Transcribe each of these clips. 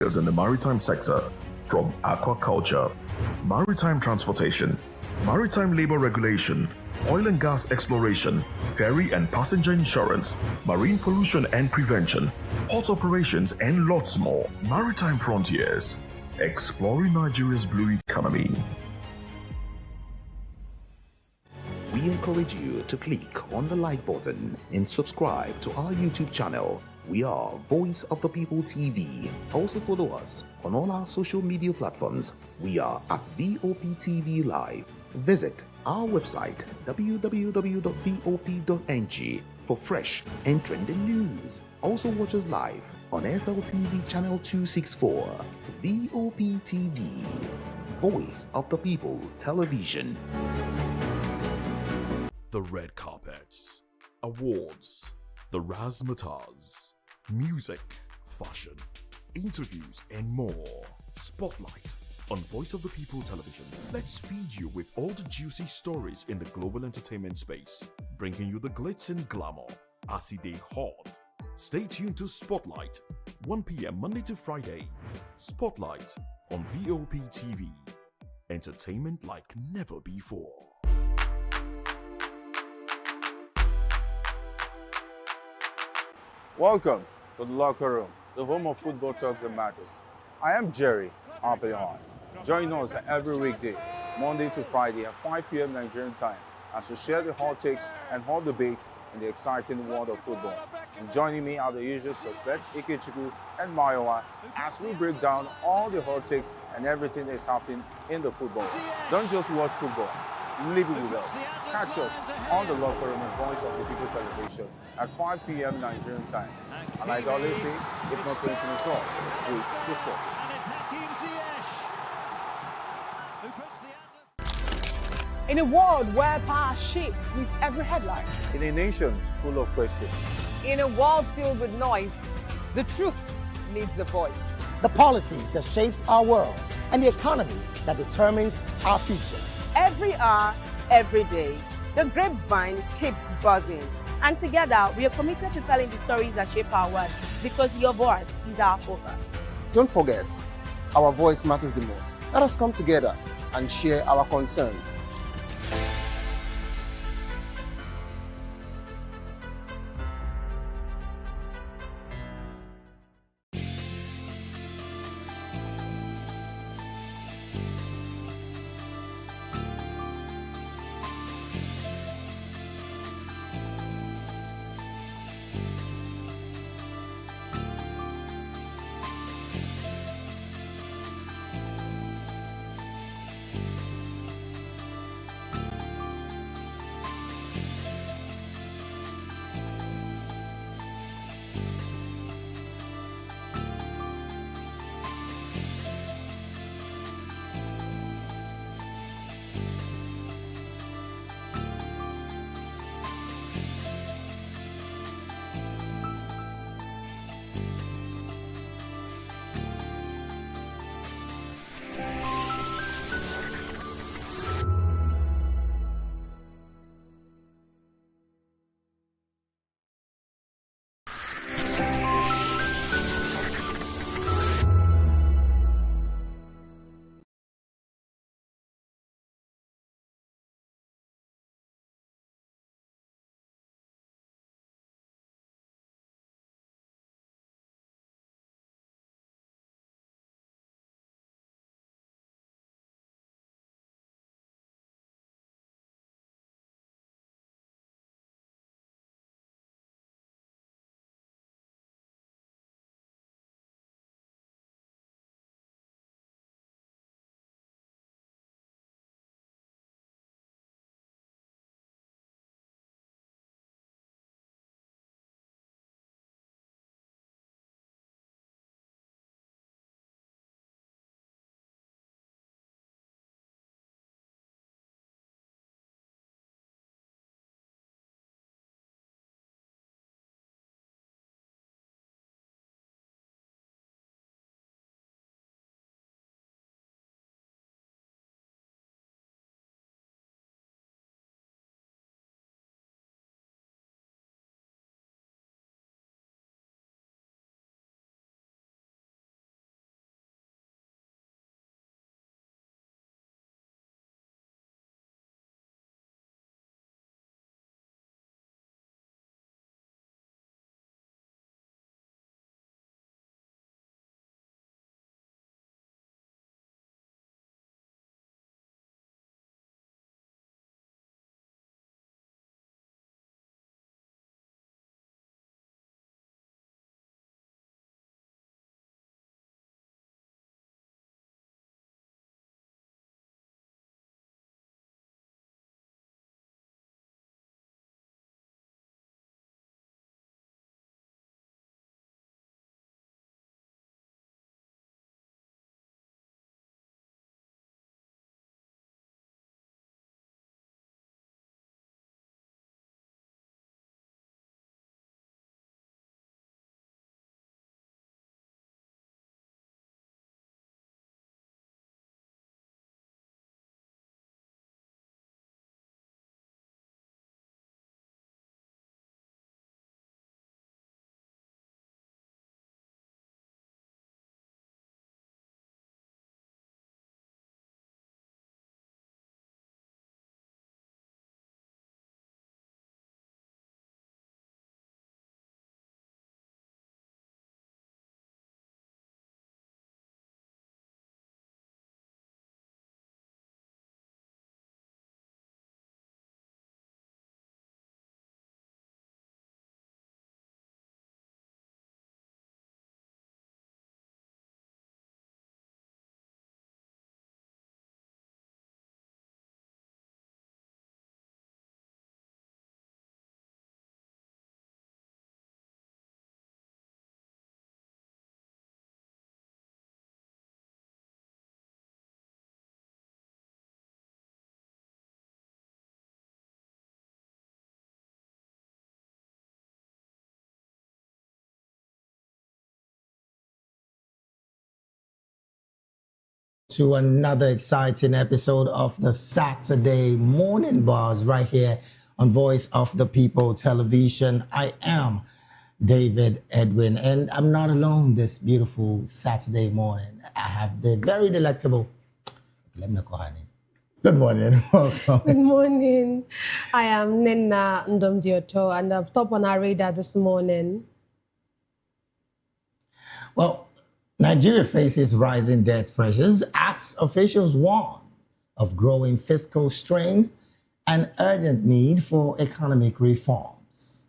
in the maritime sector, from aquaculture, maritime transportation, maritime labor regulation, oil and gas exploration, ferry and passenger insurance, marine pollution and prevention, port operations, and lots more. Maritime Frontiers, exploring Nigeria's blue economy. We encourage you to click on the like button and subscribe to our YouTube channel. We are Voice of the People TV. Also follow us on all our social media platforms. We are at VOP TV Live. Visit our website www.vop.ng for fresh and trending news. Also watch us live on SLTV channel 264. VOP TV, Voice of the People Television. The red carpets, awards, the razzmatazz, music, fashion, interviews, and more. Spotlight on Voice of the People Television. Let's feed you with all the juicy stories in the global entertainment space, bringing you the glitz and glamour as they hot. Stay tuned to Spotlight, 1 p.m. Monday to Friday. Spotlight on VOP TV. Entertainment like never before. Welcome to the Locker Room, the home of football talk that matters. I am Jerry Apelon. Join us every weekday, Monday to Friday at 5 p.m. Nigerian time, as we share the hot takes and hot debates in the exciting world of football. And joining me are the usual suspects, Ikechukwu and Mayowa, as we break down all the hot takes and everything that's happening in the football. Don't just watch football, live it with us. Catch us on the Locker Room and Voice of the People Television at 5 p.m. Nigerian time. And like I always say, if not 20 minutes off, please discuss. And it's Hakim Ziyech who puts the Atlas. In a world where power shifts with every headline, In a nation full of questions, in a world filled with noise, the truth needs a voice. the policies that shapes our world, and the economy that determines our future. Every hour, every day, the grapevine keeps buzzing. And together, we are committed to telling the stories that shape our world, because your voice is our focus. Don't forget, our voice matters the most. Let us come together and share our concerns. To another exciting episode of the Saturday Morning Buzz right here on Voice of the People Television. I am David Edwin, and I'm not alone this beautiful Saturday morning. I have the very delectable, let me go ahead. Good morning. Welcome. Good morning. I am Nena Ndomdioto, and I'm top on our radar this morning. Well, Nigeria faces rising debt pressures as officials warn of growing fiscal strain and urgent need for economic reforms.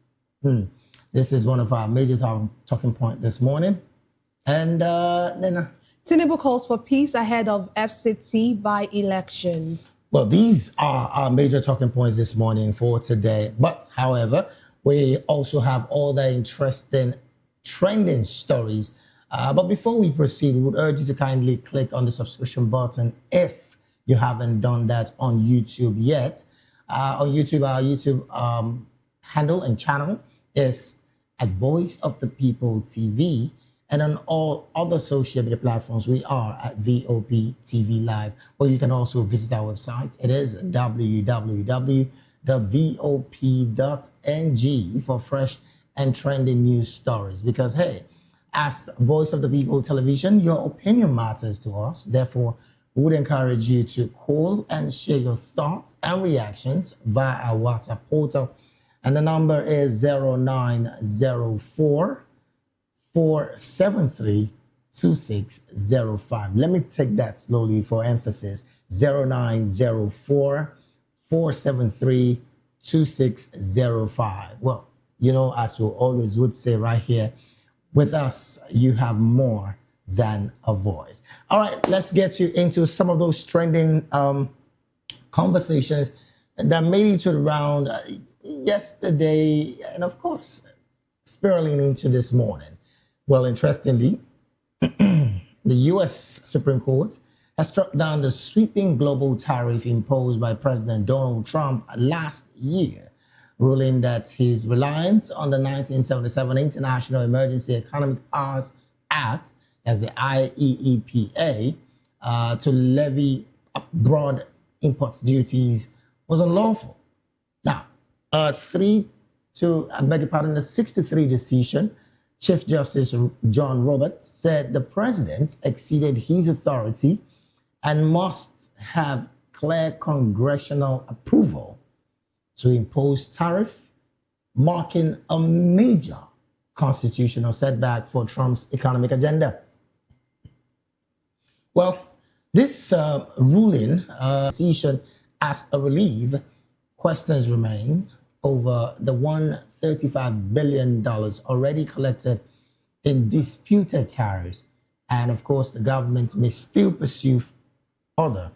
This is one of our major talking points this morning. And Nena. Tinubu calls for peace ahead of FCT by-elections. Well, these are our major talking points this morning for today. But, however, we also have all the interesting trending stories. But before we proceed, we would urge you to kindly click on the subscription button if you haven't done that on YouTube yet. On YouTube, our YouTube handle and channel is at Voice of the People TV. And on all other social media platforms, we are at VOP TV Live, or you can also visit our website. It is www.vop.ng for fresh and trending news stories. Because, hey, as Voice of the People Television, your opinion matters to us. Therefore, we would encourage you to call and share your thoughts and reactions via our WhatsApp portal. And the number is 0904 473-2605. Let me take that slowly for emphasis. 0904 473-2605. Well, you know, as we always would say right here, with us, you have more than a voice. All right, let's get you into some of those trending conversations that made it to the round yesterday, and of course, spiraling into this morning. Well, interestingly, the U.S. Supreme Court has struck down the sweeping global tariff imposed by President Donald Trump last year, ruling that his reliance on the 1977 International Emergency Economic Powers Act, as the IEEPA, to levy broad import duties was unlawful. Now, the 6-3 decision, Chief Justice John Roberts said the president exceeded his authority and must have clear congressional approval to impose tariff, marking a major constitutional setback for Trump's economic agenda. Well, this ruling decision as a relief, questions remain over the $135 billion already collected in disputed tariffs. And of course, the government may still pursue other,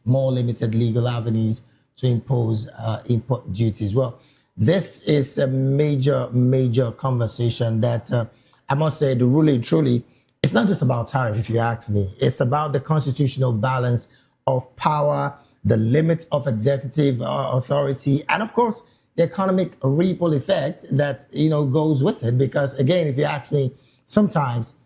more limited legal avenues to impose import duties. Well, this is a major conversation that I must say, the ruling truly, it's not just about tariff, if you ask me. It's about the constitutional balance of power, the limit of executive authority, and of course, the economic ripple effect that, goes with it. Because again, if you ask me, sometimes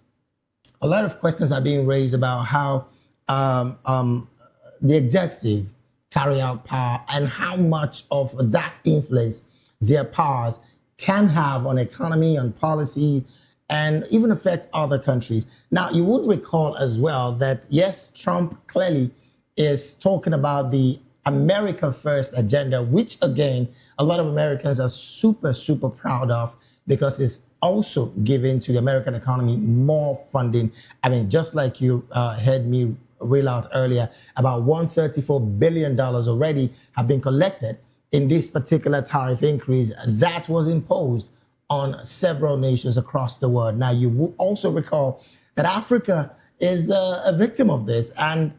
a lot of questions are being raised about how the executive carry out power and how much of that influence their powers can have on economy, on policy, and even affect other countries. Now, you would recall as well that, yes, Trump clearly is talking about the America First agenda, which again, a lot of Americans are super proud of, because it's also giving to the American economy more funding. I mean, just like you heard me reel out earlier, about $134 billion already have been collected in this particular tariff increase that was imposed on several nations across the world. Now, you will also recall that Africa is a victim of this. And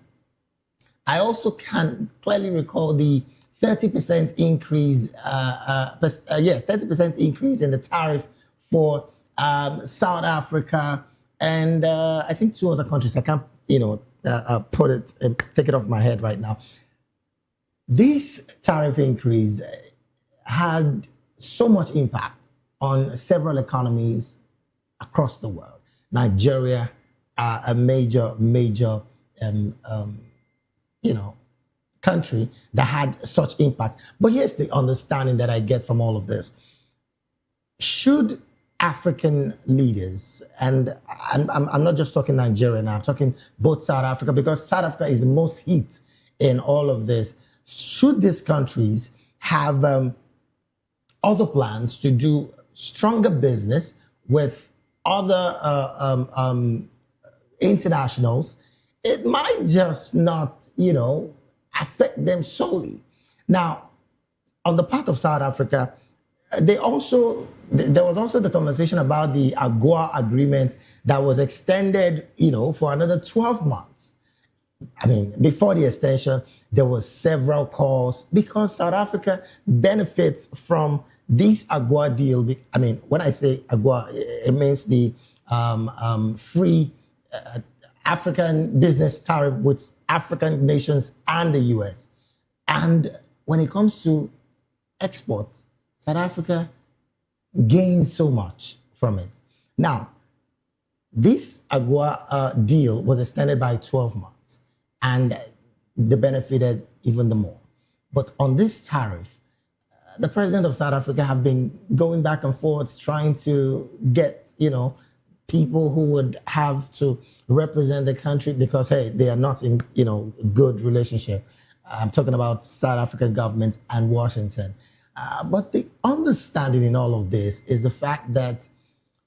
I also can clearly recall the 30% increase, 30% increase in the tariff for South Africa and I think 2 other countries. I can't, put it and take it off my head right now. This tariff increase had so much impact on several economies across the world. Nigeria, a major you know, country that had such impact. But here's the understanding that I get from all of this. Should African leaders, and I'm not just talking Nigeria now, I'm talking both South Africa, because South Africa is the most hit in all of this. Should these countries have other plans to do stronger business with other internationals? It might just not, affect them solely. Now, on the part of South Africa, there was also the conversation about the AGOA agreement that was extended, for another 12 months. I mean, before the extension, there was several calls because South Africa benefits from this AGOA deal. I mean, when I say AGOA, it means the free African business tariff with African nations and the US. And when it comes to exports, South Africa gains so much from it. Now, this AGOA deal was extended by 12 months, and they benefited even the more. But on this tariff, the president of South Africa have been going back and forth trying to get, people who would have to represent the country because, hey, they are not in, good relationship. I'm talking about South African government and Washington. But the understanding in all of this is the fact that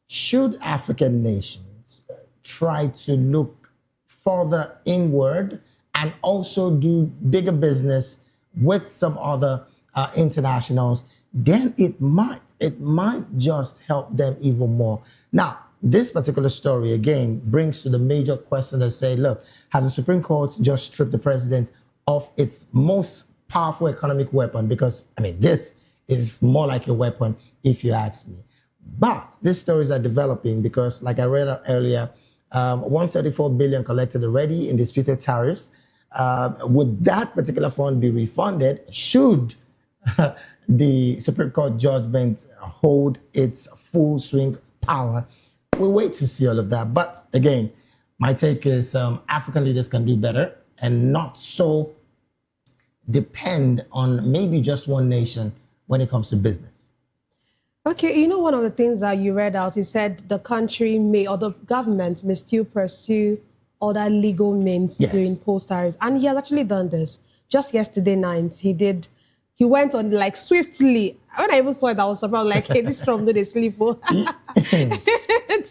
should African nations try to look further inward and also do bigger business with some other internationals, then it might just help them even more. Now, this particular story, again, brings to the major question that say, look, has the Supreme Court just stripped the president of its most powerful economic weapon? Because, this is more like a weapon, if you ask me. But these stories are developing because, like I read earlier, 134 billion collected already in disputed tariffs. Would that particular fund be refunded should the Supreme Court judgment hold its full swing power? We'll wait to see all of that. But again, my take is African leaders can do better and not so depend on maybe just one nation when it comes to business. Okay, one of the things that you read out, he said the country may, or the government may still pursue other legal means to impose tariffs. And he has actually done this. Just yesterday night, he went on swiftly. When I even saw it, I was surprised, hey, this Trump do they sleep. Do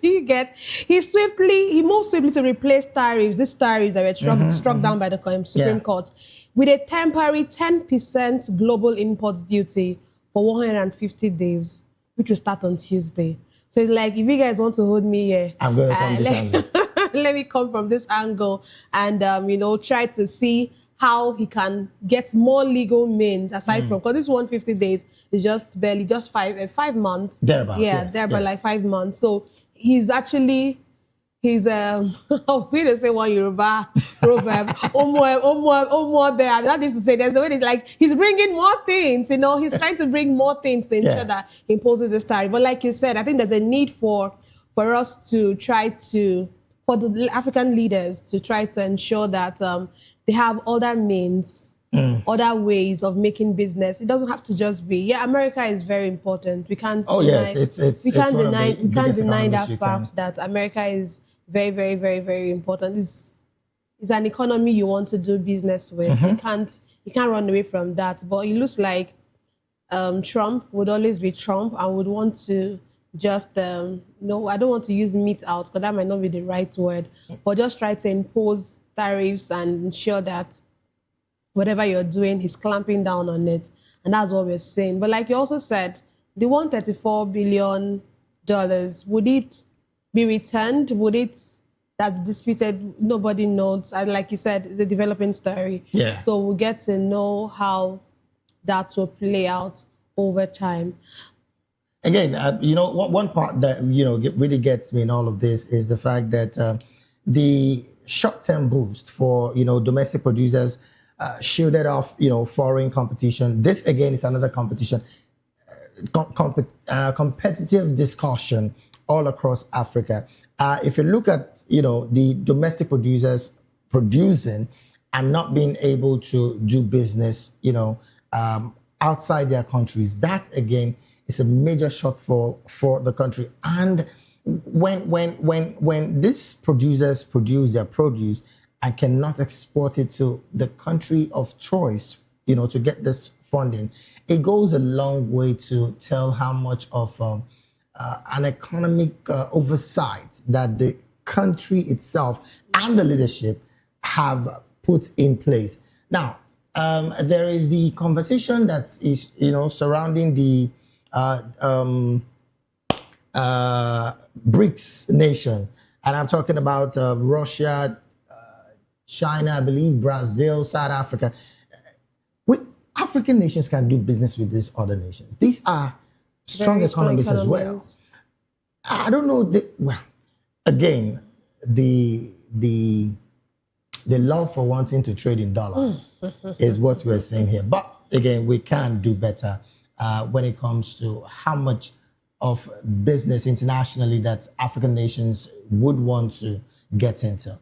you get? He moved swiftly to replace tariffs, these tariffs that were struck down by the Supreme Court, with a temporary 10% global imports duty for 150 days, which will start on Tuesday. So it's like, if you guys want to hold me here, I'm going to come this angle. Let me come from this angle and, try to see how he can get more legal means aside from, because this 150 days is just 5 months. Thereabouts, yes, 5 months. So he's I was going to say one Yoruba proverb, there. That is to say, there's a way he's bringing more things, he's trying to bring more things to ensure that he imposes this tariff. But like you said, I think there's a need for us to try to, for the African leaders to try to ensure that they have other means, other ways of making business. It doesn't have to just be, America is very important. We can't we can't deny that fact that America is very, very, very, very important. It's an economy you want to do business with. You can't run away from that. But it looks like Trump would always be Trump and would want to just, I don't want to use meat out because that might not be the right word, but just try to impose tariffs and ensure that whatever you're doing, he's clamping down on it. And that's what we're saying. But like you also said, the $134 billion, would it be returned? Would it, that's disputed? Nobody knows. And like you said, it's a developing story. Yeah. So we'll get to know how that will play out over time. Again, one part that, really gets me in all of this is the fact that the short-term boost for, domestic producers shielded off, foreign competition. This, again, is another competition, competitive discussion all across Africa. If you look at, the domestic producers producing and not being able to do business, outside their countries. That again is a major shortfall for the country. And when these producers produce their produce and cannot export it to the country of choice, to get this funding, it goes a long way to tell how much of an economic oversight that the country itself and the leadership have put in place. Now, there is the conversation that is, surrounding the BRICS nation, and I'm talking about Russia, China, I believe, Brazil, South Africa. African nations can do business with these other nations. These are strong economies as well. I don't know. Again, the love for wanting to trade in dollar is what we're saying here. But again, we can do better when it comes to how much of business internationally that African nations would want to get into.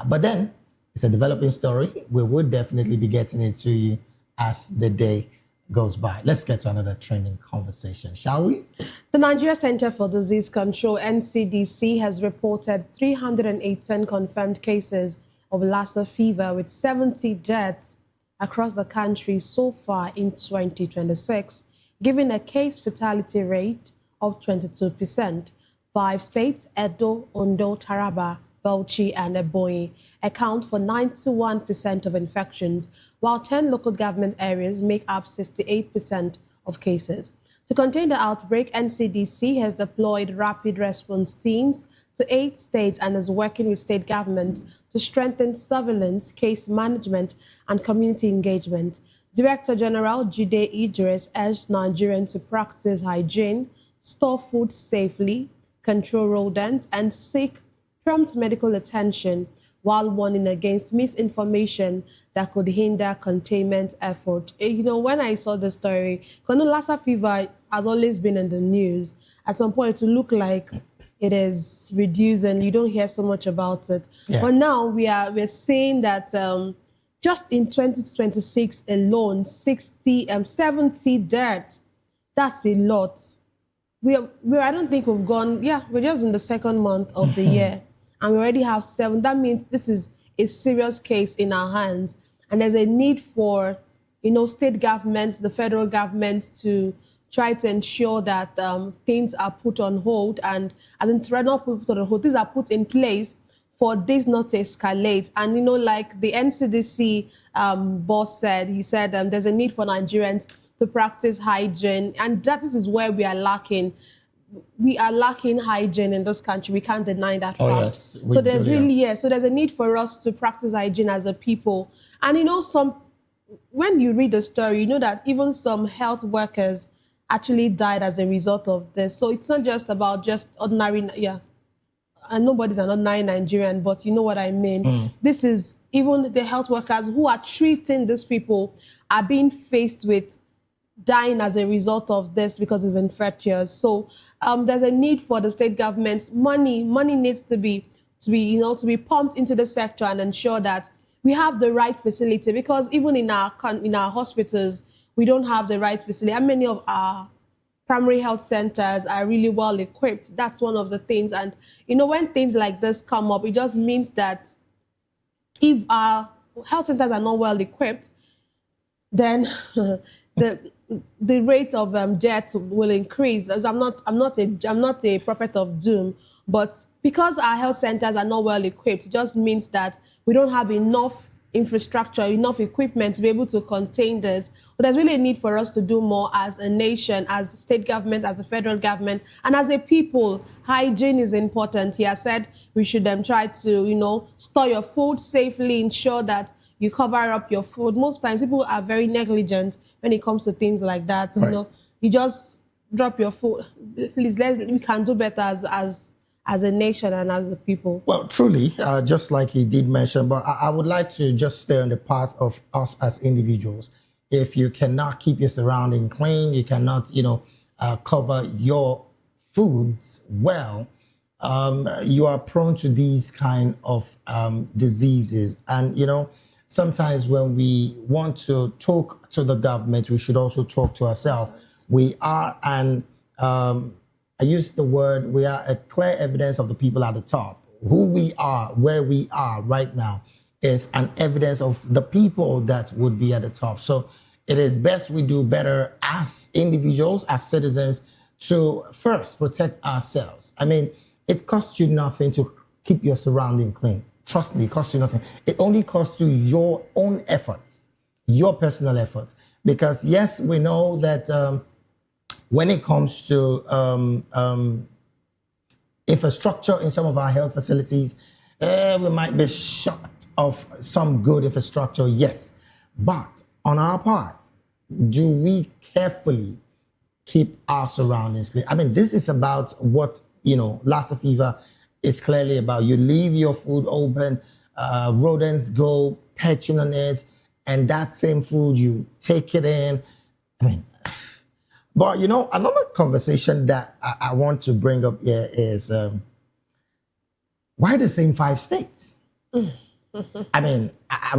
But then it's a developing story. We would definitely be getting it to you as the day goes by. Let's get to another trending conversation, shall we? The Nigeria Center for Disease Control, NCDC, has reported 318 confirmed cases of Lassa fever with 70 deaths across the country so far in 2026, giving a case fatality rate of 22%. 5 states, Edo, Ondo, Taraba, Bauchi, and Ebonyi, account for 91% of infections, while 10 local government areas make up 68% of cases. To contain the outbreak, NCDC has deployed rapid response teams to 8 states and is working with state governments to strengthen surveillance, case management, and community engagement. Director General Jide Idris urged Nigerians to practice hygiene, store food safely, control rodents, and seek prompt medical attention, while warning against misinformation that could hinder containment effort. When I saw the story, Lassa fever has always been in the news. At some point, it will look like it is reduced and you don't hear so much about it. Yeah. But now we're saying that just in 2026 alone, 70 deaths. That's a lot. I don't think we've gone, we're just in the second month of the year. And we already have 7. That means this is a serious case in our hands. And there's a need for, state governments, the federal government to try to ensure that things are put on hold. And as in, not put on hold, things are put in place for this not to escalate. And, like the NCDC boss said, he said there's a need for Nigerians to practice hygiene. And this is where we are lacking. We are lacking hygiene in this country. We can't deny that fact. Yes, so there's so there's a need for us to practice hygiene as a people. And when you read the story, you know that even some health workers actually died as a result of this. So it's not just about just ordinary, and nobody's an ordinary Nigerian, but you know what I mean. This is even the health workers who are treating these people are being faced with dying as a result of this because it's infectious. So there's a need for the state governments. Money needs to be pumped into the sector and ensure that we have the right facility, because even in our hospitals, we don't have the right facility. And many of our primary health centers are really well equipped. That's one of the things. And when things like this come up, it just means that if our health centers are not well equipped, then the rate of deaths will increase. I'm not a prophet of doom, but because our health centers are not well equipped, it just means that we don't have enough infrastructure, enough equipment to be able to contain this. But there's really a need for us to do more as a nation, as a state government, as a federal government, and as a people. Hygiene is important. He has said we should try to, store your food safely, ensure that you cover up your food. Most times people are very negligent when it comes to things like that. Right. You just drop your food. Please, we can do better as a nation and as a people. Well, truly, just like he did mention, but I would like to just stay on the path of us as individuals. If you cannot keep your surrounding clean, you cannot, cover your foods well, you are prone to these kind of diseases. And, sometimes when we want to talk to the government, we should also talk to ourselves. We are I use the word, we are a clear evidence of the people at the top. Who we are, where we are right now, is an evidence of the people that would be at the top. So it is best we do better as individuals, as citizens, to first protect ourselves. I mean, it costs you nothing to keep your surrounding clean. Trust me, it costs you nothing. It only costs you your own efforts, your personal efforts. Because yes, we know that when it comes to infrastructure in some of our health facilities, we might be short of some good infrastructure, yes. But on our part, do we carefully keep our surroundings clean? I mean, this is about what, Lassa fever is clearly about. You leave your food open, rodents go perching on it, and that same food, you take it in. I mean, but another conversation that I want to bring up here is why the same 5 states? I mean,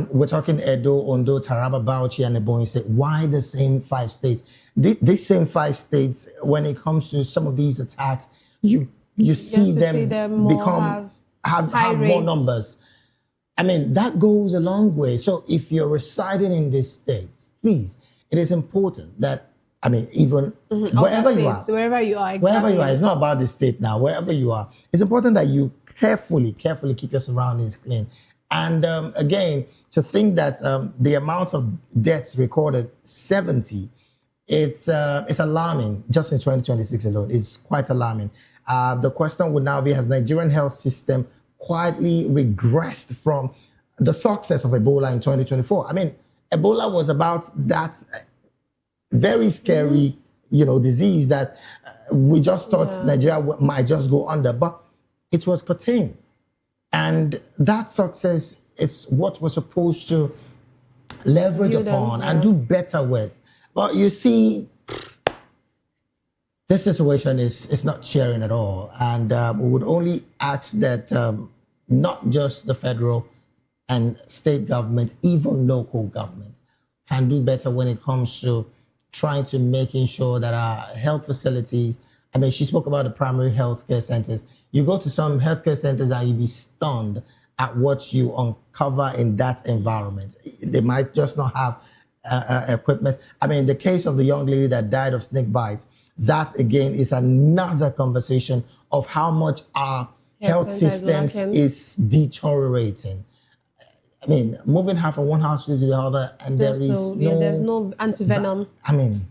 we're talking Edo, Ondo, Taraba, Bauchi, and Ebonyi State. Why the same 5 states? These same 5 states, when it comes to some of these attacks, you see them have more numbers. I mean, that goes a long way. So if you're residing in these states, please, it is important that, I mean, even wherever you are, exactly. Wherever you are, it's not about the state now. Wherever you are, it's important that you carefully keep your surroundings clean. And again, to think that the amount of deaths recorded, 70, it's alarming. Just in 2026 alone, it's quite alarming. The question would now be: has Nigerian health system quietly regressed from the success of Ebola in 2024? I mean, Ebola was about that very scary, disease that we just thought Nigeria might just go under, but it was contained. And that success is what we're supposed to leverage upon and do better with. But you see, this situation is not cheering at all. And we would only ask that not just the federal and state government, even local government, can do better when it comes to trying to making sure that our health facilities, I mean, she spoke about the primary healthcare centers. You go to some healthcare centers and you'll be stunned at what you uncover in that environment. They might just not have equipment. I mean, the case of the young lady that died of snake bites, that again is another conversation of how much our health systems is deteriorating. I mean, moving her from one hospital to the other, and there's no antivenom. I mean,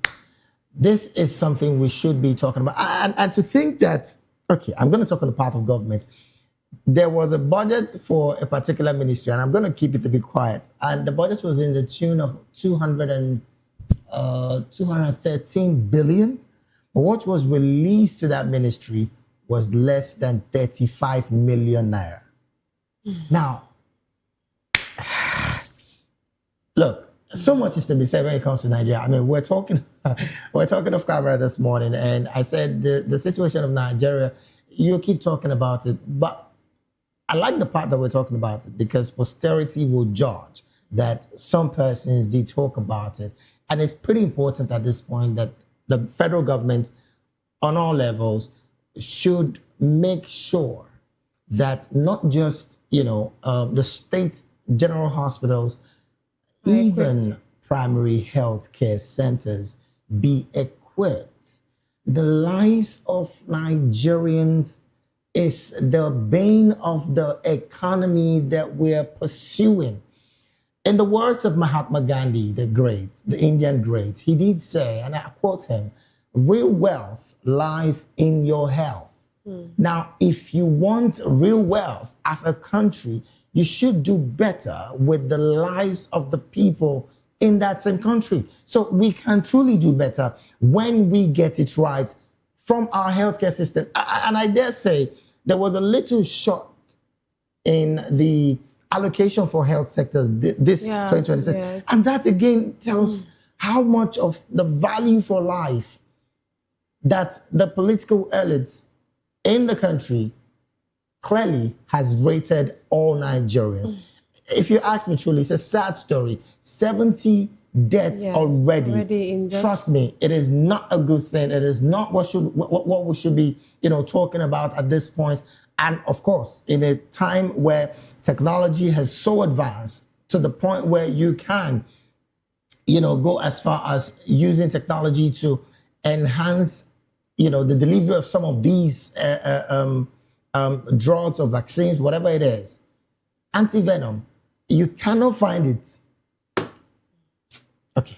this is something we should be talking about. And to think that, okay, I'm going to talk on the part of government. There was a budget for a particular ministry, and I'm going to keep it a bit quiet. And the budget was in the tune of 213 billion. But what was released to that ministry was less than 35 million naira. Now, look, so much is to be said when it comes to Nigeria. I mean, we're talking off camera this morning, and I said the situation of Nigeria, you keep talking about it, but I like the part that we're talking about it because posterity will judge that some persons did talk about it. And it's pretty important at this point that the federal government on all levels should make sure that not just, the state general hospitals, even primary health care centers be equipped. The lives of Nigerians is the bane of the economy that we're pursuing. In the words of Mahatma Gandhi, the great, the Indian great, he did say, and I quote him, "Real wealth lies in your health." Now, if you want real wealth as a country, you should do better with the lives of the people in that same country. So we can truly do better when we get it right from our healthcare system. And I dare say there was a little short in the allocation for health sectors this 2026. Yes. And that again tells how much of the value for life that the political elites in the country clearly has rated all Nigerians. If you ask me truly, it's a sad story. 70 deaths already. Trust me, it is not a good thing. It is not what we should be, talking about at this point. And of course, in a time where technology has so advanced to the point where you can, go as far as using technology to enhance, the delivery of some of these drugs or vaccines, whatever it is, antivenom, you cannot find it. Okay.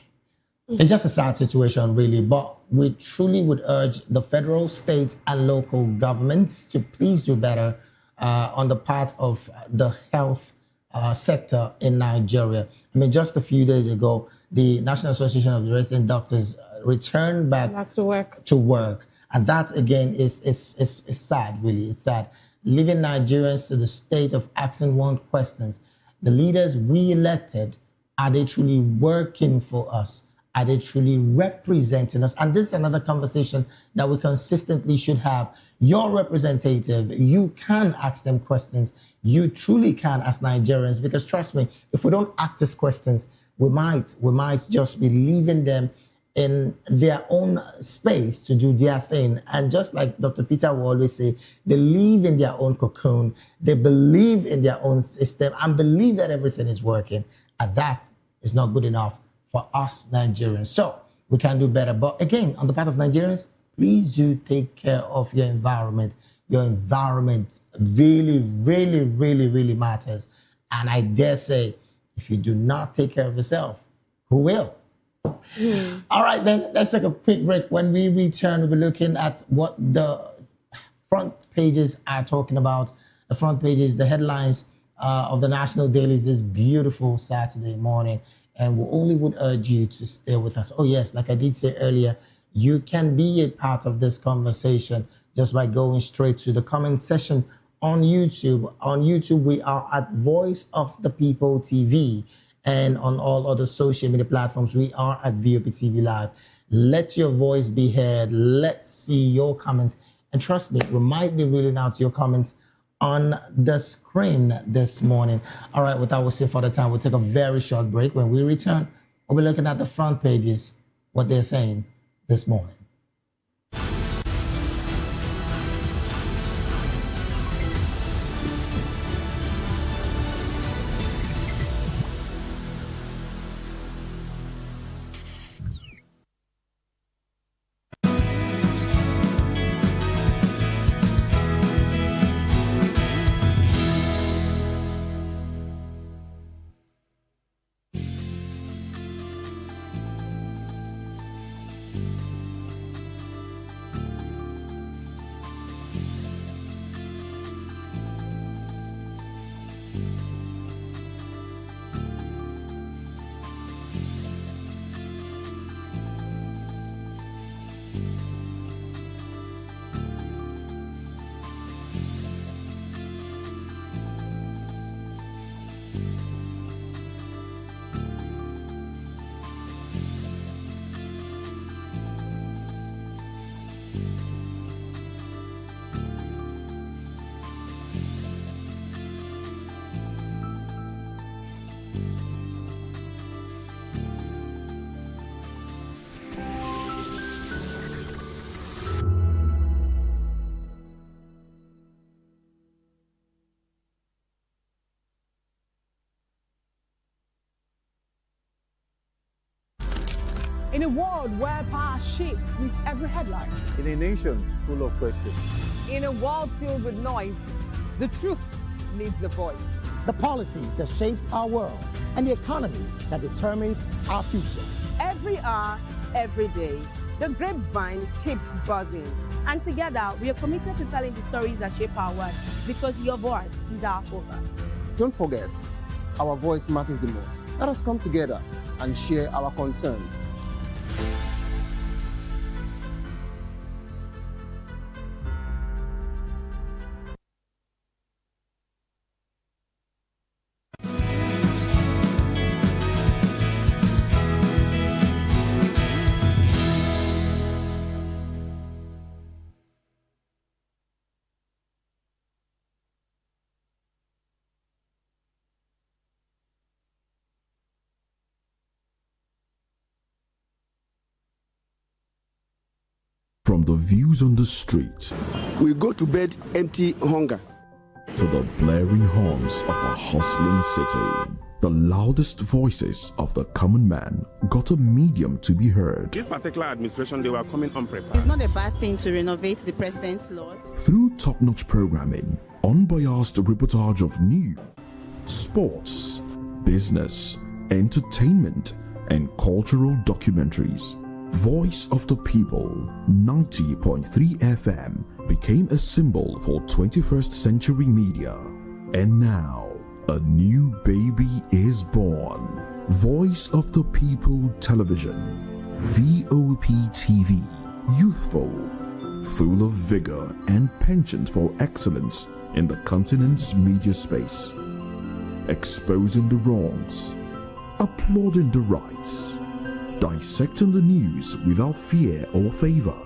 It's just a sad situation, really, but we truly would urge the federal, state, and local governments to please do better on the part of the health sector in Nigeria. I mean, just a few days ago, the National Association of the Resident Doctors returned back to work. And that, again, is sad, really. It's sad. Leaving Nigerians to the state of asking one questions. The leaders we elected, are they truly working for us? Are they truly representing us? And this is another conversation that we consistently should have. Your representative, you can ask them questions. You truly can as Nigerians, because trust me, if we don't ask these questions, we might just be leaving them in their own space to do their thing. And just like Dr. Peter will always say, they live in their own cocoon. They believe in their own system and believe that everything is working. And that is not good enough for us Nigerians. So we can do better. But again, on the part of Nigerians, please do take care of your environment. Your environment really, really, really, really matters. And I dare say, if you do not take care of yourself, who will? All right, then let's take a quick break. When we return, we'll be looking at what the front pages are talking about. The front pages, the headlines of the national dailies this beautiful Saturday morning. And we only would urge you to stay with us. Oh, yes, like I did say earlier, you can be a part of this conversation just by going straight to the comment section on YouTube. On YouTube, we are at Voice of the People TV. And on all other social media platforms, we are at VOP TV Live. Let your voice be heard. Let's see your comments. And trust me, we might be reading out your comments on the screen this morning. All right, without wasting further time, we'll take a very short break. When we return, we'll be looking at the front pages, what they're saying this morning. In a world where power shifts with every headline. In a nation full of questions. In a world filled with noise, the truth needs a voice. The policies that shapes our world and the economy that determines our future. Every hour, every day, the grapevine keeps buzzing. And together, we are committed to telling the stories that shape our world, because your voice is our focus. Don't forget, our voice matters the most. Let us come together and share our concerns. From the views on the street We go to bed empty hunger. to the blaring horns of a hustling city, the loudest voices of the common man got a medium to be heard. This particular administration, they were coming unprepared. It's not a bad thing to renovate the president's lawn. Through top-notch programming, unbiased reportage of news, sports, business, entertainment, and cultural documentaries, Voice of the People 90.3 FM became a symbol for 21st century media. And now, a new baby is born. Voice of the People Television, VOP TV, youthful, full of vigor and penchant for excellence in the continent's media space, exposing the wrongs, applauding the rights, dissecting the news without fear or favor,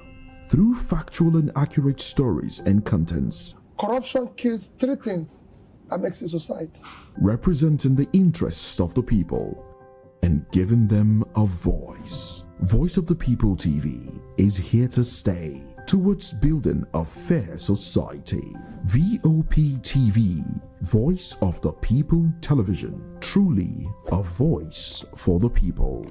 through factual and accurate stories and contents. Corruption kills three things that makes a society. Representing the interests of the people and giving them a voice. Voice of the People TV is here to stay towards building a fair society. VOP TV, Voice of the People Television, truly a voice for the people.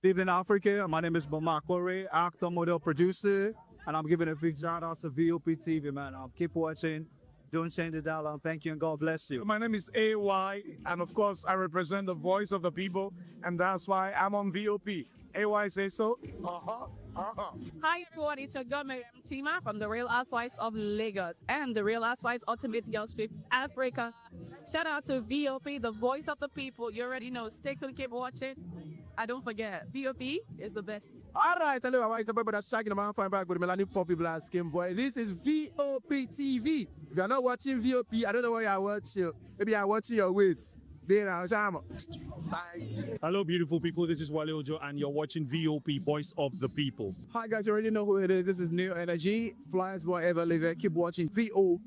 Good evening, Africa. My name is Bama Kore, actor, model, producer, and I'm giving a big shout out to VOP TV, man. Keep watching. Don't change the dial. Thank you and God bless you. My name is AY, and of course, I represent the voice of the people, and that's why I'm on VOP. AY say so. Hi everyone, it's your girl Miriam Tima from the Real Housewives of Lagos and the Real Housewives Ultimate Girls Trip Africa. Shout out to VOP, the voice of the people. You already know. Stay tuned, keep watching. And don't forget, VOP is the best. All right, hello, it's a boy that's shagging the man fine back with Melanie Poppy Black Skin Boy. This is VOP TV. If you're not watching VOP, I don't know why you're watching. Maybe you're watching your weight. Hello, beautiful people. This is Wale Ojo, and you're watching VOP, Voice of the People. Hi, guys. You already know who it is. This is New Energy. Flyers boy ever live. Keep watching VOP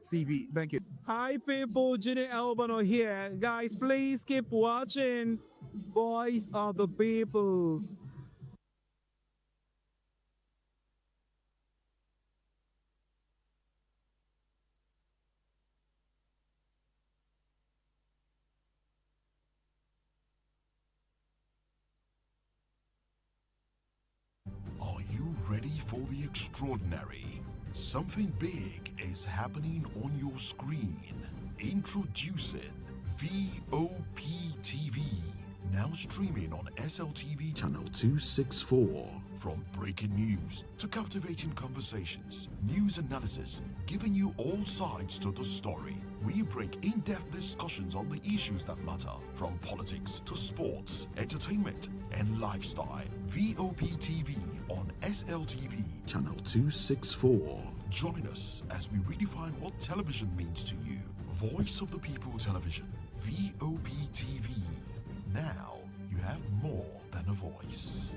TV. Thank you. Hi, people. Jenny Albano here. Guys, please keep watching Voice of the People. Ready for the extraordinary? Something big is happening on your screen. Introducing VOP TV, now streaming on SLTV channel 264. From breaking news to captivating conversations, news analysis, giving you all sides to the story. We break in-depth discussions on the issues that matter, from politics to sports, entertainment, and lifestyle. VOP TV on SLTV channel 264. Join us as we redefine what television means to you. Voice of the People Television, VOP TV. Now you have more than a voice.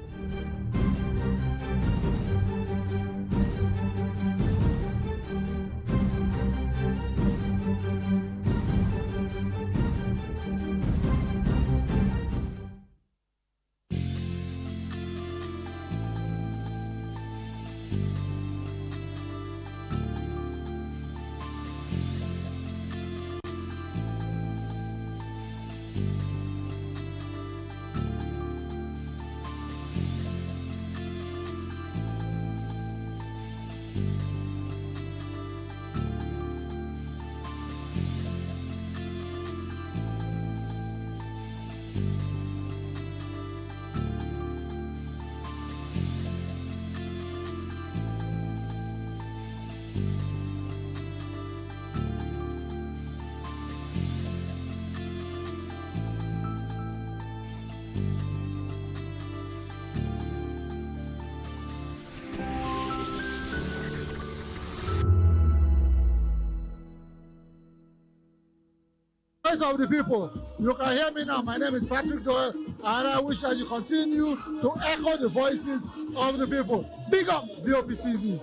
Voice of the People. You can hear me now. My name is Patrick Doyle, and I wish that you continue to echo the voices of the people. Big up VOP TV.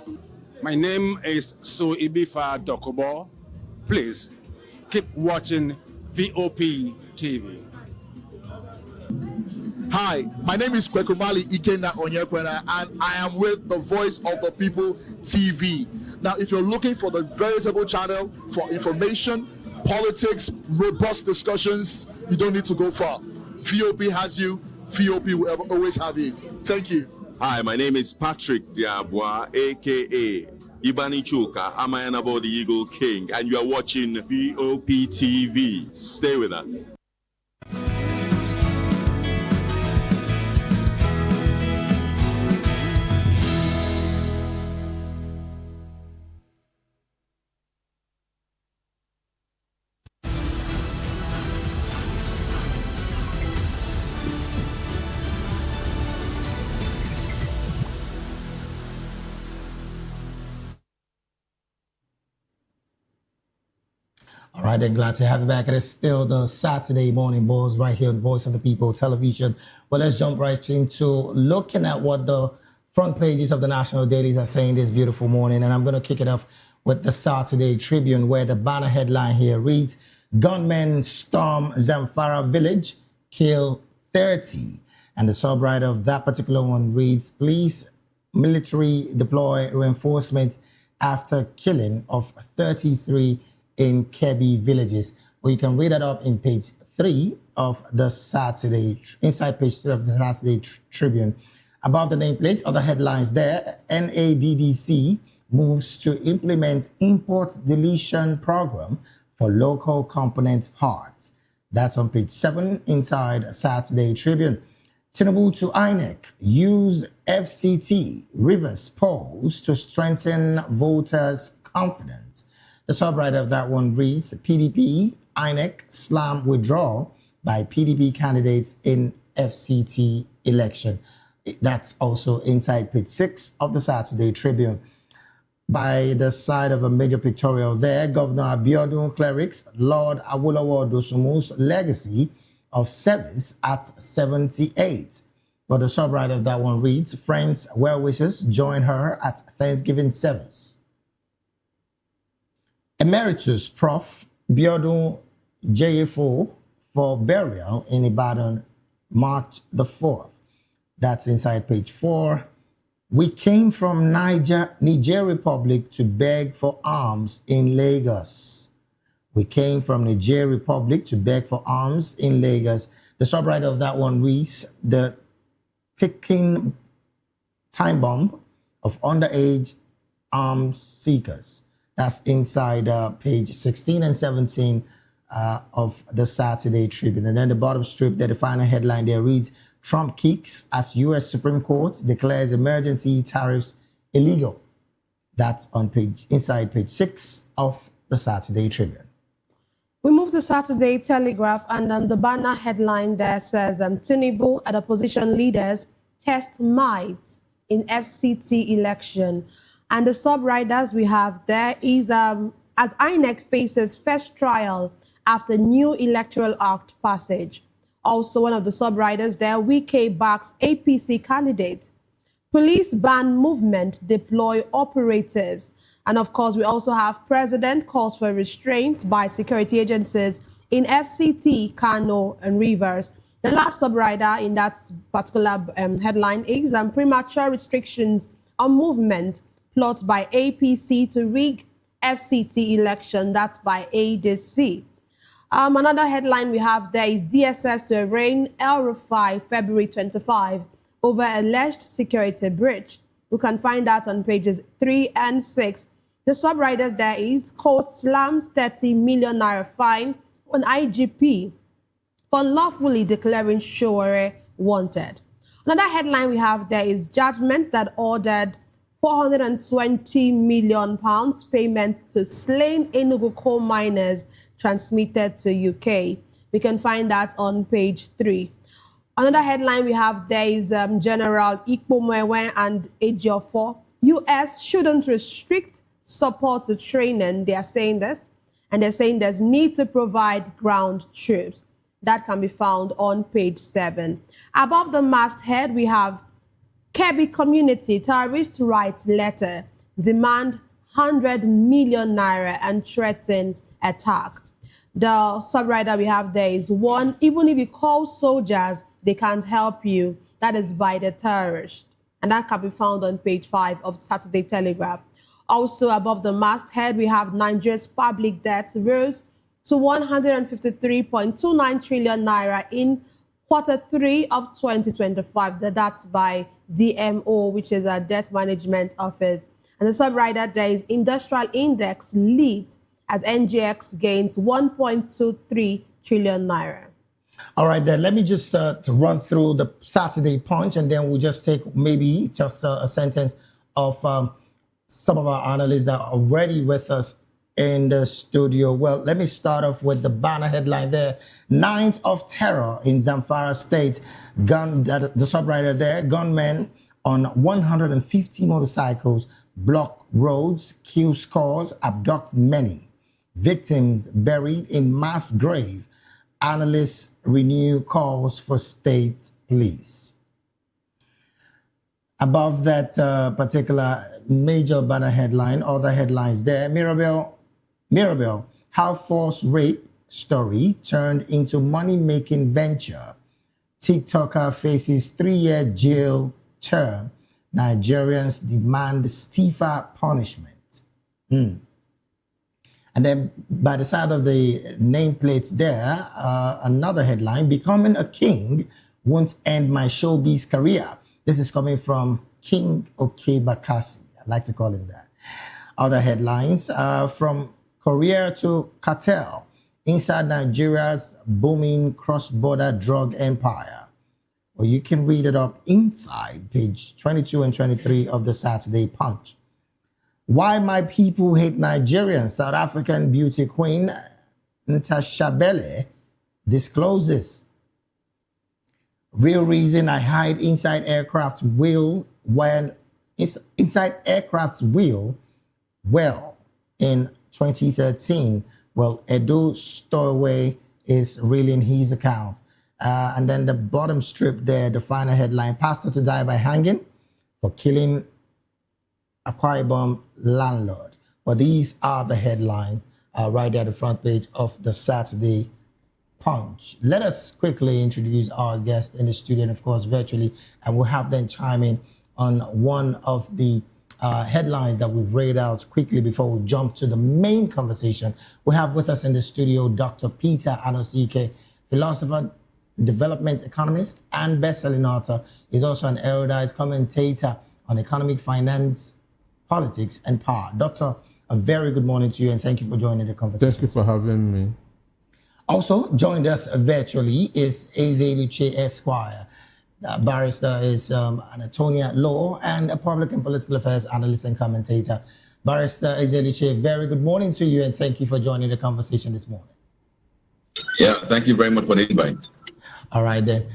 My name is Suibifa Dokubo. Please keep watching VOP TV. Hi, my name is Kwekumali Ikenna Onyekwena, and I am with the Voice of the People TV. Now, if you're looking for the veritable channel for information, politics, robust discussions, you don't need to go far. VOP has you. VOP will always have you. Thank you. Hi, my name is Patrick Diabwa, aka Ibani Chuka. I'm Ayanabo the Eagle King, and you are watching VOP TV. Stay with us. All right, then, glad to have you back. It is still the Saturday morning buzz right here on Voice of the People television. Well, let's jump right into looking at what the front pages of the national dailies are saying this beautiful morning. And I'm going to kick it off with the Saturday Tribune, where the banner headline here reads, "Gunmen storm Zamfara village, kill 30." And the subwriter of that particular one reads, "Police military deploy reinforcement after killing of 33 in Kebbi villages." Well, you can read that up in page 3 of the Saturday, inside page 3 of the Saturday Tribune. Above the nameplates, other headlines there, NADDC moves to implement import deletion program for local component parts. That's on page 7 inside Saturday Tribune. Tinubu to INEC, use FCT reverse polls to strengthen voters' confidence. The subwriter of that one reads, PDP, INEC slam withdrawal by PDP candidates in FCT election. That's also inside page 6 of the Saturday Tribune. By the side of a major pictorial there, Governor Abiodun clerics Lord Awolowo Dosumu's legacy of service at 78. But the subwriter of that one reads, friends, well-wishers join her at Thanksgiving service. Emeritus Prof. Biodun JFO for burial in Ibadan, March the 4th. That's inside page 4. We came from Niger Republic to beg for arms in Lagos. We came from Niger Republic to beg for arms in Lagos. The subwriter of that one reads, the ticking time bomb of underage arms seekers. That's inside page 16 and 17 of the Saturday Tribune. And then the bottom strip there, the final headline there reads, Trump kicks as U.S. Supreme Court declares emergency tariffs illegal. That's on inside page 6 of the Saturday Tribune. We move to Saturday Telegraph, and the banner headline there says, Tinubu and opposition leaders test might in FCT election. And the subriders we have there is, as INEC faces first trial after new electoral act passage. Also, one of the subriders there, Wike backs APC candidate. Police ban movement, deploy operatives. And of course, we also have President calls for restraint by security agencies in FCT, Kano, and Rivers. The last subrider in that particular headline is premature restrictions on movement, plots by APC to rig FCT election. That's by ADC. Another headline we have there is DSS to arraign El Rufai February 25 over alleged security breach. We can find that on pages 3 and 6. The subwriter there is, quote, slams 30 million naira fine on IGP for unlawfully declaring Showore wanted. Another headline we have there is judgment that ordered £420 million payments to slain Enugu coal miners transmitted to UK. We can find that on page 3. Another headline we have there is General Ikpomwewe and Ejiofor. US shouldn't restrict support to training. They are saying this. And they're saying there's need to provide ground troops. That can be found on page 7. Above the masthead, we have Kebbi community terrorist rights letter, demand 100 million naira and threaten attack. The sub-rider we have there is one, even if you call soldiers, they can't help you. That is by the terrorist. And that can be found on page 5 of Saturday Telegraph. Also above the masthead, we have Nigeria's public debt rose to 153.29 trillion naira in Q3 of 2025. That's by DMO, which is a debt management office. And the sub-rider there is industrial index leads as NGX gains 1.23 trillion naira. All right, then let me just to run through the Saturday Punch, and then we'll just take maybe just a sentence of some of our analysts that are already with us in the studio. Well, let me start off with the banner headline there. Night of terror in Zamfara State. The sub-rider there, gunmen on 150 motorcycles block roads, kill scores, abduct many. Victims buried in mass grave. Analysts renew calls for state police. Above that particular major banner headline, other headlines there. Mirabel, how forced rape story turned into money-making venture. TikToker faces 3-year jail term. Nigerians demand stiffer punishment. And then by the side of the nameplates there, another headline, becoming a king won't end my showbiz career. This is coming from King Okebakasi. I like to call him that. Other headlines, from career to cartel, inside Nigeria's booming cross-border drug empire. Well, you can read it up inside page 22 and 23 of the Saturday Punch. Why my people hate Nigerians. South African beauty queen Ntashabele discloses. Real reason I hide inside aircraft's wheel when inside aircraft's wheel. Well, in 2013, well, Edo Stowaway is reeling his account. And then the bottom strip there, the final headline, pastor to die by hanging for killing Akwa Ibom landlord. But these are the headline right there at the front page of the Saturday Punch. Let us quickly introduce our guest in the studio and of course virtually, and we'll have them chime in on one of the headlines that we've read out quickly before we jump to the main conversation. We have with us in the studio Dr. Peter Anosike, philosopher, development economist, and best-selling author. He's also an erudite commentator on economic, finance, politics, and power. Doctor, a very good morning to you, and thank you for joining the conversation. Thank you for having me. Also joined us virtually is Eze Luche Esquire. Barrister is an attorney at law and a public and political affairs analyst and commentator. Barrister Eze Luche, very good morning to you, and thank you for joining the conversation this morning. Yeah, thank you very much for the invite. All right, then.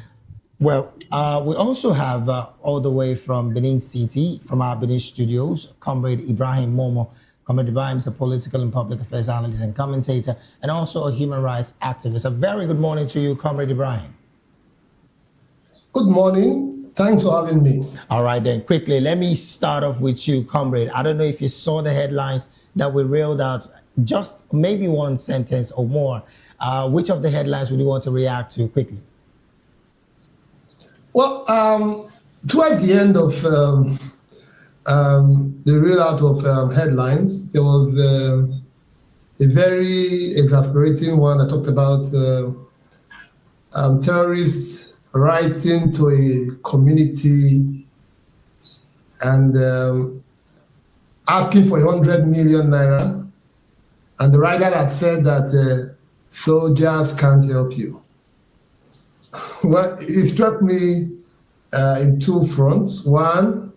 Well, we also have all the way from Benin City, from our Benin studios, Comrade Ibrahim Momo. Comrade Ibrahim is a political and public affairs analyst and commentator, and also a human rights activist. A very good morning to you, Comrade Ibrahim. Good morning. Thanks for having me. All right, then. Quickly, let me start off with you, Comrade. I don't know if you saw the headlines that we reeled out, just maybe one sentence or more. Which of the headlines would you want to react to quickly? Well, toward the end of the readout of headlines, there was a very exasperating one that talked about terrorists writing to a community and asking for 100 million naira. And the writer has said that soldiers can't help you. Well, it struck me in two fronts. One,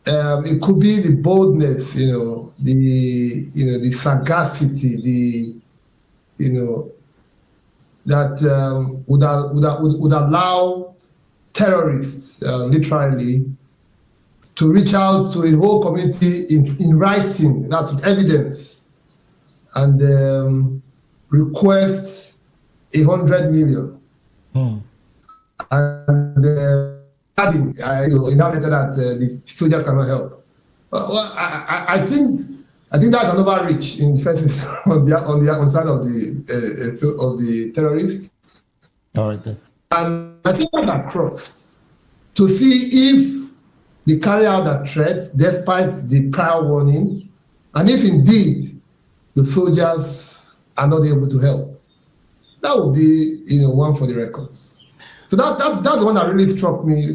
it could be the boldness, the sagacity, that would allow terrorists, literally, to reach out to a whole community in writing, that's with evidence, and request 100 million. And adding, in that letter that the soldiers cannot help. Well, I think I think that's an overreach in first on the side of the terrorists. All right then. And I think that across to see if they carry out that threat despite the prior warning, and if indeed the soldiers are not able to help. That would be, one for the records. So that's the one that really struck me.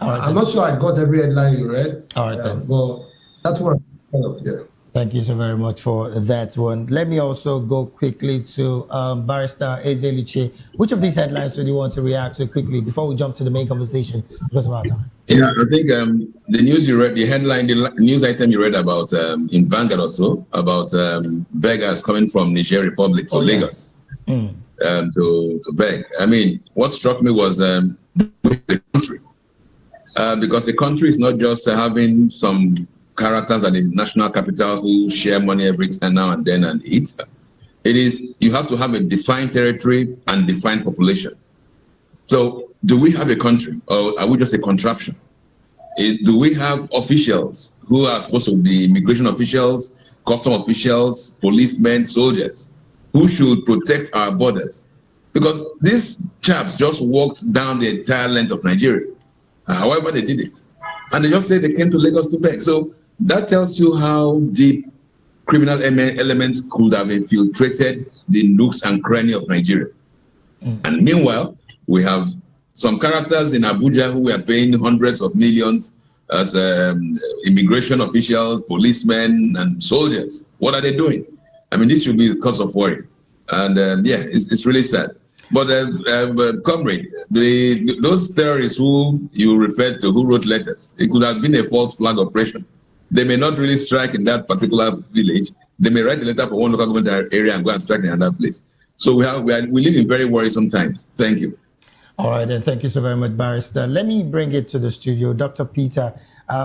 I'm not sure I got every headline you read. All right then. But that's what kind of, yeah. Thank you so very much for that one. Let me also go quickly to Barrister Ezeluche. Which of these headlines would you want to react to quickly before we jump to the main conversation because of our time? Yeah, I think the news you read, the headline, the news item you read about in Vanguard also, about beggars coming from Niger Republic to Lagos to beg. I mean, what struck me was the country. Because the country is not just having some characters at the national capital who share money every time now and then and eat. It is, you have to have a defined territory and defined population. So do we have a country or are we just a contraption? Do we have officials who are supposed to be immigration officials, custom officials, policemen, soldiers, who should protect our borders? Because these chaps just walked down the entire length of Nigeria. However they did it. And they just said they came to Lagos to beg. So that tells you how deep criminal elements could have infiltrated the nooks and crannies of Nigeria. And meanwhile, we have some characters in Abuja who are paying hundreds of millions as immigration officials, policemen, and soldiers. What are they doing? I mean, this should be the cause of worry. And yeah, it's really sad. But comrade, those terrorists who you referred to, who wrote letters, it could have been a false flag operation. They may not really strike in that particular village. They may write a letter for one local government area and go and strike in another place. So we live in very worrisome times. Thank you. All right, then. Thank you so very much, Barrister. Let me bring it to the studio. Dr. Peter,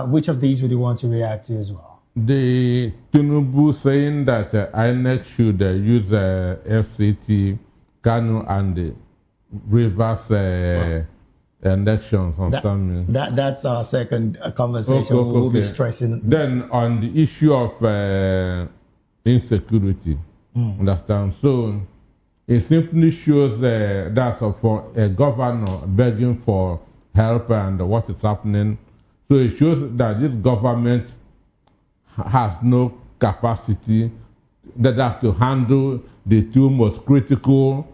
which of these would you want to react to as well? The Tinubu saying that INEC should use FCT, Kanu, and reverse elections on something. That's our second conversation. Okay. We'll be stressing. Then on the issue of insecurity, understand? So it simply shows that for a governor begging for help and what is happening. So it shows that this government has no capacity that has to handle the two most critical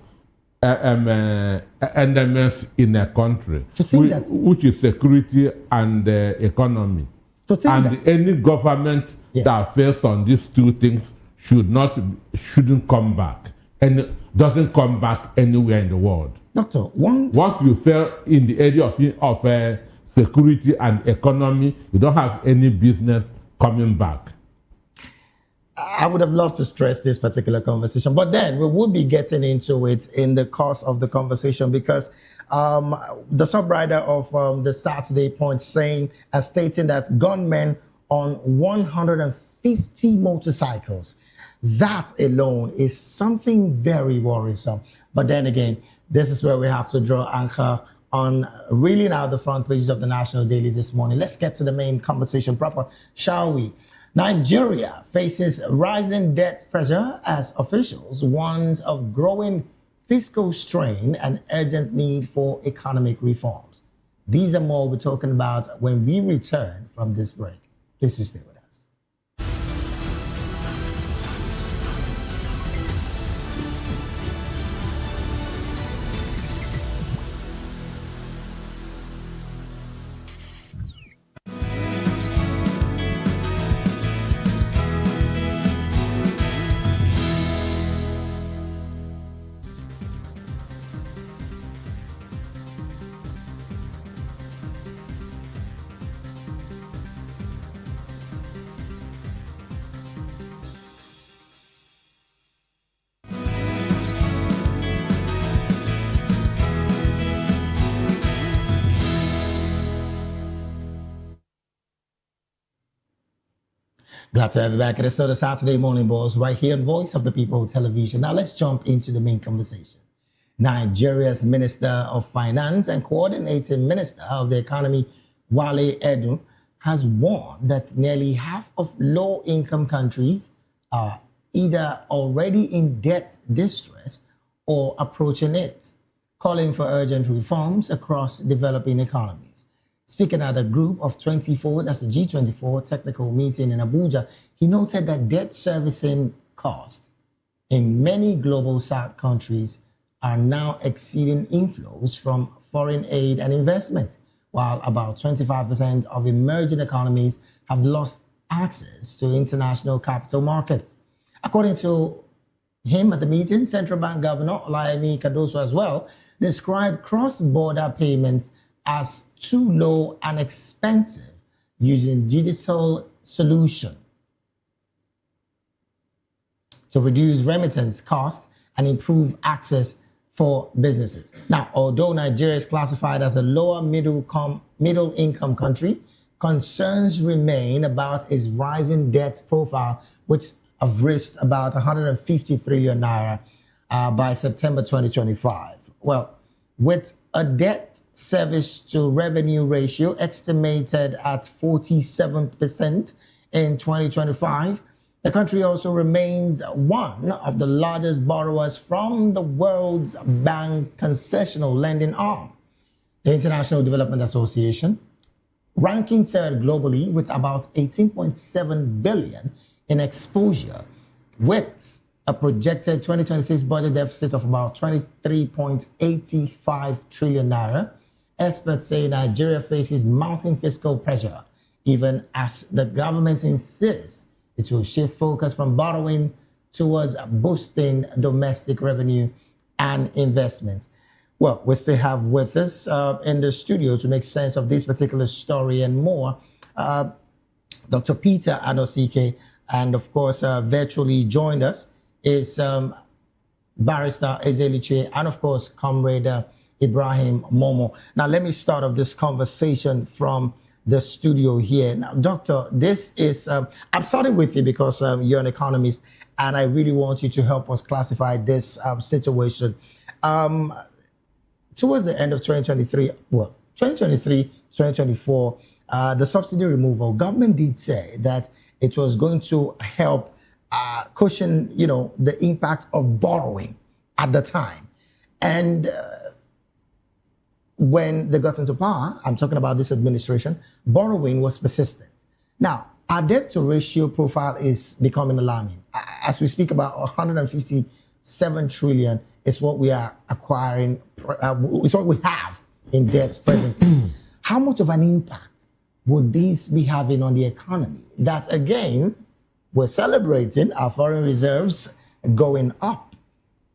elements in a country, which is security and economy. And any government that fails on these two things shouldn't come back, and doesn't come back anywhere in the world. Doctor, once you fail in the area of security and economy, you don't have any business coming back. I would have loved to stress this particular conversation, but then we will be getting into it in the course of the conversation because the subrider of the Saturday Punch saying and stating that gunmen on 150 motorcycles, that alone is something very worrisome. But then again, this is where we have to draw anchor on really now the front pages of the national dailies this morning. Let's get to the main conversation proper, shall we? Nigeria faces rising debt pressure as officials warns of growing fiscal strain and urgent need for economic reforms. These are more we're talking about when we return from this break. Please do stay with us. Glad to have you back at the Saturday Morning Boss right here on Voice of the People Television. Now let's jump into the main conversation. Nigeria's Minister of Finance and Coordinating Minister of the Economy, Wale Edun, has warned that nearly half of low-income countries are either already in debt distress or approaching it, calling for urgent reforms across developing economies. Speaking at a group of 24, that's a G24 technical meeting in Abuja, he noted that debt servicing costs in many global South countries are now exceeding inflows from foreign aid and investment, while about 25% of emerging economies have lost access to international capital markets. According to him at the meeting, Central Bank Governor Olayemi Cardoso as well described cross-border payments as too low and expensive using digital solution to reduce remittance costs and improve access for businesses. Now, although Nigeria is classified as a lower middle income country, concerns remain about its rising debt profile, which have reached about 150 trillion naira by September 2025. Well, with a debt service to revenue ratio estimated at 47% in 2025, the country also remains one of the largest borrowers from the World Bank concessional lending arm, the International Development Association, ranking third globally with about 18.7 billion in exposure, with a projected 2026 budget deficit of about 23.85 trillion naira. Experts say Nigeria faces mounting fiscal pressure, even as the government insists it will shift focus from borrowing towards boosting domestic revenue and investment. Well, we still have with us in the studio to make sense of this particular story and more, Dr. Peter Anosike, and of course, virtually joined us is Barrister Ezeluche, and of course, Comrade Ibrahim Momo. Now, let me start off this conversation from the studio here. Now, Doctor, this is, I'm starting with you because you're an economist, and I really want you to help us classify this situation. Towards the end of 2023, well, 2023, 2024, the subsidy removal, government did say that it was going to help cushion, the impact of borrowing at the time. And when they got into power, I'm talking about this administration, borrowing was persistent. Now, our debt to ratio profile is becoming alarming. As we speak about 157 trillion is what we are acquiring, it's what we have in debts presently. How much of an impact would this be having on the economy? That again, we're celebrating our foreign reserves going up,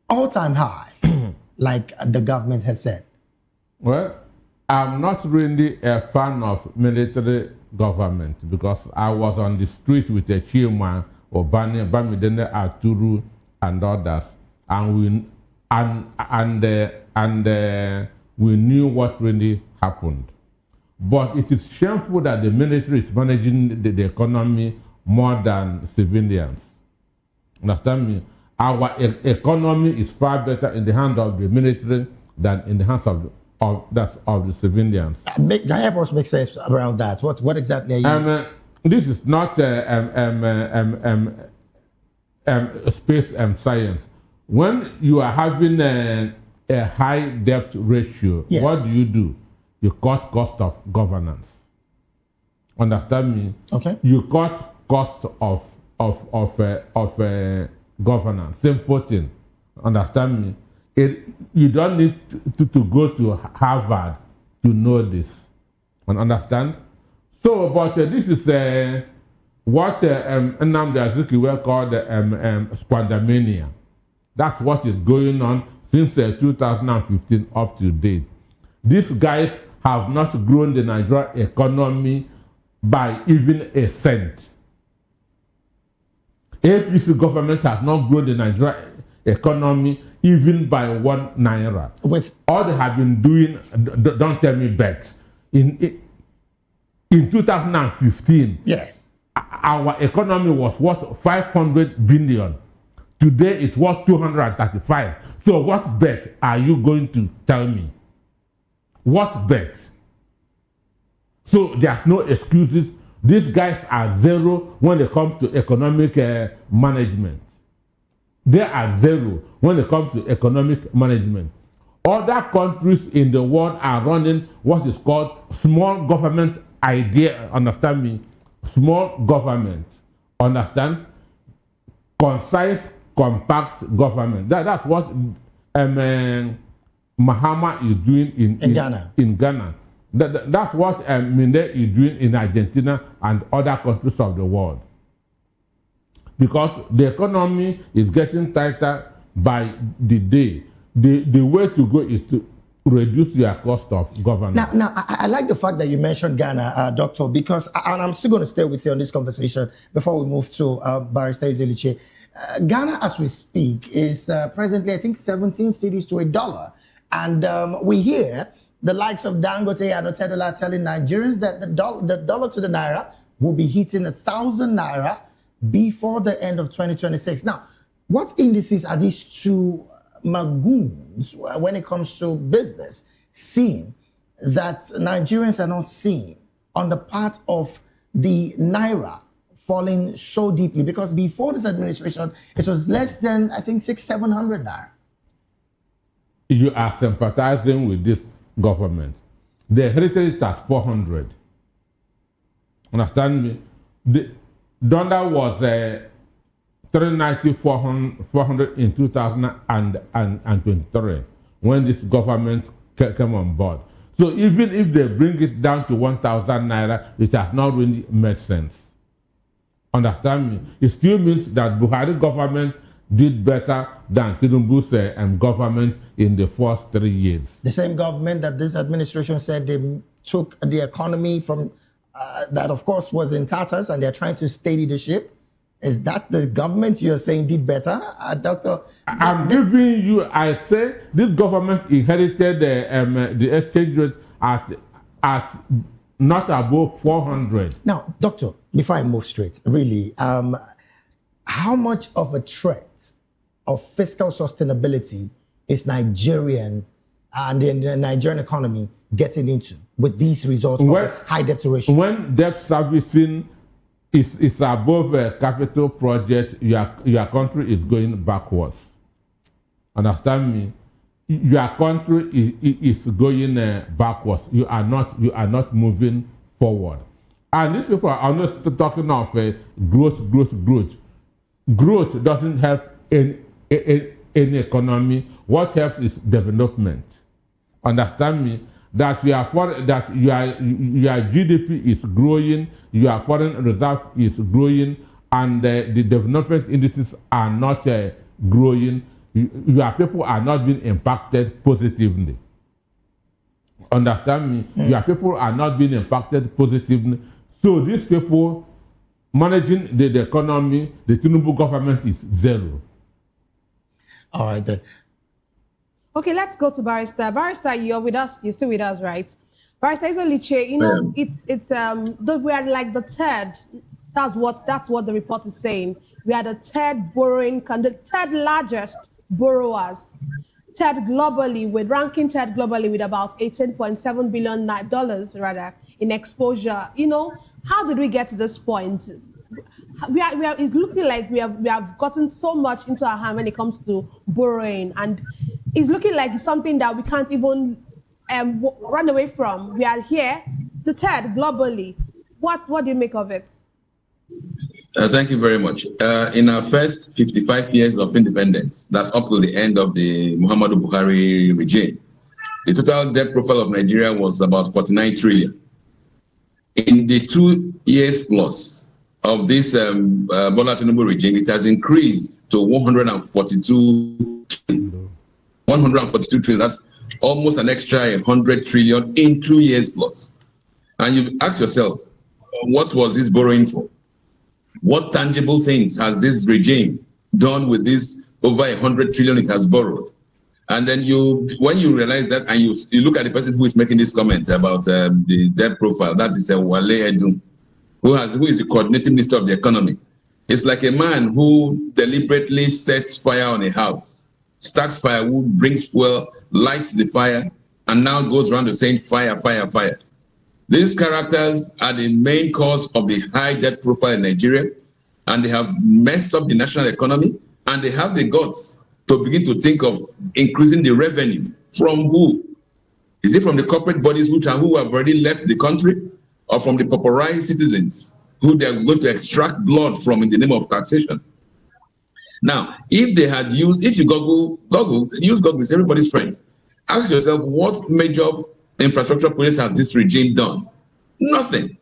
all-time high, like the government has said. Well, I'm not really a fan of military government because I was on the street with a Chima, Obani, Bamidene Aturu, and others, and we knew what really happened. But it is shameful that the military is managing the economy more than civilians. Understand me? Our economy is far better in the hands of the military than in the hands of the civilians. Help us make sense around that. What exactly are you? This is not space and science. When you are having a high debt ratio, yes, what do? You cut cost of governance. Understand me? Okay. You cut cost of governance. Simple thing. Understand me? You don't need to go to Harvard to know this and understand. So, but this is what Nnamdi Azikiwe called squandermania. That's what is going on since 2015 up to date. These guys have not grown the Nigerian economy by even a cent. APC government has not grown the Nigerian economy even by 1 naira. With all they have been doing, don't tell me bet. In 2015, yes, our economy was worth 500 billion. Today it's worth 235. So what bet are you going to tell me? What bet? So there's no excuses. These guys are zero when it comes to economic management. They are zero when it comes to economic management. Other countries in the world are running what is called small government idea. Understand me? Small government. Understand? Concise, compact government. That's what Mahama is doing in Ghana. In Ghana. That's what Minde is doing in Argentina and other countries of the world. Because the economy is getting tighter by the day. The way to go is to reduce your cost of governance. Now, I like the fact that you mentioned Ghana, Doctor, because, and I'm still going to stay with you on this conversation before we move to Barrister Ezeluche. Ghana, as we speak, is presently, I think, 17 cedis to $1. And we hear the likes of Dangote and Otedola telling Nigerians that the dollar to the naira will be hitting 1,000 naira before the end of 2026. Now, what indices are these two magoons when it comes to business seeing that Nigerians are not seeing on the part of the naira falling so deeply? Because before this administration, it was less than, I think, 600-700 naira. You are sympathizing with this government. The heritage is at 400. Understand me? The dollar was 390, 400 in 2023 when this government came on board. So even if they bring it down to 1,000 naira, it has not really made sense. Understand me? It still means that Buhari government did better than Tinubu's government in the first 3 years. The same government that this administration said they took the economy from, that of course was in tatters, and they're trying to steady the ship. Is that the government you're saying did better? Doctor? I'm giving you, I say this government inherited the exchange rate at not above 400. Now, Doctor, before I move straight, really, how much of a threat of fiscal sustainability is Nigerian and the Nigerian economy getting into with these results of high debt ratio? When debt servicing is above a capital project, your country is going backwards. Understand me? Your country is going backwards. You are not moving forward. And these people are not talking of growth. Growth doesn't help any economy. What helps is development. Understand me? That your GDP is growing, your foreign reserve is growing, and the development indices are not growing. Your people are not being impacted positively. Understand me? Your people are not being impacted positively. So these people managing the economy, the Tinubu government is zero. All right then. Okay, let's go to Barrister. Barrister, you're with us. You're still with us, right? Barrister Ezeluche, you know, we are like the third. That's what the report is saying. We are the third the third largest borrowers, ranking third globally with about $18.7 billion rather in exposure. You know, how did we get to this point? It's looking like we have gotten so much into our hand when it comes to borrowing, and it's looking like it's something that we can't even run away from. We are here, the third globally. What do you make of it? Thank you very much. In our first 55 years of independence, that's up to the end of the Muhammadu Buhari regime, the total debt profile of Nigeria was about 49 trillion. In the 2 years plus of this Bola Tinubu regime, it has increased to 142 trillion. 142 trillion, that's almost an extra 100 trillion in 2 years plus. And you ask yourself, what was this borrowing for? What tangible things has this regime done with this over 100 trillion it has borrowed? And then when you realize that, and you look at the person who is making this comment about the debt profile, that is Wale Edun, who is the coordinating minister of the economy. It's like a man who deliberately sets fire on a house, starts firewood, brings fuel, lights the fire, and now goes around to saying fire, fire, fire. These characters are the main cause of the high debt profile in Nigeria, and they have messed up the national economy, and they have the guts to begin to think of increasing the revenue. From who? Is it from the corporate bodies who have already left the country, or from the pauperized citizens who they are going to extract blood from in the name of taxation? Now, if they had used, if you use Google is everybody's friend. Ask yourself, what major infrastructure projects has this regime done? Nothing.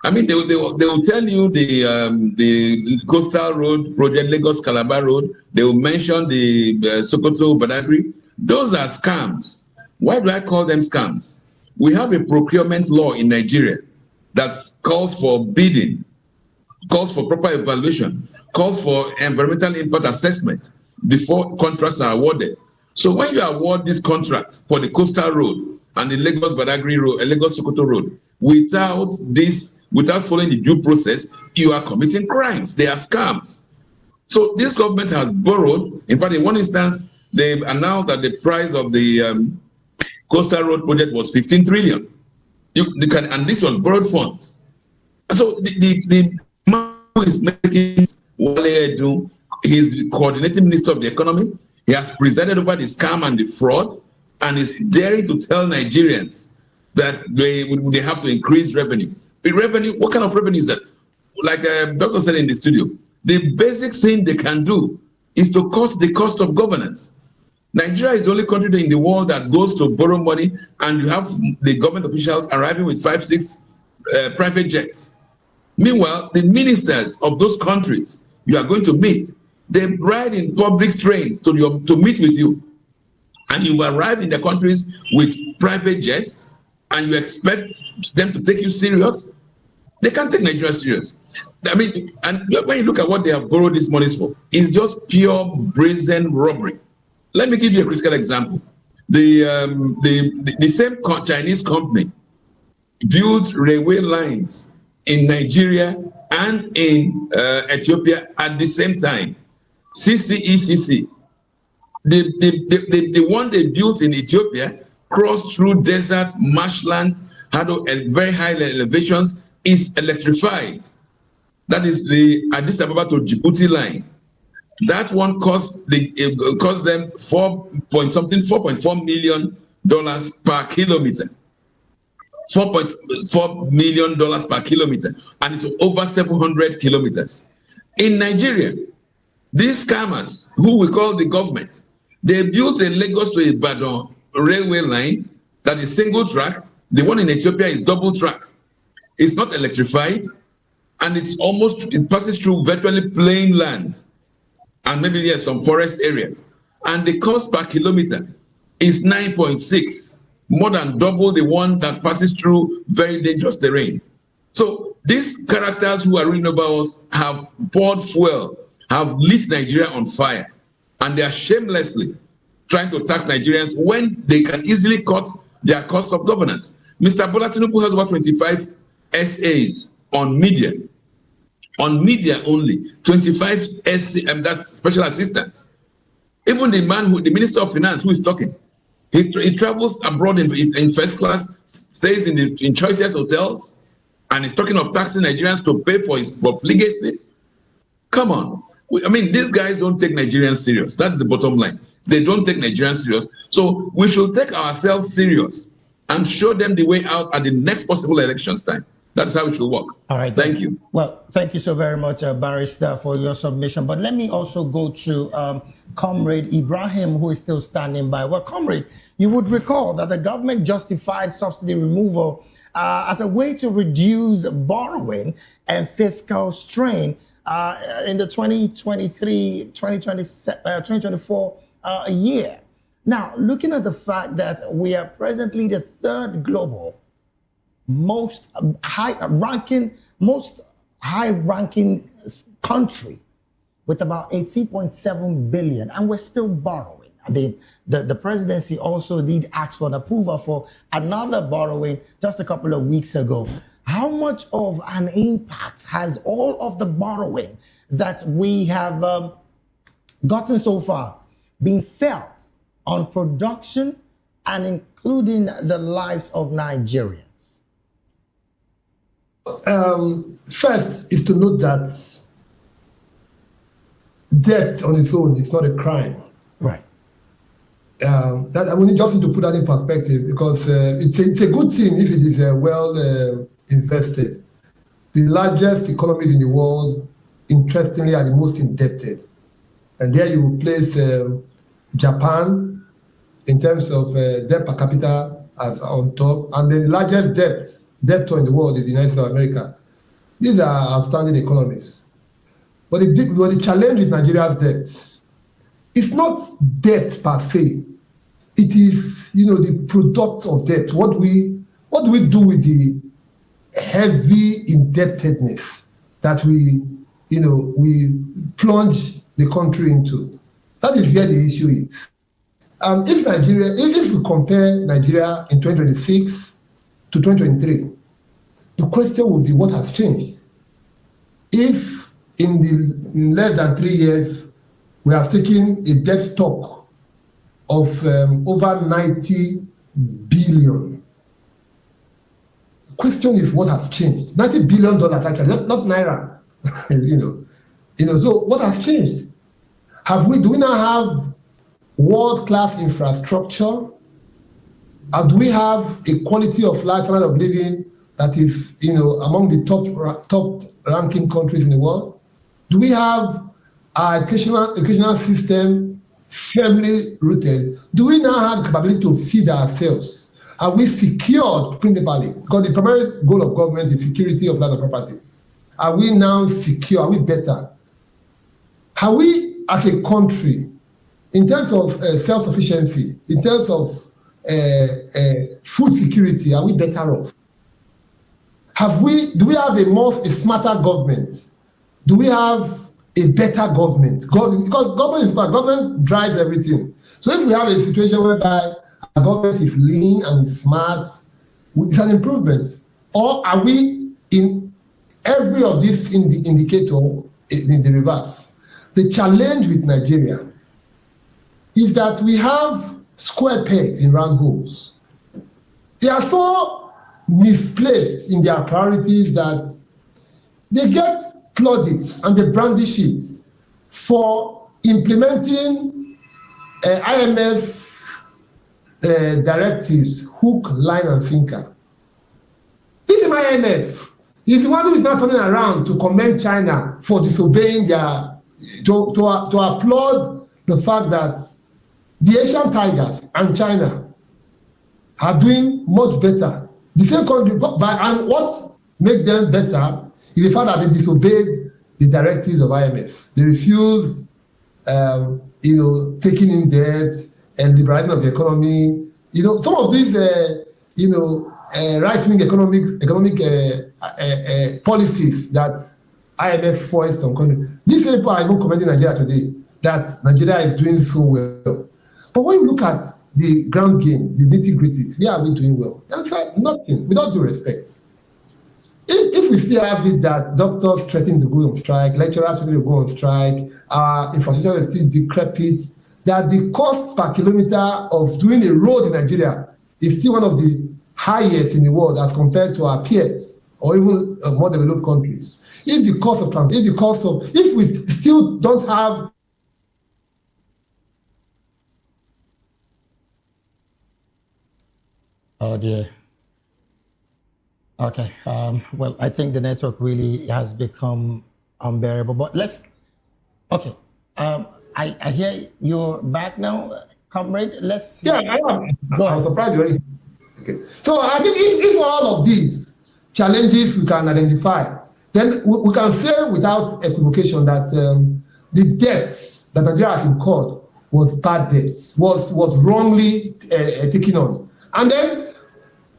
I mean, they will tell you the coastal road project, Lagos Calabar Road. They will mention the Sokoto Badagry. Those are scams. Why do I call them scams? We have a procurement law in Nigeria that calls for bidding, calls for proper evaluation, calls for environmental impact assessment before contracts are awarded. So when you award these contracts for the coastal road and the Lagos Badagry Road, Lagos Sokoto Road, without following the due process, you are committing crimes. They are scams. So this government has borrowed. In fact, in one instance, they announced that the price of the coastal road project was 15 trillion. And this was borrowed funds. So the man who is making Wale Edu, he's the coordinating minister of the economy. He has presided over the scam and the fraud, and is daring to tell Nigerians that they have to increase revenue. The revenue, what kind of revenue is that? Like Dr. said in the studio, the basic thing they can do is to cut the cost of governance. Nigeria is the only country in the world that goes to borrow money, and you have the government officials arriving with 5-6 private jets. Meanwhile, the ministers of those countries you are going to meet, they ride in public trains to meet with you. And you arrive in the countries with private jets, and you expect them to take you serious? They can't take Nigeria serious. I mean, and when you look at what they have borrowed these monies for, it's just pure brazen robbery. Let me give you a critical example. The same Chinese company built railway lines in Nigeria and in Ethiopia at the same time. CCECC. The one they built in Ethiopia crossed through desert, marshlands, had very high elevations, is electrified. That is the Addis Ababa to Djibouti line. That one cost them $4.4 million per kilometer. $4.4 million per kilometer, and it's over 700 kilometers. In Nigeria, these scammers, who we call the government, they built a Lagos to Ibadan railway line that is single track. The one in Ethiopia is double track. It's not electrified, and it passes through virtually plain lands, and maybe there's some forest areas. And the cost per kilometer is 9.6, more than double the one that passes through very dangerous terrain. So these characters who are reading about us have poured fuel, have lit Nigeria on fire, and they are shamelessly trying to tax Nigerians when they can easily cut their cost of governance. Mr. Bola Tinubu has about 25 SAs on media. On media only, 25 that's special assistants. Even the Minister of Finance who is talking, he travels abroad in first class, stays in choicest hotels, and he's talking of taxing Nigerians to pay for his profligacy. Come on. I mean, these guys don't take Nigerians serious. That's the bottom line. They don't take Nigerians serious. So we should take ourselves serious and show them the way out at the next possible elections time. That's how it should work. All right. Thank you. Well, thank you so very much, Barrister, for your submission. But let me also go to Comrade Ibrahim, who is still standing by. Well, Comrade, you would recall that the government justified subsidy removal as a way to reduce borrowing and fiscal strain in the 2023-2024 year. Now, looking at the fact that we are presently the third global most high-ranking country with about 18.7 billion, and we're still borrowing. I mean, the presidency also did ask for an approval for another borrowing just a couple of weeks ago. How much of an impact has all of the borrowing that we have gotten so far been felt on production and including the lives of Nigerians? First is to note that debt on its own is not a crime. Right. That we just need to put that in perspective, because it's a good thing if it is well invested. The largest economies in the world, interestingly, are the most indebted. And there you place Japan in terms of debt per capita on top, and the largest debtor in the world is the United States of America. These are outstanding economies. But the challenge with Nigeria's debt, it's not debt per se. It is, the product of debt. What do we do with the heavy indebtedness that we plunge the country into? That is where the issue is. If we compare Nigeria in 2026 to 2023, the question would be, what has changed? If in less than 3 years, we have taken a debt stock of over 90 billion. The question is, what has changed? $90 billion actually, not naira. So what has changed? Do we now have world-class infrastructure? Do we have a quality of life, standard of living that is, among the top ranking countries in the world? Do we have our educational system firmly rooted? Do we now have the capability to feed ourselves? Are we secured principally? Because the primary goal of government is security of land and property. Are we now secure? Are we better? Are we, as a country, in terms of self-sufficiency, in terms of food security, are we better off? Do we have a smarter government? Do we have a better government? Because government drives everything. So if we have a situation whereby our government is lean and is smart, it's an improvement. Or are we in every of these indicator in the reverse? The challenge with Nigeria is that we have square pegs in round holes. They are so misplaced in their priorities that they get plaudits and they brandish it for implementing IMF directives, hook, line, and sinker. This IMF is the one who is not turning around to commend China for disobeying to applaud the fact that the Asian tigers and China are doing much better. The same country, and what makes them better is the fact that they disobeyed the directives of IMF. They refused, taking in debt and liberalizing of the economy. Some of these, right-wing economic policies that IMF forced on countries. These people are even commenting Nigeria today that Nigeria is doing so well. But when you look at the ground game, the nitty-gritties, where are we doing well? That's like nothing, without due respect. If we still have it that doctors threatening to go on strike, lecturers threatening to go on strike, our infrastructure is still decrepit, that the cost per kilometer of doing a road in Nigeria is still one of the highest in the world as compared to our peers or even more developed countries. If we still don't have Oh dear. Okay. Well, I think the network really has become unbearable. But okay. I hear you're back now, comrade. Yeah, I am. Go ahead. I'm surprised already. Okay. So I think if all of these challenges we can identify, then we can say without equivocation that the debts that Nigeria has incurred was bad debts, was wrongly taken on. And then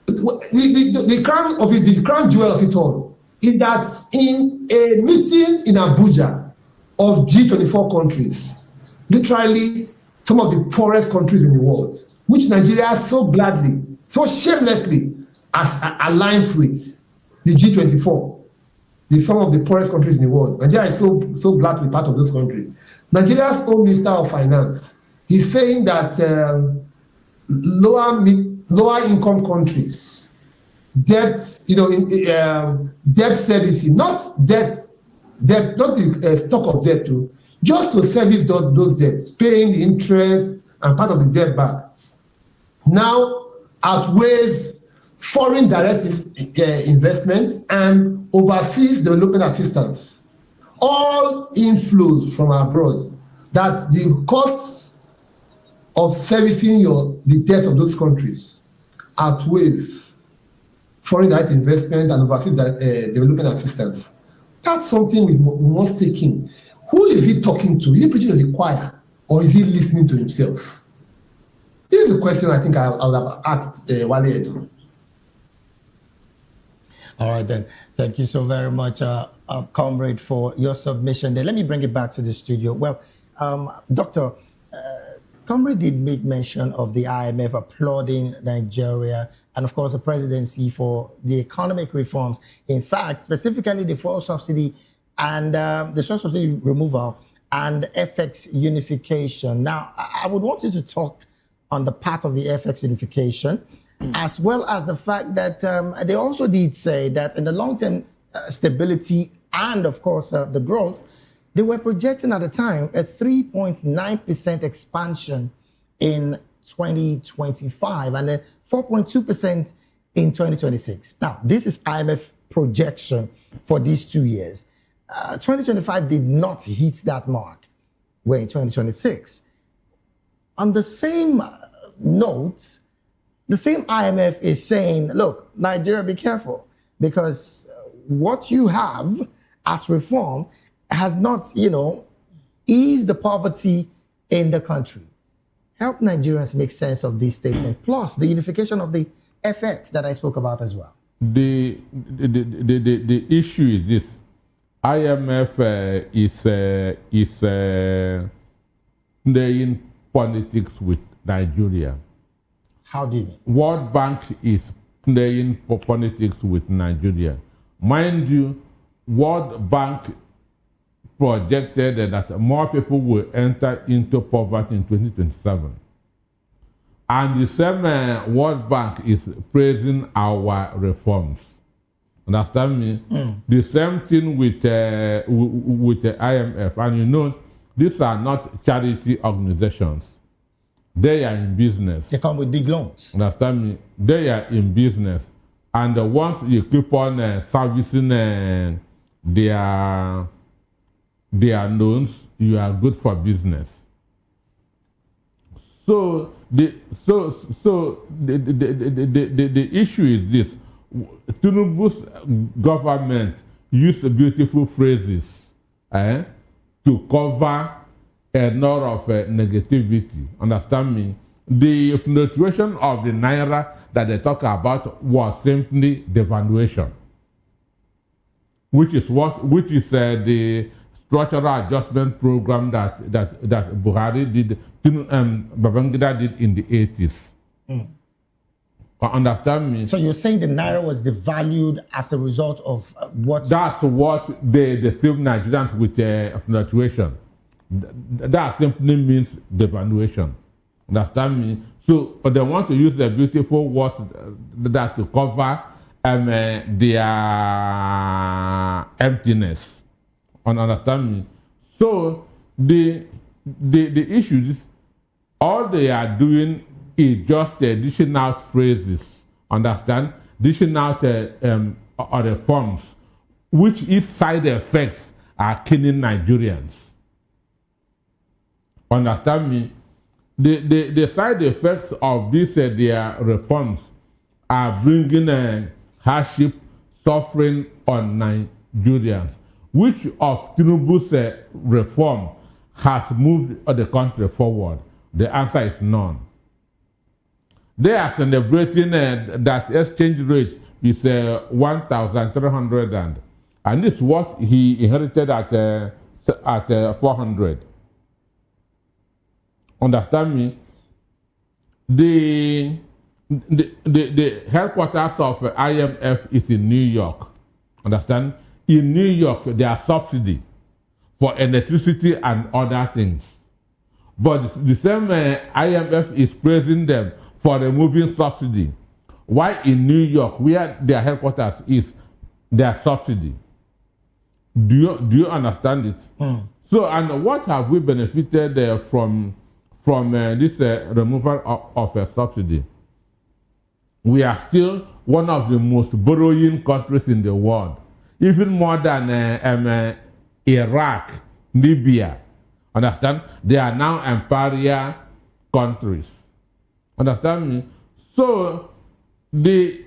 the crown of it, the crown jewel of it all, is that in a meeting in Abuja of G24 countries, literally some of the poorest countries in the world, which Nigeria so gladly, so shamelessly aligns with, the G24, some of the poorest countries in the world. Nigeria is so glad to be part of those countries. Nigeria's own Minister of Finance is saying that lower income countries debt, debt servicing, not debt, not the stock of debt too, just to service those debts, paying the interest and part of the debt back, now outweighs foreign direct investments and overseas development assistance. All inflows from abroad, that the costs of servicing the debts of those countries outweighs foreign direct investment and overseas development assistance. That's something we must take in. Who is he talking to? Is he preaching to the choir, or is he listening to himself? This is the question I think I would have asked Wale Edun. All right, then. Thank you so very much, Comrade, for your submission there. Let me bring it back to the studio. Well, Doctor, Comrade did make mention of the IMF applauding Nigeria and, of course, the presidency for the economic reforms. In fact, specifically the fuel subsidy and the fuel subsidy removal and FX unification. Now, I would want you to talk on the part of the FX unification, as well as the fact that they also did say that in the long-term stability and, of course, the growth, they were projecting at the time a 3.9% expansion in 2025 and a 4.2% in 2026. Now, this is IMF projection for these 2 years. 2025 did not hit that mark. We're in 2026. On the same note, the same IMF is saying, look, Nigeria, be careful, because what you have as reform has not, eased the poverty in the country. Help Nigerians make sense of this statement, plus the unification of the FX that I spoke about as well. The issue is this: IMF is playing politics with Nigeria. How do you mean? World Bank is playing politics with Nigeria. Mind you, World Bank projected that more people will enter into poverty in 2027. And the same World Bank is praising our reforms. Understand me? The same thing with the IMF. And these are not charity organizations. They are in business. They come with big loans. Understand me? They are in business. And once you keep on servicing their loans, you are good for business. So the issue is this: Tinubu's government used beautiful phrases to cover a lot of negativity. Understand me? The fluctuation of the naira that they talk about was simply devaluation, which is the structural adjustment program that Buhari did, Babangida did in the 80s. Understand me? So you're saying the naira was devalued as a result of what? That's what they filmed Nigerians with fluctuation. That simply means devaluation. Understand me? So they want to use the beautiful words that to cover their emptiness. Understand me? So the issue is, all they are doing is just dishing out phrases. Understand? Dishing out reforms, which its side effects are killing Nigerians. Understand me? The side effects of these their reforms are bringing hardship, suffering on Nigerians. Which of Tinubu's reform has moved the country forward? The answer is none. They are celebrating that exchange rate is 1,300, and this is what he inherited at 400. Understand me? The headquarters of IMF is in New York. Understand? In New York, there are subsidy for electricity and other things. But the same IMF is praising them for removing subsidy Why in New York, where their headquarters is, their subsidy? Do you understand it? So, and what have we benefited from this removal of a subsidy? We are still one of the most borrowing countries in the world, even more than Iraq, Libya. Understand? They are now imperial countries. Understand me? So the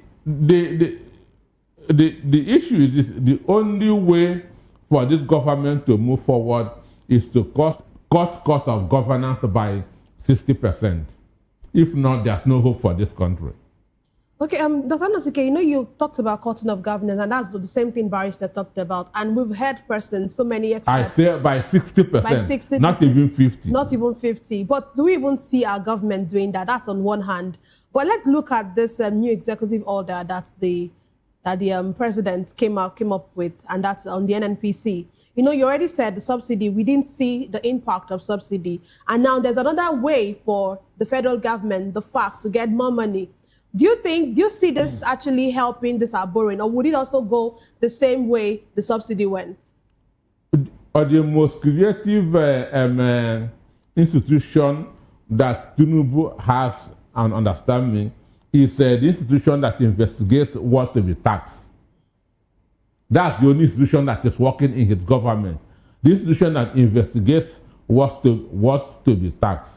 issue is this: the only way for this government to move forward is to cut cost of governance by 60%. If not, there's no hope for this country. Okay, Dr. Nosike, you know, you talked about cutting of governance, and that's the same thing Barrister talked about. And we've heard persons, so many experts. I say by 60%, by 60%, not even 50. Not even 50. But do we even see our government doing that? That's on one hand. But let's look at this new executive order that the president came up with, and that's on the NNPC. You know, you already said the subsidy, we didn't see the impact of subsidy. And now there's another way for the federal government, the FAC, to get more money. Do you see this actually helping this borrowing, or would it also go the same way the subsidy went? The most creative institution that Tinubu has an understanding is the institution that investigates what to be taxed. That's the only institution that is working in his government. The institution that investigates what to be taxed.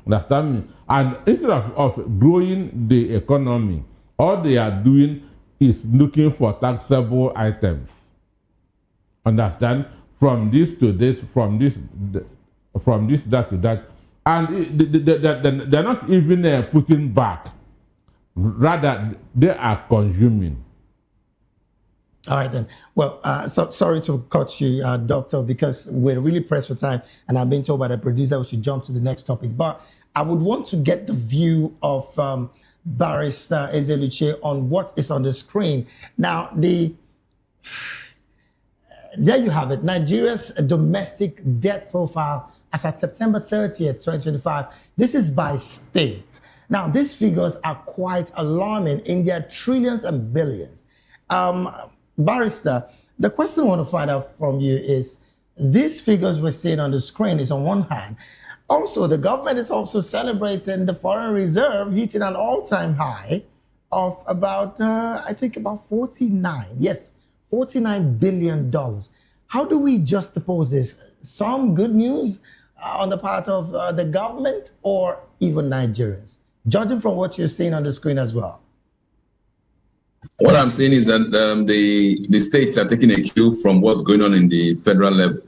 Understand me? And instead of growing the economy, all they are doing is looking for taxable items. Understand? From this to this, from this that to that. And they're not even putting back. Rather, they are consuming. All right, then. Well, so sorry to cut you, Doctor, because we're really pressed for time, and I've been told by the producer we should jump to the next topic. But I would want to get the view of Barrister Ezeluche on what is on the screen. Now, there you have it. Nigeria's domestic debt profile as at September 30th, 2025. This is by state. Now, these figures are quite alarming in their trillions and billions. Barrister, the question I want to find out from you is, these figures we're seeing on the screen is on one hand. Also, the government is also celebrating the foreign reserve hitting an all-time high of about, I think about $49 billion. How do we juxtapose this? Some good news on the part of the government or even Nigerians, judging from what you're seeing on the screen as well? What I'm saying is that the states are taking a cue from what's going on in the federal level.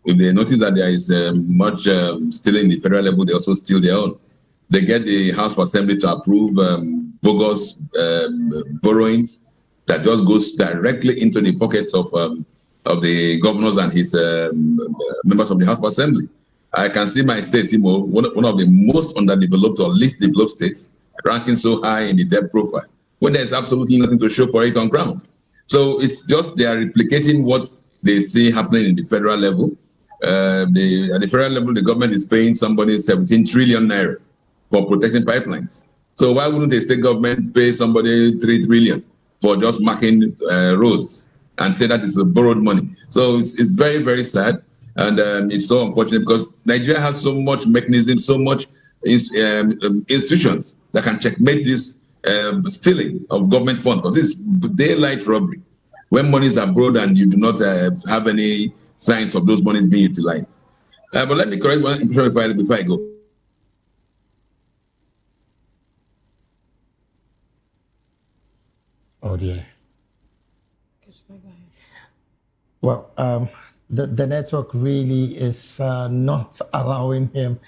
If they notice that there is much stealing in the federal level, they also steal their own. They get the House of Assembly to approve bogus borrowings that just goes directly into the pockets of the governors and his members of the House of Assembly. I can see my state, Imo, one of the most underdeveloped or least developed states, ranking so high in the debt profile, when there's absolutely nothing to show for it on ground. So it's just they are replicating what they see happening in the federal level. At the federal level, the government is paying somebody 17 trillion naira for protecting pipelines. So why wouldn't a state government pay somebody 3 trillion for just marking roads and say that it's a borrowed money? So it's very, very sad. And it's so unfortunate because Nigeria has so much mechanism, so much institutions that can checkmate this stealing of government funds. Because this is daylight robbery. When monies are borrowed and you do not have any signs of those monies being utilized. But let me correct one impression before I go. Oh dear. Well, the network really is not allowing him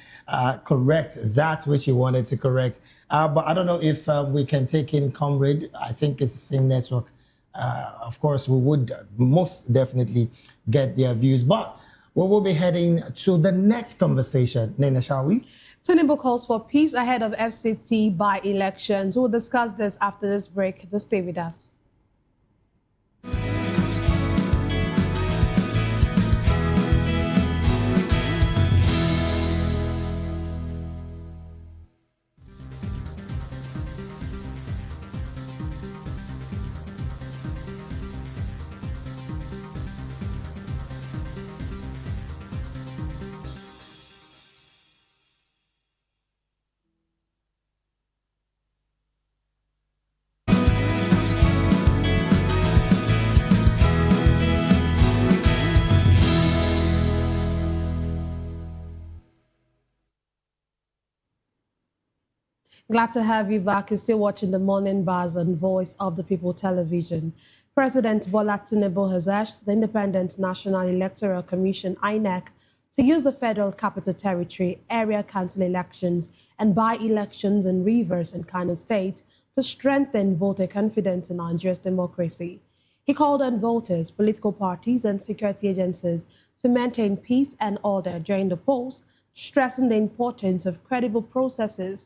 correct that which he wanted to correct. But I don't know if we can take in Comrade. I think it's the same network. Of course, we would most definitely get their views. But we will be heading to the next conversation. Nena, shall we? Tinubu calls for peace ahead of FCT by-elections. We'll discuss this after this break. Do stay with us. Glad to have you back. You're still watching the Morning Buzz on Voice of the People television. President Bola Tinubu has urged the Independent National Electoral Commission, INEC, to use the Federal Capital Territory, area council elections, and by-elections in Rivers and Kano State to strengthen voter confidence in Nigeria's democracy. He called on voters, political parties, and security agencies to maintain peace and order during the polls, stressing the importance of credible processes,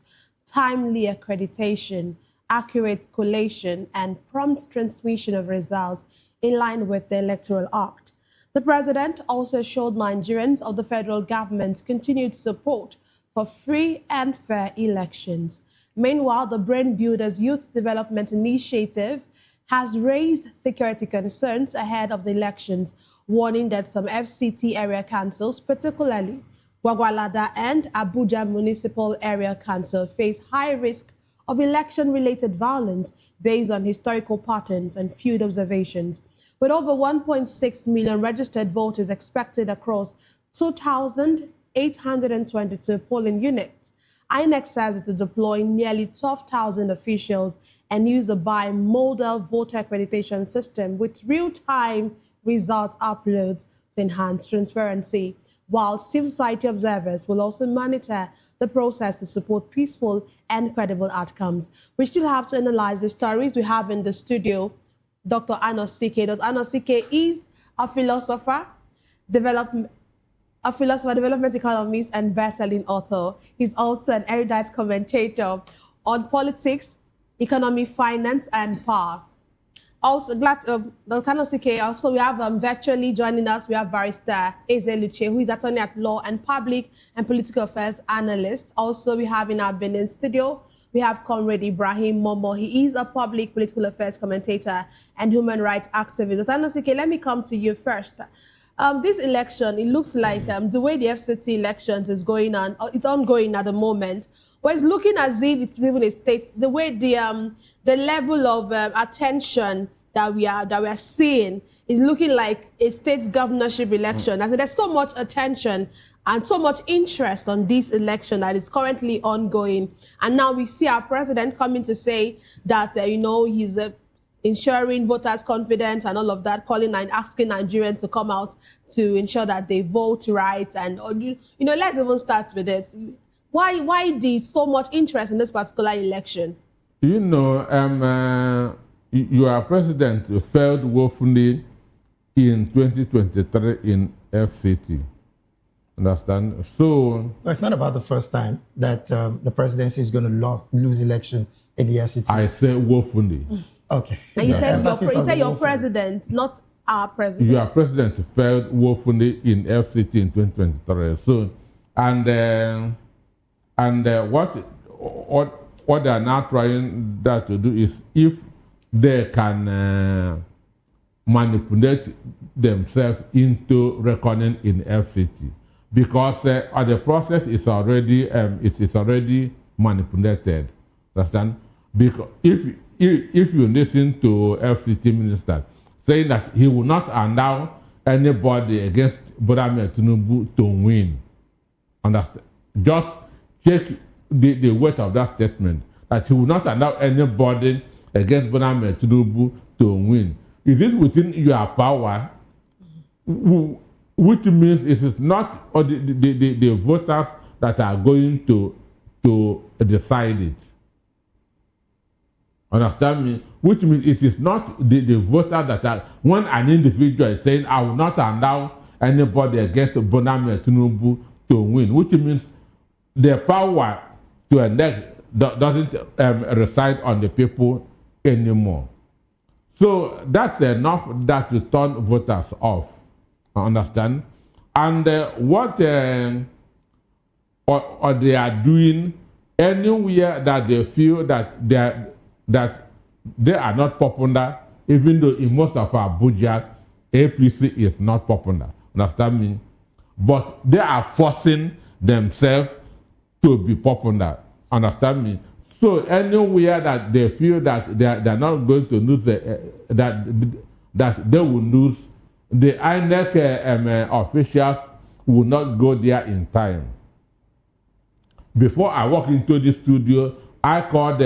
timely accreditation, accurate collation, and prompt transmission of results in line with the Electoral Act. The president also assured Nigerians of the federal government's continued support for free and fair elections. Meanwhile, the Brain Builders Youth Development Initiative has raised security concerns ahead of the elections, warning that some FCT area councils, particularly Gwagwalada and Abuja Municipal Area Council, face high risk of election-related violence based on historical patterns and field observations. With over 1.6 million registered voters expected across 2,822 polling units, INEC says it is deploying nearly 12,000 officials and use a bi-modal voter accreditation system with real-time results uploads to enhance transparency, while civil society observers will also monitor the process to support peaceful and credible outcomes. We still have to analyze the stories we have in the studio. Dr. Anosike. Dr. Anosike is a philosopher, development economist, and best-selling author. He's also an erudite commentator on politics, economy, finance, and power. Also, glad to, Dr. Anosike, also we have virtually joining us, we have Barrister Eze Luche, who is attorney at law and public and political affairs analyst. Also, we have in our Benin studio, we have Comrade Ibrahim Momo. He is a public political affairs commentator and human rights activist. Dr. Anosike, let me come to you first. This election, it looks like the way the FCT elections is going on, it's ongoing at the moment, but it's looking as if it's even a state, the way the level of attention that we are seeing is looking like a state governorship election. As there's so much attention and so much interest on this election that is currently ongoing. And now we see our president coming to say that, he's ensuring voters' confidence and all of that, calling and asking Nigerians to come out to ensure that they vote right. And, let's even start with this. Why there's so much interest in this particular election? Your president failed woefully in 2023 in FCT. Understand? So it's not about the first time that the presidency is going to lose election in the FCT. I say woefully. Okay. And you said your president, not our president. Your president failed woefully in FCT in 2023. So, what they are now trying that to do is if they can manipulate themselves into reckoning in FCT, because the process is already already manipulated. Understand? Because if you listen to FCT minister saying that he will not allow anybody against Bola Tinubu to win, understand? Just check the weight of that statement, that he will not allow anybody against Bola Tinubu to win. Is it within your power? Which means it is not the voters that are going to decide it. Understand me? Which means it is not the voter that are, when an individual is saying, I will not allow anybody against Bola Tinubu to win, which means the power to elect doesn't reside on the people anymore. So that's enough that to turn voters off. Understand? And what they are doing anywhere that they feel that they are not popular, even though in most of Abuja, APC is not popular. Understand me? But they are forcing themselves to be popular. Understand me? So anywhere that they feel that they are not going to lose, that they will lose, the INEC officials will not go there in time. Before I walk into the studio, I called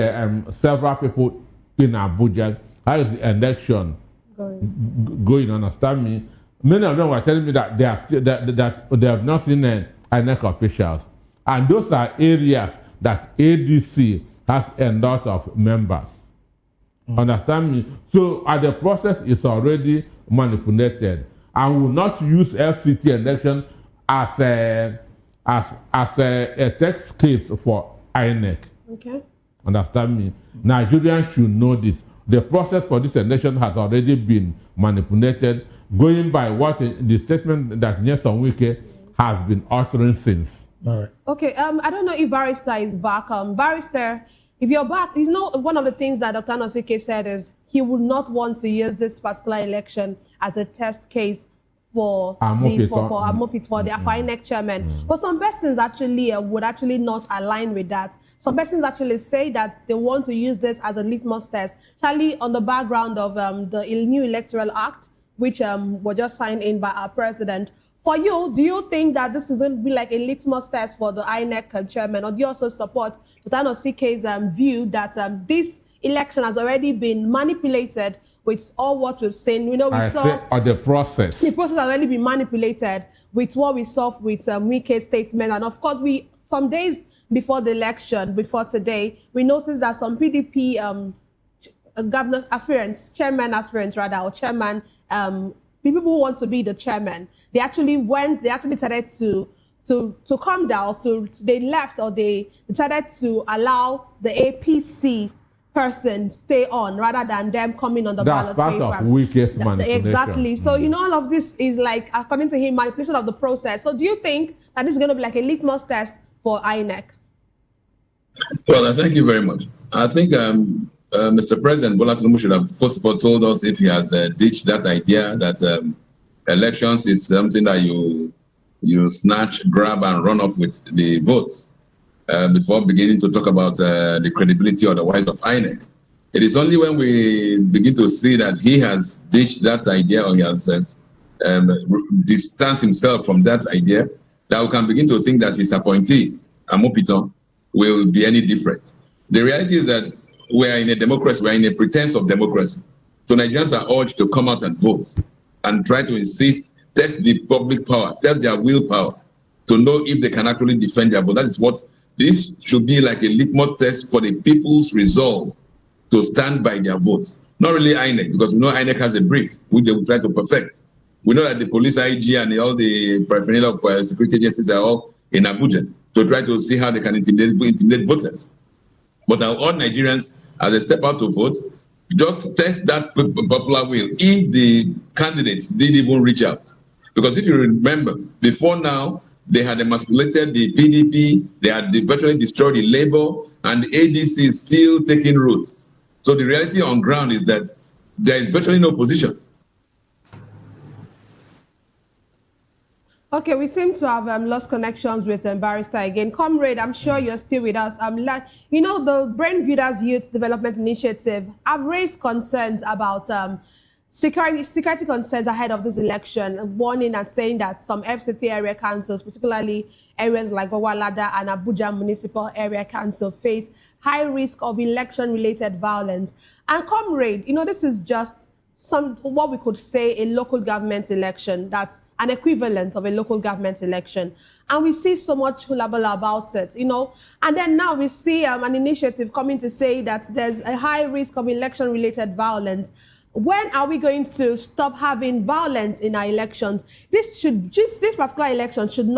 several people in Abuja. How is the election going? Understand me? Many of them were telling me that they are still, that they have not seen INEC officials, and those are areas that ADC has a lot of members. Understand me? So the process is already manipulated, and will not use FCT election as a test case for INEC. Okay. Understand me? Nigerians should know this. The process for this election has already been manipulated, going by what the statement that Nyesom Wike has been uttering since. All right. Okay, I don't know if Barrister is back. Barrister, if you're back, you know, one of the things that Dr. Anosike said is he would not want to use this particular election as a test case for Amopit, for the INEC chairman. But some persons actually would actually not align with that. Some persons actually say that they want to use this as a litmus test, actually on the background of the new electoral act, which was just signed in by our president. For you, do you think that this is going to be like a litmus test for the INEC chairman, or do you also support Dr. Anosike's view that this election has already been manipulated with all what we've seen? You know, we saw the process. The process has already been manipulated with what we saw with Wike's statement, and of course, some days before the election, before today, we noticed that some PDP governor aspirants, chairman aspirants rather, or chairman, people who want to be the chairman, they actually decided to come down, they left, or they decided to allow the APC person stay on rather than them coming on the ballot paper. That's part of Wike's manipulation. Exactly. So, you know, all of this is like, according to him, manipulation of the process. So do you think that this is going to be like a litmus test for INEC? Well, thank you very much. I think Mr. President Bola Tinubu should have first of all told us if he has ditched that idea that elections is something that you snatch, grab, and run off with the votes before beginning to talk about the credibility otherwise of INEC. It is only when we begin to see that he has ditched that idea, or he has distanced himself from that idea, that we can begin to think that his appointee, Amopiton, will be any different. The reality is that we are in a democracy, we are in a pretense of democracy. So Nigerians are urged to come out and vote and try to insist, test the public power, test their willpower to know if they can actually defend their vote. That is what this should be, like a litmus test for the people's resolve to stand by their votes. Not really INEC, because we know INEC has a brief which they will try to perfect. We know that the police IG and all the paraphernalia of security agencies are all in Abuja to try to see how they can intimidate voters. But all Nigerians, as they step out to vote, just test that popular will if the candidates did even reach out. Because if you remember, before now, they had emasculated the PDP, they had virtually destroyed the Labour, and the ADC is still taking roots. So the reality on ground is that there is virtually no opposition. Okay, we seem to have lost connections with Barrister again. Comrade, I'm sure you're still with us. You know, the Brain Builders Youth Development Initiative have raised concerns about security concerns ahead of this election, warning and saying that some FCT area councils, particularly areas like Owalada and Abuja Municipal Area Council, face high risk of election-related violence. And comrade, you know, this is just what we could say a local government election, that's an equivalent of a local government election. And we see so much hullabaloo about it, you know. And then now we see an initiative coming to say that there's a high risk of election-related violence. When are we going to stop having violence in our elections? This particular election should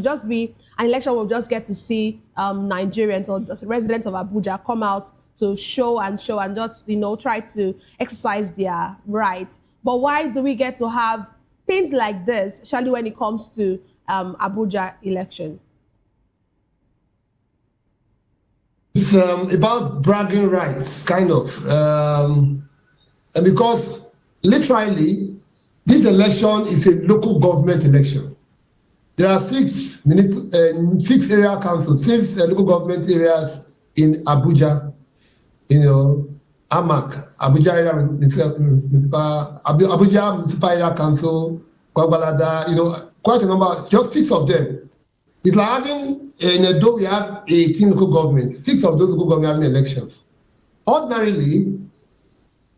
just be an election where we'll just get to see Nigerians or residents of Abuja come out to show and just, you know, try to exercise their right. But why do we get to have things like this, especially when it comes to Abuja election? It's about bragging rights, kind of. And because literally, this election is a local government election. There are six area councils, 6 local government areas in Abuja. You know, AMAC, Abuja Area Municipal, Abuja Municipal Area Council, Kwabalada, you know, quite a number, just 6 of them. It's like having, in Edo, we have 18 local governments. 6 of those local governments having elections. Ordinarily,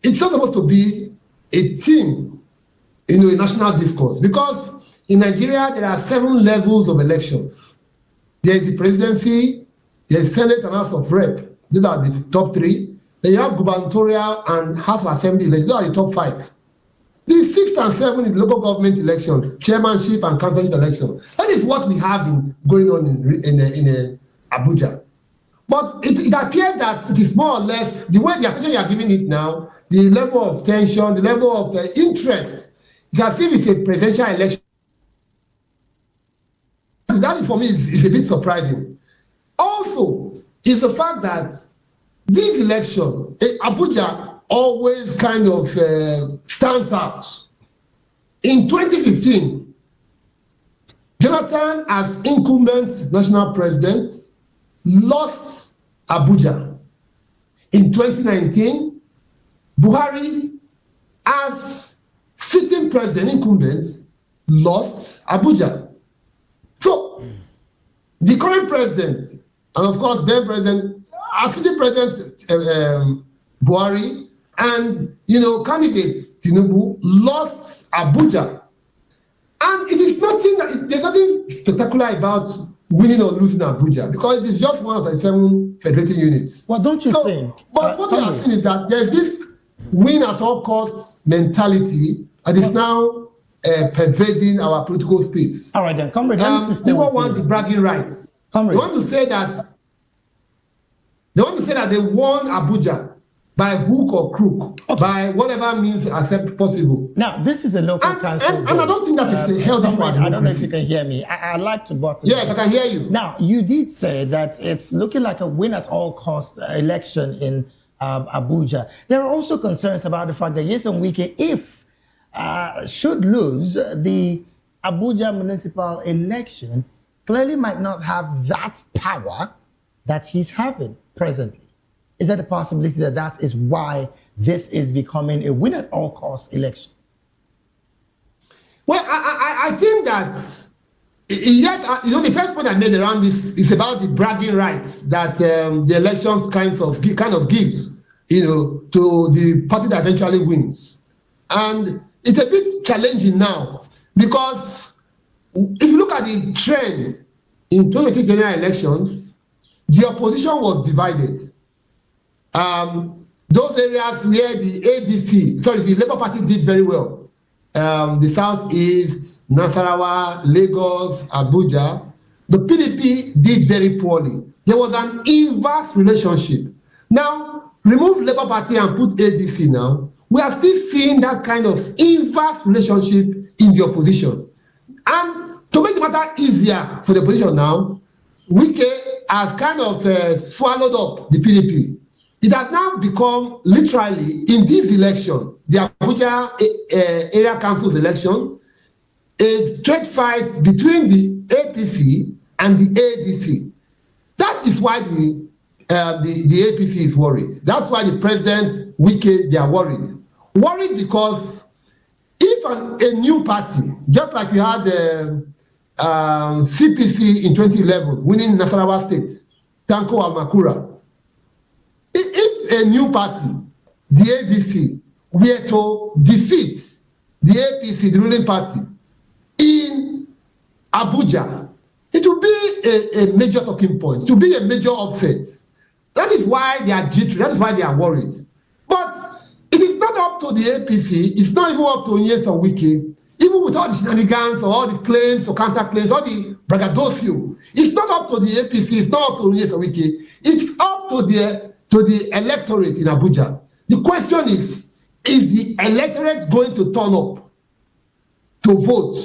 it's not supposed to be a team, a national discourse, because in Nigeria, there are 7 levels of elections. There is the presidency, there is Senate and House of Rep. These are the top 3. Then you have gubernatorial and House of Assembly elections. Those are the top 5. The 6th and 7th is local government elections, chairmanship and councilship elections. That is what we have going on in Abuja. But it appears that it is more or less the way the attention you are giving it now, the level of tension, the level of interest. It's as if it's a presidential election. That is, for me, is a bit surprising. Also, is the fact that this election, Abuja, always kind of stands out. In 2015, Jonathan, as incumbent national president, lost Abuja. In 2019, Buhari, as sitting president incumbent, lost Abuja. So, the current president, and of course, then president, as sitting president Buhari, and candidates Tinubu lost Abuja, and it is nothing. There's nothing spectacular about winning or losing Abuja because it is just one of the 7 federating units. Well, don't you think? But what we are seeing is that there's this win at all costs mentality that is now pervading our political space. All right, then, comrade. People want the bragging rights. Comrade. They want to say that they won Abuja by hook or crook, by whatever means possible. Now, this is a local council. And I don't think that is a healthy for I don't know if you can hear me. I'd like to button. Yes, I can hear you. Now, you did say that it's looking like a win at all cost election in Abuja. There are also concerns about the fact that Nyesom Wike, if should lose the Abuja municipal election, clearly might not have that power that he's having presently. Is that a possibility that is why this is becoming a win at all costs election? Well, I think that, yes, the first point I made around this is about the bragging rights that the elections kind of gives, to the party that eventually wins. And it's a bit challenging now because if you look at the trend in 2020 general elections, the opposition was divided. Those areas where the Labour Party did very well, the Southeast, Nasarawa, Lagos, Abuja, the PDP did very poorly. There was an inverse relationship. Now, remove Labour Party and put ADC now, we are still seeing that kind of inverse relationship in the opposition. And to make the matter easier for the opposition now, Wike has kind of swallowed up the PDP. It has now become literally, in this election, the Abuja area council's election, a straight fight between the APC and the ADC. That is why the APC is worried. That's why the president, Wike, they are worried. Worried because if a new party, just like we had CPC in 2011, winning Nasarawa State, Tanko Almakura, if a new party, the ADC, were to defeat the APC, the ruling party, in Abuja, it will be a major talking point. It will be a major upset. That is why they are jittery. That is why they are worried. But it is not up to the APC. It's not even up to Nyesom Wike. Even with all the shenanigans or all the claims or counterclaims, all the braggadocio, it's not up to the APC. It's not up to Nyesom Wike. It's up to the electorate in Abuja. The question is the electorate going to turn up to vote?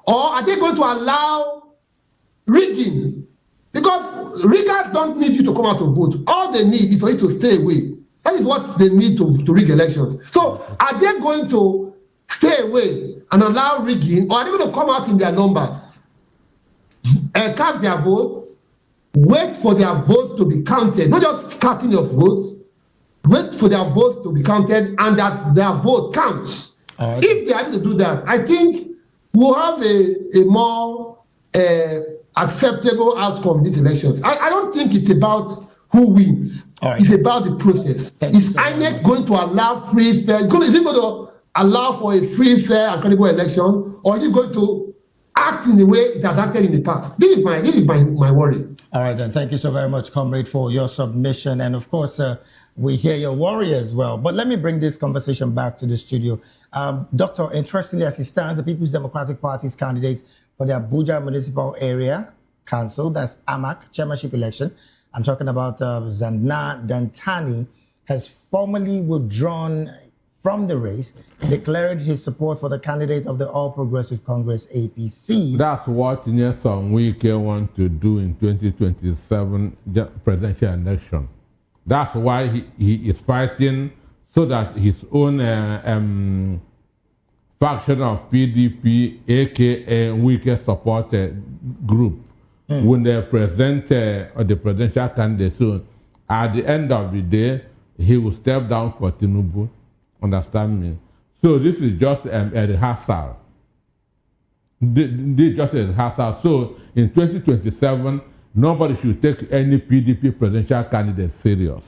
Or are they going to allow rigging? Because riggers don't need you to come out to vote. All they need is for you to stay away. That is what they need to rig elections. So are they going to stay away and allow rigging, or are they going to come out in their numbers, cast their votes, wait for their votes to be counted, not just casting of votes, wait for their votes to be counted and that their vote counts. If they are able to do that, I think we'll have a more acceptable outcome in these elections. I don't think it's about who wins. It's about the process. Is INEC going to allow free, fair? Is it going to allow for a free, fair, and credible election, or is it going to act in the way it has acted in the past? This is my worry. All right, then. Thank you so very much, comrade, for your submission. And of course, we hear your worry as well. But let me bring this conversation back to the studio. Doctor, interestingly, as it stands, the People's Democratic Party's candidates for the Abuja Municipal Area Council, that's AMAC, chairmanship election, I'm talking about Zanna Dantani, has formally withdrawn from the race, declared his support for the candidate of the All Progressive Congress, APC. That's what Nyesom Wike want to do in 2027 presidential election. That's why he is fighting so that his own faction of PDP, aka Wike supported group, when they present the presidential candidate. So at the end of the day, he will step down for Tinubu. Understand me? So this is just a rehearsal. This is just a rehearsal. So in 2027, nobody should take any PDP presidential candidate serious,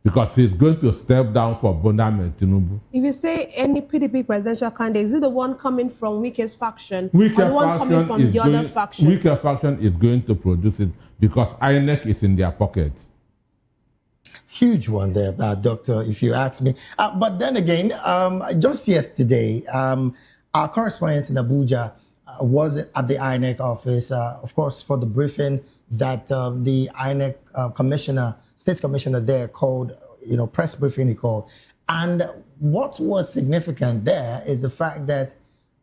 because he's going to step down for Boname Tinubu. If you say any PDP presidential candidate, is it the one coming from Wike's faction Wike or the one coming from the other faction? Wike faction is going to produce it because INEC is in their pocket. Huge one there, Doctor, if you ask me. But then again, just yesterday, our correspondent in Abuja was at the INEC office, of course, for the briefing that the INEC commissioner, state commissioner there called, press briefing he called. And what was significant there is the fact that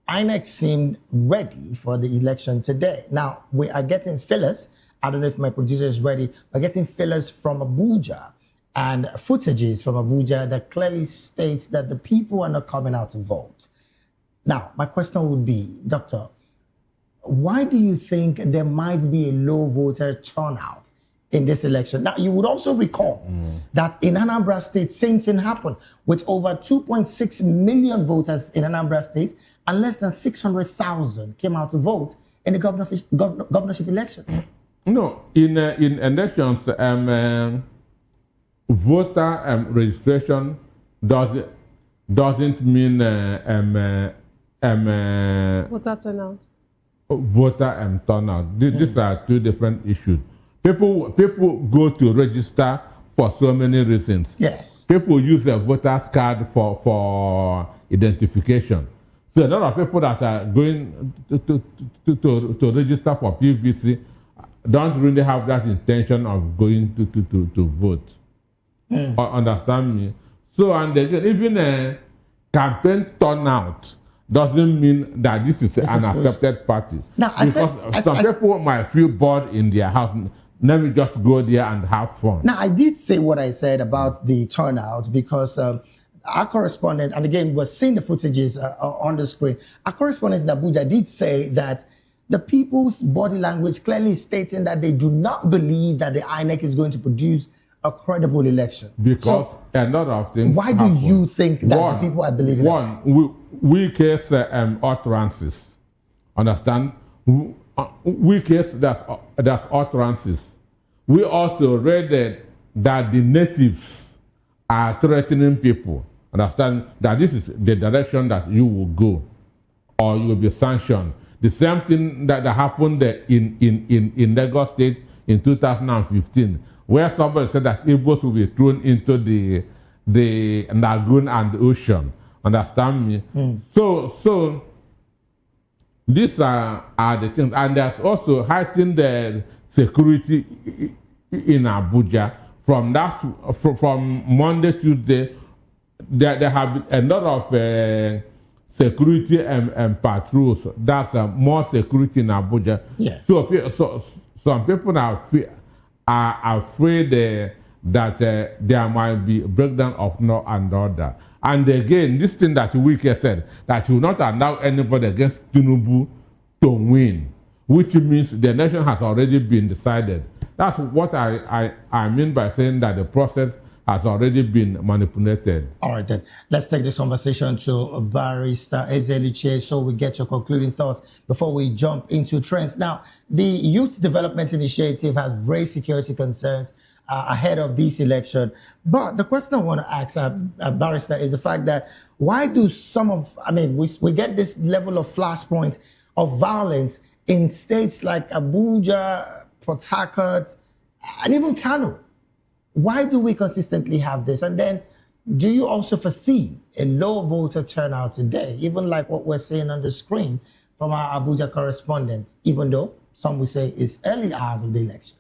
INEC seemed ready for the election today. Now, we are getting fillers. I don't know if my producer is ready. We're getting fillers from Abuja and footages from Abuja that clearly states that the people are not coming out to vote. Now, my question would be, Doctor, why do you think there might be a low voter turnout in this election? Now, you would also recall that in Anambra State, same thing happened with over 2.6 million voters in Anambra State, and less than 600,000 came out to vote in the governorship election. No, in elections, voter registration doesn't mean voter turnout. Voter turnout. These are two different issues. People go to register for so many reasons. Yes. People use a voter's card for identification. So a lot of people that are going to register for PVC don't really have that intention of going to vote. Understand me? So, and again, even a campaign turnout doesn't mean that this is an accepted party. Now, because some people might feel bored in their house. Let me just go there and have fun. Now, I did say what I said about the turnout because our correspondent, and again, we're seeing the footages on the screen. Our correspondent in Abuja did say that the people's body language clearly stating that they do not believe that the INEC is going to produce a credible election. Because a lot of things Why do you think that the people are believing that? One, we case utterances. Understand? We case that's utterances. We also read that the natives are threatening people. Understand? That this is the direction that you will go, or you will be sanctioned. The same thing that happened in Lagos State in 2015. Where somebody said that Igbos will be thrown into the lagoon and the ocean. Understand me? So these are the things. And there's also heightened the security in Abuja. From Monday, Tuesday, there have been a lot of security and patrols. That's more security in Abuja. Yeah. So some people are afraid that there might be a breakdown of law and order. And again, this thing that Wike said, that he will not allow anybody against Tinubu to win, which means the election has already been decided. That's what I mean by saying that the process has already been manipulated. All right, then. Let's take this conversation to Barrister Ezeluche so we get your concluding thoughts before we jump into trends. Now, the Youth Development Initiative has raised security concerns ahead of this election. But the question I want to ask Barrister is the fact that why do we get this level of flashpoint of violence in states like Abuja, Port Harcourt, and even Kano? Why do we consistently have this? And then, do you also foresee a low voter turnout today, even like what we're seeing on the screen from our Abuja correspondent, even though some will say it's early hours of the election?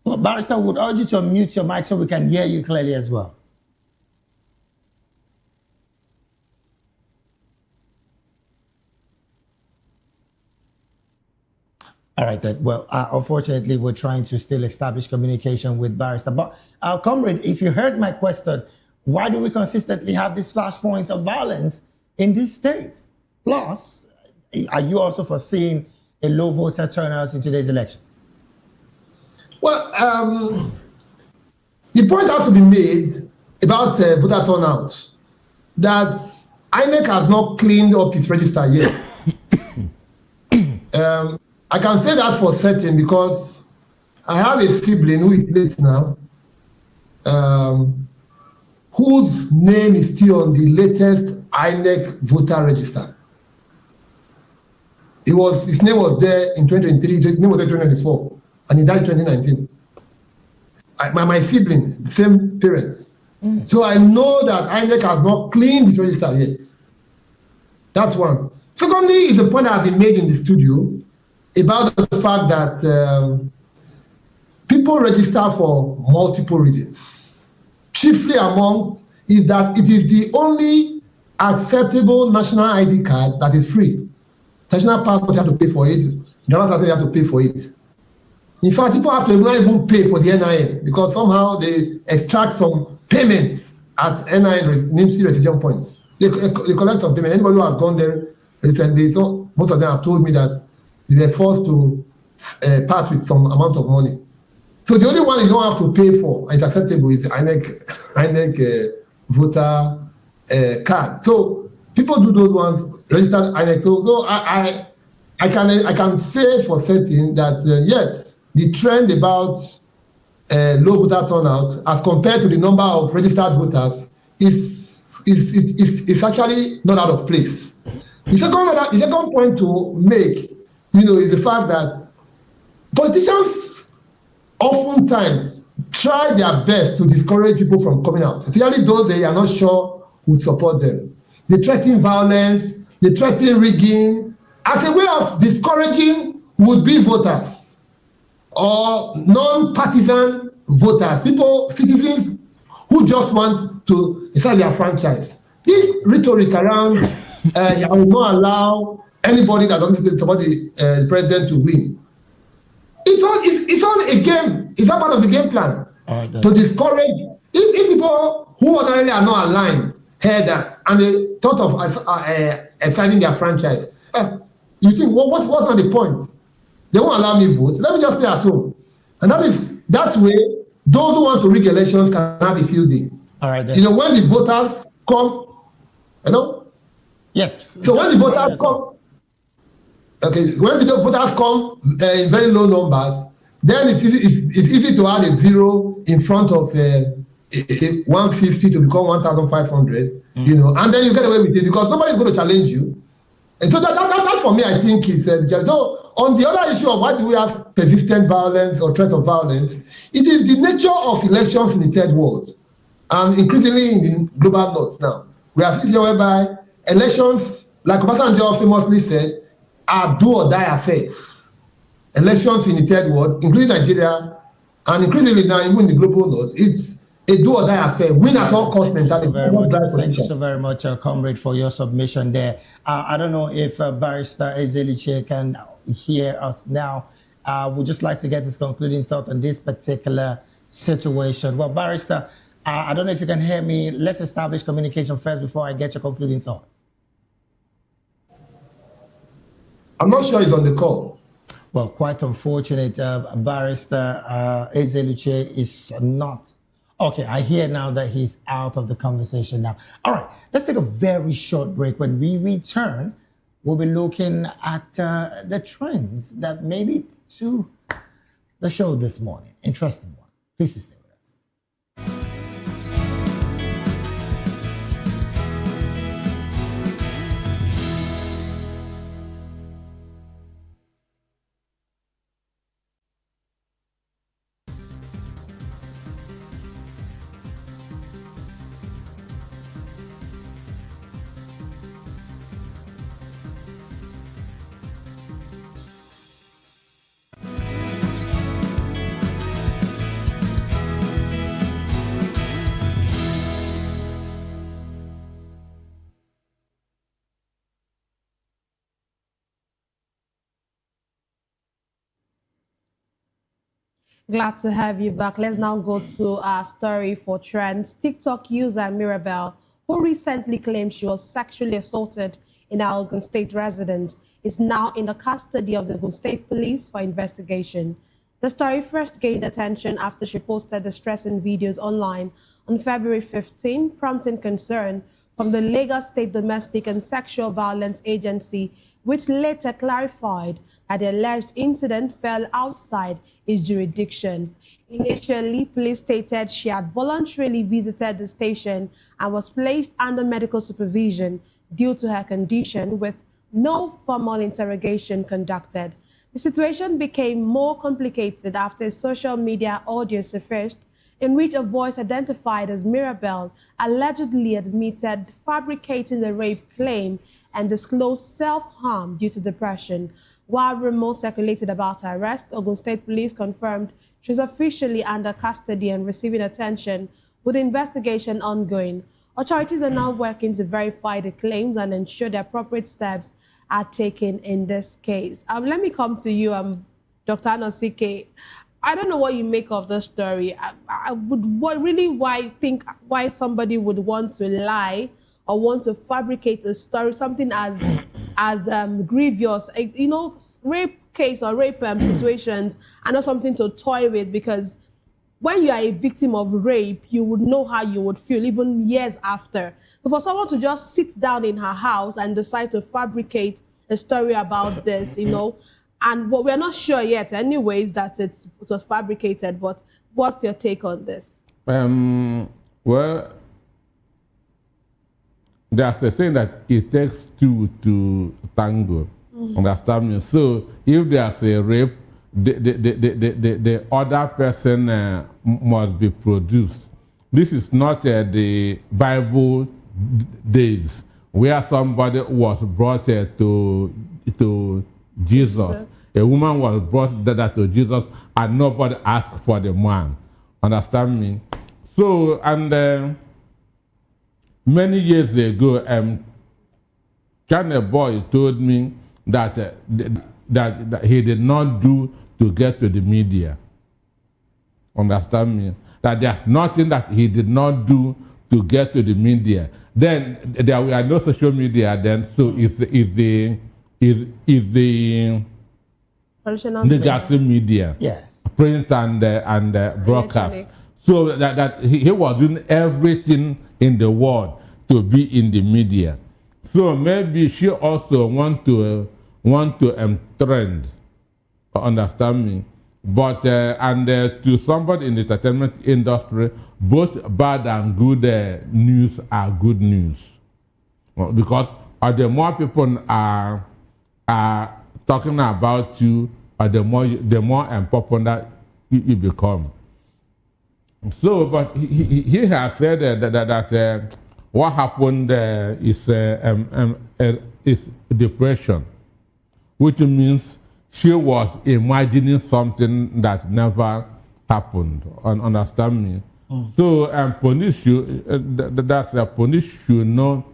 Well, Barrister, would urge you to unmute your mic so we can hear you clearly as well. All right, then. Well, unfortunately, we're trying to still establish communication with Barrister. But, comrade, if you heard my question, why do we consistently have these flashpoints of violence in these states? Plus, are you also foreseeing a low voter turnout in today's election? Well, the point has to be made about voter turnout that INEC has not cleaned up its register yet. I can say that for certain because I have a sibling who is late now, whose name is still on the latest INEC voter register. His name was there in 2023, his name was there in 2024, and he died in 2019. My sibling, same parents. So I know that INEC has not cleaned its register yet. That's one. Secondly, is the point that has been made in the studio about the fact that people register for multiple reasons. Chiefly among is that it is the only acceptable national ID card that is free. National passport, you have to pay for it. Driver's license, you have to pay for it. In fact, people have to not even pay for the NIN because somehow they extract some payments at NIN NIMC residual points. They collect some payment. Anybody who has gone there recently, so most of them have told me that they were forced to part with some amount of money. So the only one you don't have to pay for is acceptable is the INEC voter card. So people do those ones, registered INEC. So I can say for certain that yes, the trend about low voter turnout as compared to the number of registered voters is actually not out of place. The second point to make, is the fact that politicians oftentimes try their best to discourage people from coming out, especially those they are not sure would support them. They threaten violence, they threaten rigging as a way of discouraging would-be voters or non-partisan voters, citizens who just want to decide their franchise. This rhetoric around I will not allow anybody that doesn't support the president to win. It's all a game. It's not part of the game plan to discourage. If people who ordinarily are not aligned hear that and they thought of signing their franchise, you think, what's not the point? They won't allow me vote. Let me just stay at home. And that way, those who want to rig elections can have a field day. All right. Then. When the voters come, Yes. So when the voters come, when the voters come in very low numbers, then it's easy to add a zero in front of 150 to become 1,500, and then you get away with it because nobody's going to challenge you. And so that for me, I think is so. On the other issue of why do we have persistent violence or threat of violence, it is the nature of elections in the third world, and increasingly in the global north now. We are seeing whereby elections, like Obasanjo famously said, are do or die affairs. Elections in the third world, including Nigeria, and increasingly now even in the global north, it's a do or die affair, win at all cost mentality. Thank you so very much, comrade, for your submission there. I don't know if Barrister Ezeluche can hear us now. We'd just like to get his concluding thought on this particular situation. Well, Barrister, I don't know if you can hear me. Let's establish communication first before I get your concluding thoughts. I'm not sure he's on the call. Well, quite unfortunate. Barrister Ezeluche is not. Okay, I hear now that he's out of the conversation now. All right, let's take a very short break. When we return, we'll be looking at the trends that made it to the show this morning. Interesting one. Please stay with us. Glad to have you back. Let's now go to our story for trends. TikTok user Mirabel, who recently claimed she was sexually assaulted in her Ogun State residence, is now in the custody of the Ogun State Police for investigation. The story first gained attention after she posted distressing videos online on February 15, prompting concern from the Lagos State Domestic and Sexual Violence Agency, which later clarified that the alleged incident fell outside its jurisdiction. Initially, police stated she had voluntarily visited the station and was placed under medical supervision due to her condition, with no formal interrogation conducted. The situation became more complicated after a social media audio surfaced in which a voice identified as Mirabel allegedly admitted fabricating the rape claim and disclosed self-harm due to depression. While rumors circulated about her arrest, Ogun State Police confirmed she is officially under custody and receiving attention, with the investigation ongoing. Authorities are now working to verify the claims and ensure the appropriate steps are taken in this case. Let me come to you, Dr. Anosike. I don't know what you make of the story. I would why somebody would want to lie or want to fabricate a story, something as grievous. You know, rape case or rape situations are not something to toy with, because when you are a victim of rape, you would know how you would feel even years after. So for someone to just sit down in her house and decide to fabricate a story about this, you know, and what we're not sure yet anyways that it was fabricated, but what's your take on this? Well, there's a saying that it takes two to tango. Understand me? So if there's a rape, the other person must be produced. This is not the Bible days where somebody was brought to Jesus. A woman was brought to Jesus and nobody asked for the man. Understand me? So, and many years ago, China boy told me that that he did not do to get to the media. Understand me? That there's nothing that he did not do to get to the media. Then there were no social media then, so if the legacy media, yes, print and broadcast. So that he was doing everything in the world to be in the media. So maybe she also want to trend. Understand me? But to somebody in the entertainment industry, both bad and good news are good news. Because the more people are talking about you, the more unpopular you become. So, but he has said that what happened is depression, which means she was imagining something that never happened. Understand me? So, police should know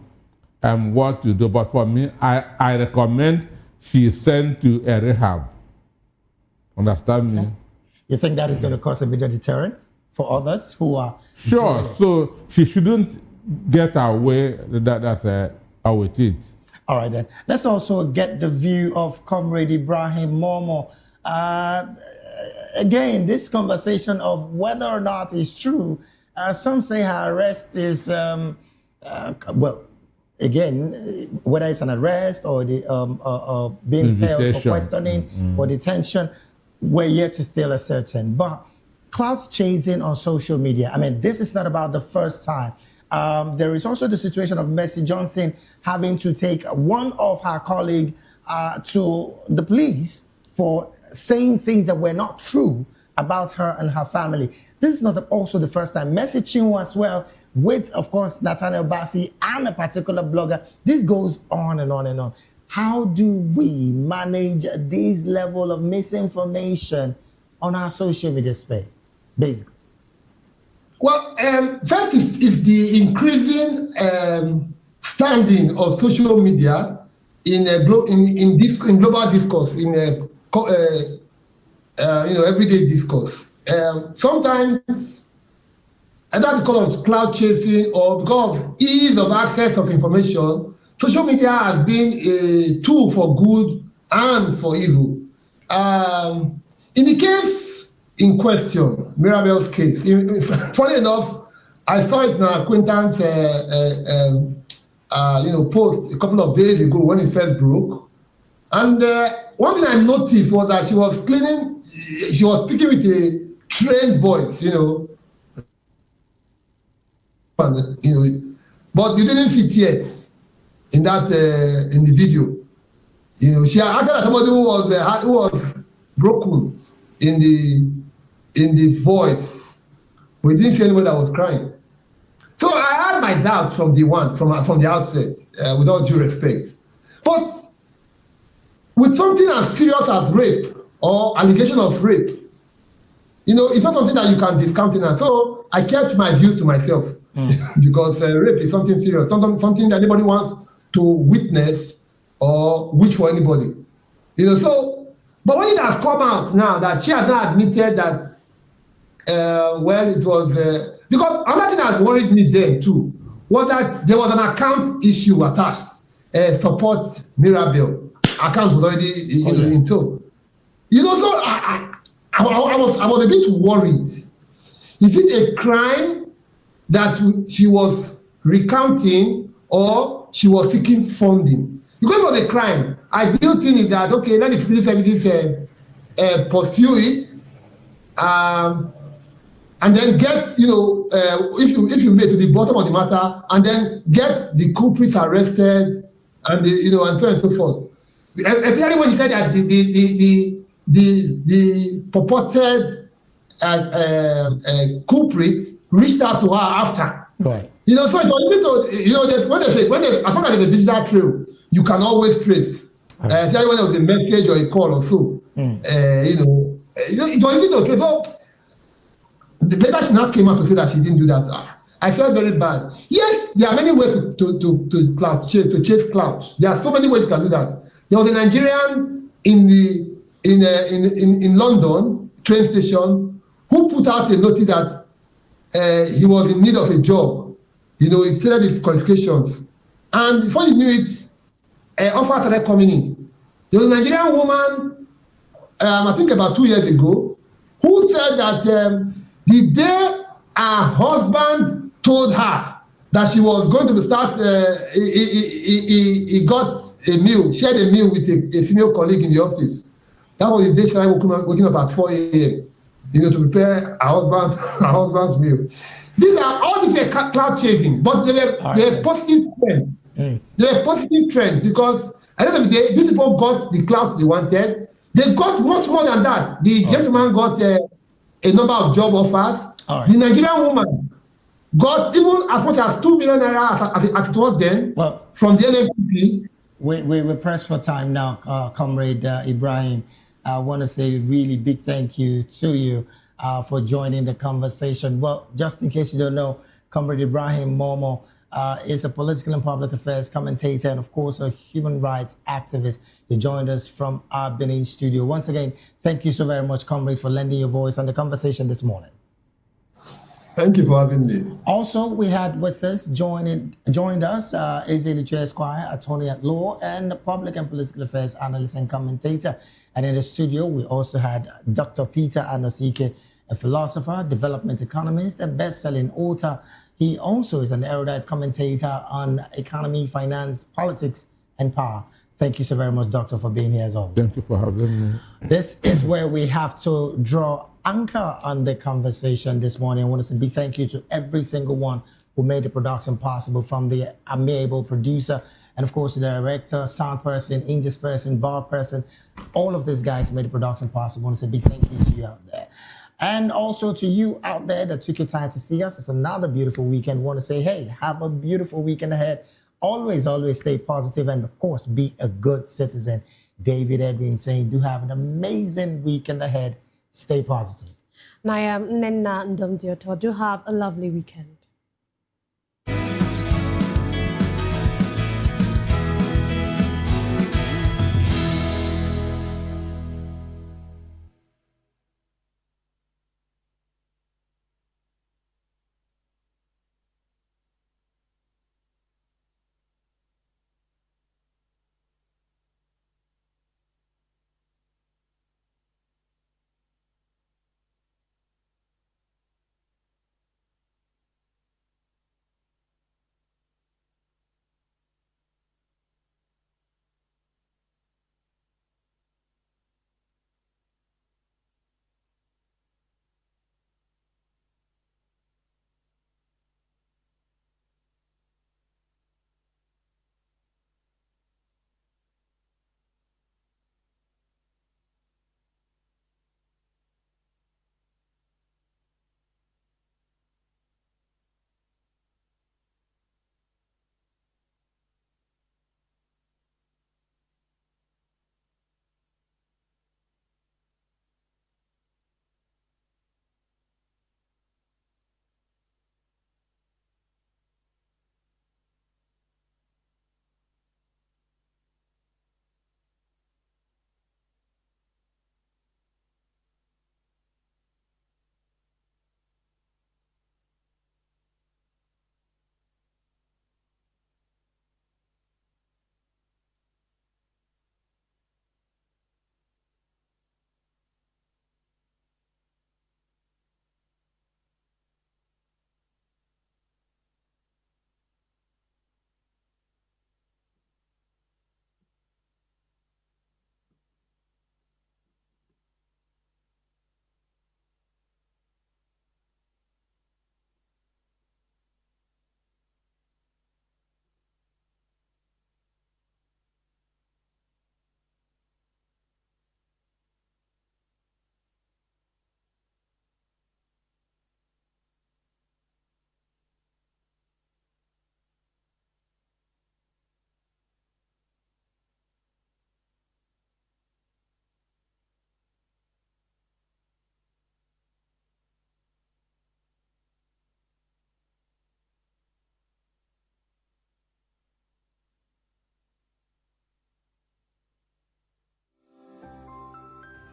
what to do. But for me, I recommend she sent to a rehab. Understand me? You think that is going to cause a bit of deterrent for others who are sure? So she shouldn't get away with it. All right, then. Let's also get the view of Comrade Ibrahim Momo. Again, this conversation of whether or not it's true, some say her arrest is, well, again, whether it's an arrest or the being held for questioning or detention, we're yet to still ascertain. But clout chasing on social media, I mean, this is not about the first time. There is also the situation of Mercy Johnson having to take one of her colleagues to the police for saying things that were not true about her and her family. This is not also the first time. Mercy Chinwo as well, with, of course, Nathaniel Bassey and a particular blogger. This goes on and on and on. How do we manage this level of misinformation on our social media space, basically? Well, first is the increasing standing of social media in global discourse, in everyday discourse. Sometimes, either because of cloud chasing or because of ease of access of information, social media has been a tool for good and for evil. In the case in question, Mirabel's case, funny enough, I saw it in an acquaintance post a couple of days ago when it first broke. And one thing I noticed was that she was speaking with a trained voice, but you didn't see tears in that in the video. She acted as somebody who was broken in the voice. We didn't see anybody that was crying. So I had my doubts from the outset, with all due respect. But with something as serious as rape or allegation of rape, it's not something that you can discount. So I kept my views to myself because rape is something serious, something that anybody wants to witness or wish for anybody. But when it has come out now that she has not admitted that, it was, because another thing that worried me then too was that there was an account issue attached, support Mirabel account was already in tow. So I was a bit worried. Is it a crime that she was recounting or she was seeking funding? Because it was a crime, I do think that, okay, let the police services pursue it, and then get, if you get to the bottom of the matter, and then get the culprits arrested, and and so on and so forth. Especially when he said that the purported culprit reached out to her after. Right. So it was when they as long as there's a digital trail, you can always trace. Especially when there was a message or a call or so. It was easy to trace. But the later she now came out to say that she didn't do that. I felt very bad. Yes, there are many ways to chase clout. There are so many ways you can do that. There was a Nigerian in London train station who put out a notice that he was in need of a job. He stated his qualifications, and before you knew it, offers started coming in. There was a Nigerian woman, I think about 2 years ago, who said that the day her husband told her that she was going to start, he got a meal, shared a meal with a female colleague in the office. That was the day she started waking up at 4 a.m. To prepare her husband's meal. All these were cloud chasing, but they were positive trends. They were positive trends because at the end of the day, these people got the clout they wanted. They got much more than that. The gentleman got a number of job offers. The Nigerian woman got even as much as 2 million naira as it was then from the NNPP. We're pressed for time now, Comrade Ibrahim. I want to say a really big thank you to you for joining the conversation. Well, just in case you don't know, Comrade Ibrahim Momo is a political and public affairs commentator and, of course, a human rights activist. He joined us from our Benin studio. Once again, thank you so very much, Comrade, for lending your voice on the conversation this morning. Thank you for having me. Also, we had with us, joined us, Ezeli Esquire, attorney at law and public and political affairs analyst and commentator. And in the studio, we also had Dr. Peter Anosike, a philosopher, development economist, a best-selling author. He also is an erudite commentator on economy, finance, politics, and power. Thank you so very much, Doctor, for being here as always. Thank you for having me. This is where we have to draw anchor on the conversation this morning. I want to say big thank you to every single one who made the production possible, from the amiable producer, and of course the director, sound person, English person, bar person. All of these guys made the production possible. I want to say big thank you to you out there. And also to you out there that took your time to see us. It's another beautiful weekend. I want to say, hey, have a beautiful weekend ahead. Always, always stay positive and, of course, be a good citizen. David Edwin saying, do have an amazing weekend ahead. Stay positive. Nayam Nenna Ndumdioto, do have a lovely weekend.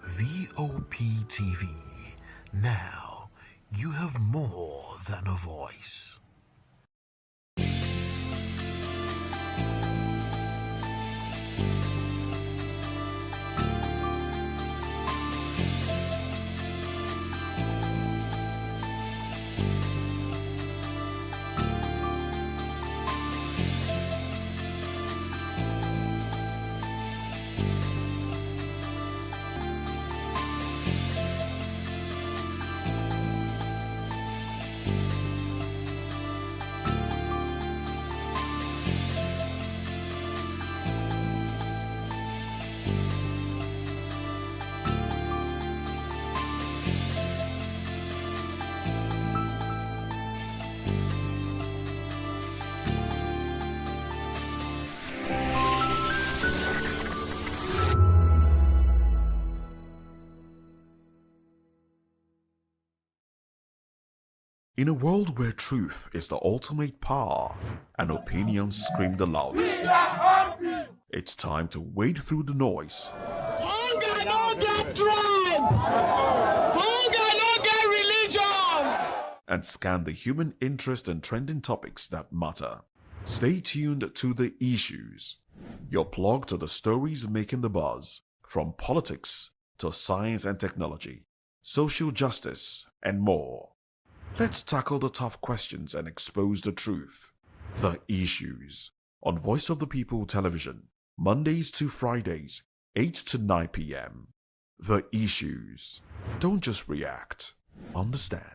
VOP TV. Now you have more than a voice. In a world where truth is the ultimate power and opinions scream the loudest, it's time to wade through the noise. Hunger no get tribe. Hunger no get religion. and scan the human interest in trending topics that matter. Stay tuned to The Issues, your plug to the stories making the buzz, from politics to science and technology, social justice, and more. Let's tackle the tough questions and expose the truth. The Issues on Voice of the People Television, Mondays to Fridays, 8 to 9 p.m. The Issues. Don't just react, understand.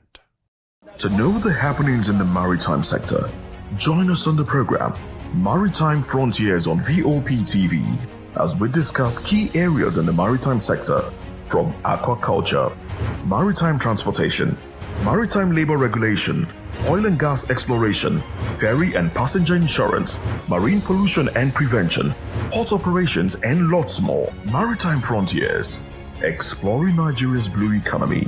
To know the happenings in the maritime sector, join us on the program Maritime Frontiers on VOP TV as we discuss key areas in the maritime sector, from aquaculture, maritime transportation, maritime labor regulation, oil and gas exploration, ferry and passenger insurance, marine pollution and prevention, port operations, and lots more. Maritime Frontiers, exploring Nigeria's blue economy.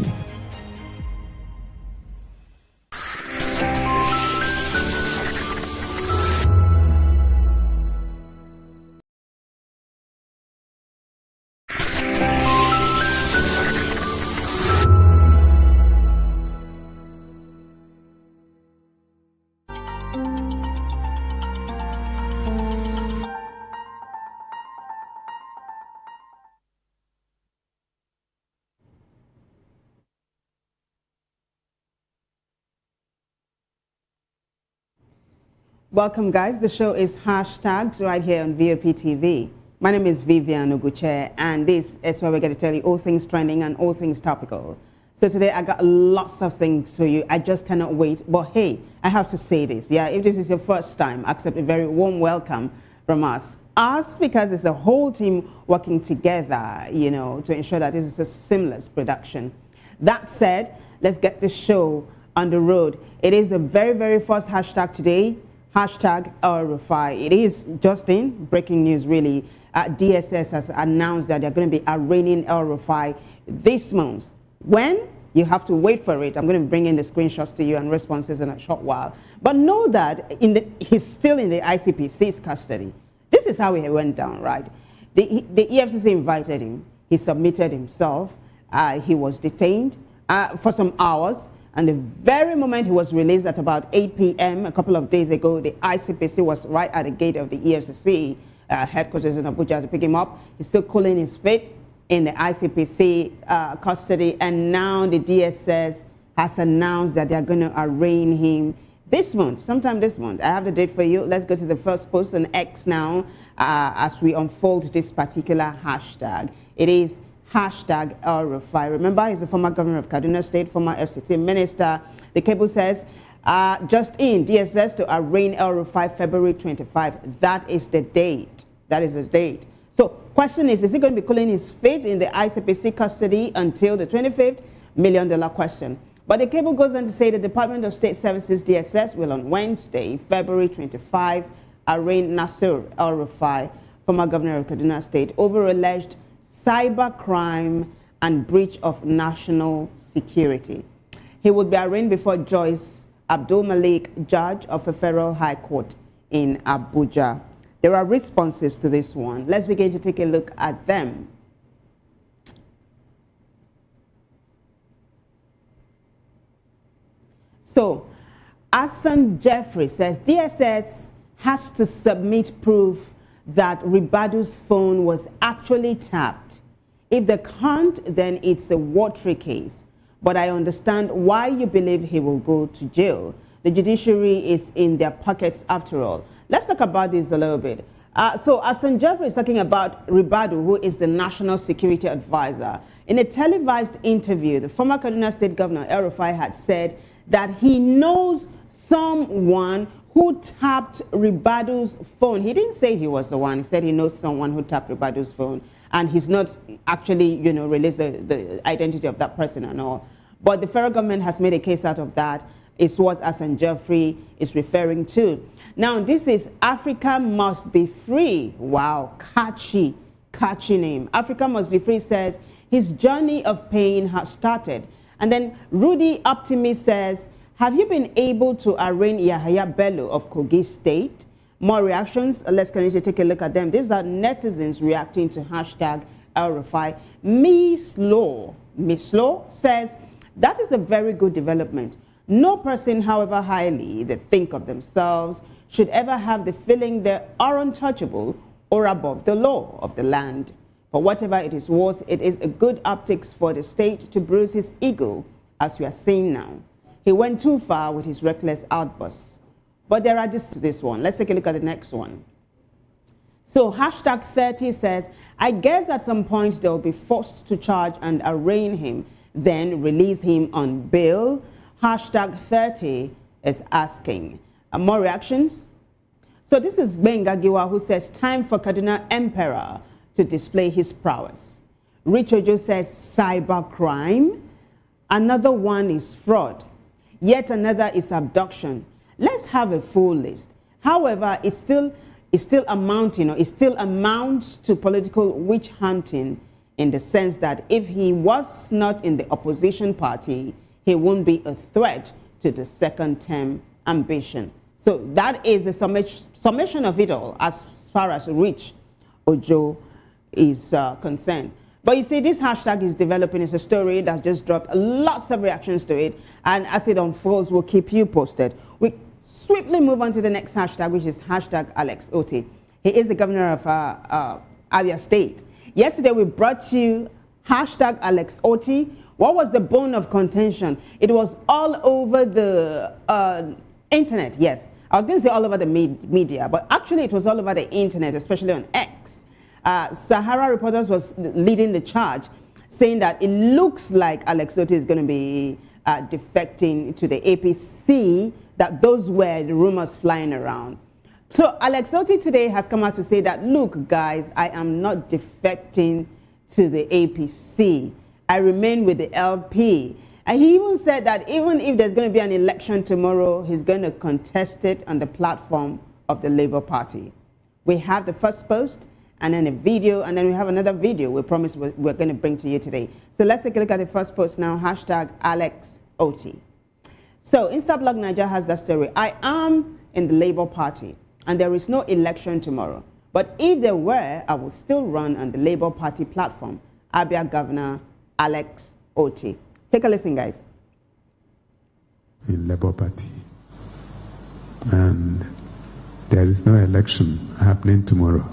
Welcome, guys. The show is Hashtags right here on VOP TV. My name is Vivian Oguche, and this is where we're going to tell you all things trending and all things topical. So today I got lots of things for you. I just cannot wait. But hey, I have to say this. Yeah, if this is your first time, accept a very warm welcome from us. Us, because it's a whole team working together, you know, to ensure that this is a seamless production. That said, let's get this show on the road. It is the very, very first hashtag today. Hashtag El-Rufai. It is just in breaking news, really. DSS has announced that they're going to be arraigning El-Rufai this month. When? You have to wait for it. I'm going to bring in the screenshots to you and responses in a short while. But know that he's still in the ICPC's custody. This is how it went down, right? The EFCC invited him. He submitted himself. He was detained for some hours. And the very moment he was released at about 8 p.m. a couple of days ago, the ICPC was right at the gate of the EFCC headquarters in Abuja to pick him up. He's still cooling his feet in the ICPC custody. And now the DSS has announced that they're going to arraign him this month, sometime this month. I have the date for you. Let's go to the first post on X now as we unfold this particular hashtag. It is hashtag El-Rufai. Remember, he's the former governor of Kaduna State, former FCT minister. The cable says, just in, DSS to arraign El-Rufai February 25. That is the date. That is the date. So, question is he going to be cooling his feet in the ICPC custody until the 25th? $1 million question. But the cable goes on to say the Department of State Services, DSS, will on Wednesday, February 25, arraign Nasir El-Rufai, former governor of Kaduna State, over alleged cybercrime and breach of national security. He would be arraigned before Joyce Abdul Malik, judge of a federal high court in Abuja. There are responses to this one. Let's begin to take a look at them. So, Asan Jeffrey says DSS has to submit proof that Ribadu's phone was actually tapped. If they can't, then it's a watery case. But I understand why you believe he will go to jail. The judiciary is in their pockets after all. Let's talk about this a little bit. So Asan Jeffrey is talking about Ribadu, who is the National Security Advisor. In a televised interview, the former Kaduna State Governor El-Rufai had said that he knows someone who tapped Ribadu's phone. He didn't say he was the one. He said he knows someone who tapped Ribadu's phone. And he's not actually, you know, released the identity of that person and all. But the federal government has made a case out of that. It's what Asan Jeffrey is referring to. Now, this is Africa Must Be Free. Wow, catchy name. Africa Must Be Free says his journey of pain has started. And then Rudy Optimist says, have you been able to arraign Yahaya Bello of Kogi State? More reactions. Let's continue to take a look at them. These are netizens reacting to hashtag El-Rufai. Miss Law says, that is a very good development. No person, however highly they think of themselves, should ever have the feeling they are untouchable or above the law of the land. For whatever it is worth, it is a good optics for the state to bruise his ego, as we are seeing now. He went too far with his reckless outbursts. But there are this one. Let's take a look at the next one. So hashtag 30 says, I guess at some point they will be forced to charge and arraign him, then release him on bail. Hashtag 30 is asking. More reactions? So this is Benga Giwa who says, time for Kaduna Emperor to display his prowess. Rich Ojo says, cybercrime. Another one is fraud. Yet another is abduction. Let's have a full list. However, it still amounts to political witch hunting, in the sense that if he was not in the opposition party, he won't be a threat to the second term ambition. So that is a summation of it all as far as Rich Ojo is concerned. But you see, this hashtag is developing. It's a story that just dropped lots of reactions to it. And as it unfolds, we'll keep you posted. We swiftly move on to the next hashtag, which is hashtag Alex Otti. He is the governor of Abia State. Yesterday, we brought you hashtag Alex Otti. What was the bone of contention? It was all over the internet. Yes, I was going to say all over the media, but actually it was all over the internet, especially on X. Sahara Reporters was leading the charge, saying that it looks like Alex Otti is going to be defecting to the APC, that those were the rumors flying around. So Alex Otti today has come out to say that, look, guys, I am not defecting to the APC. I remain with the LP. And he even said that even if there's going to be an election tomorrow, he's going to contest it on the platform of the Labour Party. We have the first post, and then a video, and then we have another video we promise we're going to bring to you today. So let's take a look at the first post now, hashtag Alex Otti. So Instablog Niger has that story. I am in the Labour Party, and there is no election tomorrow. But if there were, I will still run on the Labour Party platform. Abia Governor Alex Otti. Take a listen, guys. In Labour Party, and there is no election happening tomorrow.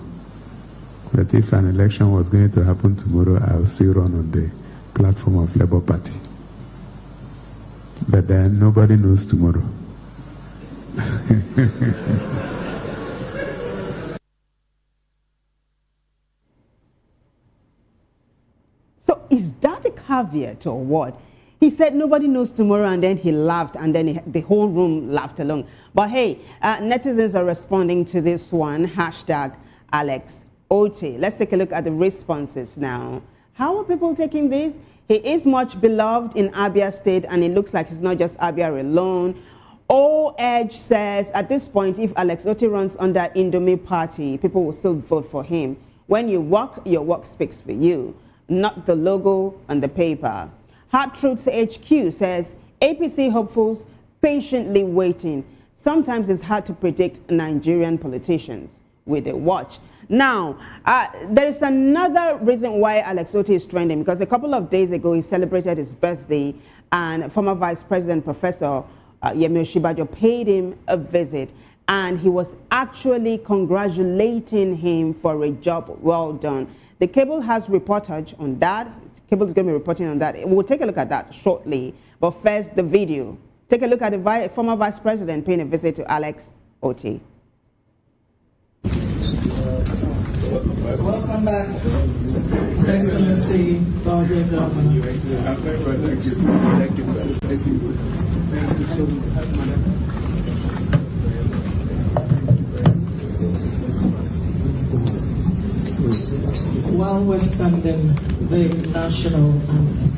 But if an election was going to happen tomorrow, I will still run on the platform of Labour Party. But then nobody knows tomorrow. So is that a caveat or what? He said nobody knows tomorrow, and then he laughed, and then the whole room laughed along. But hey, netizens are responding to this one, hashtag Alex Otti. Let's take a look at the responses now. How are people taking this? He is much beloved in Abia State, and it looks like it's not just Abia alone. O Edge says, at this point, if Alex Otti runs under Indomie Party, people will still vote for him. When you walk, your work speaks for you, not the logo on the paper. Hard Truths HQ says, APC hopefuls patiently waiting. Sometimes it's hard to predict Nigerian politicians with a watch. Now, there is another reason why Alex Otti is trending, because a couple of days ago he celebrated his birthday, and former Vice President Professor Yemi Osinbajo paid him a visit, and he was actually congratulating him for a job well done. The Cable has reportage on that. Cable is going to be reporting on that. We'll take a look at that shortly, but first the video. Take a look at the former Vice President paying a visit to Alex Otti. Welcome back, His Excellency, Lord Governor. Thank you so much. While we're standing the national anthem.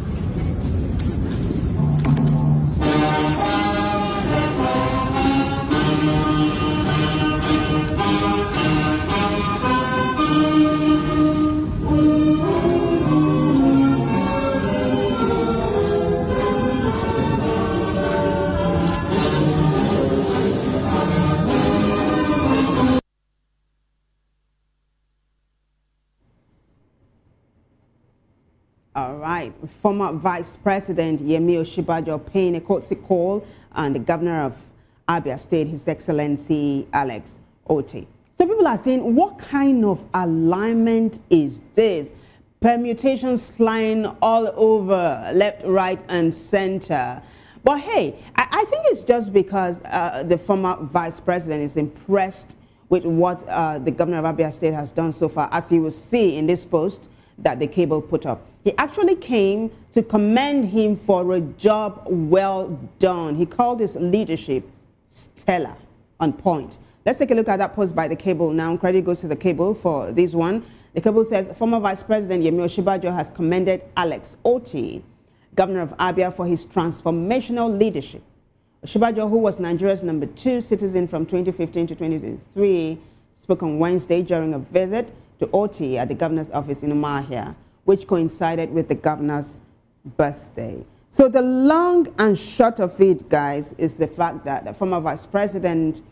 All right, former Vice President Yemi Osinbajo paying a courtesy call and the governor of Abia State, His Excellency Alex Otti. So people are saying, what kind of alignment is this? Permutations flying all over, left, right, and center. But hey, I think it's just because the former vice president is impressed with what the governor of Abia State has done so far, as you will see in this post that the cable put up. He actually came to commend him for a job well done. He called his leadership stellar, on point. Let's take a look at that post by the cable now. Credit goes to the cable for this one. The cable says, former Vice President Yemi Osinbajo has commended Alex Otti, governor of Abia, for his transformational leadership. Osinbajo, who was Nigeria's #2 citizen from 2015 to 2023, spoke on Wednesday during a visit to Otti at the governor's office in Umuahia, which coincided with the governor's birthday. So the long and short of it, guys, is the fact that the former Vice President,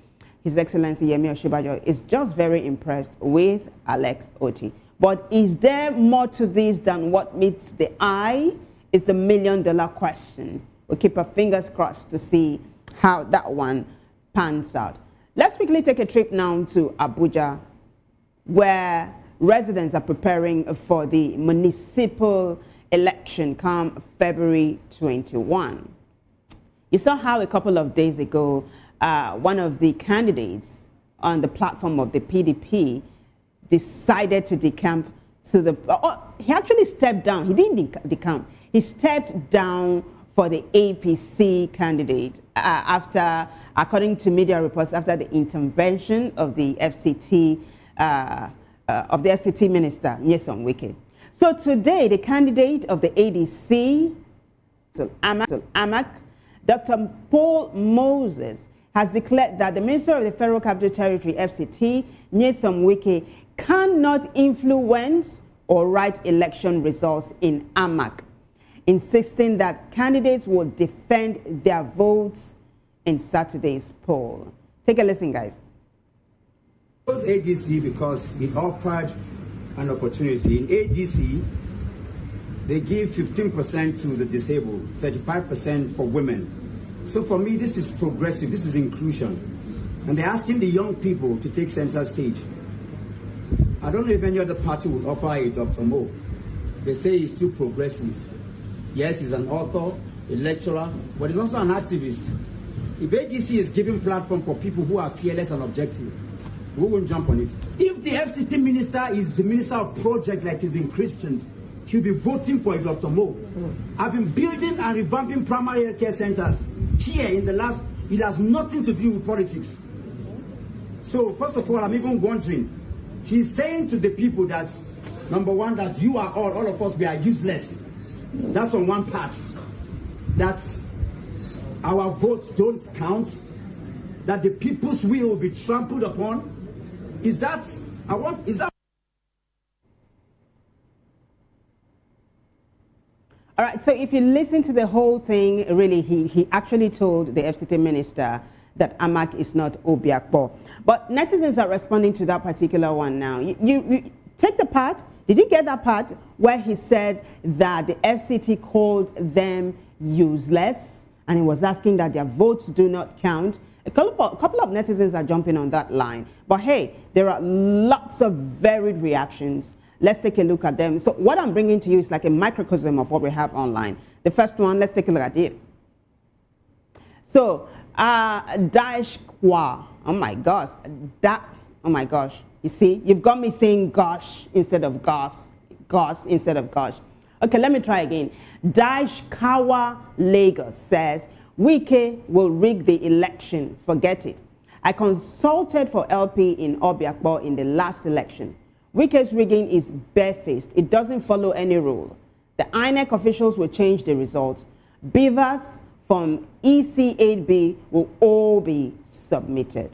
His Excellency Yemi Osinbajo, is just very impressed with Alex Otti. But is there more to this than what meets the eye? Is the million-dollar question. We'll keep our fingers crossed to see how that one pans out. Let's quickly take a trip now to Abuja, where residents are preparing for the municipal election come February 21. You saw how a couple of days ago, one of the candidates on the platform of the PDP decided to decamp to the... he actually stepped down. He didn't decamp. He stepped down for the APC candidate after, according to media reports, after the intervention of the FCT minister, Nyesom Wike. So today, the candidate of the ADC, AMAC, Dr. Paul Moses, has declared that the Minister of the Federal Capital Territory, FCT, Nyesom Wike, cannot influence or write election results in AMAC, insisting that candidates will defend their votes in Saturday's poll. Take a listen, guys. Chose AGC because it offered an opportunity. In AGC, they give 15% to the disabled, 35% for women. So for me, this is progressive, this is inclusion. And they're asking the young people to take center stage. I don't know if any other party would offer a Dr. Mo. They say he's too progressive. Yes, he's an author, a lecturer, but he's also an activist. If AGC is giving platform for people who are fearless and objective, we won't jump on it. If the FCT minister is the minister of project like he's been christened, he'll be voting for a Dr. Mo. I've been building and revamping primary health care centers here in the last, it has nothing to do with politics. So first of all, I'm even wondering, he's saying to the people that, number one, that you are all of us, we are useless. That's on one part. That our votes don't count, that the people's will will be trampled upon. Is that, is that? All right, so if you listen to the whole thing, really, he actually told the FCT minister that AMAC is not Obiakpo. But netizens are responding to that particular one now. You take the part. Did you get that part where he said that the FCT called them useless and he was asking that their votes do not count? A couple of netizens are jumping on that line. But hey, there are lots of varied reactions. Let's take a look at them. So what I'm bringing to you is like a microcosm of what we have online. The first one, let's take a look at it. So, Daesh Kwa, oh my gosh, oh my gosh. You see, you've got me saying gosh instead of gosh instead of gosh. Okay, let me try again. Daesh Kawa Lagos says, Wike will rig the election, forget it. I consulted for LP in Obiakpo in the last election. Wike's rigging is barefaced. It doesn't follow any rule. The INEC officials will change the result. Beavers from EC8B will all be submitted.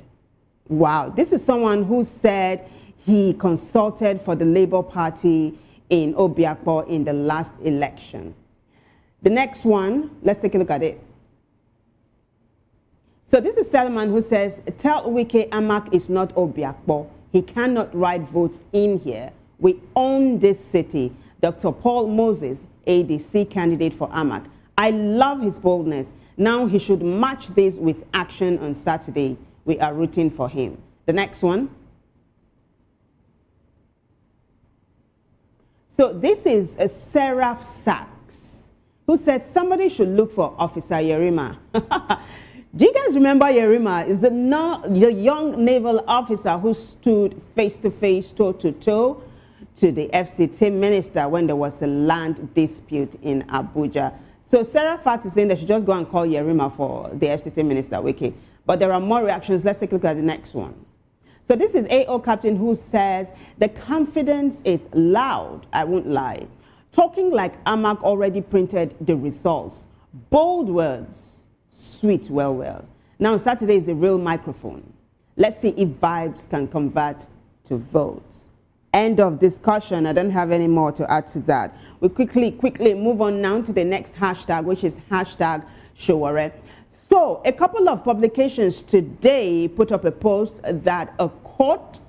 Wow, this is someone who said he consulted for the Labour Party in Obiakpo in the last election. The next one, let's take a look at it. So this is Selman who says, tell Wike AMAC is not Obiakpo. He cannot write votes in here. We own this city. Dr. Paul Moses, ADC candidate for AMAC. I love his boldness. Now he should match this with action on Saturday. We are rooting for him. The next one. So this is a Seraph Sachs, who says somebody should look for Officer Yerima. Do you guys remember Yerima? Is the young naval officer who stood face-to-face, toe-to-toe to the FCT minister when there was a land dispute in Abuja? So Seraph Sachs is saying they should just go and call Yerima for the FCT minister, Wiki. But there are more reactions. Let's take a look at the next one. So this is AO Captain who says, the confidence is loud, I won't lie. Talking like Amak already printed the results. Bold words, sweet well. Now Saturday is a real microphone. Let's see if vibes can convert to votes. End of discussion. I don't have any more to add to that. We quickly move on now to the next hashtag, which is hashtag Sowore. So, a couple of publications today put up a post that a court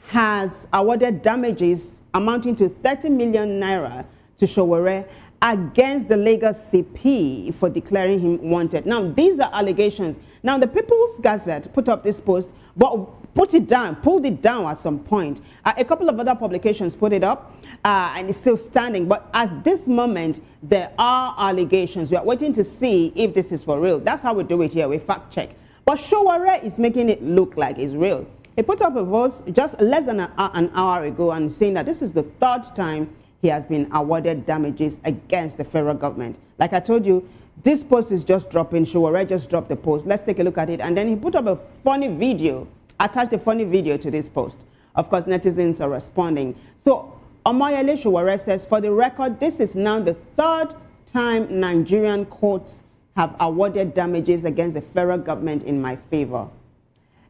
has awarded damages amounting to 30 million naira to Sowore against the Lagos CP for declaring him wanted. Now, these are allegations. Now, the People's Gazette put up this post, but pulled it down at some point. A couple of other publications put it up, and it's still standing. But at this moment, there are allegations. We are waiting to see if this is for real. That's how we do it here. We fact check. But Sowore is making it look like it's real. He put up a post just less than an hour ago and saying that this is the third time he has been awarded damages against the federal government. Like I told you, this post is just dropping. Sowore just dropped the post. Let's take a look at it. And then he put up a funny video, attached a funny video to this post. Of course, netizens are responding. So Omoyele Sowore says, for the record, this is now the third time Nigerian courts have awarded damages against the federal government in my favor.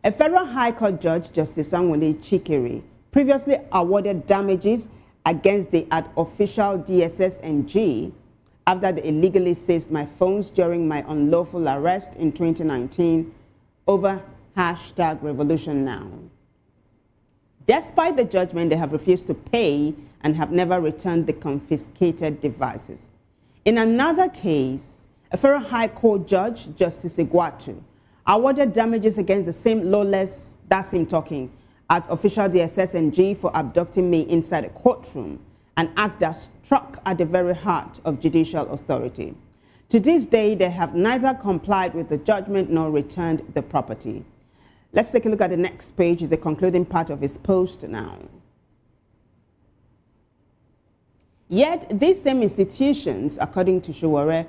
A federal high court judge, Justice Anwole Chikere, previously awarded damages against the official DSS&G after they illegally seized my phones during my unlawful arrest in 2019 over hashtag Revolution Now. Despite the judgment, they have refused to pay and have never returned the confiscated devices. In another case, a federal high court judge, Justice Iguatu, awarded damages against the same lawless, that's him talking, at official DSS&G for abducting me inside a courtroom, an act that struck at the very heart of judicial authority. To this day, they have neither complied with the judgment nor returned the property. Let's take a look at the next page. It's the concluding part of his post now. Yet, these same institutions, according to Sowore,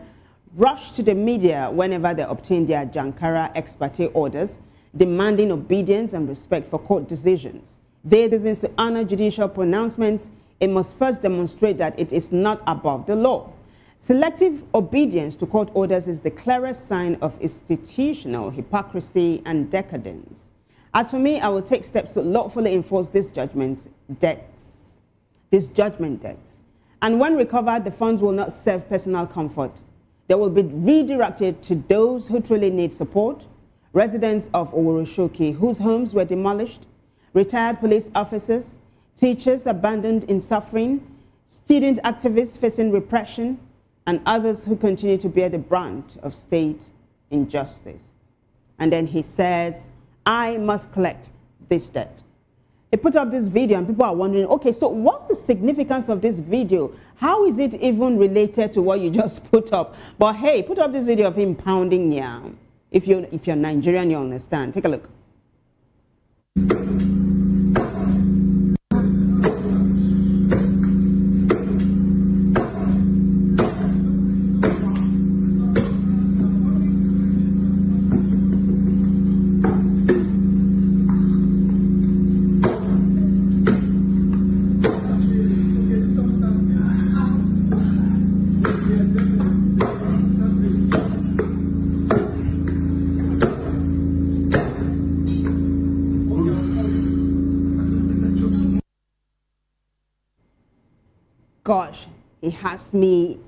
rush to the media whenever they obtain their Jankara ex parte orders, demanding obedience and respect for court decisions. They desire to honor judicial pronouncements. It must first demonstrate that it is not above the law. Selective obedience to court orders is the clearest sign of institutional hypocrisy and decadence. As for me, I will take steps to lawfully enforce these judgment debts. And when recovered, the funds will not serve personal comfort. They will be redirected to those who truly need support, residents of Oworoshoki whose homes were demolished, retired police officers, teachers abandoned in suffering, student activists facing repression, and others who continue to bear the brunt of state injustice. And then he says, I must collect this debt. He put up this video and people are wondering, okay, so what's the significance of this video? How is it even related to what you just put up? But hey, put up this video of him pounding yam. If you're Nigerian, you understand. Take a look. Gosh, it has me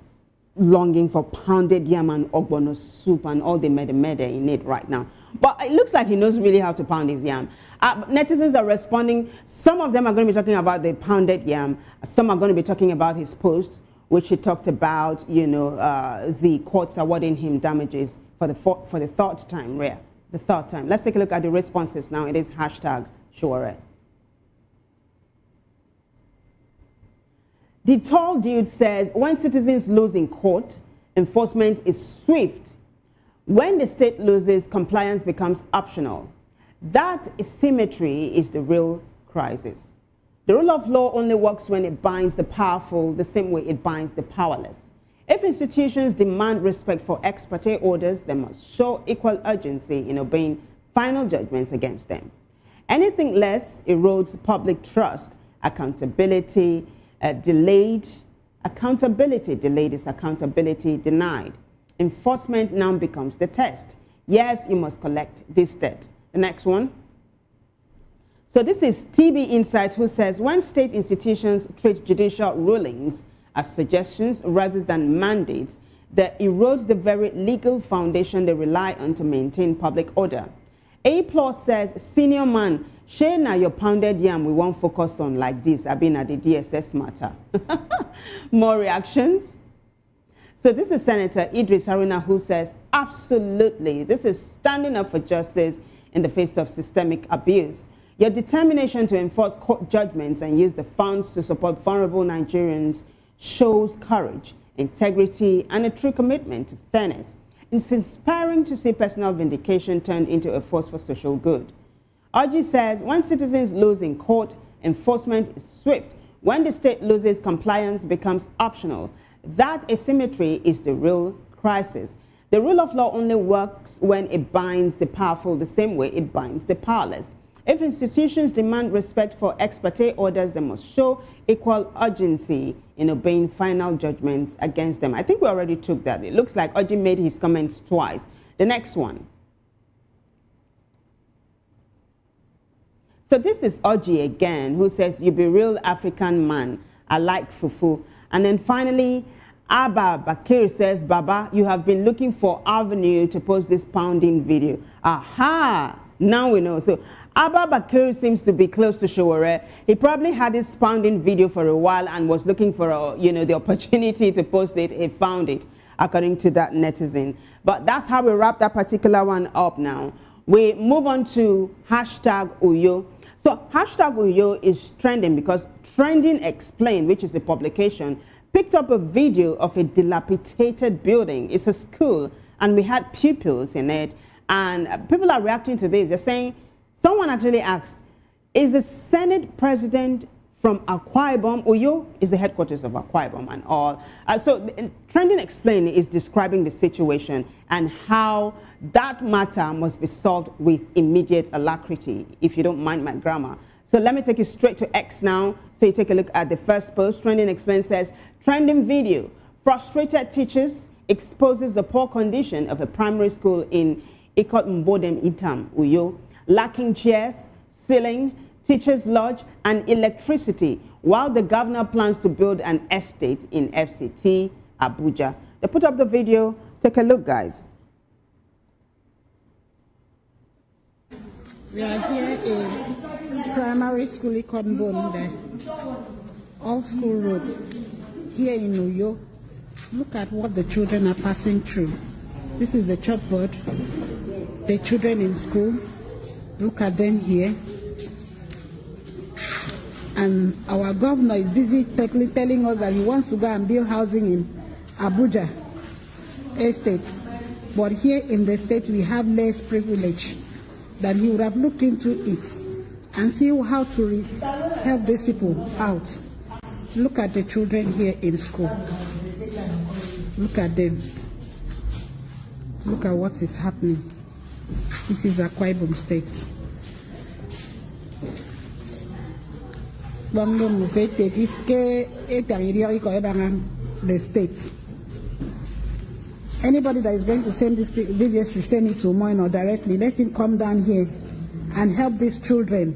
longing for pounded yam and ogbono soup and all the mede in it right now. But it looks like he knows really how to pound his yam. Netizens are responding. Some of them are going to be talking about the pounded yam. Some are going to be talking about his post, which he talked about, the courts awarding him damages for the third time, Rhea. The third time. Let's take a look at the responses now. It is hashtag Shuare. The tall dude says, when citizens lose in court, enforcement is swift. When the state loses, compliance becomes optional. That asymmetry is the real crisis. The rule of law only works when it binds the powerful the same way it binds the powerless. If institutions demand respect for ex parte orders, they must show equal urgency in obeying final judgments against them. Anything less erodes public trust. Accountability delayed. Accountability delayed is accountability denied. Enforcement now becomes the test. Yes, you must collect this debt. The next one. So this is TB Insight, who says, when state institutions treat judicial rulings as suggestions rather than mandates, that erodes the very legal foundation they rely on to maintain public order. A+ says, senior man, share now your pounded yam we won't focus on like this. I've been at the DSS matter. More reactions? So this is Senator Idris Haruna, who says, absolutely, this is standing up for justice in the face of systemic abuse. Your determination to enforce court judgments and use the funds to support vulnerable Nigerians shows courage, integrity, and a true commitment to fairness. It's inspiring to see personal vindication turned into a force for social good. Oji says, when citizens lose in court, enforcement is swift. When the state loses, compliance becomes optional. That asymmetry is the real crisis. The rule of law only works when it binds the powerful the same way it binds the powerless. If institutions demand respect for ex parte orders, they must show equal urgency in obeying final judgments against them. I think we already took that. It looks like Oji made his comments twice. The next one. So this is Oji again, who says, you be real African man. I like fufu. And then finally, Abba Bakir says, Baba, you have been looking for avenue to post this pounding video. Aha! Now we know. So Abba Bakir seems to be close to Shuare. He probably had this pounding video for a while and was looking for, the opportunity to post it. He found it, according to that netizen. But that's how we wrap that particular one up now. We move on to hashtag Uyo. So hashtag Uyo is trending because Trending Explained, which is a publication, picked up a video of a dilapidated building. It's a school, and we had pupils in it. And people are reacting to this. They're saying, someone actually asked, is the Senate president from Akwa Ibom? Uyo is the headquarters of Akwa Ibom and all. So Trending Explained is describing the situation and how that matter must be solved with immediate alacrity, if you don't mind my grammar. So let me take you straight to X now. So you take a look at the first post. Trending Explained says, trending video, frustrated teachers exposes the poor condition of a primary school in Ikot Mbodem Itam, Uyo, lacking chairs, ceiling, teachers' lodge, and electricity, while the governor plans to build an estate in FCT, Abuja. They put up the video. Take a look, guys. We are here in primary school Ikot Mbodem, off school road, here in Uyo. Look at what the children are passing through. This is the chalkboard. The children in school, look at them here. And our governor is busy telling us that he wants to go and build housing in Abuja estate. But here in the state, we have less privilege than he would have looked into it and see how to help these people out. Look at the children here in school. Look at them. Look at what is happening. This is Akwa Ibom State. The state. Anybody that is going to send this video should send it to Moino directly. Let him come down here and help these children.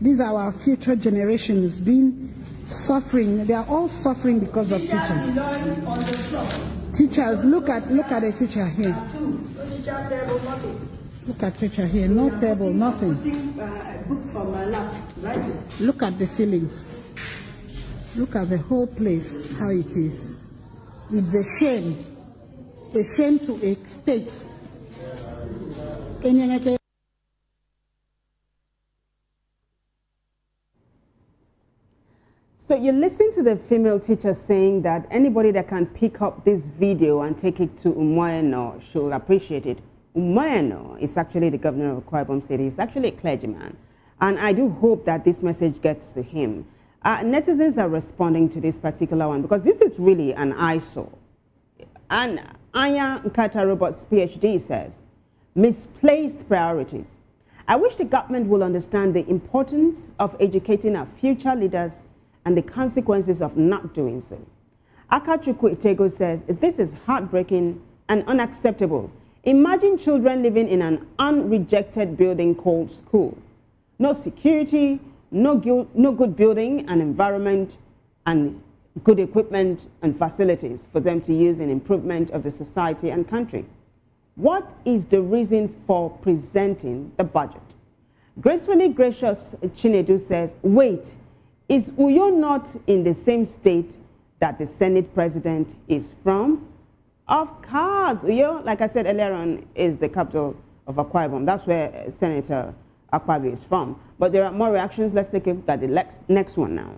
These are our future generations being suffering. They are all suffering because of teachers. Teachers, look at a teacher here. Look at teacher here, no table, nothing. Look at the ceiling. Look at the whole place, how it is. It's a shame to a state So you listen to the female teacher saying that anybody that can pick up this video and take it to Umoyano should appreciate it. Umoyano is actually the governor of Akwa Ibom State. He's actually a clergyman. And I do hope that this message gets to him. Netizens are responding to this particular one because this is really an eyesore. And Anya Nkata Roberts, PhD, says, misplaced priorities. I wish the government will understand the importance of educating our future leaders and the consequences of not doing so. Akachukwu Itego says, this is heartbreaking and unacceptable. Imagine children living in an unrejected building called school. No security, no good building and environment, and good equipment and facilities for them to use in improvement of the society and country. What is the reason for presenting the budget? Gracefully Gracious Chinedu says, wait, is Uyo not in the same state that the Senate president is from? Of course, Uyo, like I said earlier on, is the capital of Akwa Ibom. That's where Senator Akpabio is from. But there are more reactions. Let's take a look at the next one now.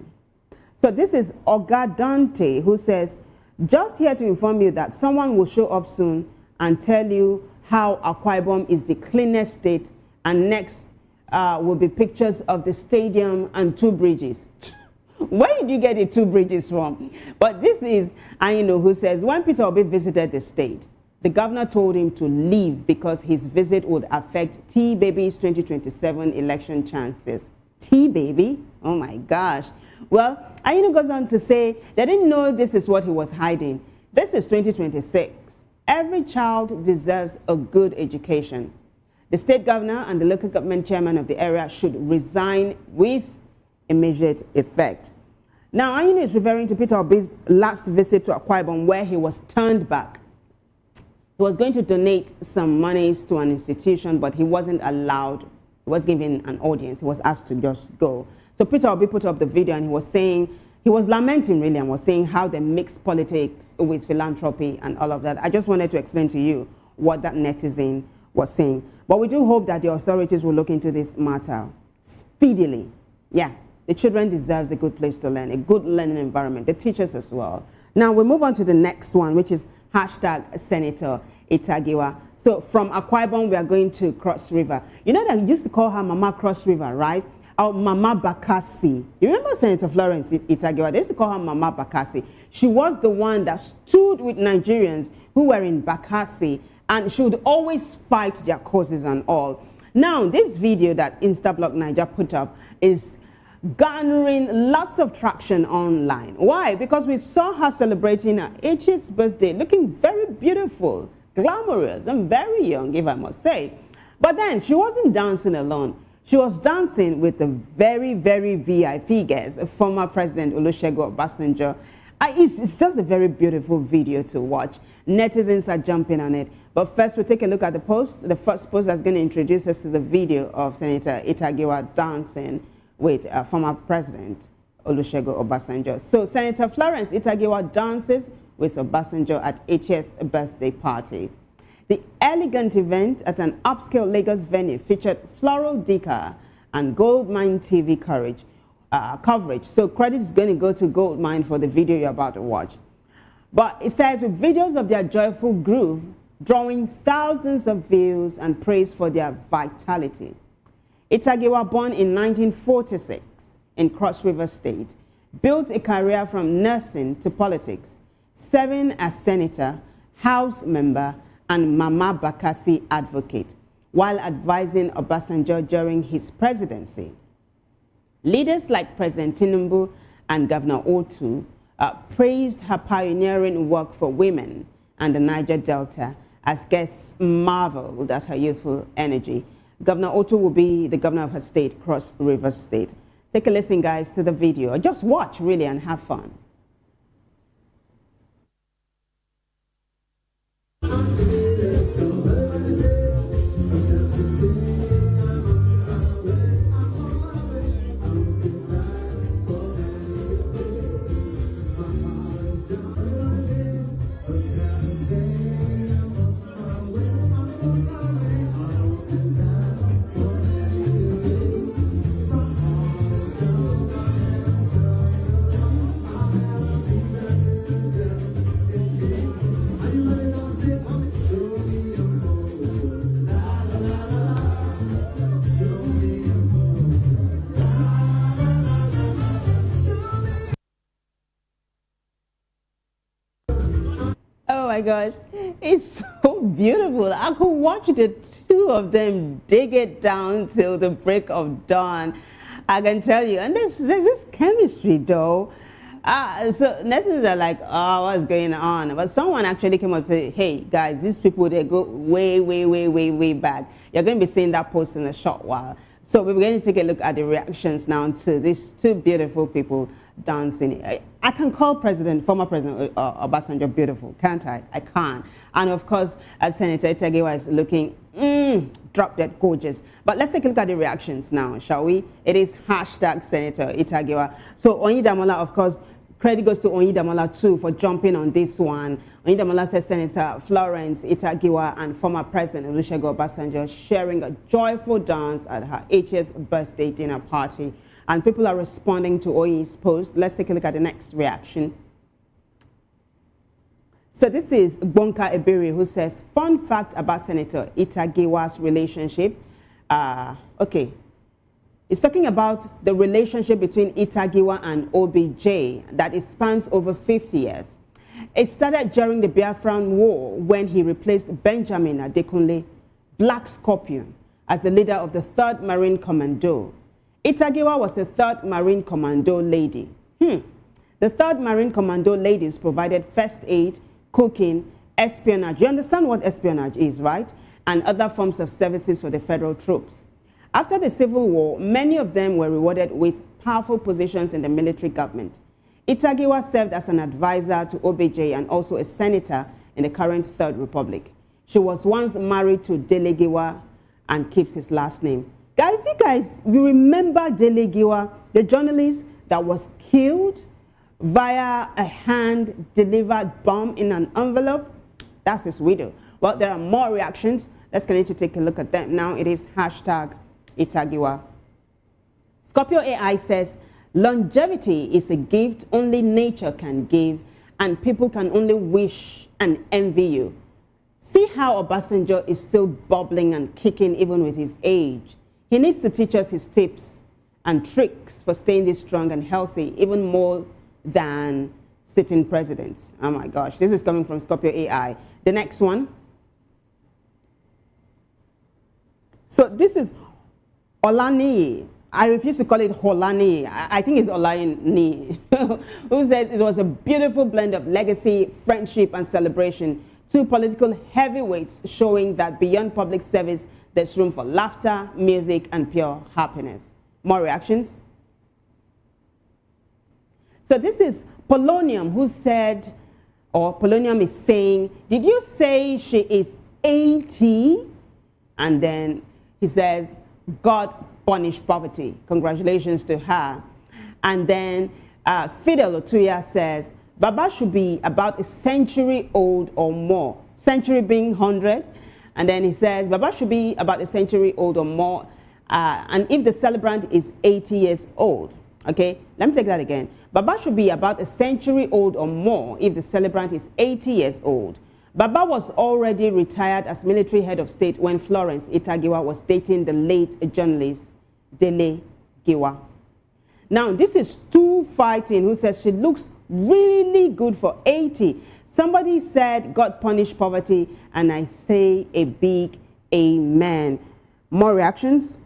So this is Oga Dante, who says, just here to inform you that someone will show up soon and tell you how Akwa Ibom is the cleanest state, and next will be pictures of the stadium and 2 bridges. Where did you get the 2 bridges from? But this is Aino, who says, when Peter Obi visited the state, the governor told him to leave because his visit would affect T-Baby's 2027 election chances. T-Baby? Oh my gosh. Well, Aino goes on to say they didn't know this is what he was hiding. This is 2026. Every child deserves a good education. The state governor and the local government chairman of the area should resign with immediate effect. Now, Aino is referring to Peter Obi's last visit to Akwa Ibom, where he was turned back. He was going to donate some monies to an institution, but he wasn't allowed. He was given an audience. He was asked to just go. So Peter Obi put up the video and he was saying, he was lamenting really and was saying how they mix politics with philanthropy and all of that. I just wanted to explain to you what that netizen was saying. But we do hope that the authorities will look into this matter speedily. Yeah, the children deserve a good place to learn, a good learning environment, the teachers as well. Now we move on to the next one, which is hashtag Senator Itagiwa. So from Akwa Ibom, we are going to Cross River. You know that we used to call her Mama Cross River, right? Or Mama Bakassi. You remember Senator Florence Itagiwa? They used to call her Mama Bakassi. She was the one that stood with Nigerians who were in Bakassi, and she would always fight their causes and all. Now, this video that Instablock Niger put up is garnering lots of traction online. Why? Because we saw her celebrating her 80th birthday, looking very beautiful, glamorous, and very young, if I must say. But then she wasn't dancing alone. She was dancing with a very, very VIP guest, former President Olusegun Obasanjo. It's just a very beautiful video to watch. Netizens are jumping on it. But first, we'll take a look at the post. The first post that's going to introduce us to the video of Senator Itagiwa dancing with former President Olusegun Obasanjo. So Senator Florence Itagiwa dances with Obasanjo at 80th birthday party. The elegant event at an upscale Lagos venue featured floral decor and Goldmine TV coverage. So credit is going to go to Goldmine for the video you're about to watch. But it says with videos of their joyful groove drawing thousands of views and praise for their vitality. Itagiwa, born in 1946 in Cross River State, built a career from nursing to politics, serving as senator, house member, and Mama Bakassi advocate, while advising Obasanjo during his presidency. Leaders like President Tinubu and Governor Otu praised her pioneering work for women and the Niger Delta, as guests marveled at her youthful energy. Governor Otu will be the governor of her state, Cross River State. Take a listen, guys, to the video. Just watch, really, and have fun. my gosh, it's so beautiful. I could watch the two of them dig it down till the break of dawn. I can tell you, and there's this chemistry though. So netizens are like, oh, what's going on? But someone actually came up and said, hey guys, these people, they go way back. You're going to be seeing that post in a short while. So we're going to take a look at the reactions now to these two beautiful people dancing. I can call former President Obasanjo beautiful, can't I? I can't. And of course, as Senator Itagiwa is looking drop dead gorgeous. But let's take a look at the reactions now, shall we? It is hashtag Senator Itagiwa. So Onyidamola, of course, credit goes to Onyidamola too for jumping on this one. Onyidamola says Senator Florence Itagiwa and former President Olusegun Obasanjo sharing a joyful dance at her 80th birthday dinner party. And people are responding to Oyi's post. Let's take a look at the next reaction. So this is Bonka Ebiri, who says, fun fact about Senator Itagiwa's relationship. Okay. It's talking about the relationship between Itagiwa and OBJ that it spans over 50 years. It started during the Biafran War when he replaced Benjamin Adekunle, Black Scorpion, as the leader of the 3rd Marine Commando. Itagiwa was the 3rd Marine Commando lady. The 3rd Marine Commando ladies provided first aid, cooking, espionage. You understand what espionage is, right? And other forms of services for the federal troops. After the Civil War, many of them were rewarded with powerful positions in the military government. Itagiwa served as an advisor to OBJ and also a senator in the current Third Republic. She was once married to Dele Giwa and keeps his last name. You remember Dele Giwa, the journalist that was killed via a hand-delivered bomb in an envelope? That's his widow. Well, there are more reactions. Let's continue to take a look at them. Now it is hashtag Itagiwa. Scorpio AI says, longevity is a gift only nature can give, and people can only wish and envy you. See how Obasanjo is still bubbling and kicking even with his age. He needs to teach us his tips and tricks for staying this strong and healthy, even more than sitting presidents. Oh my gosh, this is coming from Scorpio AI. The next one. So this is Olani. I refuse to call it Holani. I think it's Olani, who says it was a beautiful blend of legacy, friendship, and celebration. Two political heavyweights showing that beyond public service, there's room for laughter, music, and pure happiness. More reactions? So this is Polonium, who said, or Polonium is saying, did you say she is 80? And then he says, God punish poverty. Congratulations to her. And then Fidel Otuya says, Baba should be about a century old or more. Century being 100. And then he says, Baba should be about a century old or more. And if the celebrant is 80 years old. Okay, let me take that again. Baba should be about a century old or more if the celebrant is 80 years old. Baba was already retired as military head of state when Florence Itagiwa was dating the late journalist Dele Giwa. Now, this is Stu Fighting, who says she looks really good for 80. Somebody said God punish poverty, and I say a big amen. More reactions?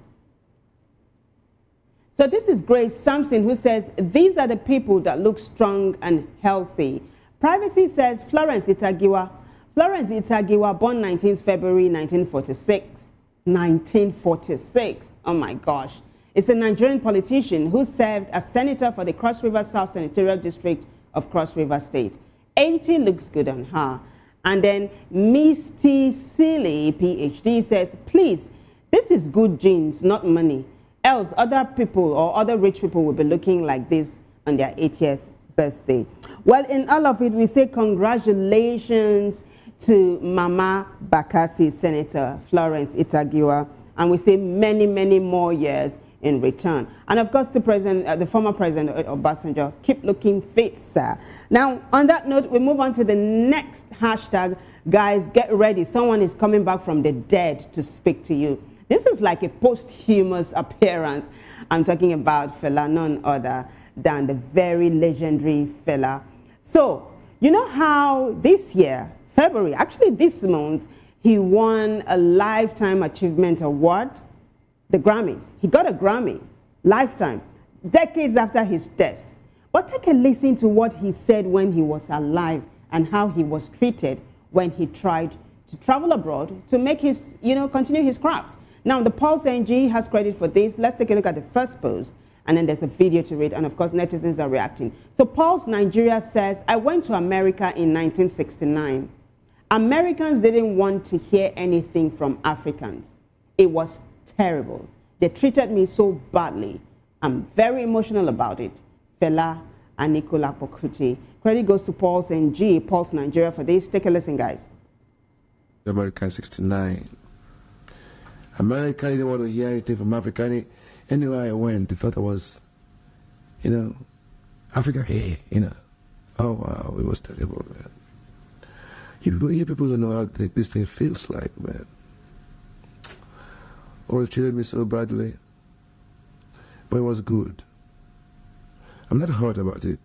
So this is Grace Sampson, who says, these are the people that look strong and healthy. Privacy says, Florence Itagiwa. Florence Itagiwa, born 19th February 1946. 1946. Oh my gosh. It's a Nigerian politician who served as senator for the Cross River South Senatorial District of Cross River State. 80 looks good on her. And then Misty Silly, PhD, says, please, this is good genes, not money. Else, other people or other rich people will be looking like this on their 80th birthday. Well, in all of it, we say congratulations to Mama Bakassi, Senator Florence Itagiwa, and we say many, many more years in return. And of course, the former President Obasanjo, keep looking fit, sir. Now, on that note, we move on to the next hashtag. Guys, get ready. Someone is coming back from the dead to speak to you. This is like a posthumous appearance. I'm talking about Fela, none other than the very legendary Fela. So, you know how this year February, actually this month, he won a Lifetime Achievement Award, the Grammys. He got a Grammy, Lifetime, decades after his death. But take a listen to what he said when he was alive and how he was treated when he tried to travel abroad to make his, continue his craft. Now, the Pulse NG has credit for this. Let's take a look at the first post, and then there's a video to read, and of course, netizens are reacting. So Pulse Nigeria says, I went to America in 1969. Americans didn't want to hear anything from Africans. It was terrible. They treated me so badly. I'm very emotional about it. Fela Anikulapo Kuti. Credit goes to Pulse NG, Pulse Nigeria for this. Take a listen, guys. America in 69. America didn't want to hear anything from Africa. Anywhere I went, they thought I was, Africa, hey, Oh, wow, it was terrible, man. You people don't know how this thing feels like, man. Oh, it treated me so badly. But it was good. I'm not hurt about it.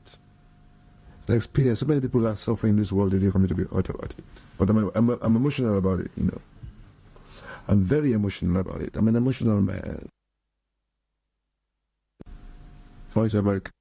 The experience, so many people are suffering in this world, they don't want me to be hurt about it. But I'm emotional about it, I'm very emotional about it. I'm an emotional man. Voice of America.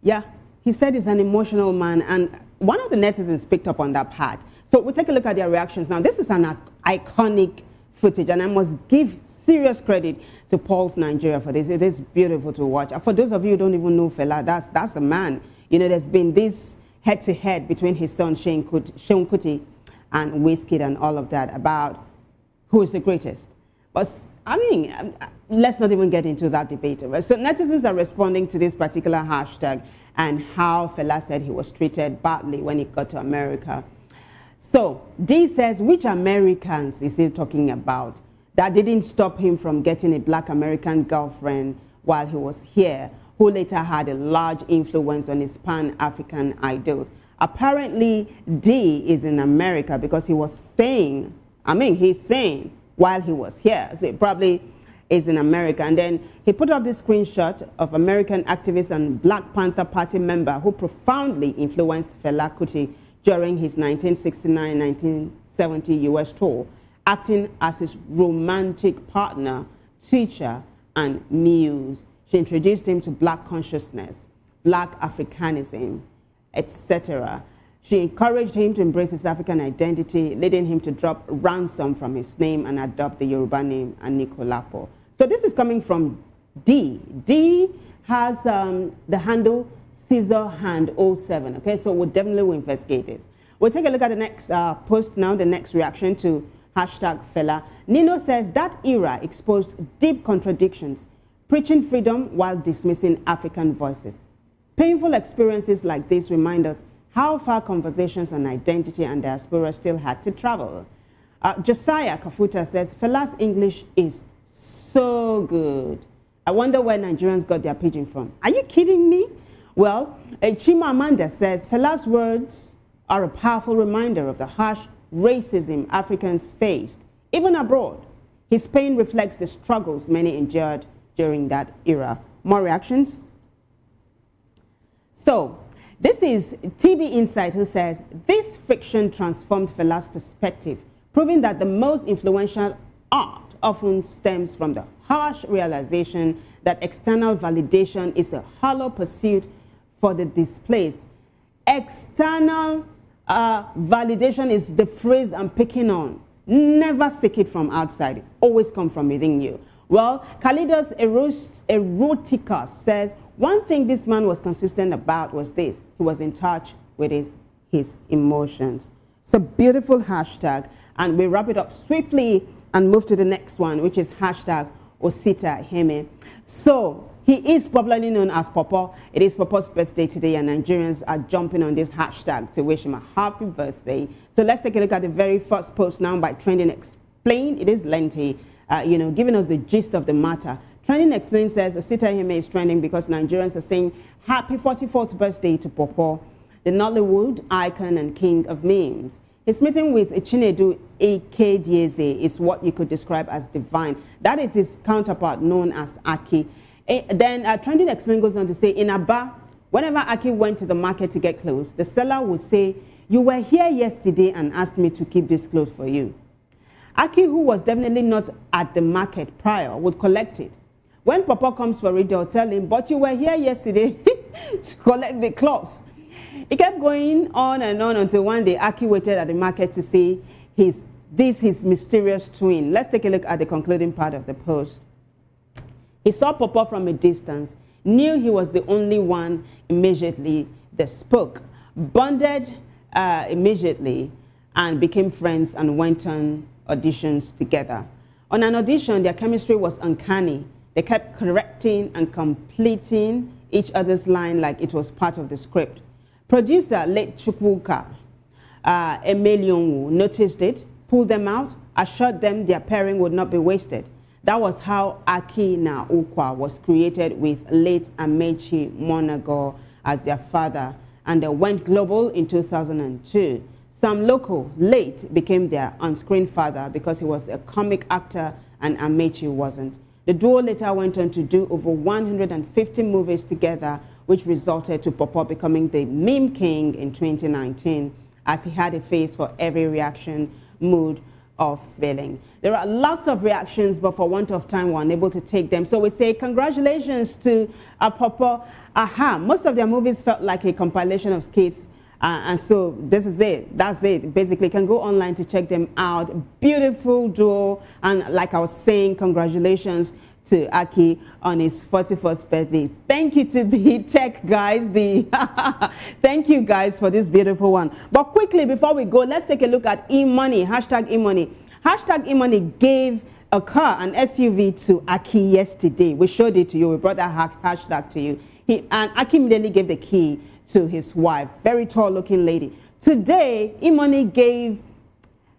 Yeah, he said he's an emotional man, and one of the netizens picked up on that part. So we'll take a look at their reactions now. This is an iconic footage, and I must give serious credit to Pulse Nigeria for this. It is beautiful to watch. For those of you who don't even know Fela, that's the man. There's been this head-to-head between his son Seun Kuti and Wizkid and all of that about who is the greatest. But let's not even get into that debate. So netizens are responding to this particular hashtag and how Fela said he was treated badly when he got to America. So D says, which Americans is he talking about? That didn't stop him from getting a black American girlfriend while he was here, who later had a large influence on his Pan-African idols. Apparently, D is in America because he was saying, he's saying while he was here. So it probably is in America. And then he put up this screenshot of American activist and Black Panther Party member who profoundly influenced Fela Kuti during his 1969-1970 US tour, acting as his romantic partner, teacher, and muse. She introduced him to Black consciousness, Black Africanism, etc. She encouraged him to embrace his African identity, leading him to drop ransom from his name and adopt the Yoruba name Anikulapo. So this is coming from D. D has the handle ScissorHand07. Okay, so we'll definitely investigate this. We'll take a look at the next post now, the next reaction to hashtag Fela. Nino says that era exposed deep contradictions, preaching freedom while dismissing African voices. Painful experiences like this remind us how far conversations on identity and diaspora still had to travel. Josiah Kafuta says, Fela's English is so good. I wonder where Nigerians got their pidgin from. Are you kidding me? Well, Chima Amanda says, Fela's words are a powerful reminder of the harsh racism Africans faced, even abroad. His pain reflects the struggles many endured during that era. More reactions? So, this is TV Insight who says, this fiction transformed Fela's perspective, proving that the most influential art often stems from the harsh realization that external validation is a hollow pursuit for the displaced. External validation is the phrase I'm picking on. Never seek it from outside. Always come from within you. Well, Kalidos Erotica says, one thing this man was consistent about was this. He was in touch with his emotions. It's a beautiful hashtag. And we wrap it up swiftly and move to the next one, which is hashtag Osita Heme. So he is popularly known as Popo. It is Popo's birthday today, and Nigerians are jumping on this hashtag to wish him a happy birthday. So let's take a look at the very first post now by Trending Explain. It is lengthy, giving us the gist of the matter. Trending Explain says Osita Heme is trending because Nigerians are saying happy 44th birthday to Popo, the Nollywood icon and king of memes. His meeting with Chinedu Ikedieze is what you could describe as divine. That is his counterpart known as Aki. Then Trending Explain goes on to say, in Aba, whenever Aki went to the market to get clothes, the seller would say, You were here yesterday and asked me to keep this clothes for you. Aki, who was definitely not at the market prior, would collect it. When Papa comes for it, they'll tell him, but you were here yesterday to collect the clothes. It kept going on and on until one day Aki waited at the market to see his mysterious twin. Let's take a look at the concluding part of the post. He saw Papa from a distance, knew he was the only one. Immediately they spoke, bonded immediately, and became friends and went on auditions together. On an audition, their chemistry was uncanny. They kept correcting and completing each other's line like it was part of the script. Producer late Chukwuka Emelionu noticed it, pulled them out, assured them their pairing would not be wasted. That was how Aki na Ukwa was created with late Amechi Monago as their father, and they went global in 2002. Sam Loco late became their on-screen father because he was a comic actor and Amechi wasn't. The duo later went on to do over 150 movies together, which resulted to Papa becoming the meme king in 2019, as he had a face for every reaction, mood, or feeling. There are lots of reactions, but for want of time, we're unable to take them. So we say congratulations to Papa. Aha, most of their movies felt like a compilation of skits. And so this is it. That's it. Basically, you can go online to check them out. Beautiful duo. And like I was saying, congratulations to Aki on his 41st birthday. Thank you to the tech guys. Thank you guys for this beautiful one. But quickly, before we go, let's take a look at eMoney. Hashtag eMoney. Hashtag eMoney gave a car, an SUV, to Aki yesterday. We showed it to you. We brought that hashtag to you. And Aki immediately gave the key to his wife, very tall looking lady. Today, eMoney gave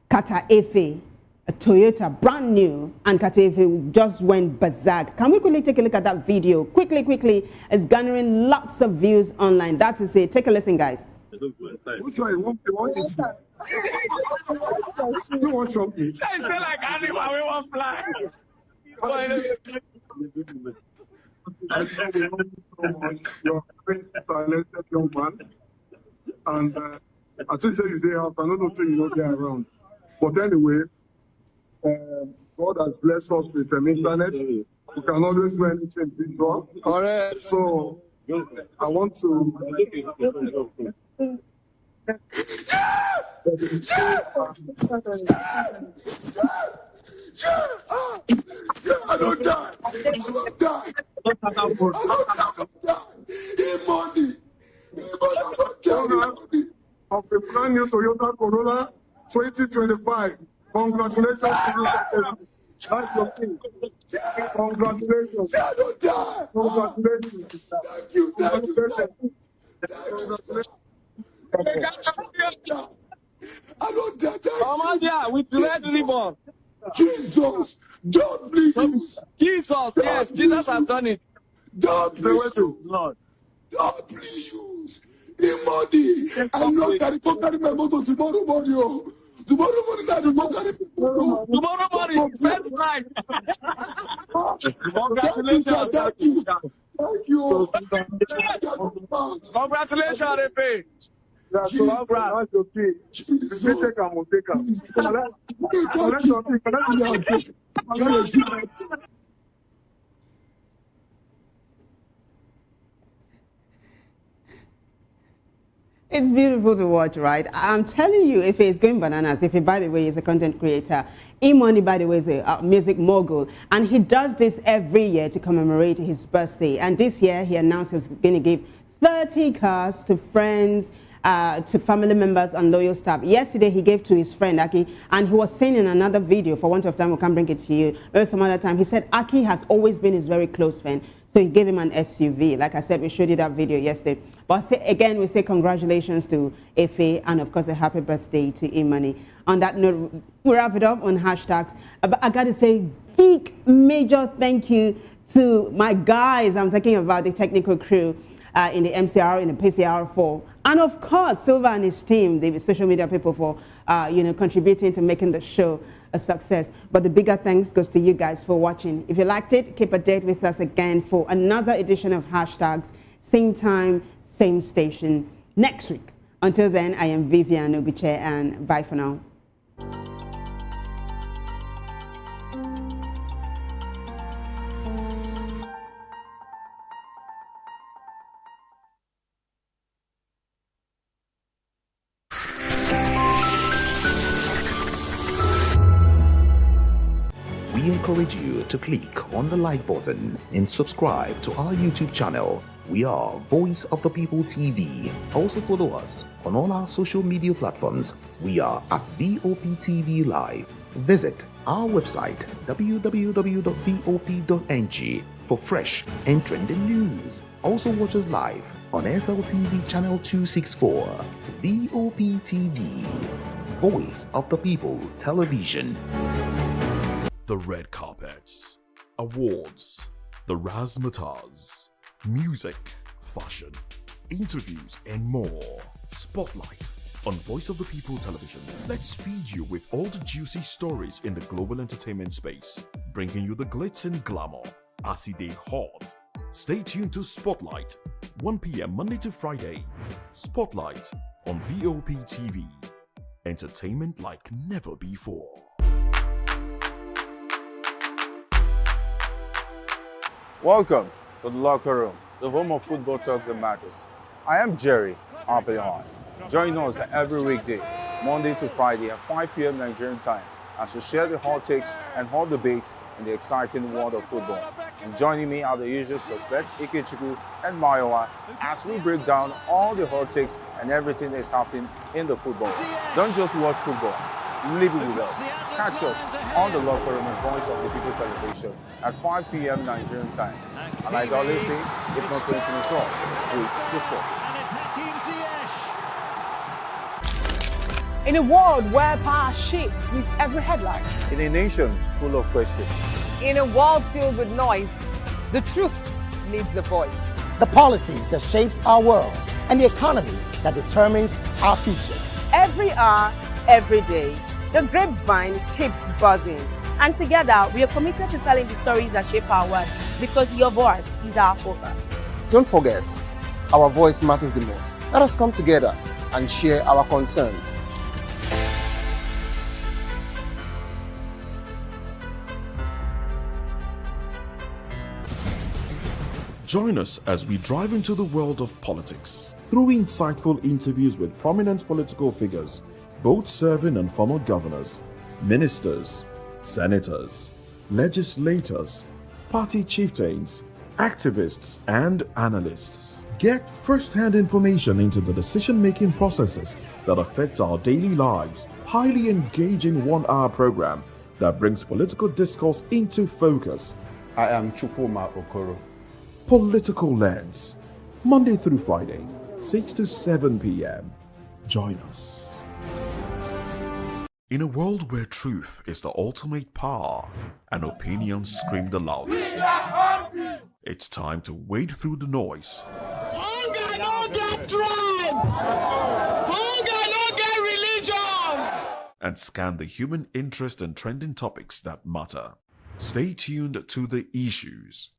Kata Efe a Toyota, brand new, and Kata Efe just went berserk. Can we quickly take a look at that video? Quickly. It's garnering lots of views online. That is it. Take a listen, guys. Which one? You want something? Say like animal, we want fly. You're a very talented young man, and I think you there out. I don't know you know they're around, but anyway, God has blessed us with an internet. We can always do anything visual. Correct. So I want to. I don't die. eMoney. Of the brand new Toyota Corolla 2025. Congratulations to you. That's your thing. Congratulations. I don't die. Congratulations. Thank you. I don't die. Come on, yeah, with red ribbon. Jesus, don't please. Jesus, yes, Jesus has done it. Don't please. Lord. Don't please. eMoney. I know that it's carry my motor tomorrow morning. Tomorrow morning, I will carry people. Tomorrow morning, first night. Congratulations. Thank you. Thank you. Congratulations, Efe. It's beautiful to watch, right? I'm telling you, Efe is going bananas. Efe, by the way, is a content creator. eMoney, by the way, is a music mogul. And he does this every year to commemorate his birthday. And this year, he announced he's going to give 30 cars to friends, to family members and loyal staff. Yesterday, he gave to his friend, Aki, and he was saying in another video, for want of time, we can't bring it to you, maybe some other time, he said Aki has always been his very close friend. So he gave him an SUV. Like I said, we showed you that video yesterday. But again, we say congratulations to Efe, and of course, a happy birthday to eMoney. On that note, we wrap it up on hashtags. But I got to say, big, major thank you to my guys. I'm talking about the technical crew in the MCR, in the PCR4. And of course, Silva and his team, the social media people, for contributing to making the show a success. But the bigger thanks goes to you guys for watching. If you liked it, keep a date with us again for another edition of Hashtags. Same time, same station next week. Until then, I am Vivian Oguche, and bye for now. We encourage you to click on the like button and subscribe to our YouTube channel. We are Voice of the People TV. Also follow us on all our social media platforms. We are at VOP TV Live. Visit our website www.vop.ng for fresh and trending news. Also watch us live on SLTV channel 264. VOP TV, Voice of the People Television. The red carpets, awards, the razzmatazz, music, fashion, interviews, and more. Spotlight on Voice of the People Television. Let's feed you with all the juicy stories in the global entertainment space, bringing you the glitz and glamour as it is hot. Stay tuned to Spotlight, 1 p.m. Monday to Friday. Spotlight on VOP TV. Entertainment like never before. Welcome to the locker room, the home of football talk that matters. I am Jerry Apelon. Join us every weekday, Monday to Friday at 5 p.m. Nigerian time, as we share the hot takes and hot debates in the exciting world of football. And joining me are the usual suspects, Ikechukwu and Mayowa, as we break down all the hot takes and everything that's happening in the football. Don't just watch football, live it with us. Catch us on the locker room and Voice of the People Television at 5 p.m. Nigerian time. And like I always say, if not 20 minutes off, please discuss. In a world where power shapes with every headline. In a nation full of questions. In a world filled with noise, the truth needs a voice. The policies that shapes our world and the economy that determines our future. Every hour, every day, the grapevine keeps buzzing. And together, we are committed to telling the stories that shape our world, because your voice is our focus. Don't forget, our voice matters the most. Let us come together and share our concerns. Join us as we drive into the world of politics through insightful interviews with prominent political figures, both serving and former governors, ministers, senators, legislators, party chieftains, activists, and analysts. Get first-hand information into the decision-making processes that affect our daily lives. Highly engaging one-hour program that brings political discourse into focus. I am Chukwuma Okoro. Political Lens, Monday through Friday, 6 to 7 p.m. Join us. In a world where truth is the ultimate power and opinions scream the loudest, it's time to wade through the noise. Hunger no get tribe! Hunger no get religion! And scan the human interest and trending topics that matter. Stay tuned to The Issues,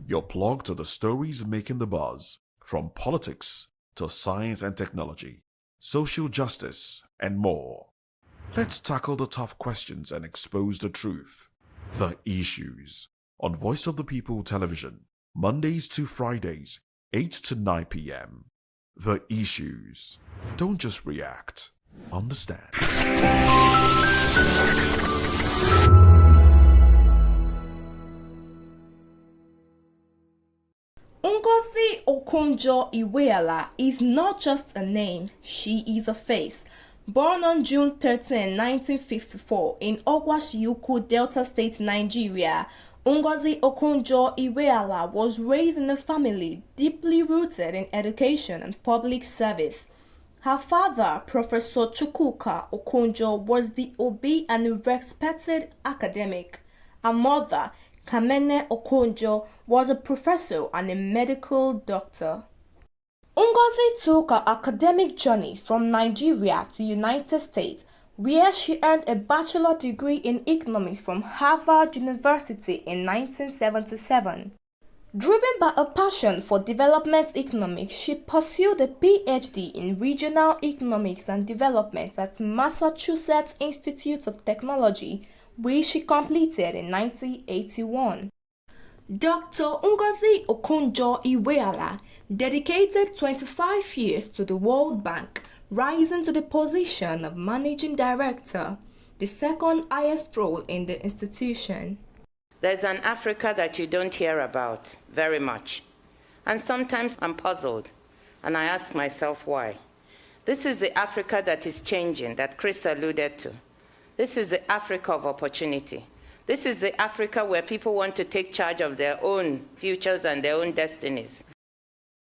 your plug to the stories making the buzz, from politics to science and technology, social justice, and more. Let's tackle the tough questions and expose the truth. The Issues, on Voice of the People Television, Mondays to Fridays, 8 to 9 p.m. The Issues. Don't just react, understand. Ngozi Okonjo-Iweala is not just a name, she is a face. Born on June 13, 1954 in Ogwashiuku, Delta State, Nigeria, Ngozi Okonjo-Iweala was raised in a family deeply rooted in education and public service. Her father, Professor Chukwuka Okonjo, was the obey and respected academic. Her mother, Kamene Okonjo, was a professor and a medical doctor. Ngozi took her academic journey from Nigeria to United States, where she earned a bachelor degree in economics from Harvard University in 1977. Driven by a passion for development economics, she pursued a PhD in regional economics and development at Massachusetts Institute of Technology, which she completed in 1981. Dr. Ngozi Okonjo-Iweala dedicated 25 years to the World Bank, rising to the position of Managing Director, the second highest role in the institution. There's an Africa that you don't hear about very much. And sometimes I'm puzzled, and I ask myself why. This is the Africa that is changing, that Chris alluded to. This is the Africa of opportunity. This is the Africa where people want to take charge of their own futures and their own destinies.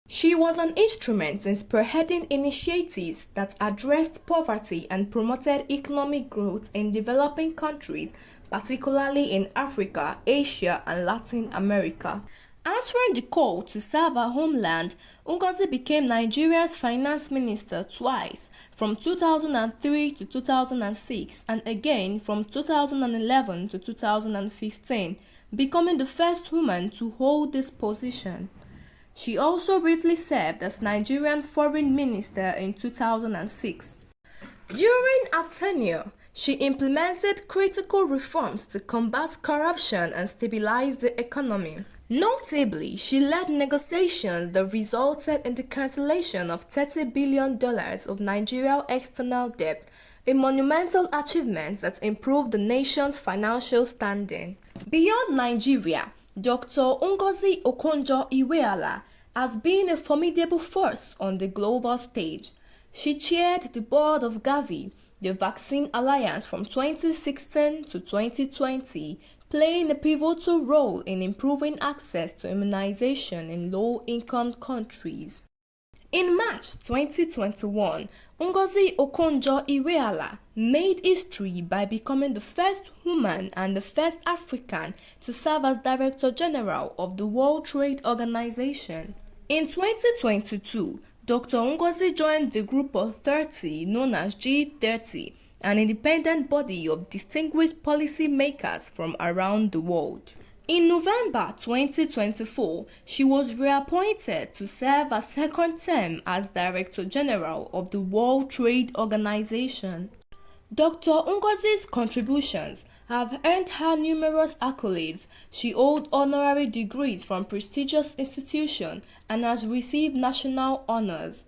She was an instrument in spearheading initiatives that addressed poverty and promoted economic growth in developing countries, particularly in Africa, Asia, and Latin America. Answering the call to serve her homeland, Ngozi became Nigeria's finance minister twice, from 2003 to 2006, and again from 2011 to 2015, becoming the first woman to hold this position. She also briefly served as Nigerian foreign minister in 2006. During her tenure, she implemented critical reforms to combat corruption and stabilize the economy. Notably, she led negotiations that resulted in the cancellation of $30 billion of Nigeria's external debt, a monumental achievement that improved the nation's financial standing. Beyond Nigeria, Dr. Ngozi Okonjo-Iweala has been a formidable force on the global stage. She chaired the board of Gavi, the Vaccine Alliance, from 2016 to 2020, playing a pivotal role in improving access to immunization in low-income countries. In March 2021, Ngozi Okonjo-Iweala made history by becoming the first woman and the first African to serve as Director General of the World Trade Organization. In 2022, Dr. Ngozi joined the Group of 30 known as G30, an independent body of distinguished policy makers from around the world. In November 2024, she was reappointed to serve a second term as Director General of the World Trade Organization. Dr. Ngozi's contributions have earned her numerous accolades. She holds honorary degrees from prestigious institutions and has received national honors.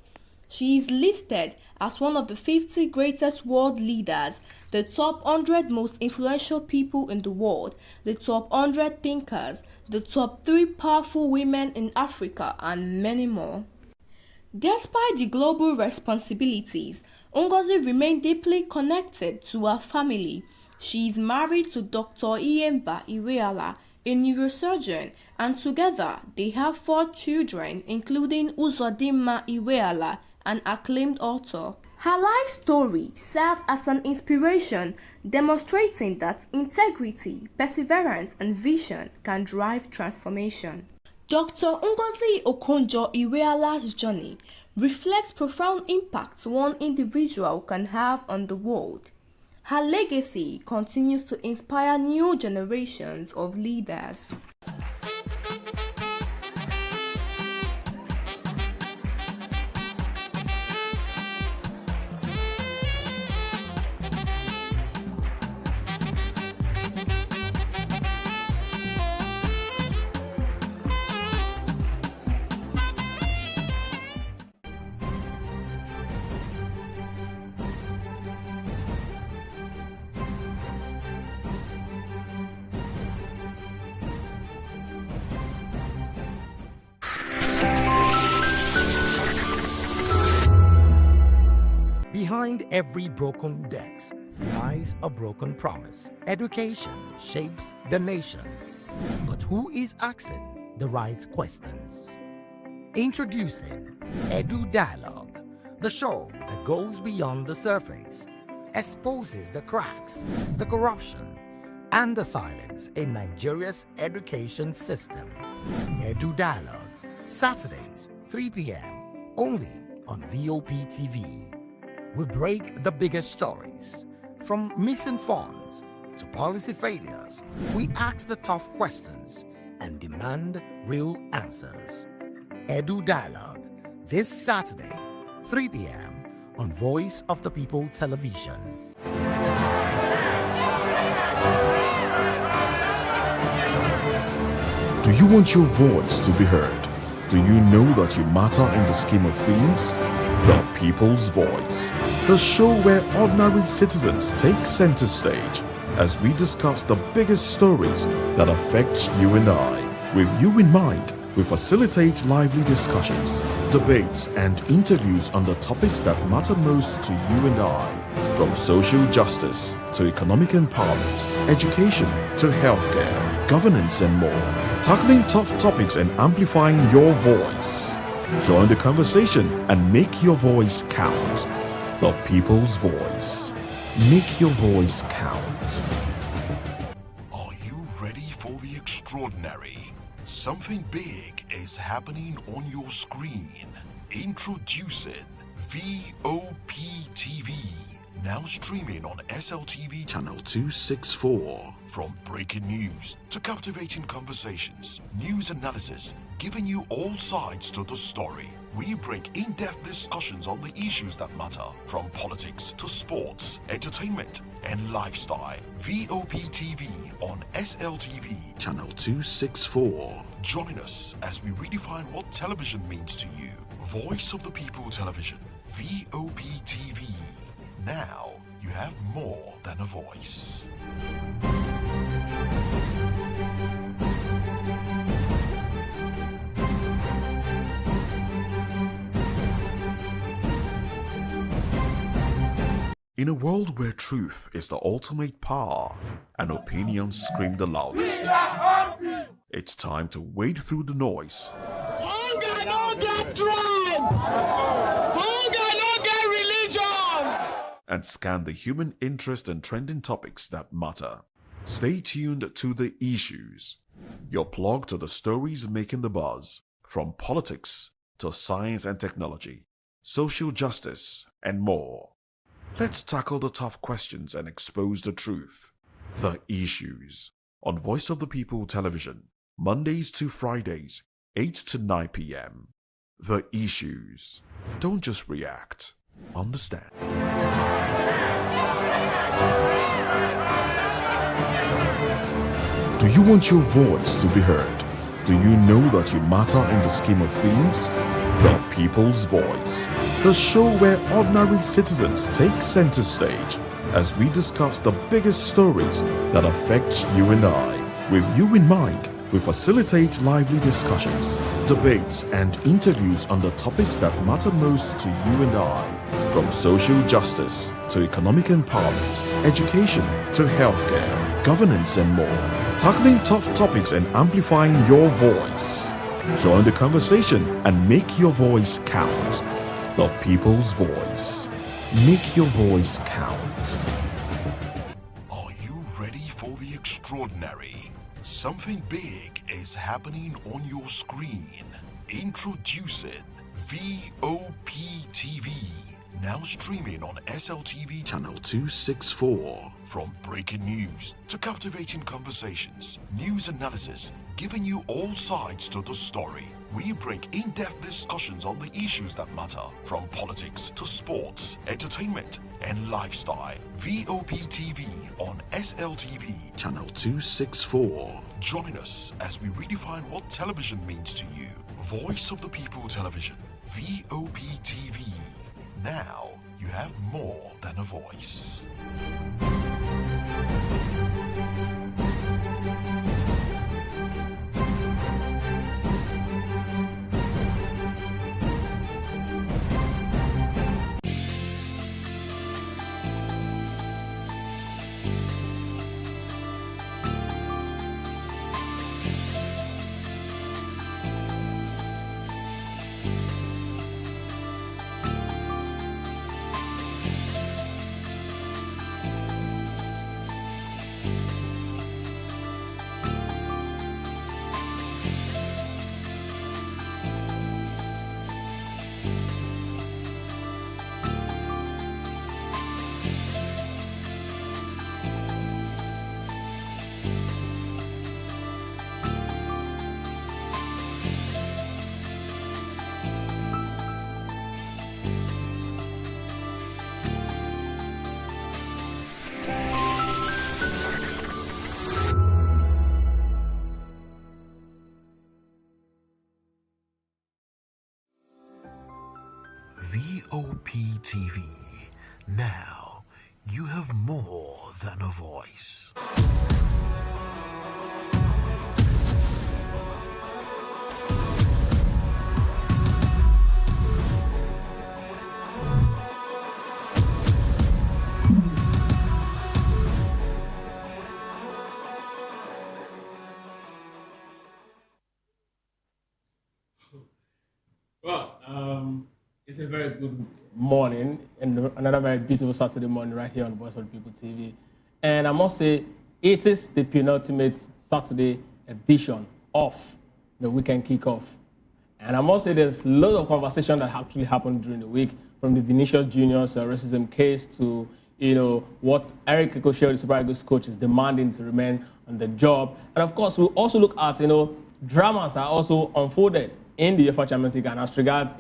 She is listed as one of the 50 greatest world leaders, the top 100 most influential people in the world, the top 100 thinkers, the top 3 powerful women in Africa, and many more. Despite the global responsibilities, Ngozi remained deeply connected to her family. She is married to Dr. Iyemba Iweala, a neurosurgeon, and together they have 4 children, including Uzodimma Iweala, an acclaimed author. Her life story serves as an inspiration, demonstrating that integrity, perseverance, and vision can drive transformation. Dr. Ngozi Okonjo-Iweala's journey reflects profound impact one individual can have on the world. Her legacy continues to inspire new generations of leaders. Behind every broken desk lies a broken promise. Education shapes the nations. But who is asking the right questions? Introducing Edu Dialogue, the show that goes beyond the surface, exposes the cracks, the corruption, and the silence in Nigeria's education system. Edu Dialogue, Saturdays, 3 p.m., only on VOP TV. We break the biggest stories, from missing funds to policy failures. We ask the tough questions and demand real answers. Edu Dialogue, this Saturday, 3 p.m. on Voice of the People Television. Do you want your voice to be heard? Do you know that you matter in the scheme of things? The People's Voice, the show where ordinary citizens take center stage as we discuss the biggest stories that affect you and I. With you in mind, we facilitate lively discussions, debates, and interviews on the topics that matter most to you and I. From social justice to economic empowerment, education to healthcare, governance, and more. Tackling tough topics and amplifying your voice. Join the conversation and make your voice count. The People's Voice. Make your voice count. Are you ready for the extraordinary? Something big is happening on your screen. Introducing VOP TV. Now streaming on SLTV channel 264. From breaking news to captivating conversations, news analysis, giving you all sides to the story. We break in-depth discussions on the issues that matter, from politics to sports, entertainment, and lifestyle. VOP TV on SLTV channel 264. Join us as we redefine what television means to you. Voice of the People Television, VOP TV. Now you have more than a voice. In a world where truth is the ultimate power and opinions scream the loudest, it's time to wade through the noise. Hunger no get tribe. Hunger no get religion. And scan the human interest and trending topics that matter. Stay tuned to The Issues, your plug to the stories making the buzz, from politics to science and technology, social justice, and more. Let's tackle the tough questions and expose the truth. The Issues on Voice of the People Television, Mondays to Fridays, 8 to 9 p.m. The Issues. Don't just react. Understand. Do you want your voice to be heard? Do you know that you matter in the scheme of things? The People's Voice, the show where ordinary citizens take center stage as we discuss the biggest stories that affect you and I. With you in mind, we facilitate lively discussions, debates, and interviews on the topics that matter most to you and I. From social justice to economic empowerment, education to healthcare, governance, and more. Tackling tough topics and amplifying your voice. Join the conversation and make your voice count. The People's Voice. Make your voice count. Are you ready for the extraordinary? Something big is happening on your screen. Introducing VOP TV. Now streaming on SLTV channel 264. From breaking news to captivating conversations, news analysis, giving you all sides to the story. We break in-depth discussions on the issues that matter, from politics to sports, entertainment, and lifestyle. VOP TV on SLTV channel 264. Join us as we redefine what television means to you. Voice of the People Television, VOP TV. Now you have more than a voice. VOP TV. Now, you have more than a voice. Well, it's a very good morning and another very beautiful Saturday morning right here on Voice of the People TV. And I must say, it is the penultimate Saturday edition of the weekend kickoff. And I must say there's loads of conversation that actually happened during the week, from the Vinicius Junior's racism case to, what Eric Ikoshel, the Super Eagles coach, is demanding to remain on the job. And of course, we'll also look at, dramas that also unfolded in the UEFA Champions League and as regards,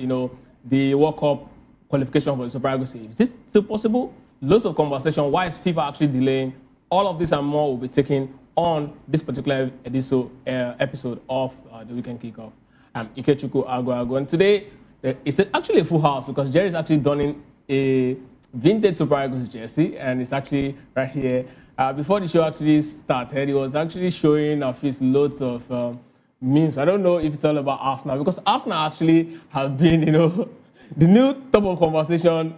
the World Cup qualification for the Super Eagles. Is this still possible? Lots of conversation. Why is FIFA actually delaying? All of this and more will be taken on this particular episode of the Weekend Kickoff. I'm Ikechukwu Agwago, and today it's actually a full house because Jerry is actually donning a vintage Super Eagles jersey, and it's actually right here. Before the show actually started, he was actually showing off his loads of memes. I don't know if it's all about Arsenal, because Arsenal actually have been, the new top of conversation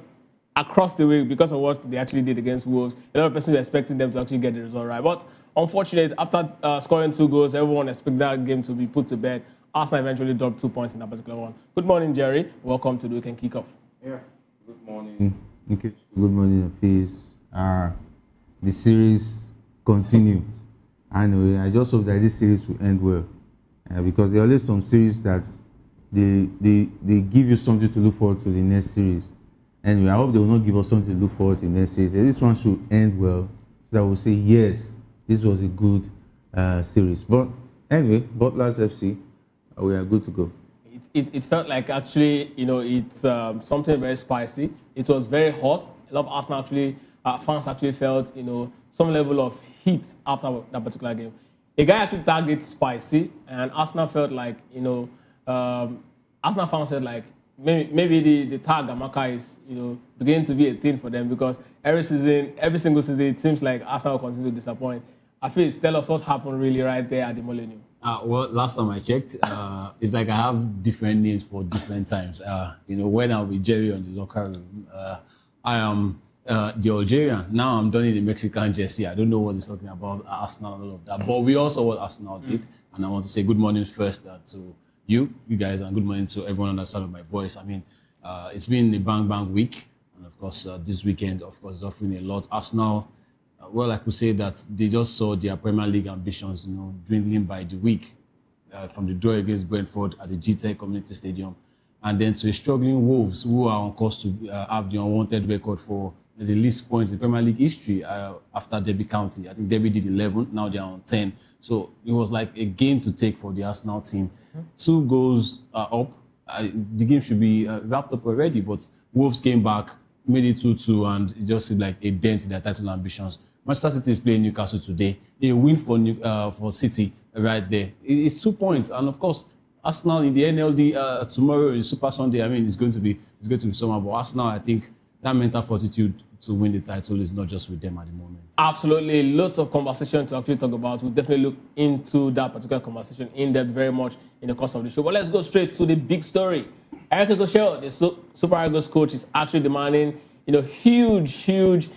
across the week because of what they actually did against Wolves. A lot of people were expecting them to actually get the result right. But unfortunately, after scoring 2 goals, everyone expected that game to be put to bed. Arsenal eventually dropped 2 points in that particular one. Good morning, Jerry. Welcome to the Weekend Kickoff. Yeah. Good morning, Nikki. Good morning, Hafiz. The series continue. Anyway, I just hope that this series will end well. Because there are always some series that they give you something to look forward to the next series. Anyway, I hope they will not give us something to look forward to the next series. This one should end well, so that we'll say, yes, this was a good series. But anyway, Butlers FC, we are good to go. It felt like actually, it's something very spicy. It was very hot. A lot of Arsenal fans actually felt, some level of heat after that particular game. A guy actually tagged it spicy, and Arsenal felt like, Arsenal fans felt like maybe the tag Amaka is, beginning to be a thing for them, because every single season, it seems like Arsenal continue to disappoint. I feel tell us what happened really right there at the Millennium. Well, last time I checked, it's like I have different names for different times. When I'm with Jerry on the locker room, I am the Algerian. Now I'm done in the Mexican jersey. I don't know what he's talking about, Arsenal and all of that. But we also what Arsenal did. And I want to say good morning first to you guys, and good morning to everyone on the side of my voice. I mean, it's been a bang week. And of course, this weekend, of course, is offering a lot. Arsenal, well, I could say that they just saw their Premier League ambitions, dwindling by the week, from the draw against Brentford at the GTEC Community Stadium, and then to a struggling Wolves, who are on course to have the unwanted record for the least points in Premier League history after Derby County. I think Derby did 11, now they're on 10. So it was like a game to take for the Arsenal team. 2 goals up. The game should be wrapped up already, but Wolves came back, made it 2-2, and it just seemed like a dent in their title ambitions. Manchester City is playing Newcastle today. A win for City right there. It's 2 points, and of course, Arsenal in the NLD tomorrow in Super Sunday. I mean, it's going to be summer. But Arsenal, I think that mental fortitude to win the title is not just with them at the moment. Absolutely, lots of conversation to actually talk about. We'll definitely look into that particular conversation in depth very much in the course of the show. But let's go straight to the big story. Eric Ikoshel, the Super Eagles coach, is actually demanding, huge,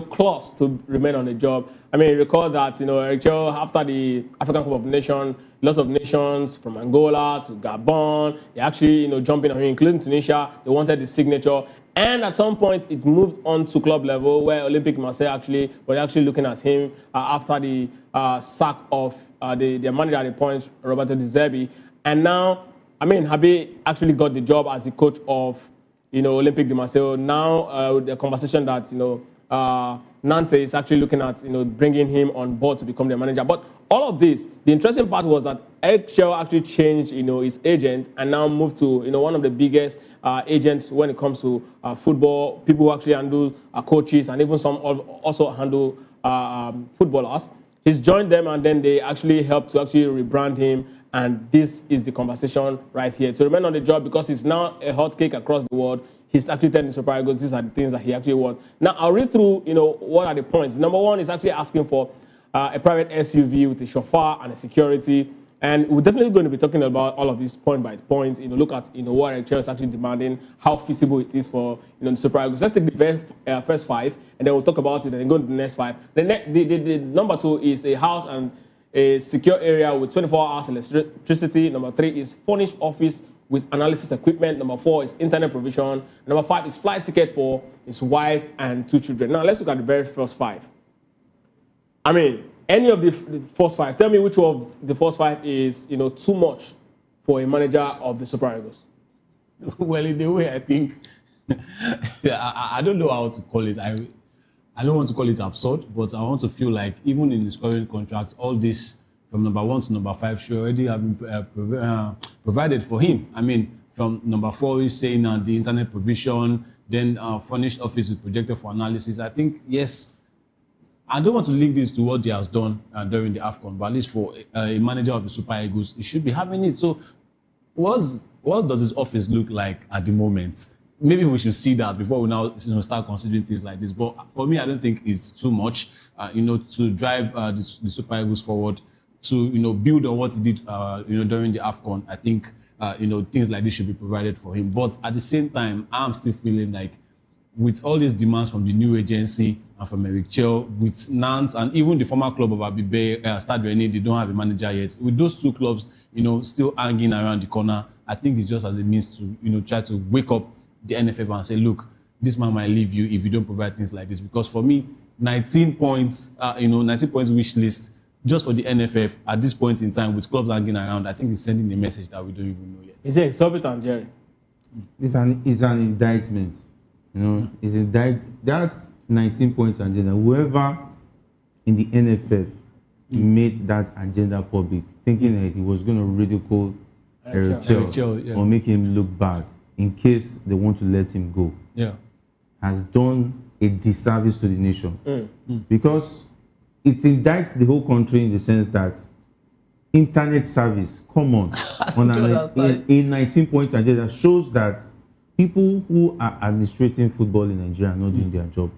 clause to remain on the job. I mean, recall that, Eric Ikoshel, after the African Cup of Nations, lots of nations from Angola to Gabon, they actually, jumping on him, including Tunisia. They wanted the signature. And at some point, it moved on to club level, where Olympique Marseille was actually looking at him after the sack of their manager at the point, Roberto De Zerbi. And now, Habib actually got the job as the coach of, Olympique de Marseille. Now, the conversation that, Nantes is actually looking at, bringing him on board to become their manager. But all of this, the interesting part was that Eric Ikoshel actually changed, his agent, and now moved to, one of the biggest agents when it comes to football. People who actually handle coaches, and even some also handle footballers. He's joined them, and then they actually helped to actually rebrand him. And this is the conversation right here. To remain on the job, because it's now a hot cake across the world, he's actually telling Super Eagles these are the things that he actually wants. Now, I'll read through, what are the points. Number one is actually asking for a private SUV with a chauffeur and a security. And we're definitely going to be talking about all of these point by point. Look at what Eric Chell is actually demanding, how feasible it is for the Super Eagles. Let's take the very first 5, and then we'll talk about it, and then go to the next 5. The number 2 is a house and a secure area with 24 hours electricity. Number 3 is furnished office with analysis equipment. Number 4 is internet provision. Number 5 is flight ticket for his wife and 2 children. Now let's look at the very first 5. I mean, any of the first 5, tell me which of the first 5 is, too much for a manager of the Super Eagles. Well, in a way, I think, I don't know how to call it. I don't want to call it absurd, but I want to feel like even in his current contract, all this from number 1 to number 5 should already have been provided for him. I mean, from number 4, he's saying the internet provision, then furnished office with projector for analysis. I think, yes, I don't want to link this to what he has done during the AFCON, but at least for a manager of the Super Eagles, he should be having it. So what does his office look like at the moment? Maybe we should see that before we now start considering things like this. But for me, I don't think it's too much, to drive the Super Eagles forward, to build on what he did, during the AFCON. I think things like this should be provided for him. But at the same time, I'm still feeling like, with all these demands from the new agency and from Eric Chell, with Nantes and even the former club of Abibe, Stade Rennais, they don't have a manager yet. With those 2 clubs, still hanging around the corner, I think it's just as a means to, try to wake up the NFF and say, look, this man might leave you if you don't provide things like this. Because for me, 19 points, 19 points wish list just for the NFF at this point in time with clubs hanging around, I think it's sending a message that we don't even know yet. Is it exorbitant, Jerry? It's an indictment. That's 19 points agenda. Whoever in the NFF made that agenda public, thinking that he was going to ridicule Eric Chell or make him look bad in case they want to let him go, has done a disservice to the nation. Because it indicts the whole country in the sense that internet service, come on a 19 points agenda shows that people who are administrating football in Nigeria are not doing their job.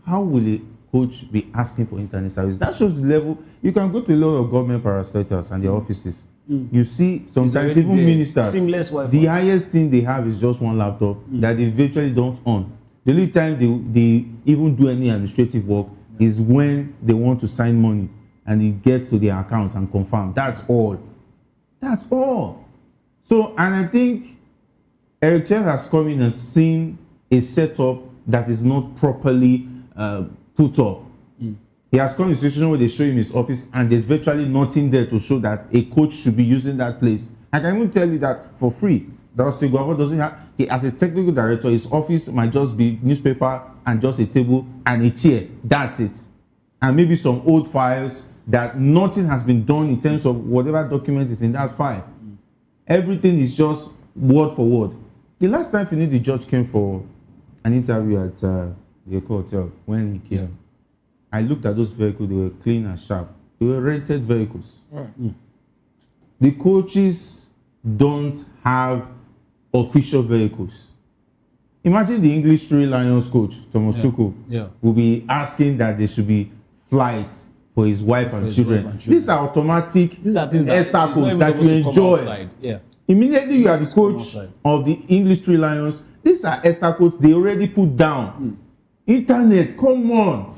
How will a coach be asking for internet service? That shows the level. You can go to a lot of government parastatals and their offices. You see, sometimes even ministers, the highest thing they have is just 1 laptop that they virtually don't own. The only time they even do any administrative work is when they want to sign money and it gets to their account and confirm. That's all. That's all. So, and I think Eric Chell has come in and seen a setup that is not properly put up. He has come in a situation where they show him his office and there's virtually nothing there to show that a coach should be using that place. I can even tell you that for free. Dusty Guava doesn't have, as a technical director, his office might just be newspaper and just a table and a chair. That's it. And maybe some old files that nothing has been done in terms of whatever document is in that file. Everything is just word for word. The last time Finidi George came for an interview at the hotel, when he came, I looked at those vehicles, they were clean and sharp. They were rented vehicles. The coaches don't have official vehicles. Imagine the English Three Lions coach, Thomas Tuchel, will be asking that there should be flights for his wife and children. These are automatic Esther codes that you enjoy. Immediately you are the coach of the English Three Lions. These are Esther codes they already put down. Internet, come on.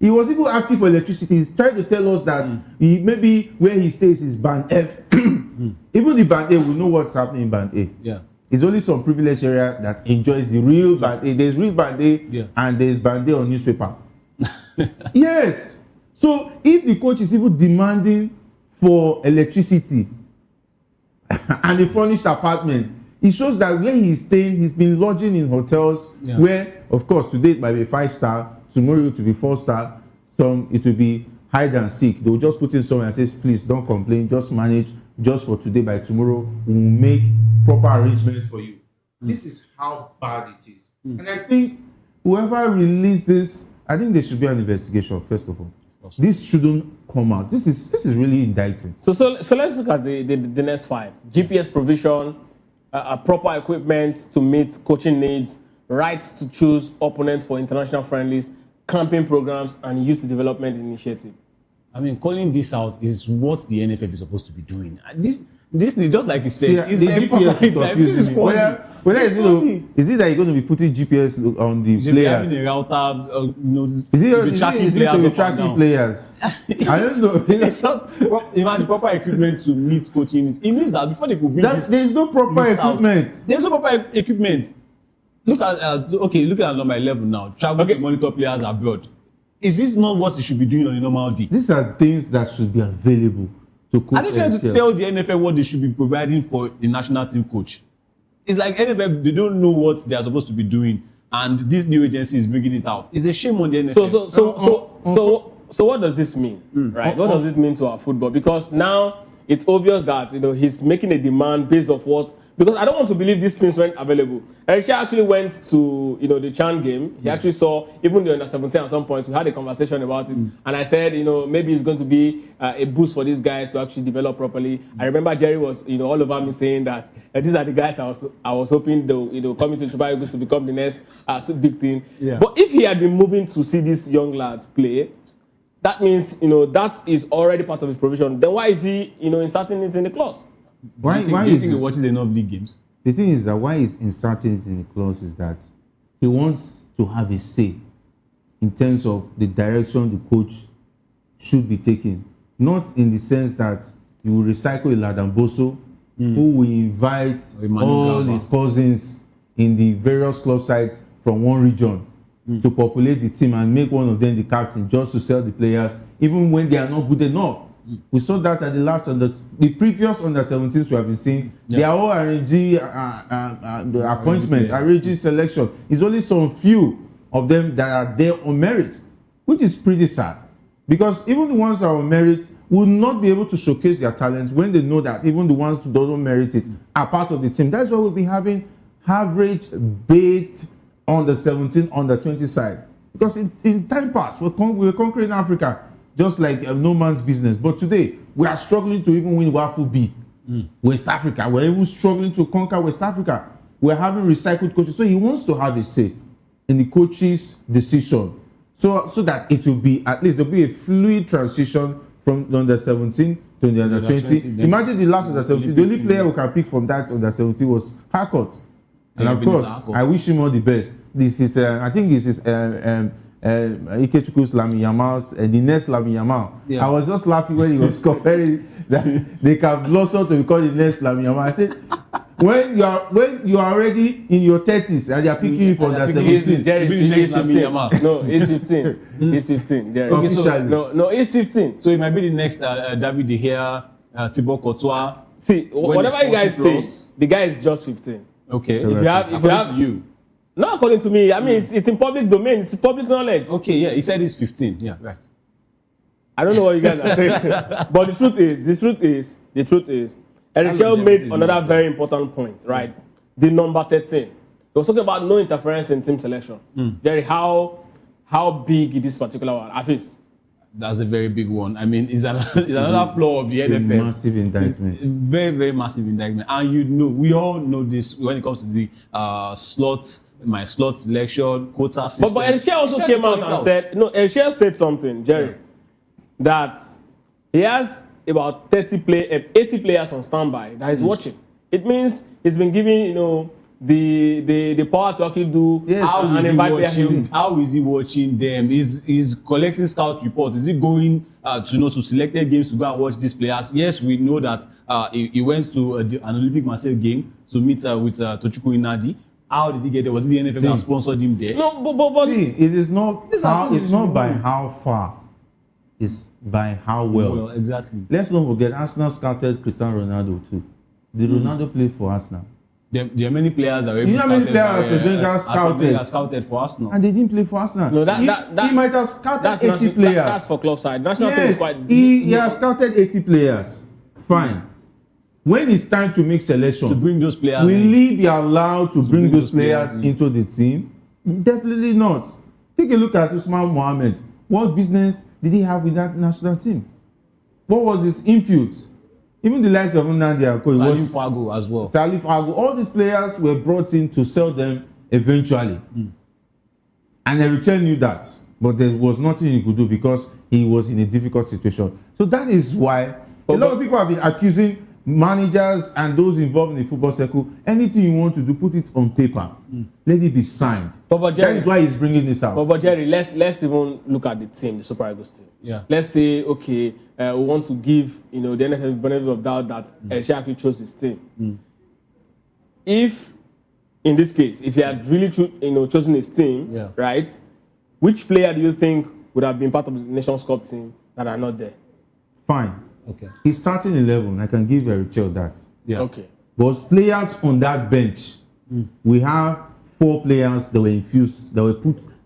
He was even asking for electricity. He's trying to tell us that maybe where he stays is band F. Even the band A, we know what's happening in band A. It's only some privileged area that enjoys the real band A. There's real band A and there's band A on newspaper. Yes. So if the coach is even demanding for electricity and a furnished apartment, it shows that where he's staying, he's been lodging in hotels where, of course, today it might be 5-star, tomorrow it will be 4-star, some it will be hide and seek. They will just put in somewhere and say, please don't complain, just manage, just for today, by tomorrow we'll make proper arrangement for you. This is how bad it is. And I think whoever released this, I think there should be an investigation, first of all. This shouldn't come out. This is really indicting. So let's look at the next 5. GPS provision, proper equipment to meet coaching needs, rights to choose opponents for international friendlies, camping programs, and youth development initiative. I mean, calling this out is what the NFF is supposed to be doing. This is just like you said. Is it that you're going to be putting GPS on the players? Having a router, is it to be tracking players? I don't know. It's just the proper equipment to meet coaching needs. It means that before they could bring this, there's no proper equipment. There's no proper equipment. Look at number 11 now. Travel to monitor players abroad. Is this not what it should be doing on a normal day? These are things that should be available to coach. Are they trying to tell the NFF what they should be providing for the national team coach? It's like NFF, they don't know what they are supposed to be doing, and this new agency is bringing it out. It's a shame on the NFF. So what does this mean, right? What does it mean to our football? Because now it's obvious that he's making a demand based off what. Because I don't want to believe these things weren't available. Eritrea actually went to the Chan game. He actually saw even the under-17 at some point. We had a conversation about it, and I said maybe it's going to be a boost for these guys to actually develop properly. I remember Jerry was all over me saying that these are the guys I was hoping they'll come into Super Eagles to become the next big thing. Yeah. But if he had been moving to see these young lads play, that means that is already part of his provision. Then why is he inserting it in the clause? Do you think he watches enough league games? The thing is that why he's inserting it in the clause is that he wants to have a say in terms of the direction the coach should be taking. Not in the sense that you will recycle Ladan Boso, who will invite all his cousins in the various club sites from one region to populate the team and make one of them the captain just to sell the players, even when they are not good enough. We saw that at the previous under-17s we have been seeing. They are all RNG appointments, RNG selection. It's only some few of them that are there on merit, which is pretty sad. Because even the ones that are on merit will not be able to showcase their talents when they know that even the ones who don't merit it are part of the team. That's why we'll be having average baked on the 17, on the 20 side. Because in time past, we're conquering Africa. Just like no man's business. But today, we are struggling to even win WAFU B. West Africa. We're even struggling to conquer West Africa. We're having recycled coaches. So he wants to have a say in the coach's decision. So that it will be, at least there'll be a fluid transition from the under 17 to the under 20. Imagine the last under 17. The only player we can pick from that under 17 was Harcourt. And of course, I wish him all the best. This is, I think this is Ikechukwu's Lamine Yamal's the next Lamine Yamal. Yeah. I was just laughing when he was comparing that they can blossom to become the next Lamine Yamal. I said, when you are already in your 30s and they are picking you from that 17 Jerry, to be the next Lamine Yamal. No, he's 15. He's 15. Jerry. Okay, so, no, he's 15. So it might be the next David De Gea, Thibaut Courtois. See, whatever you guys say, the guy is just 15. Okay. If you have to you. Not according to me. I mean, it's in public domain. It's public knowledge. Okay, yeah. He said he's 15. Yeah, right. I don't know what you guys are saying. But the truth is, Eritrea made another very important point, right? The number 13. He was talking about no interference in team selection. Jerry, how big is this particular one? Afis? That's a very big one. I mean, it's another flaw of the NFF. Massive indictment. It's very, very massive indictment. And we all know this when it comes to the slots, my slot selection, quota system. But Eritrea also came out and said, Eritrea said something, Jerry, that he has about 80 players on standby that he's watching. It means he's been giving, the power to actually do how is he watching them? Is collecting scout reports? Is he going to selected games to go and watch these players? Yes, we know that he went to an Olympic Marseille game to meet with Tochukwu Inadi. How did he get there? Was it the NFF that sponsored him there? No, but see, it is not. It's not by how far. It's by how well. Well, exactly. Let's not forget, Arsenal scouted Cristiano Ronaldo too. Did Ronaldo play for Arsenal? There are many players that were scouted for Arsenal. And they didn't play for Arsenal. No, he might have scouted 80 players. That's for club side. National team is quite. He has scouted 80 players. Fine. When it's time to make selection, to bring those players, will he be allowed to bring those players into the team? Definitely not. Take a look at Usman Mohammed. What business did he have with that national team? What was his input? Even the likes of Nnamdi Akoy, Salim Fago as well. Salif Agu, all these players were brought in to sell them eventually. And Eritrea knew that, but there was nothing he could do because he was in a difficult situation. So that is why a lot of people have been accusing managers and those involved in the football circle. Anything you want to do, put it on paper. Let it be signed. But Jerry, that is why he's bringing this out. But Jerry, let's even look at the team, the Super Eagles team. Yeah. Let's say, okay, we want to give the NFF benefit of doubt that Eritrea actually chose his team. If, in this case, if he had really chosen his team, right, which player do you think would have been part of the Nations Cup team that are not there? Fine. Okay. He's starting 11. I can give Eritrea that. Yeah. Okay. But players on that bench, we have 4 players that were infused, that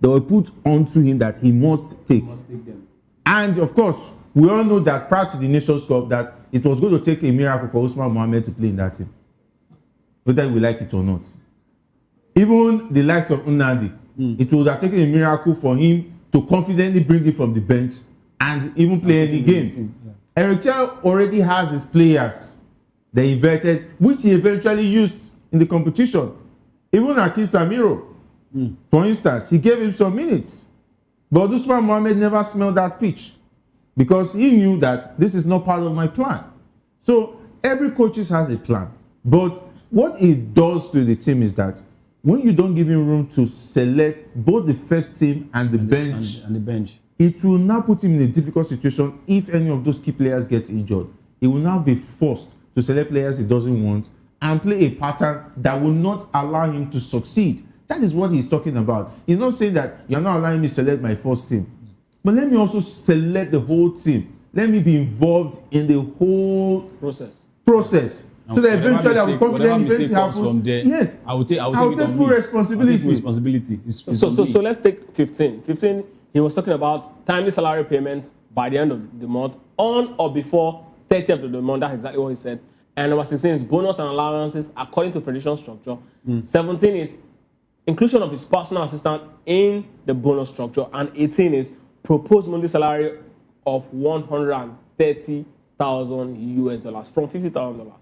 were put onto him that he must take. them. And of course, we all know that prior to the Nations Cup, that it was going to take a miracle for Usman Mohammed to play in that team, whether we like it or not. Even the likes of Nnamdi, it would have taken a miracle for him to confidently bring it from the bench and even play any games. Eritrea already has his players they inverted, which he eventually used in the competition. Even Aki Samiro, for instance, he gave him some minutes. But Usman Mohammed never smelled that pitch because he knew that this is not part of my plan. So every coach has a plan. But what it does to the team is that when you don't give him room to select both the first team and the bench, it will now put him in a difficult situation if any of those key players get injured. He will now be forced to select players he doesn't want and play a pattern that will not allow him to succeed. That is what he's talking about. He's not saying that you're not allowing me to select my first team, but let me also select the whole team. Let me be involved in the whole process. So that eventually I will confidently, if anything happens, yes, I will take full responsibility. So let's take 15. 15, he was talking about timely salary payments by the end of the month, on or before 30th of the month. That's exactly what he said. And number 16 is bonus and allowances according to prediction structure. 17 is inclusion of his personal assistant in the bonus structure. And 18 is proposed monthly salary of $130,000 from $50,000.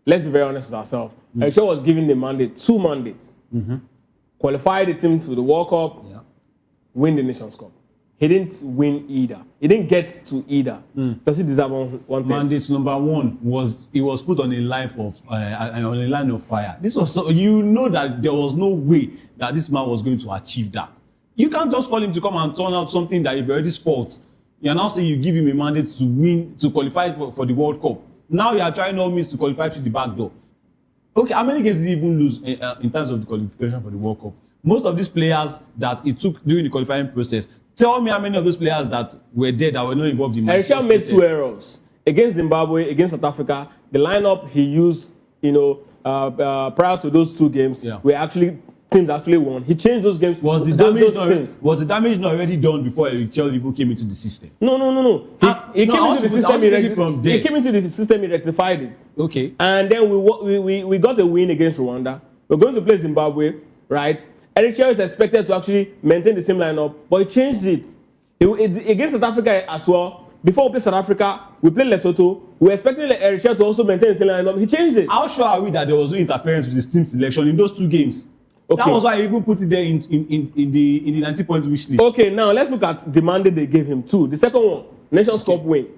Let's be very honest with ourselves. Eritrea was given the mandate, 2 mandates. Qualify the team to the World Cup, win the Nations Cup. He didn't win either. He didn't get to either. Does he deserve one mandate number 1 was he was put on a line of fire. This was that there was no way that this man was going to achieve that. You can't just call him to come and turn out something that you've already spoiled. You're now saying you give him a mandate to win, to qualify for the World Cup. Now you are trying all means to qualify through the back door. Okay, how many games did he even lose in terms of the qualification for the World Cup? Most of these players that he took during the qualifying process, tell me how many of those players that were there that were not involved in match. Eritrea made 2 errors. Against Zimbabwe, against South Africa, the lineup he used, prior to those 2 games, were actually teams actually won. He changed those games. Was the damage not already done before Eritrea even came into the system? No. He came into the system. He rectified it. Okay. And then we got a win against Rwanda. We're going to play Zimbabwe, right? Eritrea is expected to actually maintain the same lineup, but he changed it. Against South Africa as well. Before we play South Africa, we play Lesotho. We were expecting Eritrea to also maintain the same lineup. He changed it. How sure are we that there was no interference with his team selection in those 2 games? Okay. That was why I even put it there in the 90-point wish list. Okay, now let's look at the mandate they gave him too. The second one, Nations Cup win.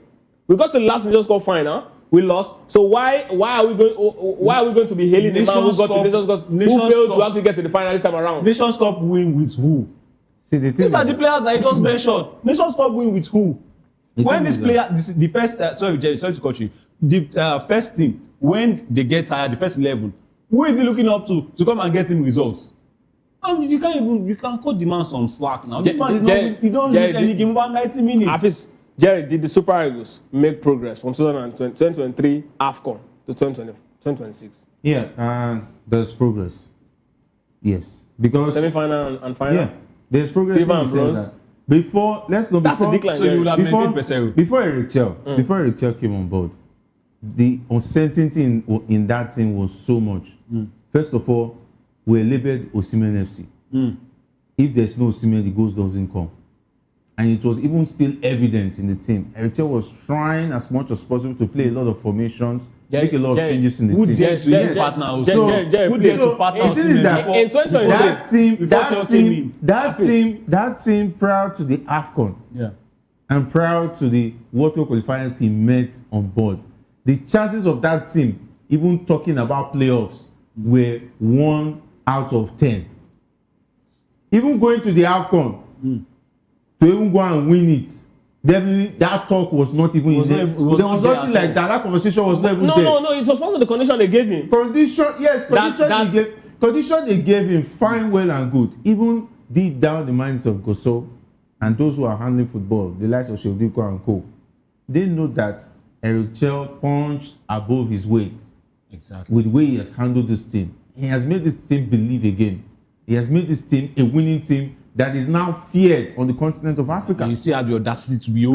We got to the last Nations Cup final. We lost. So why are we going to be hailing the man who got to Nations Cup, who failed to actually get to the final this time around? Nations Cup win with who? These are the players I just mentioned. Nations Cup win with who? When this player, the first, sorry to cut you, the first team, when they get tired, the first 11, who is he looking up to come and get him results? And you can cut the man some slack now. This man he don't lose any game over 90 minutes. Jerry, did the Super Eagles make progress from 2023 AFCON to 2026? Yeah, there's progress. Yes, because semi-final and final. Yeah, there's progress. Silver and bronze. Before, let's go. That's a decline. So you would have maintained Peseru. Before Eritrea came on board, the uncertainty in that team was so much. First of all, we're labeled Osimhen FC. If there's no Osimhen, the goals doesn't come. and it was even still evident in the team. Eritrea was trying as much as possible to play a lot of formations, make a lot of changes in the team. Who dared to even partner also? Who dared to partner also? In 2023, that team prior to the AFCON and prior to the World Cup qualifiers he met on board, the chances of that team even talking about playoffs were 1 out of 10. Even going to the AFCON, to even go and win it, definitely that talk was not even in there. There was nothing like that. That conversation was not even there. No, it was part of the condition they gave him. Condition they gave him, fine, well and good. Even deep down the minds of Goso and those who are handling football, the likes of Sheldiko and co, they know that Eric Chell punched above his weight. Exactly. With the way he has handled this team. He has made this team believe again. He has made this team a winning team that is now feared on the continent of Africa. And you see, had the audacity to be he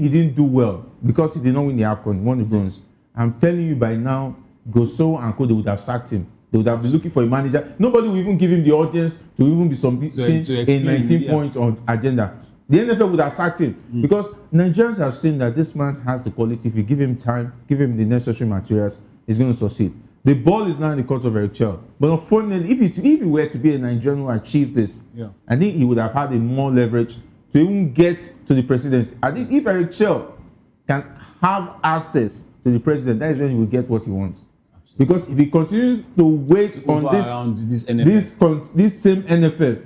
didn't do well because he did not win the AFCON, he won the bronze. I'm telling you by now, Goso and Co, they would have sacked him. They would have been looking for a manager. Nobody will even give him the audience to even be something in 19 points on agenda. The NFL would have sacked him because Nigerians have seen that this man has the quality. If you give him time, give him the necessary materials, he's going to succeed. The ball is now in the court of Eric Chell. But unfortunately, if he were to be a Nigerian who achieved this, I think he would have had a more leverage to even get to the presidency. I think if Eric Chell can have access to the president, that is when he will get what he wants. Because if he continues to wait on this same NFF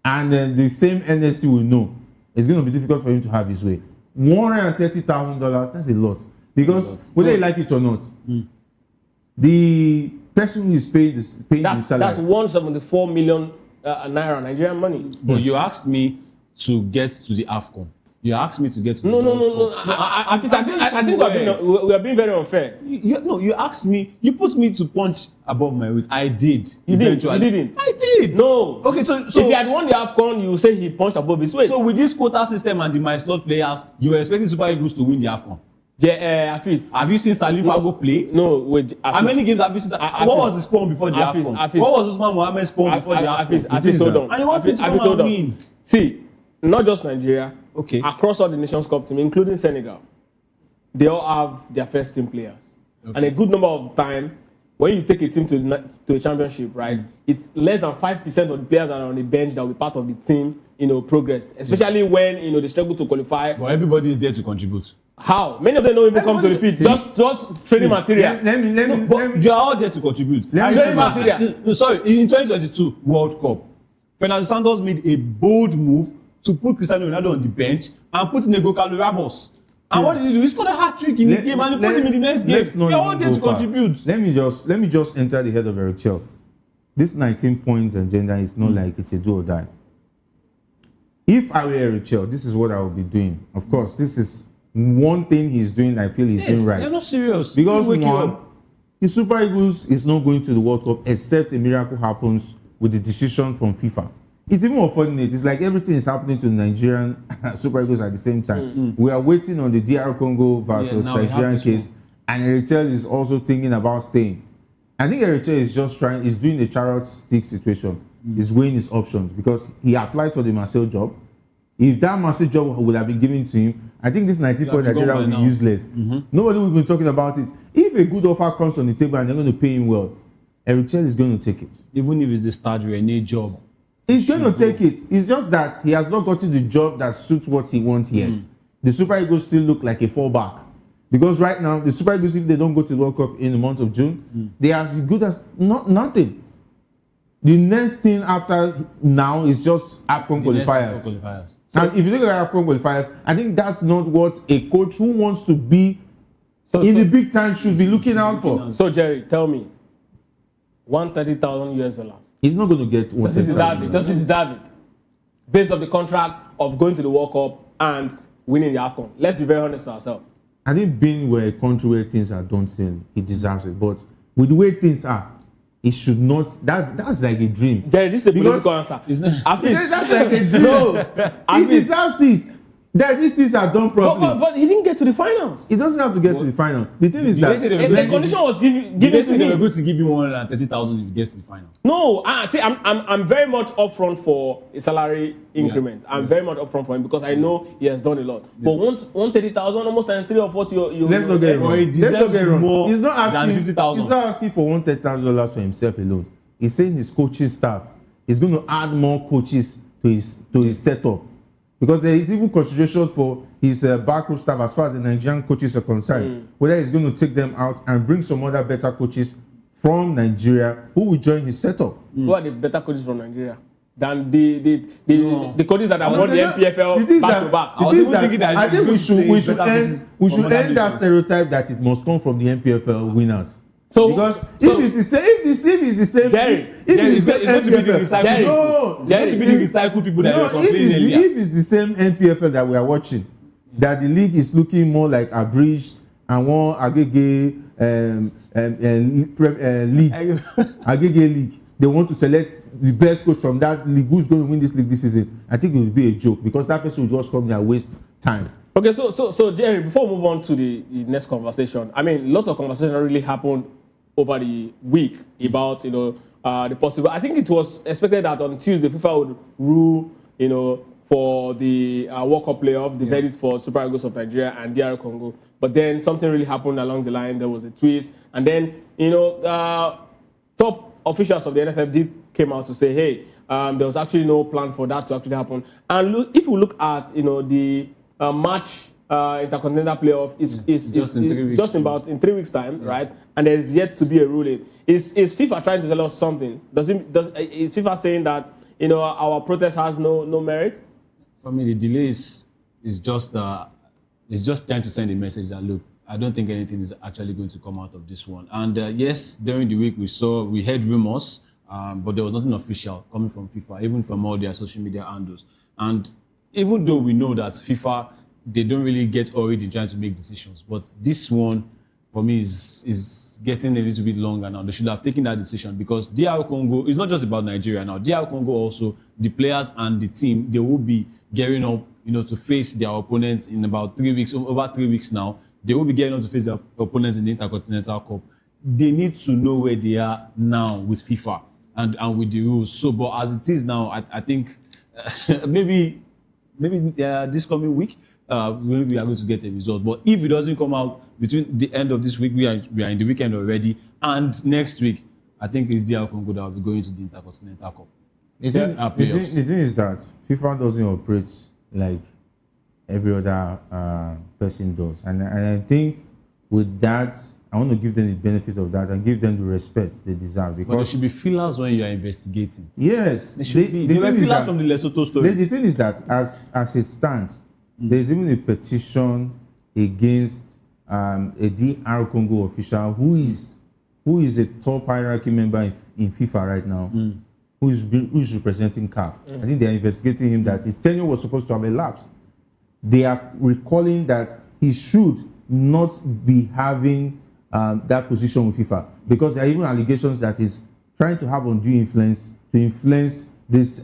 and then the same NSC will know, it's going to be difficult for him to have his way. $130,000, that's a lot. Because whether you like it or not, the person who is paying the salary. That's 174 million naira Nigerian money. But you asked me to get to the AFCON. You asked me to get to the No. I think we are being very unfair. You asked me, you put me to punch above my weight. I did. You didn't. I did. No. Okay, so if he had won the AFCON, you say he punched above his weight. So with this quota system and the my slot players, you were expecting Super Eagles to win the AFCON? Yeah, Hafiz. Have you seen Salim Fago play? No, wait. How many games have you seen? What was his form before the AFCON? What was Usman Mohammed's form before the AFCON? Hafiz, hold on. And you want him to come and win? See, not just Nigeria. Okay. Across all the Nations Cup team, including Senegal, they all have their first team players. Okay. And a good number of time, when you take a team to a championship, right, it's less than 5% of the players that are on the bench that will be part of the team, progress. Especially when, they struggle to qualify. But everybody is there to contribute. How? Many of them don't even come to the pitch. Just training material. But you are all there to contribute. Training material. No, sorry, in 2022 World Cup, Fernando Santos made a bold move to put Cristiano Ronaldo on the bench and put Nego Carlo Ramos. And what did he do? He scored a hat-trick in the game and he put him in the next game. They are all there to contribute. Let me just enter the head of Eric Chell. This 19 points agenda is not like it's a do or die. If I were Eric Chell, this is what I would be doing. Of course, this is one thing he's doing, I feel he's doing right. They're not serious. Because one, the Super Eagles is not going to the World Cup except a miracle happens with the decision from FIFA. It's even more unfortunate. It's like everything is happening to the Nigerian Super Eagles at the same time. We are waiting on the DR Congo versus Nigerian case, and Eritrea is also thinking about staying. I think Eritrea is just is doing the carrot stick situation. He's weighing his options because he applied for the Marseille job. If that Marseille job would have been given to him, I think this 90-point agenda would be useless. Nobody would be talking about it. If a good offer comes on the table and they're going to pay him well, Eritrea is going to take it. Even if it's the start Rene job. He's going to take it. It's just that he has not gotten the job that suits what he wants yet. The Super Eagles still look like a fallback. Because right now, the Super Eagles, if they don't go to the World Cup in the month of June, they are as good as nothing. The next thing after now is just AFCON qualifiers. And if you look at AFCON qualifiers, I think that's not what a coach who wants to be in the big time should be looking out for. So, Jerry, tell me, $130,000. He's not going to get $130,000. Does he deserve it? Based on the contract of going to the World Cup and winning the AFCON. Let's be very honest to ourselves. I think being where a country where things are done still, he deserves it. But with the way things are, it should not. That's like a dream. Jerry, this is a political answer. That's like a dream. No, he deserves it. That if things are done properly. But he didn't get to the finals. He doesn't have to get to the final. The thing is that the condition was given They to they were him. going to give him 130,000 if he gets to the final. No, see, I'm very much upfront for a salary increment. I'm very much upfront for him because I know he has done a lot. But 130,000, almost times 3 or 4, you. Let's not get it wrong. Let's not get it wrong. He's not than asking 50,000. He's not asking for $130,000 for himself alone. He's saying his coaching staff. He's going to add more coaches to his setup. Because there is even consideration for his backroom staff as far as the Nigerian coaches are concerned. Whether he's going to take them out and bring some other better coaches from Nigeria who will join his setup. Who are the better coaches from Nigeria than the coaches that have won the NPFL back to back? I was even thinking that I think we should end that stereotype that it must come from the NPFL winners. Because if it's the same, it's the same. It's going to be the recycled people that you were complaining earlier. If it's the same NPFL that we are watching, that the league is looking more like abridged and one Agege league, they want to select the best coach from that league who's going to win this league this season. I think it will be a joke because that person will just come there and waste time. Okay, so Jerry, before we move on to the next conversation, I mean, lots of conversation really happened over the week about the possible. I think it was expected that on Tuesday FIFA would rule for the World Cup playoff, the verdict for Super Eagles of Nigeria and DR Congo. But then something really happened along the line. There was a twist, and then top officials of the NFF came out to say, hey, there was actually no plan for that to actually happen. And look, if we look at the March intercontinental playoff is just in 3 weeks time, right? And there's yet to be a ruling. Is FIFA trying to tell us something? Is FIFA saying that our protest has no merit? For me, the delay is just trying to send a message that look, I don't think anything is actually going to come out of this one. And yes, during the week we heard rumors, but there was nothing official coming from FIFA, even from all their social media handles. And even though we know that FIFA, they don't really get hurried in trying to make decisions, but this one, for me, is getting a little bit longer now. They should have taken that decision because DR Congo is not just about Nigeria now. DR Congo also, the players and the team, they will be gearing up, to face their opponents in about 3 weeks, over 3 weeks now. They will be gearing up to face their opponents in the Intercontinental Cup. They need to know where they are now with FIFA and with the rules. So, but as it is now, I think maybe this coming week, we are going to get a result. But if it doesn't come out between the end of this week, we are in the weekend already, and next week, I think it's DR Congo that will be going to the Intercontinental Cup. The thing is that FIFA doesn't operate like every other person does. And I think with that, I want to give them the benefit of that and give them the respect they deserve. Because but there should be feelers when you are investigating. Yes. There should be. There were feelers from the Lesotho story. The thing is that as it stands, there's even a petition against a DR Congo official who is a top hierarchy member in FIFA right now, who is representing CAF. I think they are investigating him that his tenure was supposed to have elapsed. They are recalling that he should not be having that position with FIFA because there are even allegations that he's trying to have undue influence to influence this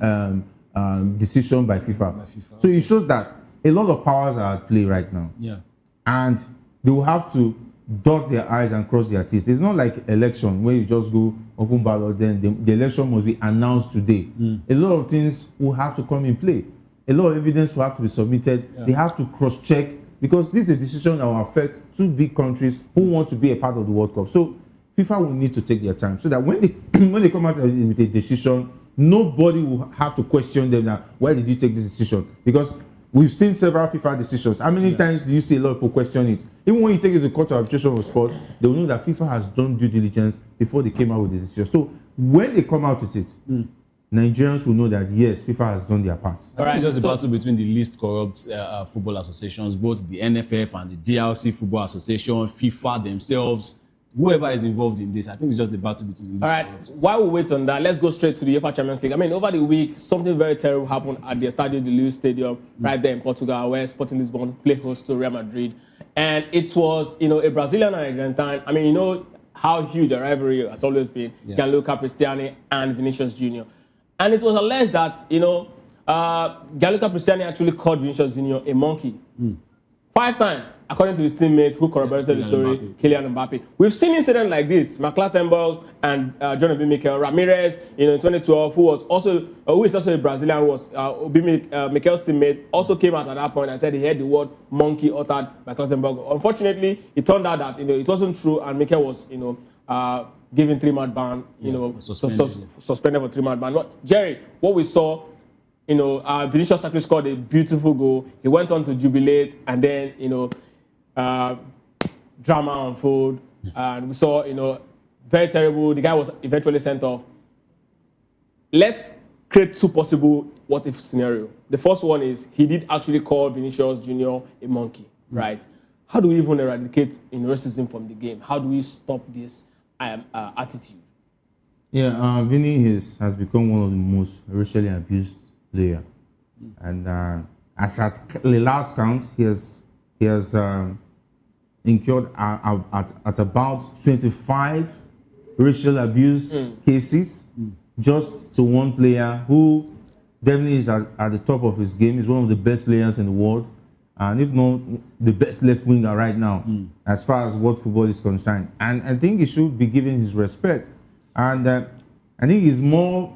decision by FIFA. So it shows that a lot of powers are at play right now. Yeah. And they will have to dot their I's and cross their T's. It's not like election where you just go open ballot, then the election must be announced today. A lot of things will have to come in play. A lot of evidence will have to be submitted. Yeah. They have to cross-check because this is a decision that will affect two big countries who want to be a part of the World Cup. So FIFA will need to take their time so that when they come out with a decision, nobody will have to question them now, why did you take this decision? Because we've seen several FIFA decisions. How many times do you see a lot of people question it? Even when you take it to the Court of Arbitration of Sport, they will know that FIFA has done due diligence before they came out with the decision. So when they come out with it, Nigerians will know that yes, FIFA has done their part. All right, it's just a battle between the least corrupt football associations, both the NFF and the DRC Football Association, FIFA themselves, whoever is involved in this. I think it's just a battle between the least corrupt. All right, while we wait on that, let's go straight to the UEFA Champions League. I mean, over the week, something very terrible happened at the Estadio de Luz Stadium right there in Portugal, where Sporting Lisbon play host to Real Madrid. And it was, a Brazilian and Argentine. I mean, how huge the rivalry has always been. Gianluca Cristiani and Vinicius Jr. And it was alleged that, Gianluca Cristiani actually called Vinicius Junior a monkey. 5 times, according to his teammates who corroborated the story, Kylian Mbappe. We've seen incidents like this. Mark-Clattenburg and John Obi Mikel Ramirez, in 2012, who is also a Brazilian, who was Mikel's teammate, also came out at that point and said he heard the word monkey uttered by Clattenburg. Unfortunately, it turned out that it wasn't true, and Mikel was given 3-month ban, suspended for 3-month ban. Jerry, what we saw. Vinicius actually scored a beautiful goal. He went on to jubilate, and then, drama unfold. And we saw, very terrible. The guy was eventually sent off. Let's create 2 possible what-if scenario. The first one is he did actually call Vinicius Junior a monkey, right? How do we even eradicate racism from the game? How do we stop this attitude? Yeah, Vinny has become one of the most racially abused player, and as at the last count, he has incurred at about 25 racial abuse cases, just to one player who definitely is at the top of his game. He's one of the best players in the world, and if not the best left winger right now, as far as what football is concerned. And I think he should be given his respect. And I think he's more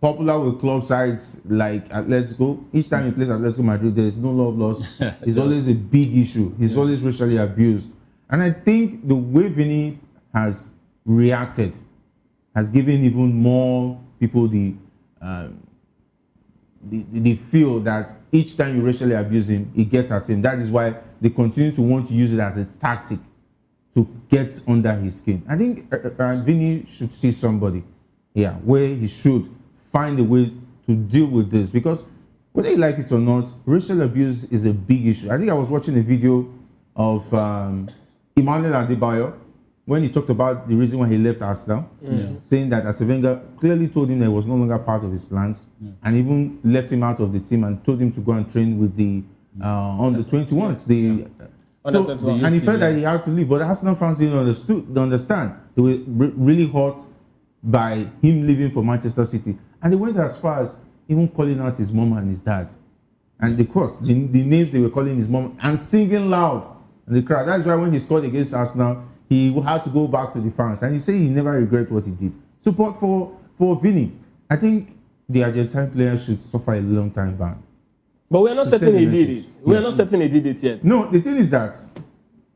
popular with club sides like Atletico. Each time he plays Atletico Madrid, there is no love lost. It's always a big issue. He's always racially abused. And I think the way Vinny has reacted has given even more people the feel that each time you racially abuse him, it gets at him. That is why they continue to want to use it as a tactic to get under his skin. I think Vinny should see somebody where he should find a way to deal with this, because whether you like it or not, racial abuse is a big issue. I think I was watching a video of Emmanuel Adebayo when he talked about the reason why he left Arsenal, saying that Arsene Wenger clearly told him that it was no longer part of his plans, and even left him out of the team and told him to go and train with the under 21s. And he felt that he had to leave, but the Arsenal fans didn't understand. They were really hurt by him leaving for Manchester City. And they went as far as even calling out his mom and his dad. And of course, the names they were calling his mom, and singing loud in the crowd. That's why when he scored against Arsenal, he had to go back to the fans. And he said he never regret what he did. Support for Vinny. I think the Argentine player should suffer a long time ban. But we are not certain he did it. We are not certain he did it yet. No, the thing is that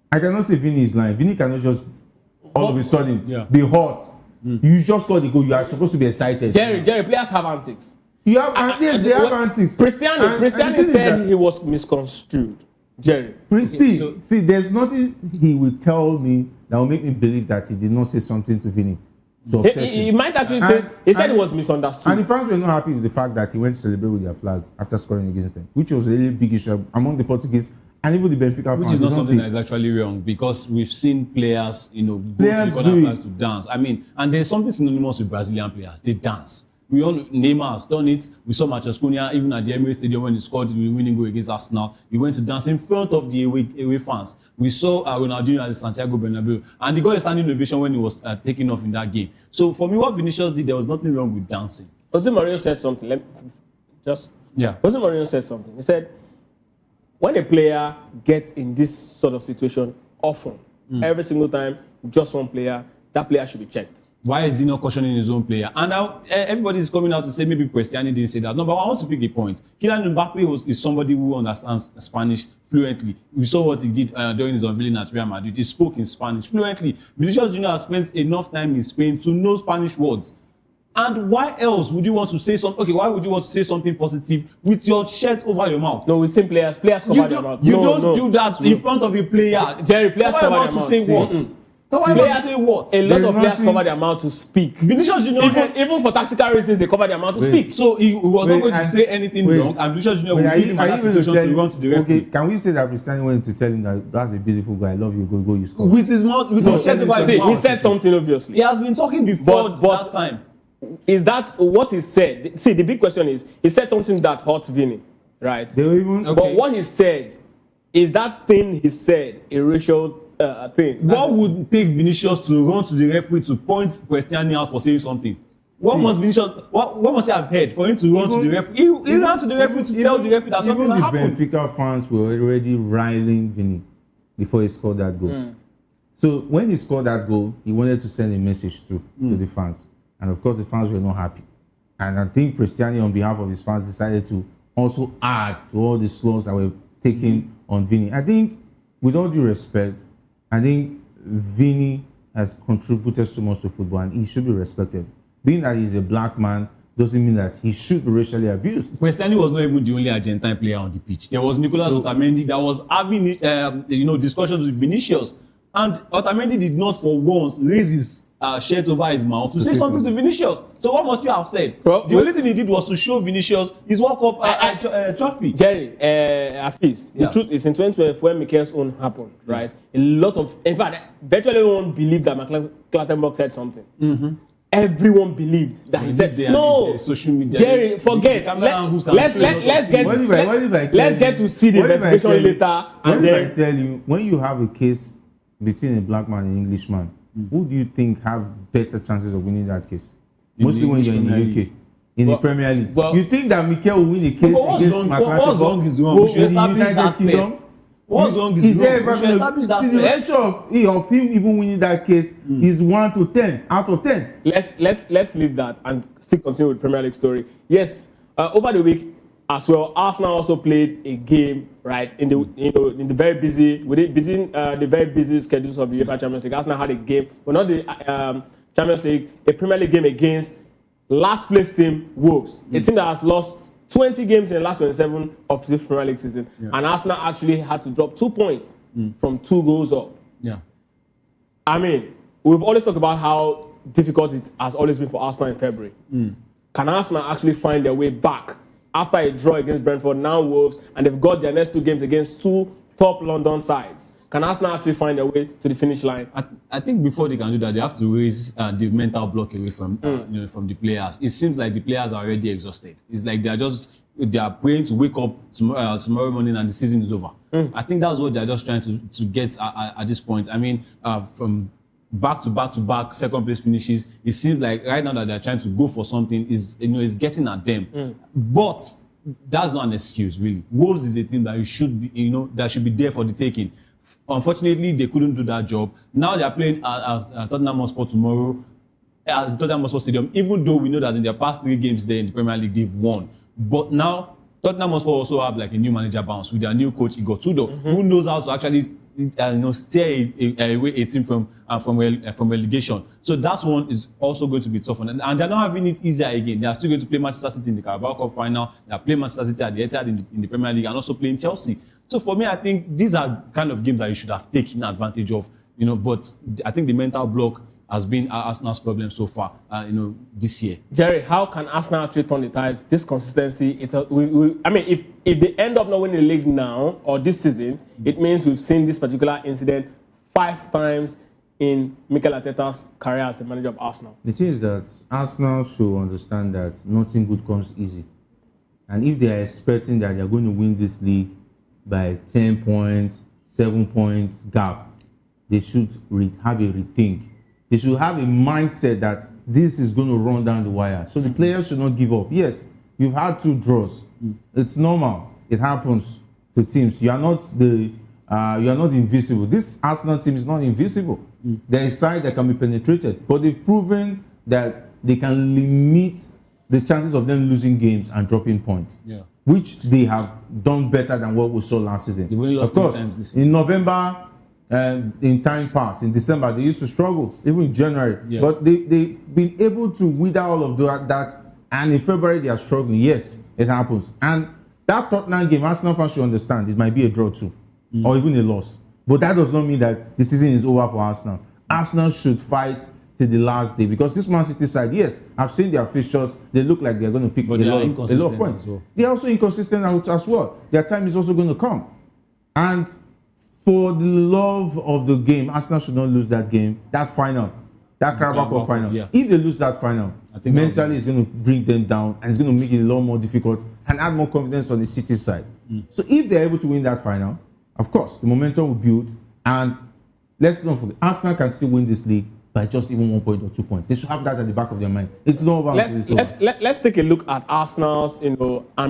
I cannot say Vinny is lying. Vinny cannot just all of a sudden be hot. You just scored the goal. You are supposed to be excited. Jerry, players have antics. You have yes, they have antics. Cristiano said he was misconstrued. Jerry. See, there's nothing he will tell me that will make me believe that he did not say something to Vinny to upset him. He might actually say he said it was misunderstood. And the fans were not happy with the fact that he went to celebrate with their flag after scoring against them, which was a really big issue among the Portuguese. And even the Benfica fans. Which is not something that is actually wrong, because we've seen players, go to the corner flag to dance. I mean, and there's something synonymous with Brazilian players. They dance. We all Neymar has done it. We saw Matheus Cunha even at the Emirates Stadium when he scored the winning goal against Arsenal. He went to dance in front of the away fans. We saw Ronaldinho at the Santiago Bernabeu, and he got a standing ovation when he was taking off in that game. So for me, what Vinicius did, there was nothing wrong with dancing. Jose Mourinho said something. Jose Mourinho said something. He said, when a player gets in this sort of situation, often, every single time, just one player, that player should be checked. Why is he not cautioning his own player? And now everybody is coming out to say maybe Cristiano didn't say that. No, but I want to pick a point. Kylian Mbappe is somebody who understands Spanish fluently. We saw what he did during his unveiling at Real Madrid. He spoke in Spanish fluently. Vinicius Junior has spent enough time in Spain to know Spanish words. And why else would you want to say something? Okay, why would you want to say something positive with your shirt over your mouth? No, we say players cover their mouth. You don't do that in front of a player. Jerry, players cover their mouth. Say what? A lot of players cover their mouth to speak. Vinicius Junior, even for tactical reasons, they cover their mouth to speak. So he was not going to say anything wrong, and Vinicius Junior will be in that situation to run to the referee. Okay, can we say that Cristiano went to tell him that that's a beautiful guy, I love you, go, you score? With his mouth, with his shirt over his mouth. He said something obviously. He has been talking before that time. Is that what he said? See, the big question is, he said something that hurt Vinny, right? But what he said, is that thing he said a racial thing? What would take Vinicius to run to the referee to point Cristiano out for saying something? What must Vinicius? What must he have heard for him to run to the referee? He ran to the referee to tell the referee that something happened. Even the Benfica fans were already riling Vini before he scored that goal. So when he scored that goal, he wanted to send a message to the fans, and of course the fans were not happy. And I think Cristiano, on behalf of his fans, decided to also add to all the slurs that were taken on Vini. I think, with all due respect, I think Vini has contributed so much to football, and he should be respected. Being that he's a black man doesn't mean that he should be racially abused. Cristiano was not even the only Argentine player on the pitch. There was Nicolas Otamendi that was having, discussions with Vinicius, and Otamendi did not for once raise his shirt over his mouth to say something to Vinicius. So what must you have said? The only thing he did was to show Vinicius his World Cup trophy. Jerry, Afis, the truth is in 2012 when Mikel's own happened, right? A lot of, in fact, virtually everyone believed that Clattenburg said something. Everyone believed that he said no. Social media, Jerry, forget. Let's get to see the investigation later. And then I tell you, when you have a case between a black man and an Englishman, who do you think have better chances of winning that case? Mostly when you're in the UK. In the Premier League. You think that Mikel will win a case against McCarthy? What's wrong is wrong. We should establish that first. What's wrong is wrong. We should establish that first. The of him even winning that case is 1 to 10 out of 10. Let's leave that and still continue with Premier League story. Yes, over the week as well, Arsenal also played a game, right, in the very busy between the very busy schedules of the UEFA Champions League. Arsenal had a game, but not the Champions League, a Premier League game against last place team Wolves, a team that has lost 20 games in the last 27 of this Premier League season, and Arsenal actually had to drop 2 points from 2 goals up. I mean, we've always talked about how difficult it has always been for Arsenal in February. Can Arsenal actually find their way back after a draw against Brentford, now Wolves, and they've got their next 2 games against 2 top London sides? Can Arsenal actually find their way to the finish line? I think before they can do that, they have to raise the mental block away from from the players. It seems like the players are already exhausted. It's like they are praying to wake up tomorrow morning and the season is over. I think that's what they're just trying to get at this point. I mean, from back to back second place finishes, it seems like right now that they're trying to go for something is getting at them. But that's not an excuse, really. Wolves is a team that should be there for the taking. Unfortunately, they couldn't do that job. Now they are playing at Tottenham Hotspur tomorrow at Tottenham Hotspur Stadium, even though we know that in their past 3 games there in the Premier League, they've won. But now, Tottenham Hotspur also have like a new manager bounce with their new coach, Igor Tudor, who knows how to actually steer away a team from relegation. So that one is also going to be tough. And they're not having it easier again. They are still going to play Manchester City in the Carabao Cup final. They are playing Manchester City at the Etihad in the Premier League and also playing Chelsea. So for me, I think these are kind of games that you should have taken advantage of, But I think the mental block has been Arsenal's problem so far, this year. Jerry, how can Arsenal actually turn the tides? This consistency, if they end up not winning the league now or this season, it means we've seen this particular incident 5 times in Mikel Arteta's career as the manager of Arsenal. The thing is that Arsenal should understand that nothing good comes easy. And if they are expecting that they are going to win this league by 10 points, 7 points gap, they should have a rethink. They should have a mindset that this is going to run down the wire. So the players should not give up. Yes, you've had 2 draws. It's normal. It happens to teams. You are not invisible. This Arsenal team is not invisible. There is side that can be penetrated, but they've proven that they can limit the chances of them losing games and dropping points. Which they have done better than what we saw last season. Of course, in November, in time past, in December, they used to struggle, even in January. But they've been able to wither all of that, and in February they are struggling. Yes, it happens. And that Tottenham game, Arsenal fans should understand, it might be a draw too, or even a loss. But that does not mean that the season is over for Arsenal. Arsenal should fight till the last day, because this Man City side, yes, I've seen their fixtures. They look like they're going to pick a lot of points. Well. They're also inconsistent as well. Their time is also going to come. And for the love of the game, Arsenal should not lose that game, that final, that Carabao Cup final. If they lose that final, I think mentally it's going to bring them down, and it's going to make it a lot more difficult and add more confidence on the City side. So if they're able to win that final, of course, the momentum will build. And let's not forget, Arsenal can still win this league by just even 1 point or 2 points. They should have that at the back of their mind. It's not over. Let's take a look at Arsenal's, and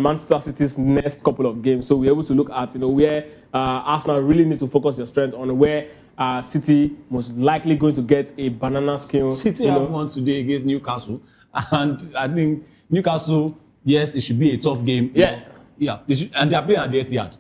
Manchester City's next couple of games. So we're able to look at, where Arsenal really needs to focus their strength on, where City most likely going to get a banana skin. City have won today against Newcastle, and I think Newcastle, yes, it should be a tough game. Yeah, and they are playing at the Etihad.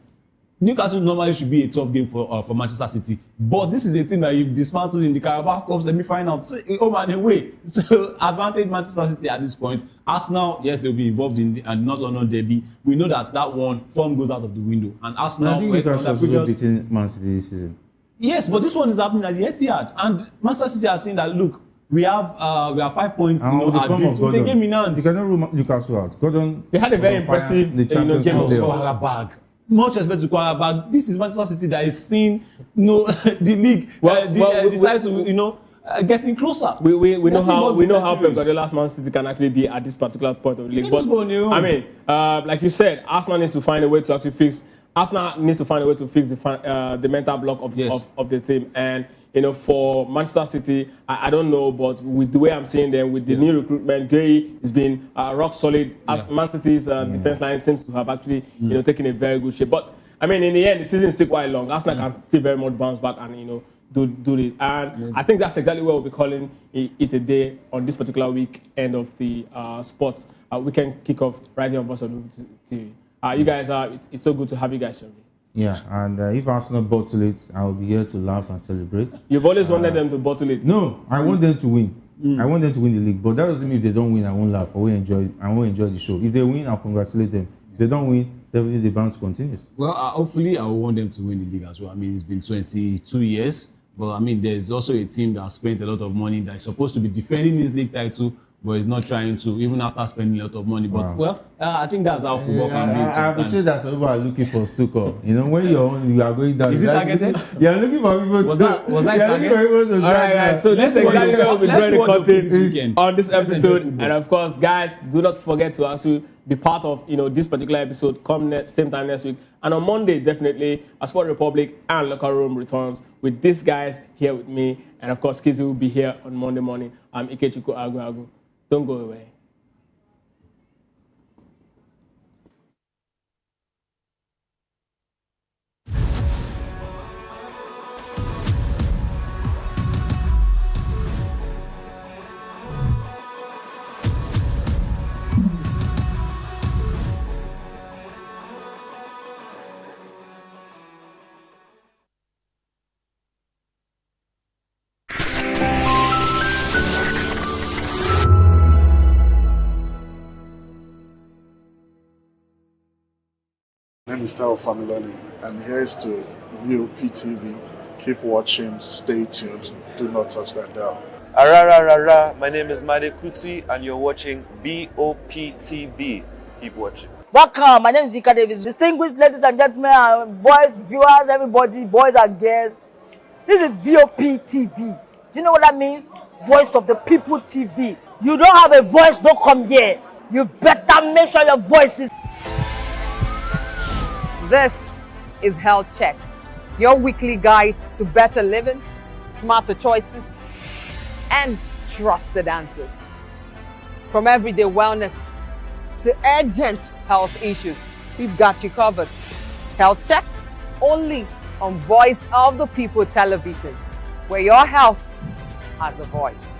Newcastle normally should be a tough game for Manchester City, but this is a team that you've dismantled in the Carabao Cup semi-final, home and away. So advantage Manchester City at this point. Arsenal, yes, they'll be involved in the North London derby. We know that one form goes out of the window, and Arsenal. I think Newcastle will be beating Man City this season. Yes, but this one is happening at the Etihad, and Manchester City are saying that look, we have 5 points. The game in hand. You cannot rule Newcastle out. Gordon. They had a very impressive game of Qarabag. Much respect to Qarabag. This is Manchester City that is seeing the league, the title, getting closer. We know how Pep Guardiola's Man City can actually be at this particular point of the league. But I mean, like you said, Arsenal needs to find a way to actually fix. Arsenal needs to find a way to fix the mental block of the team. And for Manchester City, I don't know, but with the way I'm seeing them, with the new recruitment, Gray has been rock solid. As Man City's defense line seems to have actually taken a very good shape. But I mean, in the end, the season is still quite long. Arsenal can still very much bounce back and do it. And I think that's exactly what we'll be calling it a day on this particular week end of the sports weekend kickoff right here on Voice of TV. You guys it's so good to have you guys show me. Yeah, and if Arsenal bottle it, I'll be here to laugh and celebrate. You've always wanted them to bottle it. No, I want them to win. I want them to win the league, but that doesn't mean if they don't win, I won't laugh. I won't enjoy the show. If they win, I'll congratulate them. If they don't win, definitely the bounce continues. Well, hopefully, I will want them to win the league as well. I mean, it's been 22 years, but I mean, there's also a team that has spent a lot of money that is supposed to be defending this league title, but is not trying to, even after spending a lot of money. But I think that's how football can be. I appreciate that some people are looking for succor. When you are going down. Is it targeted? You're looking for people to. Was that targeted? All right, guys. So this is exactly what we'll be doing this weekend on this episode. And of course, guys, do not forget to also be part of this particular episode. Come same time next week. And on Monday, definitely, a Sport Republic and Locker Room returns with these guys here with me. And of course, Kizzy will be here on Monday morning. I'm Ikechukwu Agu. Don't go away. My name is Tao Familoni, and here's to VOP TV. Keep watching, stay tuned, do not touch that dial. My name is Made Kuti, and you're watching VOP TV. Keep watching. Welcome, my name is Zika Davis. Distinguished ladies and gentlemen, boys, viewers, everybody, boys and girls. This is VOP TV. Do you know what that means? Voice of the People TV. You don't have a voice, don't come here. You better make sure your voice is. This is Health Check, your weekly guide to better living, smarter choices, and trusted answers. From everyday wellness to urgent health issues, we've got you covered. Health Check, only on Voice of the People television, where your health has a voice.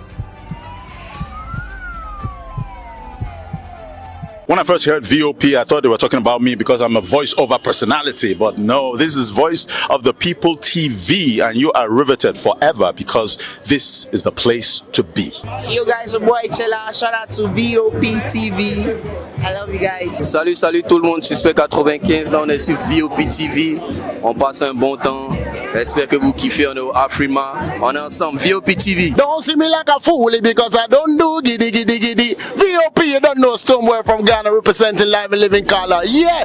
When I first heard VOP, I thought they were talking about me because I'm a voice-over personality. But no, this is Voice of the People TV, and you are riveted forever because this is the place to be. Yo guys, your boy Chela. Shout out to VOP TV. I love you guys. Salut tout le monde, Suspect 95. Là, on est sur VOP TV. On passe un bon temps. J'espère que vous kiffez. On est au Afrima. On est ensemble. VOP TV. Don't see me like a fool because I don't do giddy giddy giddy. VOP, you don't know Stoneware from Ghana representing live and living color. Yeah,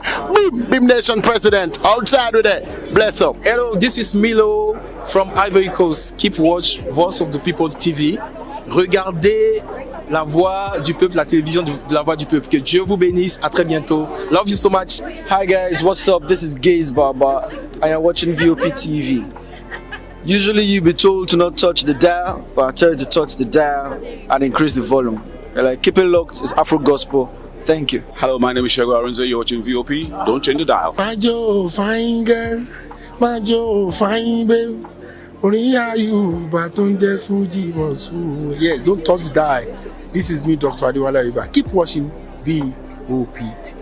Beam Nation President. Outside with it. Bless up. Hello, this is Milo from Ivory Coast. Keep watch Voice of the People TV. Regardez la voix du peuple, la télévision de la voix du peuple. Que Dieu vous bénisse. À très bientôt. Love you so much. Hi guys, what's up? This is Gaze Baba. I am watching VOP TV. Usually you be told to not touch the dial, but I tell you to touch the dial and increase the volume. You're like, keep it locked, it's Afro Gospel. Thank you. Hello, my name is Shego Aronzo, you're watching VOP. Don't change the dial. My Joe, fine girl. My Joe, fine babe. Only are you, but on the Fuji Monsoon. Yes, don't touch the dial. This is me, Dr. Adiwala Iba. Keep watching VOPT.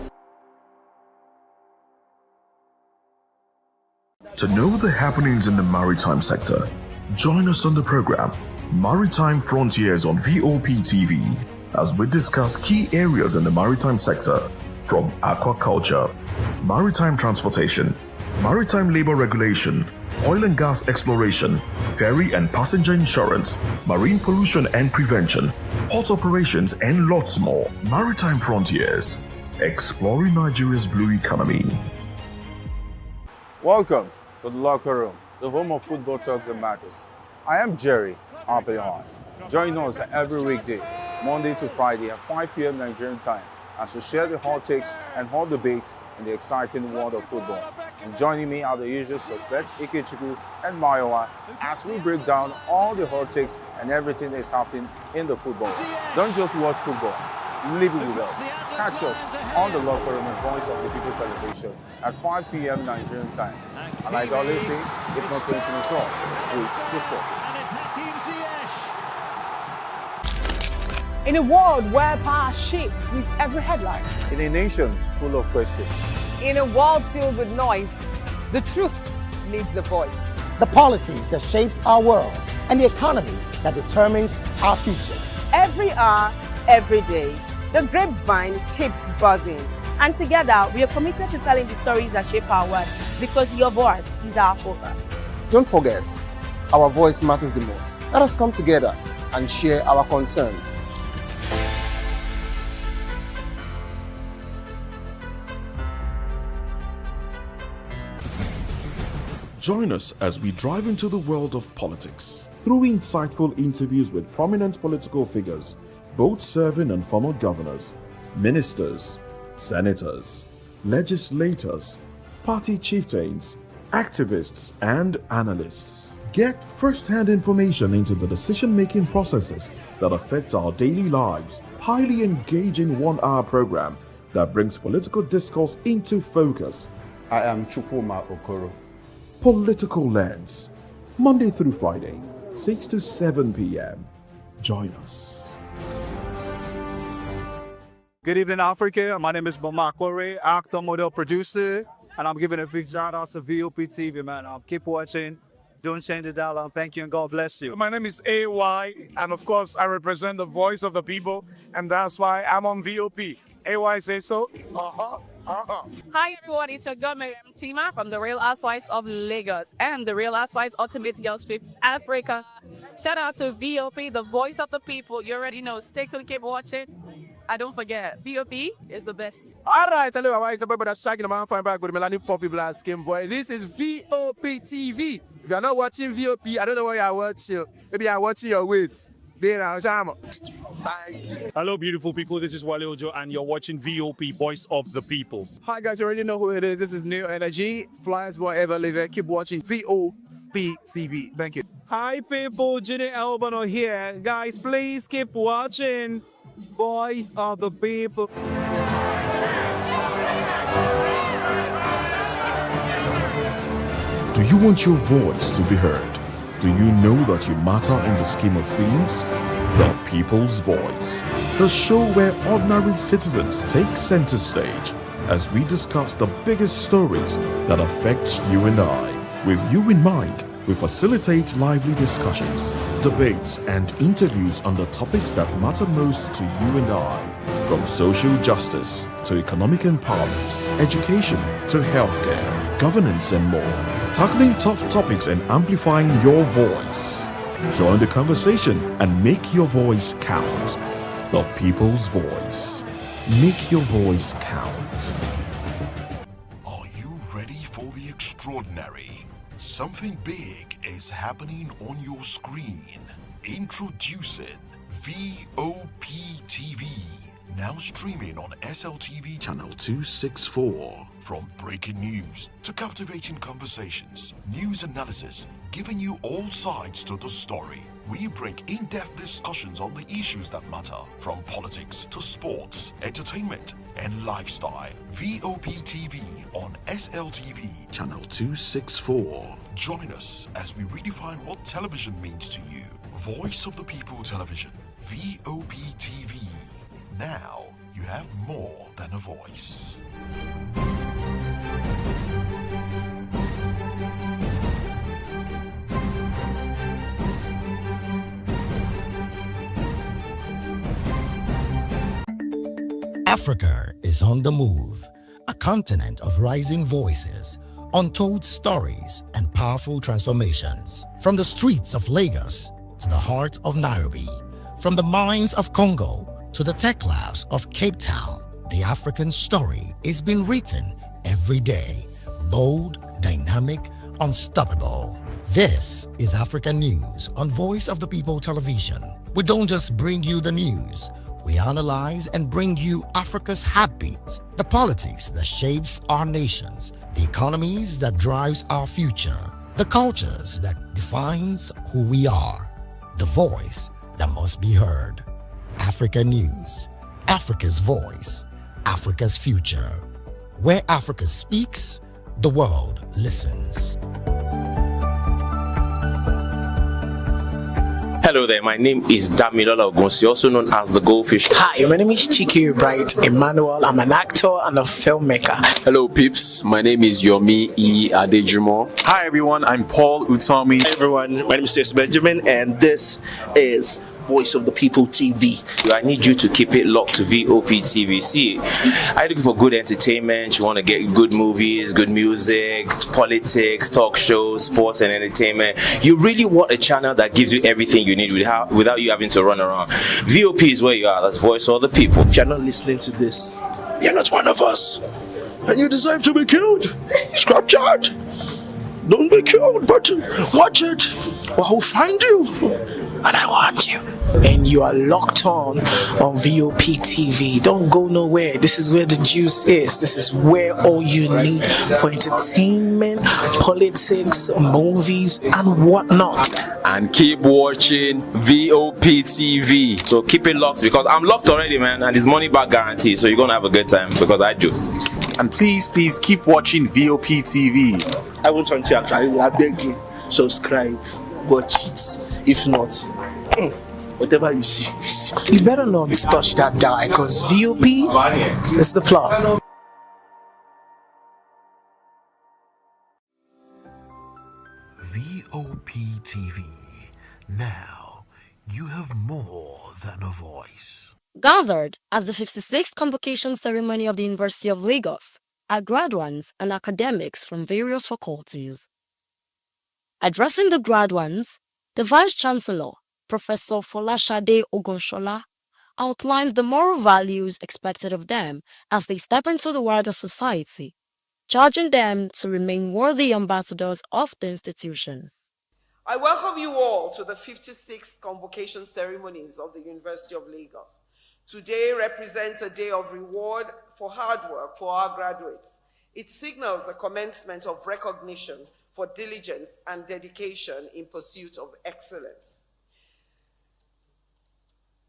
To know the happenings in the maritime sector, join us on the program Maritime Frontiers on VOP TV as we discuss key areas in the maritime sector from aquaculture, maritime transportation, maritime labor regulation, oil and gas exploration, ferry and passenger insurance, marine pollution and prevention, port operations and lots more. Maritime Frontiers, exploring Nigeria's blue economy. Welcome to the locker room, the home of football talk that matters. I am Jerry Ampelon. Join us every weekday, Monday to Friday at 5 p.m. Nigerian time, as we share the hot takes and hot debates in the exciting world of football. And joining me are the usual suspects, Ikechukwu and Mayowa, as we break down all the hot takes and everything that's happening in the football. Don't just watch football, live it with us. Catch us on the locker room and Voice of the People television at 5 p.m. Nigerian time. And like I always say, if not 20 minutes off, please sport. In a world where power shapes with every headline. In a nation full of questions. In a world filled with noise, the truth needs a voice. The policies that shapes our world and the economy that determines our future. Every hour, every day, the grapevine keeps buzzing. And together, we are committed to telling the stories that shape our world because your voice is our focus. Don't forget, our voice matters the most. Let us come together and share our concerns. Join us as we drive into the world of politics through insightful interviews with prominent political figures, both serving and former governors, ministers, senators, legislators, party chieftains, activists, and analysts. Get first-hand information into the decision-making processes that affect our daily lives. Highly engaging one-hour program that brings political discourse into focus. I am Chukwuma Okoro. Political Lens, Monday through Friday, 6 to 7 p.m. Join us. Good evening, Africa. My name is Bamakore, actor, model, producer, and I'm giving a big shout out to VOP TV, man. Keep watching. Don't change the dial. Thank you and God bless you. My name is AY, and of course, I represent the voice of the people, and that's why I'm on VOP. AY say so. Hi everyone, it's your girl Miriam Tima from the Real Housewives of Lagos and the Real Housewives Ultimate Girls Trip Africa. Shout out to VOP, the voice of the people. You already know. Stay tuned, keep watching. And don't forget, VOP is the best. Alright, hello, it's about that shaking the man fine back with Melanie Poppy Black Skin Boy. This is VOP TV. If you're not watching VOP, I don't know why you're watching. Maybe you're watching your weight. Hello, beautiful people. This is Wale Ojo, and you're watching VOP, Voice of the People. Hi, guys. You already know who it is. This is New Energy. Flyers wherever live. Keep watching VOP TV. Thank you. Hi, people. Ginny Albano here. Guys, please keep watching Voice of the People. Do you want your voice to be heard? Do you know that you matter in the scheme of things? The People's Voice, the show where ordinary citizens take center stage as we discuss the biggest stories that affect you and I. With you in mind, we facilitate lively discussions, debates, and interviews on the topics that matter most to you and I, from social justice to economic empowerment, education to healthcare, governance, and more, tackling tough topics and amplifying your voice. Join the conversation and make your voice count. The People's Voice. Make your voice count. Are you ready for the extraordinary? Something big is happening on your screen. Introducing VOP TV. Now streaming on SLTV channel 264. From breaking news to captivating conversations, news analysis, giving you all sides to the story. We bring in-depth discussions on the issues that matter, from politics to sports, entertainment, and lifestyle. VOP TV on SLTV, channel 264. Join us as we redefine what television means to you. Voice of the People Television, VOP TV. Now you have more than a voice. Africa is on the move, a continent of rising voices, untold stories, and powerful transformations. From the streets of Lagos to the heart of Nairobi, from the mines of Congo to the tech labs of Cape Town, the African story is being written every day. Bold, dynamic, unstoppable. This is African News on Voice of the People Television. We don't just bring you the news. We analyze and bring you Africa's heartbeat, the politics that shapes our nations, the economies that drives our future, the cultures that defines who we are, the voice that must be heard. Africa News, Africa's voice, Africa's future. Where Africa speaks, the world listens. Hello there, my name is Damilola Ogunsi, also known as the Goldfish. Hi, my name is Chiki Bright Emmanuel. I'm an actor and a filmmaker. Hello peeps, my name is Yomi E. Adejimo. Hi everyone, I'm Paul Utomi. Hi everyone, my name is Stacey Benjamin and this is Voice of the People TV. I need you to keep it locked to VOP TV. See, are you looking for good entertainment? You want to get good movies, good music, politics, talk shows, sports and entertainment. You really want a channel that gives you everything you need without you having to run around. VOP is where you are. That's Voice of the People. If you're not listening to this, you're not one of us. And you deserve to be killed. Scrap charge. Don't be killed, but watch it or I'll find you. And I want you. And you are locked on VOP TV. Don't go nowhere. This is where the juice is. This is where all you need for entertainment, politics, movies, and whatnot. And keep watching VOP TV. So keep it locked because I'm locked already, man. And it's money back guarantee. So you're going to have a good time because I do. And please keep watching VOP TV. I won't want to actually, I beg you, subscribe, watch it. If not, whatever you see. You better not touch that dial because VOP is the plot. VOP TV. Now you have more than a voice. Gathered as the 56th convocation ceremony of the University of Lagos are graduates and academics from various faculties. Addressing the graduates, the Vice-Chancellor, Professor Folashade Ogunshola, outlined the moral values expected of them as they step into the wider society, charging them to remain worthy ambassadors of the institutions. I welcome you all to the 56th convocation ceremonies of the University of Lagos. Today represents a day of reward for hard work for our graduates. It signals the commencement of recognition for diligence and dedication in pursuit of excellence.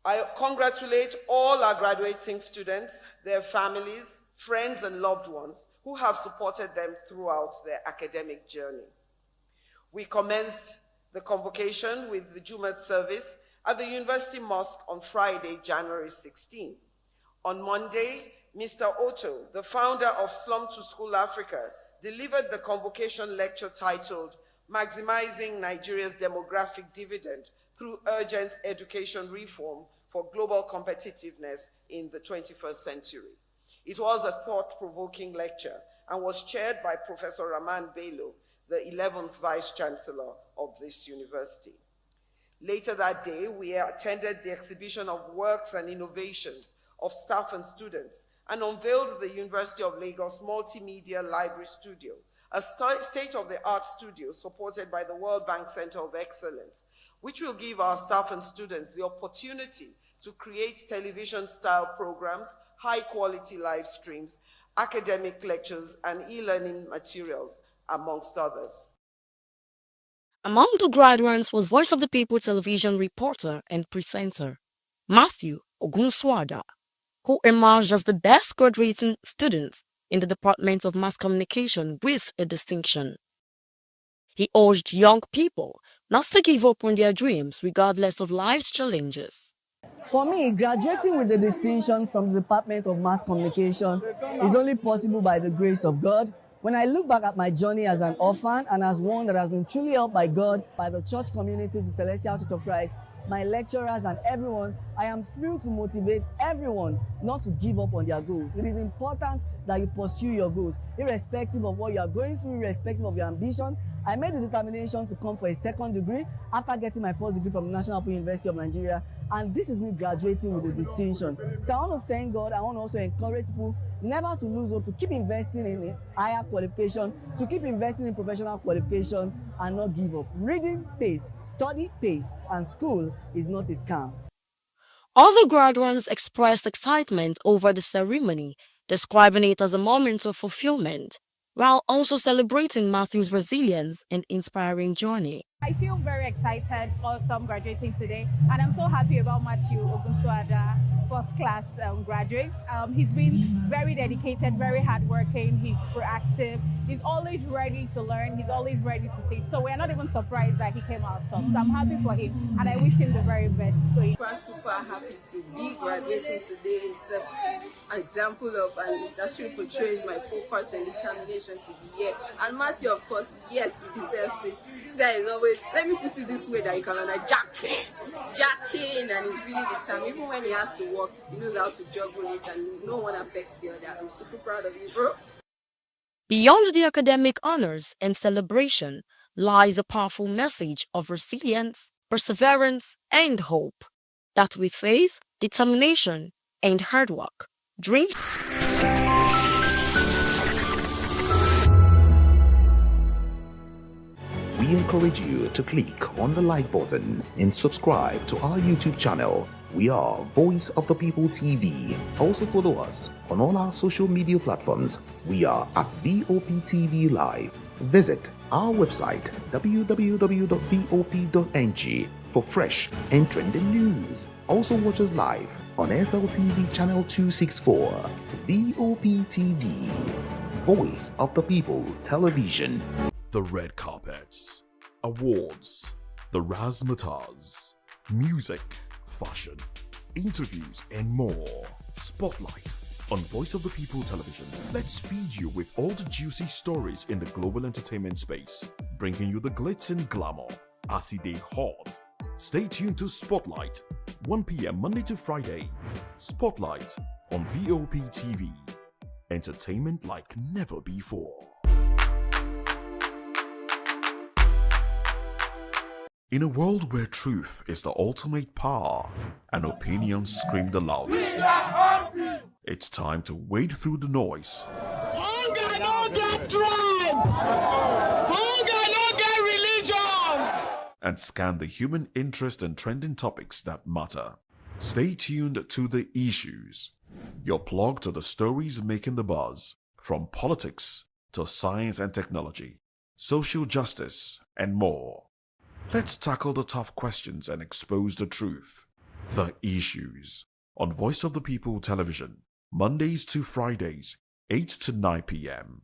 I congratulate all our graduating students, their families, friends, and loved ones who have supported them throughout their academic journey. We commenced the convocation with the Juma service at the University Mosque on Friday, January 16. On Monday, Mr. Otto, the founder of Slum to School Africa, delivered the convocation lecture titled Maximizing Nigeria's Demographic Dividend Through Urgent Education Reform for Global Competitiveness in the 21st Century. It was a thought-provoking lecture and was chaired by Professor Rahman Bello, the 11th Vice-Chancellor of this university. Later that day, we attended the exhibition of works and innovations of staff and students and unveiled the University of Lagos Multimedia Library Studio, a state-of-the-art studio supported by the World Bank Center of Excellence, which will give our staff and students the opportunity to create television-style programs, high-quality live streams, academic lectures, and e-learning materials, amongst others. Among the graduates was Voice of the People television reporter and presenter Matthew Ogunswada, who emerged as the best graduating student in the Department of Mass Communication with a distinction. He urged young people not to give up on their dreams regardless of life's challenges. For me, graduating with a distinction from the Department of Mass Communication is only possible by the grace of God. When I look back at my journey as an orphan and as one that has been truly helped by God, by the church community, the Celestial Church of Christ, my lecturers and everyone, I am thrilled to motivate everyone not to give up on their goals. It is important that you pursue your goals, irrespective of what you are going through, irrespective of your ambition. I made the determination to come for a second degree after getting my first degree from the National Open University of Nigeria, and this is me graduating with a distinction. So I want to thank God. I want to also encourage people never to lose hope, to keep investing in higher qualification, to keep investing in professional qualification, and not give up. Reading pays, study pays, and school is not a scam. Other graduates expressed excitement over the ceremony, describing it as a moment of fulfillment, while also celebrating Matthew's resilience and inspiring journey. I feel very excited for some graduating today, and I'm so happy about Matthew Ogunswada, first class graduate. He's been very dedicated, very hardworking, he's proactive, he's always ready to learn, he's always ready to teach. So we're not even surprised that he came out top. So I'm happy for him, and I wish him the very best. Super happy to be graduating today. It's an example of, and it actually portrays my focus and determination to be here. And Matthew, of course, yes, he deserves it. This guy is always, let me put it this way, that he can jacking, and he's really determined. Even when he has to work, he knows how to juggle it, and no one affects the other. I'm super proud of you, bro. Beyond the academic honors and celebration lies a powerful message of resilience, perseverance, and hope. That with faith, determination, and hard work, dreams. We encourage you to click on the like button and subscribe to our YouTube channel. We are Voice of the People TV. Also follow us on all our social media platforms. We are at VOP TV Live. Visit our website www.vop.ng for fresh and trending news. Also watch us live on SLTV channel 264. VOP TV, Voice of the People Television. The red carpets, awards, the razzmatazz, music, fashion, interviews, and more. Spotlight on Voice of the People Television. Let's feed you with all the juicy stories in the global entertainment space, bringing you the glitz and glamour as they hot. Stay tuned to Spotlight, 1 p.m. Monday to Friday. Spotlight on VOP TV. Entertainment like never before. In a world where truth is the ultimate power and opinions scream the loudest, it's time to wade through the noise. Hunger no get tribe! Hunger no get religion! And scan the human interest and trending topics that matter. Stay tuned to The Issues, your plug to the stories making the buzz, from politics to science and technology, social justice, and more. Let's tackle the tough questions and expose the truth. The Issues on Voice of the People Television, Mondays to Fridays, 8 to 9 p.m.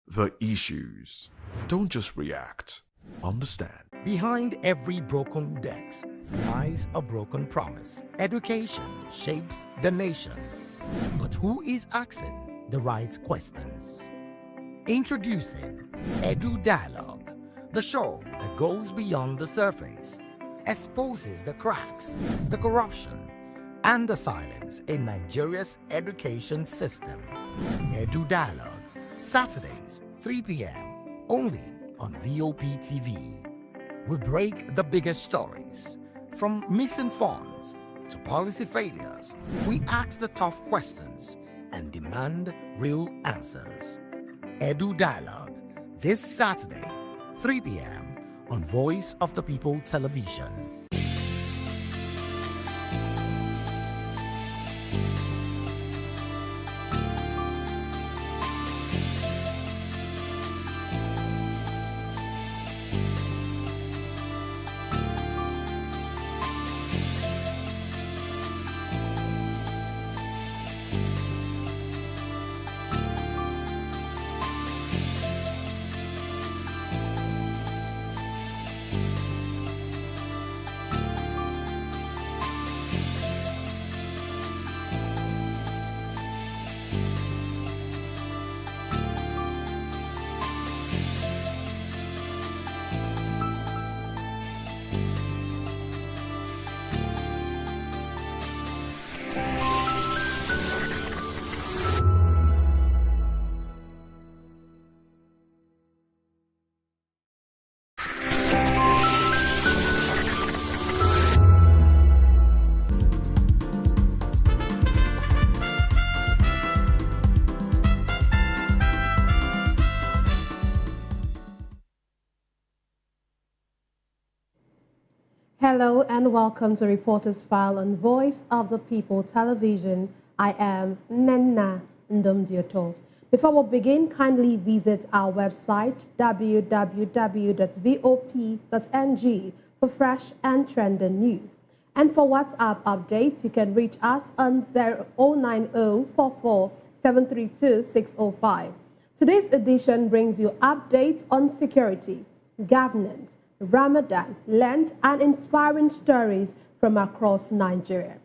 The Issues. Don't just react, understand. Behind every broken desk lies a broken promise. Education shapes the nations. But who is asking the right questions? Introducing Edu Dialogue, the show that goes beyond the surface, exposes the cracks, the corruption, and the silence in Nigeria's education system. Edu Dialogue, Saturdays, 3 p.m., only on VOP TV. We break the biggest stories, from missing funds to policy failures. We ask the tough questions and demand real answers. Edu Dialogue, this Saturday, 3 p.m. on Voice of the People Television. Hello and welcome to Reporters File on Voice of the People Television. I am Nenna Ndomdioto. Before we begin, kindly visit our website www.vop.ng for fresh and trending news. And for WhatsApp updates, you can reach us on 09044732605. Today's edition brings you updates on security, governance, Ramadan, Lent, and inspiring stories from across Nigeria.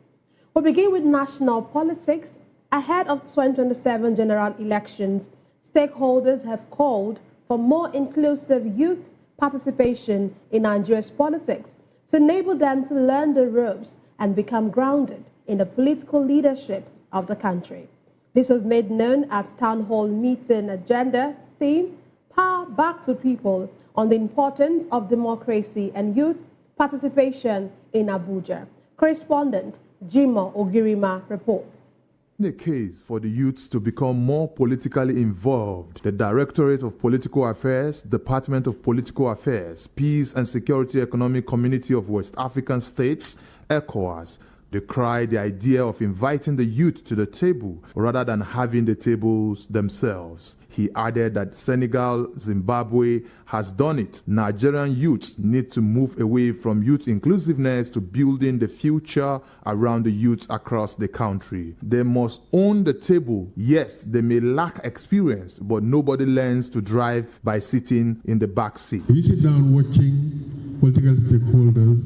We begin with national politics. Ahead of 2027 general elections, stakeholders have called for more inclusive youth participation in Nigeria's politics to enable them to learn the ropes and become grounded in the political leadership of the country. This was made known at Town Hall Meeting Agenda theme, Power Back to People, on the importance of democracy and youth participation in Abuja. Correspondent Jimo Ogirima reports. In a case for the youths to become more politically involved, the Directorate of Political Affairs, Department of Political Affairs, Peace and Security Economic Community of West African States, ECOWAS, decried the idea of inviting the youth to the table rather than having the tables themselves. He added that Senegal, Zimbabwe has done it. Nigerian youths need to move away from youth inclusiveness to building the future around the youth across the country. They must own the table. Yes, they may lack experience, but nobody learns to drive by sitting in the back seat. If you sit down watching political stakeholders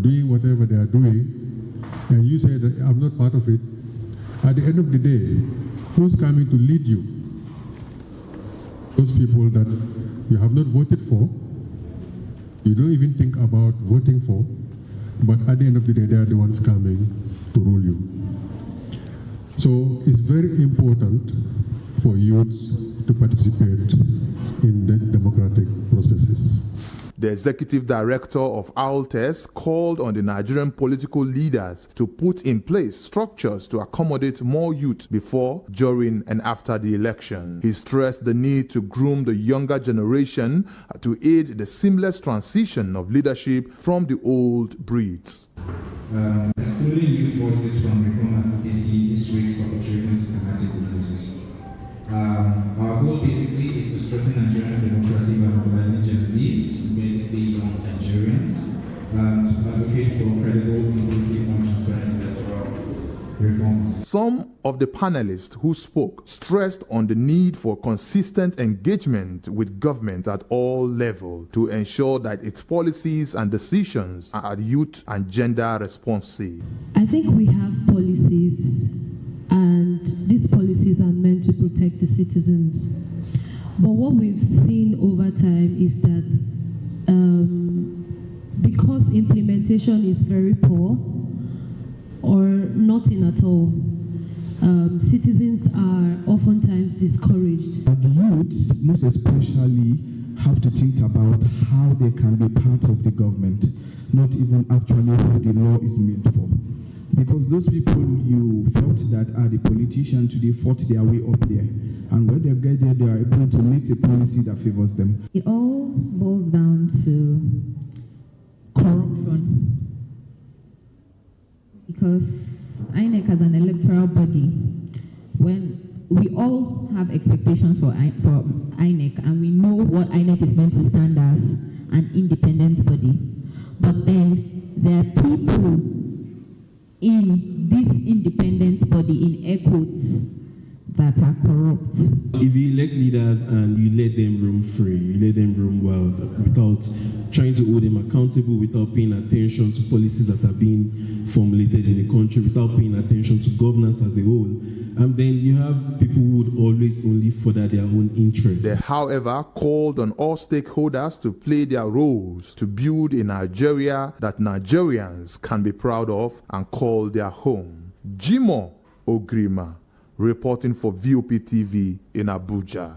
doing whatever they are doing, and you say that I'm not part of it, at the end of the day, who's coming to lead you? Those people that you have not voted for, you don't even think about voting for, but at the end of the day, they are the ones coming to rule you. So it's very important for youths to participate in the democratic processes. The executive director of ALTES called on the Nigerian political leaders to put in place structures to accommodate more youth before, during, and after the election. He stressed the need to groom the younger generation to aid the seamless transition of leadership from the old breeds. Excluding youth voices from reform advocacy districts perpetrating systematic weaknesses. Our goal basically is to strengthen Nigeria's democracy by mobilizing Gen Zs, basically young Nigerians, to advocate for credible, inclusive, and transparent electoral reforms. Some of the panelists who spoke stressed on the need for consistent engagement with government at all levels to ensure that its policies and decisions are youth and gender responsive. I think we have policies, and these policies are meant to protect the citizens. But what we've seen over time is that because implementation is very poor or nothing at all, citizens are oftentimes discouraged. The youths, most especially, have to think about how they can be part of the government, not even actually who the law is made for. Because those people you felt that are the politicians today fought their way up there. And when they get there, they are able to make a policy that favors them. It all boils down to corruption. Because INEC as an electoral body, when we all have expectations for INEC, and we know what INEC is meant to stand as, an independent body. But then there are people in this independent body, in air quotes, that are corrupt. If you elect leaders and you let them roam free, you let them roam wild, without trying to hold them accountable, without paying attention to policies that are being formulated in the country, without paying attention to governance as a whole, and then you have people who would always only further their own interests. They, however, called on all stakeholders to play their roles to build a Nigeria that Nigerians can be proud of and call their home. Jimo Ogirima, reporting for VOP TV in Abuja.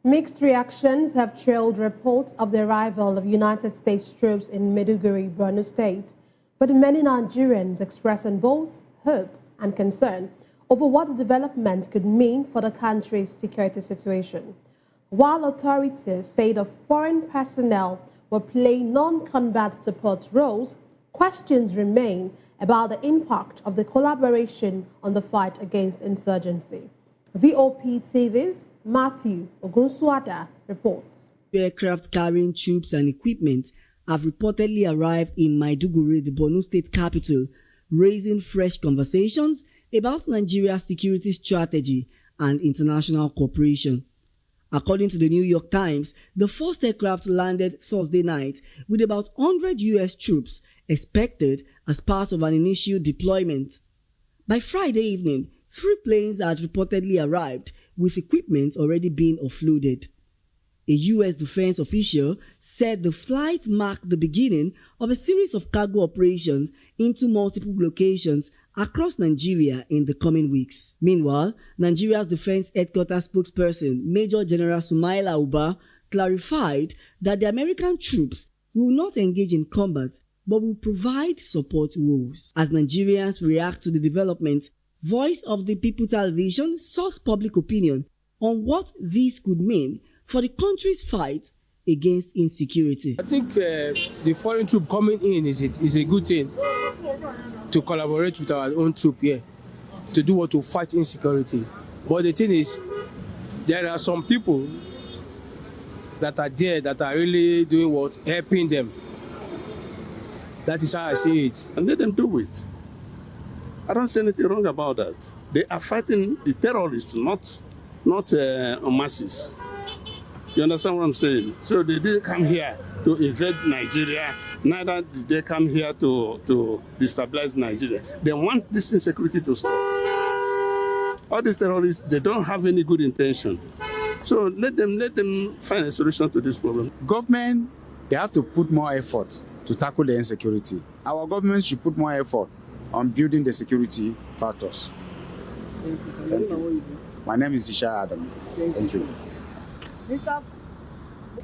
Mixed reactions have trailed reports of the arrival of United States troops in Maiduguri, Borno State, but many Nigerians expressing both hope and concern over what the development could mean for the country's security situation. While authorities say the foreign personnel will play non-combat support roles, questions remain about the impact of the collaboration on the fight against insurgency. VOP TV's Matthew Ogunsuada reports. Aircraft carrying troops and equipment have reportedly arrived in Maiduguri, the Borno state capital, raising fresh conversations about Nigeria's security strategy and international cooperation. According to the New York Times, the first aircraft landed Thursday night with about 100 U.S. troops expected as part of an initial deployment. By Friday evening, 3 planes had reportedly arrived, with equipment already being offloaded. A U.S. defense official said the flight marked the beginning of a series of cargo operations into multiple locations across Nigeria in the coming weeks. Meanwhile, Nigeria's Defense Headquarters spokesperson, Major General Sumaila Uba, clarified that the American troops will not engage in combat but will provide support roles. As Nigerians react to the development, Voice of the People Television sought public opinion on what this could mean for the country's fight against insecurity. I think the foreign troop coming in is a good thing to collaborate with our own troop here to do what to fight insecurity. But the thing is, there are some people that are there that are really doing what? Helping them. That is how I see it. And let them do it. I don't see anything wrong about that. They are fighting the terrorists, not masses. You understand what I'm saying? So they didn't come here to invade Nigeria, neither did they come here to destabilize Nigeria. They want this insecurity to stop. All these terrorists, they don't have any good intention. So let them find a solution to this problem. Government, they have to put more effort to tackle the insecurity. Our government should put more effort on building the security factors. Thank you, sir. Thank you. My name is Isha Adam. Thank you.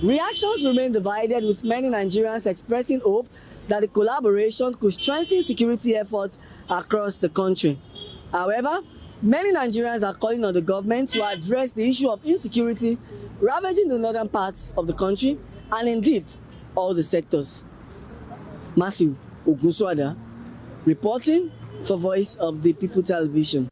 Reactions remain divided, with many Nigerians expressing hope that the collaboration could strengthen security efforts across the country. However, many Nigerians are calling on the government to address the issue of insecurity ravaging the northern parts of the country and indeed all the sectors. Matthew Ogunsuada, reporting for Voice of the People Television.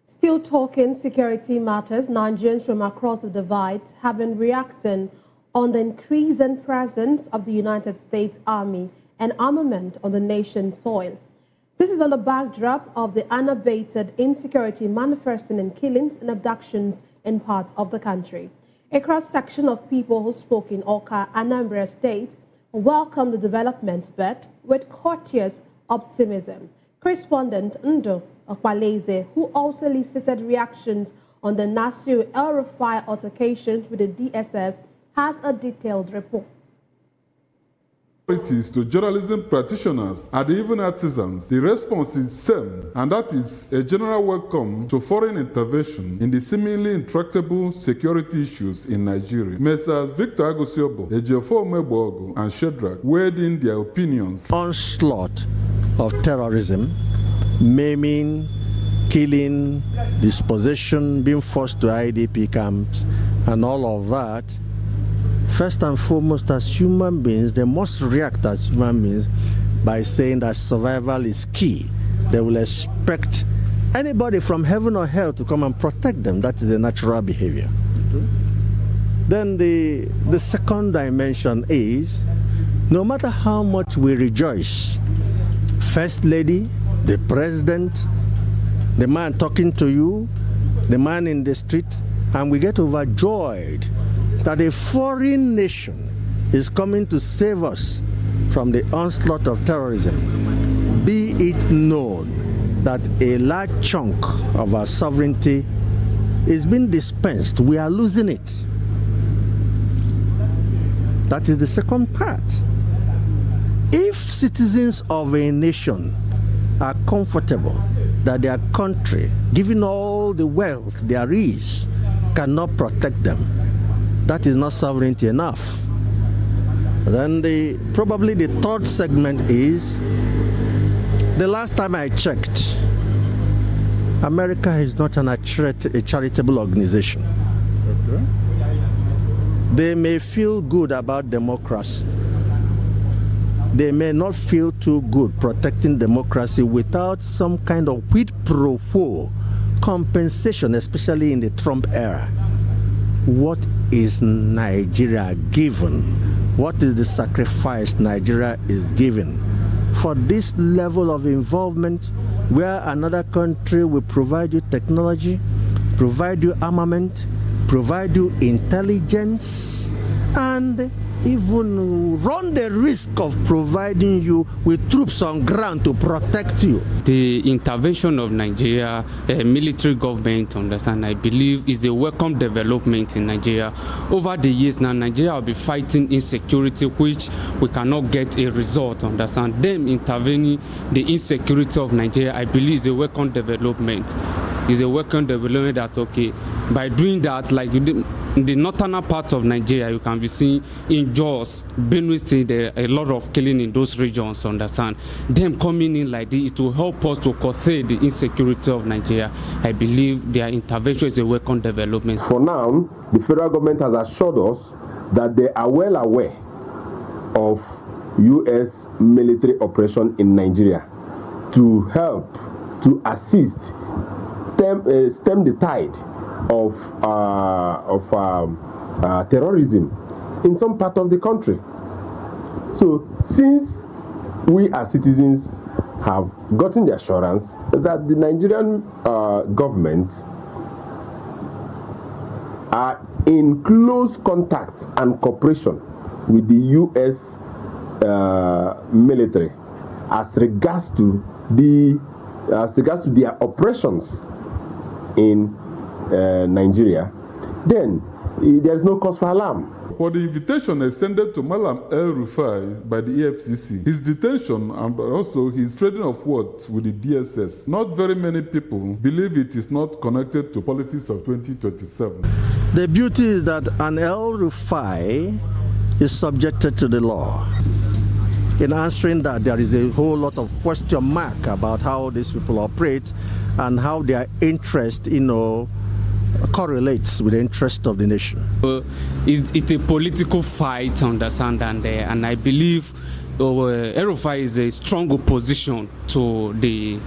Still talking security matters, Nigerians from across the divide have been reacting on the increasing presence of the United States Army and armament on the nation's soil. This is on the backdrop of the unabated insecurity manifesting in killings and abductions in parts of the country. A cross-section of people who spoke in Awka, Anambra State, welcomed the development but with courteous optimism. Correspondent Ndo Okpaleze, who also elicited reactions on the Nasir El-Rufai altercations with the DSS, has a detailed report. To journalism practitioners and even artisans, the response is same, and that is a general welcome to foreign intervention in the seemingly intractable security issues in Nigeria. Messrs. Victor Agosiobo, Ejiofor Mebogo, and Shedrack weighed in their opinions. Onslaught of terrorism, maiming, killing, dispossession, being forced to IDP camps, and all of that. First and foremost, as human beings, they must react as human beings by saying that survival is key. They will expect anybody from heaven or hell to come and protect them. That is a natural behavior. Then the second dimension is, no matter how much we rejoice, First Lady, the President, the man talking to you, the man in the street, and we get overjoyed that a foreign nation is coming to save us from the onslaught of terrorism. Be it known that a large chunk of our sovereignty is being dispensed. We are losing it. That is the second part. If citizens of a nation are comfortable that their country, given all the wealth there is, cannot protect them, that is not sovereignty enough. Then probably the third segment is, the last time I checked, America is not a charitable organization. Okay. They may feel good about democracy. They may not feel too good protecting democracy without some kind of quid pro quo compensation, especially in the Trump era. What is Nigeria given? What is the sacrifice Nigeria is giving for this level of involvement where another country will provide you technology, provide you armament, provide you intelligence, and even run the risk of providing you with troops on ground to protect you? The intervention of Nigeria, military government, understand, I believe is a welcome development in Nigeria. Over the years now, Nigeria will be fighting insecurity, which we cannot get a result, understand. Them intervening the insecurity of Nigeria, I believe is a welcome development. Is a welcome development that, okay, by doing that, like in the northern part of Nigeria, you can be seeing in Jos, Benue State, there are a lot of killing in those regions, understand. Them coming in like this, it will help us to curtail the insecurity of Nigeria. I believe their intervention is a welcome development. For now, the federal government has assured us that they are well aware of U.S. military operation in Nigeria to help, to assist, stem the tide of terrorism in some part of the country. So since we as citizens have gotten the assurance that the Nigerian government are in close contact and cooperation with the U.S. military as regards to their operations in Nigeria, then there is no cause for alarm. For the invitation extended to Malam El-Rufai by the EFCC, his detention and also his trading of words with the DSS, not very many people believe it is not connected to politics of 2027. The beauty is that an El-Rufai is subjected to the law. In answering that, there is a whole lot of question mark about how these people operate and how their interest, correlates with the interest of the nation. It's a political fight, understand, and I believe El-Rufai is a strong opposition to the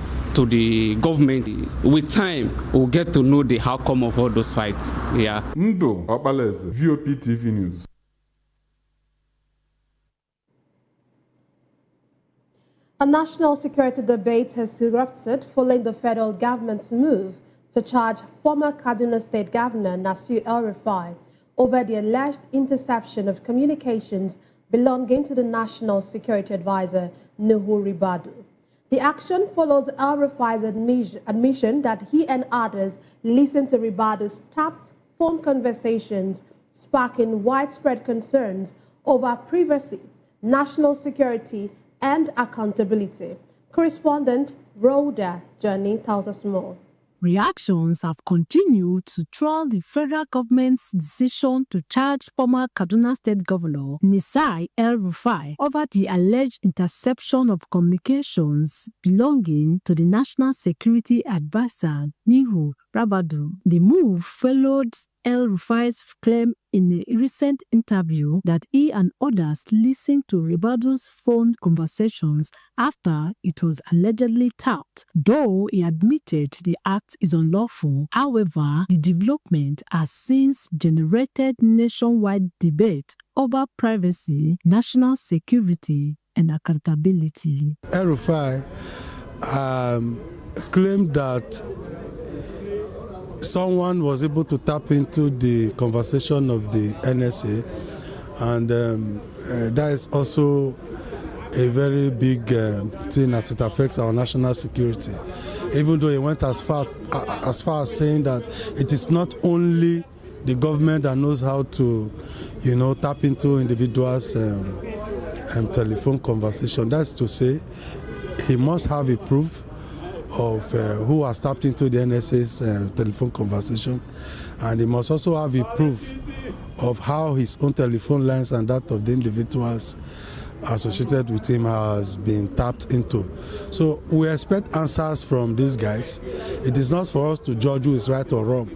government. With time, we'll get to know the outcome of all those fights. Yeah. Ndo Obaleze, VOP TV News. A national security debate has erupted following the federal government's move to charge former Kaduna State Governor Nasir El-Rufai over the alleged interception of communications belonging to the National Security Advisor Nuhu Ribadu. The action follows El-Rufai's admission that he and others listened to Ribadu's tapped phone conversations, sparking widespread concerns over privacy, national security, and accountability. Correspondent Rhoda Journey tells us more. Reactions have continued to trail the federal government's decision to charge former Kaduna State Governor Nasir El-Rufai over the alleged interception of communications belonging to the National Security Advisor Nuhu Ribadu. The move followed El-Rufai's claim in a recent interview that he and others listened to Ribadu's phone conversations after it was allegedly tapped. Though he admitted the act is unlawful, however, the development has since generated nationwide debate over privacy, national security, and accountability. El-Rufai claimed that someone was able to tap into the conversation of the NSA, and that is also a very big thing as it affects our national security. Even though he went as far as saying that it is not only the government that knows how to, tap into individuals' telephone conversation. That's to say, he must have a proof of who has tapped into the NSA's telephone conversation, and he must also have a proof of how his own telephone lines and that of the individuals associated with him has been tapped into. So we expect answers from these guys. It is not for us to judge who is right or wrong.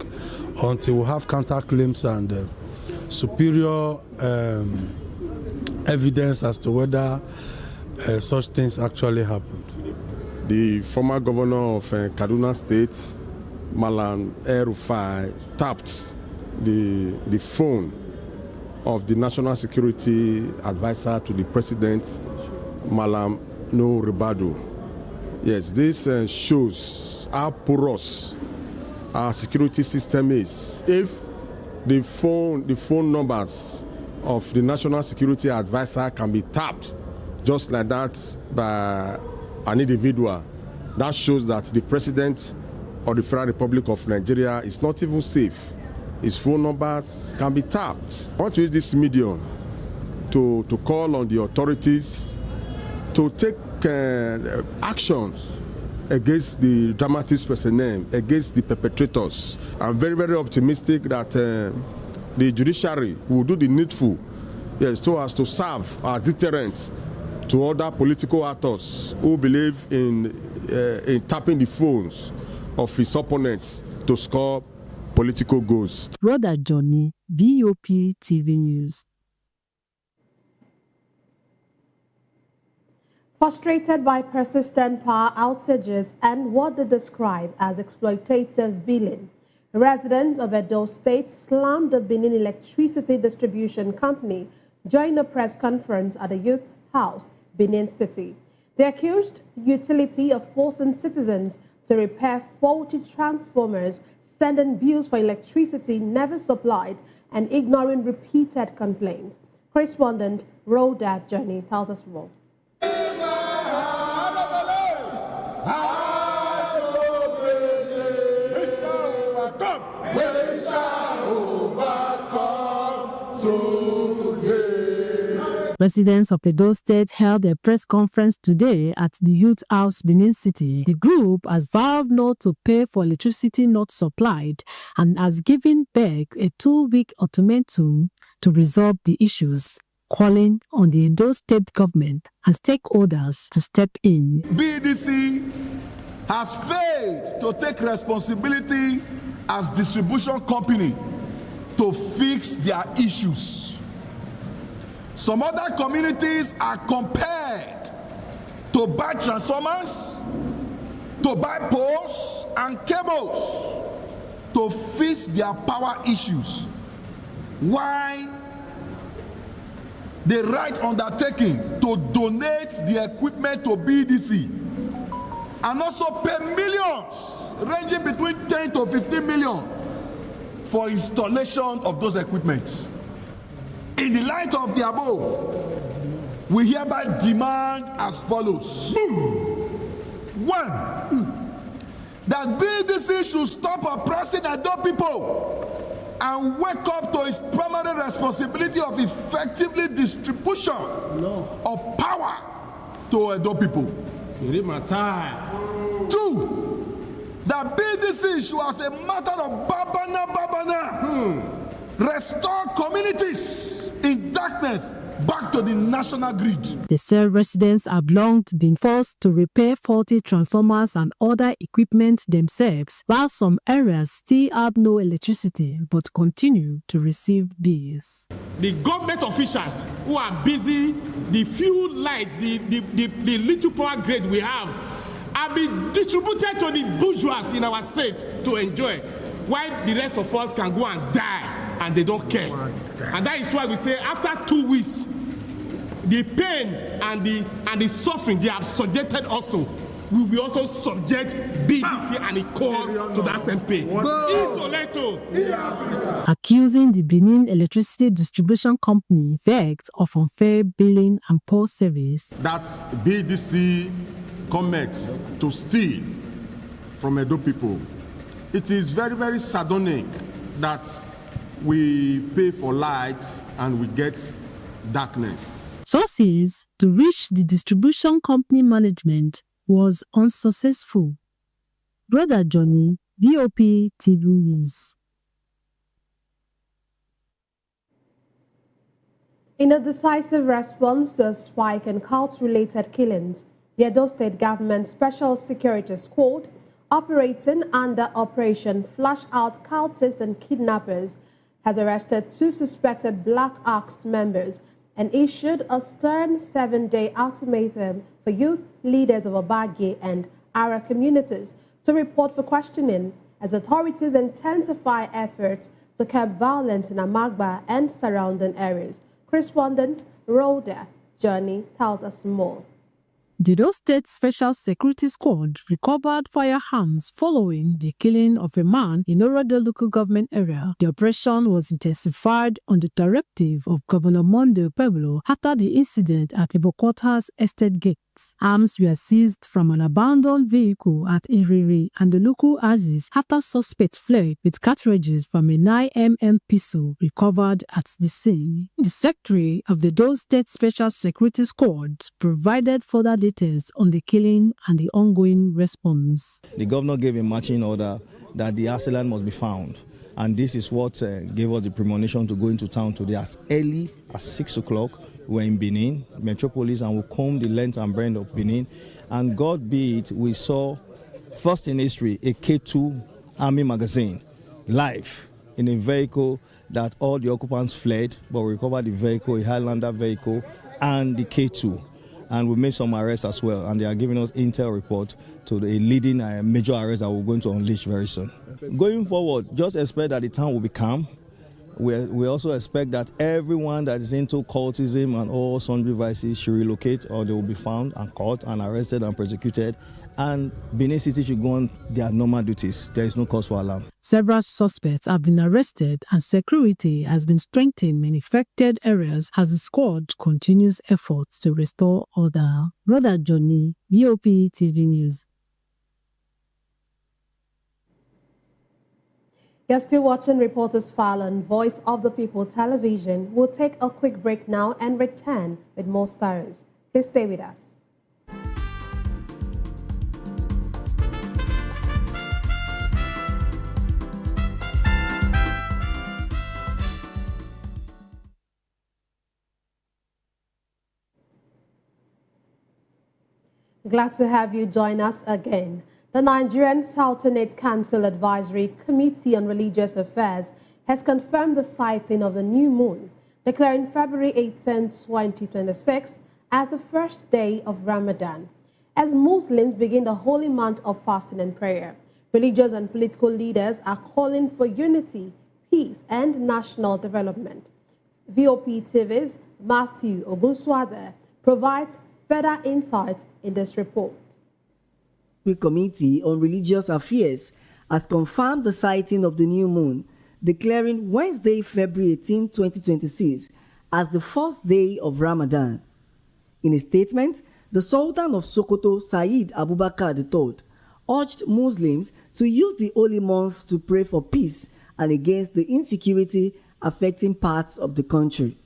until we have counterclaims and superior evidence as to whether such things actually happened. The former governor of Kaduna State, Malam El-Rufai, tapped the phone of the National Security Advisor to the President, Malam Nuhu Ribadu. Yes, this shows how porous our security system is. If the phone numbers of the National Security Advisor can be tapped just like that by an individual, that shows that the President of the Federal Republic of Nigeria is not even safe. His phone numbers can be tapped. I want to use this medium to call on the authorities to take actions against the dramatist personnel, against the perpetrators. I'm very, very optimistic that the judiciary will do the needful, yes, so as to serve as deterrent to other political actors who believe in tapping the phones of his opponents to score political goals. Brother Johnny, BOP TV News. Frustrated by persistent power outages and what they describe as exploitative billing, residents of Edo State slammed the Benin Electricity Distribution Company during a press conference at the Youth House, Benin City. They accused the utility of forcing citizens to repair faulty transformers, sending bills for electricity never supplied, and ignoring repeated complaints. Correspondent Rhoda Journey tells us more. Residents of Edo State held a press conference today at the Youth House, Benin City. The group has vowed not to pay for electricity not supplied and has given back a 2-week ultimatum to resolve the issues, calling on the Edo State government and stakeholders to step in. BDC has failed to take responsibility as distribution company to fix their issues. Some other communities are compelled to buy transformers, to buy poles and cables to fix their power issues. Why the right undertaking to donate the equipment to BDC and also pay millions ranging between 10 to 15 million for installation of those equipments. In the light of the above, we hereby demand as follows. 1, that BDC should stop oppressing Edo people and wake up to its primary responsibility of effectively distribution of power to Edo people. 2, that BDC should, as a matter of babana, restore communities in darkness back to the national grid. They say residents have long been forced to repair faulty transformers and other equipment themselves, while some areas still have no electricity but continue to receive bills. The government officials who are busy, the few light, the little power grid we have been distributed to the bourgeois in our state to enjoy, while the rest of us can go and die. And they don't care. And that is why we say after 2 weeks, the pain and the suffering they have subjected us to, we will also subject BDC and its cause to that same pain. Accusing the Benin Electricity Distribution Company vexed of unfair billing and poor service. That BDC comments to steal from Edo people. It is very, very sardonic that we pay for lights and we get darkness. Sources to reach the distribution company management was unsuccessful. Brother Johnny, BOP TV News. In a decisive response to a spike in cult-related killings, the Edo State Government Special Security Squad operating under Operation Flush Out Cultists and Kidnappers, has arrested 2 suspected Black Ox members and issued a stern 7-day ultimatum for youth leaders of Obage and Ara communities to report for questioning as authorities intensify efforts to curb violence in Amagba and surrounding areas. Correspondent Rhoda Journey tells us more. The Edo State Special Security Squad recovered firearms following the killing of a man in Orode local government area. The operation was intensified on the directive of Governor Monday Pueblo after the incident at Ibokota's estate gates. Arms were seized from an abandoned vehicle at Iriri and the local axis after suspects fled with cartridges from a 9mm pistol recovered at the scene. The Secretary of the Edo State Special Security Squad provided further details on the killing and the ongoing response. The governor gave a marching order that the assailant must be found. And this is what gave us the premonition to go into town today as early as 6 o'clock. We're in Benin, Metropolis, and we combed the length and breadth of Benin. And God be it, we saw, first in history, a K2 army magazine live in a vehicle that all the occupants fled, but we recovered the vehicle, a Highlander vehicle, and the K2. And we made some arrests as well, and they are giving us intel report to the leading major arrest that we're going to unleash very soon. Going forward, just expect that the town will be calm. We also expect that everyone that is into cultism and all sundry vices should relocate, or they will be found and caught and arrested and prosecuted. And Benin City should go on their normal duties. There is no cause for alarm. Several suspects have been arrested and security has been strengthened in affected areas as the squad continues efforts to restore order. Brother Johnny, VOP TV News. You're still watching Reporters File on Voice of the People Television. We'll take a quick break now and return with more stories. Please stay with us. Glad to have you join us again. The Nigerian Sultanate Council Advisory Committee on Religious Affairs has confirmed the sighting of the new moon, declaring February 18, 2026 as the first day of Ramadan. As Muslims begin the holy month of fasting and prayer, religious and political leaders are calling for unity, peace, and national development. VOP TV's Matthew Ogunswade provides further insight in this report. The Committee on Religious Affairs has confirmed the sighting of the new moon, declaring Wednesday, February 18, 2026 as the first day of Ramadan. In a statement, the Sultan of Sokoto, Said Abubakar III, urged Muslims to use the holy month to pray for peace and against the insecurity affecting parts of the country.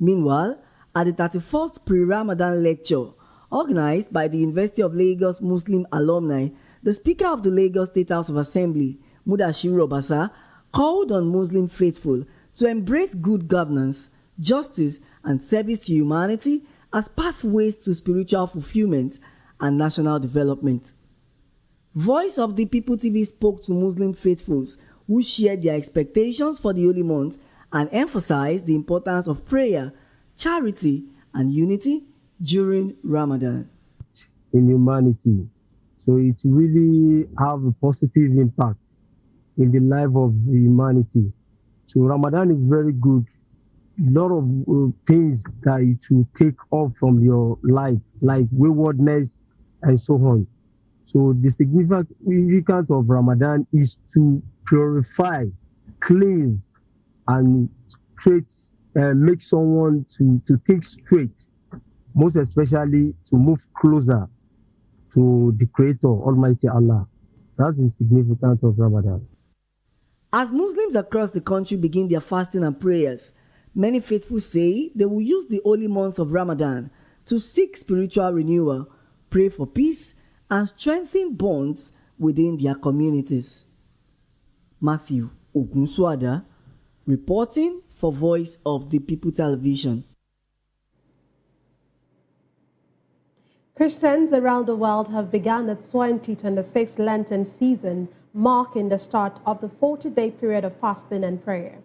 Meanwhile, at the 31st pre-Ramadan lecture, organized by the University of Lagos Muslim alumni, the Speaker of the Lagos State House of Assembly, Mudashiru Obasa, called on Muslim faithful to embrace good governance, justice, and service to humanity as pathways to spiritual fulfillment and national development. Voice of the People TV spoke to Muslim faithfuls who shared their expectations for the holy month and emphasized the importance of prayer, charity, and unity during Ramadan. In humanity, so it really have a positive impact in the life of humanity. So Ramadan is very good. A lot of things that it will take off from your life, like waywardness and so on. So the significance of Ramadan is to purify, cleanse, and make someone to think straight. Most especially to move closer to the Creator, Almighty Allah. That's the significance of Ramadan. As Muslims across the country begin their fasting and prayers, many faithful say they will use the holy month of Ramadan to seek spiritual renewal, pray for peace, and strengthen bonds within their communities. Matthew Ogunswada, reporting for Voice of the People Television. Christians around the world have begun the 2026 Lenten season, marking the start of the 40-day period of fasting and prayer.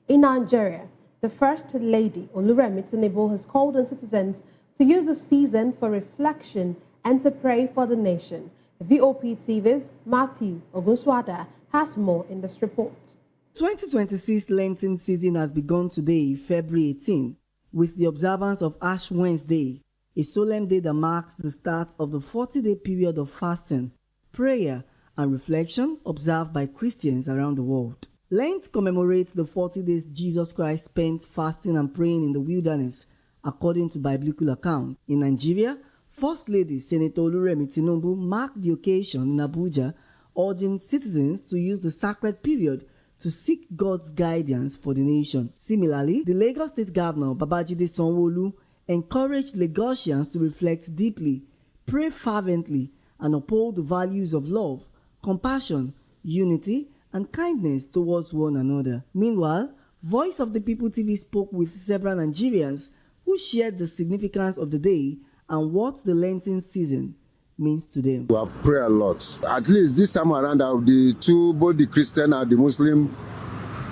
In Nigeria, the First Lady, Oluremi Tinubu, has called on citizens to use the season for reflection and to pray for the nation. VOP TV's Matthew Ogunswada has more in this report. 2026 Lenten season has begun today, February 18, with the observance of Ash Wednesday, a solemn day that marks the start of the 40-day period of fasting, prayer, and reflection observed by Christians around the world. Lent commemorates the 40 days Jesus Christ spent fasting and praying in the wilderness, according to biblical account. In Nigeria, First Lady Senator Oluremi Tinubu marked the occasion in Abuja, urging citizens to use the sacred period to seek God's guidance for the nation. Similarly, the Lagos State Governor Babajide Sanwo-Olu encouraged Lagosians to reflect deeply, pray fervently, and uphold the values of love, compassion, unity, and kindness towards one another. Meanwhile, Voice of the People TV spoke with several Nigerians who shared the significance of the day and what the Lenten season means to them. We have prayed a lot. At least this time around, the two, both the Christian and the Muslim,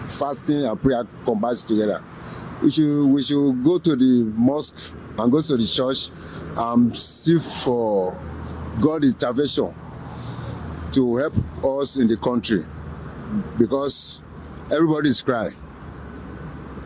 fasting and prayer combined together. We should go to the mosque and go to the church and seek for God's intervention to help us in the country, because everybody is crying.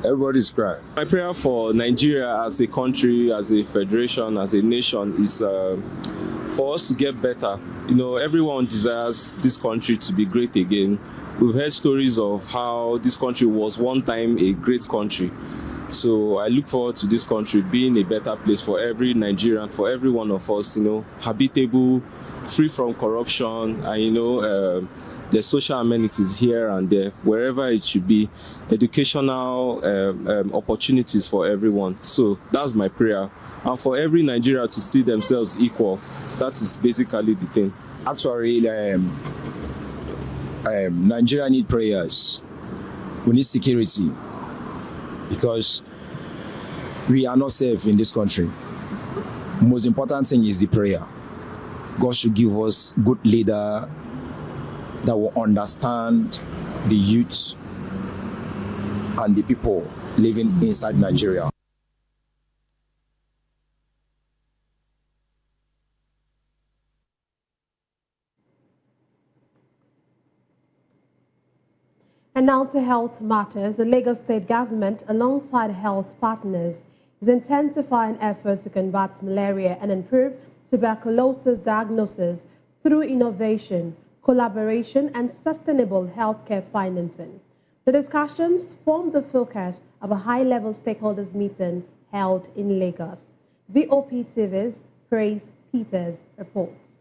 Everybody is crying. My prayer for Nigeria as a country, as a federation, as a nation is for us to get better. You know, everyone desires this country to be great again. We've heard stories of how this country was one time a great country. So I look forward to this country being a better place for every Nigerian, for every one of us, you know, habitable, free from corruption, and, you know, there's social amenities here and there, wherever it should be, educational opportunities for everyone. So that's my prayer. And for every Nigeria to see themselves equal, that is basically the thing. Actually, Nigeria need prayers. We need security, because we are not safe in this country. Most important thing is the prayer. God should give us good leader that will understand the youth and the people living inside Nigeria. And now to health matters. The Lagos State government, alongside health partners, is intensifying efforts to combat malaria and improve tuberculosis diagnosis through innovation, collaboration, and sustainable healthcare financing. The discussions formed the focus of a high-level stakeholders meeting held in Lagos. VOP TV's Praise Peters reports.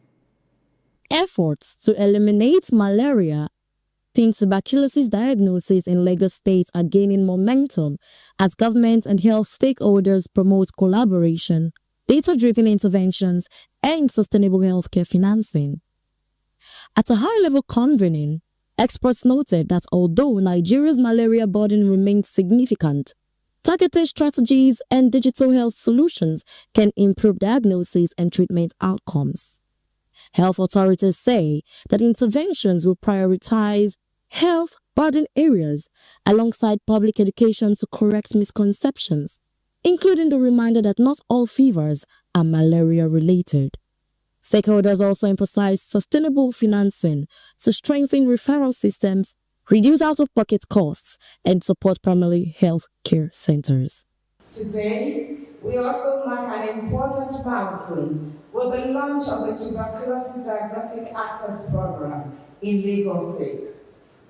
Efforts to eliminate malaria and tuberculosis diagnosis in Lagos State are gaining momentum as government and health stakeholders promote collaboration, data-driven interventions, and sustainable healthcare financing. At a high-level convening, experts noted that although Nigeria's malaria burden remains significant, targeted strategies and digital health solutions can improve diagnosis and treatment outcomes. Health authorities say that interventions will prioritize health burden areas alongside public education to correct misconceptions, including the reminder that not all fevers are malaria-related. Stakeholders also emphasize sustainable financing to strengthen referral systems, reduce out-of-pocket costs, and support primary health care centers. Today, we also mark an important milestone with the launch of the Tuberculosis Diagnostic Access Program in Lagos State.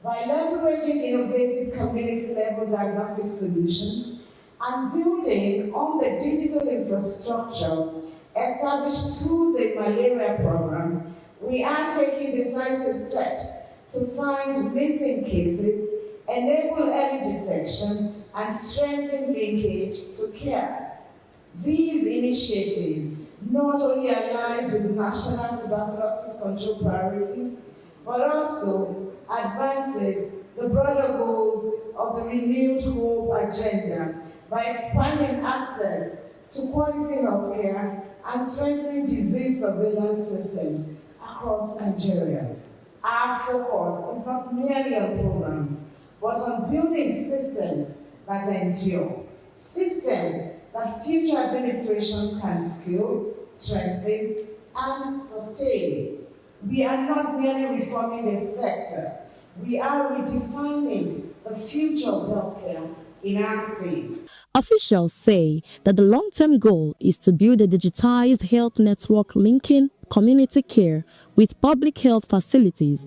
By leveraging innovative community-level diagnostic solutions and building on the digital infrastructure established through the malaria program, we are taking decisive steps to find missing cases, enable early detection, and strengthen linkage to care. These initiatives not only align with national tuberculosis control priorities, but also advances the broader goals of the Renewed Hope agenda by expanding access to quality healthcare and strengthening disease surveillance systems across Nigeria. Our focus is not merely on programs, but on building systems that endure, systems that future administrations can scale, strengthen, and sustain. We are not merely reforming the sector, we are redefining the future of healthcare in our state. Officials say that the long-term goal is to build a digitized health network linking community care with public health facilities,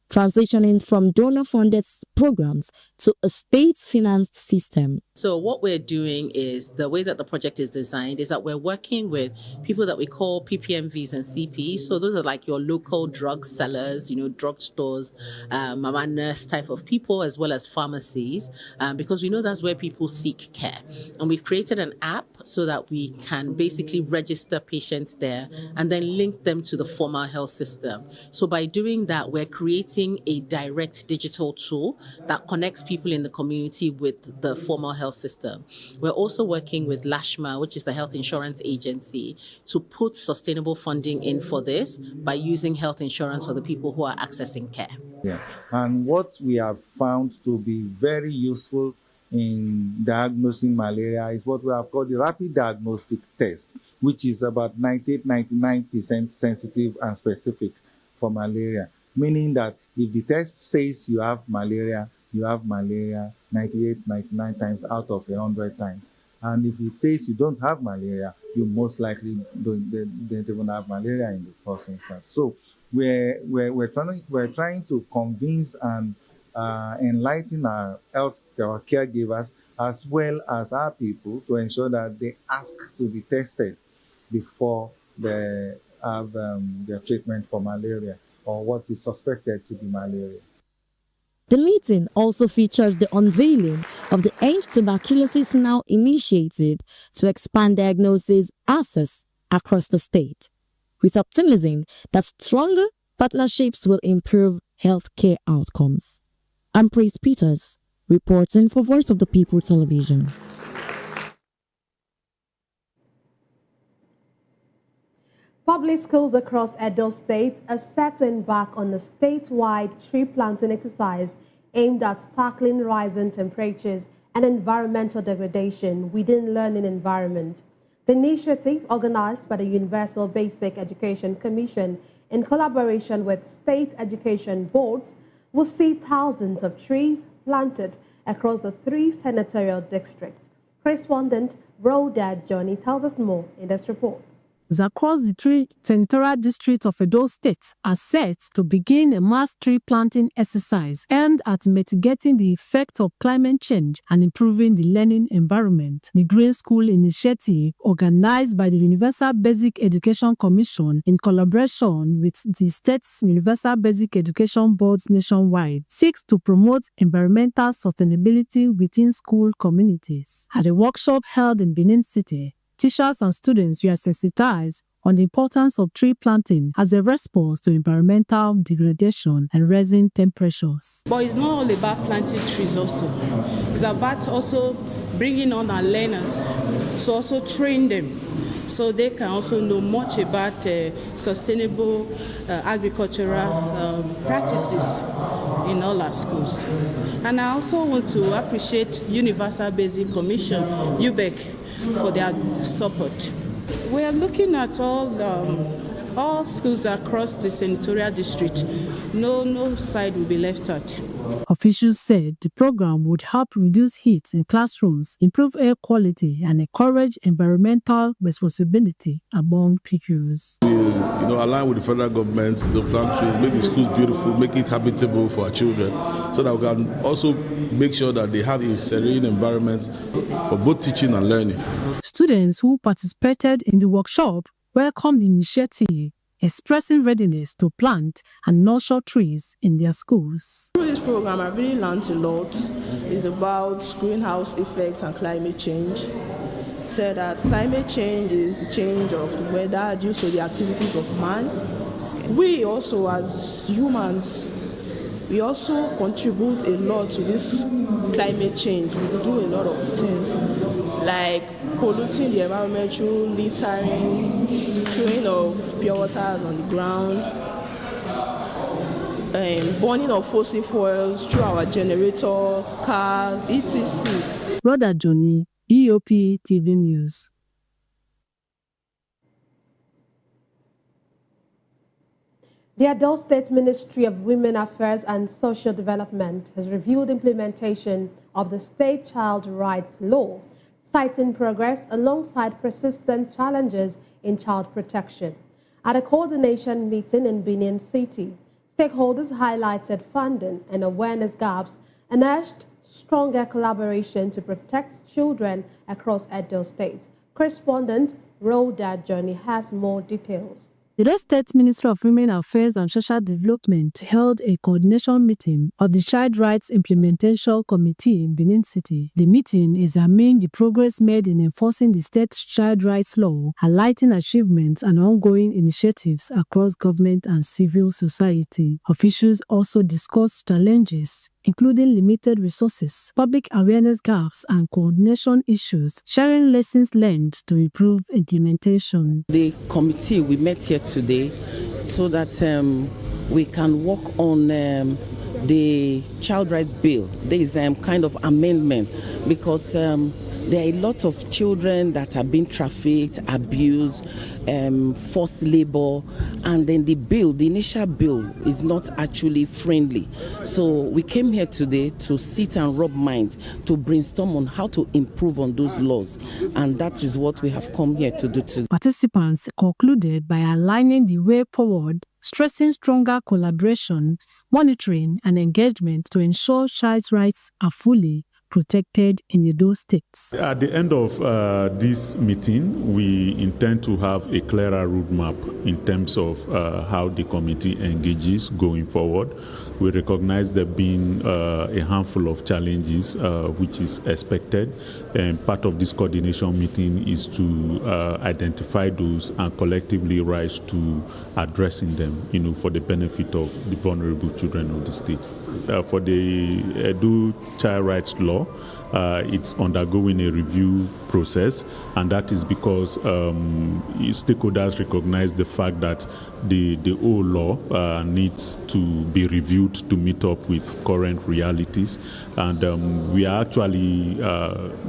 transitioning from donor-funded programs to a state-financed system. So what we're doing is, the way that the project is designed is that we're working with people that we call PPMVs and CPs. So those are like your local drug sellers, drugstores, mama nurse type of people, as well as pharmacies, because we know that's where people seek care. And we've created an app so that we can basically register patients there and then link them to the formal health system. So by doing that, we're creating a direct digital tool that connects people in the community with the formal health system. We're also working with LASHMA, which is the health insurance agency, to put sustainable funding in for this by using health insurance for the people who are accessing care. Yeah. And what we have found to be very useful in diagnosing malaria is what we have called the rapid diagnostic test, which is about 98-99% sensitive and specific for malaria, meaning that if the test says you have malaria 98-99 times out of 100 times. And if it says you don't have malaria, you most likely don't even have malaria in the first instance. So we're trying to convince and enlighten our caregivers as well as our people to ensure that they ask to be tested before they have their treatment for malaria or what is suspected to be malaria. The meeting also featured the unveiling of the End Tuberculosis Now initiative to expand diagnosis access across the state, with optimism that stronger partnerships will improve healthcare outcomes. I'm Praise Peters, reporting for Voice of the People Television. Public schools across Edo State are set to embark on a statewide tree planting exercise aimed at tackling rising temperatures and environmental degradation within learning environment. The initiative, organized by the Universal Basic Education Commission in collaboration with state education boards, will see thousands of trees planted across the 3 senatorial districts. Correspondent Rhoda Johnny tells us more in this report. Across the 3 senatorial districts of Edo State are set to begin a mass tree planting exercise aimed at mitigating the effects of climate change and improving the learning environment. The Green School Initiative, organized by the Universal Basic Education Commission in collaboration with the state's Universal Basic Education boards nationwide, seeks to promote environmental sustainability within school communities. At a workshop held in Benin City, teachers and students were sensitized on the importance of tree planting as a response to environmental degradation and rising temperatures. But it's not all about planting trees also. It's about also bringing on our learners, so also train them so they can also know much about sustainable agricultural practices in all our schools. And I also want to appreciate Universal Basic Commission, UBEC, for their support. We are looking at all schools across the senatorial district. No side will be left out. Officials said the program would help reduce heat in classrooms, improve air quality, and encourage environmental responsibility among pupils. We align with the federal government, plant trees, make the schools beautiful, make it habitable for our children, so that we can also make sure that they have a serene environment for both teaching and learning. Students who participated in the workshop welcomed the initiative, expressing readiness to plant and nurture trees in their schools. Through this program, I've really learned a lot. It's about greenhouse effects and climate change. So that climate change is the change of the weather due to the activities of man. We also, as humans, we also contribute a lot to this climate change. We do a lot of things, like polluting the environment through littering, throwing of pure water on the ground, burning of fossil fuels through our generators, cars, etc. Rhoda Johnny, EOP TV News. The Edo State Ministry of Women Affairs and Social Development has reviewed implementation of the State Child Rights Law, citing progress alongside persistent challenges in child protection. At a coordination meeting in Benin City, stakeholders highlighted funding and awareness gaps and urged stronger collaboration to protect children across Edo State. Correspondent Rhoda Johnny has more details. The Edo State Ministry of Women Affairs and Social Development held a coordination meeting of the Child Rights Implementation Committee in Benin City. The meeting examined the progress made in enforcing the state child rights law, highlighting achievements and ongoing initiatives across government and civil society. Officials also discussed challenges, including limited resources, public awareness gaps, and coordination issues, sharing lessons learned to improve implementation. The committee, we met here today so that we can work on the child rights bill. There is kind of amendment because there are a lot of children that are being trafficked, abused, forced labor, and then the initial bill is not actually friendly. So we came here today to sit and rub minds, to brainstorm on how to improve on those laws, and that is what we have come here to do today. Participants concluded by aligning the way forward, stressing stronger collaboration, monitoring, and engagement to ensure child's rights are fully protected in Edo States. At the end of this meeting, we intend to have a clearer roadmap in terms of how the committee engages going forward. We recognize there have been a handful of challenges which is expected, and part of this coordination meeting is to identify those and collectively rise to addressing them, for the benefit of the vulnerable children of the state. For the Edo Child Rights Law, it's undergoing a review process, and that is because stakeholders recognize the fact that the old law needs to be reviewed to meet up with current realities, and we are actually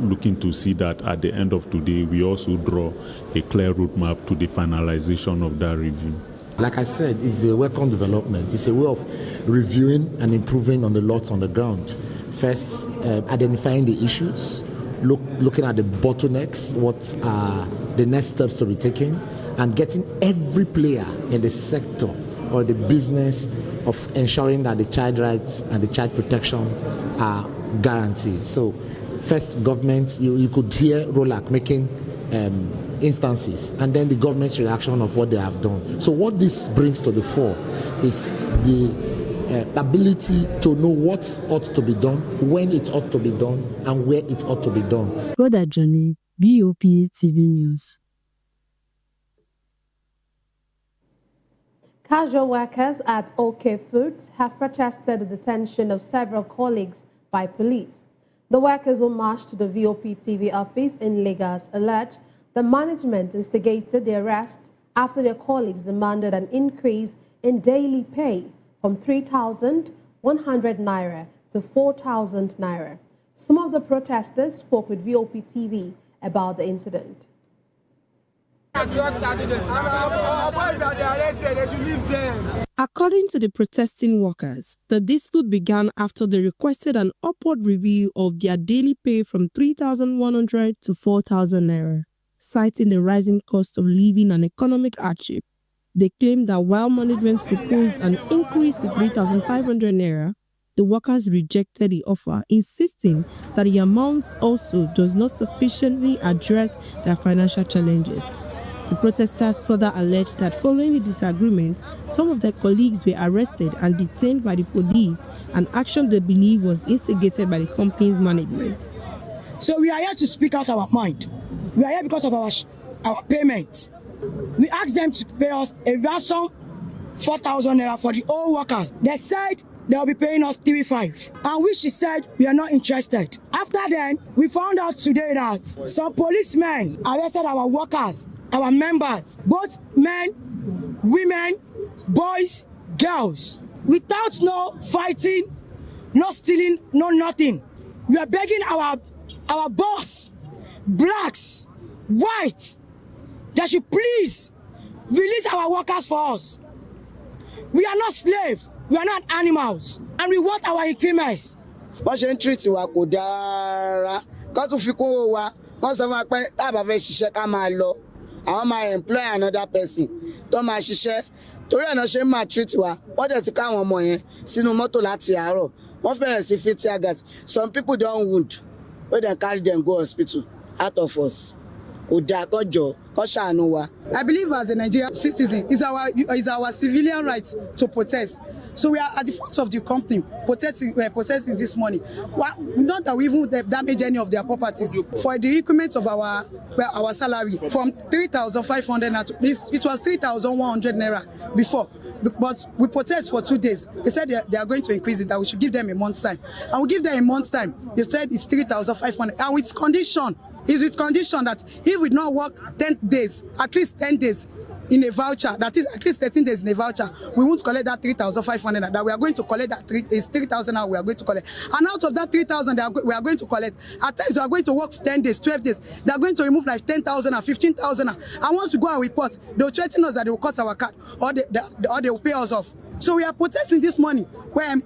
looking to see that at the end of today we also draw a clear roadmap to the finalization of that review. Like I said, it's a welcome development. It's a way of reviewing and improving on the laws on the ground. First, identifying the issues, looking at the bottlenecks, what are the next steps to be taken, and getting every player in the sector or the business of ensuring that the child rights and the child protections are guaranteed. So, first, government, you could hear ROLAC making instances, and then the government's reaction of what they have done. So what this brings to the fore is the ability to know what ought to be done, when it ought to be done, and where it ought to be done. Rhoda Johnny, BOP TV News. Casual workers at OK Foods have protested the detention of several colleagues by police. The workers who marched to the VOP TV office in Lagos alleged the management instigated the arrest after their colleagues demanded an increase in daily pay from 3,100 naira to 4,000 naira. Some of the protesters spoke with VOP TV about the incident. According to the protesting workers, the dispute began after they requested an upward review of their daily pay from 3,100 to 4,000 naira, citing the rising cost of living and economic hardship. They claimed that while management proposed an increase to 3,500 naira, the workers rejected the offer, insisting that the amount also does not sufficiently address their financial challenges. The protesters further alleged that following the disagreement, some of their colleagues were arrested and detained by the police, an action they believe was instigated by the company's management. So we are here to speak out our mind. We are here because of our payments. We asked them to pay us a ransom 4,000 naira for the old workers. They said they'll be paying us 3.5. And which she said we are not interested. After then, we found out today that some policemen arrested our workers, our members, both men, women, boys, girls, without no fighting, no stealing, no nothing. We are begging our boss, blacks, whites, that should please release our workers for us. We are not slaves, we are not animals, and we want our increments. Wọ́n ṣe ń treat wa kò dára, kó tún fi kún wa, wọ́n sọ fún wa pé tá a bá fẹ́ ṣiṣẹ́ ká máa lọ, àwọn máa employ another person tó máa ṣiṣẹ́. Torí ẹ̀ náà ṣe ń máa treat wa, wọ́n dẹ̀ ti ká àwọn ọmọ yẹn sínú mọ́tò láti àárọ̀, wọ́n bẹ̀rẹ̀ sí fi tear gas. Some people don wound, wey dem carry dem go hospital out of us. Kò dáa kó jọ, kó ṣàánú wa. I believe as a Nigerian citizen, it's our civilian right to protest. So we are at the front of the company protesting this money. Well, not that we even damage any of their properties. For the increment of our salary from 3,500 naira, it was 3,100 naira before. But we protest for 2 days. They said they are going to increase it, that we should give them a month's time. And we give them a month's time. They said it's 3,500. And with condition, it's with condition that if we not work 10 days, at least 10 days, in a voucher, that is at least 13 days in a voucher, we won't collect that 3,500 that we are going to collect. That 3,000 now we are going to collect. And out of that 3,000 we are going to collect, at times we are going to work 10 days, 12 days. They are going to remove like 10,000 and 15,000. And once we go and report, they will threaten us that they will cut our card or they will pay us off. So we are protesting this morning where from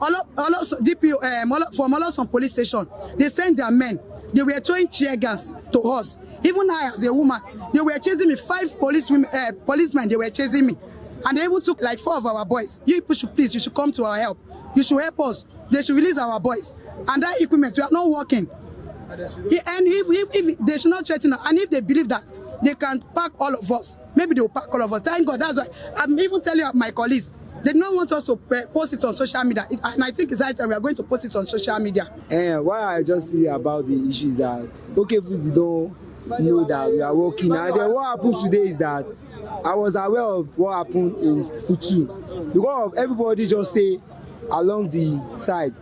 Olosun police station, they send their men. They were throwing tear gas to us. Even I, as a woman, they were chasing me. 5 policemen, they were chasing me. And they even took like 4 of our boys. You people should please, you should come to our help. You should help us. They should release our boys. And that equipment, we are not working. And if they should not threaten us, and if they believe that they can pack all of us, maybe they will pack all of us. Thank God, that's why I'm even telling my colleagues, they don't want us to post it on social media. And I think it's right time we are going to post it on social media. What I just see about the issue is that, okay, please don't know that we are working. And then what happened today is that I was aware of what happened in Futu. Because of everybody just stay along the side,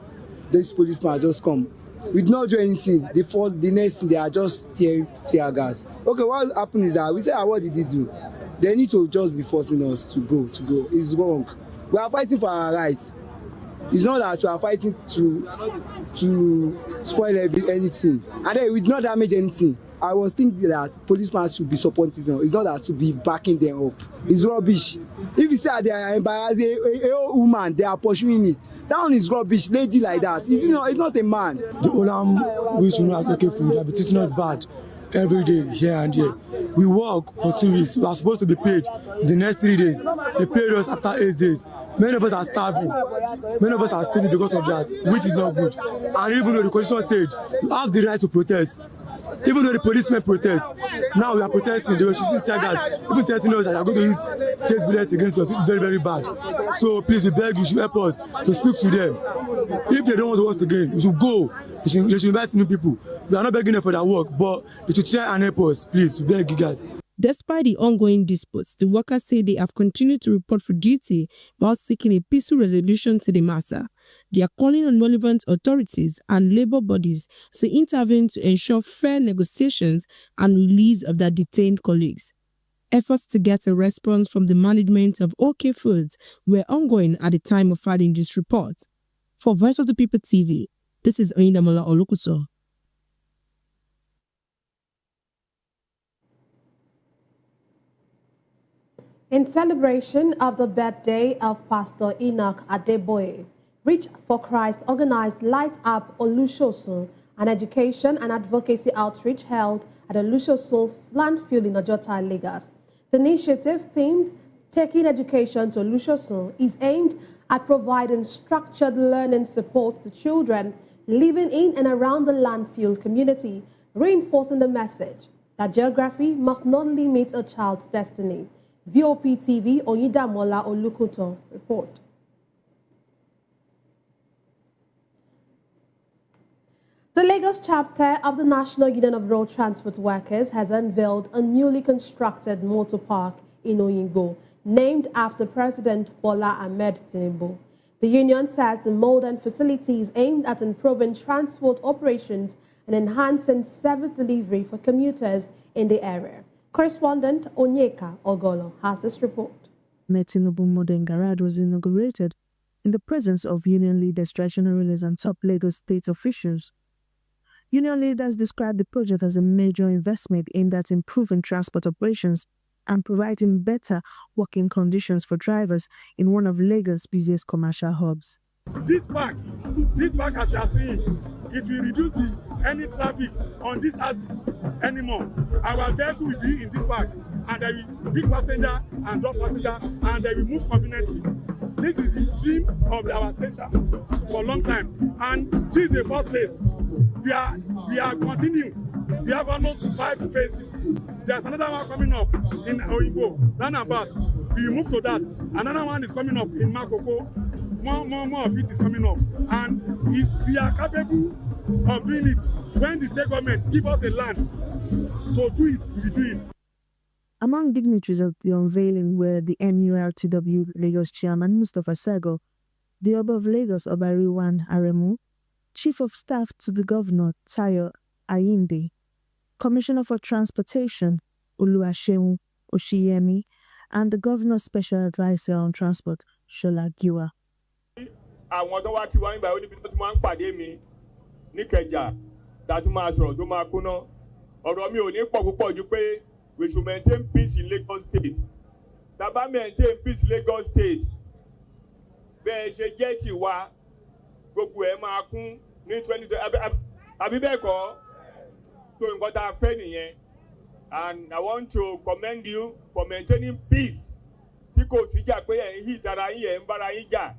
this policeman just come. We did not do anything. The next thing, they are just tear gas. Okay, what happened is that we said, what did he do? They need to just be forcing us to go. It's wrong. We are fighting for our rights. It's not that we are fighting to spoil anything. And then we did not damage anything. I was thinking that policemen should be supporting them. It's not that to be backing them up. It's rubbish. If you say they are embarrassing a old woman, they are pursuing it. That one is rubbish. Lady like that. It's not a man. The Olam, which we know as okay food, have been treating us bad every day, here and there. We work for 2 weeks. We are supposed to be paid the next 3 days. They paid us after 8 days. Many of us are starving. Many of us are stealing because of that, which is not good. And even though the constitution said you have the right to protest, even though the policemen protest, now we are protesting. They were shooting tear gas, even telling us that they are going to use chase bullets against us, which is very, very bad. So please, we beg you should help us to speak to them. If they don't want to us again, we should go. They should invite new people. We are not begging them for their work, but they should try and help us. Please, we beg you guys. Despite the ongoing disputes, the workers say they have continued to report for duty while seeking a peaceful resolution to the matter. They are calling on relevant authorities and labor bodies to intervene to ensure fair negotiations and release of their detained colleagues. Efforts to get a response from the management of OK Foods were ongoing at the time of filing this report. For Voice of the People TV, this is Oyindamola Olukuto. In celebration of the birthday of Pastor Enoch Adeboye, Reach for Christ organized Light Up Olusosun, an education and advocacy outreach held at Olusosun landfill in Ojota, Lagos. The initiative, themed Taking Education to Olusosun, is aimed at providing structured learning support to children living in and around the landfill community, reinforcing the message that geography must not limit a child's destiny. VOP TV, Oyindamola Olukuto report. The Lagos chapter of the National Union of Road Transport Workers has unveiled a newly constructed motor park in Oyingbo, named after President Bola Ahmed Tinubu. The union says the modern facilities aimed at improving transport operations and enhancing service delivery for commuters in the area. Correspondent Onyeka Ogolo has this report. Tinubu Modern Garage was inaugurated in the presence of union leaders, traditional rulers, and top Lagos state officials. Union leaders described the project as a major investment aimed at improving transport operations and providing better working conditions for drivers in one of Lagos' busiest commercial hubs. This park as you are seeing, it will reduce any traffic on this axis anymore. Our vehicle will be in this park, and they will pick passenger and drop passenger, and they will move conveniently. This is the dream of our station for a long time, and this is the first phase. We are continuing. We have almost 5 phases. There's another one coming up in Oyinbo, roundabout. We will move to that. Another one is coming up in Makoko. More of it is coming up, and we are capable of doing it. When the state government give us a land to do it, we will do it. Among dignitaries of the unveiling were the NURTW Lagos Chairman Mustafa Sego, the Oba of Lagos Obariwan Aremu, Chief of Staff to the Governor Tayo Ayinde, Commissioner for Transportation Oluwaseun Oshiyemi, and the Governor's Special Advisor on Transport Shola Giwa. Àwọn tó wá kí wá nígbà ó níbi tó ti máa ń pàdé mi níkẹjà tàtú máa sọ̀rọ̀ tó máa kúná ọ̀rọ̀ mi ò ní pọ̀ púpọ̀ ju pé we should maintain peace in Lagos State. Tá bá maintain peace in Lagos State bẹ́ẹ̀ ṣe jẹ́ tiwa gbogbo ẹ̀ máa kún ní 2020 àbí bẹ́ẹ̀ kọ́ so nǹkan tá a fẹ́ nìyẹn, and I want to commend you for maintaining peace tí kò sí jà pé ẹ̀ ń hí ìtara yín ẹ̀ ń bára yín jà.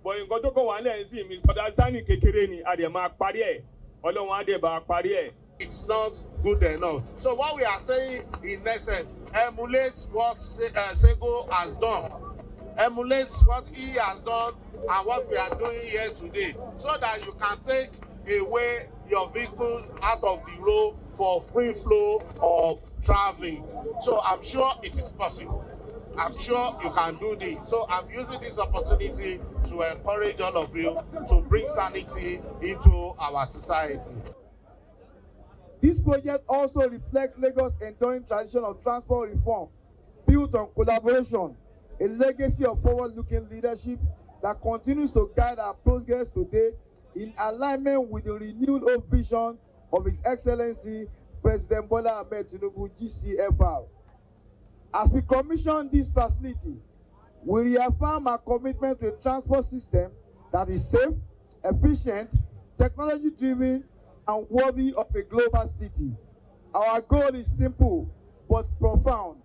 But nǹkan tó kọ̀ wá lẹ́yìn sí misunderstanding kékeré ni a dẹ̀ máa parí ẹ̀ Ọlọ́run á dẹ̀ bá parí ẹ̀. It's not good enough. So what we are saying in essence, emulate what Sego has done. Emulate what he has done and what we are doing here today, so that you can take away your vehicles out of the road for free flow of traveling. So I'm sure it is possible. I'm sure you can do this. So I'm using this opportunity to encourage all of you to bring sanity into our society. This project also reflects Lagos' enduring tradition of transport reform, built on collaboration, a legacy of forward-looking leadership that continues to guide our progress today in alignment with the renewed hope vision of His Excellency President Bola Ahmed Tinubu, GCFR. As we commission this facility, we reaffirm our commitment to a transport system that is safe, efficient, technology-driven, and worthy of a global city. Our goal is simple but profound: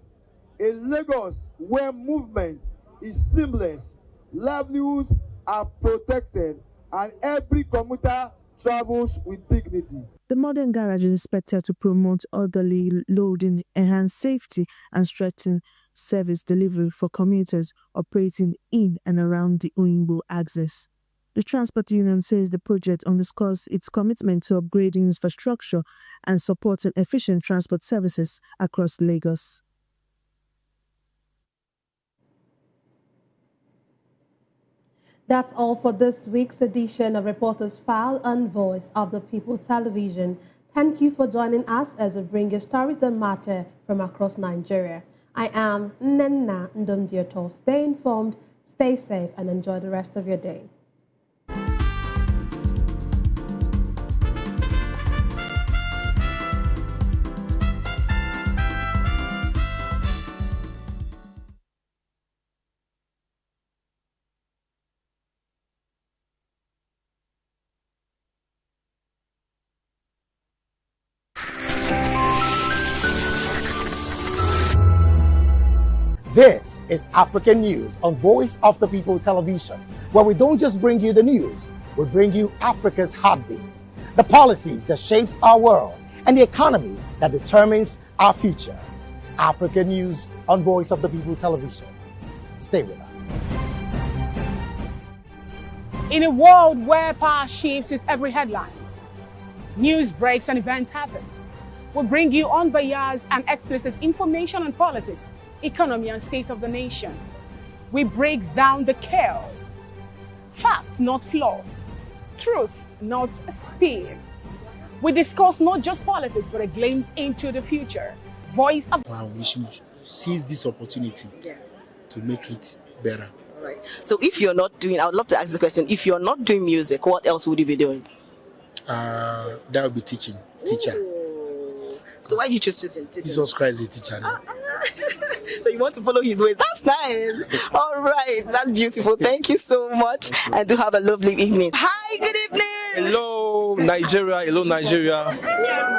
a Lagos where movement is seamless, livelihoods are protected, and every commuter travels with dignity. The modern garage is expected to promote orderly loading, enhance safety, and strengthen service delivery for commuters operating in and around the Oyinbo axis. The Transport Union says the project underscores its commitment to upgrading infrastructure and supporting efficient transport services across Lagos. That's all for this week's edition of Reporters File on Voice of the People Television. Thank you for joining us as we bring you stories that matter from across Nigeria. I am Nenna Ndomdioto. Stay informed, stay safe, and enjoy the rest of your day. This is African News on Voice of the People Television, where we don't just bring you the news, we bring you Africa's heartbeats, the policies that shapes our world, and the economy that determines our future. African News on Voice of the People Television. Stay with us. In a world where power shifts with every headlines, news breaks and events happens, we bring you unbiased and explicit information on politics, economy, and state of the nation. We break down the chaos. Facts, not fluff. Truth, not spin. We discuss not just politics, but a glimpse into the future. Voice of... We should seize this opportunity to make it better. All right. So if you're not doing, I would love to ask this question. If you're not doing music, what else would you be doing? That would be teaching. Teacher. So why do you choose teaching? Jesus Christ is a teacher now. So you want to follow his ways. That's nice. All right. That's beautiful. Thank you so much. And do have a lovely evening. Hi, good evening. Hello, Nigeria. Hello, Nigeria.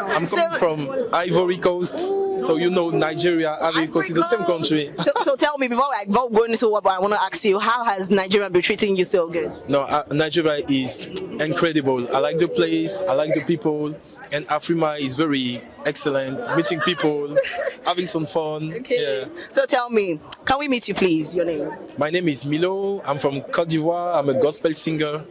I'm coming from Ivory Coast. So you know Nigeria, Ivory Coast is the same country. So tell me, before going into what I want to ask you, how has Nigeria been treating you so good? No, Nigeria is incredible. I like the place, I like the people, and Afrima is very excellent. Meeting people, having some fun. Okay. Yeah. So tell me, can we meet you please? Your name? My name is Milo. I'm from Côte d'Ivoire. I'm a gospel singer.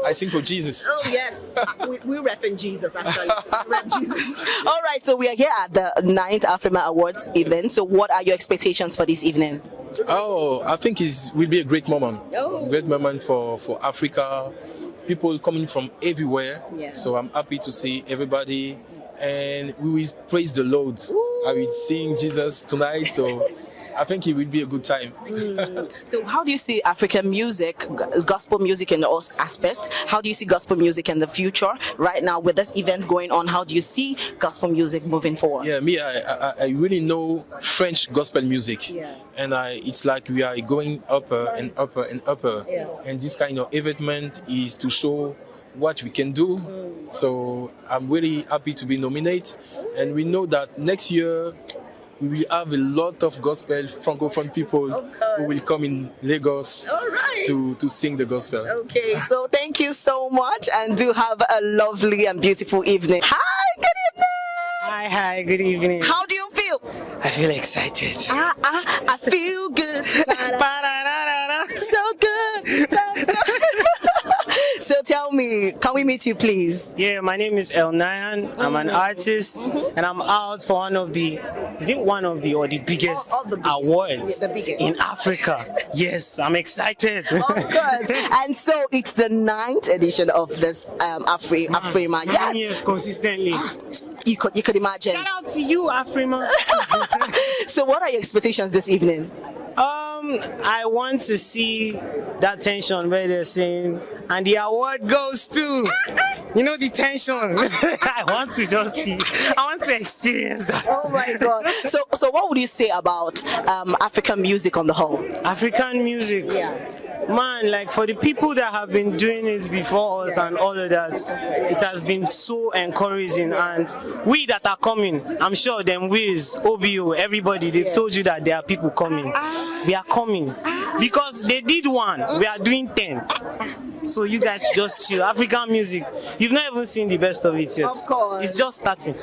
I sing for Jesus. Oh, yes. we repping Jesus, actually. We rep Jesus. All right, so we are here at the 9th Afrima Awards event. So what are your expectations for this evening? Oh, I think it will be a great moment. Oh. Great moment for Africa. People coming from everywhere. Yeah. So I'm happy to see everybody. And we will praise the Lord. I will sing Jesus tonight. So I think it will be a good time. So how do you see African music, gospel music in the aspect? How do you see gospel music in the future? Right now with this event going on, how do you see gospel music moving forward? Yeah, me, I really know French gospel music. Yeah. And it's like we are going upper and upper and upper. Yeah. And this kind of event is to show what we can do. So I'm really happy to be nominated. And we know that next year, we will have a lot of gospel francophone people who will come in Lagos to sing the gospel. Okay, so thank you so much and do have a lovely and beautiful evening. Hi, good evening. Hi, good evening. How do you feel? I feel excited. I feel good. So good. So tell me, can we meet you please? Yeah, my name is El Nayan. I'm an artist and I'm out for one of the biggest awards in Africa. Yes, I'm excited. Of course. And so it's the 9th edition of this Afrima. Yes, consistently. You could imagine. Shout out to you, Afrima. So what are your expectations this evening? I want to see that tension where they're saying, and the award goes to, you know, the tension. I want to just see, I want to experience that. Oh my God. So what would you say about African music on the whole? African music? Man, like for the people that have been doing it before us and all of that, it has been so encouraging. And we that are coming, I'm sure them Wiz, OBO, everybody, they've told you that there are people coming. We are coming. Because they did one, we are doing 10. So you guys just chill. African music, you've not even seen the best of it yet. Of course. It's just starting.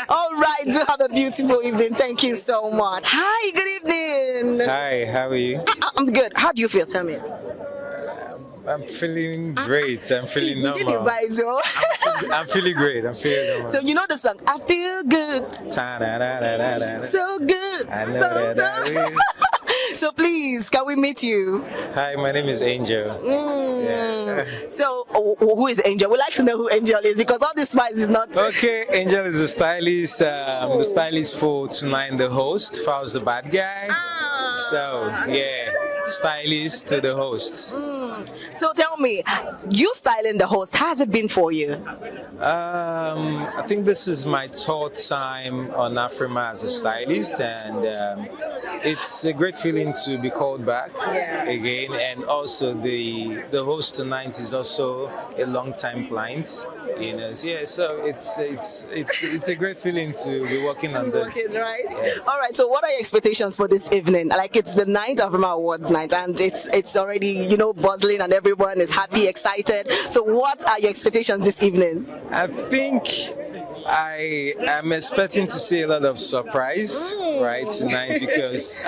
All right, do have a beautiful evening. Thank you so much. Hi, good evening. Hi, how are you? I'm good. How do you feel? Tell me. I'm feeling great. I'm feeling normal. You vibes, yo. I'm feeling great. I'm feeling normal. So you know the song, I feel good. So good. I know that. So please, can we meet you? Hi, my name is Angel. Yeah. So who is Angel? We'd like to know who Angel is because all this spice is not... Okay, Angel is the stylist. The stylist for Tonight the Host. Fowl's the bad guy. So, yeah, stylist to the host. So tell me, you styling the host, how has it been for you? I think this is my third time on Afrima as a stylist, and it's a great feeling to be called back again. And also the host tonight is also a long-time client. Yeah, so it's a great feeling to be working on this. Right? Yeah. All right. So, what are your expectations for this evening? Like, it's the 9th Afrima Awards night, and it's already buzzing, and everyone is happy, excited. So, what are your expectations this evening? I think I am expecting to see a lot of surprise right tonight because.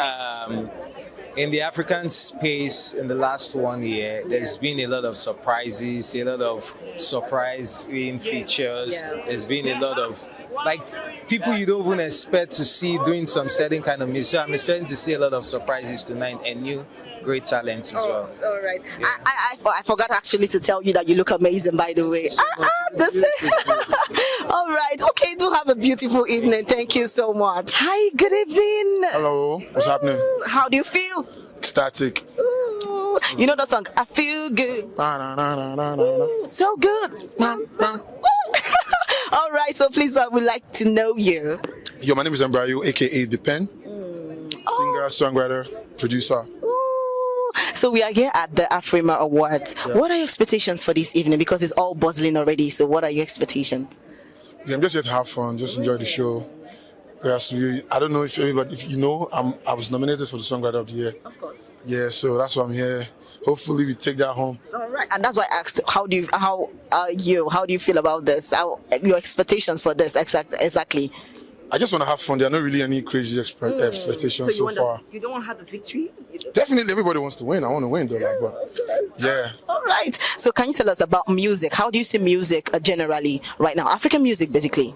In the African space in the last 1 year, there's been a lot of surprises, a lot of surprising features. There's been a lot of people you don't even expect to see doing some certain kind of music. So I'm expecting to see a lot of surprises tonight and great talents as well. All right. I forgot actually to tell you that you look amazing, by the way. All right. Okay, do have a beautiful evening. Thank you so much. Hi, good evening. Hello, what's happening? How do you feel? Ecstatic. Ooh, you know that song, I Feel Good. So good. All right, so please, I would like to know you. Yo, my name is Embrayo, aka The Pen. Singer, songwriter, producer. So we are here at the Afrima Awards. Yeah. What are your expectations for this evening? Because it's all buzzing already. So what are your expectations? Yeah, I'm just here to have fun, just enjoy the show. Whereas I don't know if you know, I was nominated for the Songwriter of the Year. Of course. Yeah, so that's why I'm here. Hopefully we take that home. All right, and that's why I asked, how do you feel about this? Your expectations for this exactly? I just want to have fun. There are not really any crazy expectations so far. You don't want to have the victory? Definitely, everybody wants to win. I want to win, though. But yeah. All right. So can you tell us about music? How do you see music generally right now? African music, basically.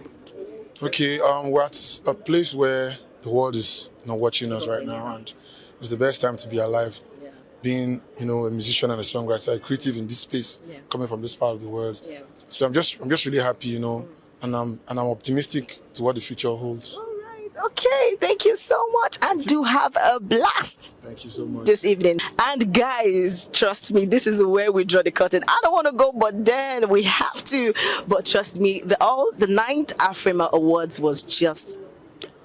Okay, we're at a place where the world is not watching us right now, and it's the best time to be alive. Being, a musician and a songwriter, a creative in this space, coming from this part of the world. Yeah. So I'm just really happy, and I'm optimistic to what the future holds. All right. Okay. Thank you so much, and do have a blast. Thank you so much. This evening. And guys, trust me, this is where we draw the curtain. I don't want to go, but then we have to. But trust me, the 9th Afrima Awards was just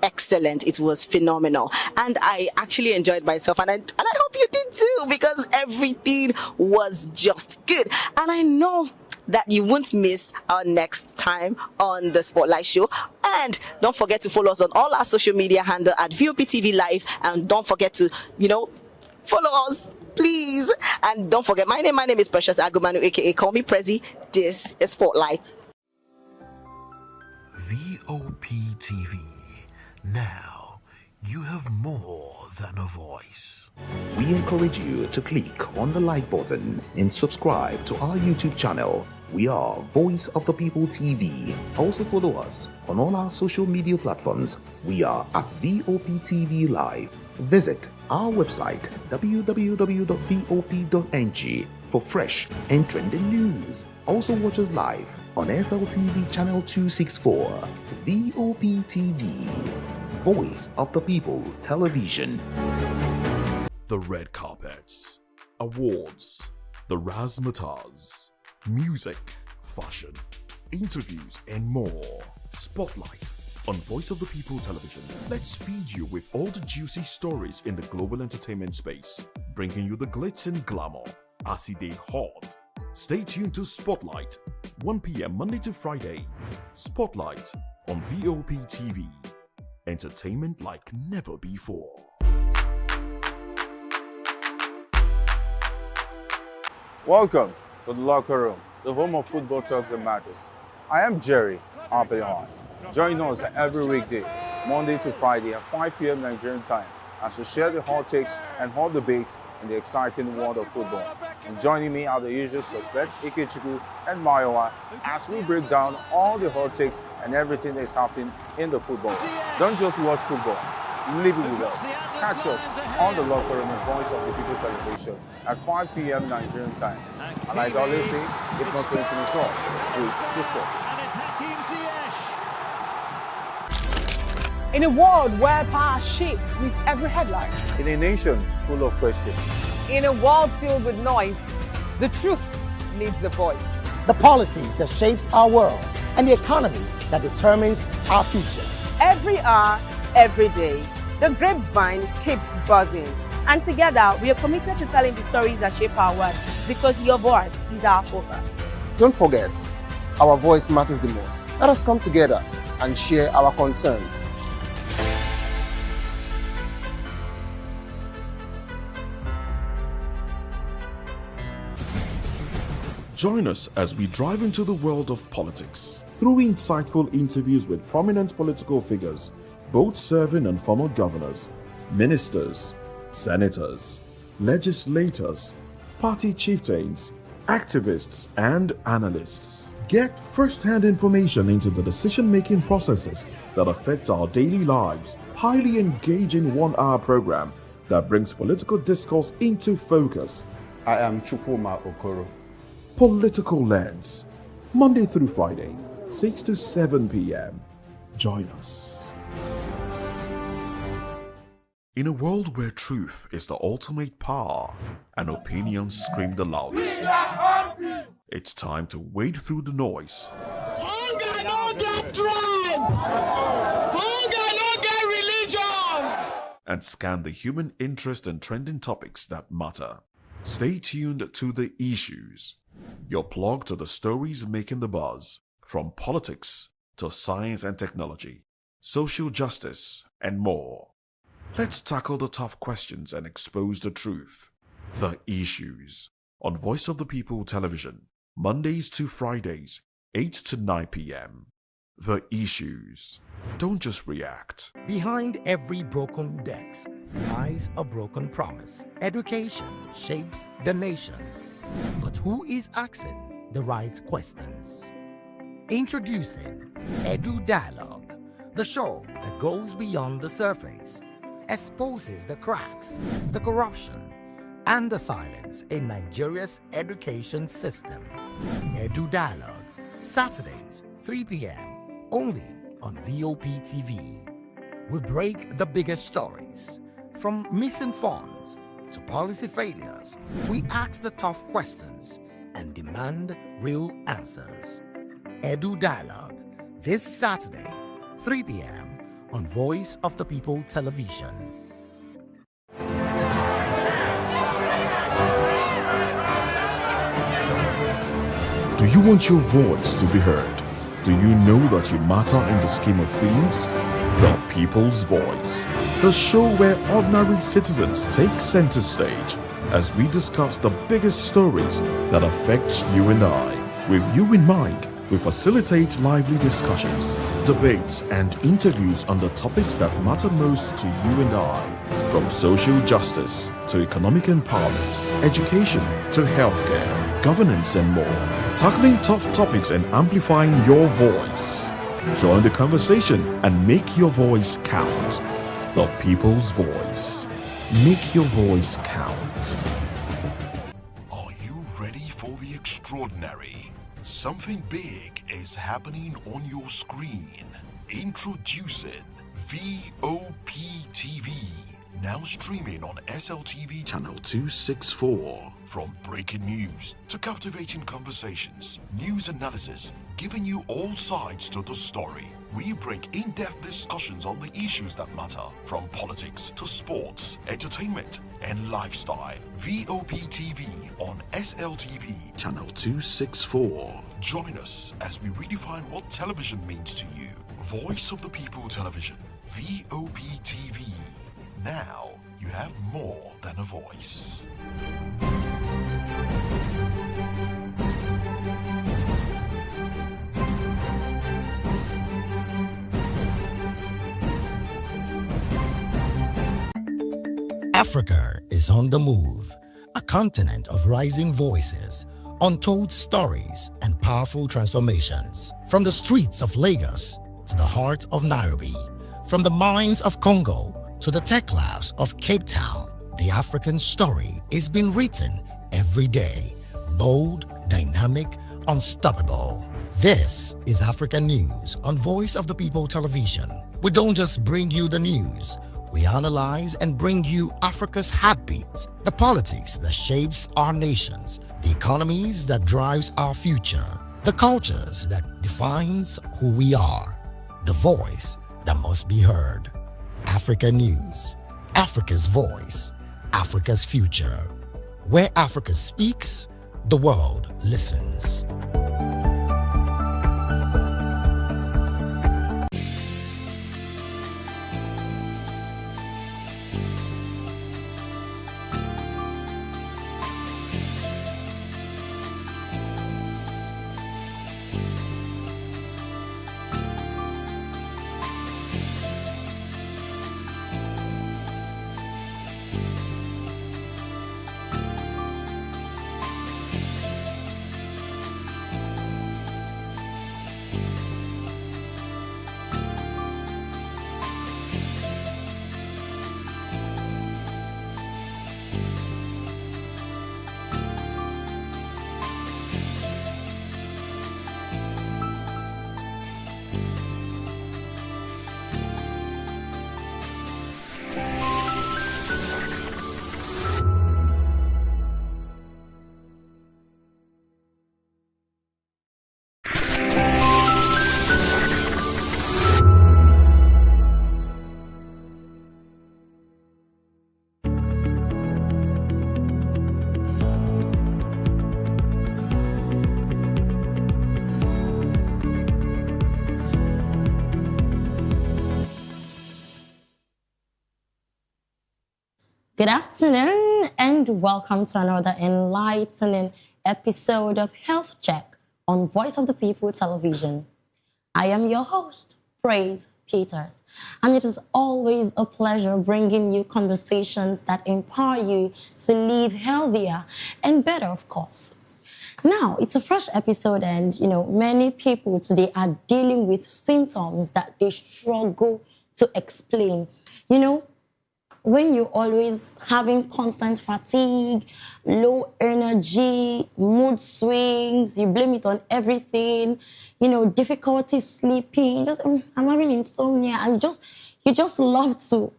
excellent. It was phenomenal, and I actually enjoyed myself, and I hope you did too, because everything was just good. And I know that you won't miss our next time on the Spotlight Show. And don't forget to follow us on all our social media handle at VOP TV Live, and don't forget to follow us, please. And don't forget, my name is Precious Agumanu, aka Call Me Prezi. This is Spotlight. VOP TV. Now, you have more than a voice. We encourage you to click on the like button and subscribe to our YouTube channel. We are Voice of the People TV. Also follow us on all our social media platforms. We are at VOP TV Live. Visit our website www.vop.ng for fresh and trending news. Also watch us live on SLTV channel 264. VOP TV, Voice of the People Television. The red carpets, awards, the razzmatazz, music, fashion, interviews, and more. Spotlight on Voice of the People Television. Let's feed you with all the juicy stories in the global entertainment space, bringing you the glitz and glamour as it is hot. Stay tuned to Spotlight, 1 p.m. Monday to Friday. Spotlight on VOP TV. Entertainment like never before. Welcome to the Locker Room, the home of football talk that matters. I am Jerry Ampelon. Join us every weekday, Monday to Friday at 5 p.m. Nigerian time, as we share the hot takes and hot debates in the exciting world of football. And joining me are the usual suspects, Ikechukwu and Mayowa, as we break down all the hot takes and everything that's happening in the football. Don't just watch football, live it with us. Catch us on the Locker Room and Voice of the People Television at 5 p.m. Nigerian time. And like I always say, if not 2024, please the sport. In a world where power shifts with every headline. In a nation full of questions. In a world filled with noise, the truth needs a voice. The policies that shapes our world and the economy that determines our future. Every hour, every day, the grapevine keeps buzzing. And together, we are committed to telling the stories that shape our world, because your voice is our focus. Don't forget, our voice matters the most. Let us come together and share our concerns. Join us as we drive into the world of politics through insightful interviews with prominent political figures, both serving and former governors, ministers, senators, legislators, party chieftains, activists, and analysts. Get first-hand information into the decision-making processes that affect our daily lives. Highly engaging 1-hour program that brings political discourse into focus. I am Chukwuma Okoro. Political Lens, Monday through Friday, 6 to 7 p.m. Join us. In a world where truth is the ultimate power and opinions scream the loudest, it's time to wade through the noise. Hunger no get tribe! Hunger no get religion! And scan the human interest and trending topics that matter. Stay tuned to The Issues, your plug to the stories making the buzz, from politics to science and technology, social justice, and more. Let's tackle the tough questions and expose the truth. The Issues, on Voice of the People Television, Mondays to Fridays, 8 to 9 p.m. The Issues. Don't just react. Behind every broken desk lies a broken promise. Education shapes the nations. But who is asking the right questions? Introducing Edu Dialogue, the show that goes beyond the surface, exposes the cracks, the corruption, and the silence in Nigeria's education system. Edu Dialogue, Saturdays, 3 p.m., only on VOP TV. We break the biggest stories, from missing funds to policy failures. We ask the tough questions and demand real answers. Edu Dialogue, this Saturday, 3 p.m. on Voice of the People Television. Do you want your voice to be heard? Do you know that you matter in the scheme of things? The People's Voice, the show where ordinary citizens take center stage as we discuss the biggest stories that affect you and I. With you in mind, we facilitate lively discussions, debates, and interviews on the topics that matter most to you and I, from social justice to economic empowerment, education to healthcare, governance, and more, tackling tough topics and amplifying your voice. Join the conversation and make your voice count. The People's Voice. Make your voice count. Are you ready for the extraordinary? Something big is happening on your screen. Introducing VOP TV. Now streaming on SLTV channel 264. From breaking news to captivating conversations, news analysis, giving you all sides to the story. We bring in-depth discussions on the issues that matter, from politics to sports, entertainment, and lifestyle. VOP TV on SLTV channel 264. Join us as we redefine what television means to you. Voice of the People Television, VOP TV. Now you have more than a voice. Africa is on the move, a continent of rising voices, untold stories, and powerful transformations. From the streets of Lagos to the heart of Nairobi, from the mines of Congo to the tech labs of Cape Town, the African story is being written every day. Bold, dynamic, unstoppable. This is African News on Voice of the People Television. We don't just bring you the news. We analyze and bring you Africa's heartbeat, the politics that shapes our nations, the economies that drives our future, the cultures that defines who we are, the voice that must be heard. Africa News, Africa's voice, Africa's future. Where Africa speaks, the world listens. Good afternoon and welcome to another enlightening episode of Health Check on Voice of the People Television. I am your host, Praise Peters, and it is always a pleasure bringing you conversations that empower you to live healthier and better, of course. Now, it's a fresh episode and, many people today are dealing with symptoms that they struggle to explain. When you're always having constant fatigue, low energy, mood swings, you blame it on everything, difficulty sleeping, I'm having insomnia, and you just love to,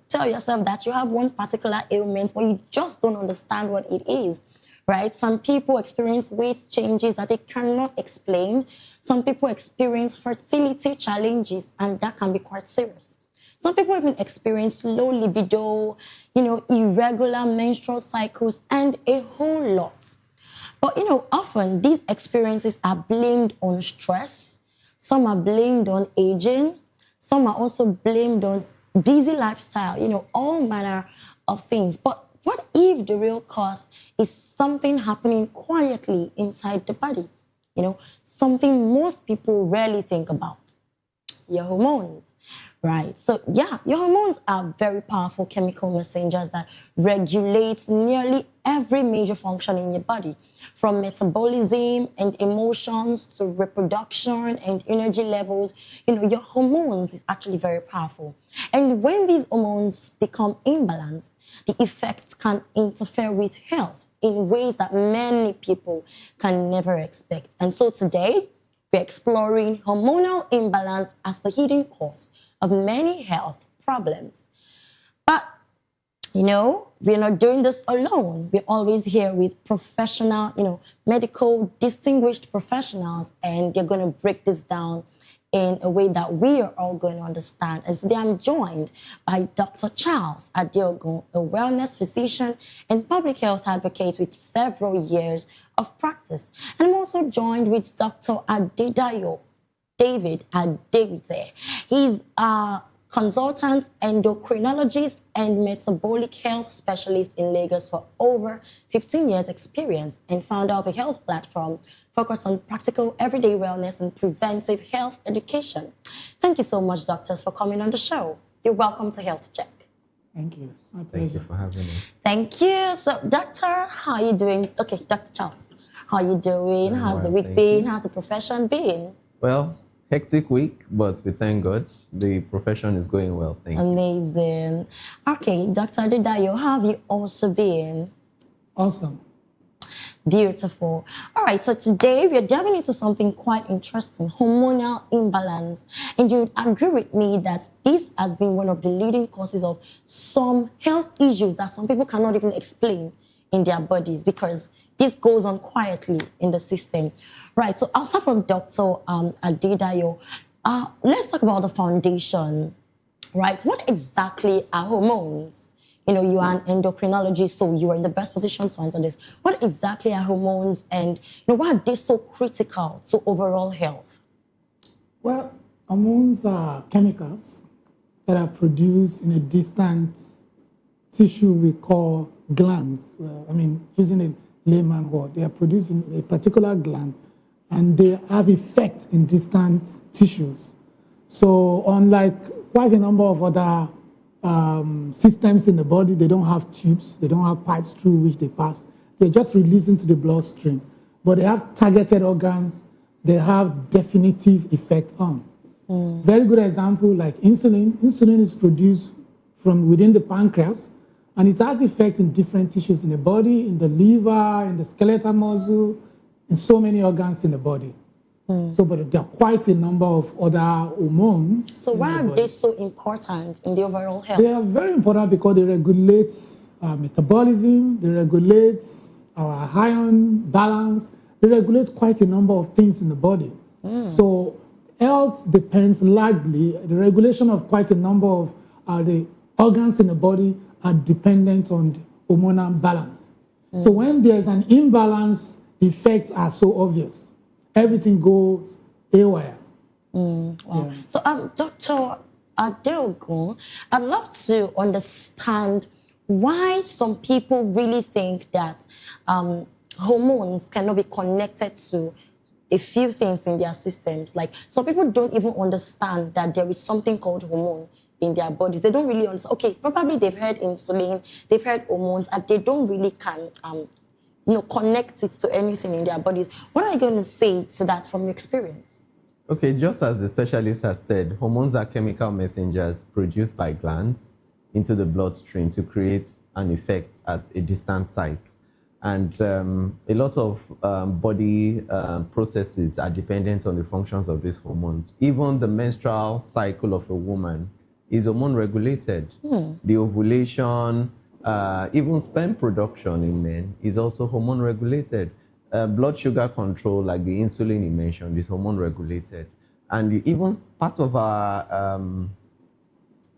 tell yourself that you have one particular ailment, but you just don't understand what it is, right? Some people experience weight changes that they cannot explain. Some people experience fertility challenges, and that can be quite serious. Some people even experience low libido, irregular menstrual cycles, and a whole lot. But, often these experiences are blamed on stress. Some are blamed on aging. Some are also blamed on busy lifestyle, all manner of things. But what if the real cause is something happening quietly inside the body? Something most people rarely think about. Your hormones. Right. So, your hormones are very powerful chemical messengers that regulate nearly every major function in your body, from metabolism and emotions to reproduction and energy levels. Your hormones is actually very powerful. And when these hormones become imbalanced, the effects can interfere with health in ways that many people can never expect. And so today, we're exploring hormonal imbalance as the hidden cause of many health problems. But, we're not doing this alone. We're always here with professional, medical, distinguished professionals, and they're going to break this down in a way that we are all going to understand. And today I'm joined by Dr. Charles Adeogun, a wellness physician and public health advocate with several years of practice. And I'm also joined with Dr. Adedayo David Adebite. He's a consultant, endocrinologist, and metabolic health specialist in Lagos for over 15 years experience and founder of a health platform focused on practical everyday wellness and preventive health education. Thank you so much, doctors, for coming on the show. You're welcome to Health Check. Thank you. It's my pleasure. Thank you for having us. Thank you. So, doctor, how are you doing? Okay, Dr. Charles, how are you doing? How's the week been? How's the profession been? Well, hectic week, but we thank God. The profession is going well. Thank you. Amazing. Okay, Dr. Adedayo, how have you also been? Awesome. Beautiful. All right, so today we are diving into something quite interesting, hormonal imbalance. And you would agree with me that this has been one of the leading causes of some health issues that some people cannot even explain in their bodies because this goes on quietly in the system. Right, so I'll start from Dr. Adedayo. Let's talk about the foundation, right? What exactly are hormones? You are an endocrinologist, so you are in the best position to answer this. What exactly are hormones and why are they so critical to overall health? Well, hormones are chemicals that are produced in a distant tissue we call glands. Using a layman word, they are produced in a particular gland and they have effect in distant tissues. So unlike quite a number of other systems in the body, they don't have tubes, they don't have pipes through which they pass. They're just released into the bloodstream. But they have targeted organs, they have definitive effect on. Very good example, like insulin. Insulin is produced from within the pancreas, and it has effect in different tissues in the body, in the liver, in the skeletal muscle, in so many organs in the body. But there are quite a number of other hormones. So why are they so important in the overall health? They are very important because they regulate our metabolism, they regulate our iron balance, they regulate quite a number of things in the body. So health depends largely, the regulation of quite a number of the organs in the body are dependent on the hormonal balance. So when there's an imbalance, the effects are so obvious. Everything goes haywire. Wow. Yeah. So, Dr. Adeogun, I'd love to understand why some people really think that hormones cannot be connected to a few things in their systems. Like, some people don't even understand that there is something called hormone in their bodies. They don't really understand. Okay, probably they've heard insulin, they've heard hormones, and they don't really connect it to anything in their bodies. What are you going to say to that from your experience? Okay, just as the specialist has said, hormones are chemical messengers produced by glands into the bloodstream to create an effect at a distant site. And a lot of body processes are dependent on the functions of these hormones. Even the menstrual cycle of a woman is hormone regulated. The ovulation, even sperm production in men is also hormone regulated. Blood sugar control, like the insulin you mentioned, is hormone regulated. And even part of our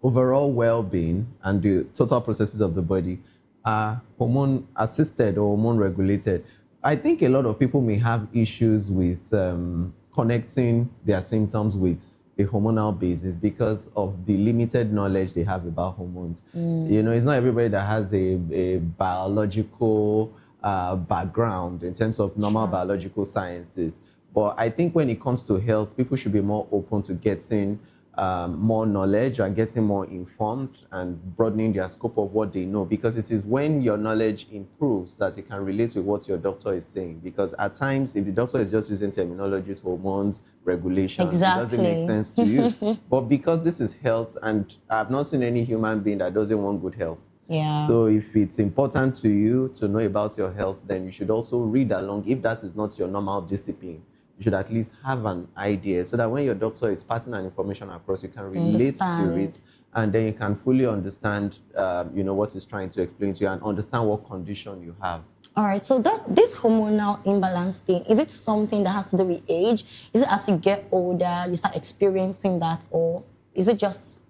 overall well-being and the total processes of the body are hormone assisted or hormone regulated. I think a lot of people may have issues with connecting their symptoms with a hormonal basis because of the limited knowledge they have about hormones. You know, it's not everybody that has a biological background in terms of normal biological sciences. But I think when it comes to health, people should be more open to getting more knowledge and getting more informed and broadening their scope of what they know, because it is when your knowledge improves that it can relate with what your doctor is saying. Because at times, if the doctor is just using terminologies, hormones, regulations, it doesn't make sense to you. But because this is health, and I've not seen any human being that doesn't want good health. Yeah. So if it's important to you to know about your health, then you should also read along. If that is not your normal discipline, you should at least have an idea so that when your doctor is passing an information across, you can relate to it, and then you can fully understand, what he's trying to explain to you and understand what condition you have. All right, so does this hormonal imbalance thing, is it something that has to do with age? Is it as you get older, you start experiencing that, or is it just,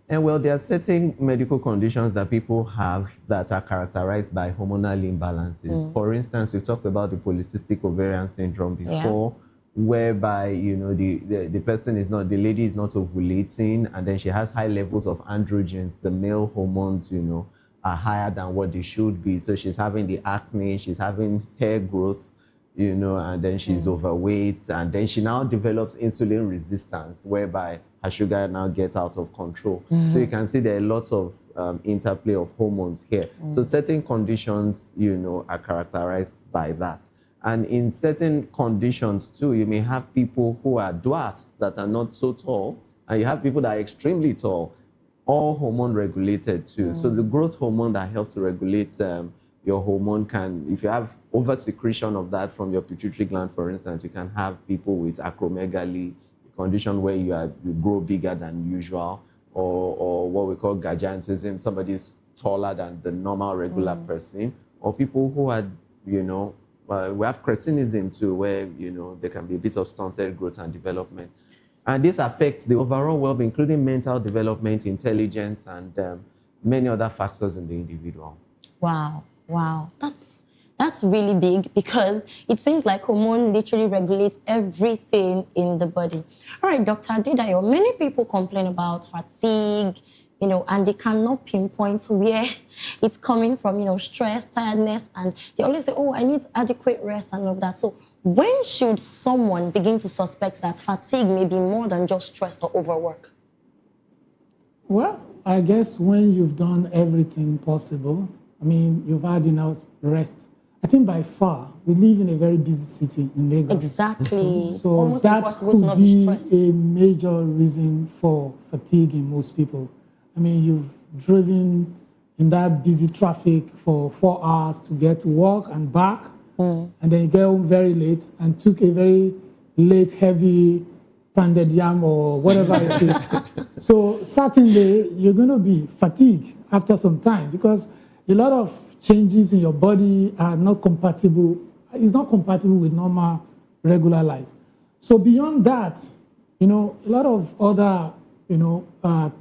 And well, there are certain medical conditions that people have that are characterized by hormonal imbalances. For instance, we talked about the polycystic ovarian syndrome before, whereby, the person is not, the lady is not ovulating, and then she has high levels of androgens, the male hormones, are higher than what they should be. So she's having the acne, she's having hair growth, and then she's overweight, and then she now develops insulin resistance, whereby her sugar now gets out of control. So you can see there are a lot of interplay of hormones here. So certain conditions, are characterized by that. And in certain conditions too, you may have people who are dwarfs that are not so tall, and you have people that are extremely tall, all hormone regulated too. So the growth hormone that helps to regulate your hormone can, if you have over secretion of that from your pituitary gland, for instance, you can have people with acromegaly, a condition where you grow bigger than usual, or what we call gigantism, somebody is taller than the normal regular person, or people who are, we have cretinism too, where, there can be a bit of stunted growth and development. And this affects the overall well-being, including mental development, intelligence, and many other factors in the individual. Wow. That's really big, because it seems like hormone literally regulates everything in the body. All right, Dr. Adedayo, many people complain about fatigue, and they cannot pinpoint where it's coming from, stress, tiredness, and they always say, I need adequate rest and all of that. So when should someone begin to suspect that fatigue may be more than just stress or overwork? Well, I guess when you've done everything possible, you've had enough rest. I think by far, we live in a very busy city in Lagos. Exactly. So almost that impossible to could not be be stressed. a major reason for fatigue in most people. You've driven in that busy traffic for 4 hours to get to work and back, and then you get home very late and took a very late, heavy pounded yam or whatever it is. So certainly, you're going to be fatigued after some time, because a lot of changes in your body are not compatible. It's not compatible with normal, regular life. So beyond that, a lot of other,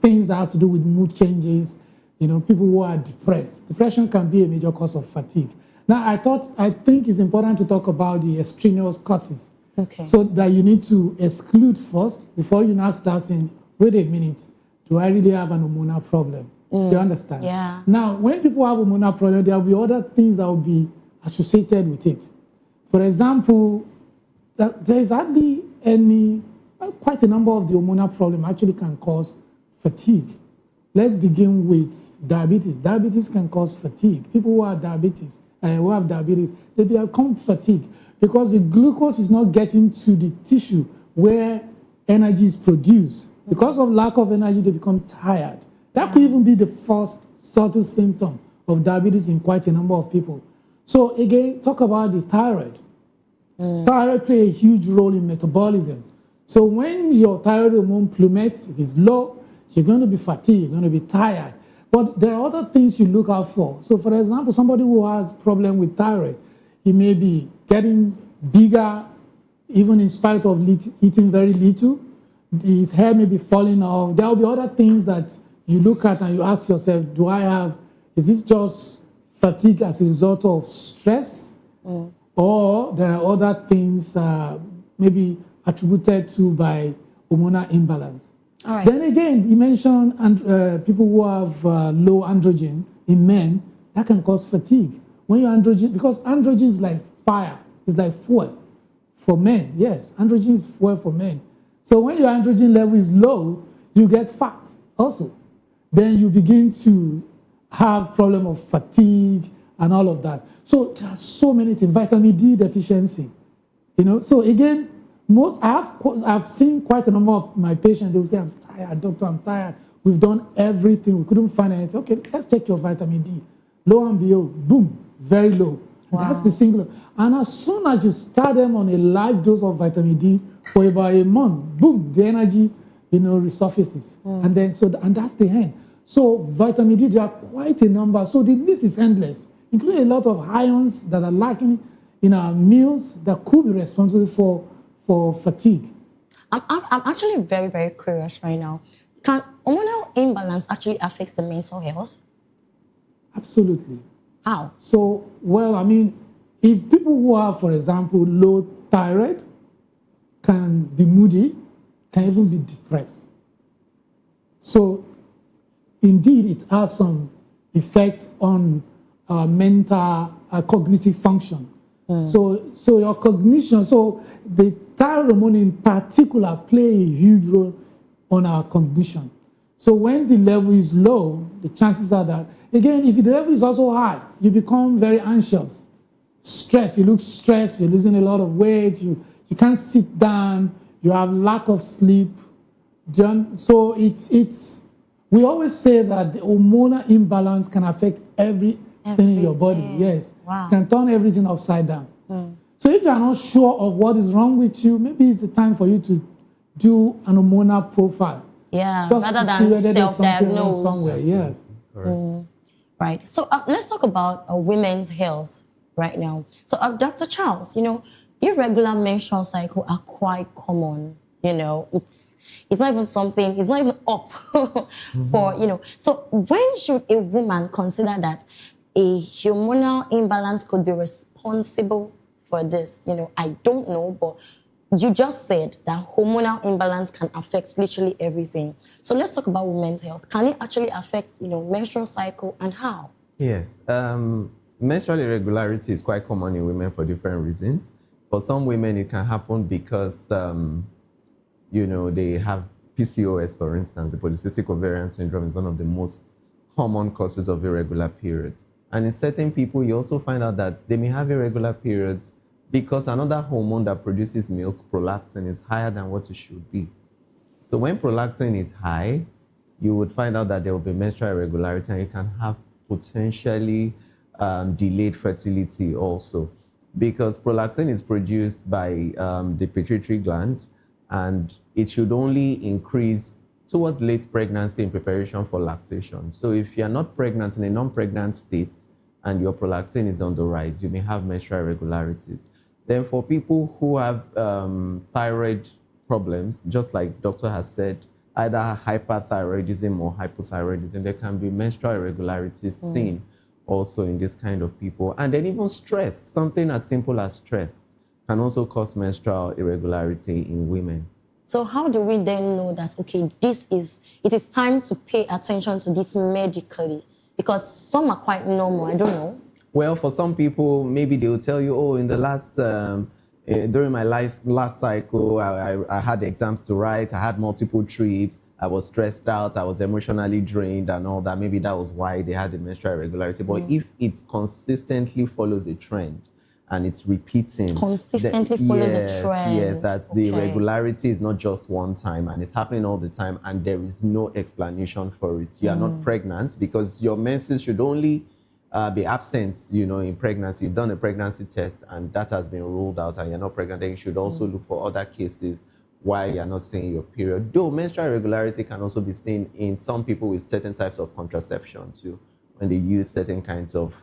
things that have to do with mood changes, people who are depressed. Depression can be a major cause of fatigue. Now, I think it's important to talk about the extraneous causes. Okay. So that you need to exclude first before you now start saying, wait a minute, do I really have an hormonal problem? You understand? Yeah. Now, when people have hormonal problem, there will be other things that will be associated with it. For example, there is hardly any, quite a number of the hormonal problem actually can cause fatigue. Let's begin with diabetes. Diabetes can cause fatigue. People who have diabetes, they become fatigued because the glucose is not getting to the tissue where energy is produced. Because of lack of energy, they become tired. That could even be the first subtle symptom of diabetes in quite a number of people. So again, talk about the thyroid. Thyroid play a huge role in metabolism. So when your thyroid hormone plummets, if it's low, you're going to be fatigued, you're going to be tired. But there are other things you look out for. So for example, somebody who has problem with thyroid, he may be getting bigger, even in spite of eating very little. His hair may be falling off. There will be other things that you look at and you ask yourself, is this just fatigue as a result of stress? Or there are other things maybe attributed to by hormonal imbalance. All right. Then again, you mentioned people who have low androgen in men, that can cause fatigue. When you're androgen, because androgen is like fire, it's like fuel for men. Yes, androgen is fuel for men. So when your androgen level is low, you get fat also. Then you begin to have problem of fatigue and all of that. So there are so many things. Vitamin D deficiency, So again, I've seen quite a number of my patients. They will say, "I'm tired, doctor. I'm tired. We've done everything. We couldn't find anything." Okay, let's check your vitamin D. Lo and behold, boom, very low. Wow. That's the singular. And as soon as you start them on a light dose of vitamin D for about a month, boom, the energy, resurfaces. And then and that's the end. So vitamin D, there are quite a number. So the list is endless, including a lot of ions that are lacking in our meals that could be responsible for fatigue. I'm actually very, very curious right now. Can hormonal imbalance actually affect the mental health? Absolutely. How? So, if people who have, for example, low thyroid can be moody, can even be depressed. So, indeed, it has some effect on mental, cognitive function. So your cognition, the thyroid hormone in particular play a huge role on our cognition. So when the level is low, the chances are that, again, if the level is also high, you become very anxious. Stress, you look stressed, you're losing a lot of weight, you can't sit down, you have lack of sleep. So we always say that the hormonal imbalance can affect everything in your body. Yes. Wow. Can turn everything upside down. So if you are not sure of what is wrong with you, maybe it's the time for you to do an hormonal profile. Yeah, Just rather to see than whether there's something wrong self-diagnose. somewhere. Yeah. Right. So let's talk about women's health right now. So Dr. Charles, irregular menstrual cycle are quite common. It's not even something, it's not even up for, So when should a woman consider that a hormonal imbalance could be responsible for this? I don't know, but you just said that hormonal imbalance can affect literally everything. So let's talk about women's health. Can it actually affect, menstrual cycle, and how? Yes. Menstrual irregularity is quite common in women for different reasons. For some women, it can happen because, they have PCOS, for instance. The polycystic ovarian syndrome is one of the most common causes of irregular periods. And in certain people, you also find out that they may have irregular periods because another hormone that produces milk, prolactin, is higher than what it should be. So when prolactin is high, you would find out that there will be menstrual irregularity, and you can have potentially delayed fertility also, because prolactin is produced by the pituitary gland, and it should only increase towards late pregnancy in preparation for lactation. So if you're not pregnant, in a non-pregnant state, and your prolactin is on the rise, you may have menstrual irregularities. Then for people who have thyroid problems, just like doctor has said, either hyperthyroidism or hypothyroidism, there can be menstrual irregularities seen also in this kind of people. And then even stress, something as simple as stress, can also cause menstrual irregularity in women. So how do we then know that, okay, it is time to pay attention to this medically? Because some are quite normal, I don't know. Well, for some people, maybe they will tell you, oh, in the last, during my last cycle, I had exams to write, I had multiple trips, I was stressed out, I was emotionally drained and all that. Maybe that was why they had the menstrual irregularity. But if it consistently follows a trend, and it's repeating. Consistently follows a trend. Yes, that the irregularity is not just one time and it's happening all the time and there is no explanation for it. You are not pregnant because your menses should only be absent, in pregnancy. You've done a pregnancy test and that has been ruled out and you're not pregnant. Then you should also look for other cases why you're not seeing your period. Though menstrual irregularity can also be seen in some people with certain types of contraception too. When they use certain kinds of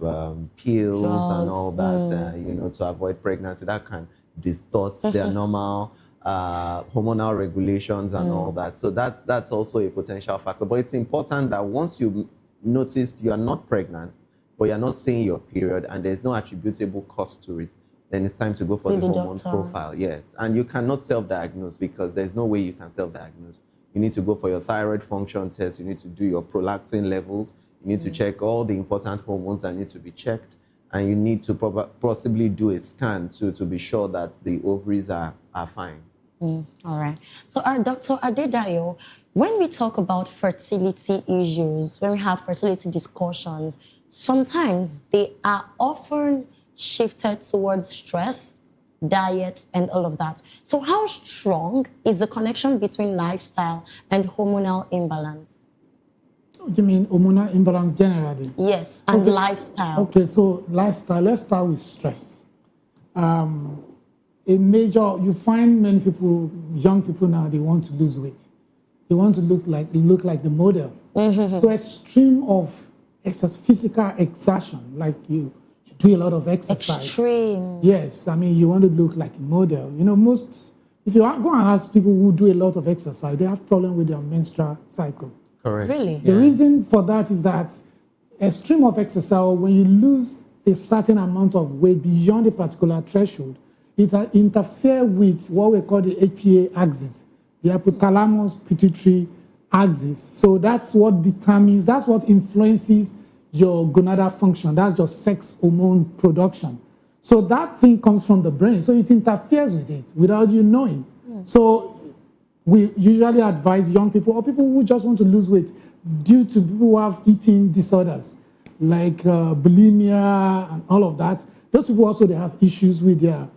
pills and all that, to avoid pregnancy, that can distort their normal hormonal regulations and all that. So that's also a potential factor. But it's important that once you notice you are not pregnant, but you're not seeing your period and there's no attributable cost to it, then it's time to go for the hormone profile. Yes, and you cannot self-diagnose because there's no way you can self-diagnose. You need to go for your thyroid function test. You need to do your prolactin levels. You need to check all the important hormones that need to be checked, and you need to possibly do a scan to be sure that the ovaries are fine. All right. So, Dr. Adedayo, when we talk about fertility issues, when we have fertility discussions, sometimes they are often shifted towards stress, diet, and all of that. So how strong is the connection between lifestyle and hormonal imbalance? You mean hormonal imbalance generally? Yes, and lifestyle. Okay, so lifestyle, let's start with stress. You find many people, young people now, they want to lose weight. They want to look like the model. So extreme of physical exertion, like you do a lot of exercise. Extreme. Yes, I mean, you want to look like a model. If you go and ask people who do a lot of exercise, they have problem with their menstrual cycle. Correct. Really? The reason for that is that extreme of exercise, when you lose a certain amount of weight beyond a particular threshold, it interferes with what we call the HPA axis, the hypothalamus pituitary axis. So that's what influences your gonadal function. That's your sex hormone production. So that thing comes from the brain. So it interferes with it without you knowing. So we usually advise young people or people who just want to lose weight due to people who have eating disorders like bulimia and all of that. Those people also, they have issues with their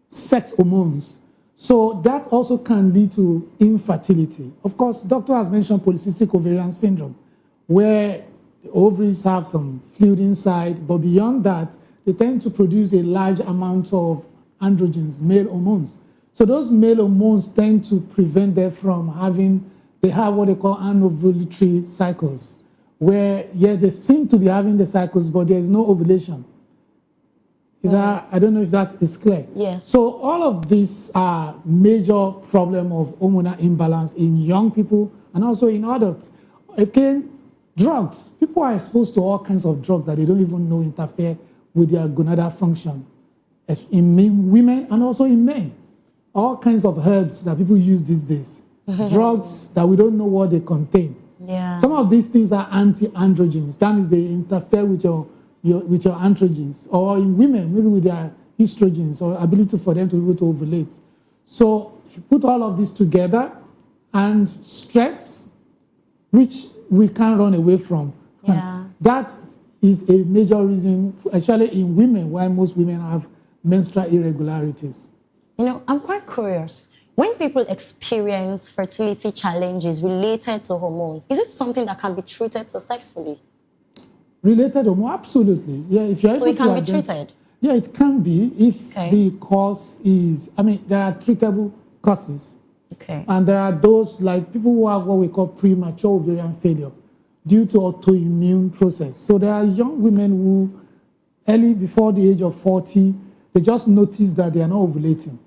sex hormones. So that also can lead to infertility. Of course, doctor has mentioned polycystic ovarian syndrome, where the ovaries have some fluid inside, but beyond that, they tend to produce a large amount of androgens, male hormones. So those male hormones tend to prevent them from they have what they call anovulatory cycles, where, they seem to be having the cycles, but there is no ovulation. I don't know if that is clear. Yes. So all of these are major problem of hormonal imbalance in young people and also in adults. Okay, drugs. People are exposed to all kinds of drugs that they don't even know interfere with their gonadal function, as in women and also in men. All kinds of herbs that people use these days. Drugs that we don't know what they contain. Yeah. Some of these things are anti-androgens. That means they interfere with your androgens, or in women, maybe with their estrogens or ability for them to be able to ovulate. So if you put all of this together and stress, which we can't run away from, that is a major reason, actually in women, why most women have menstrual irregularities. I'm quite curious. When people experience fertility challenges related to hormones, is it something that can be treated successfully? Related hormone, absolutely. Yeah, if you're able it can be treated? Yeah, it can be if the cause is, there are treatable causes. Okay. And there are those like people who have what we call premature ovarian failure due to autoimmune process. So there are young women who early before the age of 40, they just notice that they are not ovulating.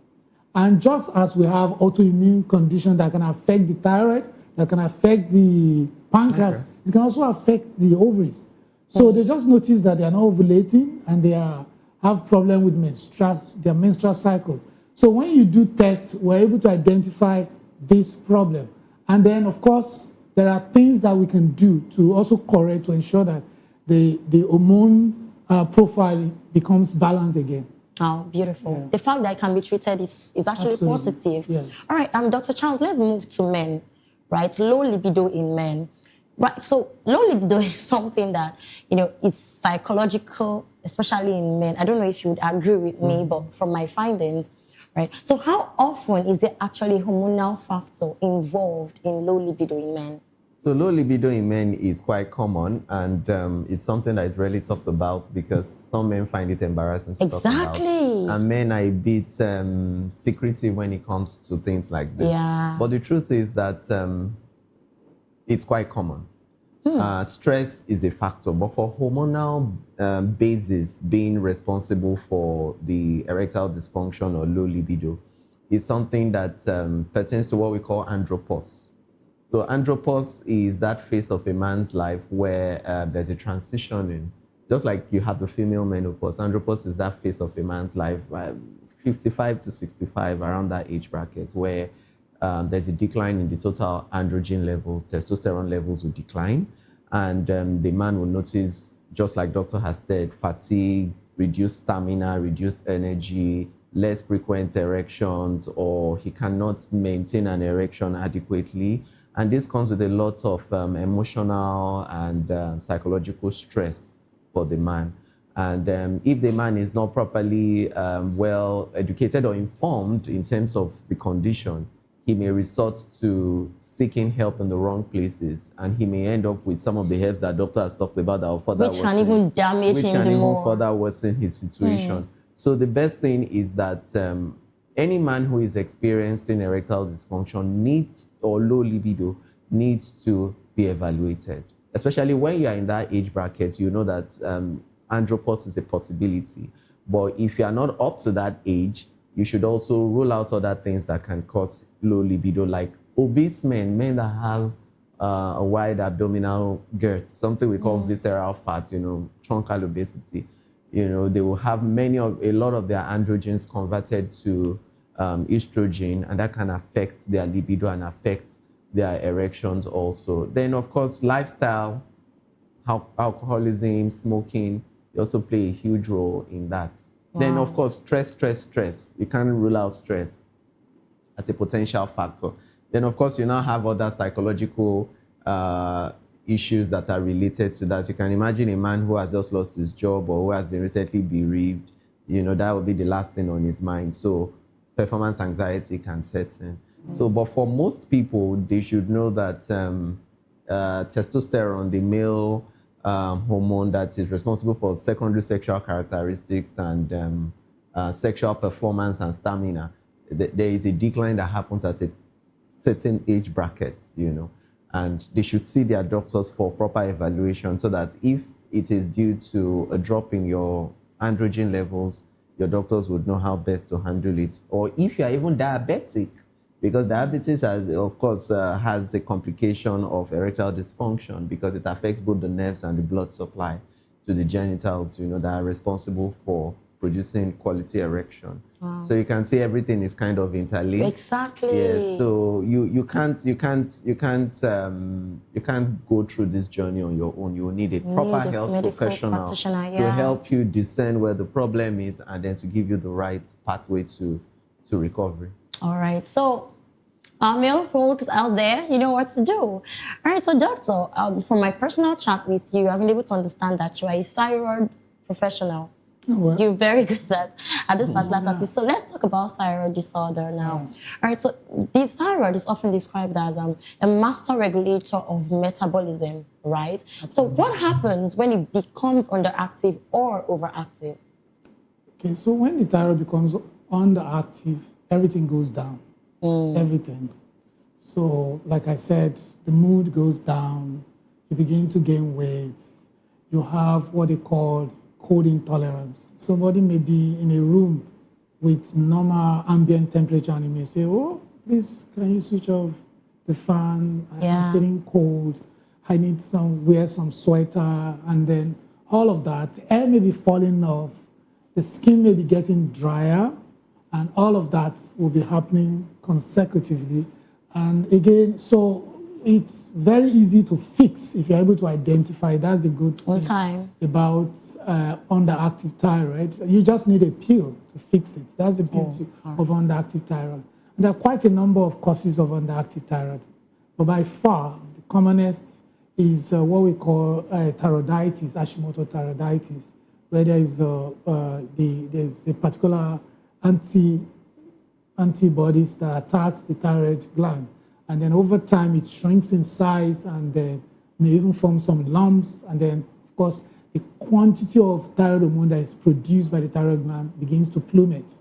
And just as we have autoimmune conditions that can affect the thyroid, that can affect the pancreas, it can also affect the ovaries. So they just notice that they are not ovulating and they have problem with their menstrual cycle. So when you do tests, we're able to identify this problem. And then, of course, there are things that we can do to also correct, to ensure that the hormone profile becomes balanced again. Oh, beautiful. Yeah. The fact that it can be treated is actually Absolutely. positive. Yeah. All right, Dr. Charles, let's move to men, right? Low libido in men. Right, so low libido is something that, is psychological, especially in men. I don't know if you would agree with me, but from my findings, right? So how often is there actually hormonal factor involved in low libido in men? So low libido in men is quite common, and it's something that is rarely talked about because some men find it embarrassing to talk about. And men are a bit secretive when it comes to things like this. Yeah. But the truth is that it's quite common. Stress is a factor, but for hormonal basis being responsible for the erectile dysfunction or low libido is something that pertains to what we call andropause. So andropause is that phase of a man's life where there's a transition in, just like you have the female menopause. Andropause is that phase of a man's life, 55 to 65, around that age bracket, where there's a decline in the total androgen levels, testosterone levels will decline, and the man will notice, just like doctor has said, fatigue, reduced stamina, reduced energy, less frequent erections, or he cannot maintain an erection adequately. And this comes with a lot of emotional and psychological stress for the man. And if the man is not properly well educated or informed in terms of the condition, he may resort to seeking help in the wrong places, and he may end up with some of the herbs that doctor has talked about that will further which can even damage him the more. Further worsen his situation. So the best thing is that any man who is experiencing erectile dysfunction needs, or low libido, needs to be evaluated. Especially when you are in that age bracket, you know that andropause is a possibility. But if you are not up to that age, you should also rule out other things that can cause low libido, like obese men that have a wide abdominal girth, something we call visceral fat, truncal obesity. They will have a lot of their androgens converted to estrogen, and that can affect their libido and affect their erections also. Then, of course, lifestyle, alcoholism, smoking, they also play a huge role in that. Wow. Then, of course, stress. You can't rule out stress as a potential factor. Then, of course, you now have other psychological issues that are related to that. You can imagine a man who has just lost his job or who has been recently bereaved, that will be the last thing on his mind. So performance anxiety can set in. So, but for most people, they should know that testosterone, the male hormone that is responsible for secondary sexual characteristics and sexual performance and stamina, there is a decline that happens at a certain age bracket, and they should see their doctors for proper evaluation so that if it is due to a drop in your androgen levels, your doctors would know how best to handle it. Or if you are even diabetic, because diabetes has a complication of erectile dysfunction because it affects both the nerves and the blood supply to the genitals, that are responsible for producing quality erection. Wow. So you can see everything is kind of interlinked. Exactly. Yes. So you can't go through this journey on your own. You need a proper health professional to help you discern where the problem is and then to give you the right pathway to recovery. All right. So male folks out there, you know what to do. All right. So doctor, from my personal chat with you, I've been able to understand that you are a thyroid professional. Well, you're very good at this particular topic. So let's talk about thyroid disorder now. All right, so the thyroid is often described as a master regulator of metabolism, right? So what happens when it becomes underactive or overactive? Okay, so when the thyroid becomes underactive, everything goes down. Everything. So, like I said, the mood goes down, you begin to gain weight, you have what they call cold intolerance. Somebody may be in a room with normal ambient temperature and he may say, oh, please, can you switch off the fan? I'm feeling cold. I need wear some sweater. And then all of that, air may be falling off. The skin may be getting drier. And all of that will be happening consecutively. And again, so it's very easy to fix if you're able to identify. That's the good thing about underactive thyroid. You just need a pill to fix it. That's the beauty of underactive thyroid. And there are quite a number of causes of underactive thyroid. But by far, the commonest is what we call thyroiditis, Hashimoto thyroiditis, where there is there's a particular antibodies that attacks the thyroid gland. And then over time, it shrinks in size and then may even form some lumps. And then, of course, the quantity of thyroid hormone that is produced by the thyroid gland begins to plummet.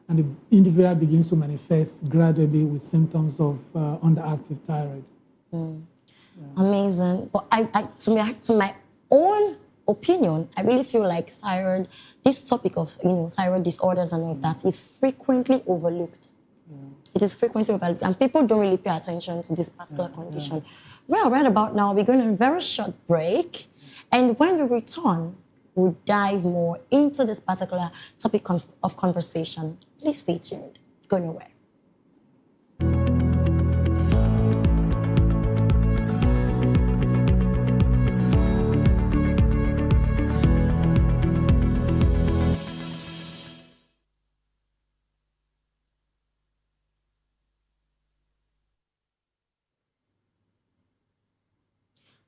And the individual begins to manifest gradually with symptoms of underactive thyroid. Amazing. But to my own opinion, I really feel like thyroid, this topic of thyroid disorders and all of that is frequently overlooked. It is frequently overlooked, and people don't really pay attention to this particular condition. Well, right about now, we're going on a very short break, and when we return, we'll dive more into this particular topic of conversation. Please stay tuned. Go nowhere.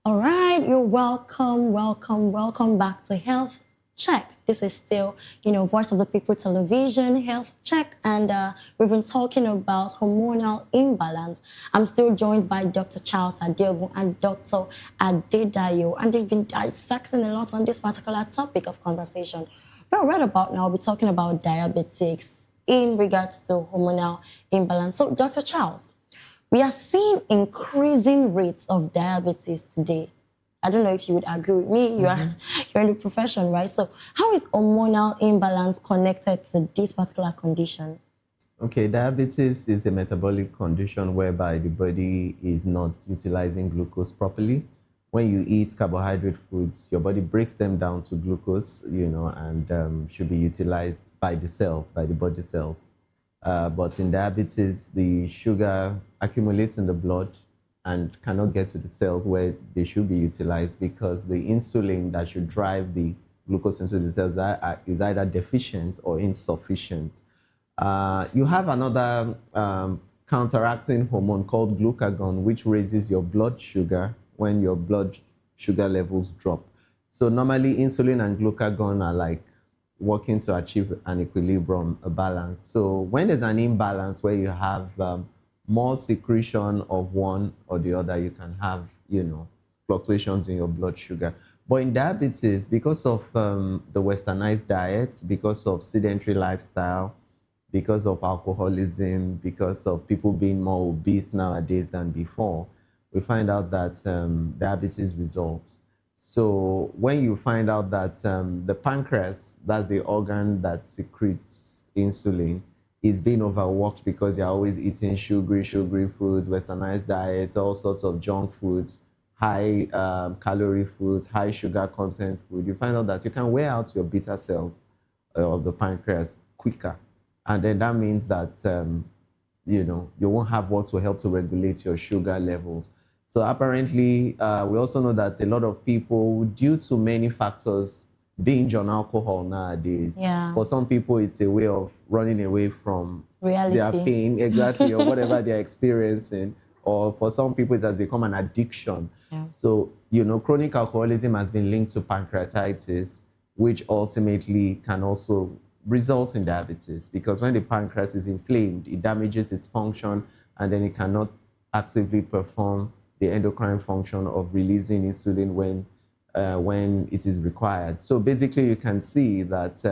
All right, you're welcome back to Health Check. This is still, Voice of the People Television, Health Check, and we've been talking about hormonal imbalance. I'm still joined by Dr. Charles Adeogun and Dr. Adedayo, and they've been dissecting a lot on this particular topic of conversation. Well, right about now, we're talking about diabetics in regards to hormonal imbalance. So, Dr. Charles, we are seeing increasing rates of diabetes today. I don't know if you would agree with me. You're in the profession, right? So how is hormonal imbalance connected to this particular condition? Okay, diabetes is a metabolic condition whereby the body is not utilizing glucose properly. When you eat carbohydrate foods, your body breaks them down to glucose, and should be utilized by the cells, by the body cells. But in diabetes, the sugar accumulates in the blood and cannot get to the cells where they should be utilized because the insulin that should drive the glucose into the cells is either deficient or insufficient. You have another counteracting hormone called glucagon, which raises your blood sugar when your blood sugar levels drop. So normally insulin and glucagon are like working to achieve an equilibrium, a balance. So when there's an imbalance where you have more secretion of one or the other, you can have, fluctuations in your blood sugar. But in diabetes, because of the westernized diet, because of sedentary lifestyle, because of alcoholism, because of people being more obese nowadays than before, we find out that diabetes results. So when you find out that the pancreas, that's the organ that secretes insulin, is being overworked because you're always eating sugary foods, westernized diets, all sorts of junk foods, high calorie foods, high sugar content food, you find out that you can wear out your beta cells of the pancreas quicker. And then that means that, you won't have what will help to regulate your sugar levels. So apparently, we also know that a lot of people, due to many factors, binge on alcohol nowadays. Yeah. For some people, it's a way of running away from reality, their pain, exactly, or whatever they're experiencing. Or for some people, it has become an addiction. Yeah. So, chronic alcoholism has been linked to pancreatitis, which ultimately can also result in diabetes, because when the pancreas is inflamed, it damages its function, and then it cannot actively perform the endocrine function of releasing insulin when it is required. So basically, you can see that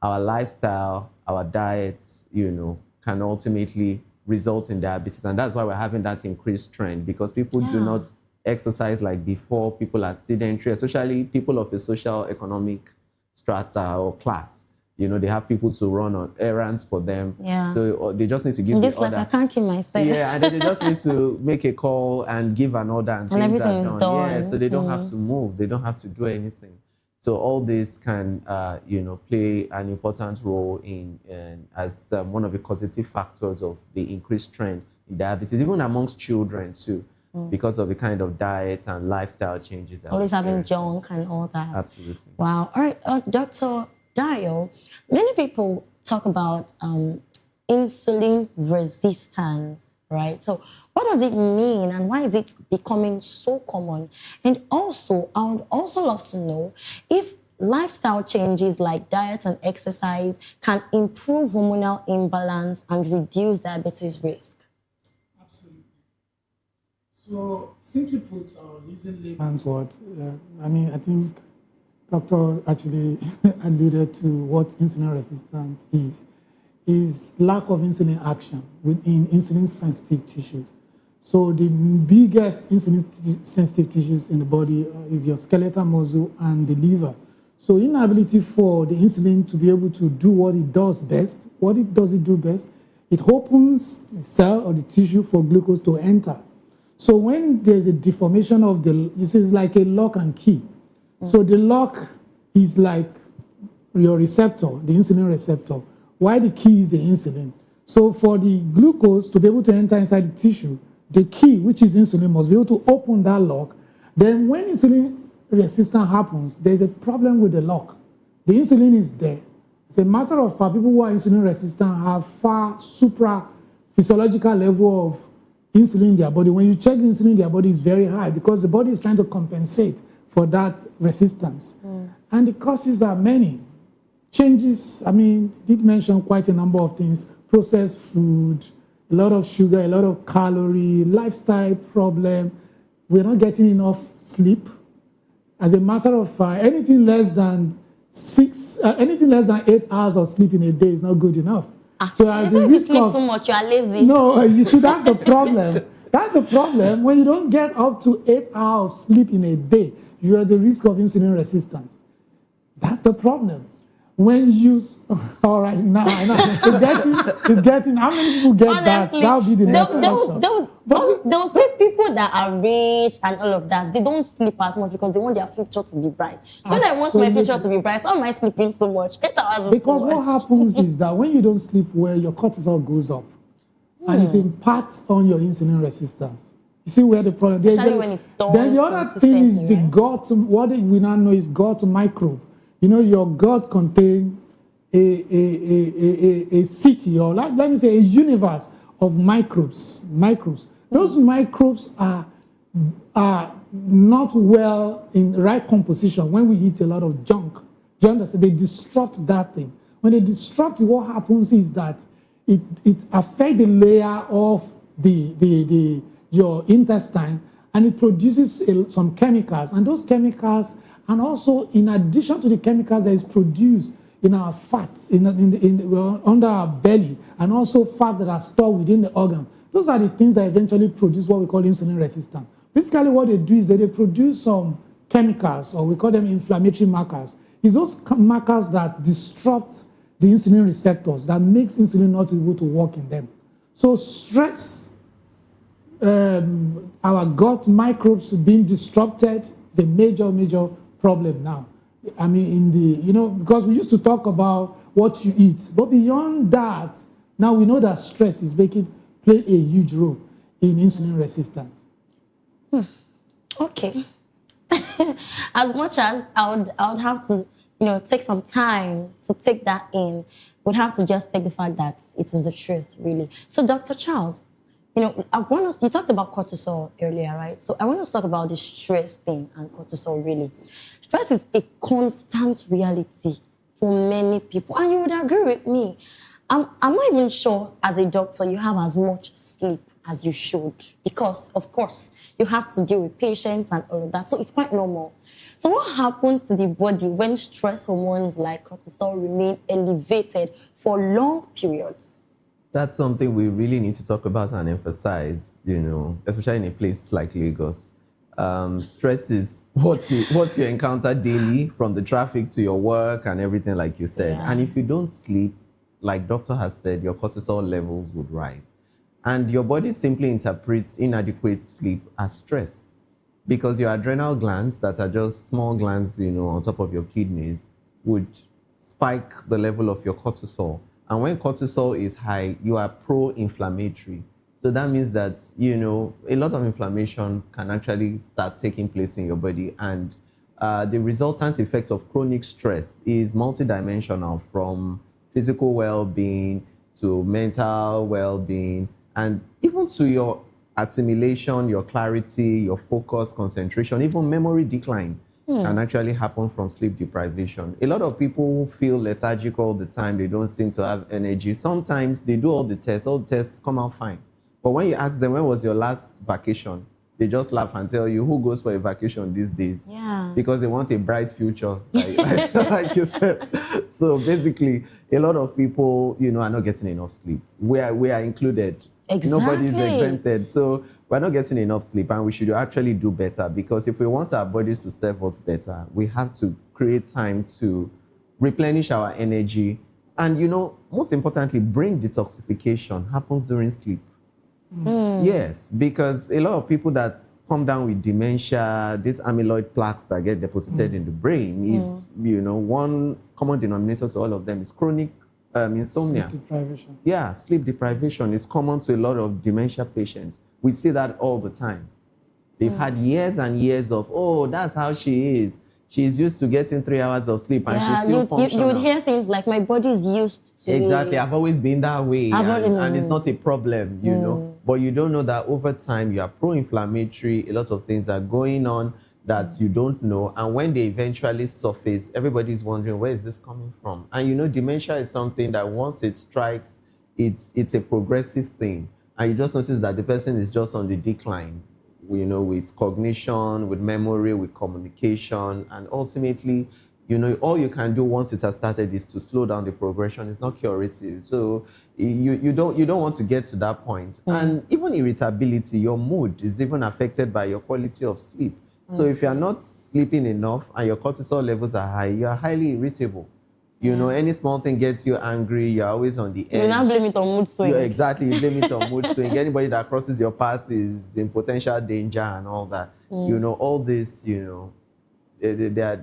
our lifestyle, our diets, can ultimately result in diabetes. And that's why we're having that increased trend, because people do not exercise like before. People are sedentary, especially people of a social economic strata or class. They have people to run on errands for them. Yeah. So they just need to give in this the life, order. I can't keep myself. Yeah, and then they just need to make a call and give an order, and things everything are is done. done. Yeah, so they don't have to move. They don't have to do anything. So all this can, play an important role as one of the causative factors of the increased trend in diabetes, even amongst children too, because of the kind of diet and lifestyle changes. Always having junk and all that. Absolutely. Wow. All right, Dr. Dio, many people talk about insulin resistance, right? So what does it mean and why is it becoming so common? And also, I would also love to know if lifestyle changes like diet and exercise can improve hormonal imbalance and reduce diabetes risk. Absolutely. So simply put, using layman's word, I think Doctor actually alluded to what insulin resistance is lack of insulin action within insulin-sensitive tissues. So the biggest insulin-sensitive tissues in the body is your skeletal muscle and the liver. So inability for the insulin to be able to do what it does best, it opens the cell or the tissue for glucose to enter. So when there's a deformation of it's like a lock and key. So the lock is like your receptor, the insulin receptor, while the key is the insulin. So for the glucose to be able to enter inside the tissue, the key, which is insulin, must be able to open that lock. Then when insulin resistance happens, there's a problem with the lock. The insulin is there. It's a matter of fact, people who are insulin resistant have far supra-physiological level of insulin in their body. When you check the insulin in their body, it's very high because the body is trying to compensate for that resistance. And the causes are many. Changes, did mention quite a number of things. Processed food, a lot of sugar, a lot of calorie, lifestyle problem. We're not getting enough sleep. As a matter of fact, anything less than 8 hours of sleep in a day is not good enough. So if you sleep too much, you are lazy. No, you see, that's the problem. That's the problem. When you don't get up to 8 hours of sleep in a day, you are at the risk of insulin resistance. That's the problem. When you, all right, now I know it's getting. How many people get that? That'll be the next question. They'll say people that are rich and all of that, they don't sleep as much because they want their future to be bright. So when I want my future to be bright, so am I sleeping so much? 8 hours. Because what happens is that when you don't sleep well, your cortisol goes up, and it impacts on your insulin resistance. You see where the problem is. Especially when it's done. Then the other thing is the gut. What we now know is gut microbe. You know, your gut contains a city, or let me say a universe of microbes. Those microbes are not well in right composition when we eat a lot of junk. Do you understand? They disrupt that thing. When they disrupt it, what happens is that it affects the layer of your intestine, and it produces some chemicals, and those chemicals. And also, in addition to the chemicals that is produced in our fats, under our belly, and also fat that are stored within the organ, those are the things that eventually produce what we call insulin resistance. Basically, what they do is that they produce some chemicals, or we call them inflammatory markers. It's those markers that disrupt the insulin receptors, that makes insulin not able to work in them. So stress, our gut microbes being disrupted, is a major problem now. Because we used to talk about what you eat, but beyond that, now we know that stress is play a huge role in insulin resistance. Okay. As much as I would have to, take some time to take that in, would have to just take the fact that it is the truth, really. So, Dr. Charles, you talked about cortisol earlier, right? So I want us to talk about the stress thing and cortisol, really. Stress is a constant reality for many people. And you would agree with me. I'm not even sure, as a doctor, you have as much sleep as you should. Because, of course, you have to deal with patients and all of that. So it's quite normal. So what happens to the body when stress hormones like cortisol remain elevated for long periods? That's something we really need to talk about and emphasize, especially in a place like Lagos. Stress is what you encounter daily, from the traffic to your work and everything, like you said. Yeah. And if you don't sleep, like doctor has said, your cortisol levels would rise. And your body simply interprets inadequate sleep as stress. because your adrenal glands, that are just small glands, on top of your kidneys, would spike the level of your cortisol. And when cortisol is high, you are pro-inflammatory. So that means that, a lot of inflammation can actually start taking place in your body. And the resultant effects of chronic stress is multidimensional, from physical well-being to mental well-being, and even to your assimilation, your clarity, your focus, concentration, even memory decline can actually happen from sleep deprivation. A lot of people feel lethargic all the time. They don't seem to have energy. Sometimes they do all the tests come out fine. But when you ask them, when was your last vacation? They just laugh and tell you, who goes for a vacation these days? Yeah. Because they want a bright future, like you said. So basically, a lot of people, are not getting enough sleep. We are included. Exactly. Nobody's exempted. So we're not getting enough sleep, and we should actually do better, because if we want our bodies to serve us better, we have to create time to replenish our energy. And, most importantly, brain detoxification happens during sleep. Yes, because a lot of people that come down with dementia, these amyloid plaques that get deposited in the brain is, one common denominator to all of them is chronic insomnia. Sleep deprivation. Yeah, sleep deprivation is common to a lot of dementia patients. We see that all the time. They've had years and years of, that's how she is. She's used to getting 3 hours of sleep, and she's still functional. You would hear things like, my body is used to Exactly. I've always been that way, and it's not a problem, know. But you don't know that over time you are pro-inflammatory. A lot of things are going on that you don't know, and when they eventually surface, everybody's wondering, where is this coming from? And dementia is something that once it strikes, it's a progressive thing, and you just notice that the person is just on the decline. With cognition, with memory, with communication, and ultimately, all you can do once it has started is to slow down the progression. It's not curative. So you don't want to get to that point. And even irritability, your mood is even affected by your quality of sleep. So if you're not sleeping enough and your cortisol levels are high, you're highly irritable. Any small thing gets you angry, you're always on the edge. You now blame it on mood swing. Exactly, you blame it on mood swing. Anybody that crosses your path is in potential danger and all that. All this, they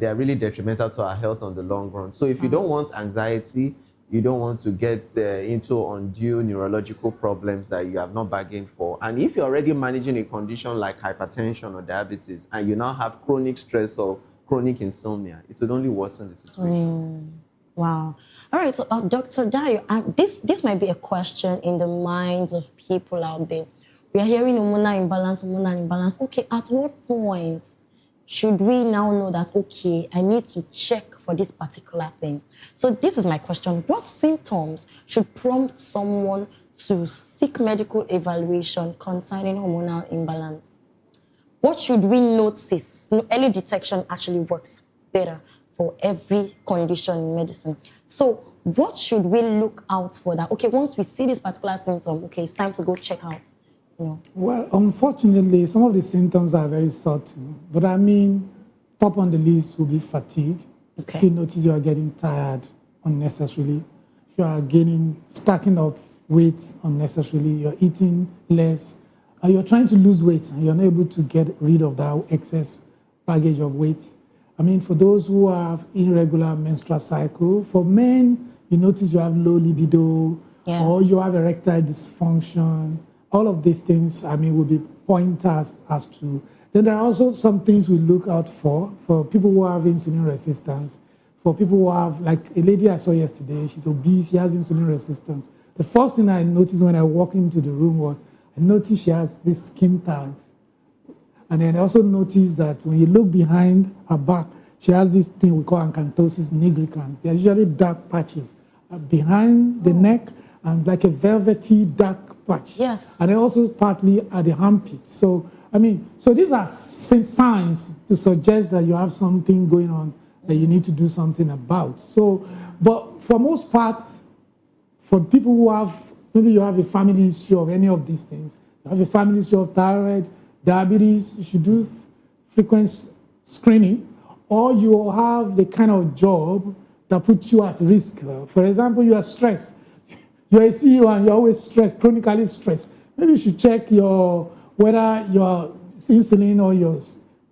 are really detrimental to our health on the long run. So if you don't want anxiety, you don't want to get into undue neurological problems that you have not bargained for. And if you're already managing a condition like hypertension or diabetes, and you now have chronic stress or chronic insomnia, it would only worsen the situation. Wow. All right, so Dr. Dayo, this might be a question in the minds of people out there. We are hearing hormonal imbalance. Okay, at what point should we now know that, okay, I need to check for this particular thing? So this is my question. What symptoms should prompt someone to seek medical evaluation concerning hormonal imbalance? What should we notice? Early detection actually works better for every condition in medicine. So what should we look out for that? Okay, once we see this particular symptom, okay, it's time to go check out. Well, unfortunately, some of the symptoms are very subtle. But top on the list will be fatigue. Okay. If you notice you are getting tired unnecessarily, if you are stacking up weight unnecessarily, you're eating less, you're trying to lose weight and you're not able to get rid of that excess baggage of weight. For those who have irregular menstrual cycle, for men, you notice you have low libido, or you have erectile dysfunction. All of these things, will be pointers as to. Then there are also some things we look out for people who have insulin resistance, for people who have, like a lady I saw yesterday, she's obese, she has insulin resistance. The first thing I noticed when I walked into the room was, I noticed she has these skin tags. And then I also noticed that when you look behind her back, she has this thing we call acanthosis nigricans. They're usually dark patches behind the neck and like a velvety dark patch. Yes. And then also partly at the armpit. So these are signs to suggest that you have something going on that you need to do something about. So, but for most parts, for people who have, maybe you have a family history of any of these things, you have a family history of thyroid, diabetes, you should do frequent screening, or you have the kind of job that puts you at risk. For example, you are stressed. You're a CEO and you're always stressed, chronically stressed. Maybe you should check whether your insulin or your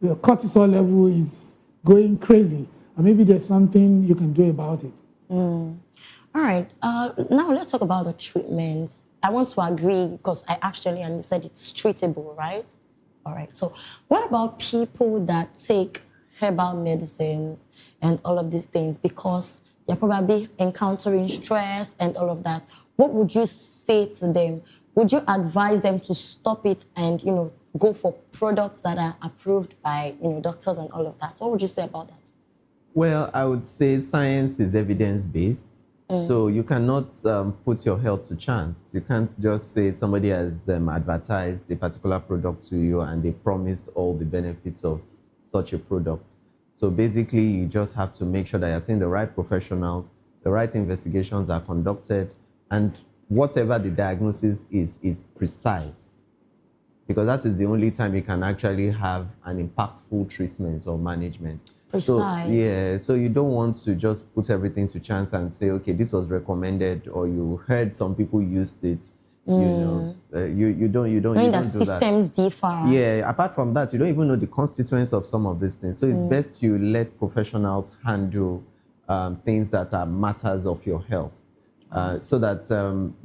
your cortisol level is going crazy. And maybe there's something you can do about it. All right. Now let's talk about the treatments. I want to agree because I actually understand it's treatable, right? All right. So what about people that take herbal medicines and all of these things because they're probably encountering stress and all of that? What would you say to them? Would you advise them to stop it and, go for products that are approved by, doctors and all of that? What would you say about that? Well, I would say science is evidence-based. So you cannot put your health to chance. You can't just say somebody has advertised a particular product to you and they promise all the benefits of such a product. So basically, you just have to make sure that you're seeing the right professionals, the right investigations are conducted, and whatever the diagnosis is precise. Because that is the only time you can actually have an impactful treatment or management. Precise. So you don't want to just put everything to chance and say, okay, this was recommended, or you heard some people used it. You don't do that. Systems differ. Yeah. Apart from that, you don't even know the constituents of some of these things. So it's best you let professionals handle things that are matters of your health, so that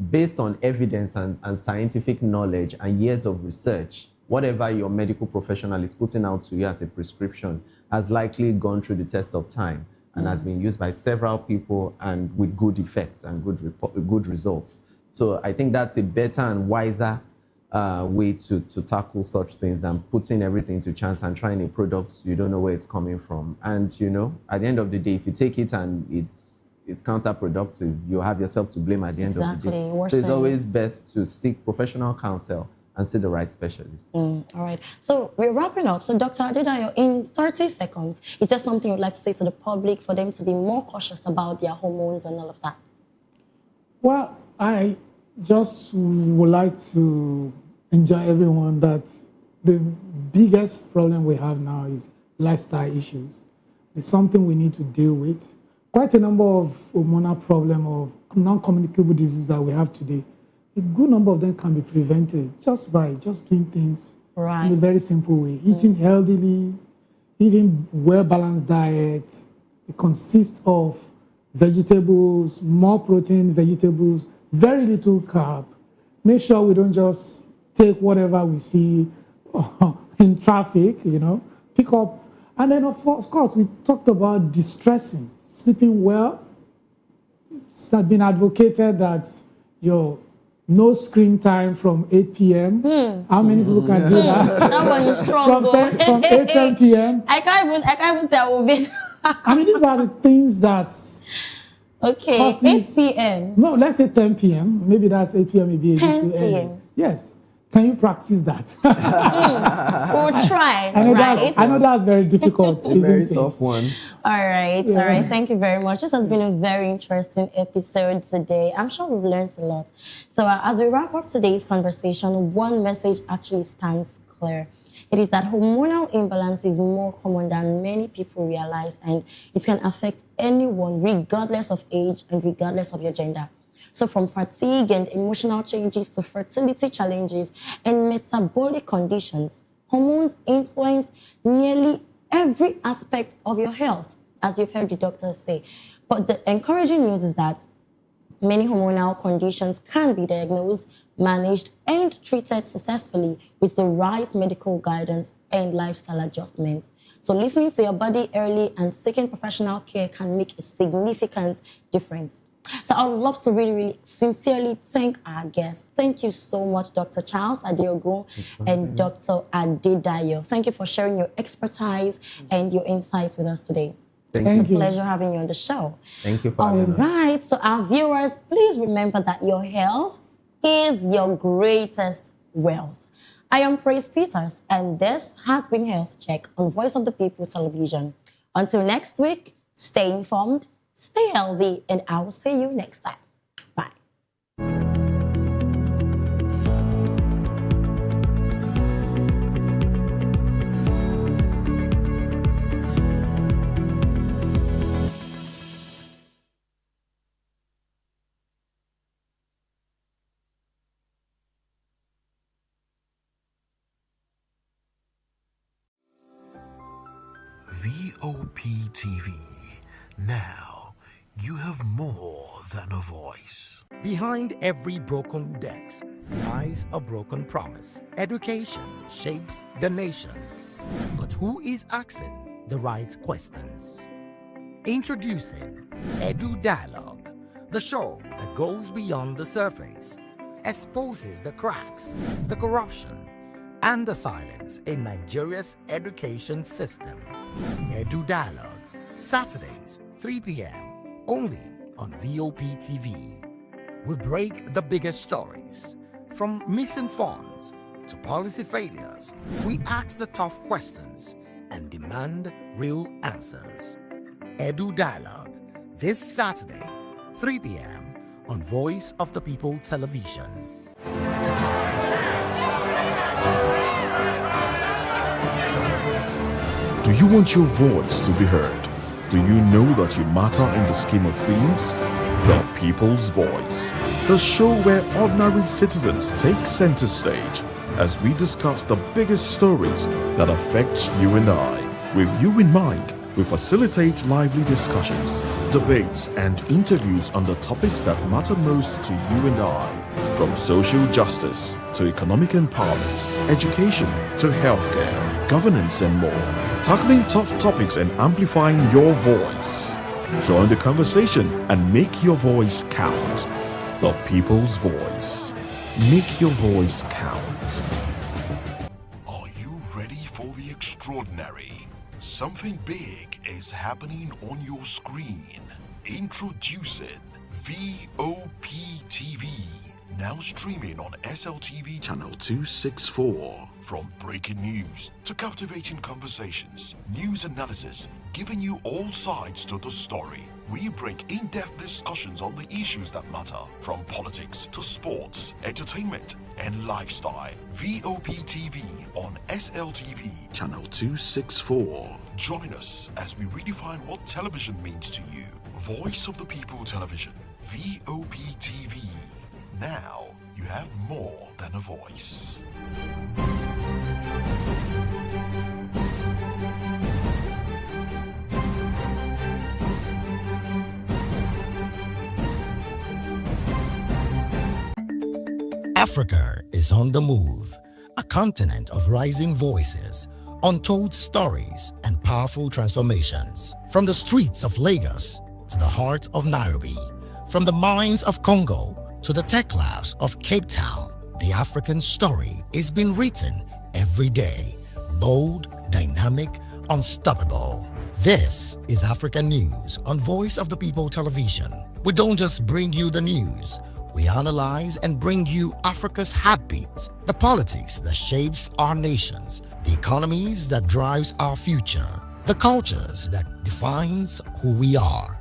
based on evidence and scientific knowledge and years of research, whatever your medical professional is putting out to you as a prescription has likely gone through the test of time and has been used by several people and with good effects and good results. So I think that's a better and wiser way to tackle such things than putting everything to chance and trying a product you don't know where it's coming from. And at the end of the day, if you take it and it's counterproductive, you have yourself to blame at the end of the day. So it's always best to seek professional counsel and see the right specialist. All right. So we're wrapping up. So Dr. Adedayo, in 30 seconds, is there something you'd like to say to the public for them to be more cautious about their hormones and all of that? Well, I just would like to enjoy everyone that the biggest problem we have now is lifestyle issues. It's something we need to deal with. Quite a number of hormonal problems of non-communicable diseases that we have today, a good number of them can be prevented just by doing things in a very simple way. Eating healthily, eating well-balanced diet. It consists of vegetables, more protein, vegetables, very little carb. Make sure we don't just take whatever we see in traffic, pick up. And then, of course, we talked about distressing, sleeping well. It's been advocated that no screen time from 8 p.m. How many people can do that? That one is strong. From 8 10 p.m. I can't even say I will be. I mean, these are the things that. Okay, 8 p.m. No, let's say 10 p.m. Maybe that's 8 p.m. Maybe 10 p.m. Yes. Can you practice that? We'll try. I know that's very difficult. It's a very tough one. All right. Yeah. All right. Thank you very much. This has been a very interesting episode today. I'm sure we've learned a lot. So as we wrap up today's conversation, one message actually stands clear. It is that hormonal imbalance is more common than many people realize, and it can affect anyone regardless of age and regardless of your gender. So from fatigue and emotional changes to fertility challenges and metabolic conditions, hormones influence nearly every aspect of your health, as you've heard the doctors say. But the encouraging news is that many hormonal conditions can be diagnosed, managed, and treated successfully with the right medical guidance and lifestyle adjustments. So listening to your body early and seeking professional care can make a significant difference. So I would love to really, really sincerely thank our guests. Thank you so much, Dr. Charles Adeogun and Dr. Adedayo. Thank you for sharing your expertise and your insights with us today. Thank you. Pleasure having you on the show. Thank you for having us. All right, so our viewers, please remember that your health is your greatest wealth. I am Praise Peters, and this has been Health Check on Voice of the People Television. Until next week, stay informed, stay healthy, and I will see you next time. VOP TV. Now, you have more than a voice. Behind every broken desk lies a broken promise. Education shapes the nations. But who is asking the right questions? Introducing Edu Dialogue, the show that goes beyond the surface, exposes the cracks, the corruption, and the silence in Nigeria's education system. Edu Dialogue, Saturdays, 3 p.m., only on VOP TV. We break the biggest stories, from missing funds to policy failures. We ask the tough questions and demand real answers. Edu Dialogue, this Saturday, 3 p.m. on Voice of the People Television. Do you want your voice to be heard? Do you know that you matter in the scheme of things? The People's Voice, the show where ordinary citizens take center stage as we discuss the biggest stories that affect you and I. With you in mind, we facilitate lively discussions, debates, and interviews on the topics that matter most to you and I. From social justice to economic empowerment, education to healthcare, governance, and more. Tackling tough topics and amplifying your voice. Join the conversation and make your voice count. The People's Voice. Make your voice count. Are you ready for the extraordinary? Something big is happening on your screen. Introducing VOP TV. Now streaming on SLTV channel 264. From breaking news to captivating conversations, news analysis, giving you all sides to the story. We break in-depth discussions on the issues that matter, from politics to sports, entertainment, and lifestyle. VOP TV on SLTV channel 264. Join us as we redefine what television means to you. Voice of the People Television, VOP TV. Now you have more than a voice. Africa is on the move, a continent of rising voices, untold stories, and powerful transformations. From the streets of Lagos to the heart of Nairobi, from the mines of Congo to the tech labs of Cape Town, the African story is being written every day. Bold, dynamic, unstoppable. This is Africa News on Voice of the People Television. We don't just bring you the news. We analyze and bring you Africa's heartbeat, the politics that shapes our nations, the economies that drives our future, the cultures that defines who we are,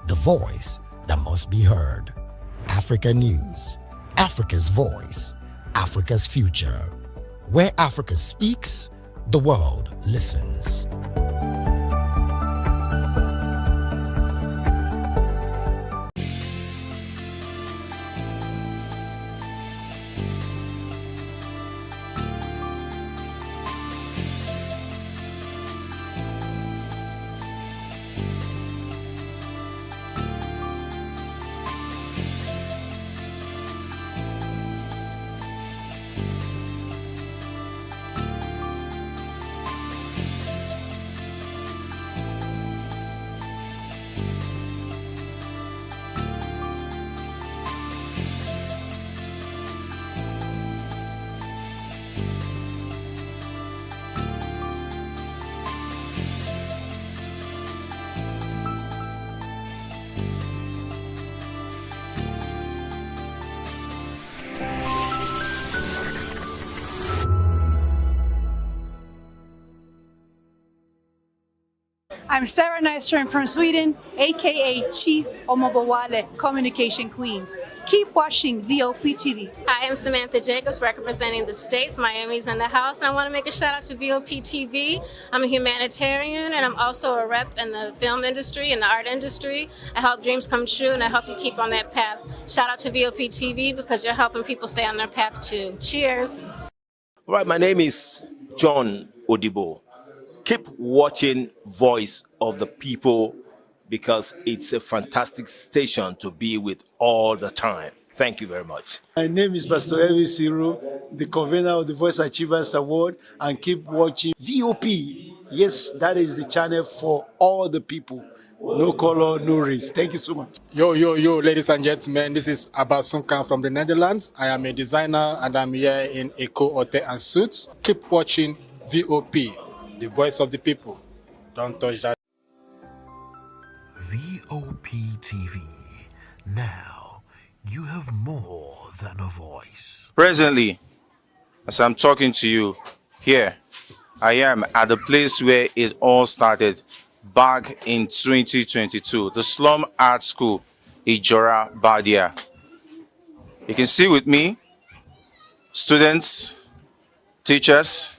the voice that must be heard. Africa News, Africa's voice, Africa's future. Where Africa speaks, the world listens. I'm Sarah Nystrom from Sweden, aka Chief Omobawale, Communication Queen. Keep watching VOP TV. Hi, I'm Samantha Jacobs, representing the States. Miami's in the house, and I want to make a shout out to VOP TV. I'm a humanitarian, and I'm also a rep in the film industry and the art industry. I help dreams come true, and I help you keep on that path. Shout out to VOP TV because you're helping people stay on their path too. Cheers. All right, my name is John Odibo. keep watching Voice of the People because it's a fantastic station to be with all the time. Thank you very much. My name is Pastor Elvis Siro, the convener of the Voice Achievers Award, and keep watching VOP. Yes, that is the channel for all the people. No color, no race. Thank you so much. Yo, ladies and gentlemen, this is Abbas Sunkan from the Netherlands. I am a designer and I'm here in Eco Hotel and Suits. Keep watching VOP, the voice of the people. Don't touch that. VOP TV. Now, you have more than a voice. Presently, as I'm talking to you, here, I am at the place where it all started back in 2022, the Slum Art School, Ijora, Badia. You can see with me, students, teachers,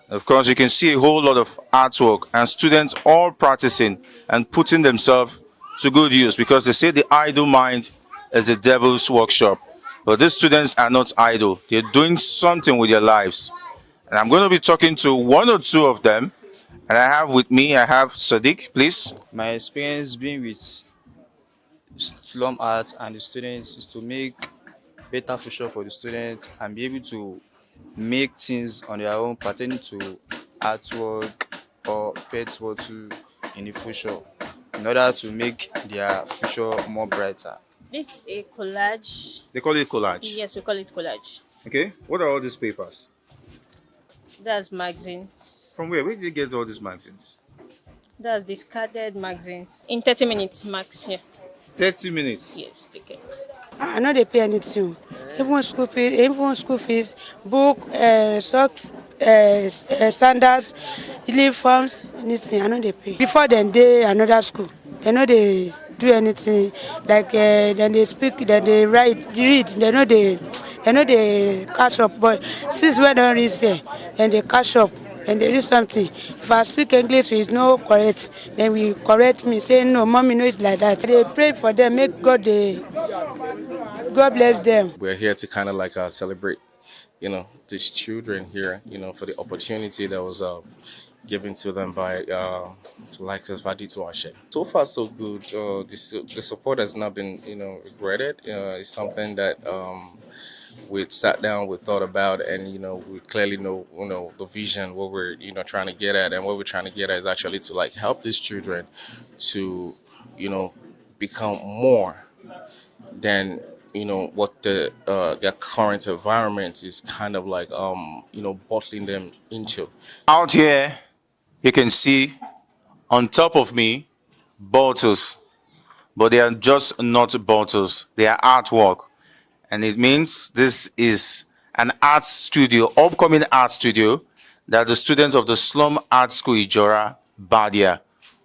of course, you can see a whole lot of artwork and students all practicing and putting themselves to good use because they say the idle mind is the devil's workshop. But these students are not idle. They're doing something with their lives. And I'm going to be talking to one or two of them. And I have with me, I have Sadiq, please. My experience being with slum art and the students is to make better future for the students and be able to make things on their own pertaining to artwork or pet bottle in the future in order to make their future more brighter. This is a collage. They call it collage? Yes, we call it collage. Okay, what are all these papers? That's magazines. From where? Where did you get all these magazines? That's discarded magazines. In 30 minutes max, yeah. 30 minutes? Yes, take it. I know they pay anything. Even school fees, book, socks, sandals, uniforms, anything. I know they pay. Before then, they another school. They know they do anything. Like then they speak, then they write, read. They know they catch up. But since we don't read there, then they catch up. And there is something. If I speak English with no correct, then we correct me, say no, mommy, no, it's like that. They pray for them, make God bless them. We're here to kind of like celebrate, these children here, for the opportunity that was given to them by Selectors Vadito Ashe. So far, so good. The support has not been, regretted. It's something that we sat down, we thought about, and we clearly know the vision, what we're trying to get at, and what we're trying to get at is actually to like help these children to become more than what their current environment is kind of like bottling them into. Out here, you can see on top of me bottles, but they are just not bottles; they are artwork. And it means this is an art studio, upcoming art studio, that the students of the Slum Art School Ijora, Badia,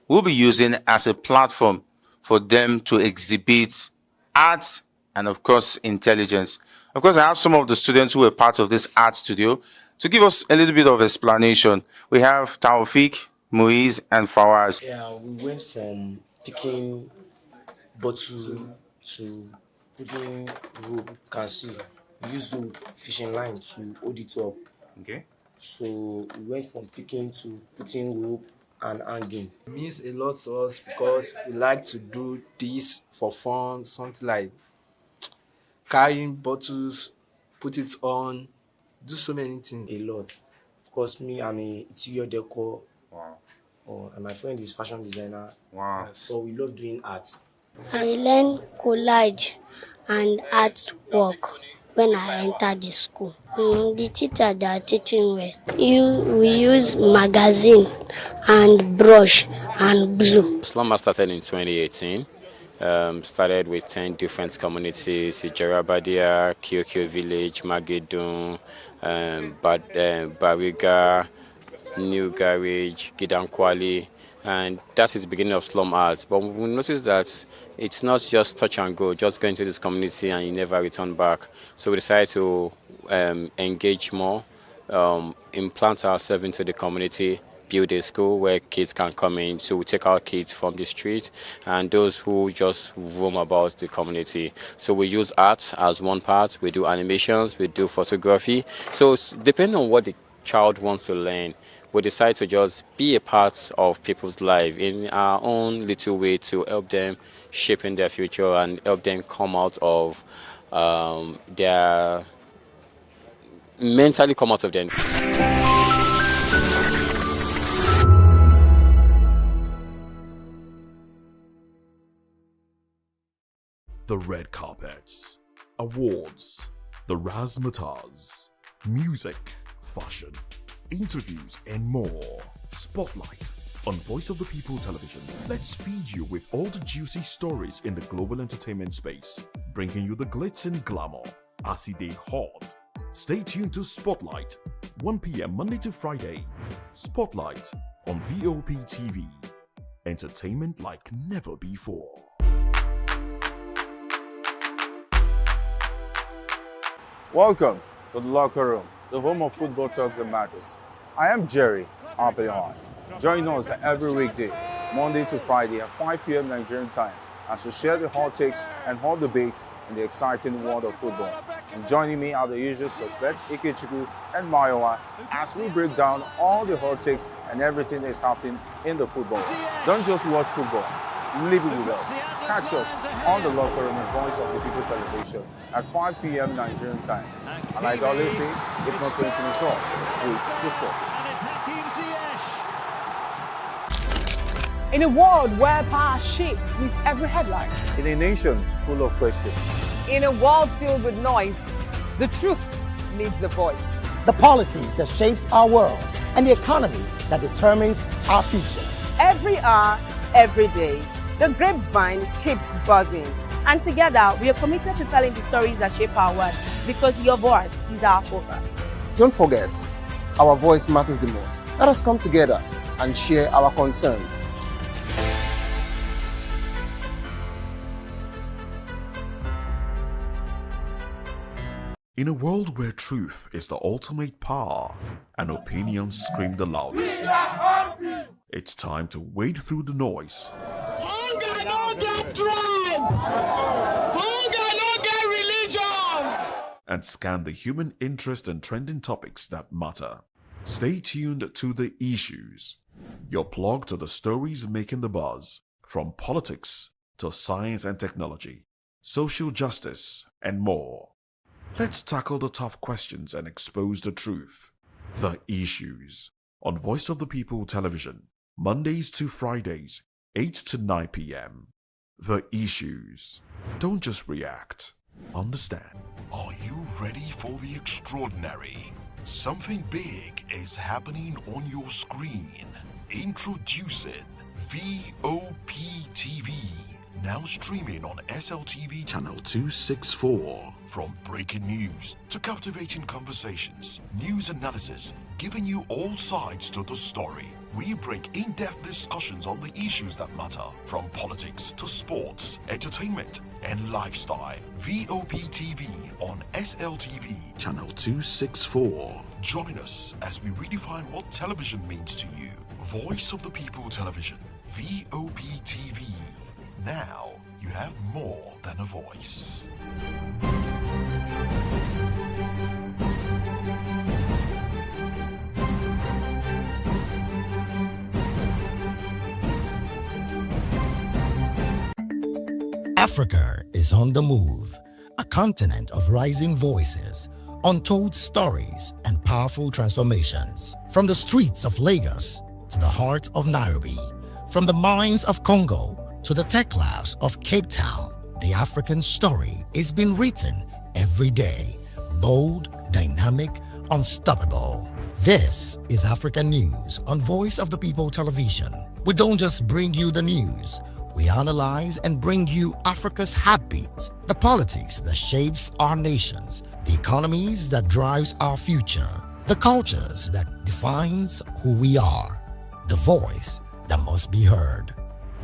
will be using as a platform for them to exhibit art and, of course, intelligence. Of course, I have some of the students who were part of this art studio to give us a little bit of explanation. We have Taufik, Muiz, and Fawaz. Yeah, we went from picking bottle to putting rope, can see. We used the fishing line to hold it up. Okay. So we went from picking to putting rope and hanging. It means a lot to us because we like to do this for fun, something like carrying bottles, put it on, do so many things. A lot. Because me, I'm a interior decor. Wow. And my friend is fashion designer. Wow. So we love doing art. I learned collage and artwork when I entered the school. The teacher they are teaching well. We use magazine and brush and glue. Slum started in 2018. Started with 10 different communities: Ijora Badia, Kyokyo Village, Magedun, Bariga, New Garage, Gidankwali. And that is the beginning of slum art. But we noticed that it's not just touch and go, just go into this community and you never return back. So we decided to engage more, implant ourselves into the community, build a school where kids can come in. So we take our kids from the street and those who just roam about the community. So we use art as one part. We do animations, we do photography. So depending on what the child wants to learn, we decide to just be a part of people's life in our own little way to help them shape in their future and help them come out of their mentally come out of them. The red carpets, awards, the razzmatazz, music, fashion, interviews, and more. Spotlight on Voice of the People Television. Let's feed you with all the juicy stories in the global entertainment space, bringing you the glitz and glamour as they hot. Stay tuned to Spotlight, 1 p.m. Monday to Friday. Spotlight on VOP TV. Entertainment like never before. Welcome to the locker room, the home of football talk that matters. I am Jerry Arpillon. Join us every weekday, Monday to Friday at 5 p.m. Nigerian time, as we share the hot takes and hot debates in the exciting world of football. And joining me are the usual suspects, Ikechukwu and Mayowa, as we break down all the hot takes and everything that's happening in the football. Don't just watch football, live it with us. Catch us on the locker room and Voice of the People Television at 5 p.m. Nigerian time. And like I always say, if not 20 minutes off, please discuss. In a world where power shapes with every headline. In a nation full of questions. In a world filled with noise, the truth needs a voice. The policies that shapes our world and the economy that determines our future. Every hour, every day, the grapevine keeps buzzing. And together, we are committed to telling the stories that shape our world, because your voice is our focus. Don't forget, our voice matters the most. Let us come together and share our concerns. In a world where truth is the ultimate power and opinions scream the loudest, it's time to wade through the noise. Hunger no get tribe! Hunger no get religion! And scan the human interest and trending topics that matter. Stay tuned to The Issues, your plug to the stories making the buzz, from politics to science and technology, social justice, and more. Let's tackle the tough questions and expose the truth. The Issues on Voice of the People Television, Mondays to Fridays, 8 to 9 p.m. The Issues. Don't just react. Understand. Are you ready for the extraordinary? Something big is happening on your screen. Introducing VOP TV. Now streaming on SLTV channel 264. From breaking news to captivating conversations, news analysis, giving you all sides to the story. We break in-depth discussions on the issues that matter, from politics to sports, entertainment, and lifestyle. VOP TV on SLTV channel 264. Join us as we redefine what television means to you. Voice of the People Television, VOP TV. Now you have more than a voice. Africa is on the move, a continent of rising voices, untold stories, and powerful transformations. From the streets of Lagos to the heart of Nairobi, from the mines of Congo to the tech labs of Cape Town, the African story is being written every day. Bold, dynamic, unstoppable. This is African News on Voice of the People Television. We don't just bring you the news. We analyze and bring you Africa's heartbeat, the politics that shapes our nations, the economies that drives our future, the cultures that defines who we are, the voice that must be heard.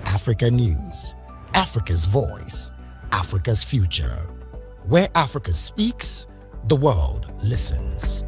Africa News, Africa's voice, Africa's future. Where Africa speaks, the world listens.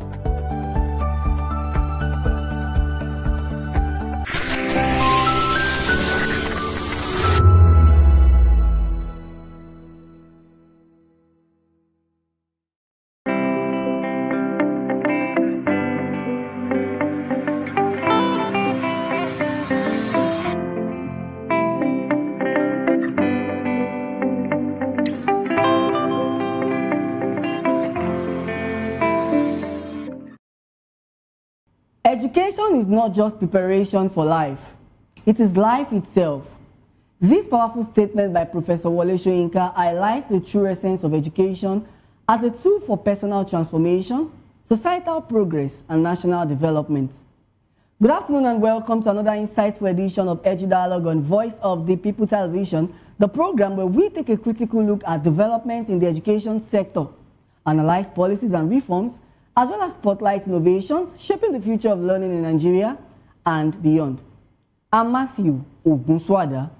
Education is not just preparation for life, it is life itself. This powerful statement by Professor Wole Soyinka highlights the true essence of education as a tool for personal transformation, societal progress, and national development. Good afternoon and welcome to another insightful edition of Edu Dialogue on Voice of the People Television, the program where we take a critical look at developments in the education sector, analyze policies and reforms, as well as spotlight innovations shaping the future of learning in Nigeria and beyond. I'm Matthew Ogunswada.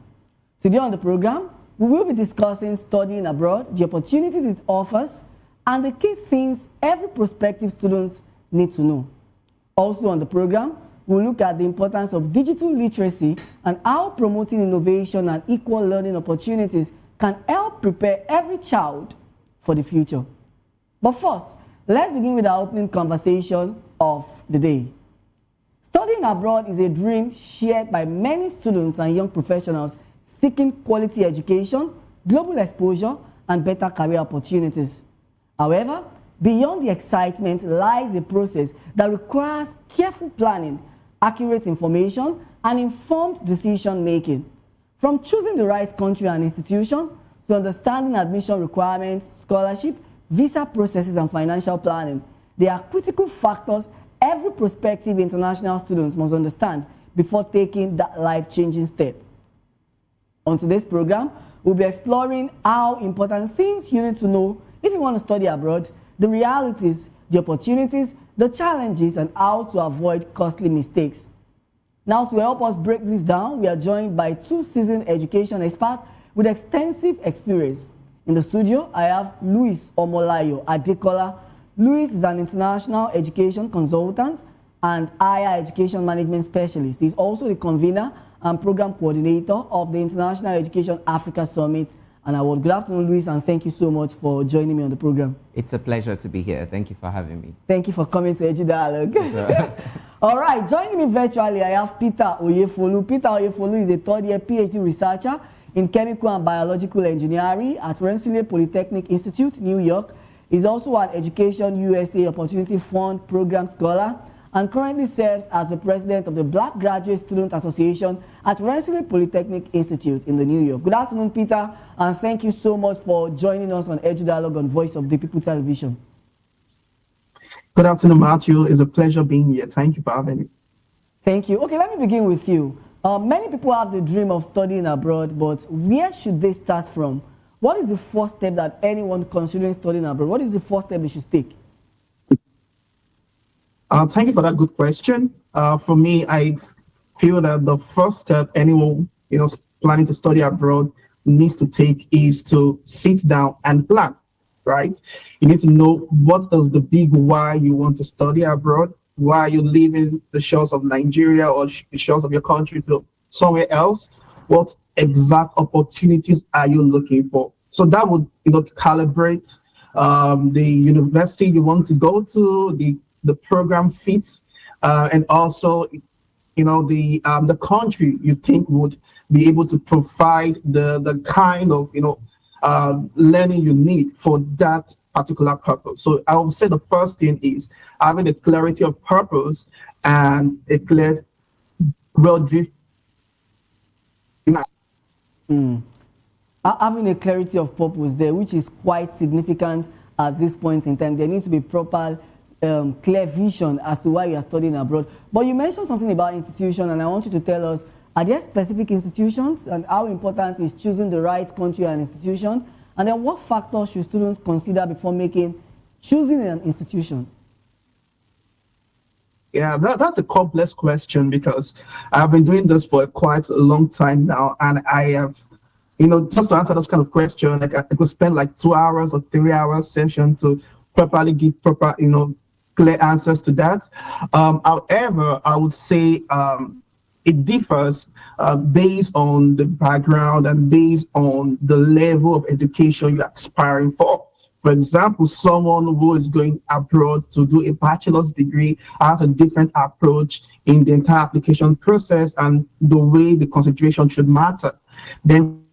Today on the program, we will be discussing studying abroad, the opportunities it offers, and the key things every prospective student needs to know. Also on the program, we'll look at the importance of digital literacy and how promoting innovation and equal learning opportunities can help prepare every child for the future. But first, let's begin with our opening conversation of the day. Studying abroad is a dream shared by many students and young professionals seeking quality education, global exposure, and better career opportunities. However, beyond the excitement lies a process that requires careful planning, accurate information, and informed decision-making. From choosing the right country and institution, to understanding admission requirements, scholarship, visa processes, and financial planning, there are critical factors every prospective international student must understand before taking that life-changing step. On today's program, we'll be exploring how important things you need to know if you want to study abroad, the realities, the opportunities, the challenges, and how to avoid costly mistakes. Now, to help us break this down, we are joined by two seasoned education experts with extensive experience. In the studio, I have Louis Omolayo Adekola. Louis is an international education consultant and higher education management specialist. He's also the convener and program coordinator of the International Education Africa Summit and Award. Good afternoon, Louis, and thank you so much for joining me on the program. It's a pleasure to be here. Thank you for having me. Thank you for coming to Edu Dialogue. All right, joining me virtually, I have Peter Oyefolu. Peter Oyefolu is a third-year PhD researcher in chemical and biological engineering at Rensselaer Polytechnic Institute, New York. He's also an Education USA Opportunity Fund program scholar and currently serves as the president of the Black Graduate Student Association at Rensselaer Polytechnic Institute in the New York. Good afternoon, Peter, and thank you so much for joining us on Edu Dialogue on Voice of the People Television. Good afternoon, Matthew. It's a pleasure being here. Thank you for having me. Thank you. Okay, let me begin with you. Many people have the dream of studying abroad, but where should they start from? What is the first step that anyone considering studying abroad? What is the first step they should take? Thank you for that good question. For me, I feel that the first step anyone planning to study abroad needs to take is to sit down and plan, right? You need to know what is the big why you want to study abroad. Why are you leaving the shores of Nigeria or the shores of your country to somewhere else? What exact opportunities are you looking for? So that would calibrate the university you want to go to, the program fits, and also the country you think would be able to provide the kind of learning you need for that particular purpose. So I would say the first thing is having a clarity of purpose and a clear worldview. Having a clarity of purpose there, which is quite significant at this point in time. There needs to be proper clear vision as to why you are studying abroad. But you mentioned something about institution, and I want you to tell us, are there specific institutions, and how important is choosing the right country and institution? And then what factors should students consider before choosing an institution? Yeah, that's a complex question because I've been doing this for quite a long time now, and I have, just to answer this kind of question, like I could spend like 2 hours or 3 hours session to properly give proper, clear answers to that. However, I would say it differs based on the background and based on the level of education you're aspiring for. For example, someone who is going abroad to do a bachelor's degree has a different approach in the entire application process and the way the concentration should matter. Then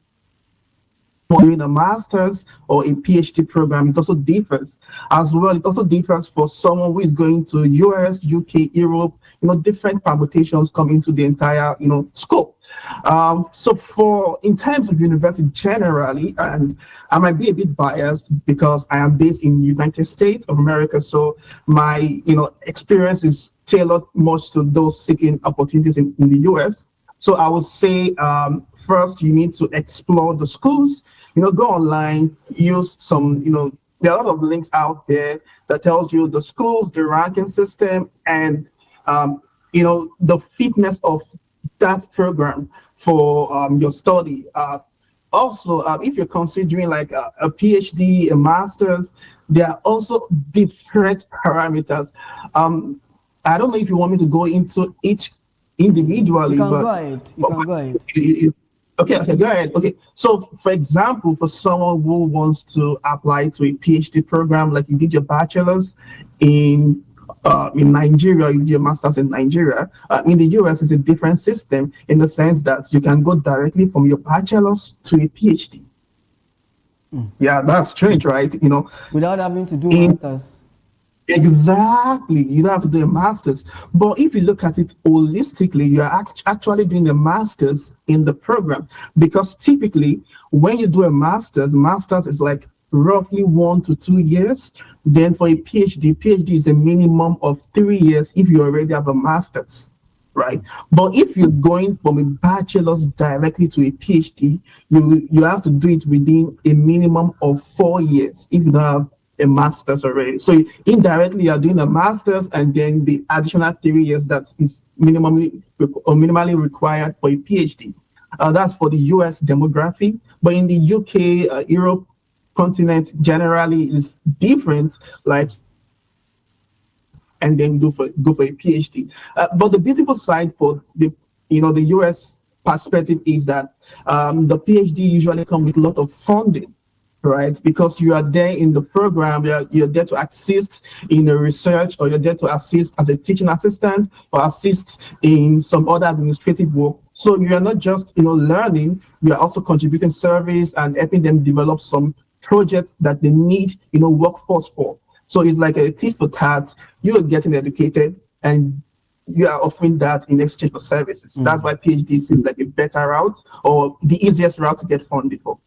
doing a master's or a PhD program, it also differs as well. It also differs for someone who is going to US, UK, Europe, different permutations come into the entire, scope. So in terms of university generally, and I might be a bit biased because I am based in the United States of America, so my, experience is tailored much to those seeking opportunities in the US. So I would say, first, you need to explore the schools, go online, use some, there are a lot of links out there that tells you the schools, the ranking system, and, the fitness of that program for your study. Also, if you're considering like a PhD, a master's, there are also different parameters. I don't know if you want me to go into each individually. You can go ahead. Okay, go ahead. Okay, so for example, for someone who wants to apply to a PhD program, like you did your bachelor's in Nigeria, you did your master's in Nigeria. In the US, it's a different system in the sense that you can go directly from your bachelor's to a PhD. Yeah, that's strange, right? Without having to do masters. Exactly, you don't have to do a master's. But if you look at it holistically, you are actually doing a master's in the program, because typically when you do a master's is like roughly 1 to 2 years. Then for a PhD is a minimum of 3 years if you already have a master's, right? But if you're going from a bachelor's directly to a PhD, you have to do it within a minimum of 4 years if you don't have a master's already. So indirectly you're doing a master's, and then the additional 3 years that is minimally required for a PhD. That's for the US demographic. But in the UK, Europe continent generally is different, like, and then go for a PhD. But the beautiful side for the US perspective is that the PhD usually comes with a lot of funding, right? Because you are there in the program, you're there to assist in the research, or you're there to assist as a teaching assistant, or assist in some other administrative work. So you are not just learning, you are also contributing service and helping them develop some projects that they need workforce for. So it's like a tit for tat. You are getting educated and you are offering that in exchange for services. That's why PhD seems like a better route, or the easiest route to get funded for.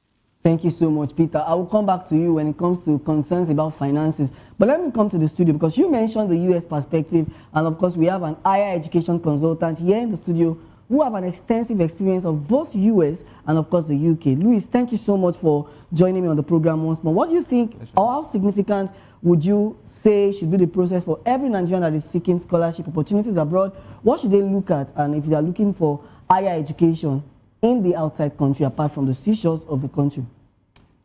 Thank you so much, Peter. I will come back to you when it comes to concerns about finances. But let me come to the studio, because you mentioned the US perspective, and of course we have an higher education consultant here in the studio who have an extensive experience of both US and of course the UK. Luis, thank you so much for joining me on the program once more. What do you think, or how significant would you say should be the process for every Nigerian that is seeking scholarship opportunities abroad? What should they look at, and if they are looking for higher education in the outside country, apart from the seashores of the country?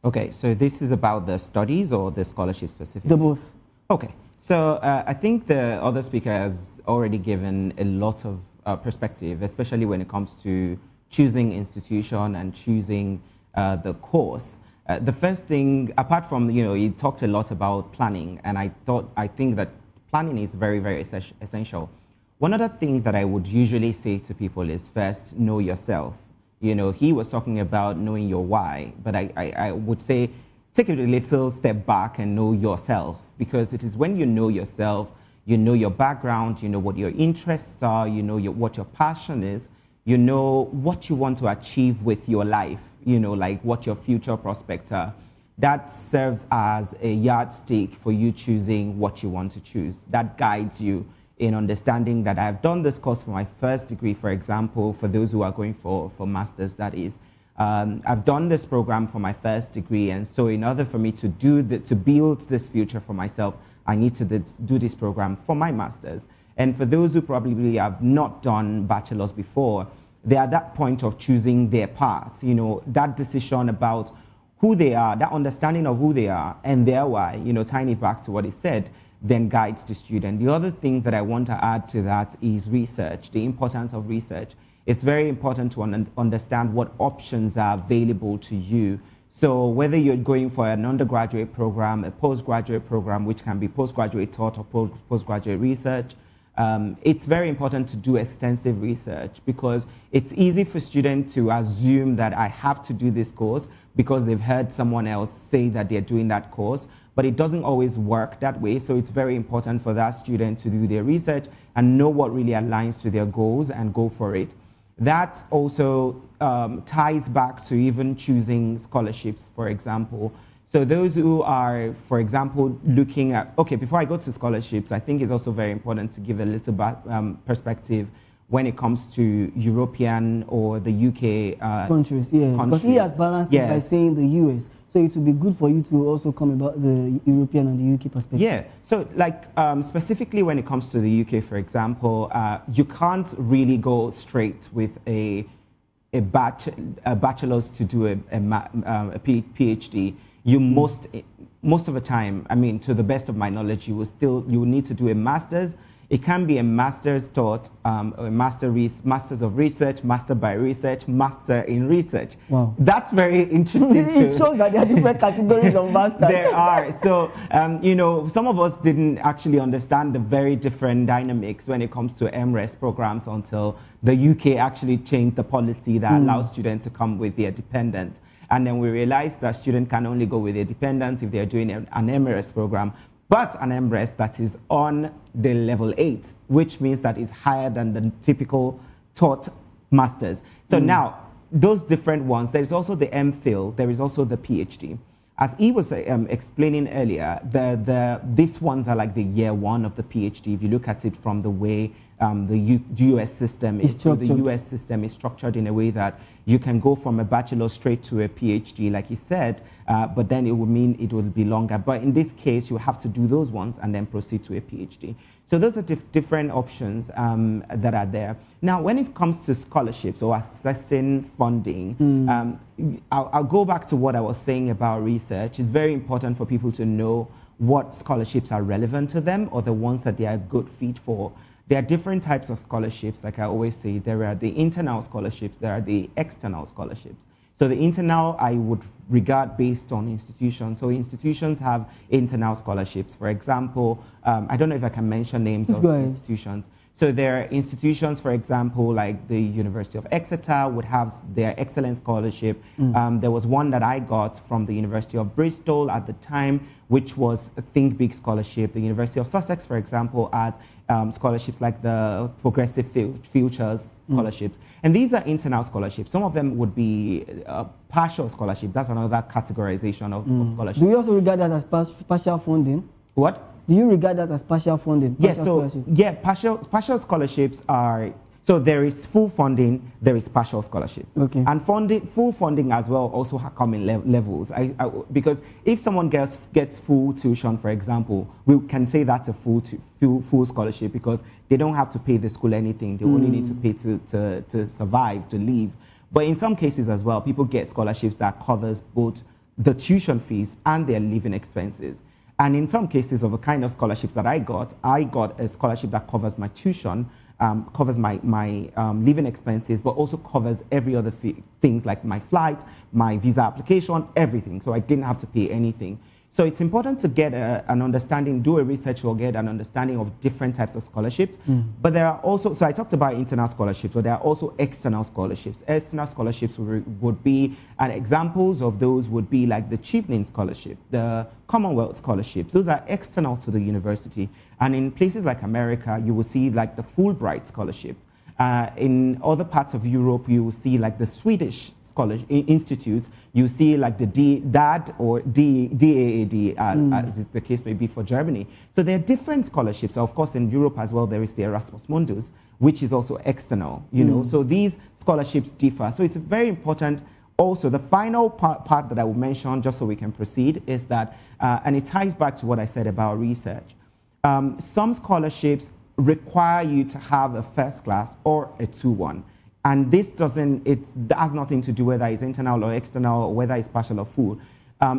Okay, so this is about the studies or the scholarship specifically? The both. Okay, so I think the other speaker has already given a lot of perspective, especially when it comes to choosing institution and choosing the course. The first thing, apart from, he talked a lot about planning, and I think that planning is very, very essential. One other thing that I would usually say to people is first, know yourself. He was talking about knowing your why, but I would say take a little step back and know yourself, because it is when you know yourself, you know your background, you know what your interests are, you know what your passion is, you know what you want to achieve with your life, like what your future prospects are. That serves as a yardstick for you choosing what you want to choose. That guides you in understanding that I've done this course for my first degree, for example, for those who are going for masters, that is. I've done this program for my first degree, and so in order for me to build this future for myself, I need to do this program for my masters. And for those who probably have not done bachelor's before, they're at that point of choosing their path, that decision about who they are, that understanding of who they are and their why, tying it back to what he said, then guides the student. The other thing that I want to add to that is research, the importance of research. It's very important to understand what options are available to you. So whether you're going for an undergraduate program, a postgraduate program, which can be postgraduate thought or postgraduate research, it's very important to do extensive research because it's easy for students to assume that I have to do this course because they've heard someone else say that they're doing that course, but it doesn't always work that way. So it's very important for that student to do their research and know what really aligns to their goals and go for it. That also ties back to even choosing scholarships, for example. So those who are, for example, looking at, okay, before I go to scholarships, I think it's also very important to give a little perspective when it comes to European or the UK countries, yeah. Because he has balanced it by saying the US. So it would be good for you to also come about the European and the UK perspective. Yeah, so like specifically when it comes to the UK, for example, you can't really go straight with a bachelor's to do a PhD. You most of the time, I mean, to the best of my knowledge, you will need to do a master's. It can be a master's taught, a master's of research, master by research, master in research. Wow. That's very interesting too. It shows that there are different categories of masters. There are. So, you know, some of us didn't actually understand the very different dynamics when it comes to MRES programs until the UK actually changed the policy that allows students to come with their dependent. And then we realized that students can only go with their dependents if they're doing an MRES program, but an MRES that is on the level 8, which means that it's higher than the typical taught masters. So now, those different ones, there's also the MPhil, there is also the PhD. As he was explaining earlier, these ones are like the year one of the PhD. If you look at it from the way the US system is, so the US system is structured in a way that you can go from a bachelor straight to a PhD, like he said, but then it would mean it will be longer. But in this case, you have to do those ones and then proceed to a PhD. So those are different options that are there. Now, when it comes to scholarships or assessing funding, I'll go back to what I was saying about research. It's very important for people to know what scholarships are relevant to them or the ones that they are a good fit for. There are different types of scholarships, like I always say. There are the internal scholarships, there are the external scholarships. So the internal, I would regard based on institutions. So institutions have internal scholarships. For example, I don't know if I can mention names of institutions. So there are institutions, for example, like the University of Exeter would have their excellence scholarship. There was one that I got from the University of Bristol at the time, which was a Think Big scholarship. The University of Sussex, for example, has scholarships like the Progressive Futures scholarships. And these are internal scholarships. Some of them would be partial scholarship. That's another categorization of scholarship. Do you also regard that as partial funding? What? Do you regard that as partial funding? Yes, partial scholarships are, so there is full funding, there is partial scholarships. Okay. And full funding as well also come in levels. Because if someone gets full tuition, for example, we can say that's a full scholarship because they don't have to pay the school anything. They only need to pay to survive, to live. But in some cases as well, people get scholarships that covers both the tuition fees and their living expenses. And in some cases of the kind of scholarships that I got a scholarship that covers my tuition, covers my living expenses, but also covers every other things like my flight, my visa application, everything. So I didn't have to pay anything. So it's important to get an understanding, do a research or get an understanding of different types of scholarships. But there are also, so I talked about internal scholarships, but there are also external scholarships. External scholarships would be, and examples of those would be like the Chevening Scholarship, the Commonwealth Scholarships. Those are external to the university. And in places like America, you will see like the Fulbright Scholarship. In other parts of Europe, you will see like the Swedish institutes, you see like the DAAD or DAAD, as the case may be for Germany. So there are different scholarships. Of course, in Europe as well, there is the Erasmus Mundus, which is also external, you know. So these scholarships differ. So it's very important. Also, the final part that I will mention, just so we can proceed, is that, and it ties back to what I said about research. Some scholarships require you to have a first class or a 2-1. And this has nothing to do whether it's internal or external, or whether it's partial or full.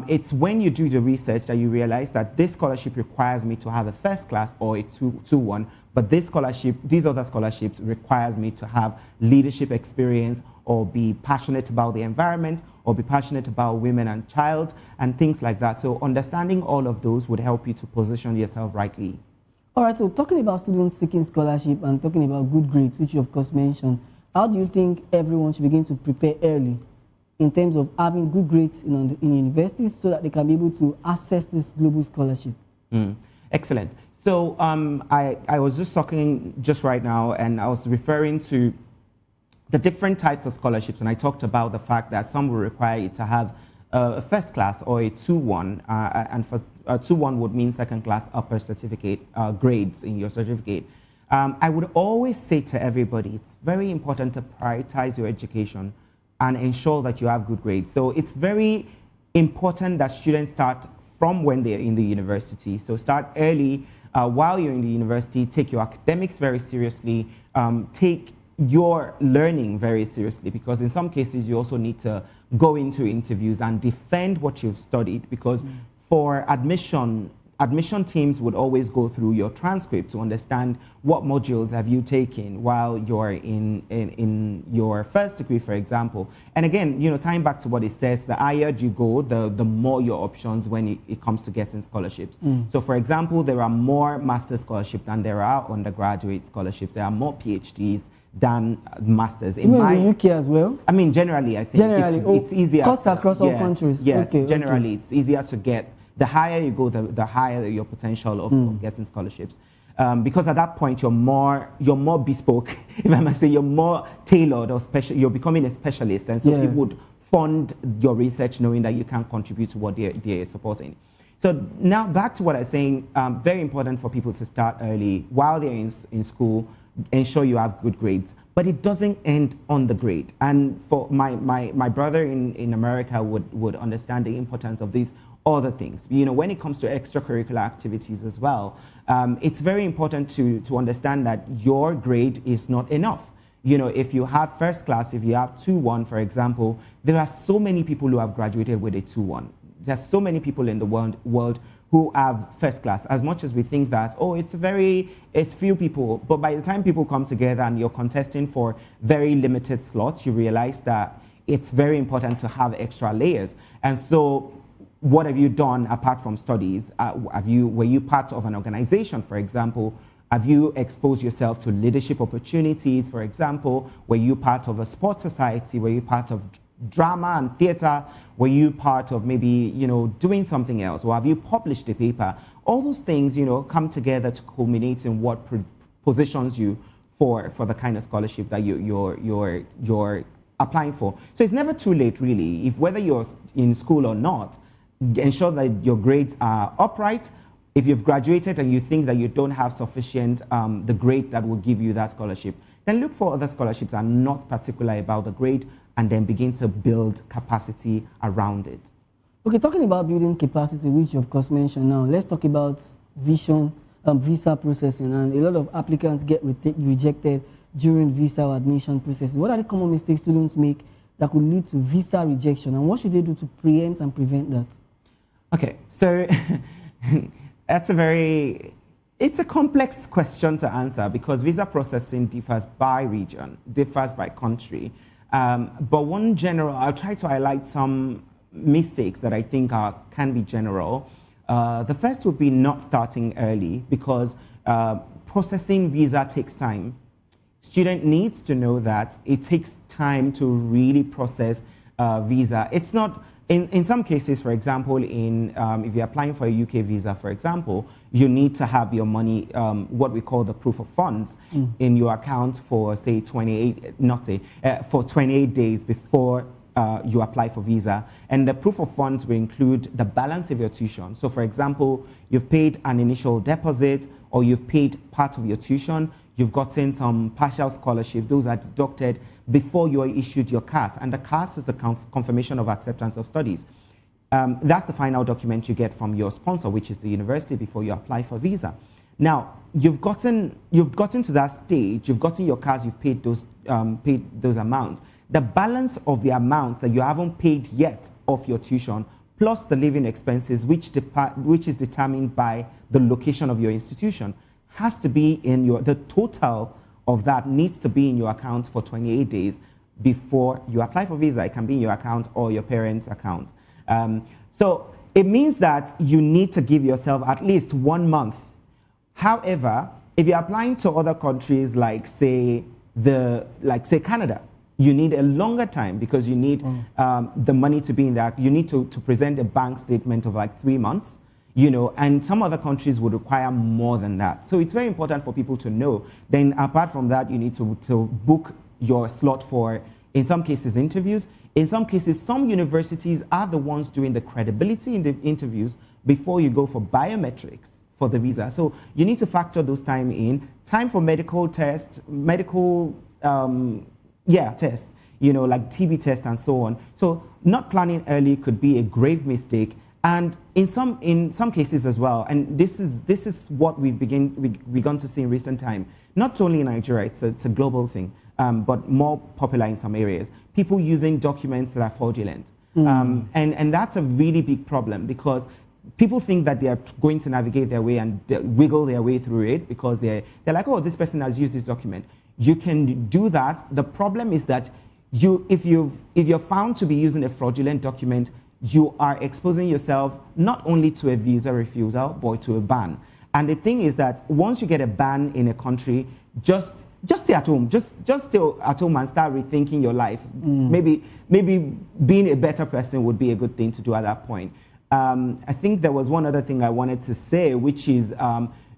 It's when you do the research that you realize that this scholarship requires me to have a first class or a 2-1, but these other scholarships requires me to have leadership experience or be passionate about the environment or be passionate about women and child and things like that. So understanding all of those would help you to position yourself rightly. All right, so talking about students seeking scholarship and talking about good grades, which you of course mentioned, how do you think everyone should begin to prepare early in terms of having good grades in universities so that they can be able to access this global scholarship? Excellent. So I was just talking just right now, and I was referring to the different types of scholarships, and I talked about the fact that some will require you to have a first class or a 2-1, and for 2-1 would mean second class upper certificate grades in your certificate. I would always say to everybody, it's very important to prioritize your education and ensure that you have good grades. So it's very important that students start from when they're in the university. So start early while you're in the university, take your academics very seriously, take your learning very seriously, because in some cases you also need to go into interviews and defend what you've studied, because for admission teams would always go through your transcript to understand what modules have you taken while you're in your first degree, for example. And again, you know, tying back to what it says, the higher you go, the more your options when it comes to getting scholarships. So for example, there are more master's scholarships than there are undergraduate scholarships. There are more PhDs than masters. In the UK as well? I mean, generally, I think it's easier. Cuts across all countries? Yes, okay, generally, it's easier to get. The higher you go, the higher your potential of getting scholarships. Because at that point, you're more bespoke, if I must say, you're more tailored or special, you're becoming a specialist. And so it would fund your research knowing that you can contribute to what they're supporting. So now back to what I was saying, very important for people to start early while they're in school, ensure you have good grades. But it doesn't end on the grade. And for my brother in America would understand the importance of these other things. You know, when it comes to extracurricular activities as well, it's very important to understand that your grade is not enough. You know, if you have first class, if you have 2-1, for example, there are so many people who have graduated with a 2-1. There's so many people in the world who have first class. As much as we think that, oh, it's few people, but by the time people come together and you're contesting for very limited slots, you realize that it's very important to have extra layers. And so what have you done apart from studies? Were you part of an organization, for example? Have you exposed yourself to leadership opportunities, for example? Were you part of a sports society? Were you part of drama and theater? Were you part of maybe, you know, doing something else? Or have you published a paper? All those things, you know, come together to culminate in what positions you for the kind of scholarship that you're applying for. So it's never too late, really. If whether you're in school or not, ensure that your grades are upright. If you've graduated and you think that you don't have sufficient, the grade that will give you that scholarship, then look for other scholarships that are not particular about the grade and then begin to build capacity around it. Okay, talking about building capacity, which you of course mentioned now, let's talk about visa processing. And a lot of applicants get rejected during visa or admission processes. What are the common mistakes students make that could lead to visa rejection, and what should they do to preempt and prevent that? Okay, so it's a complex question to answer because visa processing differs by region, differs by country. But I'll try to highlight some mistakes that I think can be general. The first would be not starting early because processing visa takes time. Student needs to know that it takes time to really process visa. It's not, in some cases, for example, if you're applying for a UK visa, for example, you need to have your money, what we call the proof of funds, in your account for, say, 28 days before you apply for visa. And the proof of funds will include the balance of your tuition. So, for example, you've paid an initial deposit or you've paid part of your tuition, you've gotten some partial scholarship. Those are deducted before you are issued your CAS. And the CAS is the confirmation of acceptance of studies. That's the final document you get from your sponsor, which is the university, before you apply for visa. Now, you've gotten to that stage, you've gotten your CAS, you've paid those amounts. The balance of the amount that you haven't paid yet of your tuition, plus the living expenses, which is determined by the location of your institution, has to be in the total of that needs to be in your account for 28 days before you apply for visa. It can be in your account or your parents' account. So it means that you need to give yourself at least 1 month. However, if you're applying to other countries like say Canada, you need a longer time because you need the money to be in that. You need to present a bank statement of like 3 months, you know, and some other countries would require more than that. So it's very important for people to know. Then apart from that, you need to book your slot for, in some cases, interviews. In some cases, some universities are the ones doing the credibility in the interviews before you go for biometrics for the visa. So you need to factor those time in. Time for medical tests, tests, you know, like TB tests and so on. So not planning early could be a grave mistake. And in some cases as well, and this is what we've begun to see in recent time, not only in Nigeria, it's a global thing, but more popular in some areas, people using documents that are fraudulent. And that's a really big problem because people think that they are going to navigate their way and wiggle their way through it because they're like, oh, this person has used this document. You can do that. The problem is that if you're found to be using a fraudulent document, you are exposing yourself not only to a visa refusal, but to a ban. And the thing is that once you get a ban in a country, just stay at home. Just stay at home and start rethinking your life. Maybe being a better person would be a good thing to do at that point. I think there was one other thing I wanted to say, which is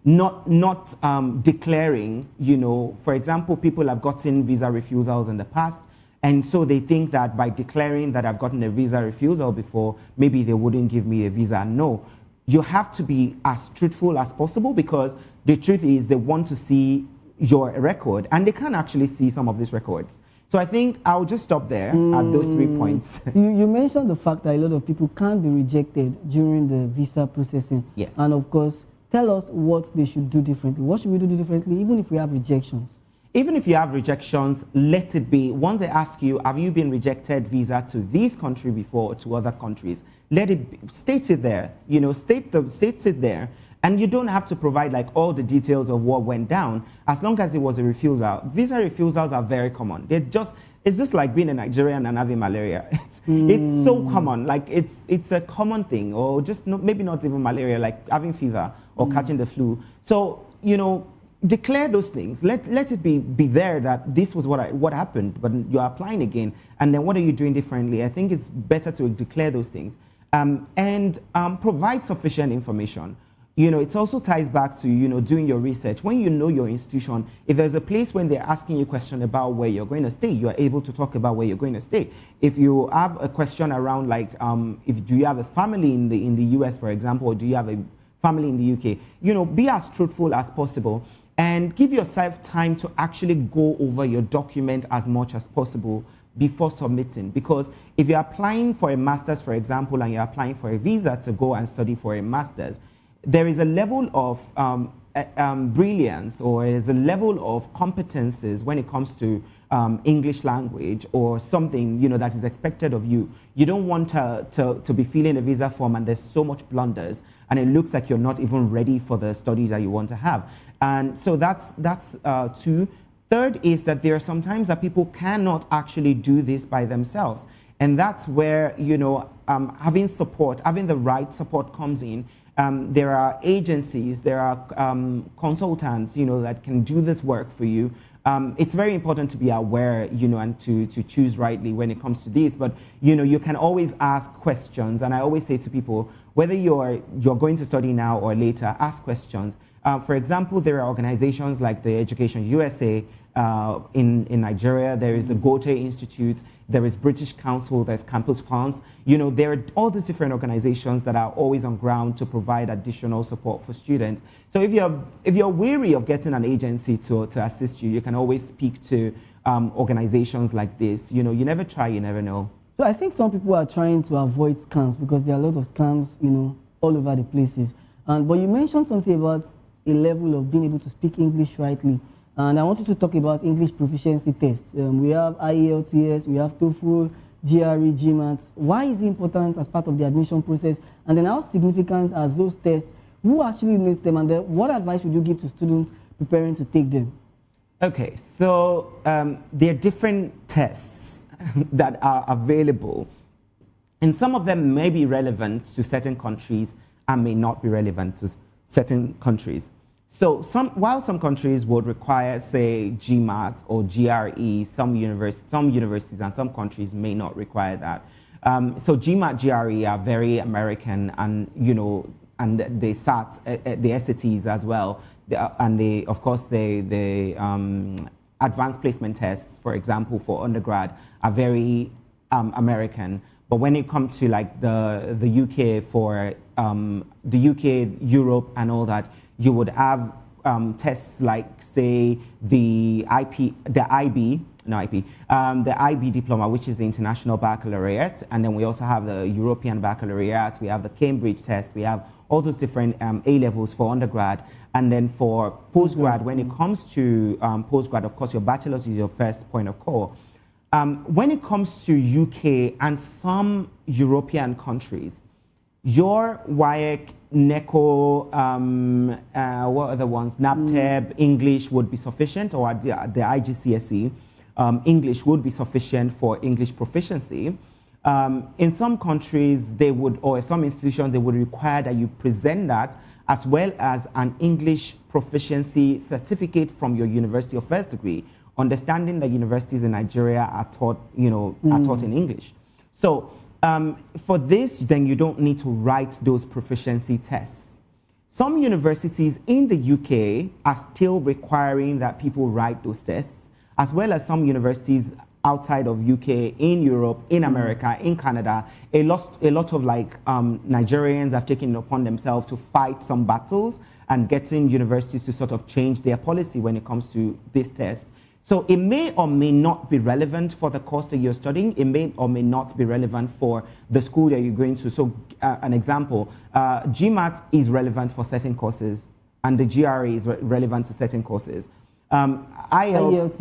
not declaring, you know, for example, people have gotten visa refusals in the past, and so they think that by declaring that I've gotten a visa refusal before, maybe they wouldn't give me a visa. No, you have to be as truthful as possible because the truth is they want to see your record, and they can actually see some of these records. So I think I'll just stop there at those 3 points. You mentioned the fact that a lot of people can be rejected during the visa processing. Yeah. And of course, tell us what they should do differently. What should we do differently, even if we have rejections? Even if you have rejections, let it be. Once they ask you, have you been rejected visa to this country before or to other countries? Let it be, state it there, you know, state it there. And you don't have to provide like all the details of what went down as long as it was a refusal. Visa refusals are very common. It's just like being a Nigerian and having malaria. It's so common, like it's a common thing, or just maybe not even malaria, like having fever or catching the flu. So, you know, declare those things. Let it be there that this was what happened, but you're applying again. And then what are you doing differently? I think it's better to declare those things and provide sufficient information. You know, it also ties back to, you know, doing your research. When you know your institution, if there's a place when they're asking you a question about where you're going to stay, you are able to talk about where you're going to stay. If you have a question around like, do you have a family in the US, for example, or do you have a family in the UK, you know, be as truthful as possible and give yourself time to actually go over your document as much as possible before submitting. Because if you're applying for a master's, for example, and you're applying for a visa to go and study for a master's, there is a level of brilliance, or is a level of competences when it comes to English language or something, you know, that is expected of you. You don't want to be filling a visa form and there's so much blunders and it looks like you're not even ready for the studies that you want to have. And so that's two. Third is that there are some times that people cannot actually do this by themselves. And that's where, you know, having support, having the right support comes in. There are agencies, there are consultants, you know, that can do this work for you. It's very important to be aware, you know, and to choose rightly when it comes to this. But, you know, you can always ask questions. And I always say to people, whether you're going to study now or later, ask questions. For example, there are organizations like the Education USA in Nigeria. There is the Goethe Institute. There is British Council. There's Campus France. You know, there are all these different organizations that are always on ground to provide additional support for students. So if you're weary of getting an agency to assist you, you can always speak to organizations like this. You know, you never try, you never know. So I think some people are trying to avoid scams because there are a lot of scams, you know, all over the places. But you mentioned something about a level of being able to speak English rightly. And I want you to talk about English proficiency tests. We have IELTS, we have TOEFL, GRE, GMAT. Why is it important as part of the admission process? And then how significant are those tests? Who actually needs them? And then what advice would you give to students preparing to take them? Okay, so there are different tests that are available. And some of them may be relevant to certain countries and may not be relevant to certain countries. So while some countries would require, say, GMAT or GRE, some universities and some countries may not require that. So GMAT, GRE are very American, and and the SATs, the SATs as well, and of course the advanced placement tests, for example, for undergrad, are very American. But when it comes to like the UK, for the UK, Europe, and all that, you would have tests like, say, the IB diploma, which is the International Baccalaureate, and then we also have the European Baccalaureate, we have the Cambridge test, we have all those different A-levels for undergrad. And then for postgrad, when it comes to postgrad, of course, your bachelor's is your first point of call. When it comes to UK and some European countries, your WAEC, NECO, what are the ones? NAPTEB, English would be sufficient, or the IGCSE, English would be sufficient for English proficiency. In some countries, they would, or some institutions, they would require that you present that as well as an English proficiency certificate from your university of first degree, understanding that universities in Nigeria are taught, are taught in English. So for this, then you don't need to write those proficiency tests. Some universities in the UK are still requiring that people write those tests, as well as some universities outside of UK, in Europe, in America, in Canada. A lot of like Nigerians have taken it upon themselves to fight some battles and getting universities to sort of change their policy when it comes to this test. So it may or may not be relevant for the course that you're studying. It may or may not be relevant for the school that you're going to. So an example, GMAT is relevant for certain courses, and the GRE is relevant to certain courses. IELTS,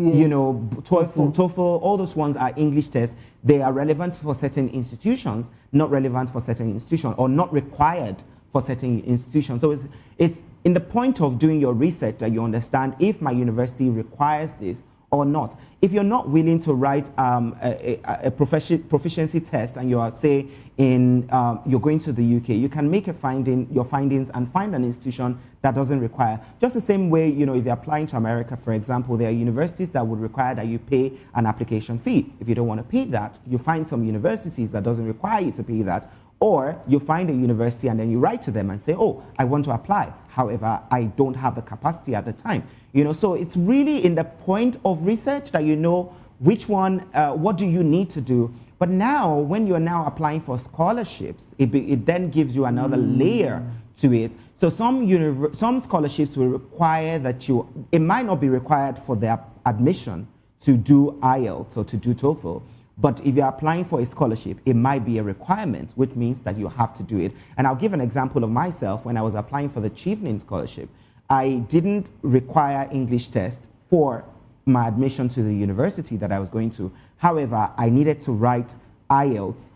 TOEFL, all those ones are English tests. They are relevant for certain institutions, not relevant for certain institutions, or not required for certain institutions. So it's in the point of doing your research that you understand if my university requires this or not. If you're not willing to write a proficiency test, and you are, say, you're going to the UK, you can make your findings and find an institution that doesn't require. Just the same way, if you're applying to America, for example, there are universities that would require that you pay an application fee. If you don't want to pay that, you find some universities that doesn't require you to pay that. Or you find a university and then you write to them and say, oh, I want to apply. However, I don't have the capacity at the time. So it's really in the point of research that you know which one, what do you need to do. But now, when you're now applying for scholarships, it then gives you another layer to it. So some scholarships will require that it might not be required for their admission to do IELTS or to do TOEFL. But if you're applying for a scholarship, it might be a requirement, which means that you have to do it. And I'll give an example of myself. When I was applying for the Chevening scholarship, I didn't require English test for my admission to the university that I was going to. However, I needed to write IELTS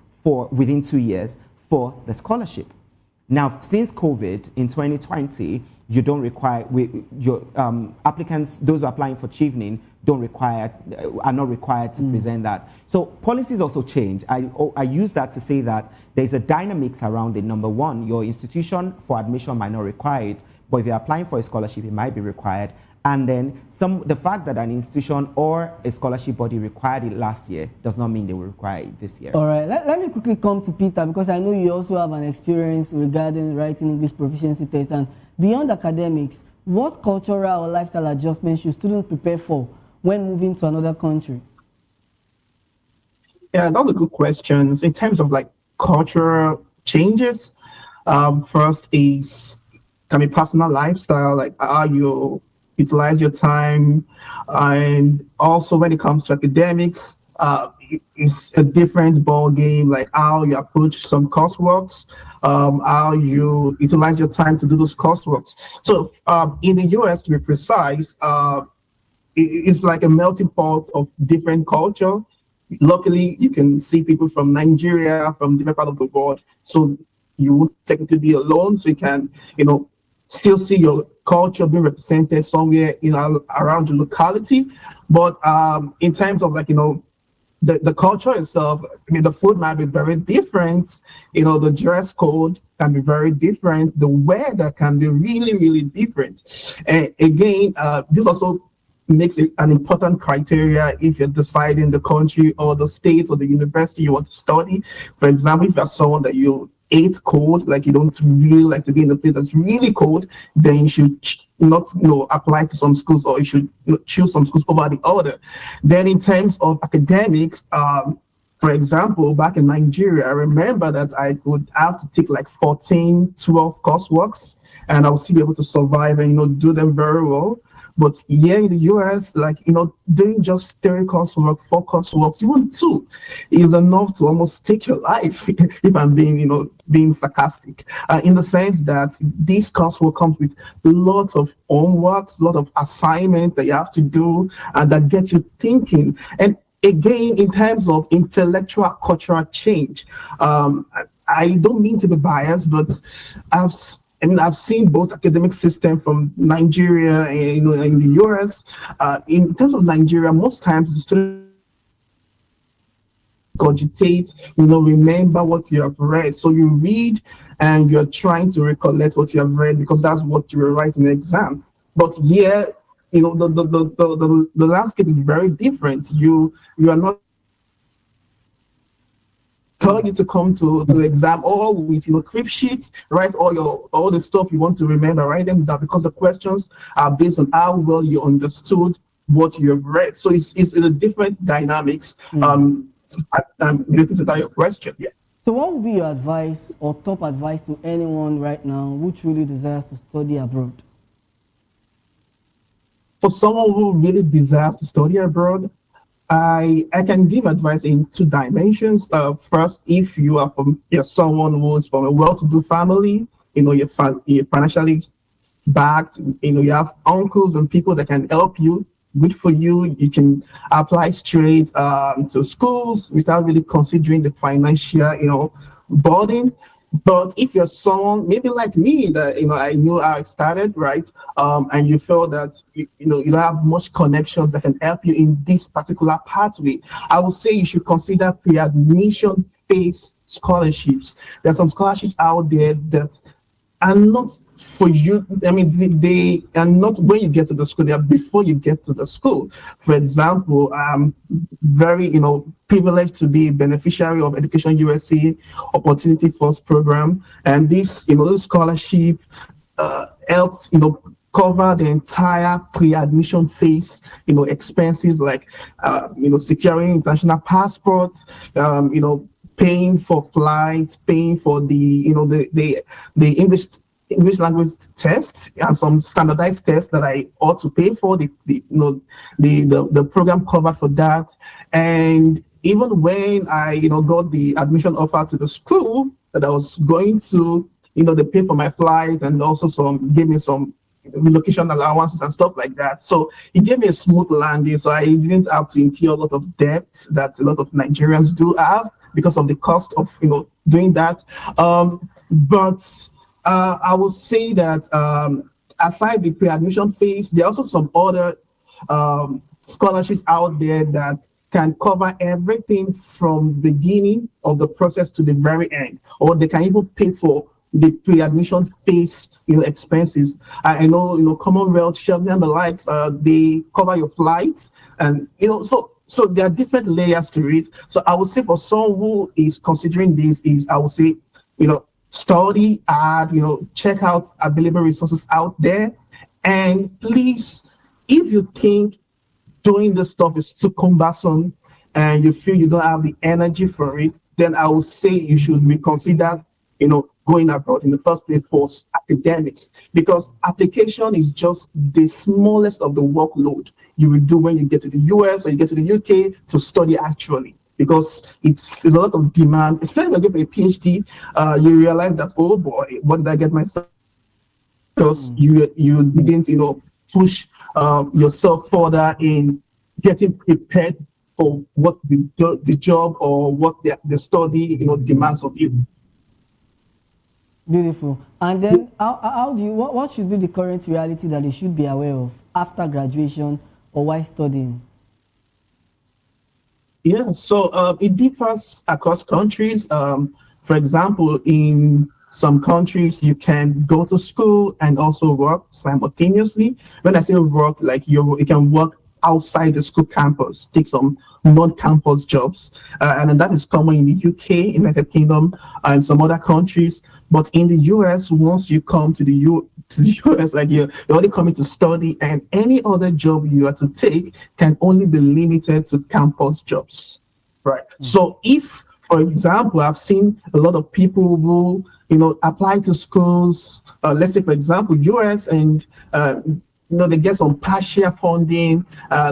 within 2 years for the scholarship. Now, since COVID in 2020, you don't require, your applicants, those who are applying for Chevening, are not required to present that. So policies also change. I use that to say that there's a dynamics around it. Number one, your institution for admission might not require it, but if you're applying for a scholarship, it might be required. And then the fact that an institution or a scholarship body required it last year does not mean they will require it this year. All right, let me quickly come to Peter, because I know you also have an experience regarding writing English proficiency test. And beyond academics, what cultural or lifestyle adjustments should students prepare for when moving to another country? Yeah, that's a good question. In terms of like cultural changes, first can be personal lifestyle, like how you utilize your time, and also when it comes to academics, it's a different ball game, like how you approach some courseworks, how you utilize your time to do those courseworks. So in the US, to be precise, it's like a melting pot of different culture. Luckily, you can see people from Nigeria, from different parts of the world, so you won't technically be alone. So you can, still see your culture being represented somewhere, around your locality. But in terms of the culture itself, I mean, the food might be very different. The dress code can be very different. The weather can be really, really different. And again, this also makes it an important criteria if you're deciding the country or the state or the university you want to study. For example, if you're someone that you hate cold, like you don't really like to be in a place that's really cold, then you should not apply to some schools, or you should choose some schools over the other. Then in terms of academics, for example, back in Nigeria, I remember that I would have to take like 14, 12 courseworks, and I would still be able to survive and do them very well. But here in the US, doing just 3 coursework, 4 coursework, even 2 is enough to almost take your life, if I'm being sarcastic, in the sense that this coursework comes with lots of homework, a lot of assignments that you have to do, and that get you thinking. And again, in terms of intellectual cultural change, I don't mean to be biased, but I've seen both academic system from Nigeria and in the US. In terms of Nigeria, most times the students cogitate, remember what you have read. So you read and you're trying to recollect what you have read because that's what you will write in the exam. But here, the landscape is very different. You are not tell you to come to exam all with crib sheets, write all the stuff you want to remember, write them down, because the questions are based on how well you understood what you have read. So it's a different dynamics related to that your question. Yeah. So what would be your advice or top advice to anyone right now who truly desires to study abroad? For someone who really desires to study abroad, I can give advice in 2 dimensions. First, if you're someone who's from a well-to-do family, you're financially backed, you have uncles and people that can help you, good for you. You can apply straight to schools without really considering the financial, burden. But if you're someone maybe like me that I knew how I started, right, and you feel that you don't have much connections that can help you in this particular pathway, I would say you should consider pre-admission phase scholarships. There's some scholarships out there that are not for you. I mean, they are not when you get to the school, they are before you get to the school. For example, I'm very privileged to be a beneficiary of Education USA Opportunity First program, and this this scholarship helped cover the entire pre-admission phase expenses like securing international passports, paying for flights, paying for the English language tests and some standardized tests that I ought to pay for. The program covered for that. And even when I got the admission offer to the school that I was going to, they pay for my flight and also gave me some relocation allowances and stuff like that. So it gave me a smooth landing. So I didn't have to incur a lot of debts that a lot of Nigerians do have because of the cost of doing that. But I would say that aside the pre-admission phase, there are also some other scholarships out there that can cover everything from the beginning of the process to the very end, or they can even pay for the pre-admission phase expenses. I know Commonwealth, Shelby and the likes, they cover your flights, and so there are different layers to it. So I would say for someone who is considering this, I would say study hard, check out available resources out there, and please, if you think doing this stuff is too cumbersome and you feel you don't have the energy for it, then I would say you should reconsider going abroad in the first place for academics, because application is just the smallest of the workload you will do when you get to the US or you get to the UK to study actually, because it's a lot of demand. Especially when you get a PhD, you realize that, oh boy, what did I get myself? Because you didn't push yourself further in getting prepared for what the job or what the study demands of you. Beautiful. And then what should be the current reality that they should be aware of after graduation or while studying? Yeah, so it differs across countries. For example, in some countries, you can go to school and also work simultaneously. When I say work, like you can work outside the school campus, take some non-campus jobs, and then that is common in the UK, United Kingdom, and some other countries. But in the US, once you come to the US, like you're only coming to study, and any other job you are to take can only be limited to campus jobs, right? So if, for example, I've seen a lot of people who, apply to schools, let's say, for example, US, and they get some partial funding,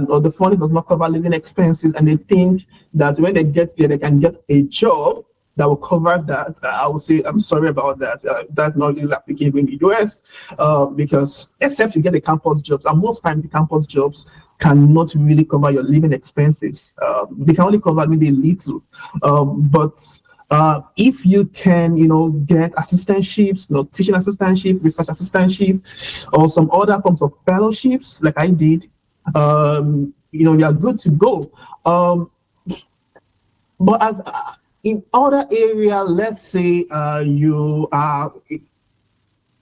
or the funding does not cover living expenses, and they think that when they get there, they can get a job that will cover that. I would say, I'm sorry about that. That's not really applicable in the US, because except you get the campus jobs, and most times the campus jobs cannot really cover your living expenses. They can only cover maybe a little, but if you can, get assistantships, teaching assistantship, research assistantship, or some other forms of fellowships, like I did, you are good to go. But as in other area, let's say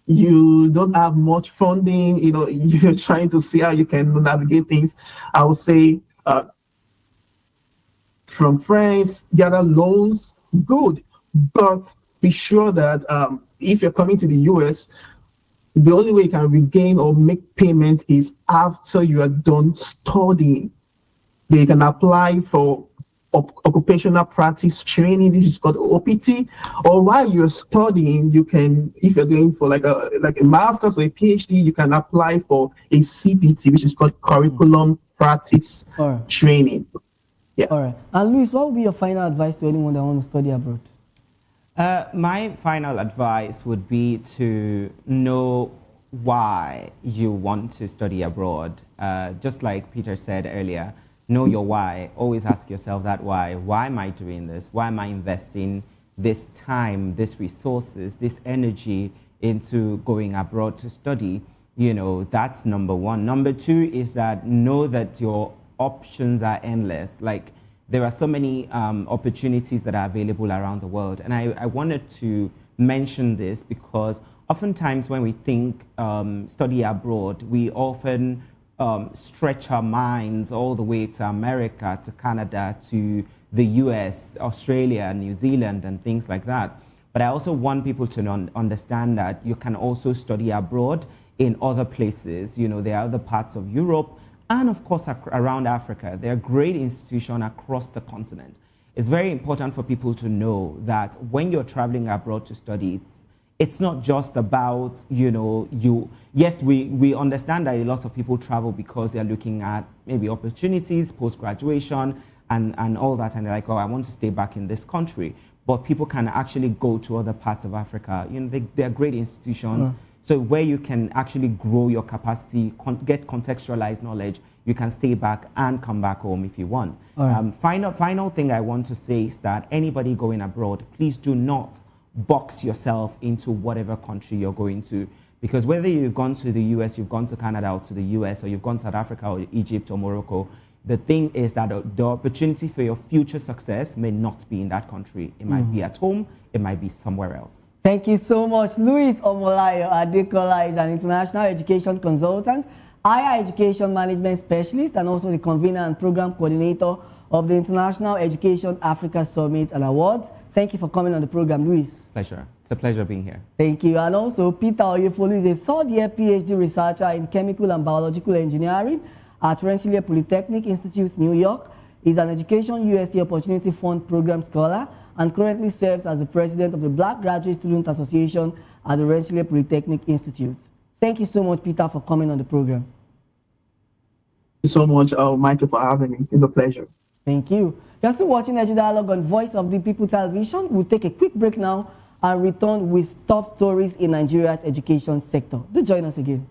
you don't have much funding, you're trying to see how you can navigate things. I would say from friends, gather loans, good, but be sure that if you're coming to the US, the only way you can regain or make payment is after you are done studying. They can apply for occupational practice training. This is called OPT. Or while you're studying, you can, if you're going for like a master's or a PhD, you can apply for a CPT, which is called curriculum practice training. Yeah. All right. And Luis, what would be your final advice to anyone that wants to study abroad? My final advice would be to know why you want to study abroad. Just like Peter said earlier, know your why. Always ask yourself that why. Why am I doing this? Why am I investing this time, this resources, this energy into going abroad to study? That's number one. Number two is that know that your options are endless. Like, there are so many opportunities that are available around the world. And I wanted to mention this because oftentimes when we think study abroad, we often stretch our minds all the way to America, to Canada, to the US, Australia, New Zealand, and things like that. But I also want people to understand that you can also study abroad in other places. There are other parts of Europe, and of course around Africa. There are great institutions across the continent. It's very important for people to know that when you're traveling abroad to study, it's not just about, yes, we understand that a lot of people travel because they're looking at maybe opportunities, post-graduation, and all that, and they're like, oh, I want to stay back in this country. But people can actually go to other parts of Africa. They're great institutions. So where you can actually grow your capacity, get contextualized knowledge, you can stay back and come back home if you want. Final thing I want to say is that anybody going abroad, please do not box yourself into whatever country you're going to. Because whether you've gone to the US, you've gone to Canada or to the US, or you've gone to South Africa or Egypt or Morocco, the thing is that the opportunity for your future success may not be in that country. It might be at home, it might be somewhere else. Thank you so much. Luis Omolayo Adekola is an international education consultant, higher education management specialist, and also the convener and program coordinator of the International Education Africa Summit and Awards. Thank you for coming on the program, Luis. Pleasure. It's a pleasure being here. Thank you. And also, Peter Oyefolu is a third-year PhD researcher in chemical and biological engineering at Rensselaer Polytechnic Institute, New York. He's an Education USA Opportunity Fund Program Scholar and currently serves as the president of the Black Graduate Student Association at the Rensselaer Polytechnic Institute. Thank you so much, Peter, for coming on the program. Thank you so much, Michael, for having me. It's a pleasure. Thank you. You're still watching Edu Dialogue on Voice of the People Television. We'll take a quick break now and return with top stories in Nigeria's education sector. Do join us again.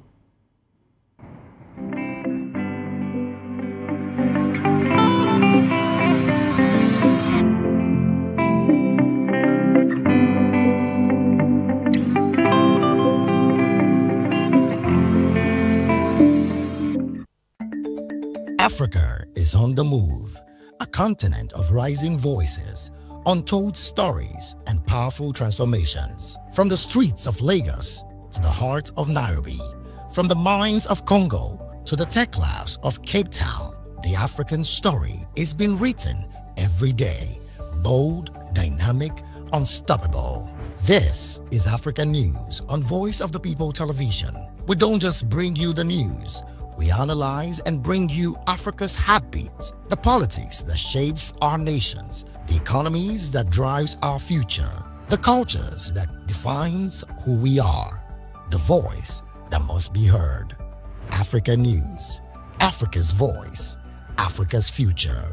Africa is on the move. A continent of rising voices, untold stories, and powerful transformations. From the streets of Lagos to the heart of Nairobi, from the mines of Congo to the tech labs of Cape Town, the African story is being written every day. Bold, dynamic, unstoppable. This is Africa News on Voice of the People Television. We don't just bring you the news. We analyze and bring you Africa's heartbeat, the politics that shapes our nations, the economies that drives our future, the cultures that defines who we are, the voice that must be heard. Africa News, Africa's voice, Africa's future.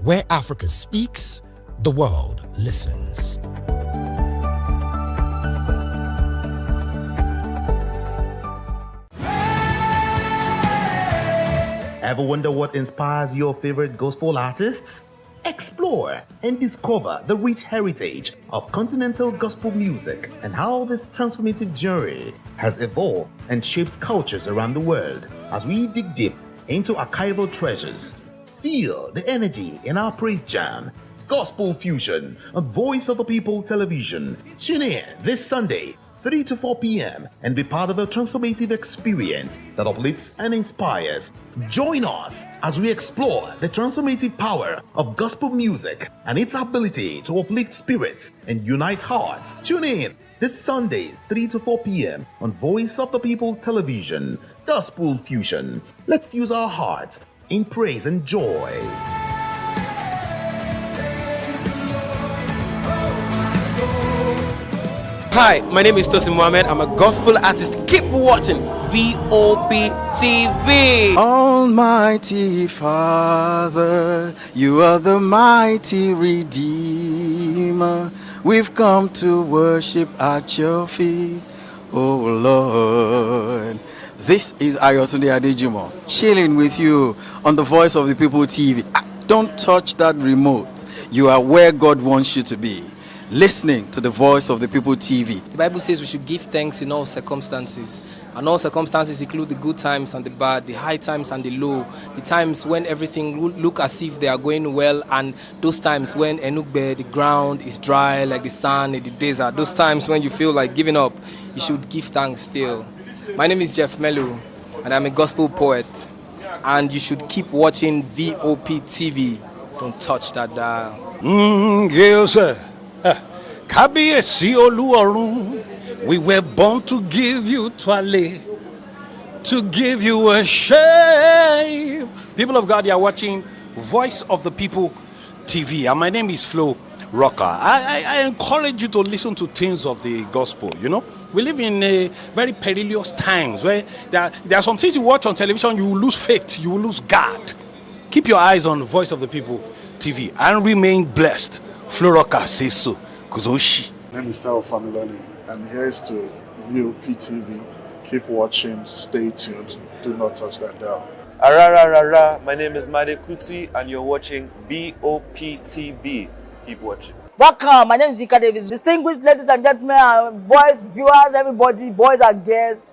Where Africa speaks, the world listens. Ever wonder what inspires your favorite gospel artists? Explore and discover the rich heritage of continental gospel music and how this transformative journey has evolved and shaped cultures around the world. As we dig deep into archival treasures, feel the energy in our praise jam, Gospel Fusion on Voice of the People Television. Tune in this Sunday, 3 to 4 p.m. and be part of a transformative experience that uplifts and inspires. Join us as we explore the transformative power of gospel music and its ability to uplift spirits and unite hearts. Tune in this Sunday, 3 to 4 p.m. on Voice of the People Television. Gospel Fusion. Let's fuse our hearts in praise and joy. Hi, my name is Tosin Mohammed. I'm a gospel artist. Keep watching VOP TV. Almighty Father, you are the mighty Redeemer. We've come to worship at your feet, oh Lord. This is Ayotunde Adejumo, chilling with you on the Voice of the People TV. Don't touch that remote. You are where God wants you to be. Listening to the Voice of the People TV. The Bible says we should give thanks in all circumstances. And all circumstances include the good times and the bad, the high times and the low, the times when everything look as if they are going well, and those times when Enugbe, the ground is dry like the sand in the desert. Those times when you feel like giving up, you should give thanks still. My name is Jeff Melu, and I'm a gospel poet. And you should keep watching VOP TV. Don't touch that dial. Yes, sir. Kábíyèsí Olúọ̀run, we were born to give you twale, to give you worship. People of God, you are watching Voice of the People TV, and my name is Flo Rocker. I encourage you to listen to things of the gospel. You know, we live in a very perilous times where there are some things you watch on television, you will lose faith, you will lose God. Keep your eyes on Voice of the People TV and remain blessed. Flo Rocker says so. Kuzoshi. My name is Tao Familoni, and here's to VOP TV. Keep watching, stay tuned, do not touch that dial. Arararara, my name is Made Kuti, and you're watching VOP TV. Keep watching. Welcome, my name is Zika Davis. Distinguished ladies and gentlemen, boys, viewers, everybody, boys and girls.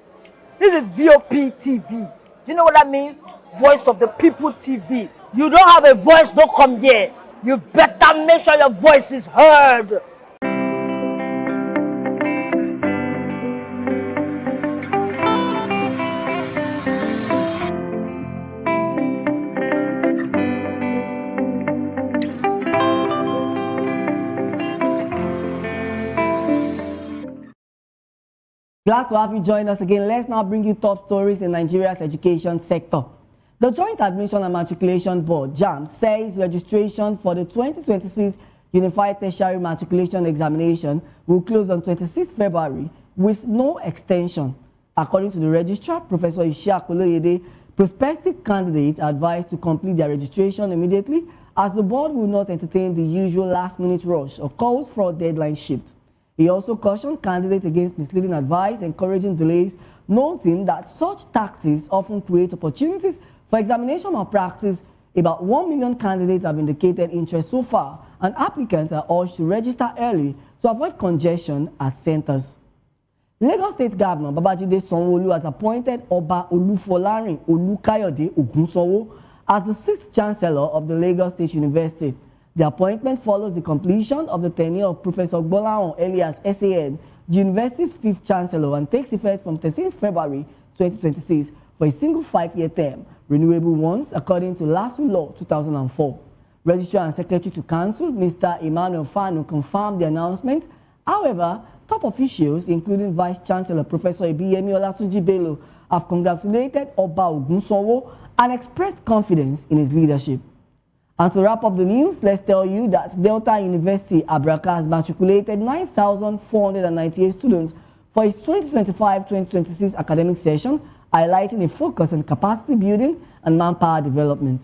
This is VOP TV. Do you know what that means? Voice of the People TV. You don't have a voice, don't come here. You better make sure your voice is heard. Glad to have you join us again. Let's now bring you top stories in Nigeria's education sector. The Joint Admission and Matriculation Board, JAMB, says registration for the 2026 Unified Tertiary Matriculation Examination will close on 26 February with no extension. According to the registrar, Professor Ishiaku Loyede, prospective candidates are advised to complete their registration immediately, as the board will not entertain the usual last-minute rush or calls for a deadline shift. He also cautioned candidates against misleading advice, encouraging delays, noting that such tactics often create opportunities for examination malpractice. About 1 million candidates have indicated interest so far, and applicants are urged to register early to avoid congestion at centers. Lagos State Governor Babajide Sanwo-Olu has appointed Oba Olufolarin Olukayode Ogunsanwo as the 6th Chancellor of the Lagos State University. The appointment follows the completion of the tenure of Professor Gbolahan Elias SAN, the university's 5th Chancellor, and takes effect from 13th February 2026 for a single 5-year term, renewable once according to LASU Law 2004. Registrar and Secretary to Council, Mr. Emmanuel Fanu, confirmed the announcement. However, top officials, including Vice-Chancellor Professor Ibiyemi Olatunji Bello, have congratulated Oba Ogunsowo and expressed confidence in his leadership. And to wrap up the news, let's tell you that Delta University Abraka has matriculated 9,498 students for its 2025-2026 academic session, highlighting a focus on capacity building and manpower development.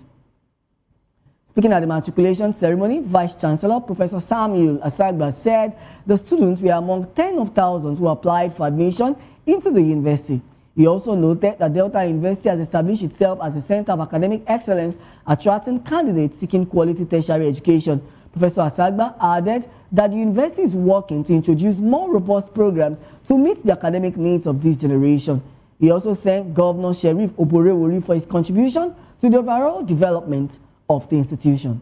Speaking at the matriculation ceremony, Vice-Chancellor Professor Samuel Asagba said the students were among 10 of thousands who applied for admission into the university. He also noted that Delta University has established itself as a center of academic excellence, attracting candidates seeking quality tertiary education. Professor Asagba added that the university is working to introduce more robust programs to meet the academic needs of this generation. He also thanked Governor Sheriff Oborewori for his contribution to the overall development of the institution.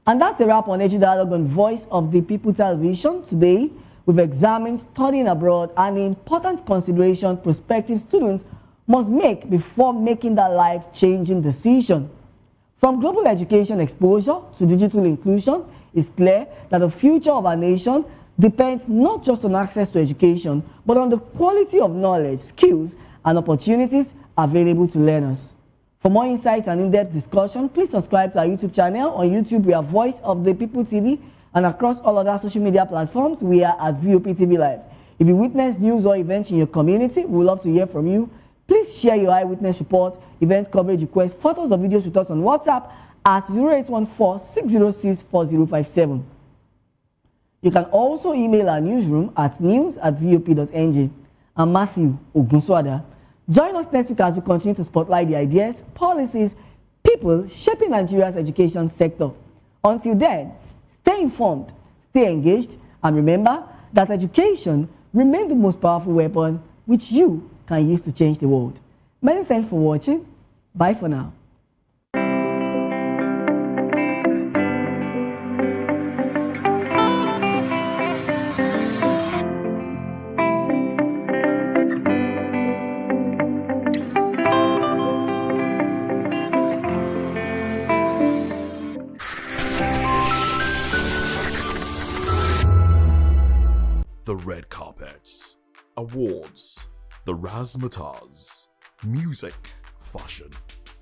And that's a wrap on Edu Dialogue on Voice of the People Television. Today, we've examined studying abroad and the important consideration prospective students must make before making that life-changing decision. From global education exposure to digital inclusion, it's clear that the future of our nation depends not just on access to education, but on the quality of knowledge, skills, and opportunities available to learners. For more insights and in-depth discussion, please subscribe to our YouTube channel. On YouTube, we are Voice of the People TV, and across all other social media platforms, we are at VOP TV Live. If you witness news or events in your community, we would love to hear from you. Please share your eyewitness report, event coverage requests, photos or videos with us on WhatsApp at 0814-606-4057. You can also email our newsroom at news@vop.ng. I'm Matthew Ogunswada. Join us next week as we continue to spotlight the ideas, policies, people shaping Nigeria's education sector. Until then, stay informed, stay engaged, and remember that education remains the most powerful weapon which you can use to change the world. Many thanks for watching. Bye for now. The red carpets, awards, the razzmatazz, music, fashion,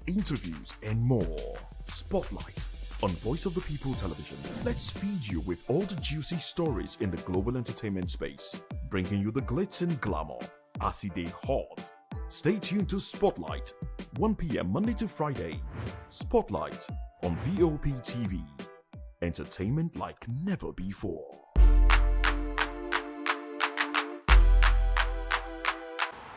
interviews, and more. Spotlight on Voice of the People Television. Let's feed you with all the juicy stories in the global entertainment space, bringing you the glitz and glamour as it is hot. Stay tuned to Spotlight, 1 p.m. Monday to Friday. Spotlight on VOP TV. Entertainment like never before.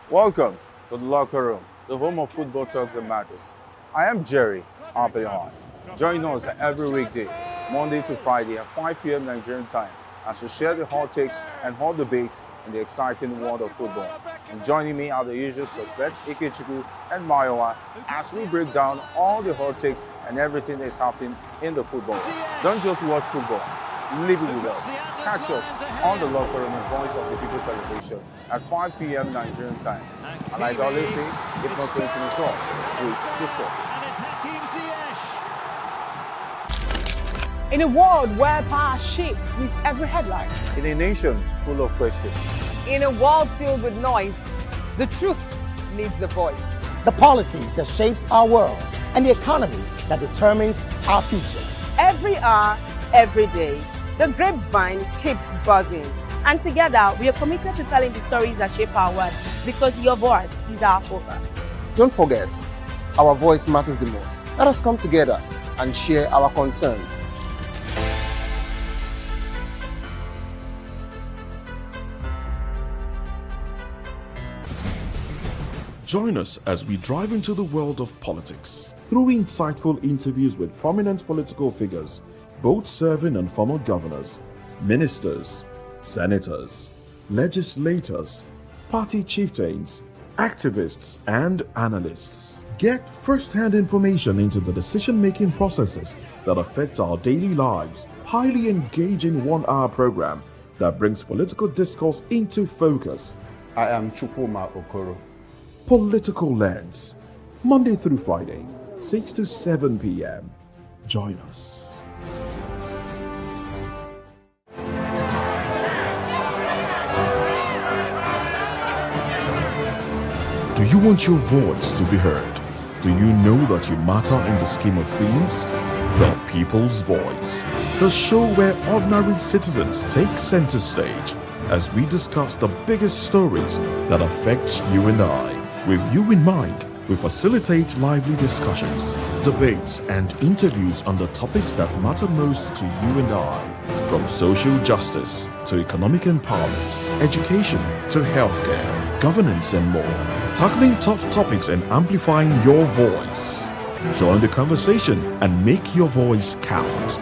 Welcome to the locker room, the home of football talk that matters. I am Jerry Arpillon. Join us every weekday, Monday to Friday at 5 p.m. Nigerian time, as we share the hot takes and hot debates in the exciting world of football. And joining me are the usual suspects, Ikechukwu and Mayowa, as we break down all the hot takes and everything that's happening in the football. Don't just watch football, live it with us. Catch us on the locker room and Voice of the People Television at 5 p.m. Nigerian time. And like I always say, if not going to the talk, please discuss. In a world where power shapes with every headline, In a nation full of questions, in a world filled with noise, the truth needs a voice. The policies that shapes our world and the economy that determines our future. Every hour, every day, the grapevine keeps buzzing. And together, we are committed to telling the stories that shape our world, because your voice is our focus. Don't forget, our voice matters the most. Let us come together and share our concerns. Join us as we drive into the world of politics through insightful interviews with prominent political figures, both serving and former governors, ministers, senators, legislators, party chieftains, activists, and analysts. Get first-hand information into the decision-making processes that affect our daily lives. Highly engaging 1-hour program that brings political discourse into focus. I am Chukwuma Okoro. Political Lens, Monday through Friday, 6 to 7 p.m. Join us. Do you want your voice to be heard? Do you know that you matter in the scheme of things? The People's Voice, the show where ordinary citizens take center stage as we discuss the biggest stories that affect you and I. With you in mind, we facilitate lively discussions, debates, and interviews on the topics that matter most to you and I. From social justice to economic empowerment, education to healthcare, governance, and more. Tackling tough topics and amplifying your voice. Join the conversation and make your voice count.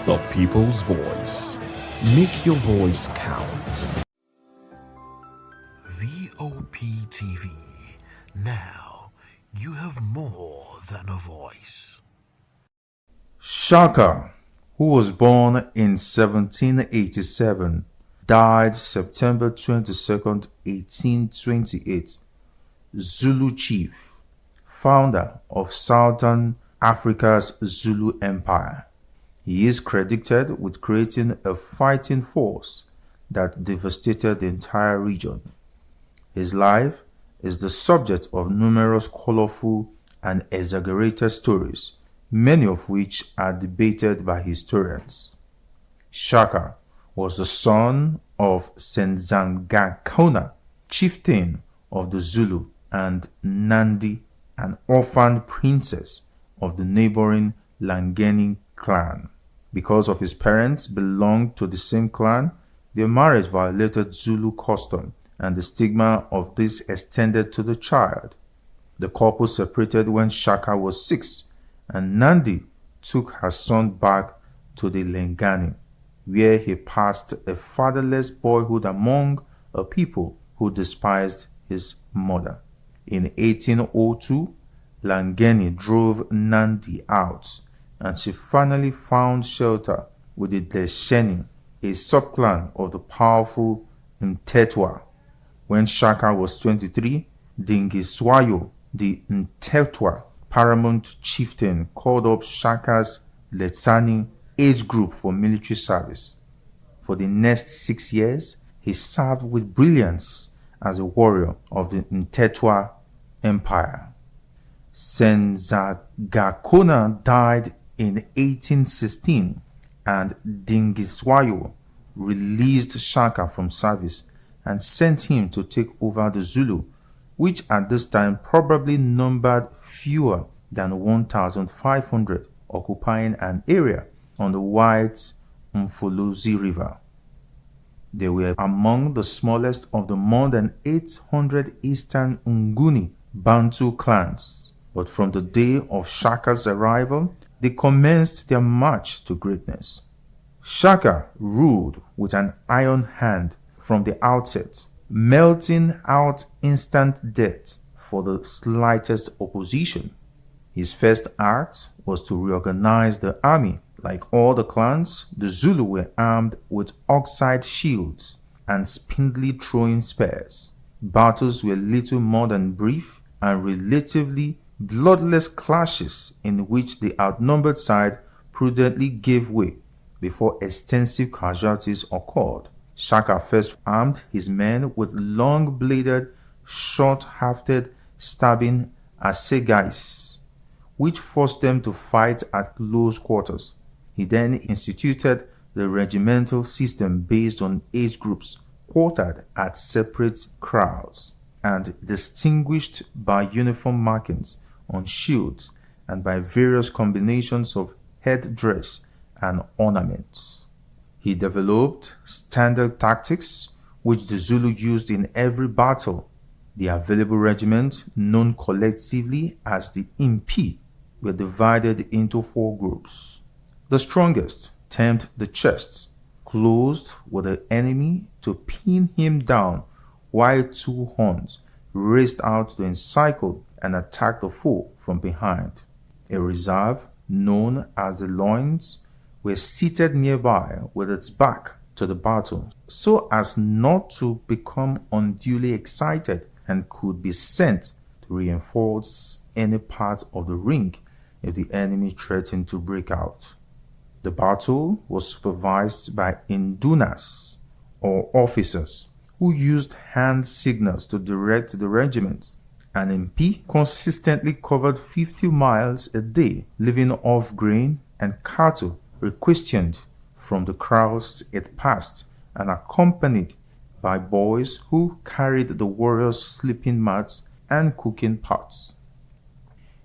The People's Voice. Make your voice count. VOP TV. Now, you have more than a voice. Shaka, who was born in 1787, died September 22nd, 1828. Zulu chief, founder of Southern Africa's Zulu Empire. He is credited with creating a fighting force that devastated the entire region. His life is the subject of numerous colorful and exaggerated stories, many of which are debated by historians. Shaka was the son of Senzangakona, chieftain of the Zulu, and Nandi, an orphaned princess of the neighboring Langeni clan. Because of his parents belonged to the same clan, their marriage violated Zulu custom, and the stigma of this extended to the child. The couple separated when Shaka was 6, and Nandi took her son back to the Lengani, where he passed a fatherless boyhood among a people who despised his mother. In 1802, Langeni drove Nandi out, and she finally found shelter with the Desheni, a subclan of the powerful Mtetwa. When Shaka was 23, Dingiswayo, the Mtetwa paramount chieftain, called up Shaka's Letsani age group for military service. For the next 6 years, he served with brilliance as a warrior of the Mtetwa Empire. Senzangakona died in 1816, and Dingiswayo released Shaka from service and sent him to take over the Zulu, which at this time probably numbered fewer than 1,500, occupying an area on the White Mfolozi River. They were among the smallest of the more than 800 Eastern Nguni Bantu clans, but from the day of Shaka's arrival, they commenced their march to greatness. Shaka ruled with an iron hand from the outset, melting out instant death for the slightest opposition. His first act was to reorganize the army. Like all the clans, the Zulu were armed with oxide shields and spindly throwing spears. Battles were little more than brief and relatively bloodless clashes in which the outnumbered side prudently gave way before extensive casualties occurred. Shaka first armed his men with long-bladed, short-hafted, stabbing assegais, which forced them to fight at close quarters. He then instituted the regimental system based on age groups quartered at separate crowds and distinguished by uniform markings on shields and by various combinations of headdress and ornaments. He developed standard tactics which the Zulu used in every battle. The available regiments, known collectively as the Impi, were divided into 4 groups. The strongest, termed the chest, closed with the enemy to pin him down, while 2 horns, raced out to encircle and attack the foe from behind. A reserve, known as the Loins, were seated nearby with its back to the battle, so as not to become unduly excited, and could be sent to reinforce any part of the ring if the enemy threatened to break out. The battle was supervised by Indunas, or officers, who used hand signals to direct the regiments. An MP consistently covered 50 miles a day, living off grain and cattle requisitioned from the crowds it passed, and accompanied by boys who carried the warriors' sleeping mats and cooking pots.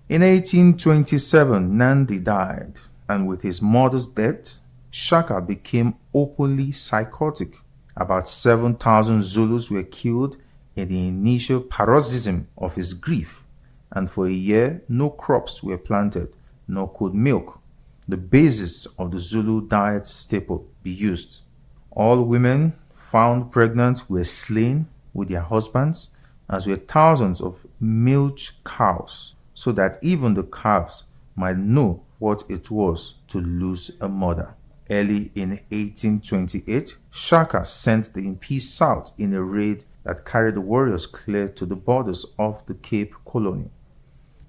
In 1827, Nandi died, and with his mother's death, Shaka became openly psychotic. About 7,000 Zulus were killed in the initial paroxysm of his grief, and for a year no crops were planted, nor could milk, the basis of the Zulu diet staple, be used. All women found pregnant were slain with their husbands, as were thousands of milch cows, so that even the calves might know what it was to lose a mother. Early in 1828, Shaka sent the MP south in a raid that carried the warriors clear to the borders of the Cape Colony.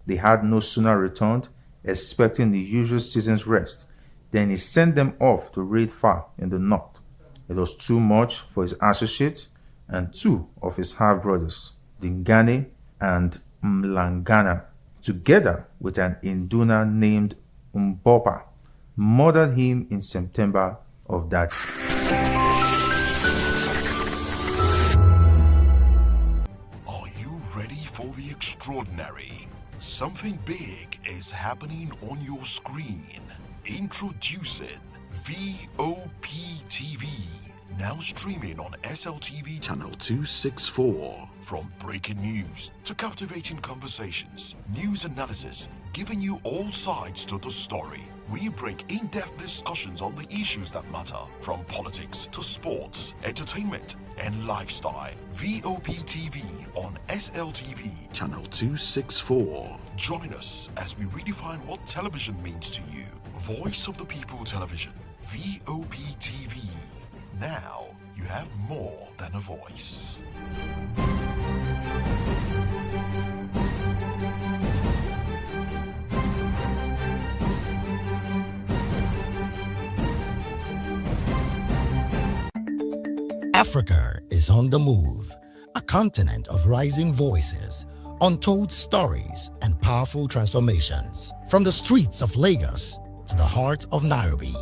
They had no sooner returned, expecting the usual season's rest, than he sent them off to raid far in the north. It was too much for his associates, and two of his half-brothers, Dingane and Mlangana, together with an Induna named Mbopa, murdered him in September of that year. Are you ready for the extraordinary? Something big is happening on your screen. Introducing VOP TV. Now streaming on SLTV channel 264. From breaking news to captivating conversations, news analysis, giving you all sides to the story. We bring in-depth discussions on the issues that matter, from politics to sports, entertainment, and lifestyle. VOP TV on SLTV channel 264. Join us as we redefine what television means to you. Voice of the People Television, VOP TV. Now you have more than a voice. Africa is on the move, a continent of rising voices, untold stories, and powerful transformations. From the streets of Lagos to the heart of Nairobi,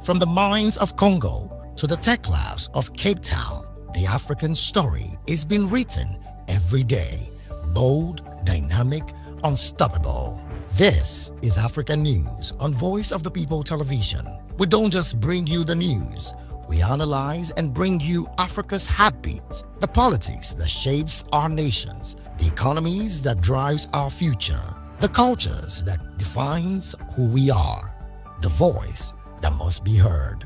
from the mines of Congo to the tech labs of Cape Town, the African story is being written every day. Bold, dynamic, unstoppable. This is African News on Voice of the People Television. We don't just bring you the news. We analyze and bring you Africa's heartbeat, the politics that shapes our nations, the economies that drives our future, the cultures that defines who we are, the voice that must be heard.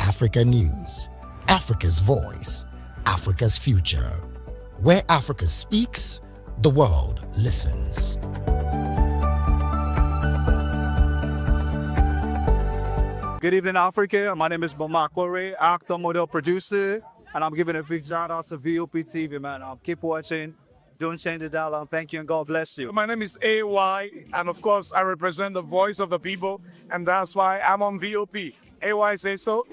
Africa News, Africa's voice, Africa's future. Where Africa speaks, the world listens. Good evening, Africa. My name is Bamakore, actor, model, producer, and I'm giving a big shout out to VOP TV, man. Keep watching. Don't change the dial. Thank you and God bless you. My name is AY, and of course, I represent the voice of the people, and that's why I'm on VOP. AY say so.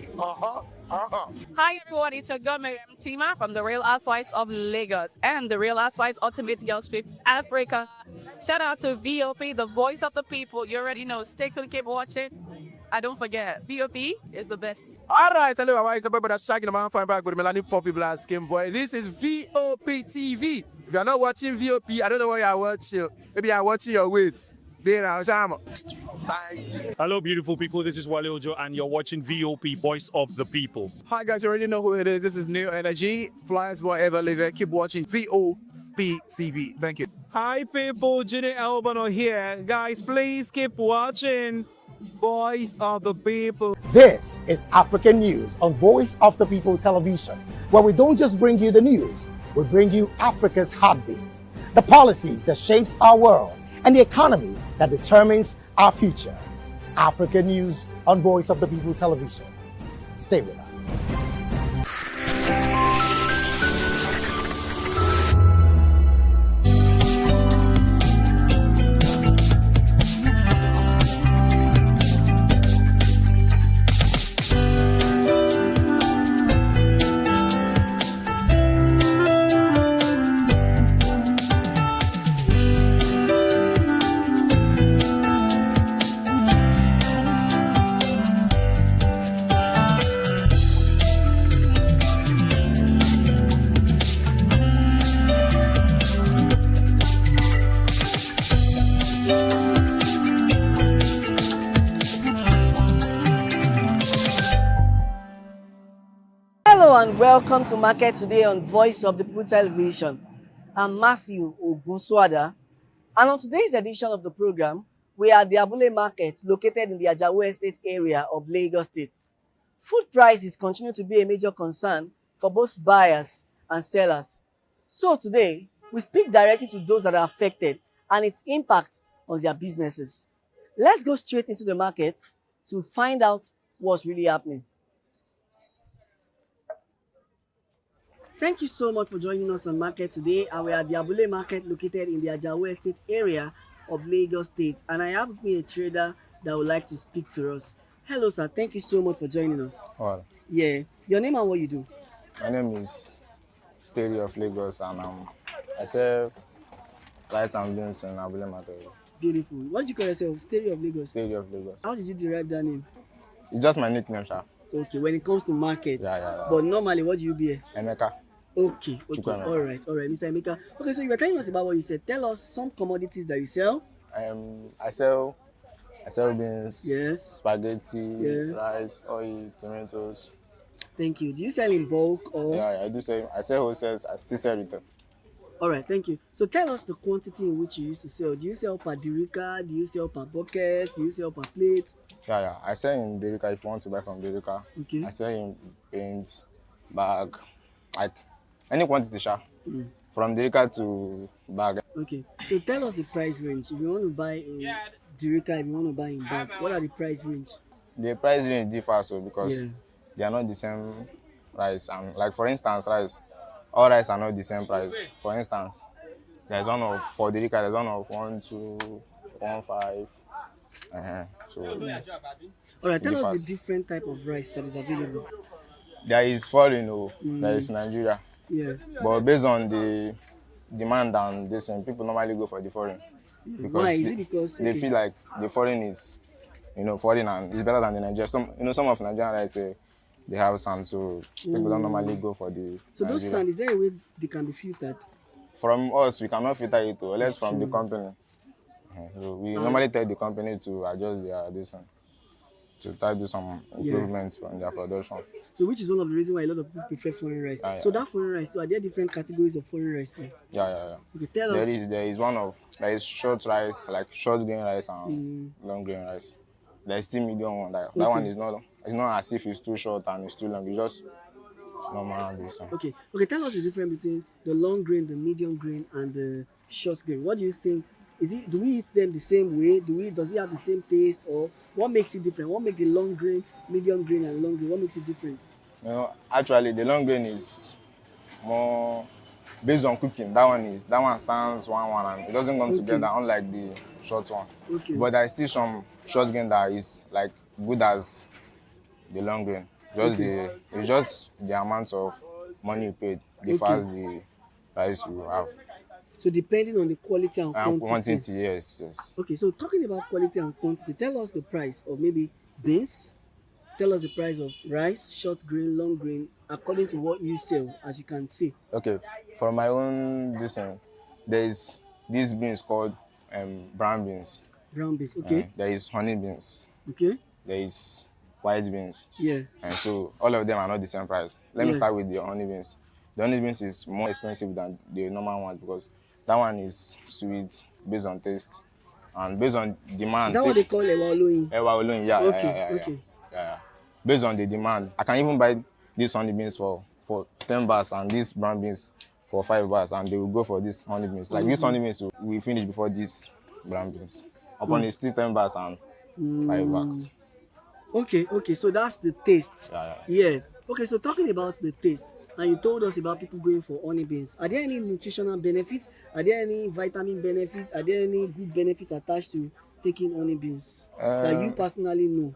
Hi everyone, it's your girl Miriam Tima from The Real Housewives of Lagos and The Real Housewives Ultimate Girls Trip Africa. Shout out to VOP, the voice of the people. You already know. Stay tuned, keep watching. And don't forget, VOP is the best. Alright, hello, it's about that shagging the man fine back with Melanie Poppy Black Skin Boy. This is VOP TV. If you're not watching VOP, I don't know why you're watching. Maybe you're watching your weight. Hello, beautiful people. This is Wale Ojo, and you're watching VOP, Voice of the People. Hi, guys. You already know who it is. This is New Energy. Flyers, whatever, live. Keep watching VOP TV. Thank you. Hi, people. Ginny Albano here. Guys, please keep watching Voice of the People. This is African News on Voice of the People Television, where we don't just bring you the news, we bring you Africa's heartbeats. the policies that shapes our world, and the economy that determines our future. Africa News on Voice of the People Television. Stay with us. Hello and welcome to Market Today on Voice of the People Television. I'm Matthew Ogunswada, and on today's edition of the program, we are at the Abule Market located in the Ajawo Estate area of Lagos State. Food prices continue to be a major concern for both buyers and sellers. So today, we speak directly to those that are affected and its impact on their businesses. Let's go straight into the market to find out what's really happening. Thank you so much for joining us on Market Today. And we are at the Abule Market located in the Ajawo Estate area of Lagos State. And I have with me a trader that would like to speak to us. Hello, sir. Thank you so much for joining us. Well, Yeah. Your name and what you do? my name is Stereo of Lagos, and I sell rice and beans in Abule Market. Beautiful. What do you call yourself? Stereo of Lagos? Stereo of Lagos. How did you derive that name? It's just my nickname, sir. Okay, when it comes to market. Yeah. But normally, what do you bear? Emeka. Okay. Chukwuemeka. All right, Mr. Emeka. Okay, so you were telling us about what you said. Tell us some commodities that you sell. I sell beans, Yes. spaghetti, Yeah. rice, oil, tomatoes. Thank you. Do you sell in bulk or? Yeah, I do sell. I sell wholesale. I still sell retail. All right, thank you. So tell us the quantity in which you used to sell. Do you sell per derica? Do you sell per bucket? Do you sell per plate? Yeah. I sell in Derica if you want to buy from Derica. Okay. I sell in paint, bag, like any quantity, sir. From Derica to bag. Okay. So tell us the price range. If you want to buy in derica, if you want to buy in bag, what are the price range? The price range differs so because Yeah. they are not the same price. And like for instance, rice, all rice are not the same price. For instance, there's one of for Derica, there's one of 1, 2, 1, 5. So All right, tell us the different type of rice that is available. there is foreign, there is Nigeria. Yeah. But based on the demand and this, and people normally go for the foreign because Why? Is it because they feel like the foreign is, foreign and it's better than the Nigeria. Some of Nigerian rice they have sand, so people don't normally go for the. So those Nigeria. sand, is there a way they can be filtered? From us, we cannot filter it, unless from the company. So we normally tell the company to adjust their this one, to try to do some improvements from their production. So which is one of the reasons why a lot of people prefer foreign rice. Yeah. So that foreign rice, too, are there different categories of foreign rice too? Yeah. Okay, tell us. There is short rice, like short grain rice and long grain rice. There's still medium one. That one is not. It's not as if it's too short and it's too long. It's just normal this one. Okay, tell us the difference between the long grain, the medium grain, and the short grain. What do you think? Do we eat them the same way? Does it have the same taste, or what makes it different? What makes the long grain, medium grain, and long grain? What makes it different? Actually, the long grain is more based on cooking. That one stands one and it doesn't come together, unlike the short one. Okay. But there is still some short grain that is like good as the long grain. It's just the amount of money you paid differs the price you have. So depending on the quality and quantity. Quantity, yes. Okay, so talking about quality and quantity, tell us the price of maybe beans. Tell us the price of rice, short grain, long grain, according to what you sell, as you can see. Okay, for my own design, there is these beans called brown beans. Brown beans, okay. There is honey beans. Okay. There is white beans. Yeah. And so all of them are not the same price. Let me start with the honey beans. The honey beans is more expensive than the normal one because that one is sweet, based on taste, and based on demand. Is that what they call Ewa Oloyin? Ewa Oloyin, yeah. Okay. Yeah. Based on the demand, I can even buy these honey beans for 10 bahs and these brown beans for 5 bars, and they will go for this honey beans. Like this honey beans we finish before this brown beans. Upon it's still 10 bars and 5 bags. Okay, so that's the taste. Yeah. Okay, so talking about the taste, and you told us about people going for honey beans. Are there any nutritional benefits? Are there any vitamin benefits? Are there any good benefits attached to taking honey beans that you personally know?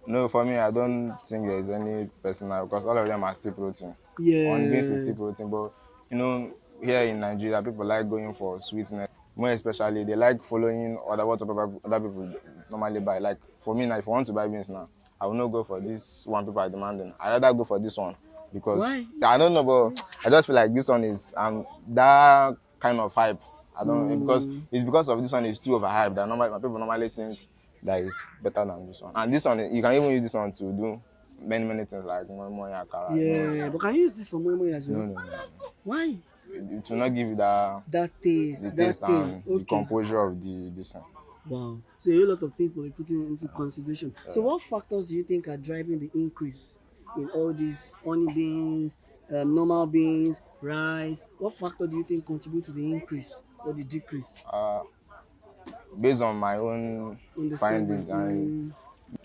No, for me, I don't think there is any personal, because all of them are still protein. Yeah. Honey beans is still protein, but you know, here in Nigeria, people like going for sweetness. More especially, they like following what other people normally buy. Like for me now, if I want to buy beans now, I will not go for this one people are demanding. I rather go for this one because why? I don't know, but I just feel like this one is that kind of hype. I don't because it's because of this one is too overhyped that people normally think that is better than this one. And this one, you can even use this one to do many things like moi akara. Yeah, but can you use this for moi as well? No. Why? It will not give you that taste, and the composure of this one. Wow. So a lot of things will be putting into consideration. So what factors do you think are driving the increase in all these honey beans, normal beans, rice? What factor do you think contribute to the increase or the decrease? Based on my own findings and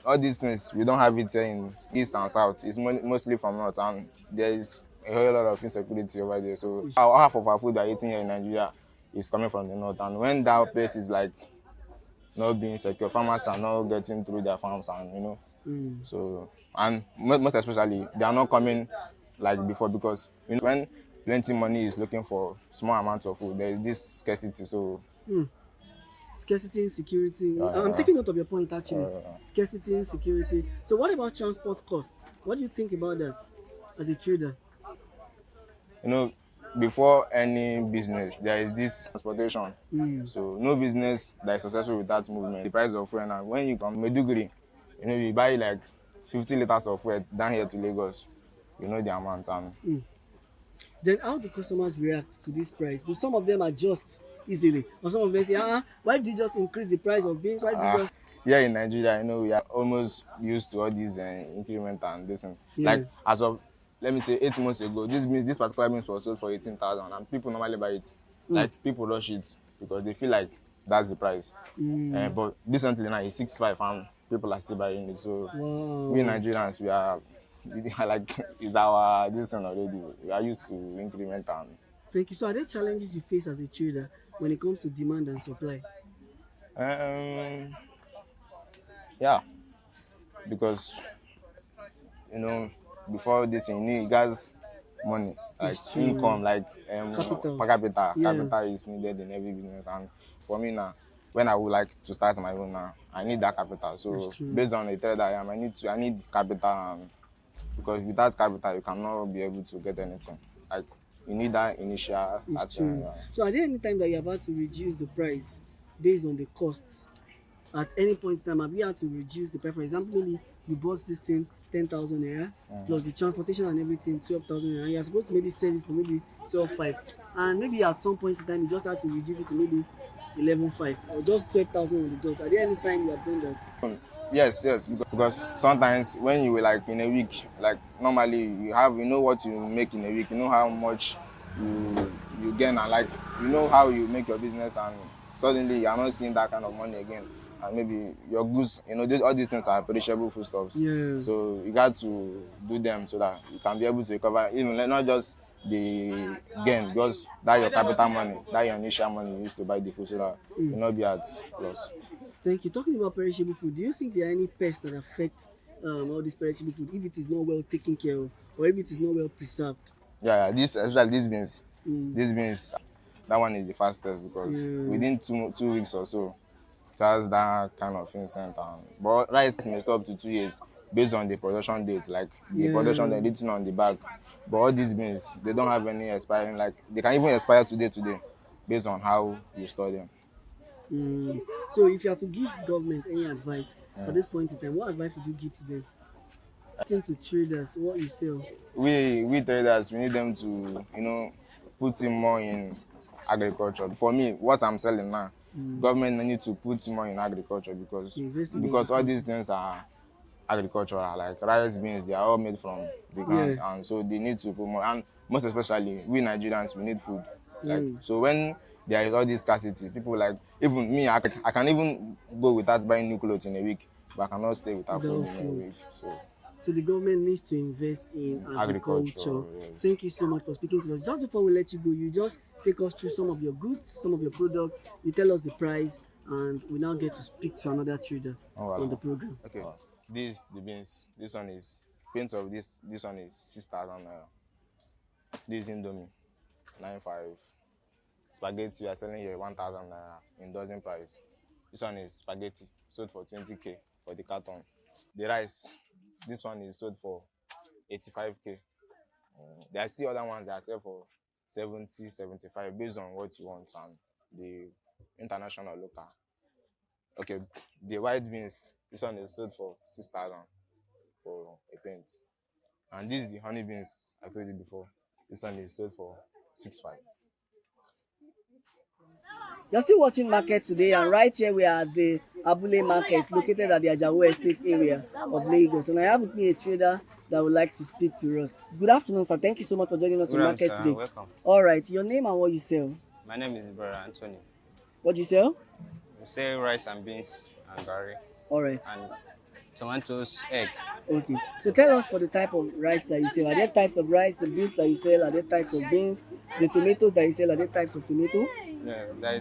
all these things, we don't have it here in East and South. It's mostly from North, and there is a whole lot of insecurity over there. So half of our food we are eating here in Nigeria is coming from the North, and when that place is like not being secure, farmers are not getting through their farms, and so, and most especially they are not coming like before, because when plenty money is looking for small amounts of food, there is this scarcity. So scarcity and security. I'm taking note of your point actually. Scarcity and security. So what about transport costs? What do you think about that as a trader? Before any business, there is this transportation. So no business that is successful without movement. The price of fuel, and when you come Maiduguri, you buy like 50 liters of fuel down here to Lagos, you know the amount. And then how do customers react to this price? Do some of them adjust easily, or some of them say, why did you just increase the price of beans? Why did you just... Yeah, in Nigeria, we are almost used to all these increment and this. Like as of, let me say, 8 months ago, this particular beans was sold for 18,000, and people normally buy it. Like people rush it because they feel like that's the price. But recently now it's 6.5, and people are still buying it. So we Nigerians, we are like, it's our this one already. We are used to increment and. Thank you. So are there challenges you face as a trader when it comes to demand and supply? Yeah, because before this you need gas money, like income, like capital. Capital is needed in every business, and for me now, when I would like to start my own now, I need that capital. So based on the trader I am, I need capital, because without capital you cannot be able to get anything. Like you need that initial starting. So are there any time that you have had to reduce the price based on the costs? At any point in time, have you had to reduce the price? For example, maybe you bought this thing 10,000 naira plus the transportation and everything 12,000 naira. You're supposed to maybe sell it for maybe 12,500, and maybe at some point in time you just had to reduce it to maybe 11,500 or just 12,000 on the dot. Are there any time you have done that? Yes, because sometimes when you like in a week, like normally you know what you make in a week, you know how much you gain, and like you know how you make your business, and suddenly you are not seeing that kind of money again. And maybe your goods, all these things are perishable foodstuffs. Yeah. So you got to do them so that you can be able to recover, even not just the gain, because that your capital money, that your initial money you used to buy the food, so that you not be at loss. Thank you. Talking about perishable food, do you think there are any pests that affect all this perishable food if it is not well taken care of, or if it is not well preserved? Yeah, especially these beans. These beans, that one is the fastest, because within 2 weeks or so, it has that kind of insect. But rice may stop to 2 years based on the production dates, like the production they're written on the bag. But all these beans, they don't have any expiring, like they can even expire today based on how you store them. So if you have to give government any advice at this point in time, what advice would you give to them? To traders, what you sell? We traders, we need them to, put in more in agriculture. For me, what I'm selling now, government need to put more in agriculture, because all these things are agricultural, like rice, beans, they are all made from the ground, and so they need to put more. And most especially we Nigerians, we need food. Like, Mm. so when there is all this scarcity, people like, even me, I can even go without buying new clothes in a week, but I cannot stay without food Without in a food. week. So the government needs to invest in agriculture. Agriculture, yes. Thank you so much for speaking to us. Just before we let you go, you just take us through some of your goods, some of your products. You tell us the price, and we now get to speak to another trader on the program. Okay, the beans. This one is paint of this. This one is 6,000 naira. This is Indomie, 9,500. Spaghetti we are selling here 1,000 naira in dozen price. This one is spaghetti sold for 20k for the carton. The rice, this one is sold for 85k. There are still other ones that are sold for 70, 75 based on what you want and the international local. Okay, the white beans, this one is sold for 6,000 for a paint. And this is the honey beans I told you before. This one is sold for 6,500. You're still watching Market Today, and right here we are at the Abule Market, located at the Ajawo Estate area of Lagos. And I have with me a trader that would like to speak to us. Good afternoon, sir. Thank you so much for joining us on Market Today. Welcome. All right, your name and what you sell? My name is Brother Anthony. What do you sell? We sell rice and beans and gari. All right. And tomatoes, egg. Okay. So tell us for the type of rice that you sell. Are there types of rice, the beans that you sell? Are there types of beans? The tomatoes that you sell, are there types of tomato? Yeah, there are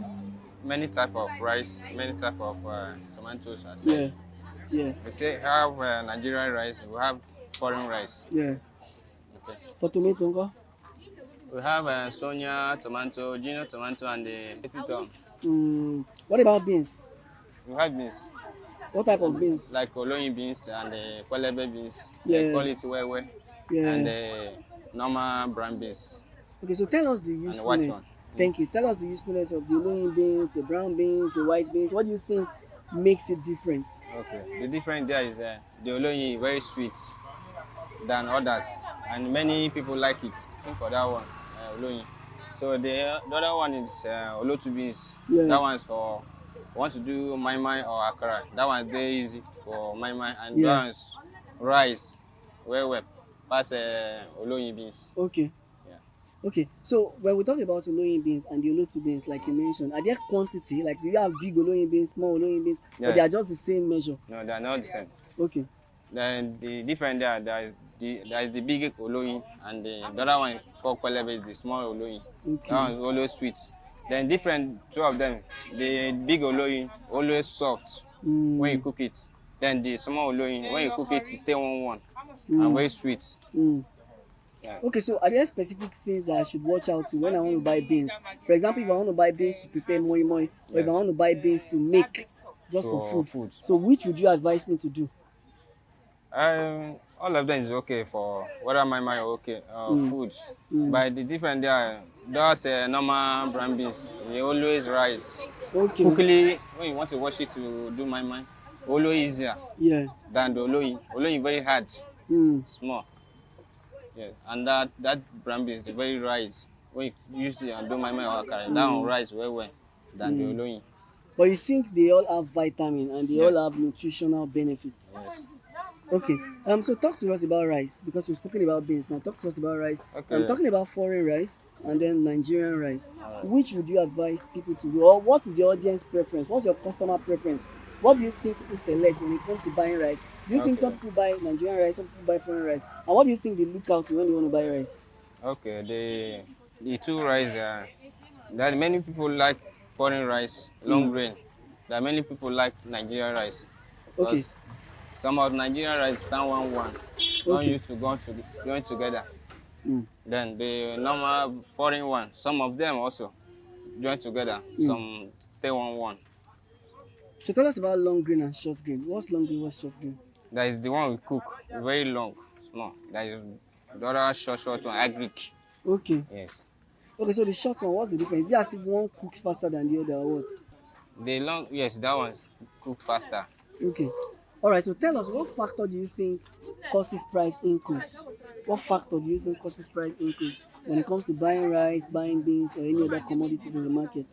many type of rice, many type of tomatoes are sold. Yeah. We say have Nigerian rice, we have foreign rice. Yeah. Okay. For tomato, uncle? We have Sonia tomato, Gino tomato, and the Esiton. What about beans? We have beans. What type of beans? Like Oloyin beans and the Kwelebe beans. Yeah. They call it Wewe. Yeah. And the normal brown beans. Okay, so tell us the And the white usefulness. one. Thank you. Tell us the usefulness of the Oloyin beans, the brown beans, the white beans. What do you think makes it different? Okay. The difference there is the Oloyin very sweet than others, and many people like it. Think for that one, Oloyin. So the other one is Olotu beans. Yeah. That one is for want to do mai or akara. That one is very easy for mai, and Yeah. that one is rice, well, pass Oloyin beans. Okay. Yeah. Okay, so when we talk about Oloyin beans and the Olotu beans, like you mentioned, are there quantity? Like, do you have big Oloyin beans, small Oloyin beans, or Yeah. they are just the same measure? No, they are not the same. Okay. Then the difference there is the big Oloyin, and the other one called Kwelebe is the small Oloyin. Okay. That one is always sweet. Then different, two of them. The big Oloyin always soft when you cook it. Then the small Oloyin, when you cook it, it stay one and very sweet. Yeah. Okay, so are there specific things that I should watch out to when I want to buy beans? For example, if I want to buy beans to prepare moi, or if I Yes. want to buy beans to make just for For food. food. So which would you advise me to do? All of them is okay for whether my okay food. But the different there, those normal brown beans, they always rise. Okay. Quickly, when you want to wash it to do my always easier Yeah. than the Oloyin. Oloyin very hard, small. Yeah, and that brown beans, they very rise. When you use it and do my or akara, that one rise well than the Oloyin. But you think they all have vitamin and they Yes. all have nutritional benefits? Yes. Okay. So talk to us about rice, because we've spoken about beans. Now talk to us about rice. Okay. I'm talking about foreign rice and then Nigerian rice. Which would you advise people to do? Or what is your audience preference? What's your customer preference? What do you think people select when it comes to buying rice? Do you think some people buy Nigerian rice, some people buy foreign rice? And what do you think they look out to when they want to buy rice? Okay, the two rice, that many people like foreign rice, long grain. There are many people like Nigerian rice. Okay. Because some of Nigerian rice stand one. Don't Okay. used to going together. Then the normal foreign one, some of them also join together. Some stay one. So tell us about long grain and short grain. What's long grain, what's short grain? That is the one we cook, very long, small. That is the other short one, agric. Okay. Yes. Okay, so the short one, what's the difference? Is it as if one cooks faster than the other or what? The long, yes, that one cook faster. Okay. All right, so tell us, what factor do you think causes price increase? What factor do you think causes price increase when it comes to buying rice, buying beans, or any other commodities in the market?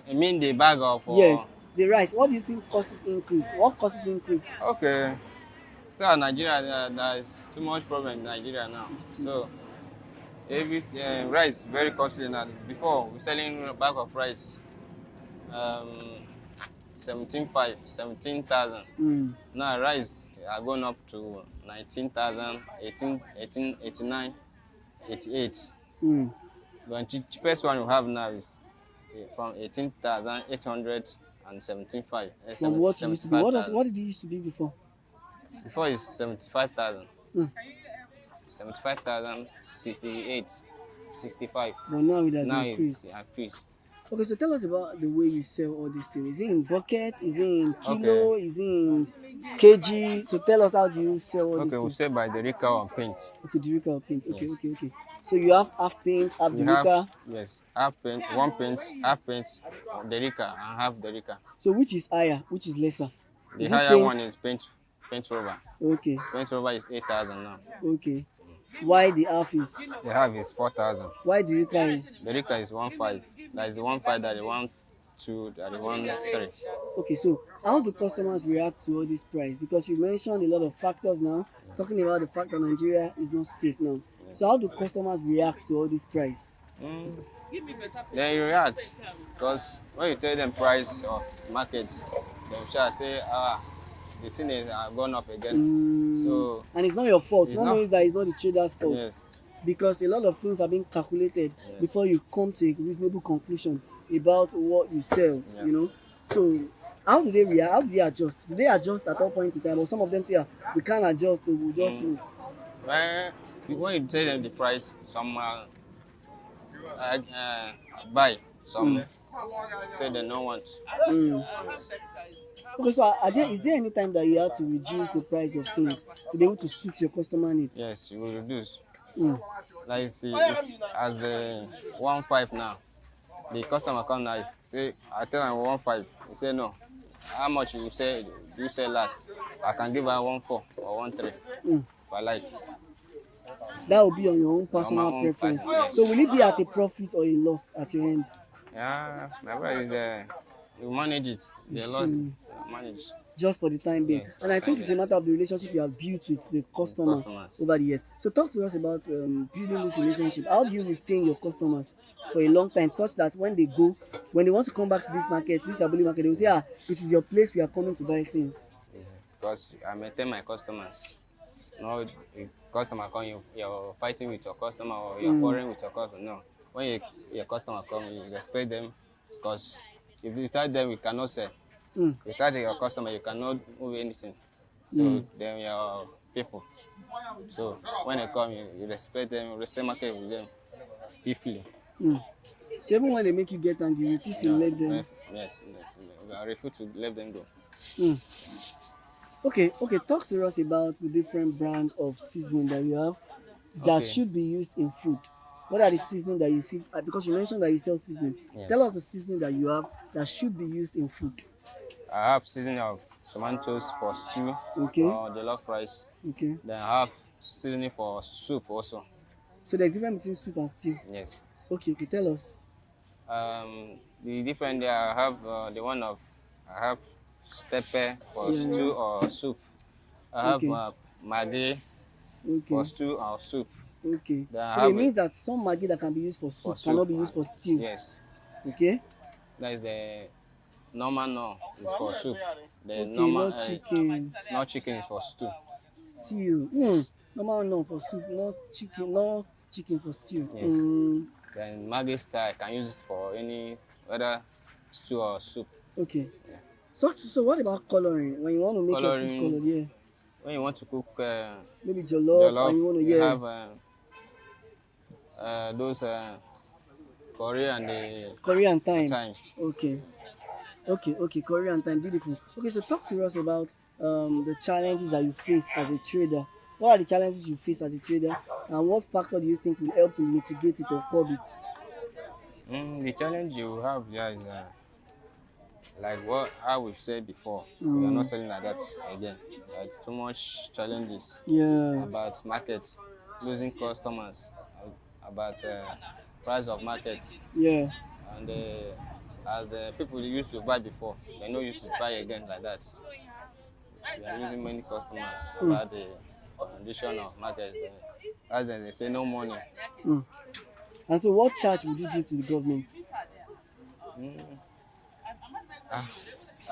I mean the bag of... Yes, the rice. What do you think causes increase? What causes increase? Okay. So Nigeria, there's too much problem in Nigeria now. So Rice very costly now. Before we selling a bag of rice, 17,000. Now rice are going up to 19,000, 89, 88. The cheapest one we have now is from 18,875. From what it used to be. What did it used to be before? Before it's 75,000. 75,000, 68, 65. But now it has now increased. It's increased. Okay, so tell us about the way you sell all these things. Is it in bucket? Is it in kilo? Is it in kg? So tell us, how do you sell all these Okay, we things? sell by the Rica or paint. Okay, the Rica paint. Okay, Yes. okay. So you have half paint, half We the Rica. Yes, half paint, one paint, half paint, the Rica, and half the Rica. So which is higher? Which is lesser? The Is it higher paint? one is paint rubber. Okay. Paint rubber is 8,000 now. Okay. Why the half is? The half is 4,000. Why the Rica is? The Rica is 1.5. That is the 1.5, that is 1.2, that is 1.3. Okay, so how do customers react to all this price? Because you mentioned a lot of factors now, talking about the fact that Nigeria is not safe now. So how do customers react to all this price? They react because when you tell them price of markets, they shall say, the thing is gone up again. So And it's not your fault. It's Not not- only that, it's not the trader's fault. Yes. Because a lot of things are being calculated before you come to a reasonable conclusion about what you sell, you know. So how do they react? How do they adjust? Do they adjust at all points in time? Or some of them say, we can't adjust, we'll just move. when you tell them the price, some buy, some say they don't want. Okay, so is there any time that you have to reduce the price of things to be able to suit your customer needs? Yes, you will reduce. Like see, if, as the 1.5 now, the customer come now, say I tell him 1.5, he say no. How much you say last? I can give her 1.4 or 1.3 if I like. That will be on your own personal own preference. personal, yes. So will it be at a profit or a loss at your end? Yeah, my brother is you manage it. The loss, you manage. Just for the time being. Yes, And I think it's a matter of the relationship you have built with the customer customers. over the years. So talk to us about building this relationship. How do you retain your customers for a long time, such that when they want to come back to this market, this Abuli market, they will say, it is your place, we are coming to buy things. Because I maintain my customers. No, the customer come, you're fighting with your customer or you're quarreling with your customer. No, when your customer come, you respect them, because if you tell them you cannot sell, without your customer you cannot move anything. So then your people. So when they come, you respect them, respect market with them, briefly. So even when they make you get angry, you refuse to let them. Yes, I refuse to let them go. Okay, talk to us about the different brand of seasoning that you have that Okay. should be used in food. What are the seasoning that you think, because you mentioned that you sell seasoning. Yes. Tell us the seasoning that you have that should be used in food. I have seasoning of tomatoes for stew or jollof rice. Okay. Then I have seasoning for soup also. So there's difference between soup and stew. Yes. Okay, tell us. The different there I have the one of I have pepper for Yeah. stew or soup. I have Okay. Maggi for stew or soup. Okay. Then I So have it means that some Maggi that can be used for soup cannot be used for stew. Yes. Okay. That is the normal no is for soup. The Okay, normal not chicken. not chicken is for stew. Stew. Normal no for soup, not chicken for stew. Yes. Then Maggi style I can use it for any whether stew or soup. Okay. So what about coloring? When you want to make your food Coloring, color, yeah. when you want to cook Maybe jollof, and you want to, you yeah. have those curry and the Korean thyme. thyme. Okay, Korean thyme, beautiful. Okay, so talk to us about the challenges that you face as a trader. What are the challenges you face as a trader, and what factor do you think will help to mitigate it or curb it? The challenge you have here is like what I would say before. We are not selling like that again. There's too much challenges about market, losing customers, about price of market. Yeah. And as the people used to buy before, they no used to buy again like that. We are losing many customers about the condition of market. as they say, no money. And so what charge would you give to the government?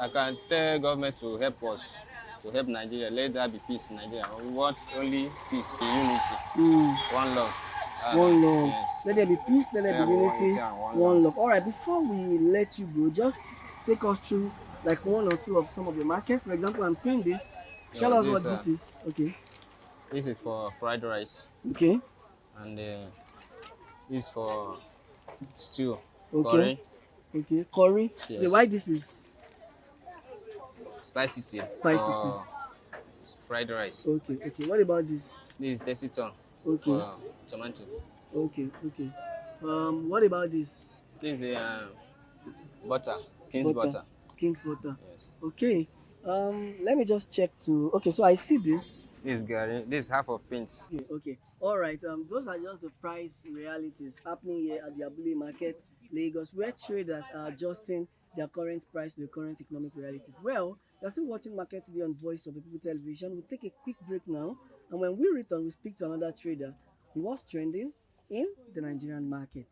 I can tell government to help us, to help Nigeria. Let there be peace in Nigeria. We want only peace, unity, one love. One love. Yes. Let there be peace, let there be unity, and one love. All right, before we let you go, just take us through like one or two of some of the markets. For example, I'm seeing this. Tell us what this is. Okay. This is for fried rice. Okay. And this for stew. Okay. Curry. Okay. Curry. Yes. Okay, why this is? Spicy tea. Spicy for fried rice. Okay. Okay. What about this? This is desiton. Okay. For tomato. Okay. Okay. What about this? This is butter. King's butter. King's butter. Yes. Okay. Let me just check to. Okay, so I see this. This is gari. This is half of pints. Okay. Okay. All right. Those are just the price realities happening here at the Abule Market, Lagos, where traders are adjusting their current price to the current economic realities. Well, you're still watching Market Today on Voice of the People Television. We'll take a quick break now, and when we return, we'll speak to another trader on what's trending in the Nigerian market.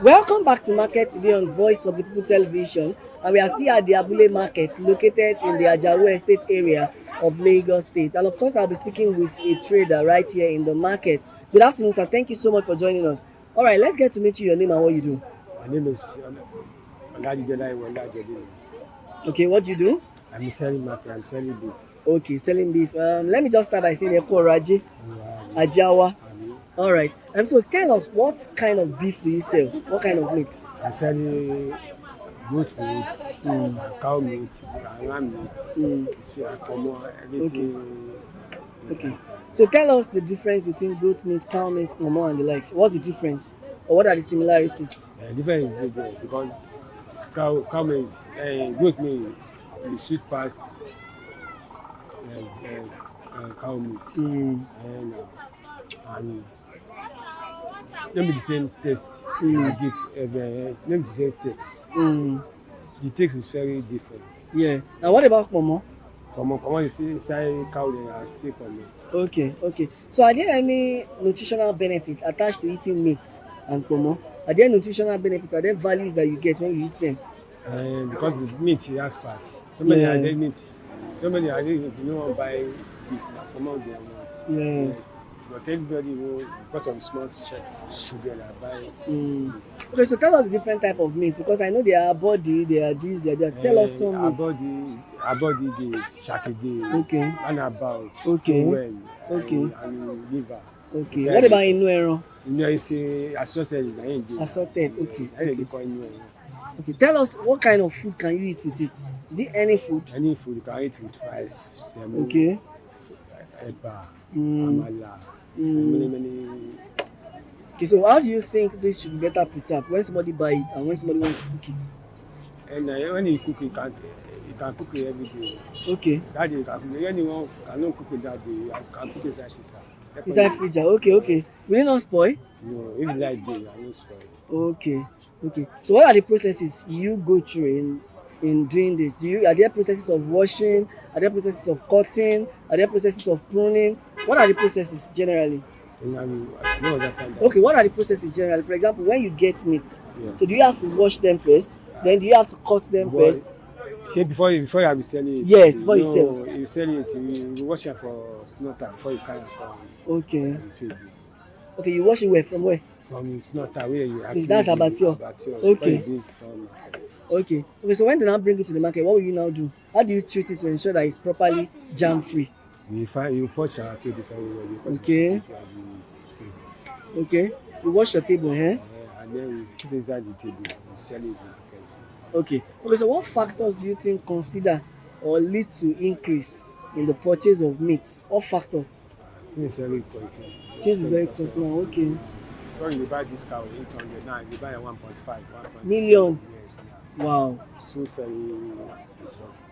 Welcome back to Market Today on Voice of the People Television, and we are still at the Abule Market located in the Ajawo Estate area of Lagos State. And of course, I'll be speaking with a trader right here in the market. Good afternoon, sir. Thank you so much for joining us. All right, let's get to meet you, your name and what you do. My name is Oladijola. Okay, what do you do? I'm selling market. I'm selling beef. Okay, selling beef. Let me just start by saying Ekoraji, Ajawa. All right. So tell us, what kind of beef do you sell? What kind of meat? I'm selling goat meat, cow meat, ram meat, everything. Okay. So tell us the difference between goat meat, cow meat, pomo, and the likes. What's the difference? Or what are the similarities? The difference is there because cow meat, goat meat, the sweet pass cow meat, and not be the same taste. Not be the same taste. The taste is very different. Yeah. And what about pomo? Pomo is inside cow and say pomo. Okay, okay. So are there any nutritional benefits attached to eating meat and pomo? Are there nutritional benefits? Are there values that you get when you eat them? Because the meat you have fat. So many are there meat. So many are there, you don't buy beef, pomo they are not. Yeah. Yes. But everybody will, because of small sugar, buy. Okay, so tell us the different type of meats, because I know there are body, there are this, there are that. Tell us some meats. Our body is shakide. Okay. And about. Okay. Well. Okay. And liver. Okay. What about inu ẹran? Inu is assorted. Assorted. Okay. Okay. Okay. Tell us, what kind of food can you eat with it? Is it any food? Any food you can eat with rice, salmon. Okay. Eba. Amala. Many. Okay, so how do you think this should be better preserved when somebody buy it and when somebody wants to cook it? And when you cook it, you can cook it every day. Okay. That day you can cook it. Anyone cannot cook it that day, you can cook it inside freezer. Inside freezer. Okay, okay. Will it not spoil? No, if you like day, you won't spoil. Okay, okay. So what are the processes you go through in doing this? Are there processes of washing? Are there processes of cutting? Are there processes of pruning? What are the processes generally? Okay, what are the processes generally? For example, when you get meat, so do you have to wash them first? Then do you have to cut them first? Before you have to sell it. Yes, before you sell. You sell it, you wash it for slaughter before you carry it home. Okay. Okay, you wash it where? From where? From slaughter where you have. That's abattoir. Okay. Okay. Okay, so when they now bring it to the market, what will you now do? How do you treat it to ensure that it's properly germ-free? You wash your table before you. Okay. Okay. You wash your table, eh? And then we put inside the table, we sell it. Okay. Okay, so what factors do you think consider or lead to increase in the purchase of meat? What factors? I think it's very costly. Since it's very costly now, okay. When you buy this cow 800 now, you buy a 1.5, 1.6 million. Yes, now. Wow. It's too very expensive.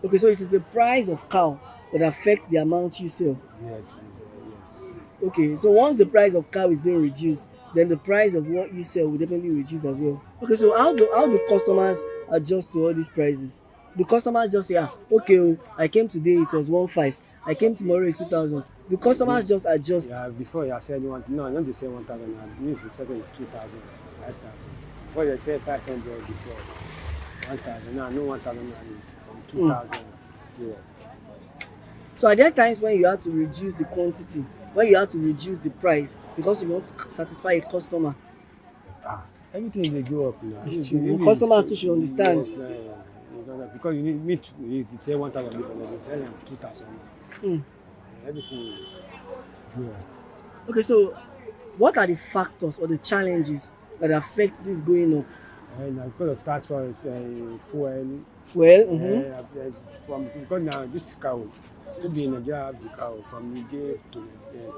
Okay, so it is the price of cow that affects the amount you sell. Yes, yes. Okay, so once the price of cow is being reduced, then the price of what you sell will definitely reduce as well. Okay, so how do customers adjust to all these prices? The customers just say, okay, I came today, it was 1.5. I came tomorrow, it's 2,000. The customers just adjust. Yeah, before you said not they say 1,000, means the second is 2,000, 5,000. Before you say 500 before 1,000, now no 1,000 from 2,000. Yeah. So are there times when you have to reduce the quantity, when you have to reduce the price because you want to satisfy a customer? Everything they go up now. It's true. Customers too should understand. Yes, because you need meat, you say 1,000 before, they sell 2,000. Everything. Yeah. Okay, so what are the factors or the challenges that affect this going up? Because of transport, fuel. Fuel. Because now this cow, maybe in Nigeria have the cow from Niger to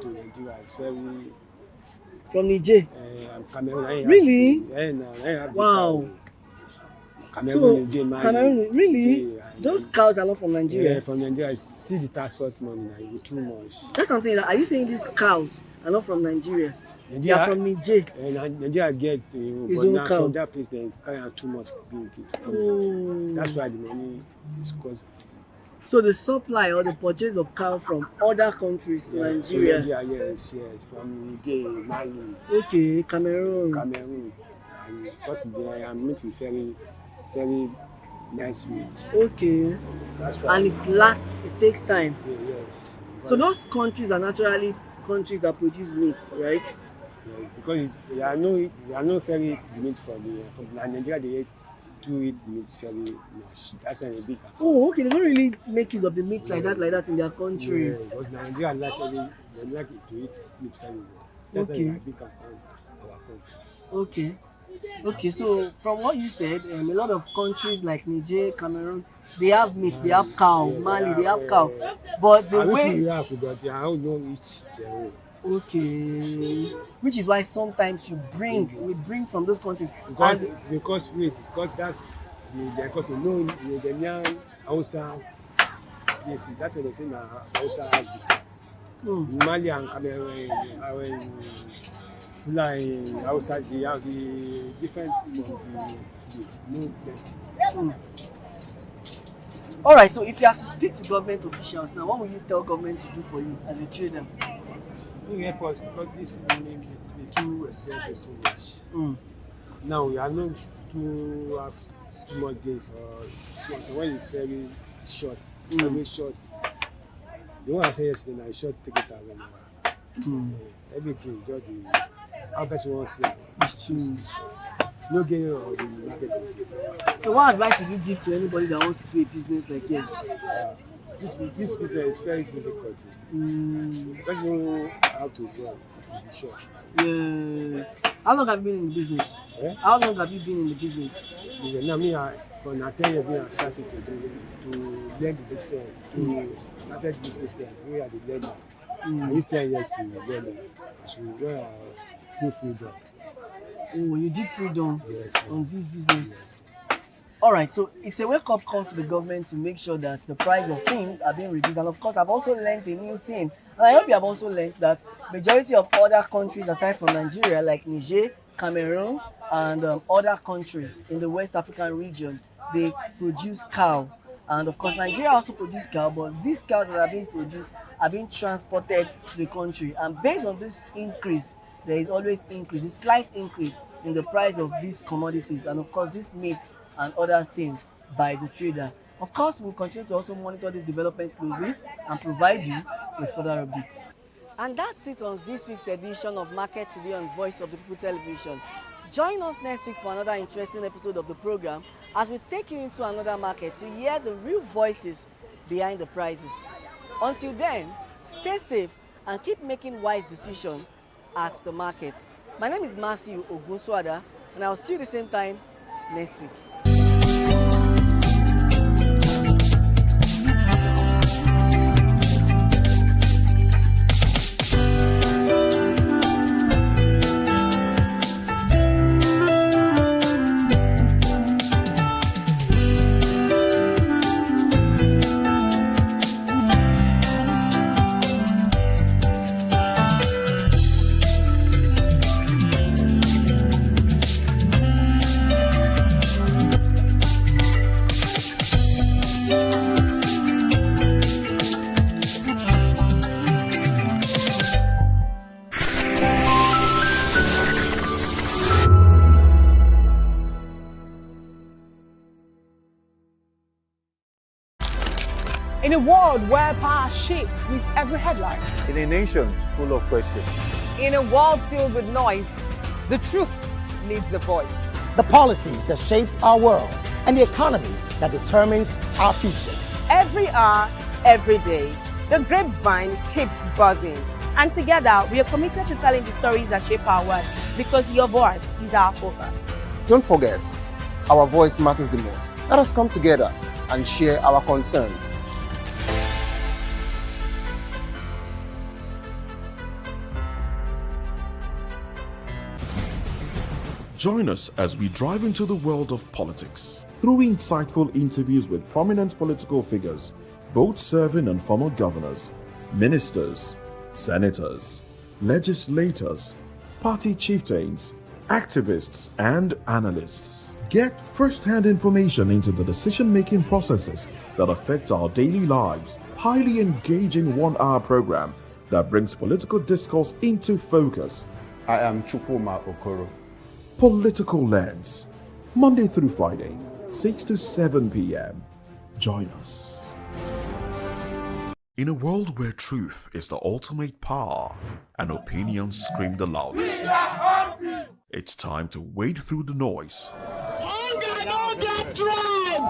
Nigeria. It's very. From Niger. Cameroon. Really? Wow. Cameroon, really? Yeah, those cows are not from Nigeria? Yeah, from Nigeria. See the transport money now, it's too much. That's what I'm saying. Are you saying these cows are not from Nigeria? They are from Niger. Nigeria get his own cow. From that place, they carry out too much big. That's why the money is cost. So the supply or the purchase of cow from other countries to Nigeria? Yes, from Niger, Mali. Okay, Cameroon. And because their meat is very nice meat. Okay. That's why. And it takes time. Yes. So those countries are naturally countries that produce meat, right? Yeah, because there are no very meat for Nigeria. They do eat meat very much. That's why they big. Oh, okay. They don't really make use of the meat like that in their country. Yeah, but Nigeria they like to eat meat very well. That's okay. Why they big our country. Okay. Okay, so from what you said, a lot of countries like Niger, Cameroon, they have meat, they have cow. Mali, they have cow. But the way we have, but I don't know each their own. Okay, which is why sometimes we bring from those countries. Because that they got to know the young Hausa. Yes, that's what they say now. Hausa has the cow. Mali and Cameroon. Fly outside, they have the different All right, so if you have to speak to government officials now, what will you tell government to do for you as a trader? You help us because this is the too expensive too much. Now we are not to have too much gain for when it's very short. Very short. The one I said yesterday, I short take it away. Everything just the how person wants to it's true. No gain on the marketing. So what advice would you give to anybody that wants to do a business like this? This business is very difficult. Because you know how to sell. Sure. Yeah. How long have you been in the business? Yeah? How long have you been in the business? Now me, for 10 years, I started to learn the business. Started this business. We are the learner. I used 10 years to learn it. So we do freedom. Oh, you did freedom on this business. Yes. All right, so it's a wake-up call to the government to make sure that the price of things are being reduced. And of course, I've also learned a new thing. And I hope you have also learned that majority of other countries aside from Nigeria, like Niger, Cameroon, and other countries in the West African region, they produce cow. And of course, Nigeria also produces cow, but these cows that are being produced are being transported to the country. And based on this increase, there is always increase, a slight increase in the price of these commodities. And of course, this meat and other things by the trader. Of course, we'll continue to also monitor these developments closely and provide you with further updates. And that's it on this week's edition of Market Today on Voice of the People Television. Join us next week for another interesting episode of the program as we take you into another market to hear the real voices behind the prices. Until then, stay safe and keep making wise decisions at the market. My name is Matthew Ogunswada, and I'll see you the same time next week. In a world where power shifts with every headline, In a nation full of questions, in a world filled with noise, the truth needs a voice. The policies that shapes our world and the economy that determines our future. Every hour, every day, the grapevine keeps buzzing. And together, we are committed to telling the stories that shape our world because your voice is our focus. Don't forget, our voice matters the most. Let us come together and share our concerns. Join us as we drive into the world of politics through insightful interviews with prominent political figures, both serving and former governors, ministers, senators, legislators, party chieftains, activists, and analysts. Get first-hand information into the decision-making processes that affect our daily lives. Highly engaging one-hour program that brings political discourse into focus. I am Chukwuma Okoro. Political Lens, Monday through Friday, 6 to 7 p.m. Join us. In a world where truth is the ultimate power and opinions scream the loudest, it's time to wade through the noise. Hunger no get tribe!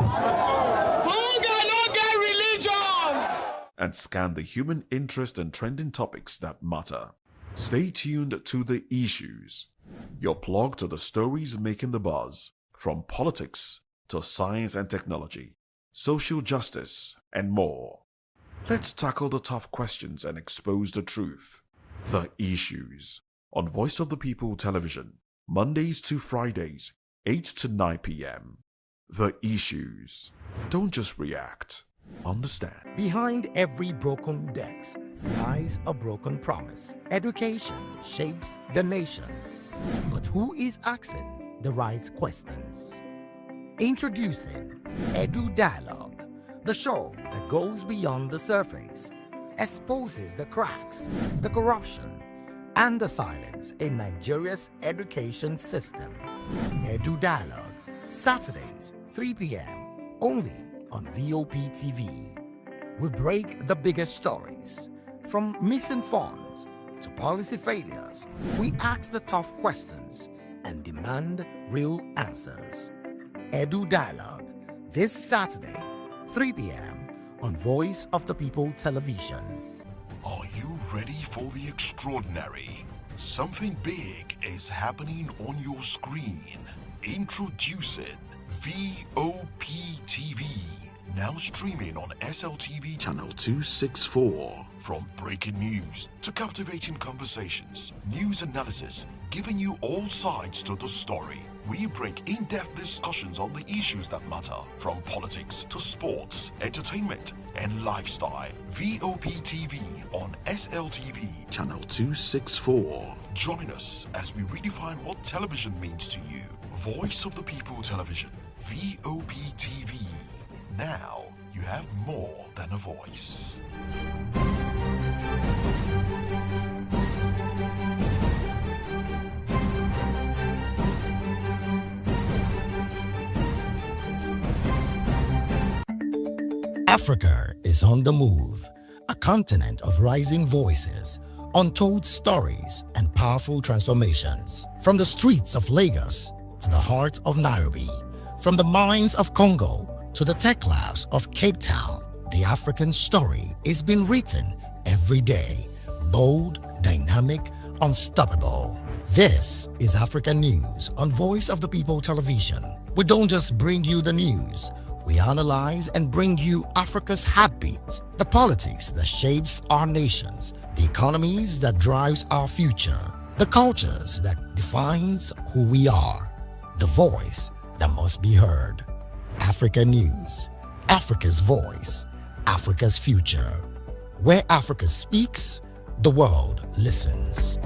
Hunger no get religion! And scan the human interest and trending topics that matter. Stay tuned to The Issues, your plug to the stories making the buzz, from politics to science and technology, social justice, and more. Let's tackle the tough questions and expose the truth. The Issues, on Voice of the People Television, Mondays to Fridays, 8 to 9 p.m. The Issues. Don't just react. Understand. Behind every broken desk lies a broken promise. Education shapes the nations. But who is asking the right questions? Introducing Edu Dialogue, the show that goes beyond the surface, exposes the cracks, the corruption, and the silence in Nigeria's education system. Edu Dialogue, Saturdays, 3 p.m., only on VOP TV. We break the biggest stories, from missing funds to policy failures. We ask the tough questions and demand real answers. Edu Dialogue, this Saturday, 3 p.m. on Voice of the People Television. Are you ready for the extraordinary? Something big is happening on your screen. Introducing VOP TV. Now streaming on SLTV channel 264. From breaking news to captivating conversations, news analysis, giving you all sides to the story. We bring in-depth discussions on the issues that matter, from politics to sports, entertainment, and lifestyle. VOP TV on SLTV channel 264. Join us as we redefine what television means to you. Voice of the People Television, VOP TV. Now you have more than a voice. Africa is on the move, a continent of rising voices, untold stories, and powerful transformations. From the streets of Lagos to the heart of Nairobi, from the mines of Congo to the tech labs of Cape Town, the African story is being written every day. Bold, dynamic, unstoppable. This is Africa News on Voice of the People Television. We don't just bring you the news. We analyze and bring you Africa's heartbeat, the politics that shapes our nations, the economies that drives our future, the cultures that defines who we are, the voice that must be heard. Africa News, Africa's voice, Africa's future. Where Africa speaks, the world listens.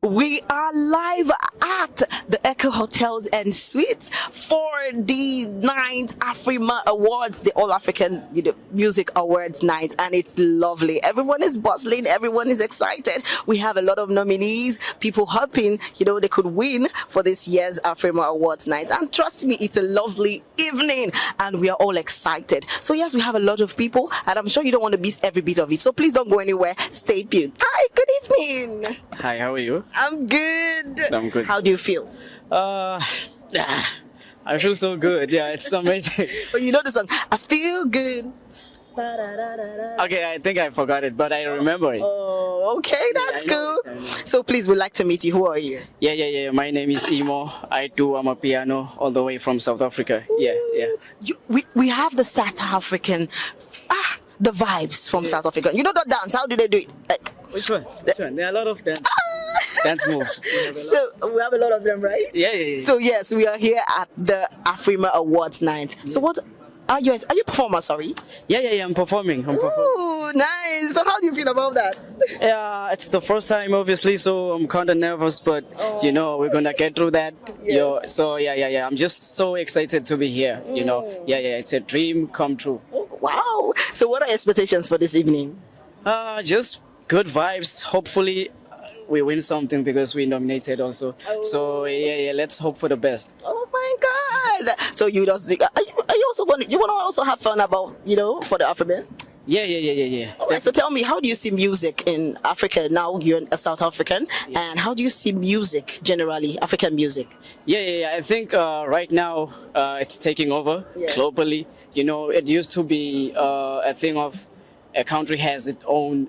We are live at the Echo Hotels and Suites for the 9th Afrima Awards, the All African Music Awards night, and it's lovely. Everyone is bustling, everyone is excited. We have a lot of nominees, people hoping, they could win for this year's Afrima Awards night. And trust me, it's a lovely evening, and we are all excited. So yes, we have a lot of people, and I'm sure you don't want to miss every bit of it. So please don't go anywhere. Stay tuned. Hi, good evening. Hi, how are you? I'm good. I'm good. How do you feel? I feel so good. Yeah, it's amazing. But you know the song, I feel good. Okay, I think I forgot it, but I remember it. Oh, okay, that's cool. So please, we'd like to meet you. Who are you? Yeah. My name is Imo. I'm a piano all the way from South Africa. Yeah. We have the South African, the vibes from South Africa. You know the dance? How do they do it? Like, Which one? There are a lot of dance moves. So we have a lot of them, right? Yeah. So yes, we are here at the Afrima Awards night. So what are you a performer, sorry? Yeah, I'm performing. Ooh, nice. So how do you feel about that? Yeah, it's the first time obviously, so I'm kinda nervous, but we're gonna get through that. Yeah. So I'm just so excited to be here. Yeah, it's a dream come true. Wow. So what are your expectations for this evening? Just good vibes. Hopefully we win something because we nominated also. So let's hope for the best. Oh my God! So you also want to also have fun about for the African? Yeah. All right, so tell me, how do you see music in Africa now? You're a South African, and how do you see music generally, African music? Yeah. I think right now it's taking over globally. It used to be a thing of a country has its own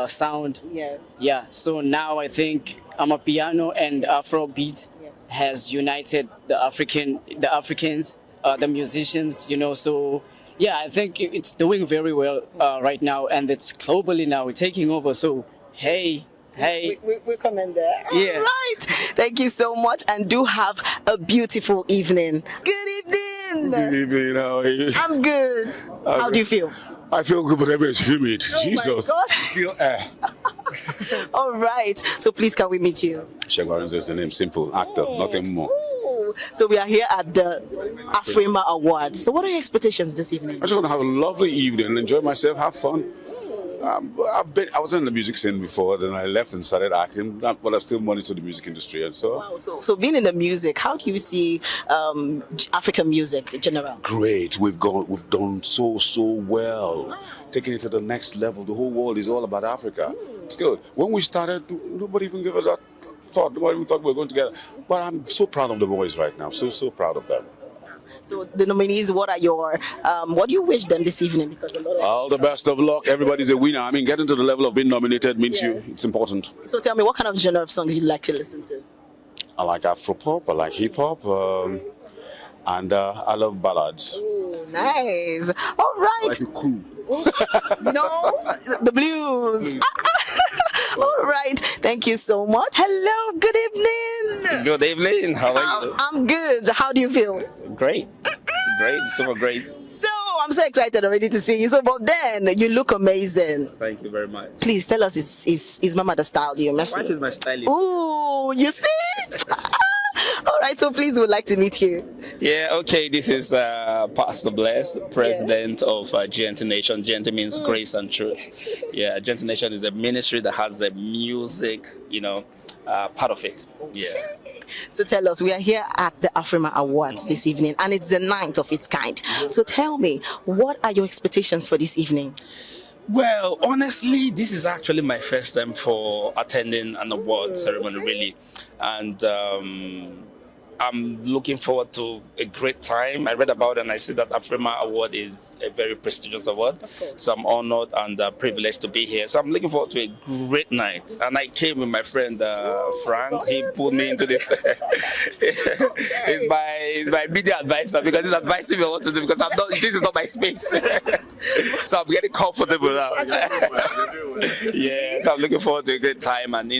sound. Yes. Yeah. So now I think Amapiano and Afrobeat has united the Africans, the musicians. So yeah, I think it's doing very well right now, and it's globally now taking over. So hey. We comment there. Yeah. All right. Thank you so much, and do have a beautiful evening. Good evening. Good evening. How are you? I'm good. How do you feel? I feel good, but everywhere's humid. Jesus. My God. Still air. All right. So please, can we meet you? Shagwaran is the name. Simple. Actor. Nothing more. So we are here at the Afrima Awards. So what are your expectations this evening? I just want to have a lovely evening, enjoy myself, have fun. I was in the music scene before, then I left and started acting, but I still monitor the music industry, and so. Wow, so being in the music, how do you see African music in general? Great, we've done so well, taking it to the next level. The whole world is all about Africa. It's good. When we started, nobody even gave us that thought. Nobody even thought we were going together. But I'm so proud of the boys right now. So proud of them. So the nominees, what do you wish them this evening? Because all the best of luck. Everybody's a winner. I mean, getting to the level of being nominated means it's important. So tell me, what kind of genre of songs you like to listen to? I like Afropop, I like hip hop, and I love ballads. Ooh, nice. All right. I like it cool. The blues. All right. Thank you so much. Hello. Good evening. Good evening. How are you? I'm good. How do you feel? Great. Super great. So I'm so excited already to see you. So, but then you look amazing. Thank you very much. Please tell us, is Mama the style you? My wife is my stylist. Ooh, you see? All right, so please, we'd like to meet you. Yeah, okay, this is Pastor Bless, president of Gentle Nation. Gentle means grace and truth. Yeah, Gentle Nation is a ministry that has the music, part of it. Yeah. So tell us, we are here at the Afrima Awards this evening, and it's the 9th of its kind. So tell me, what are your expectations for this evening? Well, honestly, this is actually my first time for attending an award ceremony, really. And I'm looking forward to a great time. I read about it and I see that Afrima Award is a very prestigious award. So I'm honored and privileged to be here. So I'm looking forward to a great night. And I came with my friend Frank. He pulled me into this. He's my media advisor because he's advising me what to do because this is not my space. So I'm getting comfortable now. Yeah, so I'm looking forward to a great time. And,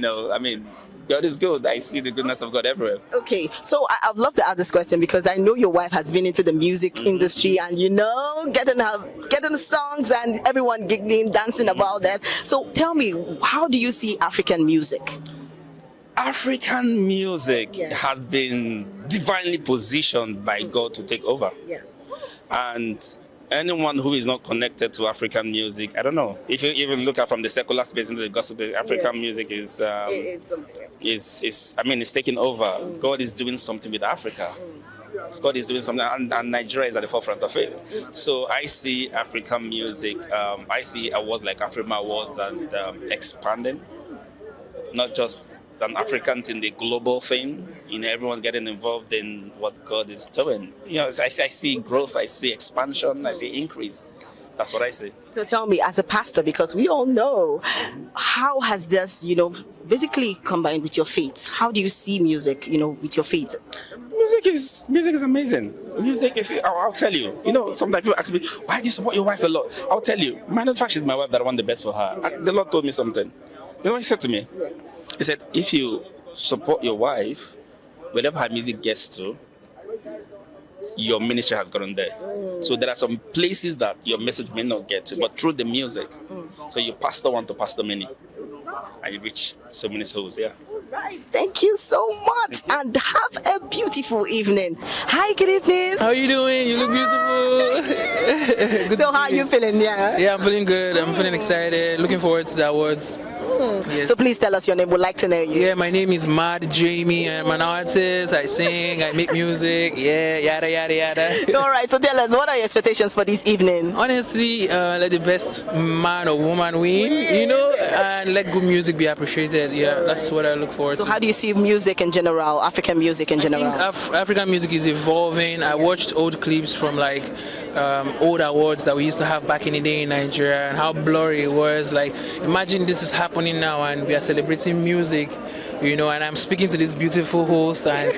God is good. I see the goodness of God everywhere. Okay, so I'd love to ask this question because I know your wife has been into the music industry and getting the songs and everyone giggling, dancing about that. So tell me, how do you see African music? African music has been divinely positioned by God to take over. Yeah. And anyone who is not connected to African music, I don't know. If you even look at from the secular space into the gospel, African music is taking over. God is doing something with Africa. God is doing something, and Nigeria is at the forefront of it. So I see African music, I see awards like Afrima Awards and expanding, not just an African in the global thing, everyone getting involved in what God is doing. I see growth, I see expansion, I see increase. That's what I see. So tell me, as a pastor, because we all know, how has this, basically combined with your faith? How do you see music, with your faith? Music is amazing. Music is, I'll tell you. Sometimes people ask me, why do you support your wife a lot? I'll tell you, matter of fact, she's my wife that I want the best for her. The Lord told me something. You know what he said to me? He said, if you support your wife, wherever her music gets to, your ministry has gotten there. So there are some places that your message may not get to, but through the music. So you pastor one to pastor many. And you reach so many souls, yeah. Right, thank you so much and have a beautiful evening. Hi, good evening. How are you doing? You look beautiful. So how are you feeling? Yeah, I'm feeling good. I'm feeling excited. Looking forward to the awards. Yes. So please tell us your name. We'd like to know you. Yeah, my name is Mad Jamie. I'm an artist. I sing. I make music. Yeah, yada yada yada. All right. So tell us, what are your expectations for this evening? Honestly, let the best man or woman win. And let good music be appreciated. Yeah, that's what I look forward to. So how do you see music in general, African music in general? I think African music is evolving. I watched old clips from old awards that we used to have back in the day in Nigeria and how blurry it was. Imagine this is happening now and we are celebrating music, and I'm speaking to this beautiful host and,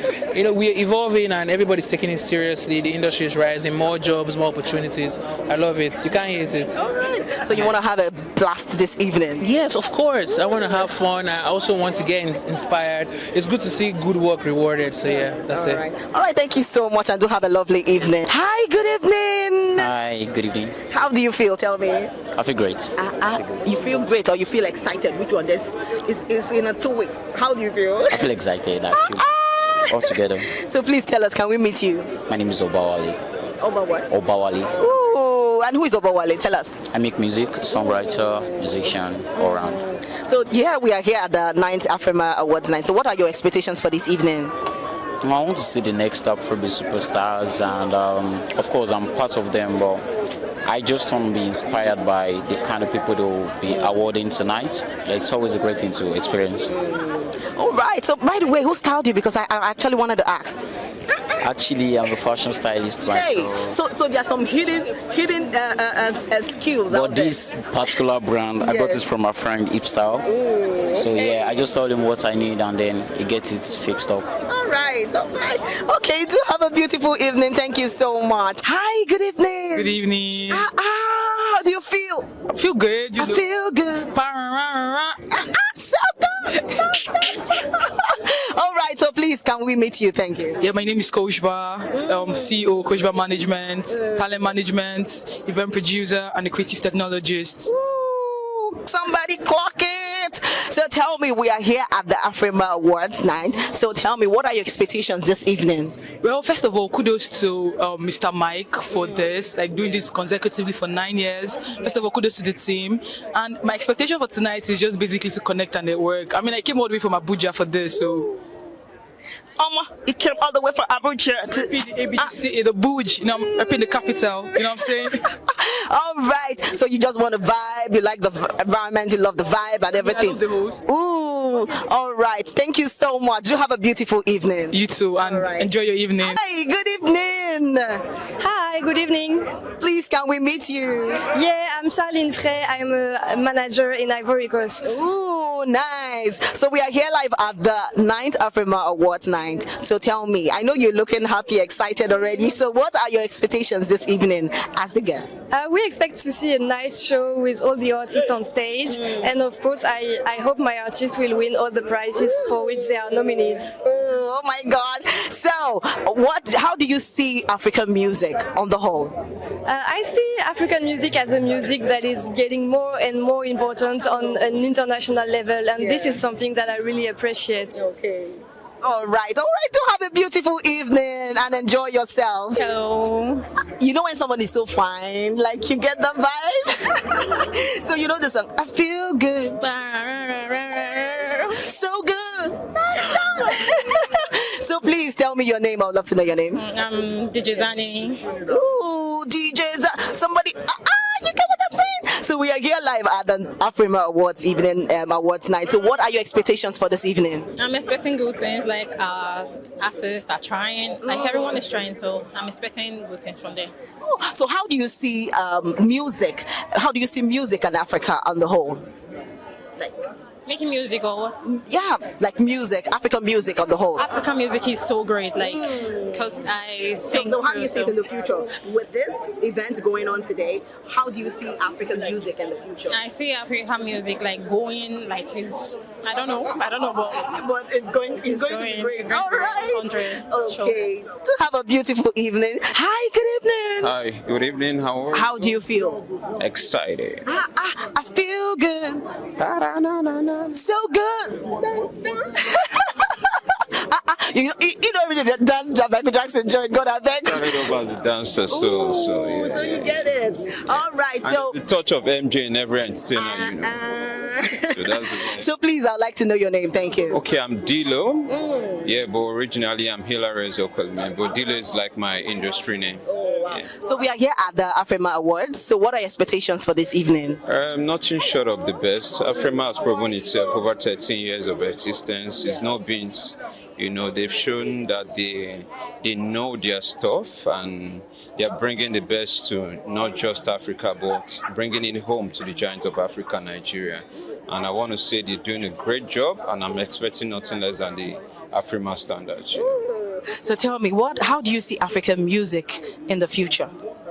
we're evolving and everybody's taking it seriously. The industry is rising, more jobs, more opportunities. I love it. You can't hate it. All right. So you want to have a blast this evening? Yes, of course. I want to have fun. I also want to get inspired. It's good to see good work rewarded. So yeah, that's it. All right. Thank you so much and do have a lovely evening. Hi, good evening. Hi, good evening. How do you feel? Tell me. I feel great. You feel great or you feel excited? Which one? It's in 2 weeks. How do you feel? I feel excited. I feel all together. So please tell us, can we meet you? My name is Obawale. Oba what? Obawale. Ooh, and who is Obawale? Tell us. I make music, songwriter, musician, all around. So yeah, we are here at the 9th Afrima Awards night. So what are your expectations for this evening? I want to see the next Afrobeat superstars, and of course I'm part of them, but I just want to be inspired by the kind of people that will be awarding tonight. It's always a great thing to experience. All right. So by the way, who styled you? Because I actually wanted to ask. Actually, I'm a fashion stylist myself. Hey, so there are some hidden skills but out there. This particular brand, I got it from my friend Ipstyle. Ooh, So okay. yeah, I just told him what I need and then he gets it fixed up. All right. Okay, do have a beautiful evening. Thank you so much. Hi, good evening. Good evening. How do you feel? I feel good. I feel good. So good. All right, so please, can we meet you? Thank you. Yeah, my name is Coach Bar, CEO, Coach Bar Management, Talent Management, event producer, and a creative technologist. Ooh, somebody clock it. So tell me, we are here at the Afrima Awards night. So tell me, what are your expectations this evening? Well, first of all, kudos to Mr. Mike for this, doing this consecutively for 9 years. First of all, kudos to the team. And my expectation for tonight is just basically to connect and network. I mean, I came all the way from Abuja for this, so... He came all the way from Abuja to the ABCA, the Buj, I'm repping the capital, you know what I'm saying? All right. So you just want to vibe. You like the environment. You love the vibe and everything. I love the host. Ooh. All right. Thank you so much. You have a beautiful evening. You too, and enjoy your evening. Hi. Good evening. Hi. Good evening. Please, can we meet you? Yeah, I'm Charlene Frey. I'm a manager in Ivory Coast. Ooh, nice. So we are here live at the 9th Afrima Awards night. So tell me, I know you're looking happy, excited already. So what are your expectations this evening as the guest? We expect to see a nice show with all the artists on stage. And of course, I hope my artists will win all the prizes for which they are nominees. Oh my God. So how do you see African music on the whole? I see African music as a music that is getting more and more important on an international level. And this is something that I really appreciate. Okay. All right. Do have a beautiful evening and enjoy yourself. Hello. You know when someone is so fine, like you get the vibe? So you know the song, I feel good. So good. So please tell me your name. I would love to know your name. I'm DJ Zani. Ooh, DJ Zani. Somebody. You get what I'm saying? So we are here live at the Afrima Awards evening, awards night. So what are your expectations for this evening? I'm expecting good things, like artists are trying, like everyone is trying, so I'm expecting good things from them. Oh, so how do you see music? How do you see music in Africa on the whole? Like making music or what? Yeah, like music, African music on the whole. African music is so great, like, because I sing. So how do you see it in the future? With this event going on today, how do you see African music in the future? I see African music like going, like I don't know, but it's going to be great. It's going All to right. Country. Okay. To have a beautiful evening. Hi, good evening. Hi, good evening. How are you? How do you feel? Excited. I feel good. So good. You don't really dance Michael Jackson joint, God I beg. Started off as a dancer, so yeah. So you get it. All right. And So the touch of MJ in every entertainer, you know. So that's the so please, I'd like to know your name. Thank you. Okay, I'm Dilo. Yeah, but originally I'm Hilary Zokolman, but Dilo is like my industry name. Oh, wow. So we are here at the Afrima Awards. So what are your expectations for this evening? Nothing short of the best. Afrima has proven itself over 13 years of existence. It's no beans. You know, they've shown that they know their stuff and they're bringing the best to not just Africa, but bringing it home to the giant of Africa, Nigeria. And I want to say they're doing a great job, and I'm expecting nothing less than the Afrima standards. So tell me, how do you see African music in the future?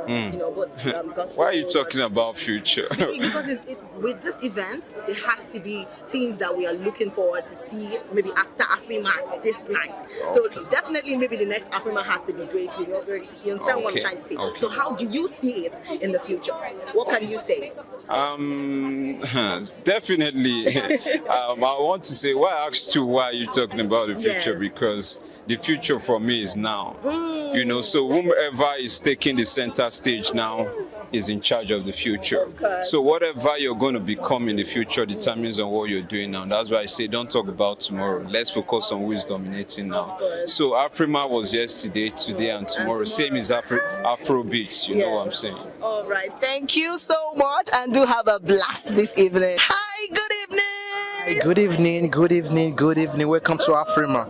You know, but, why are you talking about future? Because with this event, it has to be things that we are looking forward to see maybe after Afrima this night. So definitely maybe the next Afrima has to be great. You understand what I'm trying to say? Okay. So how do you see it in the future? What can you say? Definitely. I want to say, why I asked you why you're talking about the future, Yes. because the future for me is now. You know, so whomever is taking the center stage now is in charge of the future. So whatever you're going to become in the future determines on what you're doing now. That's why I say don't talk about tomorrow. Let's focus on who is dominating now. So Afrima was yesterday, today, and tomorrow. Same as Afrobeats. You know what I'm saying? All right. Thank you so much, and do have a blast this evening. Hi, good evening. Hi, good evening, good evening, good evening. Welcome to Afrima.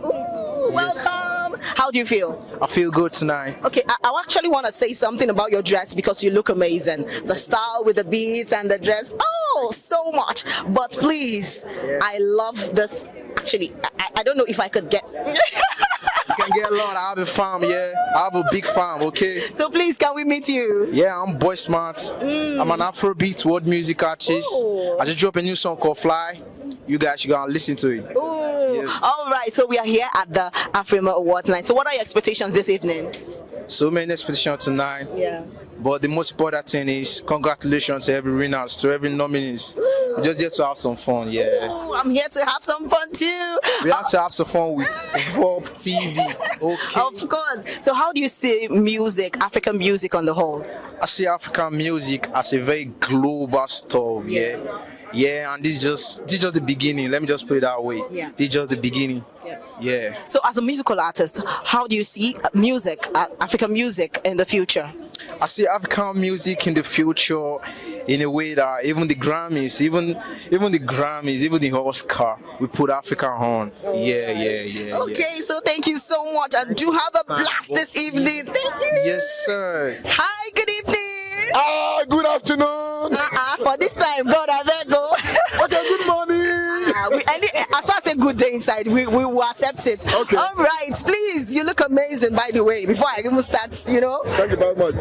Welcome. How do you feel? I feel good tonight. Okay, I actually want to say something about your dress because you look amazing. The style with the beads and the dress. Oh, so much. But please, I love this. Actually, I don't know if I could get... You can get a lot. I have a farm, yeah. I have a big farm, okay? So please, can we meet you? Yeah, I'm Boy Smart. I'm an Afrobeat world music artist. I just dropped a new song called Fly. You guys should go and listen to it. Yes. All right, so we are here at the Afrima Awards night. So what are your expectations this evening? So many expectations tonight. Yeah. But the most important thing is congratulations to every winners, to every nominees. We're just here to have some fun, yeah. Ooh, I'm here to have some fun too. We have to have some fun with VOP TV, okay? Of course. So how do you see music, African music on the whole? I see African music as a very global stuff, yeah. Yeah, and this is just the beginning. Let me just put it that way. Yeah. This is just the beginning. Yeah. So as a musical artist, how do you see music, African music in the future? I see African music in the future in a way that even the Grammys, even the Oscar, we put Africa on. Yeah. Okay, so thank you so much, and do have a blast this evening. Thank you. Yes, sir. Hi, good evening. Good afternoon. For this time, God, I better go. Okay, good morning. As far as a good day inside, we will accept it. Okay. All right, please. You look amazing, by the way. Before I even start, Thank you very much.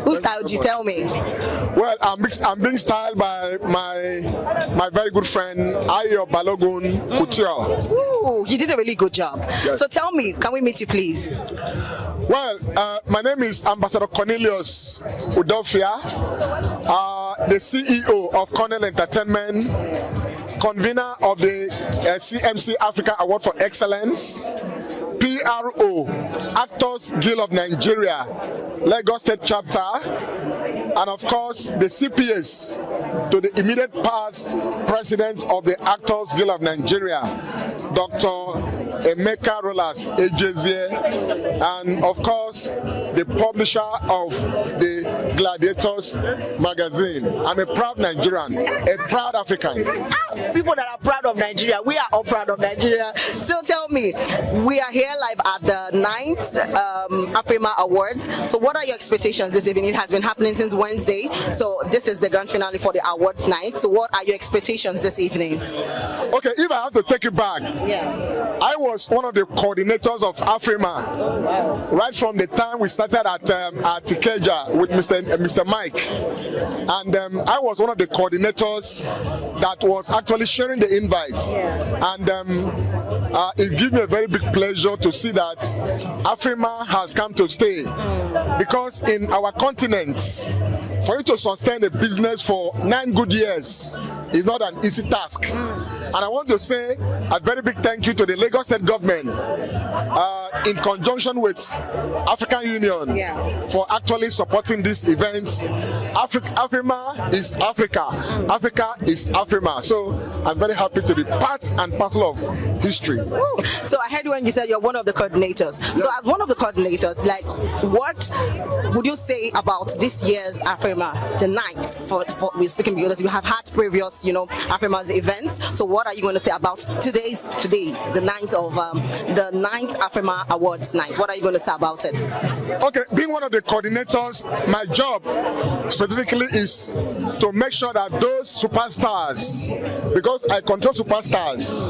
Who styled you? Tell me. Well, I'm being styled by my very good friend Ayo Balogun Couture. Ooh, you did a really good job. Yes. So tell me, can we meet you, please? Well, my name is Ambassador Cornelius Udofia, the CEO of Cornell Entertainment, convener of the CMC Africa Award for Excellence, PRO, Actors Guild of Nigeria, Lagos State Chapter, and of course the CPS to the immediate past president of the Actors Guild of Nigeria, Dr. Emeka Rolas Ejezie, and of course the publisher of the Gladiators magazine. I'm a proud Nigerian, a proud African. People that are proud of Nigeria, we are all proud of Nigeria. So tell me, we are here live at the 9th Afrima Awards. So what are your expectations this evening? It has been happening since Wednesday. So this is the grand finale for the awards night. So what are your expectations this evening? Okay, if I have to take you back, I was one of the coordinators of Afrima, right from the time we started at Ikeja with Mr. Mike, and I was one of the coordinators that was actually sharing the invites, and it gives me a very big pleasure to see that Afrima has come to stay, because in our continent, for you to sustain a business for 9 good years is not an easy task. And I want to say a very big thank you to the Lagos State government in conjunction with African Union for actually supporting this event. Afrima is Africa. Africa is Afrima. So I'm very happy to be part and parcel of history. So I heard when you said you're one of the coordinators. Yes. So as one of the coordinators, like, what would you say about this year's Afrima, the night? For we're speaking because you have had previous, Afrima's events. So what are you going to say about today, the night of the 9th Afrima Awards night? What are you going to say about it? Okay, being one of the coordinators, my job specifically is to make sure that those superstars, because I control superstars,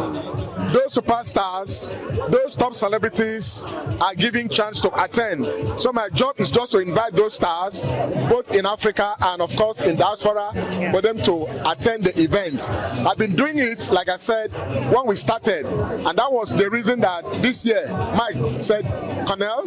those top celebrities are given chance to attend. So my job is just to invite those stars, both in Africa and of course in diaspora, for them to attend the event. I've been doing it, like I said, when we started, and that was the reason that this year Mike said, Cornell,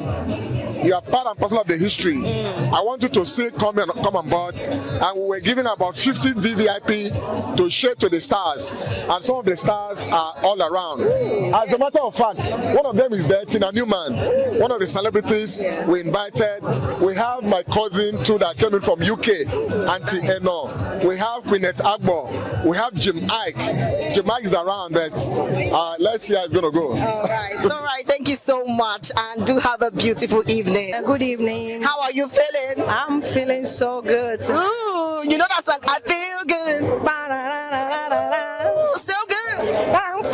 you are part and parcel of the history. I want you to still come on board. And we were giving about 50 VVIP to share to the stars, and some of the stars are all around. As a matter of fact, one of them is there, Tina Newman, one of the celebrities we invited. We have my cousin too that came in from UK, Auntie Eno. We have Queenette Agbo. We have Jim Ike. Jim Ike is around. Let's see how it's gonna go. All right. Thank you so much, and do have a beautiful evening. Good evening. How are you feeling? I'm feeling so good. Ooh, you know that song? I feel good. Ooh, so good. Oh my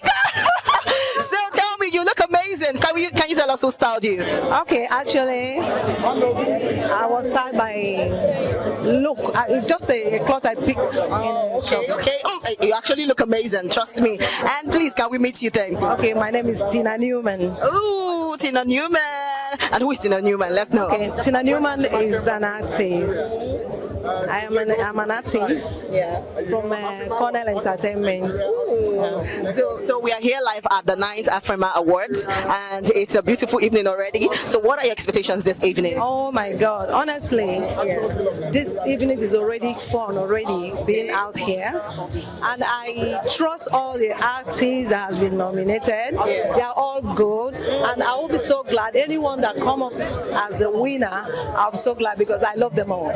God. So tell me, you look amazing. Can you tell us who styled you? Okay, actually, I was styled by look. It's just a cloth I picked. Okay. You actually look amazing. Trust me. And please, can we meet you then? Okay, my name is Tina Newman. Ooh, Tina Newman. And who is Tina Newman? Let's know. Okay, Tina Newman is an artist. I'm an artist from Cornell Entertainment. So we are here live at the 9th Afrima Awards, and it's a beautiful evening already. So what are your expectations this evening? Oh my God, honestly, this evening is already fun already being out here, and I trust all the artists that has been nominated. They are all good, and I will be so glad anyone that come up as a winner. I'm so glad because I love them all.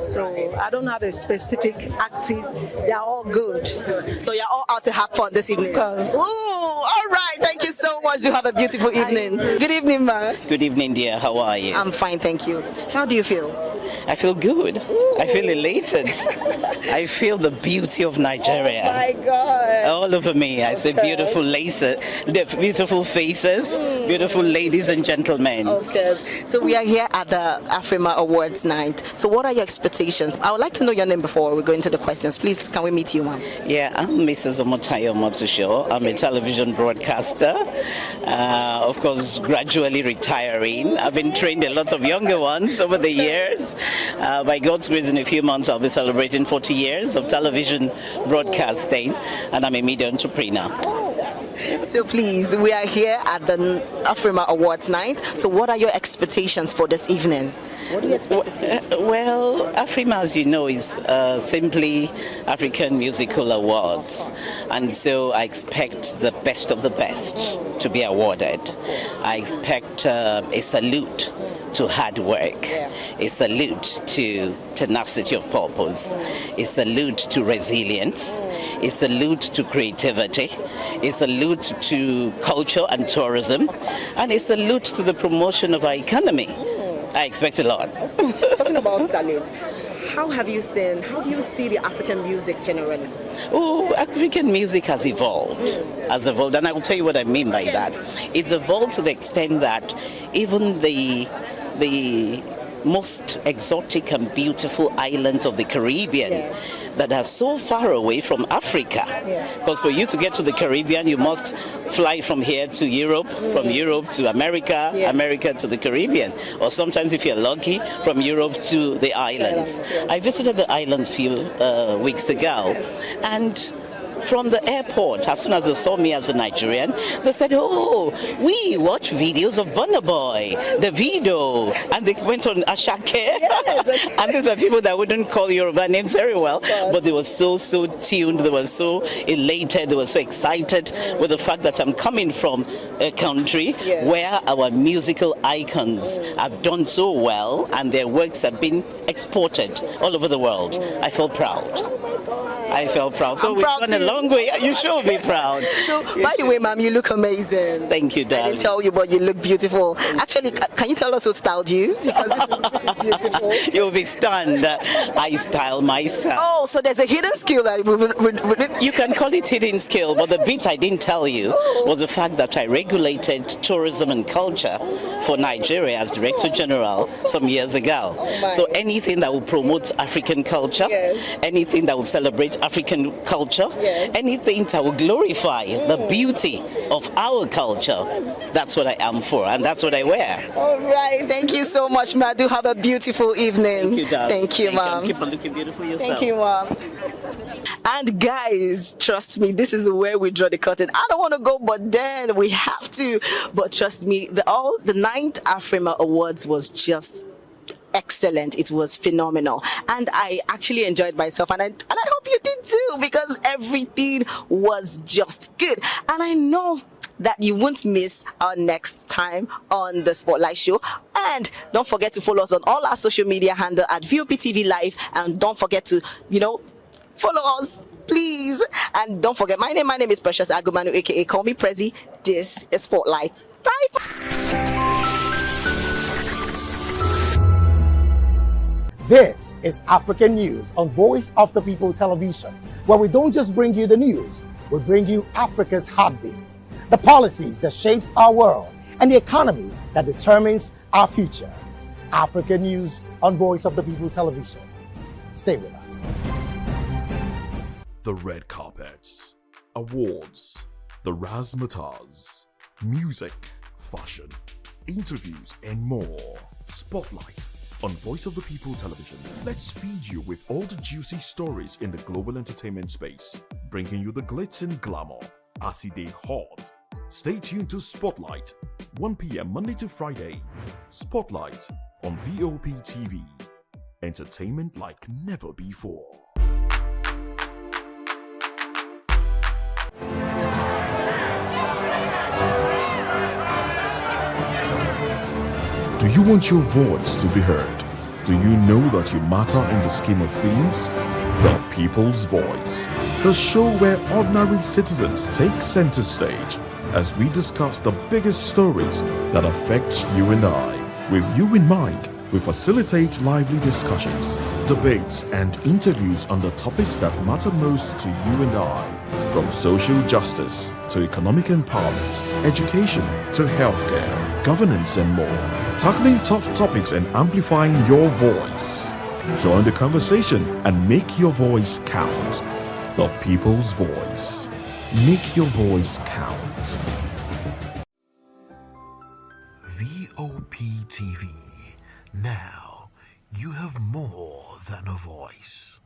So I don't have a specific artist. They are all good. So you're all out to have fun this evening? Because. Ooh, all right. Thank you so much. Do have a beautiful evening. Good evening, ma. Good evening, dear. How are you? I'm fine, thank you. How do you feel? I feel good. I feel elated. I feel the beauty of Nigeria. Oh my God. All over me. I see beautiful laces, beautiful faces, beautiful ladies and gentlemen. Of course. So we are here at the Afrima Awards night. So what are your expectations? I would like to know your name before we go into the questions. Please, can we meet you, ma'am? Yeah, I'm Mrs. Omotayo Motusho. I'm a television broadcaster. Of course, gradually retiring. I've been trained a lot of younger ones over the years. By God's grace, in a few months, I'll be celebrating 40 years of television broadcasting, and I'm a media entrepreneur. So please, we are here at the Afrima Awards night. So what are your expectations for this evening? What do you expect to see? Well, Afrima, as you know, is simply African Musical Awards. And so I expect the best of the best to be awarded. I expect a salute to hard work, a salute to tenacity of purpose, a salute to resilience, a salute to creativity, a salute to culture and tourism, and a salute to the promotion of our economy. I expect a lot. Talking about salute, how do you see the African music generally? Oh, African music has evolved, and I will tell you what I mean by that. It's evolved to the extent that even the most exotic and beautiful islands of the Caribbean that are so far away from Africa. Because for you to get to the Caribbean, you must fly from here to Europe, from Europe to America, America to the Caribbean. Or sometimes, if you're lucky, from Europe to the islands. I visited the islands a few weeks ago, and from the airport, as soon as they saw me as a Nigerian, they said, "Oh, we watch videos of Burna Boy, Davido," and they went on Ashake. And these are people that wouldn't call Yoruba names very well, but they were so tuned, they were so elated, they were so excited with the fact that I'm coming from a country where our musical icons have done so well and their works have been exported all over the world. I felt proud. So we've gone a long way. You should be proud. So, by the way, ma'am, you look amazing. Thank you, darling. I didn't tell you, but you look beautiful. Actually, can you tell us who styled you? Because this is beautiful. You'll be stunned. I style myself. Oh, so there's a hidden skill that you can call it hidden skill, but the bit I didn't tell you was the fact that I regulated tourism and culture for Nigeria as Director General some years ago. So anything that will promote African culture, anything that will celebrate African culture, anything that will glorify the beauty of our culture, that's what I am for, and that's what I wear. All right, thank you so much, ma. Do have a beautiful evening. Thank you, darling. Thank you, ma'am. Keep on looking beautiful yourself. Thank you, ma'am. And guys, trust me, this is where we draw the curtain. I don't want to go, but then we have to. But trust me, the 9th Afrima Awards was just excellent. It was phenomenal, and I actually enjoyed myself, and I hope you did too, because everything was just good. And I know that you won't miss our next time on the Spotlight Show. And don't forget to follow us on all our social media handle at VOP TV Live, and don't forget to follow us, please. And don't forget, my name is Precious Agumanu, aka call me Prezi. This is Spotlight. Bye. This is African News on Voice of the People Television, where we don't just bring you the news, we bring you Africa's heartbeats, the policies that shapes our world, and the economy that determines our future. African News on Voice of the People Television. Stay with us. The red carpets, awards, the razzmatazz, music, fashion, interviews, and more. Spotlight on Voice of the People Television. Let's feed you with all the juicy stories in the global entertainment space, bringing you the glitz and glamour as it is hot. Stay tuned to Spotlight, 1 p.m. Monday to Friday. Spotlight on VOP TV. Entertainment like never before. Do you want your voice to be heard? Do you know that you matter in the scheme of things? The People's Voice, the show where ordinary citizens take center stage as we discuss the biggest stories that affect you and I. With you in mind, we facilitate lively discussions, debates, and interviews on the topics that matter most to you and I, from social justice to economic empowerment, education to healthcare, governance, and more, tackling tough topics and amplifying your voice. Join the conversation and make your voice count. The People's Voice. Make your voice count. VOP TV. Now, you have more than a voice.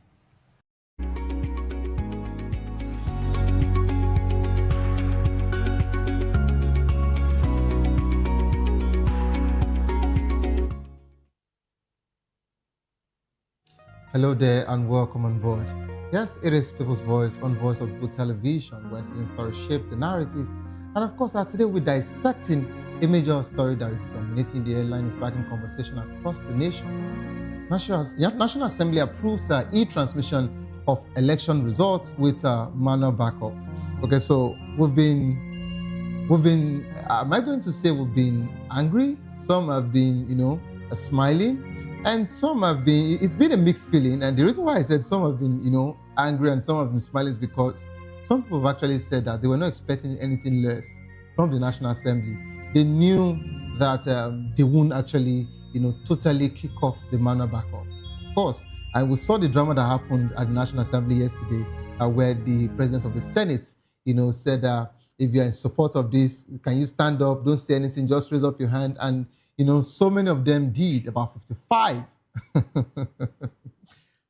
Hello there and welcome on board. Yes, it is People's Voice on Voice of People Television, where seeing stories shape the narrative. And of course, today we're dissecting a major story that is dominating the airline sparking conversation across the nation. National Assembly approves e-transmission of election results with manual backup. Okay, so we've been, am I going to say we've been angry? Some have been, smiling, and some have been, it's been a mixed feeling. And the reason why I said some have been, angry and some have been smiling is because some people have actually said that they were not expecting anything less from the National Assembly. They knew that they wouldn't actually, totally kick off the manual backup. Of course, and we saw the drama that happened at the National Assembly yesterday, where the President of the Senate, said, if you're in support of this, can you stand up? Don't say anything, just raise up your hand. And, so many of them did, about 55.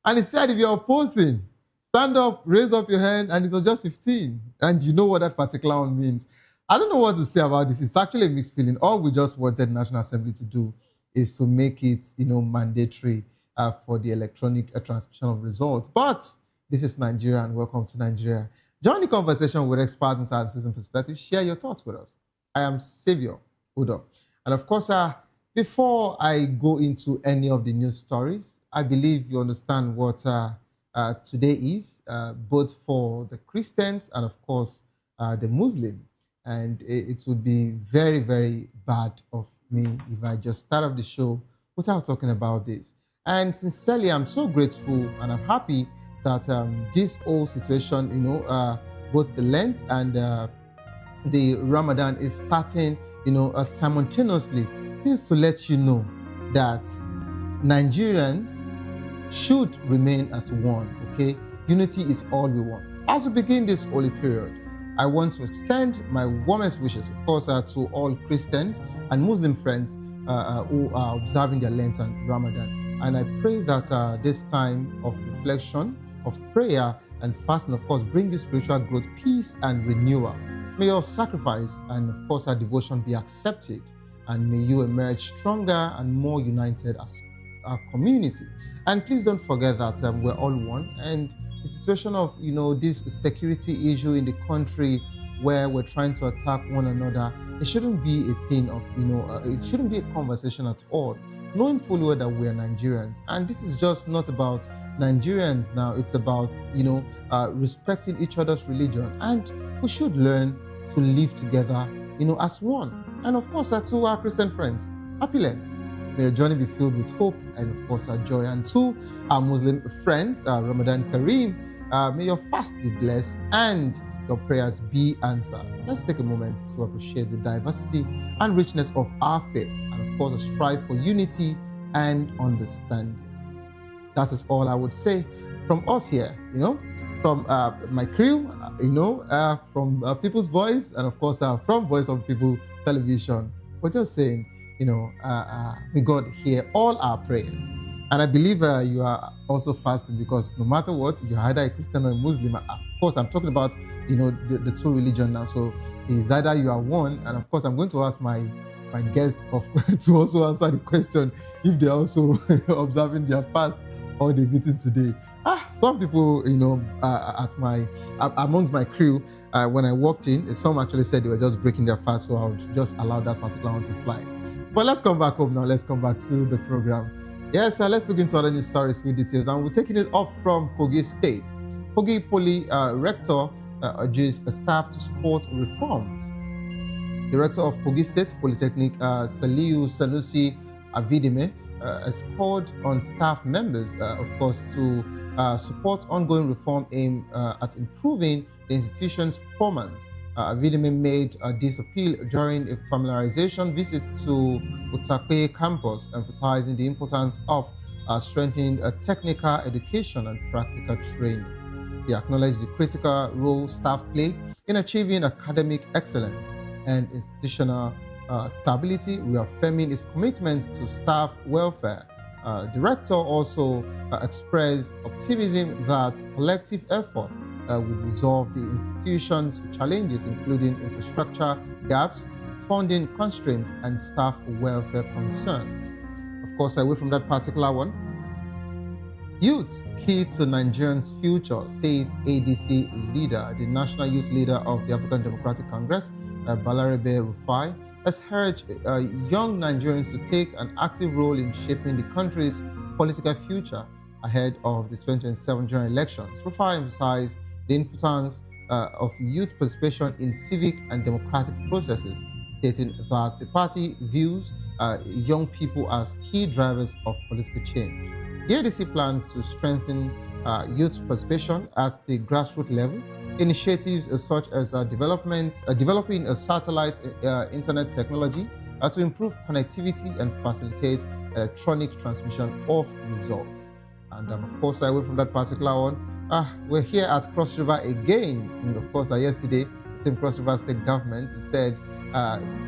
And he said, if you're opposing, stand up, raise up your hand, and it was just 15. And you know what that particular one means. I don't know what to say about this. It's actually a mixed feeling. All we just wanted National Assembly to do is to make it, mandatory for the electronic transmission of results. But this is Nigeria, and welcome to Nigeria. Join the conversation with experts and citizen perspective. Share your thoughts with us. I am Xavier Udo. And of course, before I go into any of the news stories, I believe you understand what today is, both for the Christians and, of course, the Muslim. And it would be very, very bad of me if I just start off the show without talking about this. And sincerely, I'm so grateful and I'm happy that this whole situation, both the Lent and the Ramadan is starting, simultaneously. This is to let you know that Nigerians should remain as one, okay? Unity is all we want. As we begin this holy period, I want to extend my warmest wishes, of course, to all Christians and Muslim friends who are observing their Lent and Ramadan. And I pray that this time of reflection, of prayer and fasting, of course, bring you spiritual growth, peace and renewal. May your sacrifice and, of course, our devotion be accepted. And may you emerge stronger and more united as a community. And please don't forget that we're all one. And the situation of, this security issue in the country where we're trying to attack one another, it shouldn't be a thing of, it shouldn't be a conversation at all. Knowing fully well that we are Nigerians. And this is just not about Nigerians now. It's about, respecting each other's religion. And we should learn to live together, as one. And of course, to our Christian friends, happy Lent. May your journey be filled with hope and, of course, joy. And to our Muslim friends, Ramadan Kareem, may your fast be blessed and your prayers be answered. Let's take a moment to appreciate the diversity and richness of our faith and, of course, strive for unity and understanding. That is all I would say from us here, from my crew, from People's Voice, and, of course, from Voice of People Television. We're just saying, may God hear all our prayers. And I believe you are also fasting because no matter what, you're either a Christian or a Muslim. Of course, I'm talking about, the two religions now. So it's either you are one, and of course, I'm going to ask my guest to also answer the question if they're also observing their fast or they've eaten today. Some people, amongst my crew, when I walked in, some actually said they were just breaking their fast, so I would just allow that particular one to slide. But let's come back home now. Let's come back to the program. Yes, let's look into other news stories with details. And we're taking it up from Kogi State. Kogi Poly rector urges staff to support reforms. The rector of Kogi State Polytechnic, Saliu Sanusi Avidime, has called on staff members, of course, to support ongoing reform aimed at improving the institution's performance. Avidime made this appeal during a familiarization visit to Utakwe campus, emphasizing the importance of strengthening technical education and practical training. He acknowledged the critical role staff play in achieving academic excellence and institutional stability, reaffirming his commitment to staff welfare. The rector also expressed optimism that collective effort will resolve the institution's challenges, including infrastructure gaps, funding constraints, and staff welfare concerns. Of course, away from that particular one, youth key to Nigerians' future, says ADC leader, the national youth leader of the African Democratic Congress, Balarabe Rufai, has urged young Nigerians to take an active role in shaping the country's political future ahead of the 2027 general elections. Rufai emphasized the importance of youth participation in civic and democratic processes, stating that the party views young people as key drivers of political change. The ADC plans to strengthen youth participation at the grassroots level. Initiatives such as developing a satellite internet technology to improve connectivity and facilitate electronic transmission of results. And of course, away from that particular one, we're here at Cross River again. And of course, yesterday, the same Cross River State government said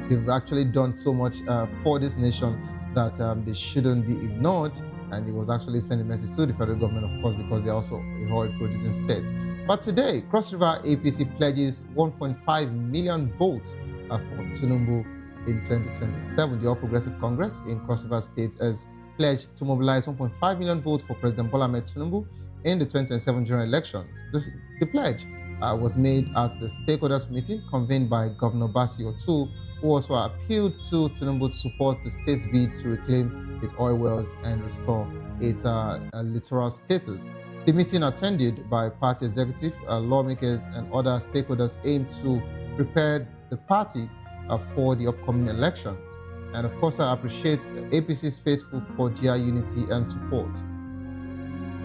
they've actually done so much for this nation that they shouldn't be ignored. And it was actually sending a message to the federal government, of course, because they're also a oil-producing state. But today, Cross River APC pledges 1.5 million votes for Tinubu in 2027. The All Progressive Congress in Cross River State has pledged to mobilize 1.5 million votes for President Bola Ahmed Tinubu in the 2027 general elections. The pledge was made at the stakeholders meeting convened by Governor Basi Otu, who also appealed to Tinubu to support the state's bid to reclaim its oil wells and restore its littoral status. The meeting, attended by party executive, lawmakers, and other stakeholders, aimed to prepare the party for the upcoming elections. And of course, I appreciate APC's faithful for their unity and support.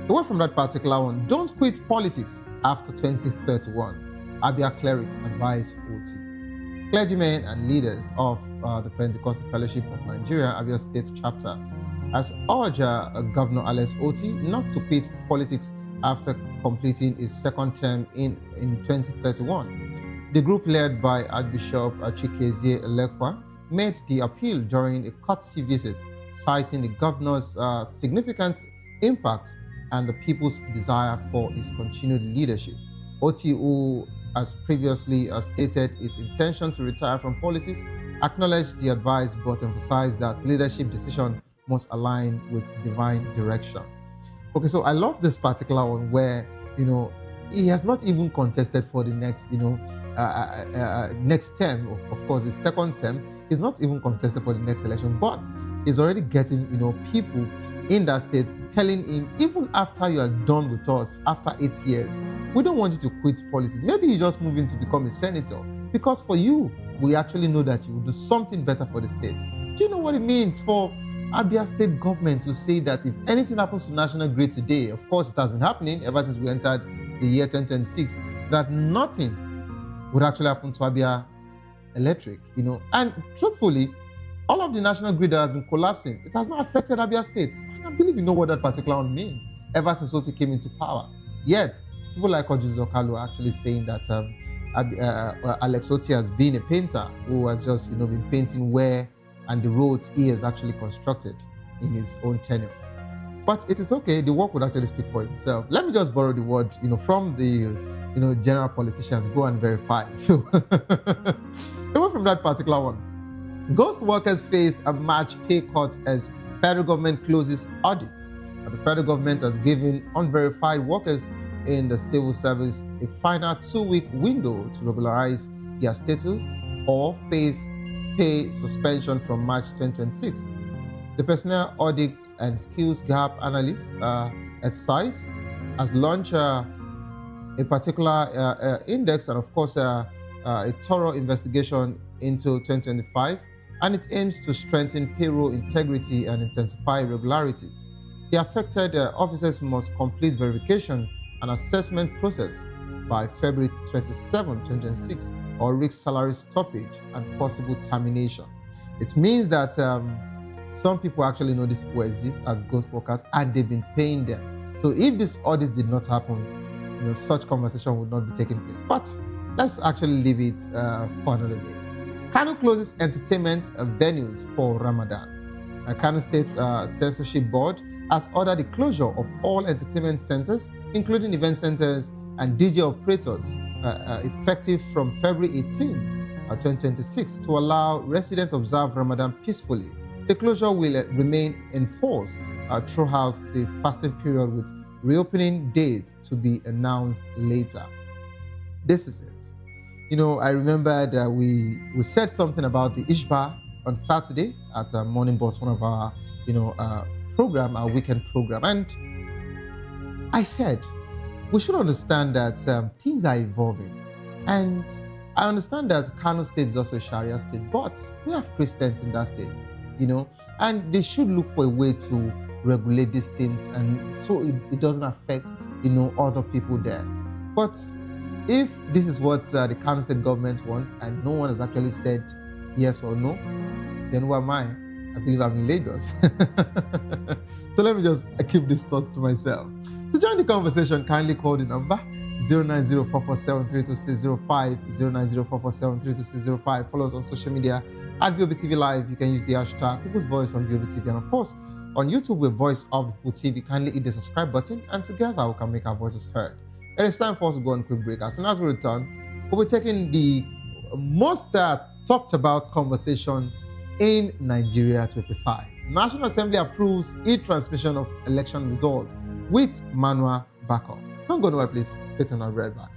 Away from that particular one, don't quit politics after 2031. Abia clerics advise OT. Clergymen and leaders of the Pentecostal Fellowship of Nigeria, Abia State Chapter, has urged Governor Alex Otti not to quit politics after completing his second term in 2031. The group, led by Archbishop Chikezie Elekwa, made the appeal during a courtesy visit, citing the governor's significant impact and the people's desire for his continued leadership. Otti, who has previously stated his intention to retire from politics, acknowledged the advice but emphasized that leadership decisions must align with divine direction. Okay, so I love this particular one where, he has not even contested for the next, next term. Of course, his second term, he's not even contested for the next election, but he's already getting, people in that state telling him, even after you are done with us, after 8 years, we don't want you to quit politics. Maybe you just move in to become a senator, because for you, we actually know that you will do something better for the state. Do you know what it means for Abia State government to say that if anything happens to national grid today, of course it has been happening ever since we entered the year 2026, that nothing would actually happen to Abia Electric, And truthfully, all of the national grid that has been collapsing, it has not affected Abia State. I believe you know what that particular one means, ever since Otti came into power. Yet, people like Ojuzo Okalu are actually saying that Alex Otti has been a painter who has just, been painting where and the roads he has actually constructed in his own tenure. But it is okay, the work would actually speak for itself. Let me just borrow the word, from the, general politicians, go and verify. So, away from that particular one, ghost workers faced a March pay cut as federal government closes audits. The federal government has given unverified workers in the civil service a final 2-week window to regularize their status or face pay suspension from March 2026. The Personnel Audit and Skills Gap Analysis exercise has launched a particular index and, of course, a thorough investigation into 2025, and it aims to strengthen payroll integrity and intensify irregularities. The affected officers must complete verification and assessment process by February 27, 2026, or risk salary stoppage and possible termination. It means that some people actually know these people exist as ghost workers and they've been paying them. So if this audit did not happen, such conversation would not be taking place. But let's actually leave it for another day. Kano closes entertainment venues for Ramadan. Kano State Censorship Board has ordered the closure of all entertainment centers, including event centers and DJ operators, effective from February 18th, 2026, to allow residents to observe Ramadan peacefully. The closure will remain in force throughout the fasting period, with reopening dates to be announced later. This is it. I remember that we said something about the Ishba on Saturday at Morning Boss, one of our, program, our weekend program. And I said, we should understand that things are evolving. And I understand that Kano State is also a Sharia state, but we have Christians in that state, and they should look for a way to regulate these things, and so it doesn't affect, other people there. But if this is what the Kano State government wants, and no one has actually said yes or no, then who am I? I believe I'm in Lagos. So let me just keep these thoughts to myself. To join the conversation, kindly call the number 09044732605, 09044732605. Follow us on social media at VOBTV Live. You can use the hashtag People's Voice on VOBTV, and of course, on YouTube, we're Voice of the People TV. Kindly hit the subscribe button, and together we can make our voices heard. It is time for us to go on a quick break. As soon as we return, we'll be taking the most talked about conversation in Nigeria, to be precise. National Assembly approves e-transmission of election results with manual backups. Don't go nowhere, please. Stay tuned. I'll be right back.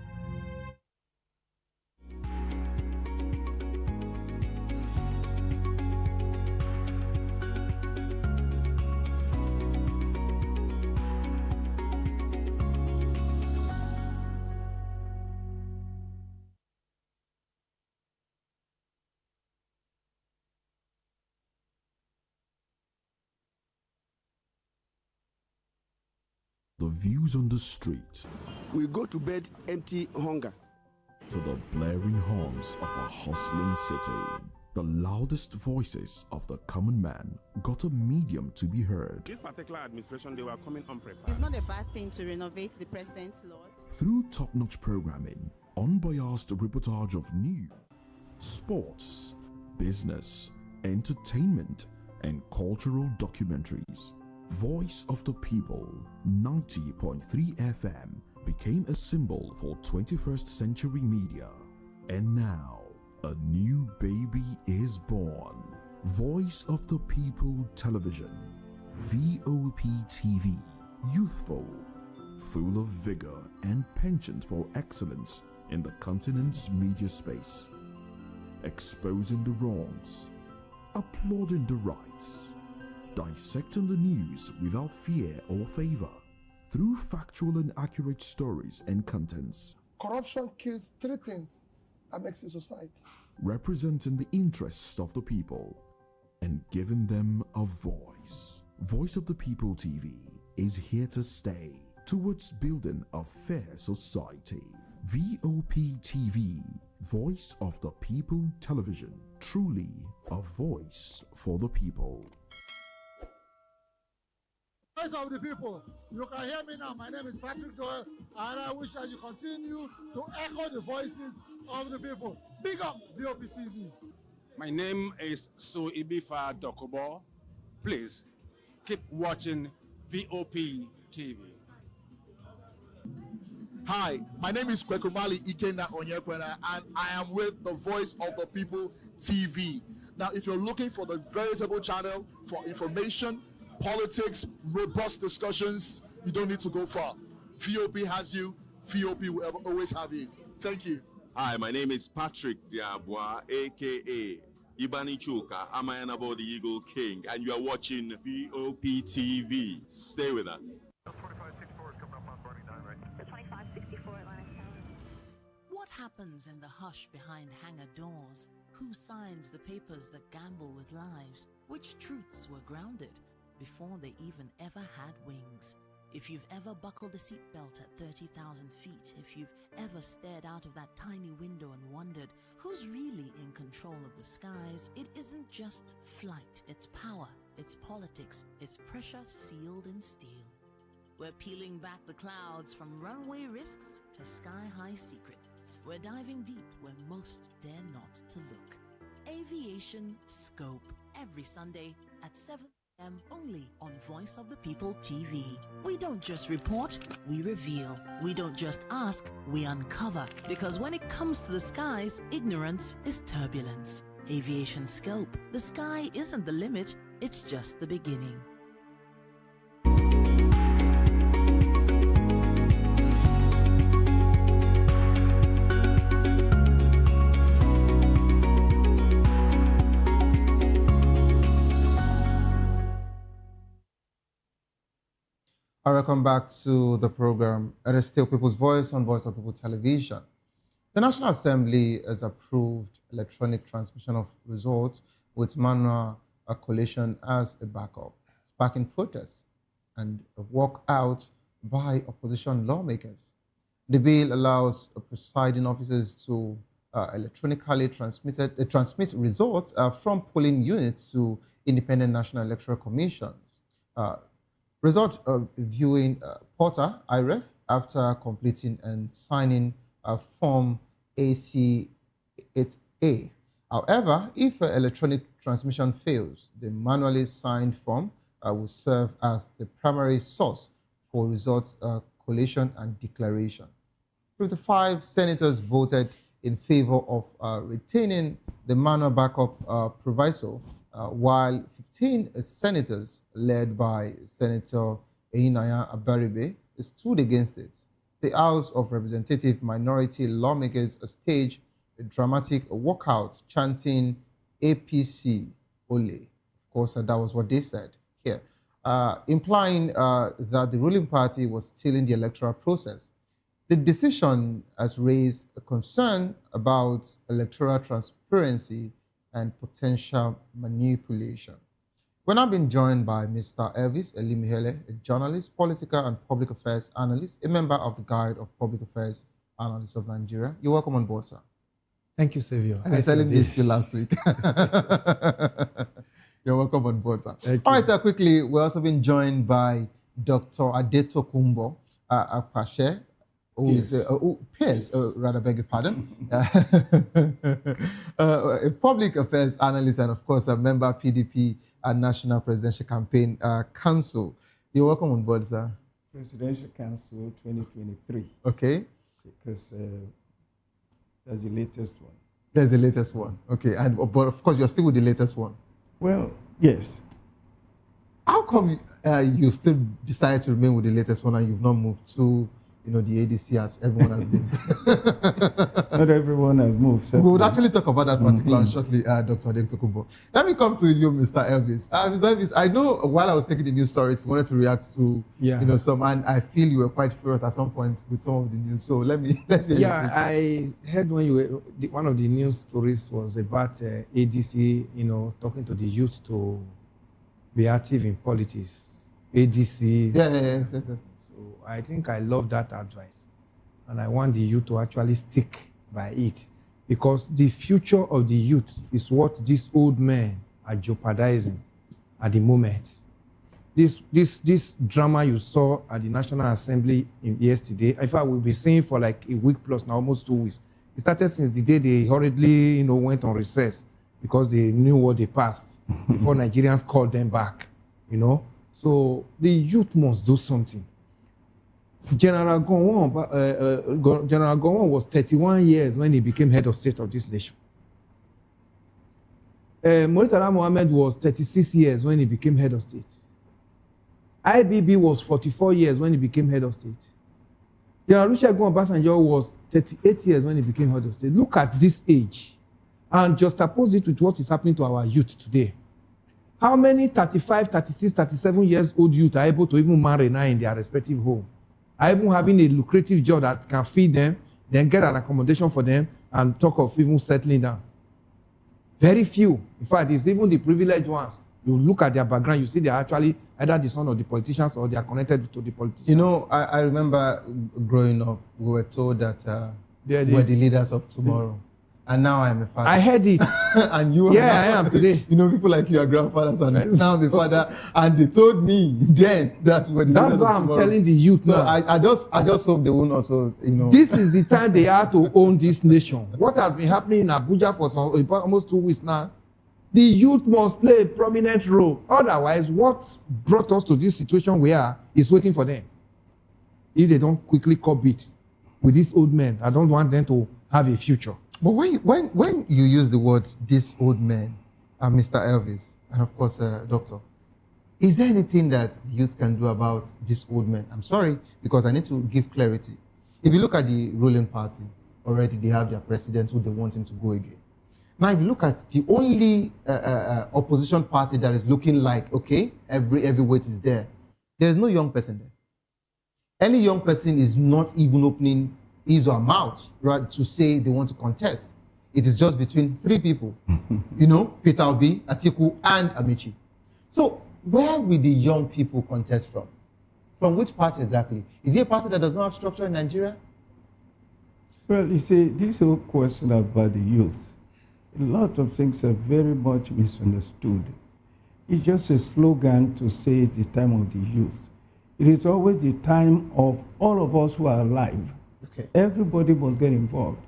The views on the street. We go to bed empty hunger. To the blaring horns of a hustling city. The loudest voices of the common man got a medium to be heard. This particular administration, they were coming unprepared. It's not a bad thing to renovate the president's lawn. Through top-notch programming, unbiased reportage of news, sports, business, entertainment, and cultural documentaries, Voice of the People 90.3 FM became a symbol for 21st century media. And now, a new baby is born. Voice of the People Television, VOP TV, youthful, full of vigor and penchant for excellence in the continent's media space, exposing the wrongs, applauding the rights, dissecting the news without fear or favor, through factual and accurate stories and contents. Corruption kills three things that makes a society. Representing the interests of the people and giving them a voice. Voice of the People TV is here to stay towards building a fair society. VOP TV, Voice of the People Television, truly a voice for the people. Voice of the People, you can hear me now. My name is Patrick Doyle, and I wish that you continue to echo the voices of the people. Big up VOP TV. My name is Suibifa Dokubo. Please keep watching VOP TV. Hi, my name is Kwekumali Ikenda Onyekwena, and I am with the Voice of the People TV. Now, if you're looking for the veritable channel for information, politics, robust discussions, you don't need to go far. VOP has you. VOP will always have you. Thank you. Hi, my name is Patrick Diabwa, aka Ibani Chuka, Amayanabo the Eagle King, and you are watching VOP TV. Stay with us. What happens in the hush behind hangar doors? Who signs the papers that gamble with lives? Which truths were grounded before they even ever had wings? If you've ever buckled a seatbelt at 30,000 feet, if you've ever stared out of that tiny window and wondered who's really in control of the skies, it isn't just flight, it's power, it's politics, it's pressure sealed in steel. We're peeling back the clouds from runway risks to sky-high secrets. We're diving deep where most dare not to look. Aviation Scope, every Sunday at 7 p.m. only on Voice of the People TV. We don't just report, we reveal. We don't just ask, we uncover. Because when it comes to the skies, ignorance is turbulence. Aviation Scope, the sky isn't the limit, it's just the beginning. Welcome back to the program. It is still People's Voice on Voice of People Television. The National Assembly has approved electronic transmission of results with manual collation as a backup, sparking protests and a walkout by opposition lawmakers. The bill allows presiding officers to electronically transmit results from polling units to independent National Electoral Commissions. Result viewing Porter IREF after completing and signing Form AC-8A. However, if electronic transmission fails, the manually signed form will serve as the primary source for results collation and declaration. 55 senators voted in favor of retaining the manual backup proviso, while 15 senators, led by Senator Einaya Abaribe, stood against it. The House of Representative minority lawmakers staged a dramatic walkout chanting APC Ole. Of course, that was what they said here, implying that the ruling party was stealing the electoral process. The decision has raised a concern about electoral transparency and potential manipulation. We're now being joined by Mr. Elvis Elimihele, a journalist, political and public affairs analyst, a member of the Guide of Public Affairs Analysts of Nigeria. You're welcome on board, sir. Thank you, Savio. I was telling this to you last week. You're welcome on board, sir. All right, sir, quickly, we're also being joined by Dr. Adetokunbo Akpashe, who is beg your pardon, a public affairs analyst and, of course, a member of PDP and National Presidential Campaign Council. You're welcome on board, sir. Presidential Council 2023. Okay. Because that's the latest one. There's the latest one. Okay. But, of course, you're still with the latest one. Well, yes. How come you still decided to remain with the latest one and you've not moved to the ADC as everyone has been? Not everyone has moved. We would actually talk about that particular shortly, Dr. Adetokunbo. Let me come to you, Mr. Elvis. Mr. Elvis, I know while I was taking the news stories, you wanted to react to some, and I feel you were quite furious at some point with some of the news. So let's hear you. I heard when you were one of the news stories was about ADC, talking to the youth to be active in politics. ADC. Yes. So I think I love that advice, and I want the youth to actually stick by it, because the future of the youth is what these old men are jeopardizing at the moment. This drama you saw at the National Assembly yesterday, in fact, we'll be seeing for like a week plus now, almost 2 weeks. It started since the day they hurriedly, went on recess because they knew what they passed before Nigerians called them back, So the youth must do something. General Gowon was 31 years when he became head of state of this nation. Murtala Mohammed was 36 years when he became head of state. IBB was 44 years when he became head of state. General Olusegun Obasanjo was 38 years when he became head of state. Look at this age. and juxtapose it with what is happening to our youth today. How many 35, 36, 37 years old youth are able to even marry now in their respective home? Are even having a lucrative job that can feed them, then get an accommodation for them, and talk of even settling down? Very few. In fact, it's even the privileged ones. You look at their background, you see they're actually either the son of the politicians or they are connected to the politicians. You know, I remember growing up, we were told that we're the leaders of tomorrow. And now I'm a father. I heard it. And you are. Yeah, I am today. You know, people like you are grandfathers and now the father. And they told me then that we're the leaders That's why of I'm tomorrow. telling the youth So now. I just hope they won't also, you know. This is the time they are to own this nation. What has been happening in Abuja for almost 2 weeks now, the youth must play a prominent role. Otherwise, what brought us to this situation we are is waiting for them. If they don't quickly curb it with these old men, I don't want them to have a future. But when you use the words "this old man," Mr. Elvis, and of course, Doctor, is there anything that the youth can do about this old man? I'm sorry, because I need to give clarity. If you look at the ruling party, already they have their president who they want him to go again. Now, if you look at the only opposition party that is looking like, okay, every weight is there, there is no young person there. Any young person is not even opening his or her mouth, right, to say they want to contest. It is just between three people, you know, Peter Obi, Atiku, and Amici. So where will the young people contest from? From which party exactly? Is it a party that does not have structure in Nigeria? Well, you see, this whole question about the youth, a lot of things are very much misunderstood. It's just a slogan to say it's the time of the youth. It is always the time of all of us who are alive. Okay. Everybody must get involved.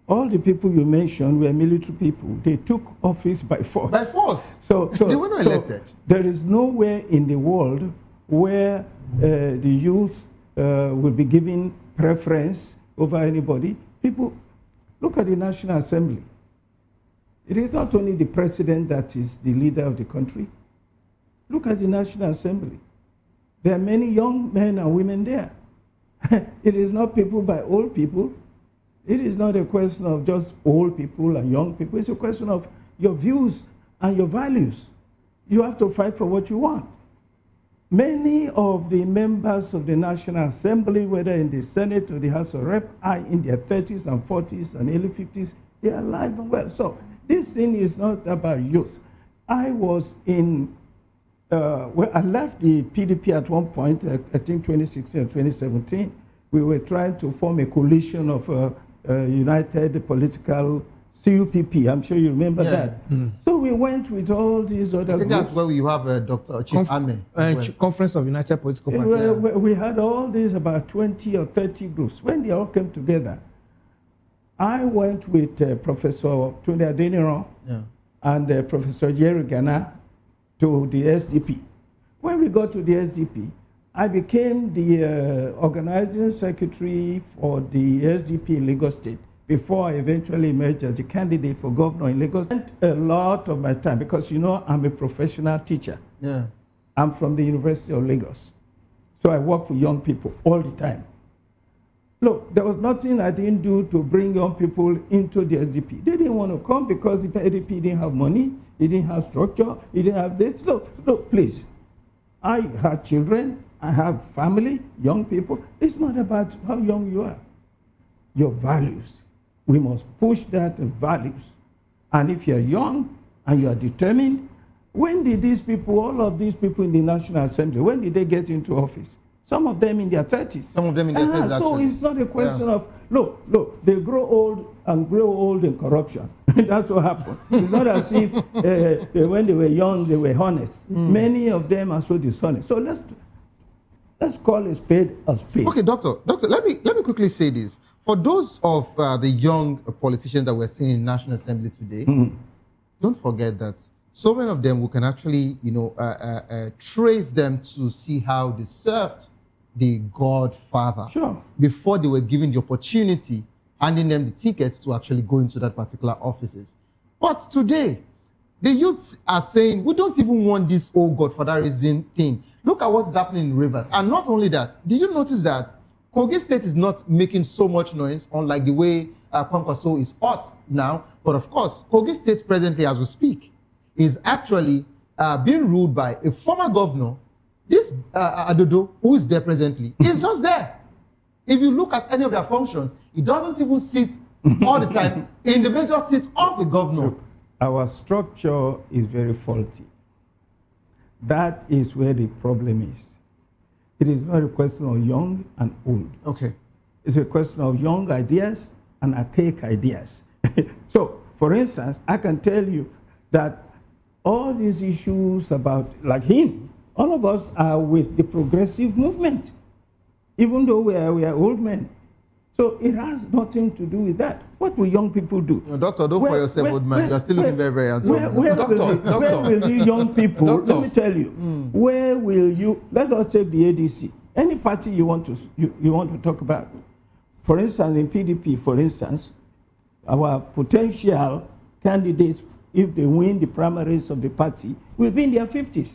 All the people you mentioned were military people. They took office by force. By force? So they were not elected. There is nowhere in the world where the youth will be given preference over anybody. People, look at the National Assembly. It is not only the president that is the leader of the country. Look at the National Assembly. There are many young men and women there. It is not people by old people. It is not a question of just old people and young people. It's a question of your views and your values. You have to fight for what you want. Many of the members of the National Assembly, whether in the Senate or the House of Rep, are in their 30s and 40s and early 50s. They are alive and well. So this thing is not about youth. I was in well, I left the PDP at one point, I think 2016 or 2017. We were trying to form a coalition of United Political CUPP. I'm sure you remember that. Mm. So we went with all these other I think groups. that's where you have Dr. Chief Ame. Conference of United Political Parties. We had all these about 20 or 30 groups. When they all came together, I went with Professor Tunde Adeniran and Professor Jerry Ghana to the SDP. When we got to the SDP, I became the organizing secretary for the SDP in Lagos State before I eventually emerged as the candidate for governor in Lagos. I spent a lot of my time because, you know, I'm a professional teacher. Yeah. I'm from the University of Lagos. So I work with young people all the time. Look, there was nothing I didn't do to bring young people into the SDP. They didn't want to come because the SDP didn't have money, it didn't have structure, it didn't have this. Look, please. I have children, I have family, young people. It's not about how young you are. Your values. We must push that values. And if you're young and you are determined, when did these people, all of these people in the National Assembly, when did they get into office? Some of them in their 30s. Some of them in their 30s, So it's not a question of, look, they grow old and grow old in corruption. That's what happened. It's not as if when they were young, they were honest. Many of them are so dishonest. So let's call a spade a spade. Okay, Doctor, let me quickly say this. For those of the young politicians that we're seeing in National Assembly today, don't forget that so many of them we can actually, trace them to see how they served the Godfather before they were given the opportunity, handing them the tickets to actually go into that particular offices. But today, the youths are saying, we don't even want this old Godfatherism thing. Look at what's happening in Rivers. And not only that, did you notice that Kogi State is not making so much noise, unlike the way Kwankwaso is hot now. But of course, Kogi State presently, as we speak, is actually being ruled by a former governor. This Adodo, who is there presently, is just there. If you look at any of their functions, he doesn't even sit all the time in the major seat of a governor. Our structure is very faulty. That is where the problem is. It is not a question of young and old. Okay. It's a question of young ideas and archaic ideas. So, for instance, I can tell you that all these issues about, like him, all of us are with the progressive movement, even though we are old men. So it has nothing to do with that. What will young people do? No, doctor, don't call yourself old man. You're still looking very, very handsome. Where will the young people, let me tell you, where will you, let us take the ADC, any party you want to talk about. For instance, in PDP, for instance, our potential candidates, if they win the primaries of the party, will be in their 50s.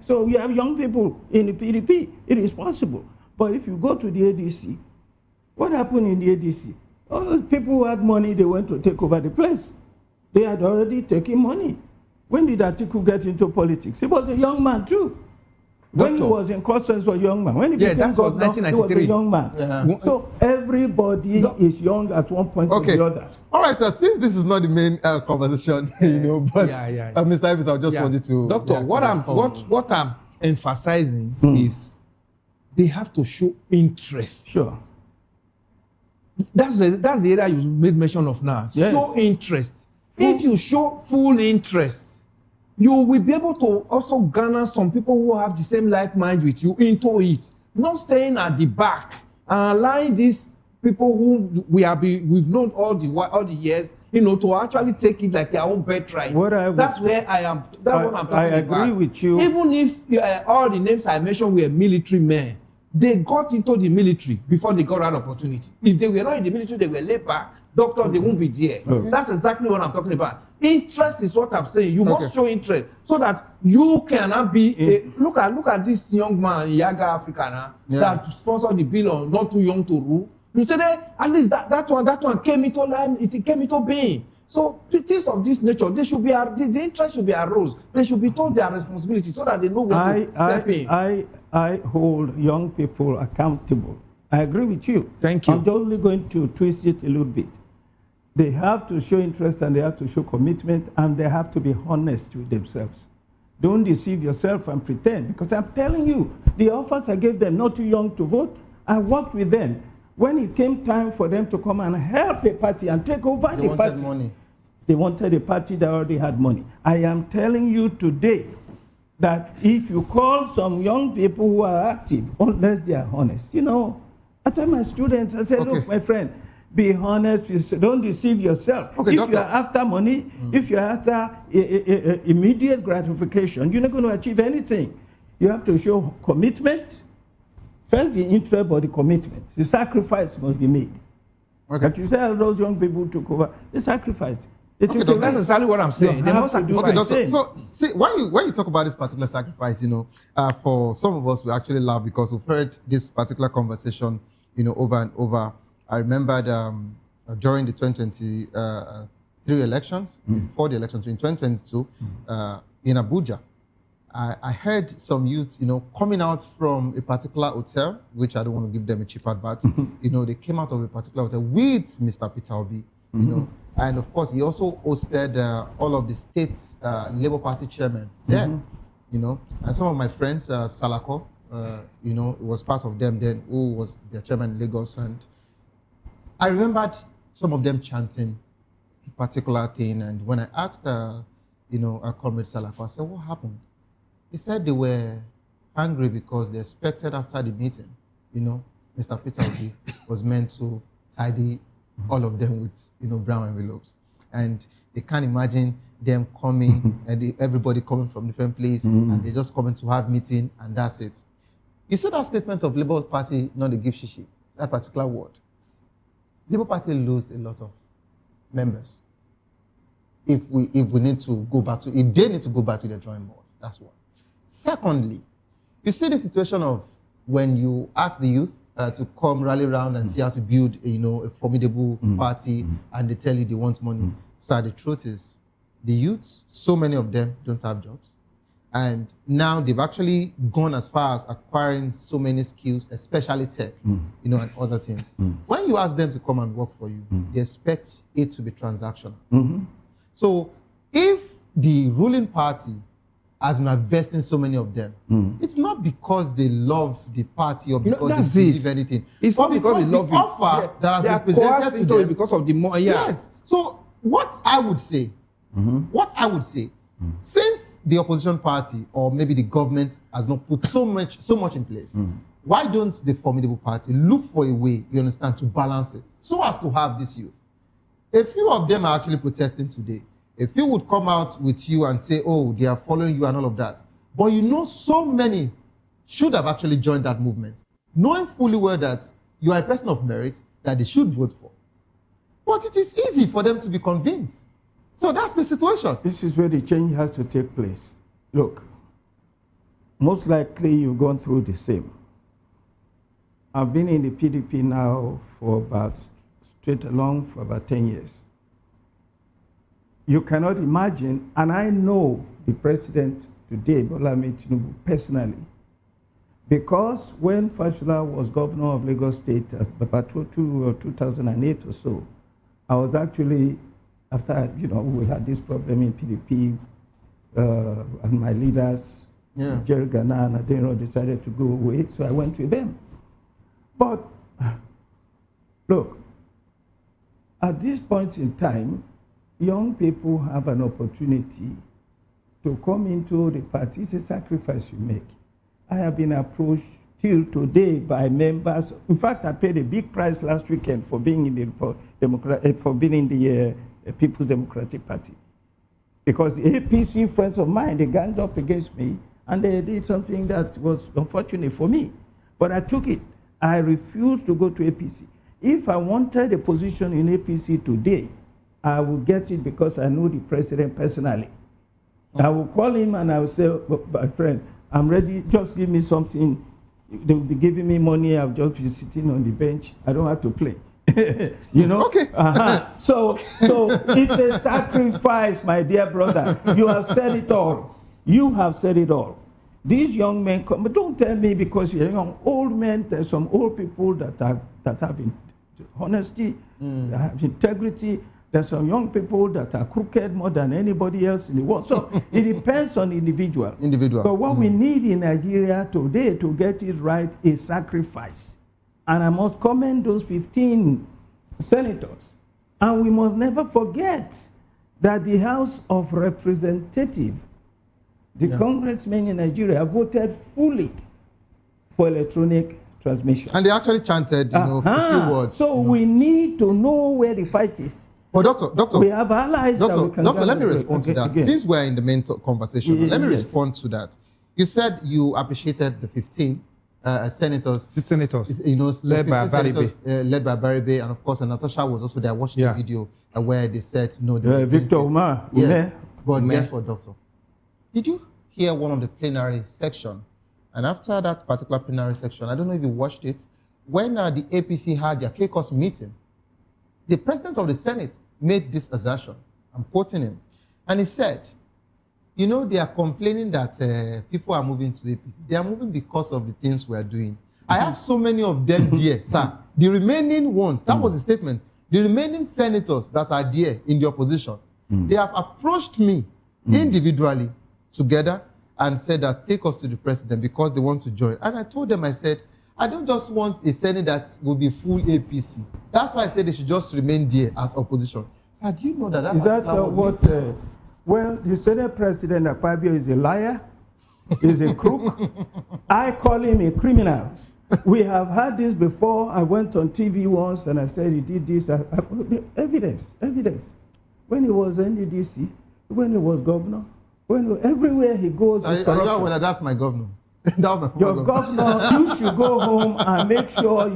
So you have young people in the PDP. It is possible. But if you go to the ADC, what happened in the ADC? All those people who had money, they went to take over the place. They had already taken money. When did Atiku get into politics? He was a young man too. When he was in Constance, was a young man. When he became governor, he was a young man. Yeah. So everybody is young at one point or the other. All right, since this is not the main conversation, but Mr. Evans, I just wanted to... Doctor, what I'm emphasizing is they have to show interest. Sure. That's the area you made mention of now. Yes. Show interest. If you show full interest, you will be able to also garner some people who have the same like mind with you into it. Not staying at the back and allowing these people who we've known all the years, to actually take it like their own birthright. That's where I am. That's what I'm talking about. I agree with you. Even if all the names I mentioned were military men, they got into the military before they got that opportunity. If they were not in the military, they were laid back. Doctor, they won't be there. That's exactly what I'm talking about. Interest is what I'm saying. You must show interest so that you cannot be. Look at this young man, Yaga Africa, that sponsored the bill on not too young to rule. You say at least that one came into line. It came into being. So things of this nature, the interest should be aroused. They should be told their responsibility so that they know where to step in. I hold young people accountable. I agree with you. Thank you. I'm only going to twist it a little bit. They have to show interest and they have to show commitment and they have to be honest with themselves. Don't deceive yourself and pretend, because I'm telling you, the offers I gave them, not too young to vote, I worked with them. When it came time for them to come and help the party and take over the party, they wanted money. They wanted a party that already had money. I am telling you today that if you call some young people who are active, unless they are honest, I tell my students, I say, look, my friend, be honest, don't deceive yourself. If you are after money, if you are after immediate gratification, you're not going to achieve anything. You have to show commitment. First, the interest, but the commitment. The sacrifice must be made. But you say those young people took over, the sacrifice. That's exactly what I'm saying. They must do doctor. So, see, when you talk about this particular sacrifice, for some of us, we actually laugh because we've heard this particular conversation, over and over. I remembered during the 2023 elections, before the elections in 2022, in Abuja, I heard some youth, coming out from a particular hotel, which I don't want to give them a cheap advert. They came out of a particular hotel with Mr. Peter Obi, and of course, he also hosted all of the state's Labour Party chairmen there, and some of my friends, Salako, it was part of them then, who was their chairman in Lagos, and I remembered some of them chanting a particular thing, and when I asked, our comrade Salako, I said, what happened? He said they were angry because they expected after the meeting, Mr. Peter Obi was meant to tidy all of them with, brown envelopes. And they can't imagine them coming and everybody coming from different places and they just coming to have meeting and that's it. You see that statement of Labour Party, not the give shishi, that particular word. Labour Party lost a lot of members. If they need to go back to the drawing board, that's one. Secondly, you see the situation of when you ask the youth to come rally around and see how to build, a formidable party, and they tell you they want money. So the truth is, the youths, so many of them don't have jobs. And now they've actually gone as far as acquiring so many skills, especially tech, and other things. When you ask them to come and work for you, they expect it to be transactional. So if the ruling party has been investing so many of them, it's not because they love the party or because they believe anything. It's not because they love the offer that has been presented to them. Because of the more, Yes. So what I would say, since the opposition party or maybe the government has not put so much in place, why don't the formidable party look for a way, you understand, to balance it so as to have this youth? A few of them are actually protesting today. A few would come out with you and say, oh, they are following you and all of that. But so many should have actually joined that movement, knowing fully well that you are a person of merit that they should vote for. But it is easy for them to be convinced. So that's the situation. This is where the change has to take place. Look, most likely you've gone through the same. I've been in the PDP now for about 10 years. You cannot imagine, and I know the president today, Bola Ahmed Tinubu, personally, because when Fashola was governor of Lagos State at about 2008 or so, I was actually, after, we had this problem in PDP, and my leaders, Jerry Ghana and Adeno, decided to go away, so I went with them. But, look, at this point in time, young people have an opportunity to come into the party. It's a sacrifice you make. I have been approached till today by members. In fact, I paid a big price last weekend for being in the People's Democratic Party. Because the APC friends of mine, they ganged up against me, and they did something that was unfortunate for me. But I took it. I refused to go to APC. If I wanted a position in APC today, I will get it because I know the president personally. I will call him and I will say, my friend, I'm ready, just give me something. They will be giving me money, I'll just be sitting on the bench. I don't have to play. Okay. So it's a sacrifice, my dear brother. You have said it all. You have said it all. These young men come, but don't tell me because you're young. Old men, there's some old people that have honesty, that have integrity. There's some young people that are crooked more than anybody else in the world. So it depends on the individual. But what we need in Nigeria today to get it right is sacrifice. And I must commend those 15 senators. And we must never forget that the House of Representatives, the congressmen in Nigeria, voted fully for electronic transmission. And they actually chanted, a few words. So we need to know where the fight is. But Doctor, we have allies. Doctor, let me respond to that. Since we're in the main conversation, let me respond to that. You said you appreciated the 15 senators. Led by Baribe, and of course, Natasha was also there. I watched the video where they said no. Victor Umar. Yes, but guess what, Doctor? Did you hear one of the plenary section? And after that particular plenary section, I don't know if you watched it, when the APC had their caucus meeting, the president of the Senate made this assertion. I'm quoting him. And he said, they are complaining that people are moving to APC. They are moving because of the things we are doing. I have so many of them there, sir. The remaining ones, that was the statement, the remaining senators that are there in the opposition, they have approached me individually together and said that take us to the president because they want to join. And I told them, I said, I don't just want a Senate that will be full APC. That's why I said they should just remain there as opposition. So do you know that? Is that what? Well, the Senate President Akpabio is a liar, is a crook. I call him a criminal. We have had this before. I went on TV once and I said he did this. Evidence. When he was NDDC, when he was governor, everywhere he goes, that's my governor. Your governor, you should go home and make sure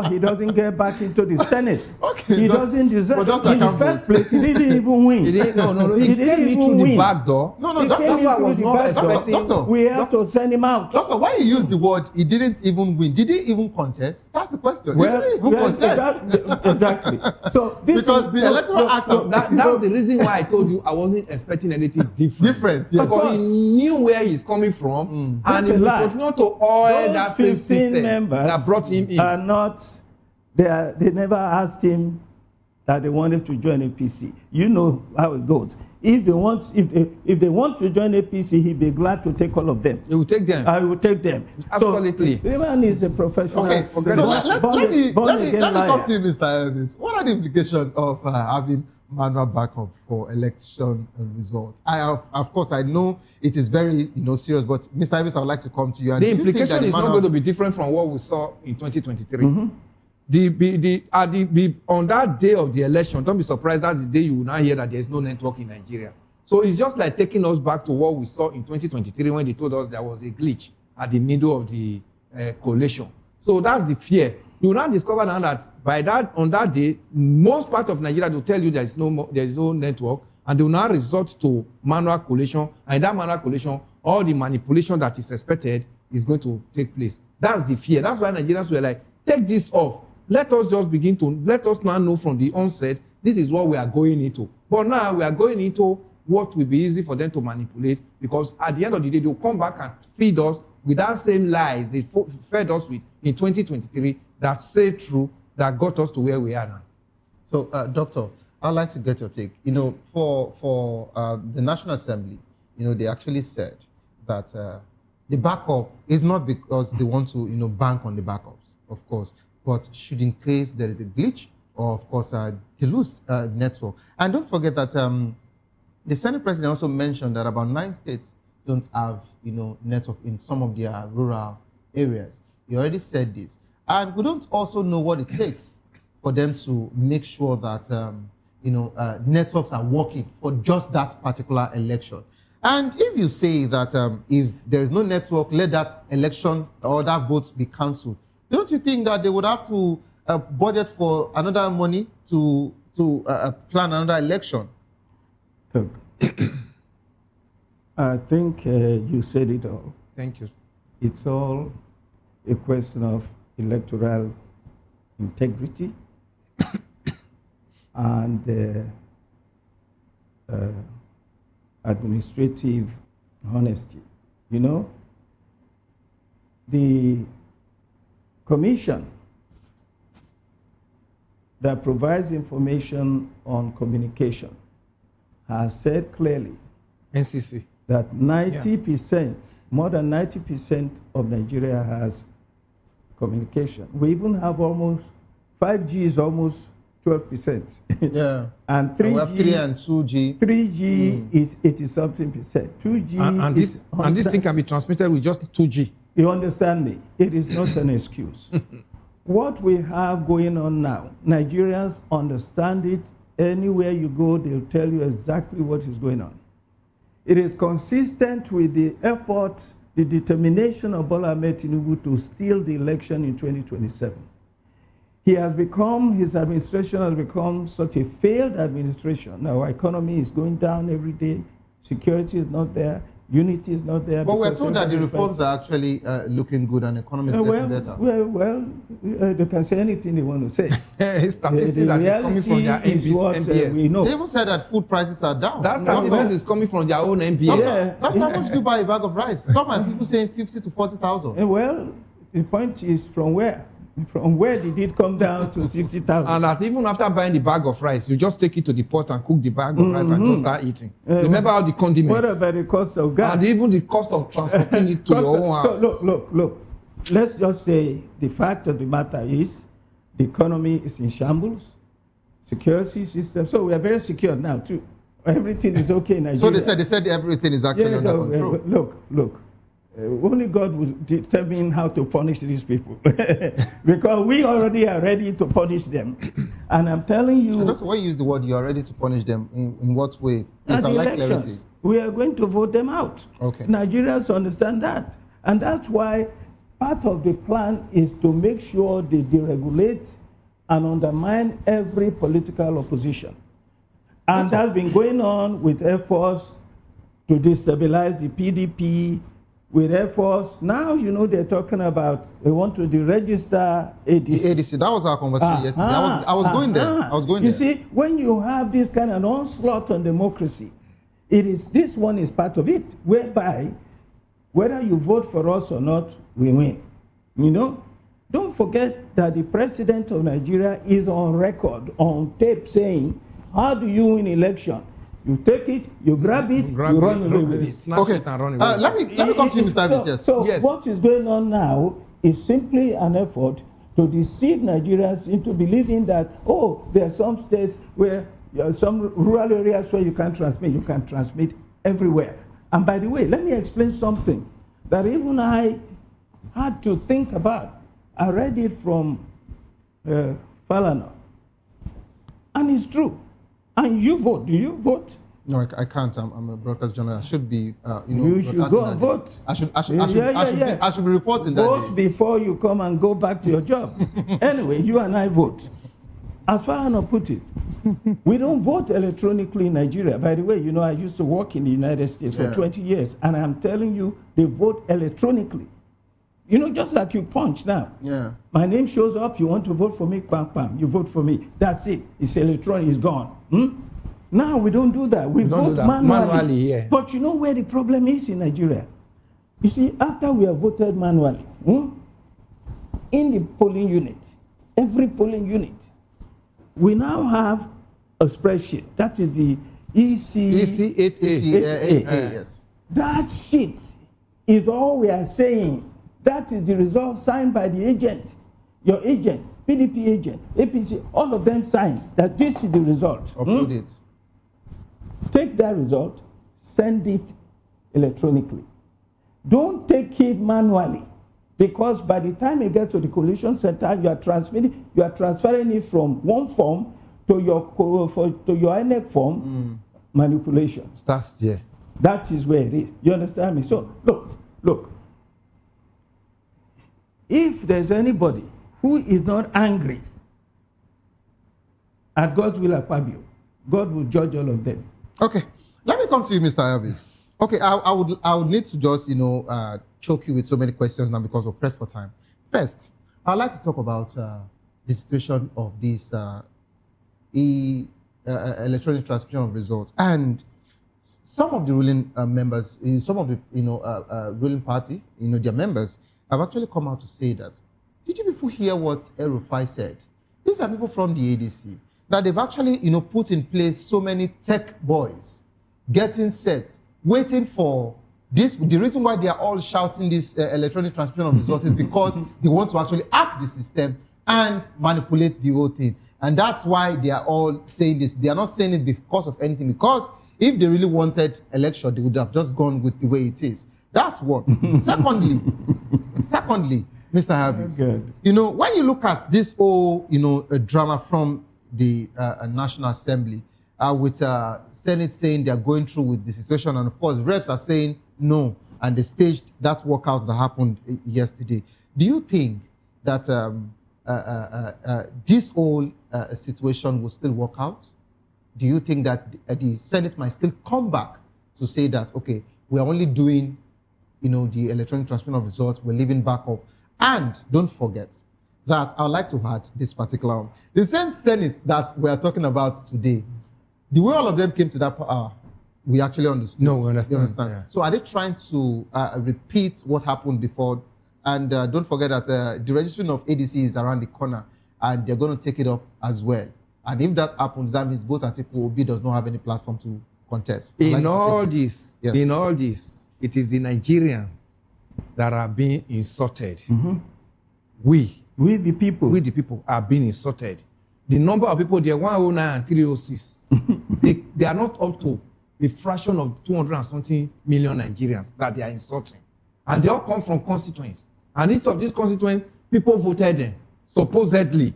he doesn't get back into the Senate. He doesn't deserve it. In the first place, he didn't even win. He came in through the back door. That's why I was not expecting. Doctor, we have to send him out. Doctor, why you use the word he didn't even win? Did he even contest? That's the question. Well, he didn't even contest. Exactly. So this because the electoral act. That's the reason why I told you I wasn't expecting anything different. Yes. Because he knew where he's coming from, and he will continue to oil that same system members that brought him in. Are not. They never asked him that they wanted to join APC. You know how it goes. If they want to join APC, he'd be glad to take all of them. He will take them. I will take them. Absolutely. So, the man is a professional. Okay, so let me come to you, Mr. Elvis. What are the implications of having manual backup for election results? Of course, I know it is very serious, but Mr. Elvis, I would like to come to you. And the implication is not going to be different from what we saw in 2023. On that day of the election, don't be surprised, that's the day you will now hear that there is no network in Nigeria. So it's just like taking us back to what we saw in 2023 when they told us there was a glitch at the middle of the coalition. So that's the fear. You will now discover now that on that day, most part of Nigeria will tell you there is no network, and they will now resort to manual collation. And in that manual collation, all the manipulation that is expected is going to take place. That's the fear. That's why Nigerians were like, take this off. Let us now know from the onset, this is what we are going into. But now we are going into what will be easy for them to manipulate, because at the end of the day, they'll come back and feed us with that same lies they fed us with in 2023 that stayed true, that got us to where we are now. So, Doctor, I'd like to get your take. For the National Assembly, they actually said that the backup is not because they want to, bank on the backups, of course, but should in case there is a glitch or, of course, they lose network. And don't forget that the Senate President also mentioned that about 9 states don't have, network in some of their rural areas. He already said this. And we don't also know what it takes for them to make sure that, networks are working for just that particular election. And if you say that if there is no network, let that election or that vote be cancelled, don't you think that they would have to budget for another money to plan another election? Look, I think you said it all. Thank you. It's all a question of electoral integrity and administrative honesty. The commission that provides information on communication has said clearly NCC that 90%, more than 90% of Nigeria has communication. We even have almost 5G is almost 12%. Yeah. And 3G, we have 3 and 2G. 3G is 80-something%. 2G and this thing can be transmitted with just 2G. You understand me? It is not an excuse. What we have going on now, Nigerians understand it. Anywhere you go, they'll tell you exactly what is going on. It is consistent with the effort, the determination of Bola Ahmed Tinubu to steal the election in 2027. His administration has become such a failed administration. Now, our economy is going down every day. Security is not there. Unity is not there. But we're told that the reforms are actually looking good and the economy is getting better. Well, they can say anything they want to say. Statistics that is coming from their MPS. We know. They even said that food prices are down. That statistics is coming from their own MPS. That's how much do you buy a bag of rice? Some are people saying 50 to 40,000. Well, the point is from where? From where did it come down to 60,000? And that even after buying the bag of rice, you just take it to the pot and cook the bag of rice and just start eating. Remember how the condiments. What about the cost of gas? And even the cost of transporting it to your own house. So look. Let's just say the fact of the matter is the economy is in shambles, security system. So we are very secure now too. Everything is okay in Nigeria. So they said everything is actually under control. Look. Only God will determine how to punish these people. Because we already are ready to punish them. And I'm telling you... Doctor, why you use the word you are ready to punish them? In what way? At the elections, we are going to vote them out. Okay. Nigerians understand that. And that's why part of the plan is to make sure they deregulate and undermine every political opposition. And that's been going on with efforts to destabilize the PDP, with efforts. Now, you know, they're talking about they want to deregister ADC. The ADC, that was our conversation yesterday. I was going there. I was going there. You see, when you have this kind of onslaught on democracy, this one is part of it, whereby whether you vote for us or not, we win. You know? Don't forget that the president of Nigeria is on record, on tape, saying, how do you win election? You take it, you grab it, you run away with it. Okay. Let me come to you, Mr. Davis. Yes. So what is going on now is simply an effort to deceive Nigerians into believing that, oh, there are some states where, some rural areas where you can't transmit. You can transmit everywhere. And by the way, let me explain something that even I had to think about. I read it from Falana. And it's true. And you vote. Do you vote? No, I can't. I'm a broadcast journalist. I should be, you should go and vote. I should be reporting that Vote before you come and go back to your job. Anyway, you and I vote. As Falana put it, we don't vote electronically in Nigeria. By the way, you know, I used to work in the United States for 20 years, and I'm telling you, they vote electronically. You know, just like you punch now. Yeah. My name shows up, you want to vote for me, bam, bam, you vote for me. That's it. It's electronic, it's gone. Now we don't do that. We vote manually. Yeah. But you know where the problem is in Nigeria? You see, after we have voted manually, in the polling unit, every polling unit, we now have a spreadsheet. That is the EC8A. Yes. That sheet is all we are saying. That is the result signed by the agent, your agent, PDP agent, APC, all of them signed that this is the result. Upload it. Take that result, send it electronically. Don't take it manually, because by the time it gets to the collation center, you are transferring it from one form to your INEC form. Manipulation starts there. That is where it is. You understand me? So look. If there's anybody who is not angry at God's will Akpabio, God will judge all of them. Okay, let me come to you, Mr. Elvis. Okay, I would need to just, choke you with so many questions now because we're pressed for time. First, I'd like to talk about the situation of this electronic transmission of results. And some of the ruling members, some of the ruling party, their members, have actually come out to say that. Did you people hear what El-Rufai said? These are people from the ADC that they've actually, put in place so many tech boys getting set, waiting for this. The reason why they are all shouting this electronic transmission of results is because they want to actually hack the system and manipulate the whole thing. And that's why they are all saying this. They are not saying it because of anything, because if they really wanted election, they would have just gone with the way it is. That's one. Secondly, Mr. Harvis, when you look at this whole, drama from the National Assembly, with Senate saying they are going through with the situation, and of course, reps are saying no, and they staged that walkout that happened yesterday. Do you think that this whole situation will still work out? Do you think that the Senate might still come back to say that, okay, we are only doing the electronic transmission of results, we're leaving back up? And don't forget that I would like to add this particular one. The same Senate that we are talking about today, the way all of them came to that power, we actually understood. No, we understand. You understand? Yeah. So are they trying to repeat what happened before? And don't forget that the registration of ADC is around the corner, and they're going to take it up as well. And if that happens, that means both Atiku Obi does not have any platform to contest. In all this, it is the Nigerians that are being insulted. We the people are being insulted. The number of people there, 109 and 306, they are not up to a fraction of 200 and something million Nigerians that they are insulting. And they all come from constituents. And each of these constituents, people voted them, supposedly.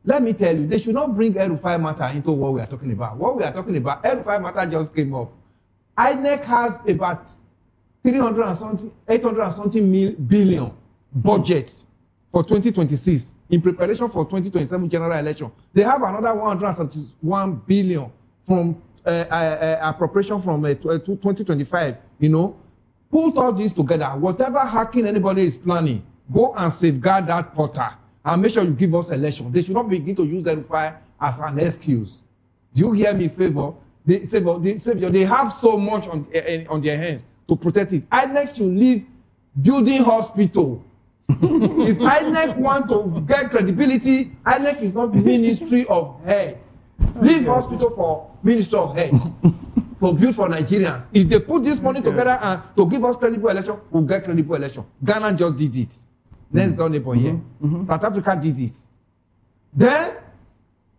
Let me tell you, they should not bring El-Rufai matter into what we are talking about. What we are talking about, El-Rufai matter just came up. INEC has about 300 and something, 800 and something billion budget for 2026 in preparation for 2027 general election. They have another 171 billion from appropriation from 2025. You know, put all this together. Whatever hacking anybody is planning, go and safeguard that portal and make sure you give us election. They should not begin to use Verify as an excuse. Do you hear me, Favor? They have so much on their hands to protect it. INEC should leave building hospital. If INEC want to get credibility, INEC is not Ministry of Health. Leave hospital for Ministry of Health. For build for Nigerians. If they put this money together and to give us credible election, we'll get credible election. Ghana just did it. Next door neighbor here. South Africa did it. Then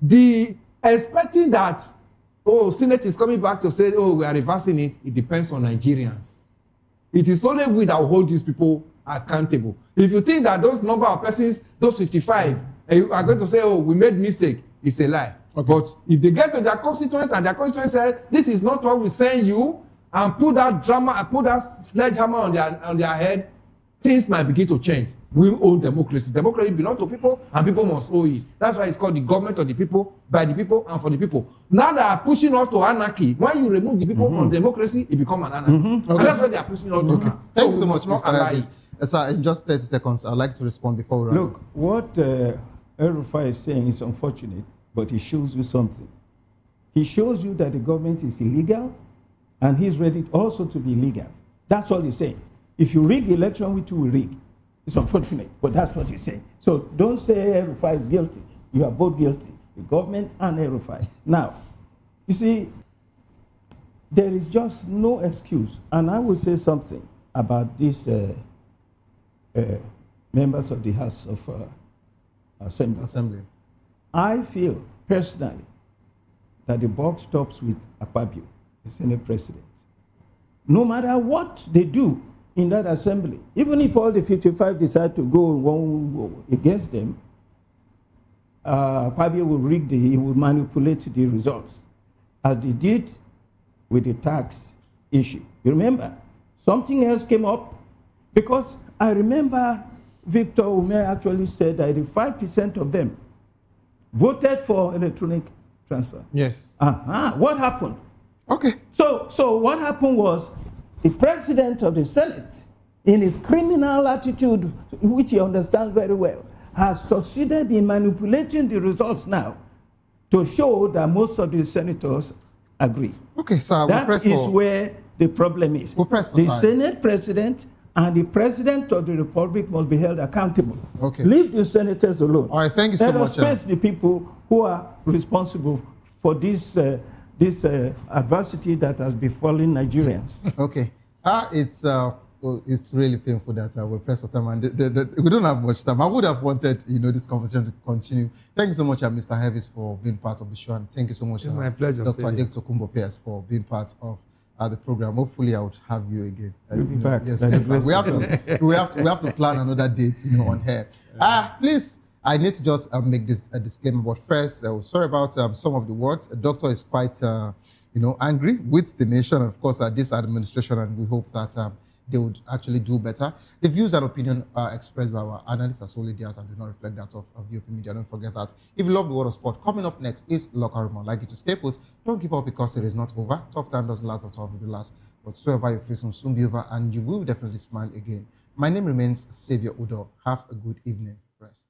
the expecting that Senate is coming back to say, we are reversing it. It depends on Nigerians. It is only we that will hold these people accountable. If you think that those number of persons, those 55, are going to say, we made mistake, it's a lie. Okay. But if they get to their constituents and their constituents say, this is not what we send you, and put that drama and put that sledgehammer on their head, things might begin to change. We own democracy. Democracy belongs to people, and people must owe it. That's why it's called the government of the people, by the people, and for the people. Now they are pushing us to anarchy. When you remove the people from democracy, it becomes an anarchy. Okay. And that's what they are pushing us to now. Thank you so much, Mr. Davis. Sir, in just 30 seconds, I'd like to respond before we run. Look, what El-Rufai is saying is unfortunate, but he shows you something. He shows you that the government is illegal, and he's ready also to be legal. That's all he's saying. If you rig the election, we too will rig. It's unfortunate, but that's what he's saying. So don't say El-Rufai is guilty. You are both guilty, the government and El-Rufai. Now, you see, there is just no excuse. And I will say something about these members of the House of Assembly. I feel personally that the buck stops with Akpabio, the Senate President. No matter what they do in that assembly, even if all the 55 decide to go against them, Akpabio will he will manipulate the results, as they did with the tax issue. You remember, something else came up, because I remember Victor Ume actually said that 85% of them voted for electronic transfer. Yes. What happened? Okay. So what happened was the president of the Senate, in his criminal attitude, which he understands very well, has succeeded in manipulating the results now to show that most of the senators agree. Okay, sir. That is where the problem is. The Senate president and the president of the republic must be held accountable. Okay. Leave the senators alone. All right, thank you so much. Let us face the people who are responsible for this adversity that has befallen Nigerians. Okay. It's really painful that we're pressed for time, and we don't have much time. I would have wanted, this conversation to continue. Thank you so much, Mr. Hevis, for being part of the show, and thank you so much, it's my pleasure, Dr. Adek Tokumbo Pierce, for being part of the program. Hopefully, I would have you again. You'll be back. Yes, we have to plan another date, on here. Please, I need to just make this a disclaimer. But first, sorry about some of the words. The doctor is quite, angry with the nation, and of course, this administration, and we hope that they would actually do better. The views and opinion expressed by our analysts are solely theirs and do not reflect that of VOP Media. Don't forget that. If you love the world of sport, coming up next is Locker Room. I'd like you to stay put. Don't give up, because it is not over. Tough time doesn't last, but tough will last. Whatsoever you face will soon be over, and you will definitely smile again. My name remains Xavier Udo. Have a good evening. Rest.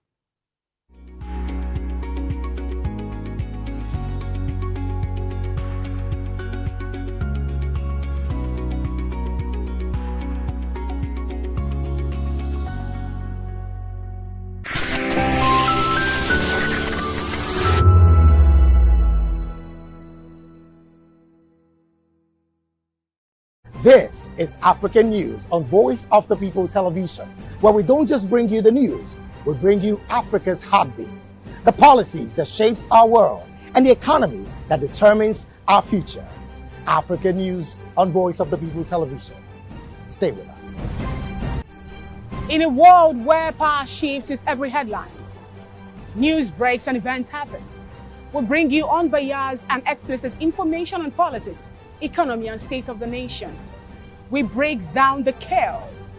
This is African News on Voice of the People Television, where we don't just bring you the news, we bring you Africa's heartbeats, the policies that shapes our world, and the economy that determines our future. African News on Voice of the People Television. Stay with us. In a world where power shifts with every headlines, news breaks and events happens, we bring you unbiased and explicit information on politics, economy, and state of the nation. We break down the chaos.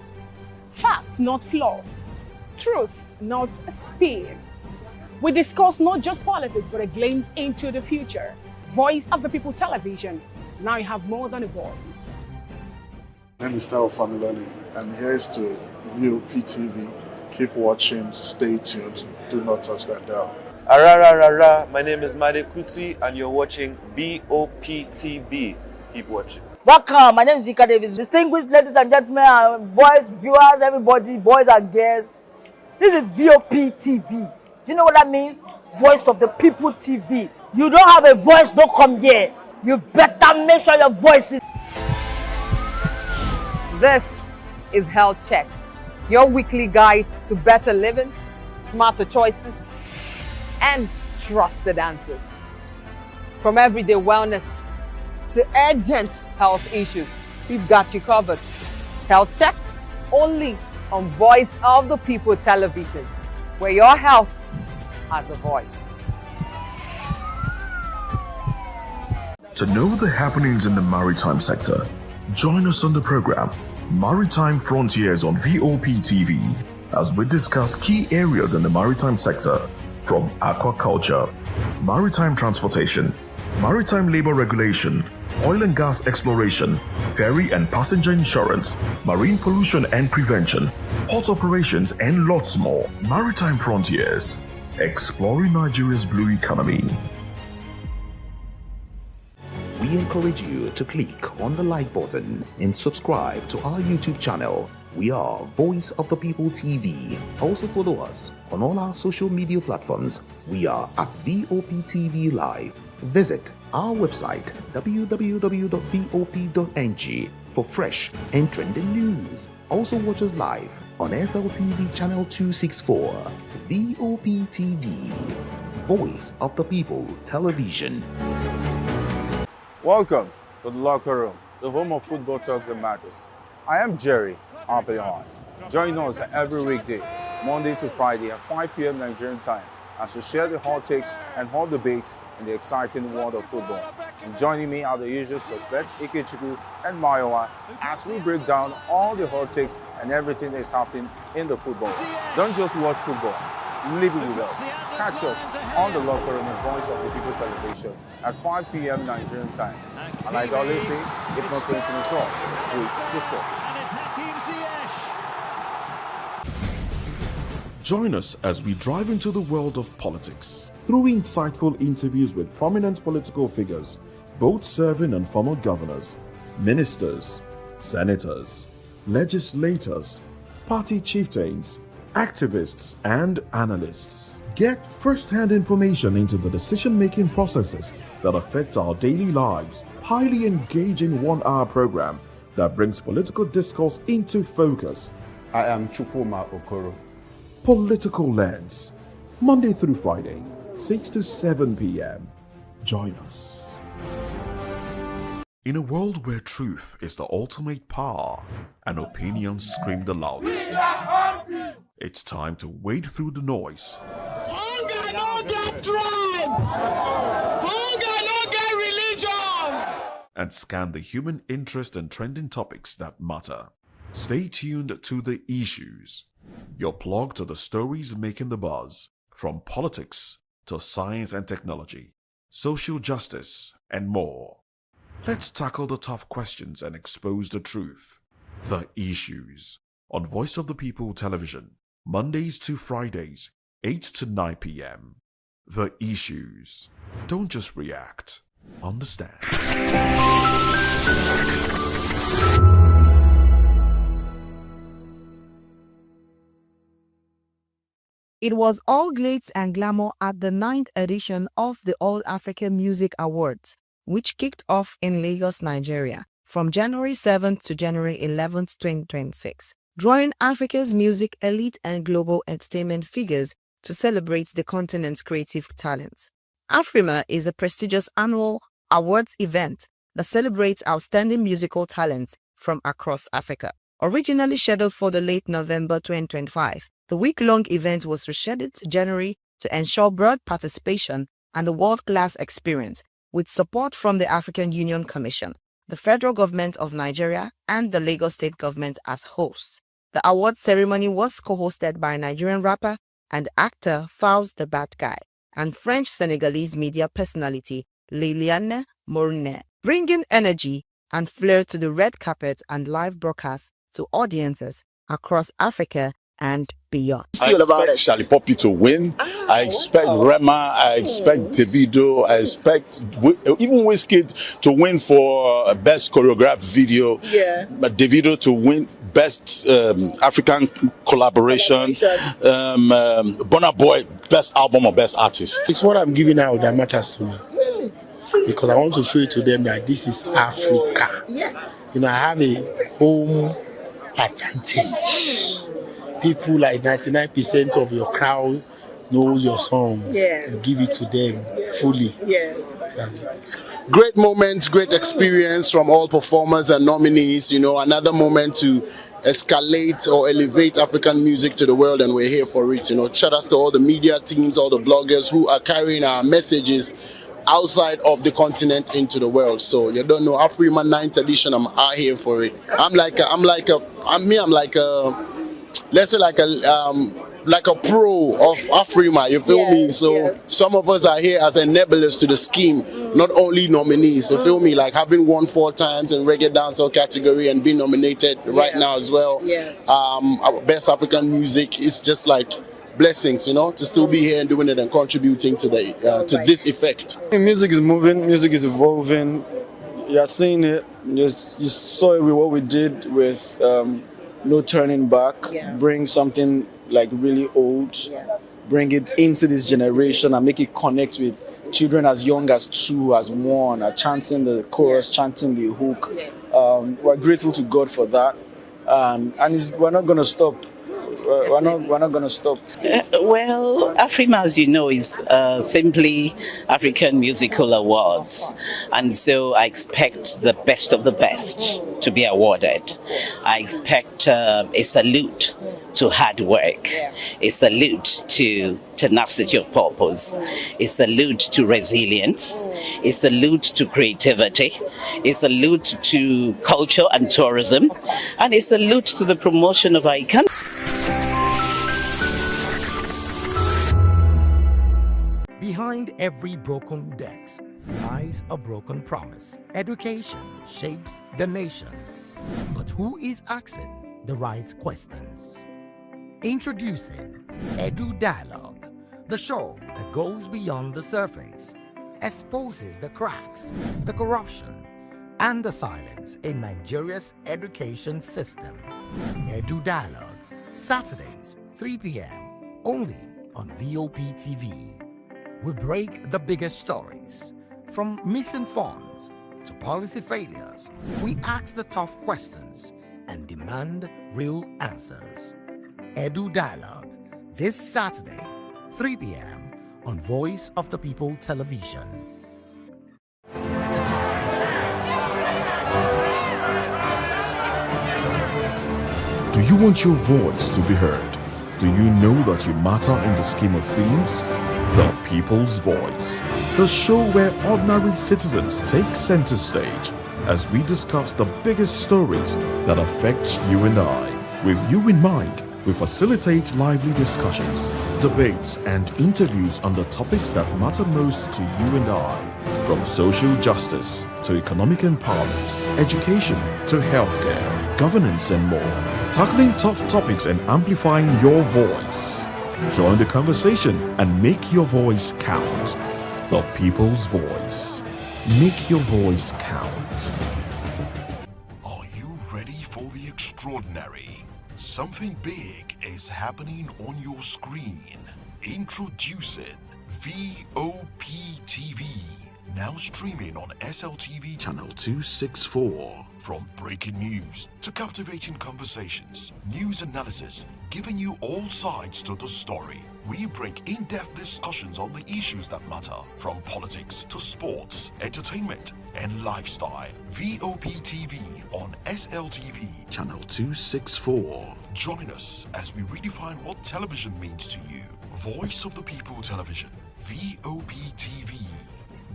Facts, not fluff. Truth, not spin. We discuss not just politics, but a glimpse into the future. Voice of the People Television. Now you have more than a voice. My name is Tao Familoni, and here is to VOP TV. Keep watching, stay tuned, do not touch that dial. Arararara, my name is Made Kuti, and you're watching VOP TV. Keep watching. Welcome, my name is Zika Davis. Distinguished ladies and gentlemen, boys, viewers, everybody, boys and girls. This is VOP TV. Do you know what that means? Voice of the People TV. You don't have a voice, don't come here. You better make sure your voice is... This is Health Check, your weekly guide to better living, smarter choices, and trusted answers. From everyday wellness to urgent health issues, we've got you covered. Health Check, only on Voice of the People Television, where your health has a voice. To know the happenings in the maritime sector, join us on the program Maritime Frontiers on VOP TV as we discuss key areas in the maritime sector, from aquaculture, maritime transportation, maritime labor regulation, oil and gas exploration, ferry and passenger insurance, marine pollution and prevention, port operations, and lots more. Maritime Frontiers, exploring Nigeria's blue economy. We encourage you to click on the like button and subscribe to our YouTube channel. We are Voice of the People TV. Also follow us on all our social media platforms. We are at VOP TV Live. Visit our website www.vop.ng for fresh and trending news. Also watch us live on SLTV channel 264. VOP TV, Voice of the People Television. Welcome to the locker room, the home of football talk that matters. I am Jerry Arpillon. Join us every weekday, Monday to Friday at 5 p.m. Nigerian time, as we share the hot takes and hot debates in the exciting world of football. And joining me are the usual suspects, Ikechukwu and Mayowa, as we break down all the hot takes and everything that's happening in the football. Don't just watch football, live it with us. Catch us on the locker room and Voice of the People Television at 5 p.m. Nigerian time. And like I always say, if not going to talk, please discuss. Join us as we drive into the world of politics through insightful interviews with prominent political figures, both serving and former governors, ministers, senators, legislators, party chieftains, activists, and analysts. Get first-hand information into the decision-making processes that affect our daily lives. Highly engaging one-hour program that brings political discourse into focus. I am Chukwuma Okoro. Political Lens, Monday through Friday, 6 to 7 p.m. Join us. In a world where truth is the ultimate power and opinions scream the loudest, it's time to wade through the noise. Hunger no get tribe! Hunger no get religion! And scan the human interest and trending topics that matter. Stay tuned to The Issues, your plug to the stories making the buzz, from politics to science and technology, social justice, and more. Let's tackle the tough questions and expose the truth. The Issues, on Voice of the People Television, Mondays to Fridays, 8 to 9 p.m. The Issues. Don't just react, understand. It was all glitz and glamour at the 9th edition of the All African Music Awards, which kicked off in Lagos, Nigeria, from January 7th to January 11th, 2026, drawing Africa's music elite and global entertainment figures to celebrate the continent's creative talents. AFRIMA is a prestigious annual awards event that celebrates outstanding musical talents from across Africa. Originally scheduled for the late November 2025, the week-long event was rescheduled to January to ensure broad participation and a world-class experience, with support from the African Union Commission. the federal government of Nigeria, and the Lagos state government as hosts. The award ceremony was co-hosted by Nigerian rapper and actor Falz the Bad Guy and French-Senegalese media personality Liliane Morne, bringing energy and flair to the red carpet and live broadcasts to audiences across Africa and beyond. I expect Charlie Poppy to win. I expect Rema. I expect Davido. I expect even Wizkid to win for best choreographed video. Yeah. But Davido to win best African collaboration. Burna Boy best album or best artist. It's what I'm giving out that matters to me. Really? Because I want to show it to them that this is Africa. Yes. You know, I have a home advantage. People like 99% of your crowd knows your songs. Yeah. You give it to them fully. Yeah. That's it. Great moment, great experience from all performers and nominees. You know, another moment to escalate or elevate African music to the world, and we're here for it. You know, shout out to all the media teams, all the bloggers who are carrying our messages outside of the continent into the world. So you don't know, Afrima 9th edition, I'm out here for it. I'm like a let's say like a pro of Afrima, you feel me? So some of us are here as enablers to the scheme, not only nominees, you feel me? Like having won 4 times in reggae dancehall category and being nominated right now as well. Our best African music is just like blessings, you know, to still be here and doing it and contributing to the to this effect. Music is moving, music is evolving. You are seeing it. You saw it with what we did with No Turning Back. Bring something like really old, bring it into this generation and make it connect with children as young as 2, as 1, are chanting the chorus, chanting the hook. We're grateful to God for that, and we're not going to stop. We're not going to stop. Well, Afrima, as you know, is simply African Musical Awards. And so I expect the best of the best to be awarded. I expect a salute to hard work, a salute to tenacity of purpose, a salute to resilience, a salute to creativity, a salute to culture and tourism, and a salute to the promotion of our economy. Behind every broken desk lies a broken promise. Education shapes the nations. But who is asking the right questions? Introducing Edu Dialogue, the show that goes beyond the surface, exposes the cracks, the corruption, and the silence in Nigeria's education system. Edu Dialogue, Saturdays, 3 p.m., only on VOP TV. We break the biggest stories, from missing funds to policy failures. We ask the tough questions and demand real answers. Edu Dialogue, this Saturday, 3 p.m. on Voice of the People Television. Do you want your voice to be heard? Do you know that you matter in the scheme of things? The People's Voice, the show where ordinary citizens take center stage as we discuss the biggest stories that affect you and I. With you in mind, we facilitate lively discussions, debates, and interviews on the topics that matter most to you and I. From social justice to economic empowerment, education to healthcare, governance, and more. Tackling tough topics and amplifying your voice. Join the conversation and make your voice count. The People's Voice. Make your voice count. Are you ready for the extraordinary? Something big is happening on your screen. Introducing VOP TV. Now streaming on SLTV channel 264. From breaking news to captivating conversations, news analysis, giving you all sides to the story. We break in-depth discussions on the issues that matter, from politics to sports, entertainment, and lifestyle. VOP TV on SLTV channel 264. Join us as we redefine what television means to you. Voice of the People Television, VOP TV.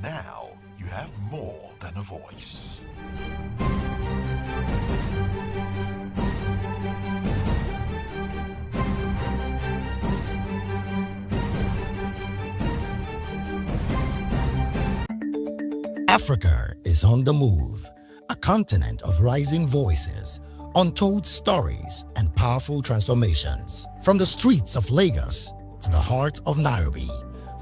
Now you have more than a voice. Africa is on the move, a continent of rising voices, untold stories, and powerful transformations. From the streets of Lagos to the heart of Nairobi,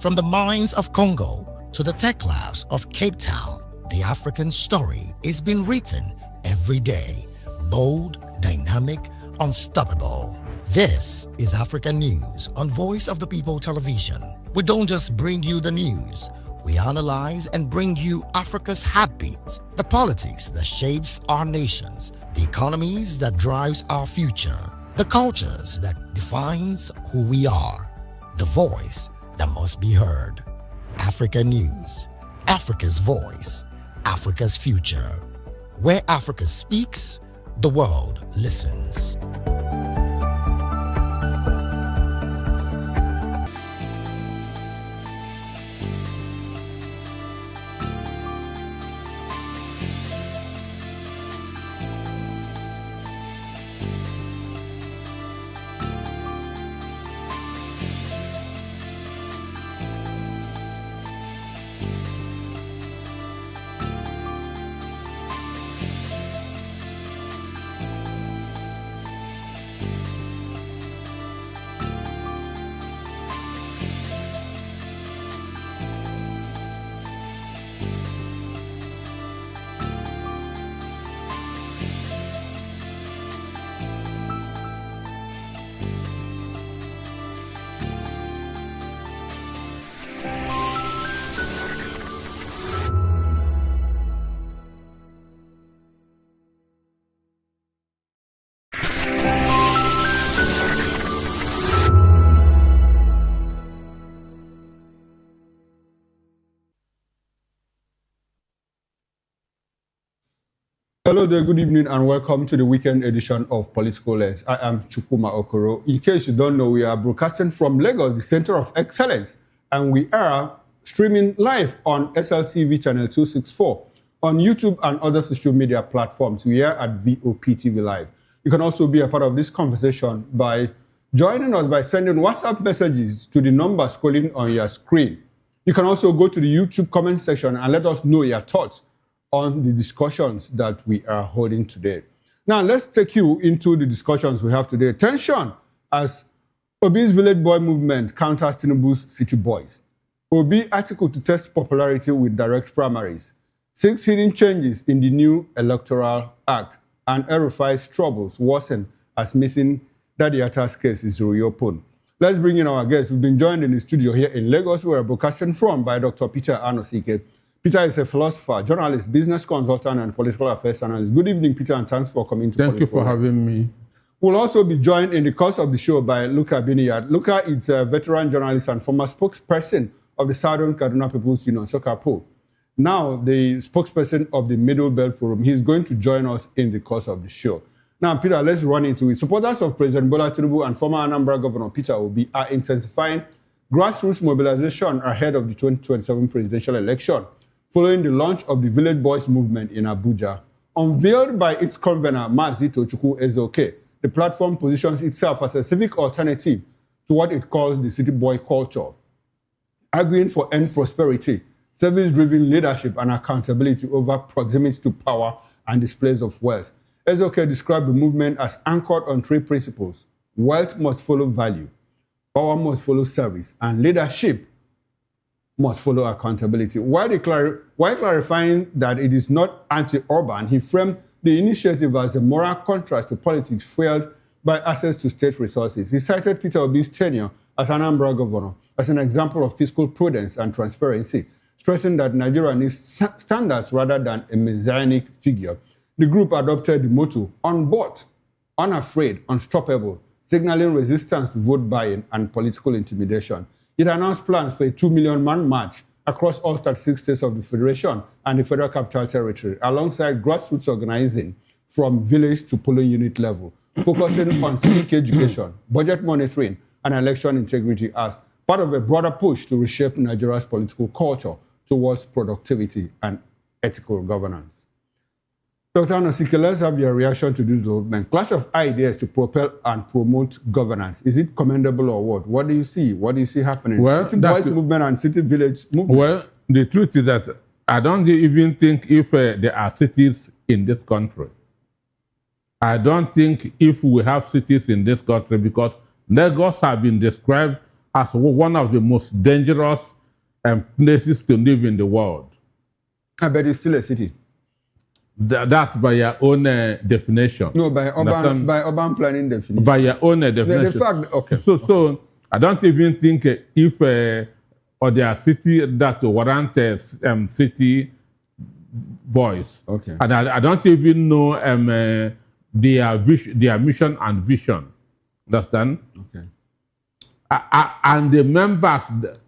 from the mines of Congo to the tech labs of Cape Town, the African story is being written every day. Bold, dynamic, unstoppable. This is African News on Voice of the People Television. We don't just bring you the news. We analyze and bring you Africa's heartbeat, the politics that shapes our nations, the economies that drives our future, the cultures that defines who we are, the voice that must be heard. Africa News, Africa's voice, Africa's future. Where Africa speaks, the world listens. Hello there, good evening, and welcome to the weekend edition of Political Lens. I am Chukuma Okoro. In case you don't know, we are broadcasting from Lagos, the center of excellence, and we are streaming live on SLTV channel 264, on YouTube and other social media platforms. We are at VOP TV Live. You can also be a part of this conversation by joining us by sending WhatsApp messages to the number scrolling on your screen. You can also go to the YouTube comment section and let us know your thoughts on the discussions that we are holding today. Now, let's take you into the discussions we have today. Tension as Obi's Village Boy movement counters Tinubu's City Boys. Obi article to test popularity with direct primaries. 6 hidden changes in the new Electoral Act. And El-Rufai's troubles worsen as missing Daddy Atta's case is reopened. Let's bring in our guests. We've been joined in the studio here in Lagos, where we're broadcasting from, by Dr. Peter Anosike. Peter is a philosopher, journalist, business consultant, and political affairs analyst. Good evening, Peter, and thanks for coming to Thank you for having me. We'll also be joined in the course of the show by Luka Biniyad. Luka is a veteran journalist and former spokesperson of the Southern Kaduna People's Union, SOCAPO. Now, the spokesperson of the Middle Belt Forum. He's going to join us in the course of the show. Now, Peter, let's run into it. Supporters of President Bola Tinubu and former Anambra Governor Peter Obi are intensifying grassroots mobilization ahead of the 2027 presidential election, following the launch of the Village Boys movement in Abuja. Unveiled by its convener, Mazi Tochukwu Ezeoke, the platform positions itself as a civic alternative to what it calls the city boy culture, arguing for end prosperity, service-driven leadership, and accountability over proximity to power and displays of wealth. Ezeoke described the movement as anchored on 3 principles: wealth must follow value, power must follow service, and leadership must follow accountability. While clarifying that it is not anti-urban, he framed the initiative as a moral contrast to politics fueled by access to state resources. He cited Peter Obi's tenure as Anambra governor as an example of fiscal prudence and transparency, stressing that Nigeria needs standards rather than a messianic figure. The group adopted the motto, "On board, unafraid, unstoppable," signaling resistance to vote buying and political intimidation. It announced plans for a 2 million man march across all 36 states of the Federation and the Federal Capital Territory, alongside grassroots organizing from village to polling unit level, focusing on civic education, budget monitoring, and election integrity as part of a broader push to reshape Nigeria's political culture towards productivity and ethical governance. Dr. Anosike, let's have your reaction to this movement. Clash of ideas to propel and promote governance. Is it commendable or what? What do you see? What do you see happening? Well, City Boys movement and City Village movement. Well, the truth is that I don't even think if there are cities in this country. I don't think if we have cities in this country, because Lagos has been described as one of the most dangerous places to live in the world. I bet it's still a city. That's by your own definition. No, by urban planning definition. By your own definition. The fact, okay. So I don't even think if or there are cities that warrant city boys. Okay. And I don't even know their mission and vision. Understand? Okay. And the members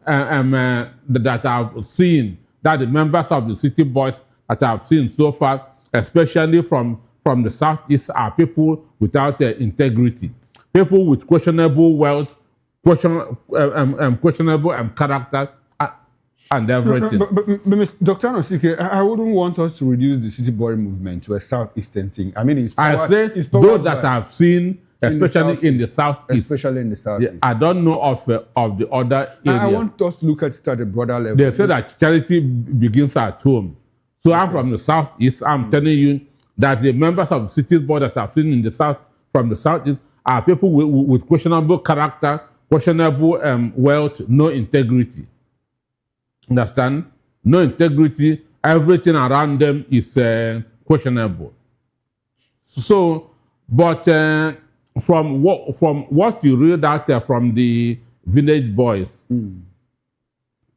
that I've seen, that the members of the city boys that I've seen so far, especially from the southeast, are people without integrity, people with questionable wealth, questionable character, and everything. But Dr. Anosike, I wouldn't want us to reduce the city boy movement to a southeastern thing. I mean, I say those that I've seen, especially in the southeast. Especially in the southeast. I don't know of the other areas. I want us to look at it at a broader level. They say that charity begins at home. So I'm from the southeast. I'm telling you that the members of the city board that I've seen in the south, from the southeast, are people with questionable character, questionable wealth, no integrity. Understand? No integrity. Everything around them is questionable. So, but from what you read out from the village boys,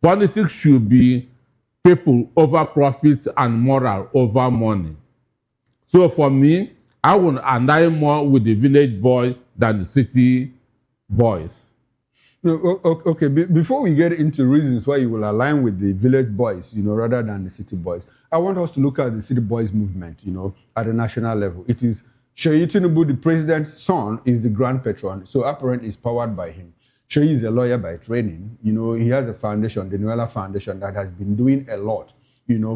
politics should be people over profit and moral over money. So for me, I will align more with the village boy than the city boys. No, okay. Before we get into reasons why you will align with the village boys, rather than the city boys, I want us to look at the city boys movement, at the national level. It is Seyi Tinubu, the president's son, is the grand patron, so apparently it's powered by him. Seyi is a lawyer by training. He has a foundation, the Nuella Foundation, that has been doing a lot,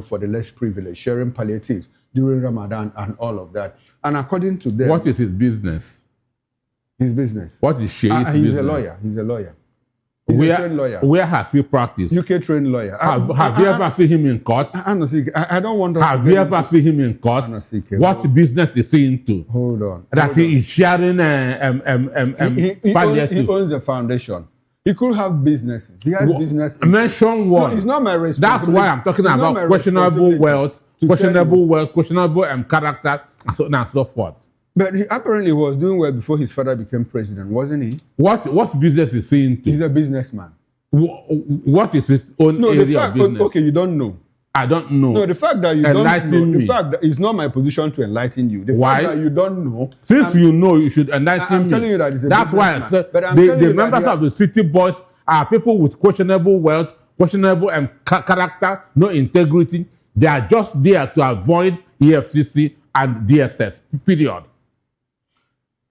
for the less privileged, sharing palliatives during Ramadan and all of that. And according to them... What is his business? His business. What is Seyi's business? He's a lawyer. He's a lawyer. He's a trained lawyer. Where has he practiced? UK trained lawyer. Have you ever seen him in court? I don't want to... Have you ever seen him in court? What business is he into? Hold on. That he is sharing palliatives. He owns a foundation. He could have businesses. He has business. Mention one. No, it's not my responsibility. That's why I'm talking about questionable wealth, questionable character, and so on and so forth. But he apparently was doing well before his father became president, wasn't he? What business is he into? He's a businessman. What is his own area of business? Okay, you don't know. I don't know. No, the fact that you don't know, the fact that it's not my position to enlighten you. The fact that you don't know. Since you know, you should enlighten me. I'm telling you that it's a That's why I said the members of the city boys are people with questionable wealth, questionable character, no integrity. They are just there to avoid EFCC and DSS, period.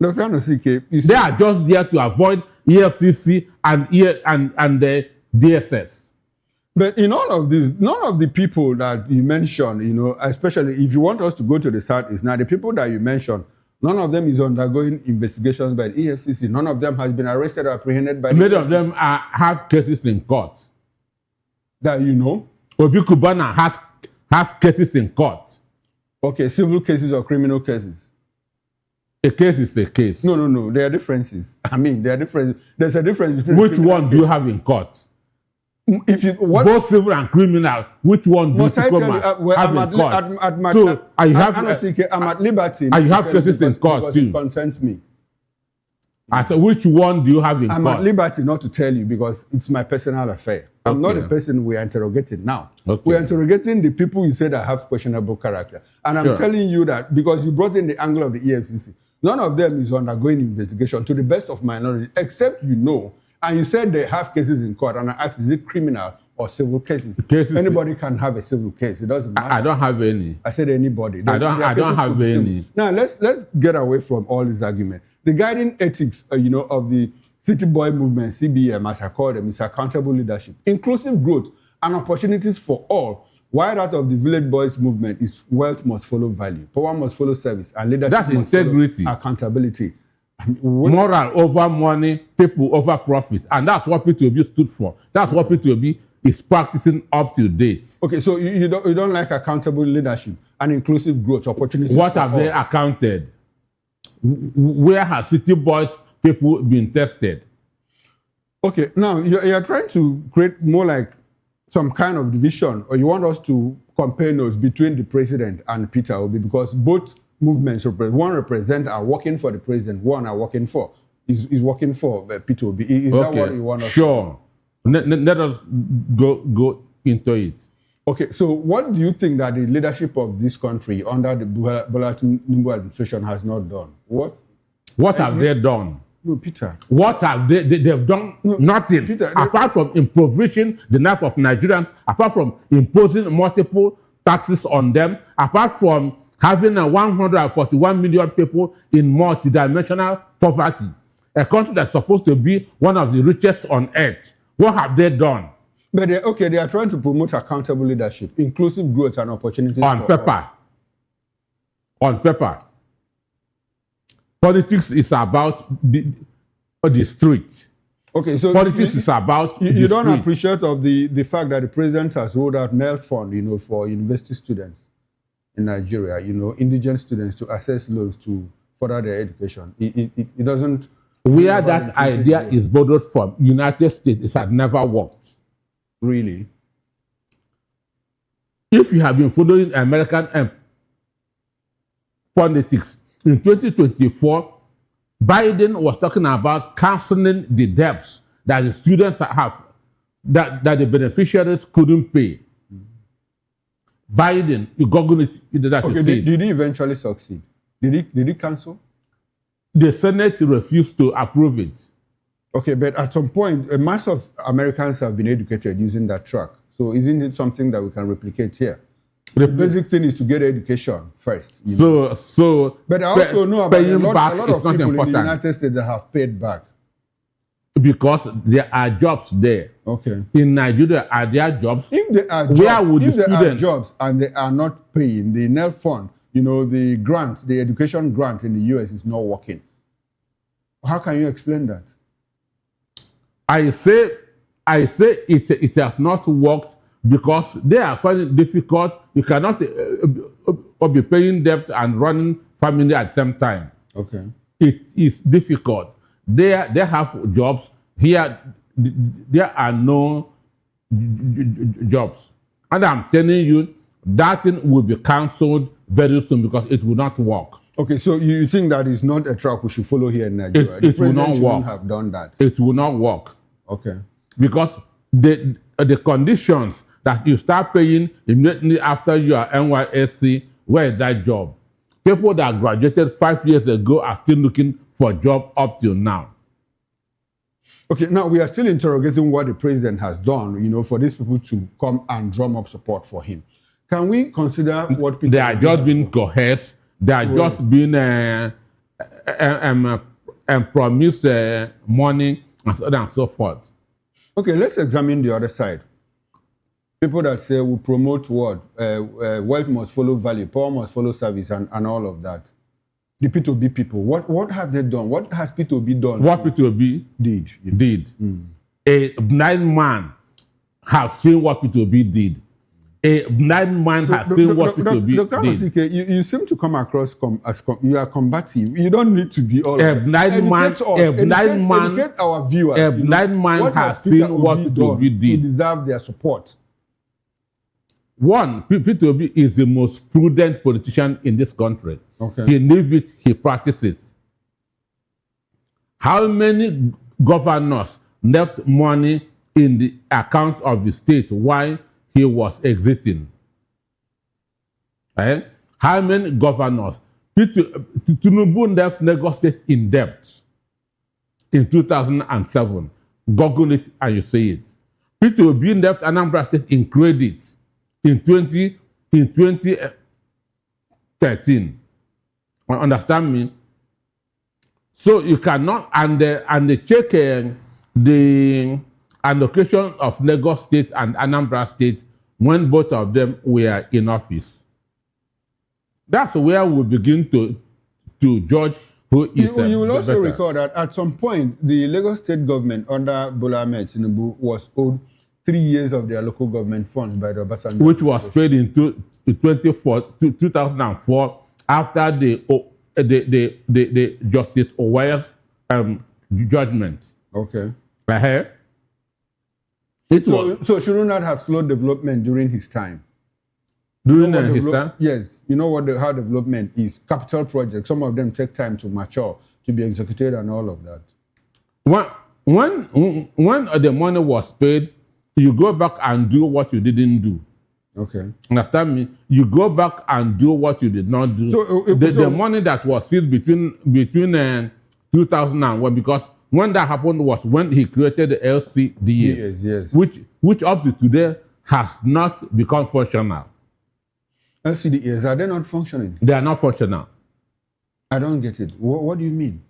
Dr. Anosike, they are just there to avoid EFCC and the DSS. But in all of this, none of the people that you mentioned, especially if you want us to go to the southeast, now the people that you mentioned, none of them is undergoing investigations by the EFCC. None of them has been arrested or apprehended by the Many EFCC. of them have cases in court. That you know? Obi Kubana has cases in court. Okay, civil cases or criminal cases? A case is a case. No. There are differences. I mean, there are differences. There's a difference between... Which one do you have in court? Both civil and criminal, which one do you have in court? I'm at liberty. And you have cases in court too. It concerns me. I said, which one do you have in court? I'm at liberty not to tell you because it's my personal affair. I'm not the person we are interrogating now. We are interrogating the people you said that have questionable character. And I'm telling you that because you brought in the angle of the EFCC, none of them is undergoing investigation to the best of my knowledge, except and you said they have cases in court, and I asked, is it criminal or civil cases? Anybody can have a civil case. It doesn't matter. I don't have any. I said anybody. I don't have any. Now, let's get away from all this argument. The guiding ethics, of the City Boy movement, CBM, as I call them, is accountable leadership, inclusive growth, and opportunities for all, Why that of the Village Boys movement is wealth must follow value, power must follow service, and leadership That's must follow integrity. accountability. Moral over money, people over profit. And that's what P2B stood for. That's what P2B is practicing up to date. Okay, so you don't like accountable leadership and inclusive growth opportunities. What for have all. they accounted? Where has City Boys people been tested? Okay, now you're trying to create more like some kind of division, or you want us to compare notes between the president and Peter Obi, because both movements one represent are working for the president, one are working for is working for Peter Obi. Is that what you want us Sure. Let us go into it. Okay, so what do you think that the leadership of this country under the Bola Tinubu administration has not done? What have they done? No, Peter. What have they've done? Nothing. Peter, apart from impoverishing the life of Nigerians, apart from imposing multiple taxes on them, apart from having 141 million people in multidimensional poverty, a country that's supposed to be one of the richest on earth. What have they done? But they are trying to promote accountable leadership, inclusive growth and opportunities. On paper. On paper. Politics is about the street. Okay, so politics is about you don't street. appreciate of the fact that the president has rolled out NEL fund, for university students in Nigeria, indigent students to access loans to further their education. It doesn't. Where that idea is borrowed from United States, it has never worked. Really? If you have been following American politics, in 2024, Biden was talking about canceling the debts that the students have, that the beneficiaries couldn't pay. Biden, you Google it, did he eventually succeed? Did he cancel? The Senate refused to approve it. Okay, but at some point, a mass of Americans have been educated using that track. So isn't it something that we can replicate here? The basic thing is to get education first. But I also know about a lot of people in the United States that have paid back. Because there are jobs there. Okay. In Nigeria, are there jobs? If there are jobs, and they are not paying, the NEL fund, the grants, the education grant in the US is not working. How can you explain that? I say it has not worked because they are finding it difficult. You cannot be paying debt and running family at the same time. Okay. It is difficult. They have jobs. Here, there are no jobs. And I'm telling you, that thing will be cancelled very soon because it will not work. Okay, so you think that is not a track we should follow here in Nigeria? It will not work. Have done that. It will not work. Okay. Because the conditions that you start paying immediately after your NYSC, where is that job? People that graduated 5 years ago are still looking for a job up till now. Okay, now we are still interrogating what the president has done, for these people to come and drum up support for him. Can we consider what people... They are just being coerced. They are just being promised money and so on and so forth. Okay, let's examine the other side. People that say we promote what? Wealth must follow value, power must follow service, and all of that. The P2B people, what have they done? What has P2B done? What P2B did. A blind man has seen what P2B did. A blind man has seen what P2B Dr. did. Osike, you seem to come across as you are combative. You don't need to be all A blind man, educate our viewers. A blind man has seen what P2B did. To deserve their support. One, P2B is the most prudent politician in this country. Okay. He lives it, he practices. How many governors left money in the account of the state while he was exiting? How many governors? Tinubu left Lagos State in debt in 2007. Google it and you see it. P2B left Anambra State in credit in 2013. Understand me? So you cannot, and the check the allocation of Lagos State and Anambra State when both of them were in office. That's where we begin to judge who is You will the also better. recall that at some point, the Lagos state government under Bola Ahmed Tinubu was owed 3 years of their local government funds by the Obasanjo. Which was paid in 2004 after the Justice Owaya's judgment. Okay. So shouldn't that have slowed development during his time? During his time? Yes. You know how development is. Capital projects, some of them take time to mature, to be executed and all of that. When the money was paid, you go back and do what you didn't do. Okay. Understand me? You go back and do what you did not do. The money that was sealed between 2001, because when that happened was when he created the LCDS, yes. which up to today has not become functional. LCDS, are they not functioning? They are not functional. I don't get it. What do you mean?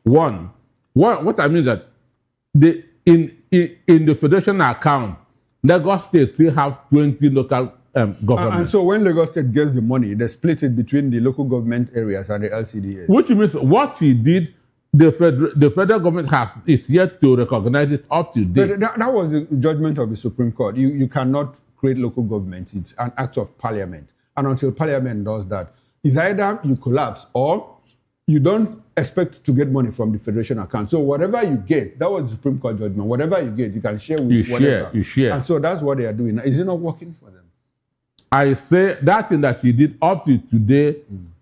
One, what I mean is that in the federation account, Lagos State still have 20 local governments. And so when Lagos State gets the money, they split it between the local government areas and the LCDS. Which means what he did, the federal government is yet to recognize it up to date. But that was the judgment of the Supreme Court. You cannot create local governments. It's an act of parliament. And until parliament does that, it's either you collapse or you don't expect to get money from the federation account. So whatever you get, that was the Supreme Court judgment. Whatever you get, you can share with whatever. You share. And so that's what they are doing. Is it not working for them? I say that thing that he did up to today,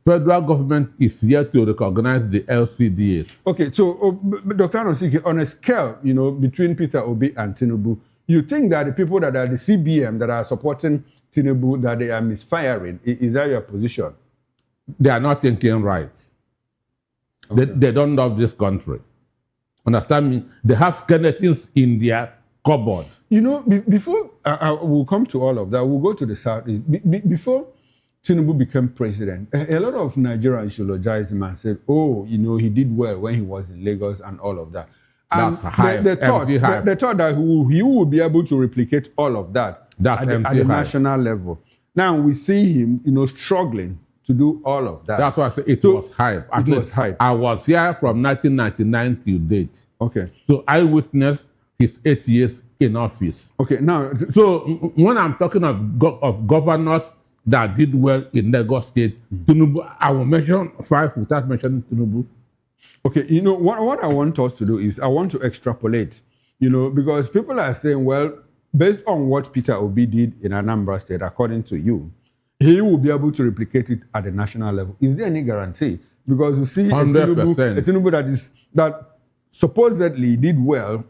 federal government is yet to recognize the LCDS. Okay, so Dr. Anosike, on a scale, between Peter Obi and Tinubu, you think that the people that are the CBM that are supporting Tinubu, that they are misfiring? Is that your position? They are not thinking right. Okay. They don't love this country. Understand me? They have skeletons in their cupboard. Before we'll come to all of that, we'll go to the South. Before Tinubu became president, a lot of Nigerians eulogized him and said, he did well when he was in Lagos and all of that. And that's hype. They thought that he would be able to replicate all of that at the national level. Now we see him, struggling to do all of that. That's why I say it was hype. It was hype. I was here from 1999 till date. Okay. So I witnessed his 8 years in office. Okay. Now, so when I'm talking of governors that did well in Lagos State, Tinubu, I will mention 5 without mentioning Tinubu. Okay, what I want us to do is I want to extrapolate, because people are saying, well, based on what Peter Obi did in Anambra State, according to you, he will be able to replicate it at the national level. Is there any guarantee? Because you see a Tinubu that supposedly did well.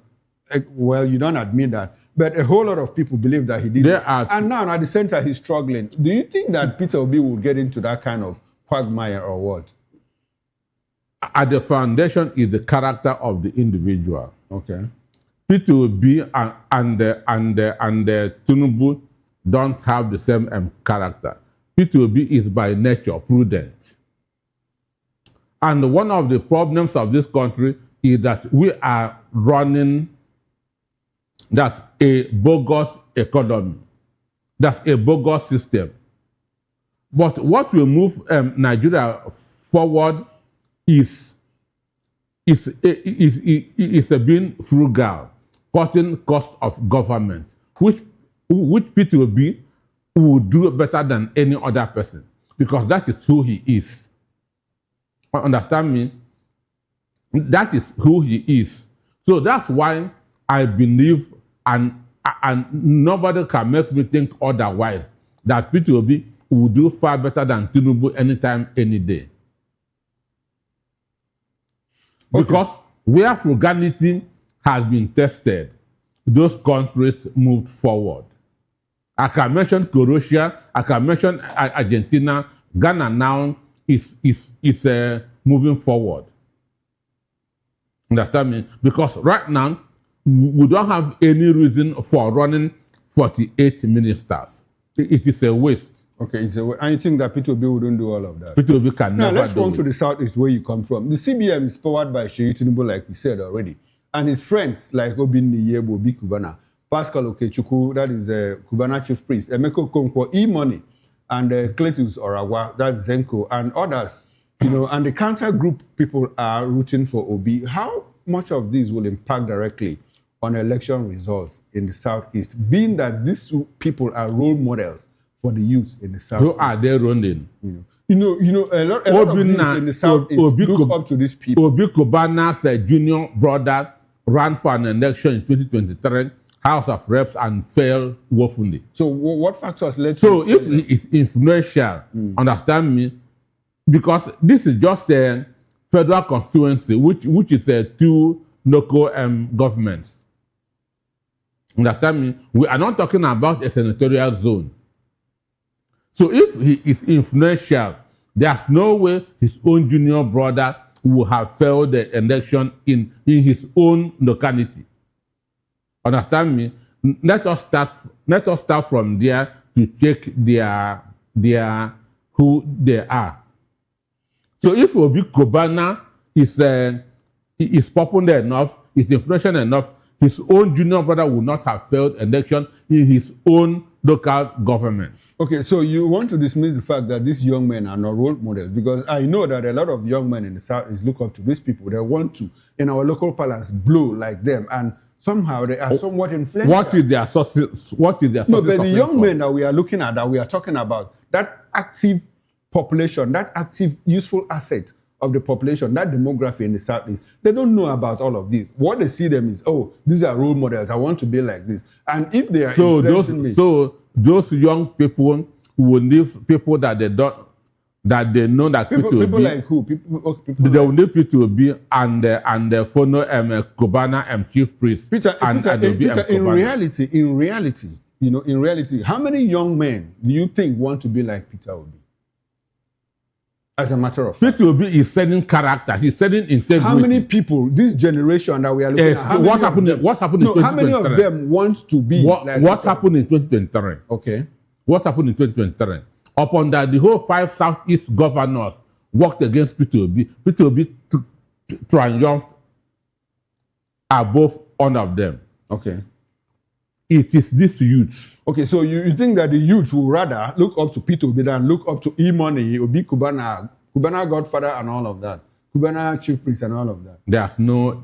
Well, you don't admit that, but a whole lot of people believe that he did. And now at the center, he's struggling. Do you think that Peter Obi will get into that kind of quagmire or what? At the foundation is the character of the individual. Okay. Peter Obi and Tinubu don't have the same character. Peter Obi is by nature prudent. And one of the problems of this country is that we are running that's a bogus economy. That's a bogus system. But what will move Nigeria forward is being frugal, cutting cost of government, which Peter Obi will do better than any other person, because that is who he is. Understand me? That is who he is. So that's why I believe, and nobody can make me think otherwise, that Peter Obi will do far better than Tinubu anytime, any day. Because where frugality has been tested, those countries moved forward. I can mention Croatia, I can mention Argentina. Ghana now is moving forward. Understand me? Because right now, we don't have any reason for running 48 ministers. It is a waste. Okay, it's a waste. And you think that Peter Obi wouldn't do all of that? Peter Obi can never do it. Now, let's go to the southeast where you come from. The CBM is powered by Seyi Tinubu, like we said already. And his friends, like Obinna Yebo, Obi Kubana, Pascal Okechukwu, that is the Cubana chief priest, Emeko Okonkwo, E-Money, and Cletus Oragwa, that's Zenko, and others, you know, and the counter group people are rooting for Obi. How much of this will impact directly on election results in the Southeast, being that these people are role models for the youth in the Southeast? Who are they running? A lot of youth in the Southeast look up to these people. Obi Kubana's junior brother ran for an election in 2023, House of Reps, and failed woefully. So what factors led to So if it's influential, understand me, because this is just a federal constituency, which is two local governments. Understand me? We are not talking about a senatorial zone. So if he is influential, there's no way his own junior brother will have failed the election in his own locality. Understand me? Let us start from there to check their who they are. So if Obi Kubana is popular enough, is influential enough, his own junior brother will not have failed election in his own local government. Okay, so you want to dismiss the fact that these young men are not role models, because I know that a lot of young men in the South look up to these people. They want to, in our local parlance, blow like them, and somehow they are somewhat influential. What is their source? No, but the young men that we are looking at, that we are talking about, that active population, that active, useful asset of the population, that demography in the Southeast, they don't know about all of this. What they see them is, oh, these are role models. I want to be like this. And if they are those young people will leave people that they don't, that they know that people will be, like who? They will leave people to be and follow Kubana chief priest. Peter, in reality, you know, in reality, how many young men do you think want to be like Peter Obi? As a matter of fact, Peter Obi is selling character. He's selling integrity. How many people, this generation that we are looking at, what happened in 2023? How many of them want to be like what happened in 2023? Okay. What happened in 2023? Upon that, the whole 5 Southeast governors worked against Peter Obi. Peter Obi triumphed above all of them. Okay. It is this youth. Okay, so you think that the youth will rather look up to Peter Obi than look up to E-Money, Obi Kubana, Kubana Godfather and all of that, Kubana Chief Priest and all of that? There's no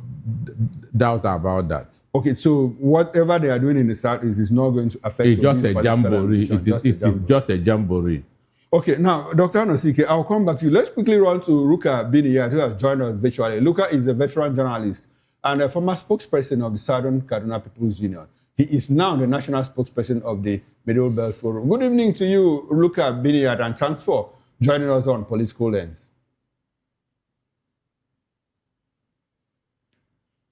doubt about that. Okay, so whatever they are doing in the South is not going to affect. It's just a jamboree. It is just a jamboree. Okay, now, Dr. Anosike, I'll come back to you. Let's quickly run to Luka Biniyat, who has joined us virtually. Luka is a veteran journalist and a former spokesperson of the Southern Kaduna People's Union. He is now the national spokesperson of the Middle Belt Forum. Good evening to you, Luka Biniyat, and thanks for joining us on Political Lens.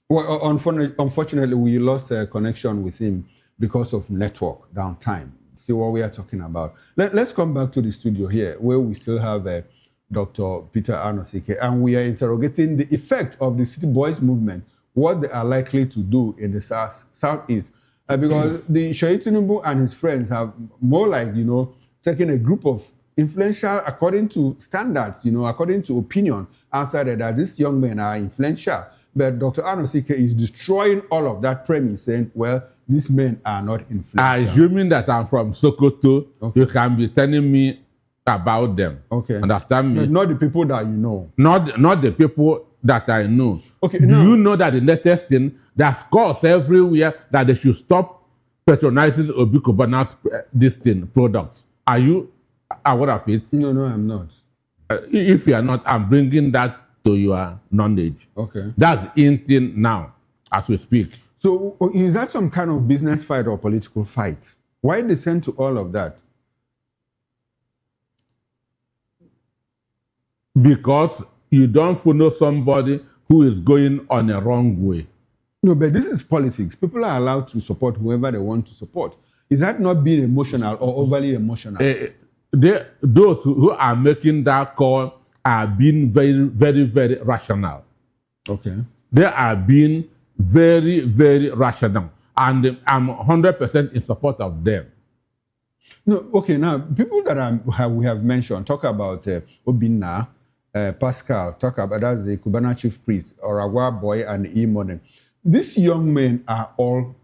Well, unfortunately, we lost a connection with him because of network downtime. See what we are talking about. Let's come back to the studio here, where we still have Dr. Peter Anosike, and we are interrogating the effect of the City Boys movement, what they are likely to do in the Southeast. Because the Seyi Tinubu and his friends have more like, you know, taken a group of influential, according to standards, you know, according to opinion outside that these young men are influential. But Dr. Anosike is destroying all of that premise, saying, well, these men are not influential. Assuming that I'm from Sokoto, okay, you can be telling me about them. Okay. Understand me? But not the people that you know. Not the people that I know. Okay. Do you know that the latest thing, there's calls everywhere that they should stop patronizing Obi Kubana's products? Are you aware of it? No, I'm not. If you are not, I'm bringing that to your knowledge. Okay. That's in thing now, as we speak. So is that some kind of business fight or political fight? Why descend to all of that? Because you don't follow somebody who is going on a wrong way. No, but this is politics. People are allowed to support whoever they want to support. Is that not being emotional or overly emotional? Those who are making that call are being very, very, very rational. Okay. They are being very, very rational. And I'm 100% in support of them. No, okay, now, people that we have mentioned, talk about Obinna, Pascal, talk about that's the Cubana chief priest, Oragwa boy, and E-Money. These young men are all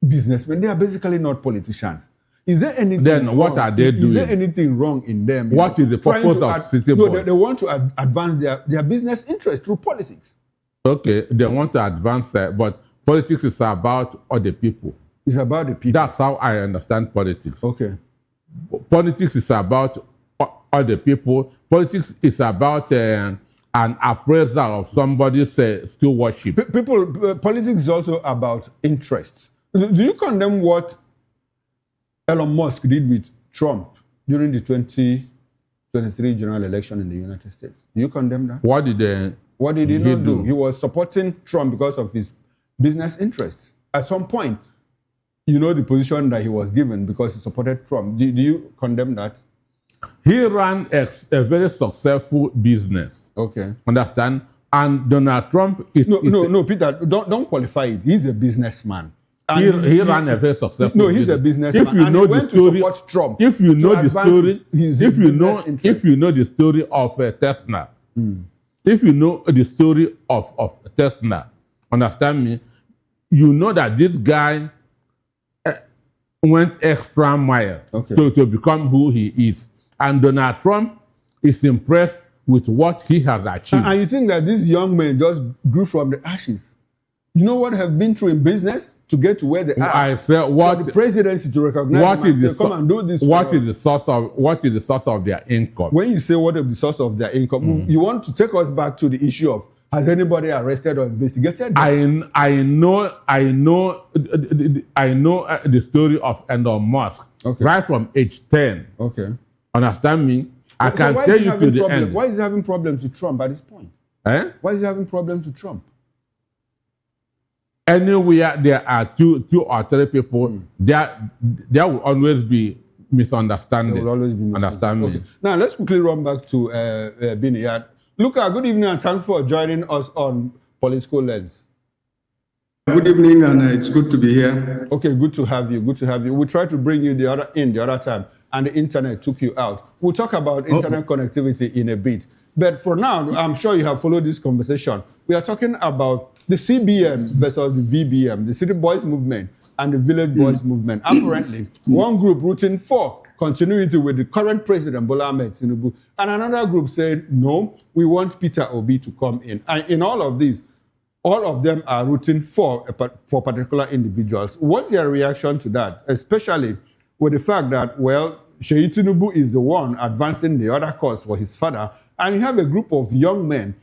businessmen. They are basically not politicians. Is there anything Then wrong? what are they Is doing? there anything wrong in them? What is the trying purpose to of city No, boys? they want to advance their business interest through politics. Okay, they want to advance, but politics is about other people. It's about the people. That's how I understand politics. Okay. Politics is about other people. Politics is about an appraisal of somebody's stewardship. Politics is also about interests. Do you condemn what Elon Musk did with Trump during the 2023 general election in the United States? Do you condemn that? What did he not do? He was supporting Trump because of his business interests. At some point, you know the position that he was given because he supported Trump. Do you condemn that? He ran a very successful business. Okay. Understand? And Donald Trump is... No, Peter, don't qualify it. He's a businessman. He ran a very successful business. No, he's a businessman. If you know the story, Trump if you know the story, if you know the story of Tesla, if you know the story of Tesla, understand me, you know that this guy went extra mile to become who he is. And Donald Trump is impressed with what he has achieved. And you think that this young man just grew from the ashes? You know what have been through in business to get to where they are? I said what for the presidency to recognize what them is and the say, come and do this. what is the source of their income? When you say what is the source of their income, you want to take us back to the issue of has anybody arrested or investigated? I know the story of Elon Musk right from age 10. Okay. Understand me? I So can why tell is he you to having the problem? end. Why is he having problems with Trump at this point? Eh? Why is he having problems with Trump? Anywhere there are two or three people, there will always be misunderstanding. There will always be Understand me? Okay. Now let's quickly run back to Bini. Luca, good evening and thanks for joining us on Political Lens. Good evening, and it's good to be here. Okay, good to have you. Good to have you. We tried to bring you the other time, and the internet took you out. We'll talk about internet connectivity in a bit. But for now, I'm sure you have followed this conversation. We are talking about the CBM versus the VBM, the City Boys Movement and the Village Boys Movement. Apparently, one group rooting for continuity with the current president, Bola Ahmed Tinubu, and another group said, no, we want Peter Obi to come in. And in all of these, all of them are rooting for particular individuals. What's your reaction to that, especially with the fact that, well, Sheyi Tinubu is the one advancing the other cause for his father, and you have a group of young men,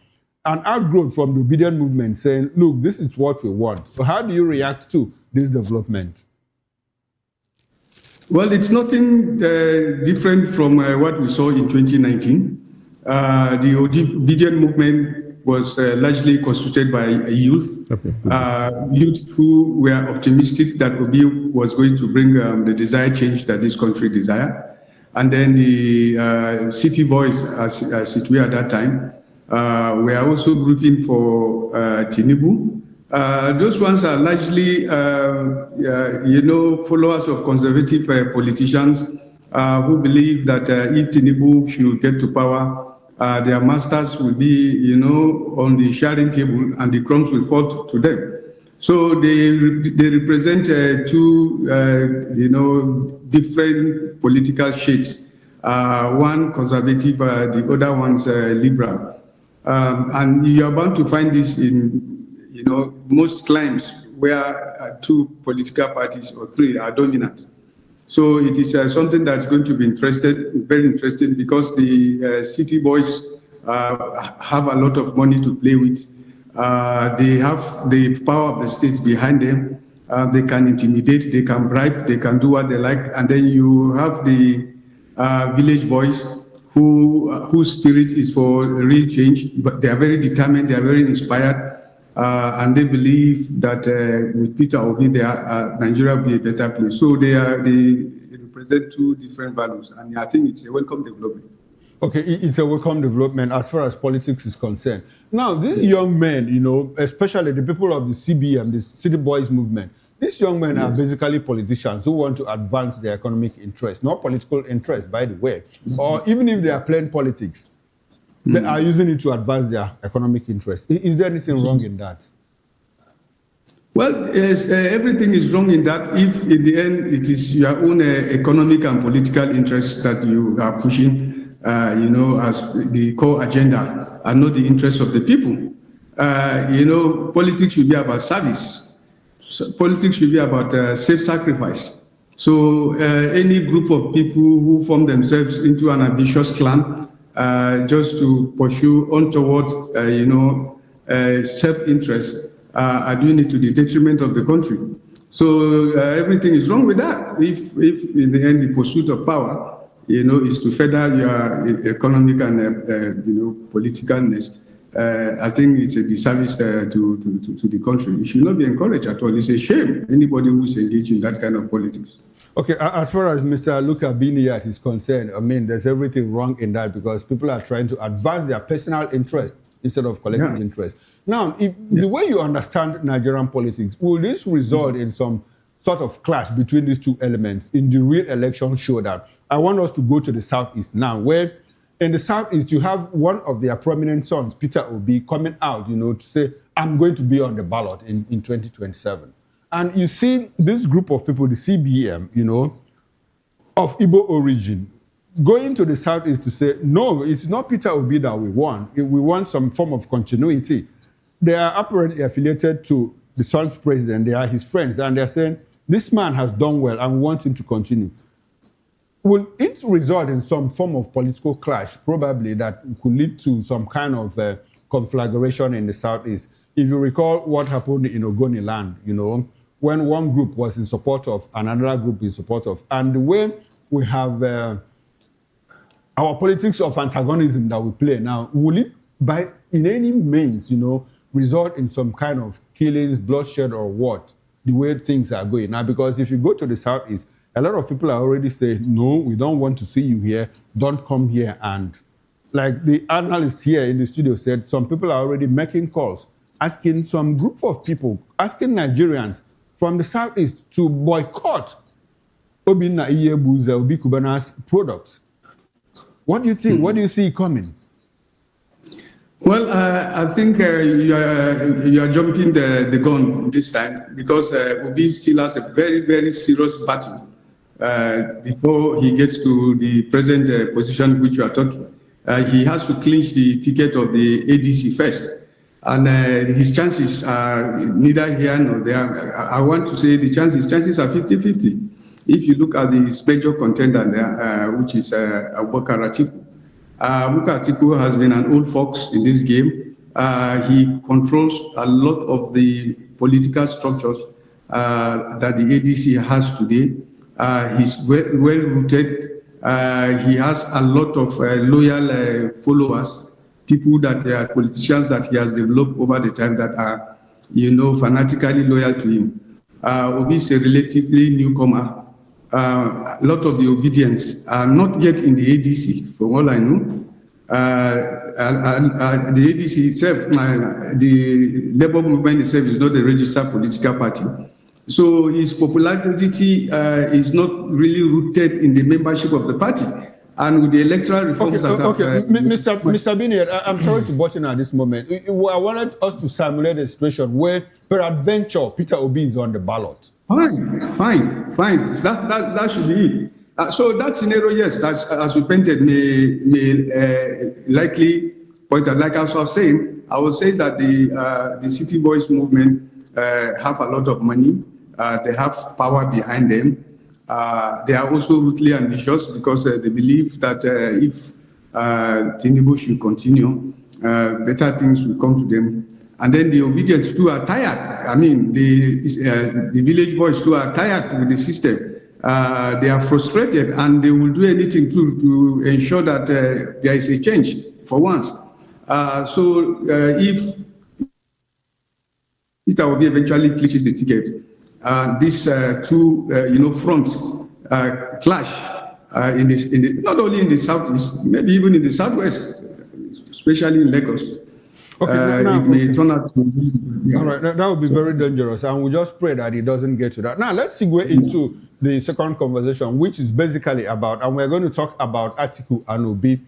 an outgrowth from the obedient movement, saying, look, this is what we want. So how do you react to this development? Well, it's nothing different from what we saw in 2019. The obedient movement was largely constituted by youth, youth who were optimistic that Obi was going to bring the desired change that this country desired. And then the city boys, as it were at that time, were also rooting for Tinubu. Those ones are largely, followers of conservative politicians who believe that if Tinubu should get to power, their masters will be, on the sharing table and the crumbs will fall to them. So they represent two, different political shades. One conservative, the other one's liberal. And you are bound to find this in, most climes where two political parties or three are dominant. So it is something that's going to be very interesting, because the city boys have a lot of money to play with. They have the power of the states behind them. They can intimidate, they can bribe, they can do what they like. And then you have the village boys whose spirit is for real change, but they are very determined, they are very inspired. And they believe that with Peter Obi, Nigeria will be a better place. So they represent two different values, and I think it's a welcome development. Okay, it's a welcome development as far as politics is concerned. Now, these young men, especially the people of the CBM, the City Boys Movement, these young men are basically politicians who want to advance their economic interests, not political interests, by the way. Or even if they are playing politics, they are using it to advance their economic interests. Is there anything wrong in that? Well, yes, everything is wrong in that if in the end it is your own economic and political interests that you are pushing, as the core agenda and not the interests of the people. Politics should be about service. Politics should be about self-sacrifice. So any group of people who form themselves into an ambitious clan just to pursue untoward, self-interest are doing it to the detriment of the country. So everything is wrong with that. If in the end the pursuit of power, is to further your economic and political nest, I think it's a disservice to the country. It should not be encouraged at all. It's a shame anybody who is engaged in that kind of politics. Okay, as far as Mr. Luka Biniat is concerned, I mean, there's everything wrong in that because people are trying to advance their personal interest instead of collective interest. Now, the way you understand Nigerian politics, will this result in some sort of clash between these two elements in the real election showdown? I want us to go to the Southeast now, where in the Southeast, you have one of their prominent sons, Peter Obi, coming out, to say, I'm going to be on the ballot in 2027. And you see this group of people, the CBM, of Igbo origin, going to the Southeast to say, no, it's not Peter Obi that we want. We want some form of continuity. They are apparently affiliated to the son's president. They are his friends. And they're saying, this man has done well and we want him to continue. Will it result in some form of political clash, probably, that could lead to some kind of conflagration in the Southeast? If you recall what happened in Ogoni land, when one group was in support of and another group in support of, and the way we have our politics of antagonism that we play now, will it, by in any means, result in some kind of killings, bloodshed, or what? The way things are going now, because if you go to the Southeast, a lot of people are already saying, no, we don't want to see you here. Don't come here. And like the analyst here in the studio said, some people are already making calls, asking some group of people, asking Nigerians from the Southeast to boycott Obinna Iyebu's Obi Kubana's products. What do you think? What do you see coming? Well, I think you are jumping the gun this time because Obi still has a very, very serious battle before he gets to the present position which you are talking. He has to clinch the ticket of the ADC first. And his chances are neither here nor there. I want to say the chances are 50-50. If you look at the major contender there, which is Abubakar Atiku. Abubakar Atiku has been an old fox in this game. He controls a lot of the political structures that the ADC has today. He's well-rooted. He has a lot of loyal followers, people that are politicians that he has developed over the time that are, fanatically loyal to him. Obi is a relatively newcomer. A lot of the obedience are not yet in the ADC, from all I know. The ADC itself, the labor movement itself is not a registered political party. So his popularity is not really rooted in the membership of the party. And with the electoral reforms Mr. Biniat, I'm sorry to butt in at this moment. I wanted us to simulate a situation where, peradventure, Peter Obi is on the ballot. Fine. That should be it. So that scenario, yes, that's, as we painted, may likely point out. Like I was saying, I would say that the City Boys movement have a lot of money. They have power behind them. They are also ruthlessly ambitious because they believe that if Tinubu should continue, better things will come to them. And then the obedient too are tired. I mean, the village boys too are tired with the system. They are frustrated and they will do anything to ensure that there is a change for once. So if Peter Obi eventually clinches the ticket, these two fronts clash not only in the southeast, maybe even in the southwest, especially in Lagos. It may turn out to be. All right, that would be very dangerous, and we just pray that it doesn't get to that. Now, let's segue into the second conversation, which is basically about, and we're going to talk about Atiku and Obi,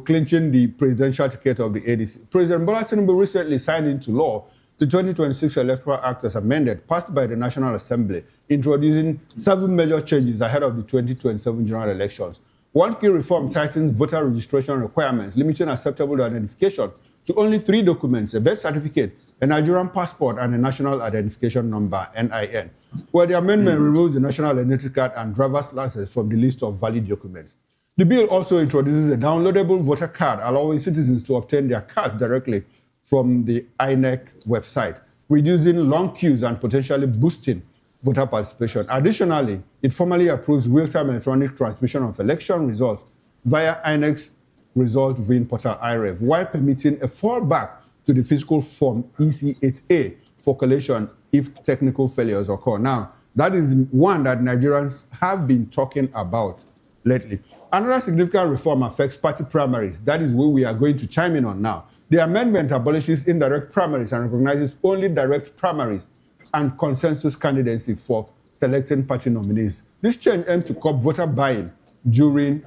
clinching the presidential ticket of the ADC. President Bola Tinubu recently signed into law the 2026 Electoral Act as amended, passed by the National Assembly, introducing 7 major changes ahead of the 2027 general elections. One key reform tightens voter registration requirements, limiting acceptable identification to only 3 documents: a birth certificate, a Nigerian passport, and a national identification number, NIN. Well, the amendment removes the national identity card and driver's license from the list of valid documents. The bill also introduces a downloadable voter card, allowing citizens to obtain their cards directly from the INEC website, reducing long queues and potentially boosting voter participation. Additionally, it formally approves real-time electronic transmission of election results via INEC's result viewing portal IREV, while permitting a fallback to the physical form EC8A for collation if technical failures occur. Now, that is one that Nigerians have been talking about lately. Another significant reform affects party primaries. That is what we are going to chime in on now. The amendment abolishes indirect primaries and recognizes only direct primaries and consensus candidacy for selecting party nominees. This change aims to curb vote buying during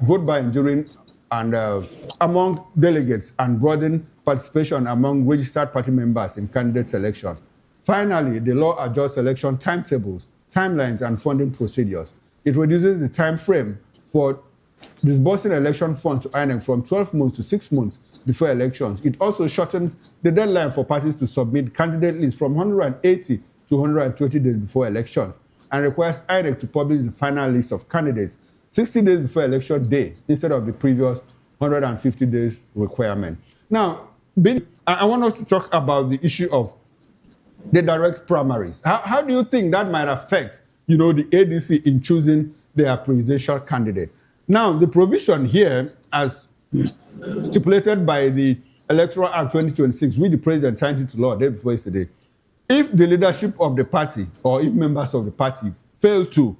and among delegates and broaden participation among registered party members in candidate selection. Finally, the law adjusts election timetables, timelines, and funding procedures. It reduces the time frame for disbursing election funds to INEC from 12 months to 6 months before elections. It also shortens the deadline for parties to submit candidate lists from 180 to 120 days before elections, and requires INEC to publish the final list of candidates 60 days before election day instead of the previous 150 days requirement. Now, I want us to talk about the issue of the direct primaries. How do you think that might affect, the ADC in choosing their presidential candidate? Now, the provision here, as stipulated by the Electoral Act 2026, which the president signed into law day before yesterday, if the leadership of the party or if members of the party fail to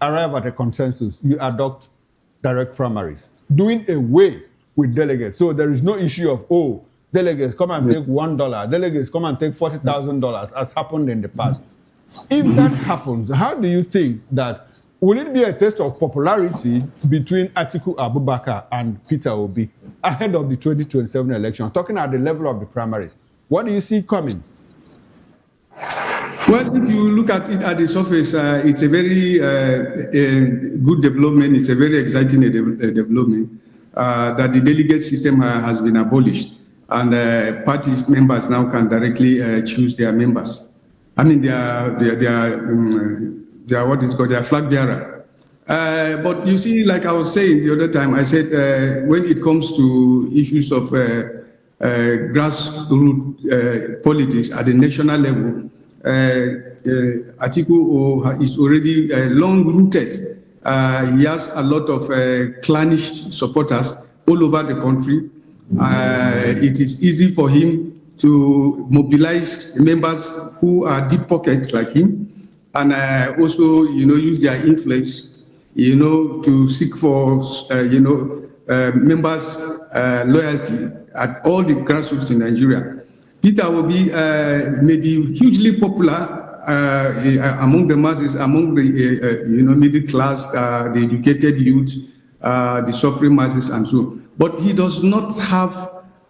arrive at a consensus, you adopt direct primaries, doing away with delegates. So there is no issue of, delegates come and take $1, delegates come and take $40,000, as happened in the past. If that happens, how do you think that, will it be a test of popularity between Atiku Abubakar and Peter Obi ahead of the 2027 election, talking at the level of the primaries? What do you see coming? Well, if you look at it at the surface, it's a very good development. It's a very exciting development that the delegate system has been abolished, and party members now can directly choose their members. I mean, they are what is called their flag bearer. But you see, like I was saying the other time, I said when it comes to issues of grassroots politics at the national level, Atiku is already long-rooted. He has a lot of clannish supporters all over the country. It is easy for him to mobilize members who are deep pockets like him, and also, use their influence, to seek for, members' loyalty at all the grassroots in Nigeria. Peter will be maybe hugely popular among the masses, among the middle class, the educated youth, the suffering masses, and so on. But he does not have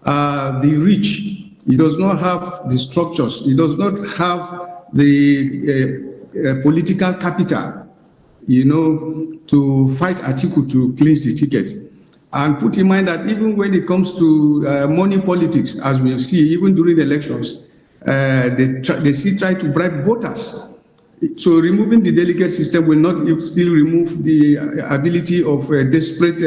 the reach. He does not have the structures. He does not have the political capital, to fight Atiku to clinch the ticket. And put in mind that even when it comes to money politics, as we see, even during the elections, they still try to bribe voters. So removing the delegate system will not still remove the ability of desperate,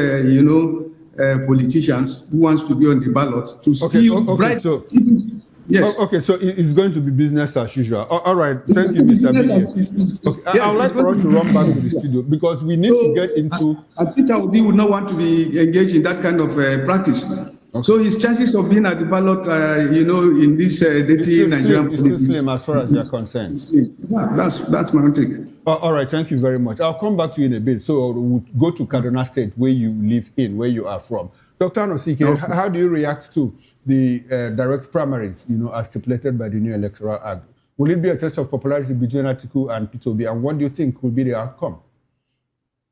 politicians who wants to be on the ballot to still bribe. So, yes. Okay, so it's going to be business as usual. All right, thank you, Mr. B. Okay, yes, I would like for us to run back to the studio because we need to get into. Peter Obi would not want to be engaged in that kind of practice. Okay. So his chances of being at the ballot, in this dirty Nigerian politics, it's slim as far as you're concerned. Yeah, that's my take. All right, thank you very much. I'll come back to you in a bit. So we'll go to Kaduna State, where you live in, where you are from. Dr. Anosike, how do you react to the direct primaries, as stipulated by the new Electoral Act? Will it be a test of popularity between Atiku and Peter Obi, and what do you think will be the outcome?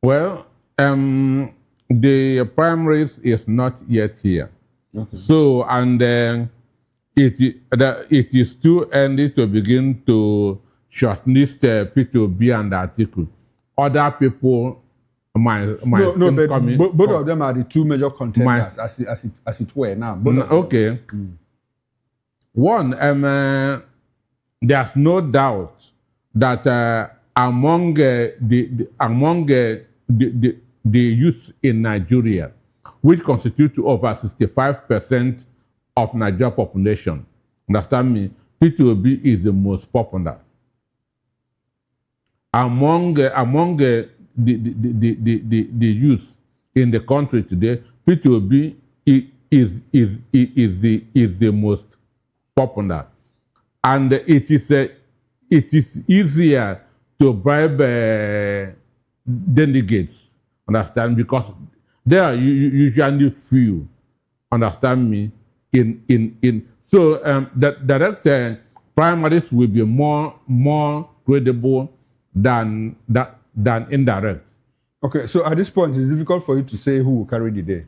Well, the primaries is not yet here. Okay. So, and it is too early to begin to shortlist P2B and Atiku. Other people might but come in. both of them are the two major contenders, as it were now. Okay. One, there's no doubt that among the youth in Nigeria, which constitute over 65% of Nigeria population, understand me, P2B is the most popular. Among the youth in the country today, P2B is the most popular, and it is easier to bribe delegates, understand, because there are usually few, understand me. So the direct primaries will be more credible than indirect. Okay, so at this point, it's difficult for you to say who will carry the day.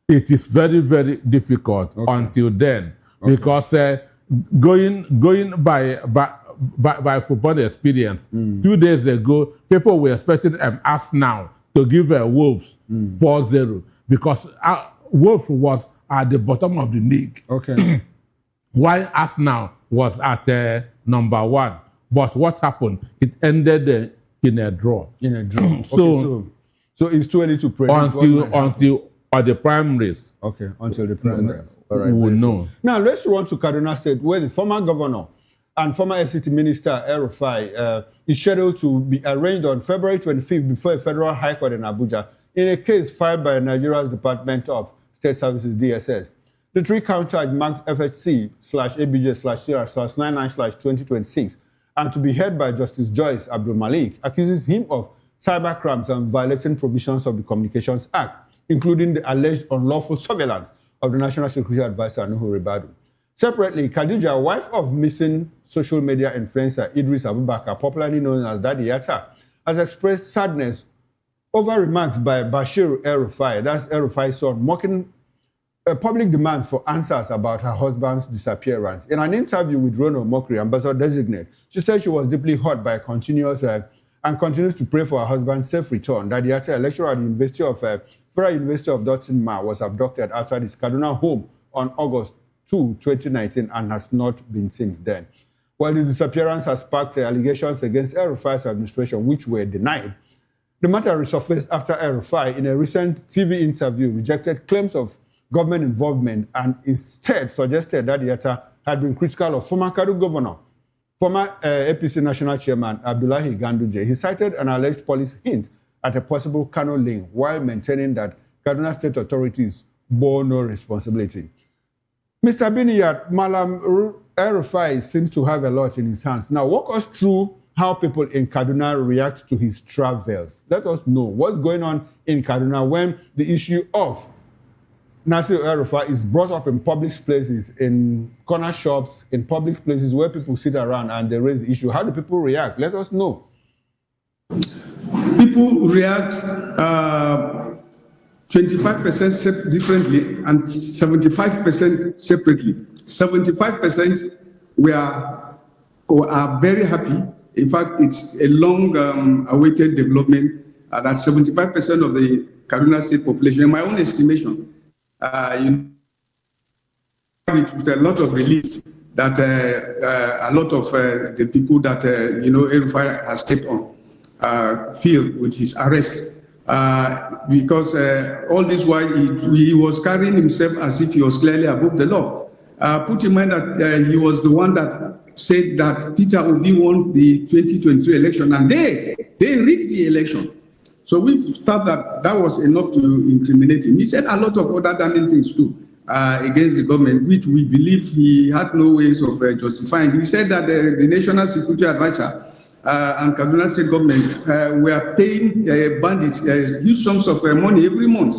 It is very, very difficult until then, because going by football experience, 2 days ago, people were expecting Arsenal to give Wolves 4-0 because Wolves was at the bottom of the league. Okay. While Arsenal was at number 1. But what happened? It ended in a draw. In a draw. So it's too early to predict until the primaries. Okay, until the primaries. All right. We will know. Now let's run to Kaduna State, where the former governor and former FCT Minister El-Rufai is scheduled to be arraigned on February 25th before a federal high court in Abuja in a case filed by Nigeria's Department of State Services, DSS. The three-count charge marked FHC/ABJ/CR/99/2026 and to be heard by Justice Joyce Abdul Malik, accuses him of cyber crimes and violating provisions of the Communications Act, including the alleged unlawful surveillance of the National Security Advisor, Nuhu Ribadu. Separately, Khadija, wife of missing social media influencer Idris Abubakar, popularly known as Daddy Yatta, has expressed sadness over remarks by Bashir El-Rufai, that's El-Rufai's son, mocking a public demand for answers about her husband's disappearance. In an interview with Ronald Mokri, ambassador designate, she said she was deeply hurt by continues to pray for her husband's safe return. Daddy Yatta, a lecturer at the Federal University of Dotson, was abducted outside his Kaduna home on August 2, 2019, and has not been since then. While the disappearance has sparked allegations against El-Rufai's administration, which were denied, the matter resurfaced after El-Rufai, in a recent TV interview, rejected claims of government involvement and instead suggested that Yatta had been critical of former Kadu governor, former APC national chairman Abdullahi Ganduje. He cited an alleged police hint at a possible Kano link while maintaining that Kaduna state authorities bore no responsibility. Mr. Biniyat, Malam El-Rufai seems to have a lot in his hands. Now, walk us through how people in Kaduna react to his travels. Let us know what's going on in Kaduna when the issue of Nasir El-Rufai is brought up in public places, in corner shops, in public places where people sit around and they raise the issue. How do people react? Let us know. People react 25% differently and 75% separately. 75% are very happy. In fact, it's a long awaited development that 75% of the Kaduna state population, in my own estimation, it was a lot of relief that a lot of the people that El-Rufai has stepped on feel with his arrest, because all this while he was carrying himself as if he was clearly above the law. Put in mind that he was the one that said that Peter Obi won the 2023 election, and they rigged the election. So we thought that was enough to incriminate him. He said a lot of other damning things too against the government, which we believe he had no ways of justifying. He said that the National Security Advisor and Kaduna State government were paying bandits huge sums of money every month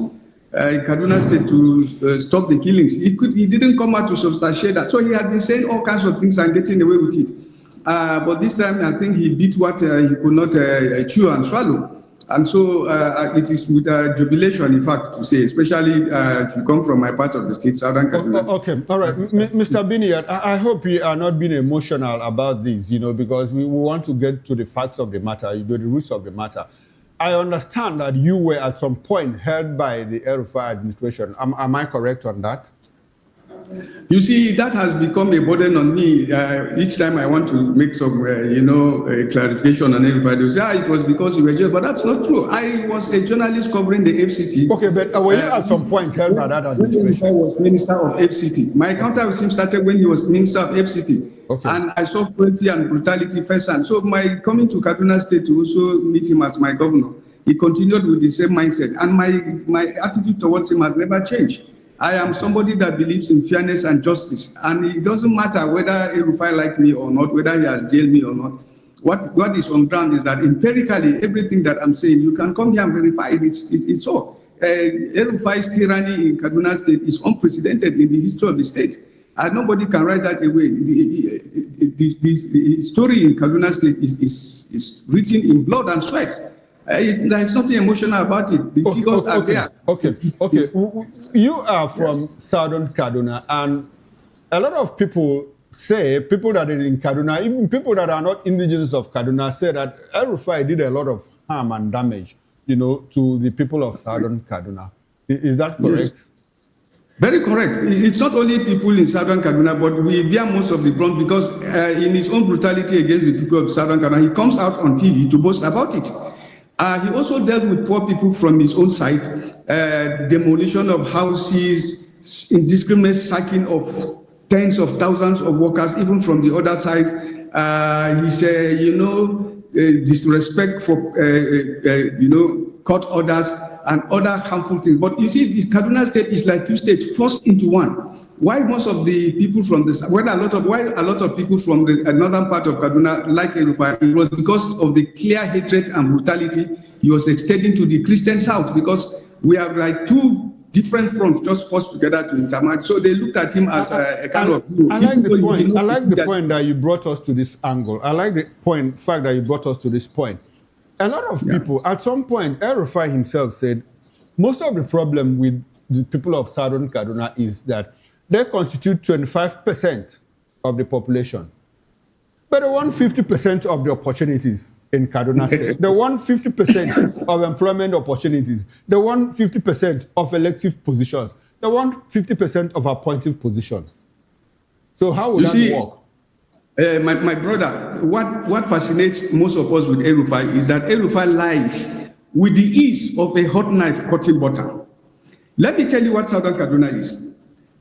in Kaduna State to stop the killings. He didn't come out to substantiate that. So he had been saying all kinds of things and getting away with it. But this time, I think he beat what he could not chew and swallow. And so it is with jubilation, in fact, to say, especially if you come from my part of the state, Southern Kaduna. Okay, all right. Mr. Biniat, I hope you are not being emotional about this, because we want to get to the facts of the matter, the roots of the matter. I understand that you were at some point held by the El-Rufai administration. Am I correct on that? You see, that has become a burden on me. Each time I want to make some, a clarification on El-Rufai, they say, it was because you were jailed. But that's not true. I was a journalist covering the FCT. Okay, but were you at some point held by that administration? I was minister of FCT. My encounter with him started when he was minister of FCT. Okay. And I saw cruelty and brutality firsthand. So my coming to Kaduna State to also meet him as my governor, he continued with the same mindset. And my attitude towards him has never changed. I am somebody that believes in fairness and justice. And it doesn't matter whether El-Rufai liked me or not, whether he has jailed me or not. What is on ground is that empirically, everything that I'm saying, you can come here and verify it. It's so. El-Rufai's tyranny in Kaduna State is unprecedented in the history of the state. And nobody can write that away. The story in Kaduna State is written in blood and sweat. There is nothing emotional about it. The figures are there. Okay. You are from Southern Kaduna, and a lot of people that are in Kaduna, even people that are not indigenous of Kaduna, say that El-Rufai did a lot of harm and damage, to the people of Southern Kaduna. Is that correct? Yes. Very correct. It's not only people in Southern Kaduna, but we bear most of the brunt because in his own brutality against the people of Southern Kaduna, he comes out on TV to boast about it. He also dealt with poor people from his own side, demolition of houses, indiscriminate sacking of tens of thousands of workers, even from the other side. He said, disrespect for, court orders and other harmful things. But you see, the Kaduna State is like two states forced into one. Why most of the people from this, why a lot of people from the northern part of Kaduna like El-Rufai, it was because of the clear hatred and brutality he was extending to the Christian South, because we have like two different fronts just forced together to intermarry. So they looked at him as a kind of hero. I like the point that you brought us to this angle. I like the fact that you brought us to this point. A lot of people, at some point, El-Rufai himself said, most of the problem with the people of Southern Kaduna is that they constitute 25% of the population. But they want 50% of the opportunities in Kaduna State. They want 50% of employment opportunities. They want 50% of elective positions. They want 50% of appointive positions. So how will that work? My brother, what fascinates most of us with El-Rufai is that El-Rufai lies with the ease of a hot knife cutting butter. Let me tell you what Southern Kaduna is.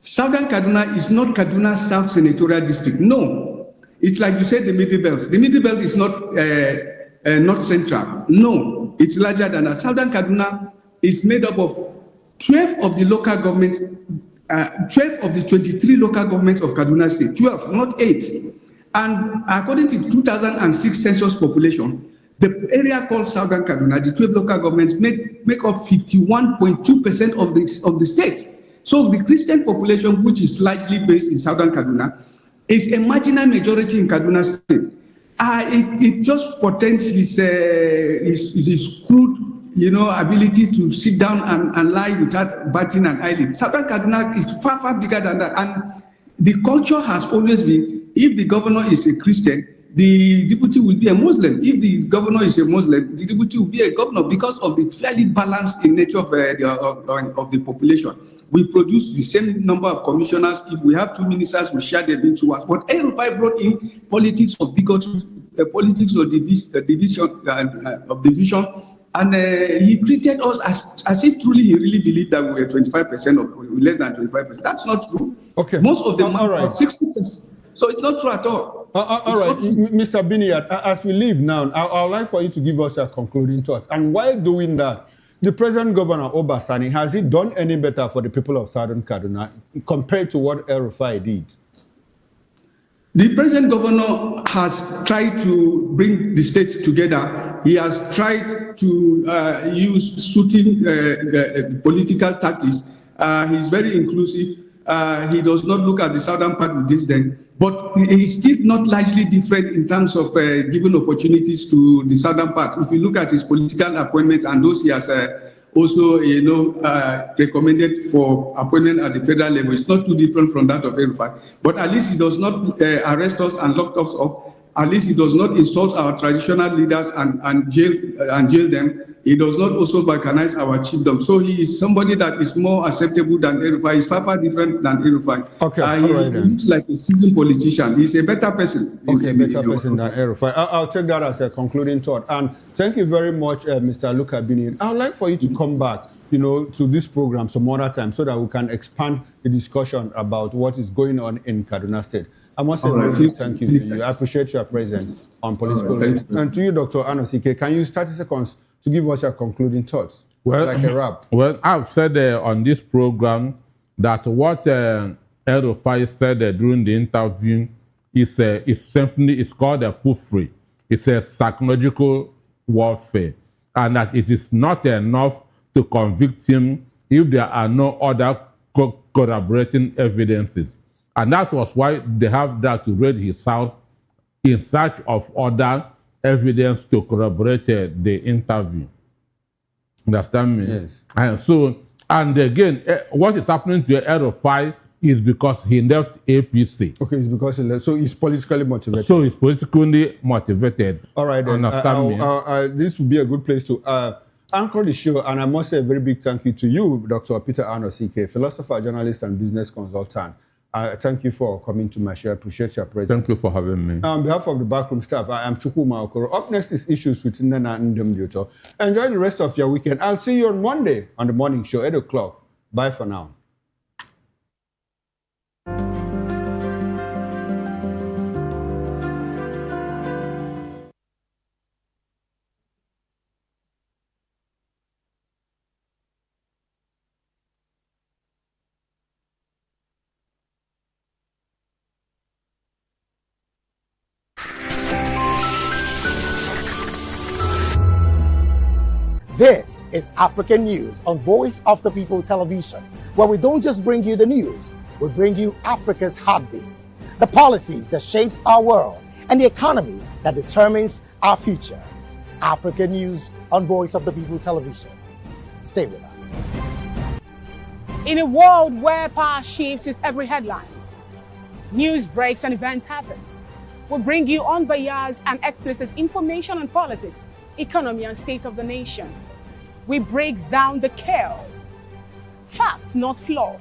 Southern Kaduna is not Kaduna South Senatorial District. No. It's like you said, the Middle Belt. The Middle Belt is not central. No. It's larger than that. Southern Kaduna is made up of 12 of the local governments, 12 of the 23 local governments of Kaduna State. 12, not 8. And according to the 2006 census population, the area called Southern Kaduna, the 12 local governments make up 51.2% of the state. So the Christian population, which is largely based in Southern Kaduna, is a marginal majority in Kaduna State. It just portends his crude, ability to sit down and lie without batting an eyelid. Southern Kaduna is far, far bigger than that. And the culture has always been, if the governor is a Christian, the deputy will be a Muslim. If the governor is a Muslim, the deputy will be a governor, because of the fairly balanced in nature of the population. We produce the same number of commissioners. If we have 2 ministers, we share them into us. But El-Rufai brought in politics of bigotry, politics of division, and he treated us as if truly he really believed that we were 25% or less than 25%. That's not true. Okay. Most of them are 60%. So it's not true at all. All right, Mr. Biniat, as we leave now, I would like for you to give us a concluding thoughts. And while doing that, the present governor, Obasani, has he done any better for the people of Southern Kaduna compared to what El-Rufai did? The present governor has tried to bring the state together. He has tried to use suiting political tactics. He's very inclusive. He does not look at the southern part with disdain, but he's still not largely different in terms of giving opportunities to the southern part. If you look at his political appointments and those he has also, recommended for appointment at the federal level, it's not too different from that of El-Rufai. But at least he does not arrest us and lock us up. At least he does not insult our traditional leaders and jail them. He does not also balkanize our chiefdom. So he is somebody that is more acceptable than El-Rufai. He's far different than El-Rufai. Okay, he looks like a seasoned politician. He's a better person. Okay, better person than El-Rufai. I'll take that as a concluding thought. And thank you very much, Mr. Luka Bini. I would like for you to come back, to this program some other time so that we can expand the discussion about what is going on in Kaduna State. I must say thank you to you. I appreciate your presence on Political Links. And to you, Dr. Anosike, can you 30 seconds to give us your concluding thoughts? Well, like a wrap. Well, I've said on this program that what El-Rufai said during the interview is called a puffery. It's a psychological warfare, and that it is not enough to convict him if there are no other corroborating evidences. And that was why they have that to raid his house in search of other evidence to corroborate the interview. Understand me? Yes. And again, what is happening to El-Rufai is because he left APC. Okay, it's because he left. So he's politically motivated. So he's politically motivated. All right, then. Understand me? This would be a good place to anchor the show. And I must say a very big thank you to you, Dr. Peter Anosike, philosopher, journalist, and business consultant. Thank you for coming to my show. I appreciate your presence. Thank you for having me. On behalf of the backroom staff, I am Chukwuma Okoro. Up next is Issues with Nana Ndemduto. Enjoy the rest of your weekend. I'll see you on Monday on the morning show, 8 o'clock. Bye for now. This is African News on Voice of the People Television, where we don't just bring you the news, we bring you Africa's heartbeats, the policies that shapes our world, and the economy that determines our future. African News on Voice of the People Television. Stay with us. In a world where power shifts with every headlines, news breaks and events happens, we bring you unbiased and explicit information on politics, economy, and state of the nation. We break down the chaos. Facts, not fluff.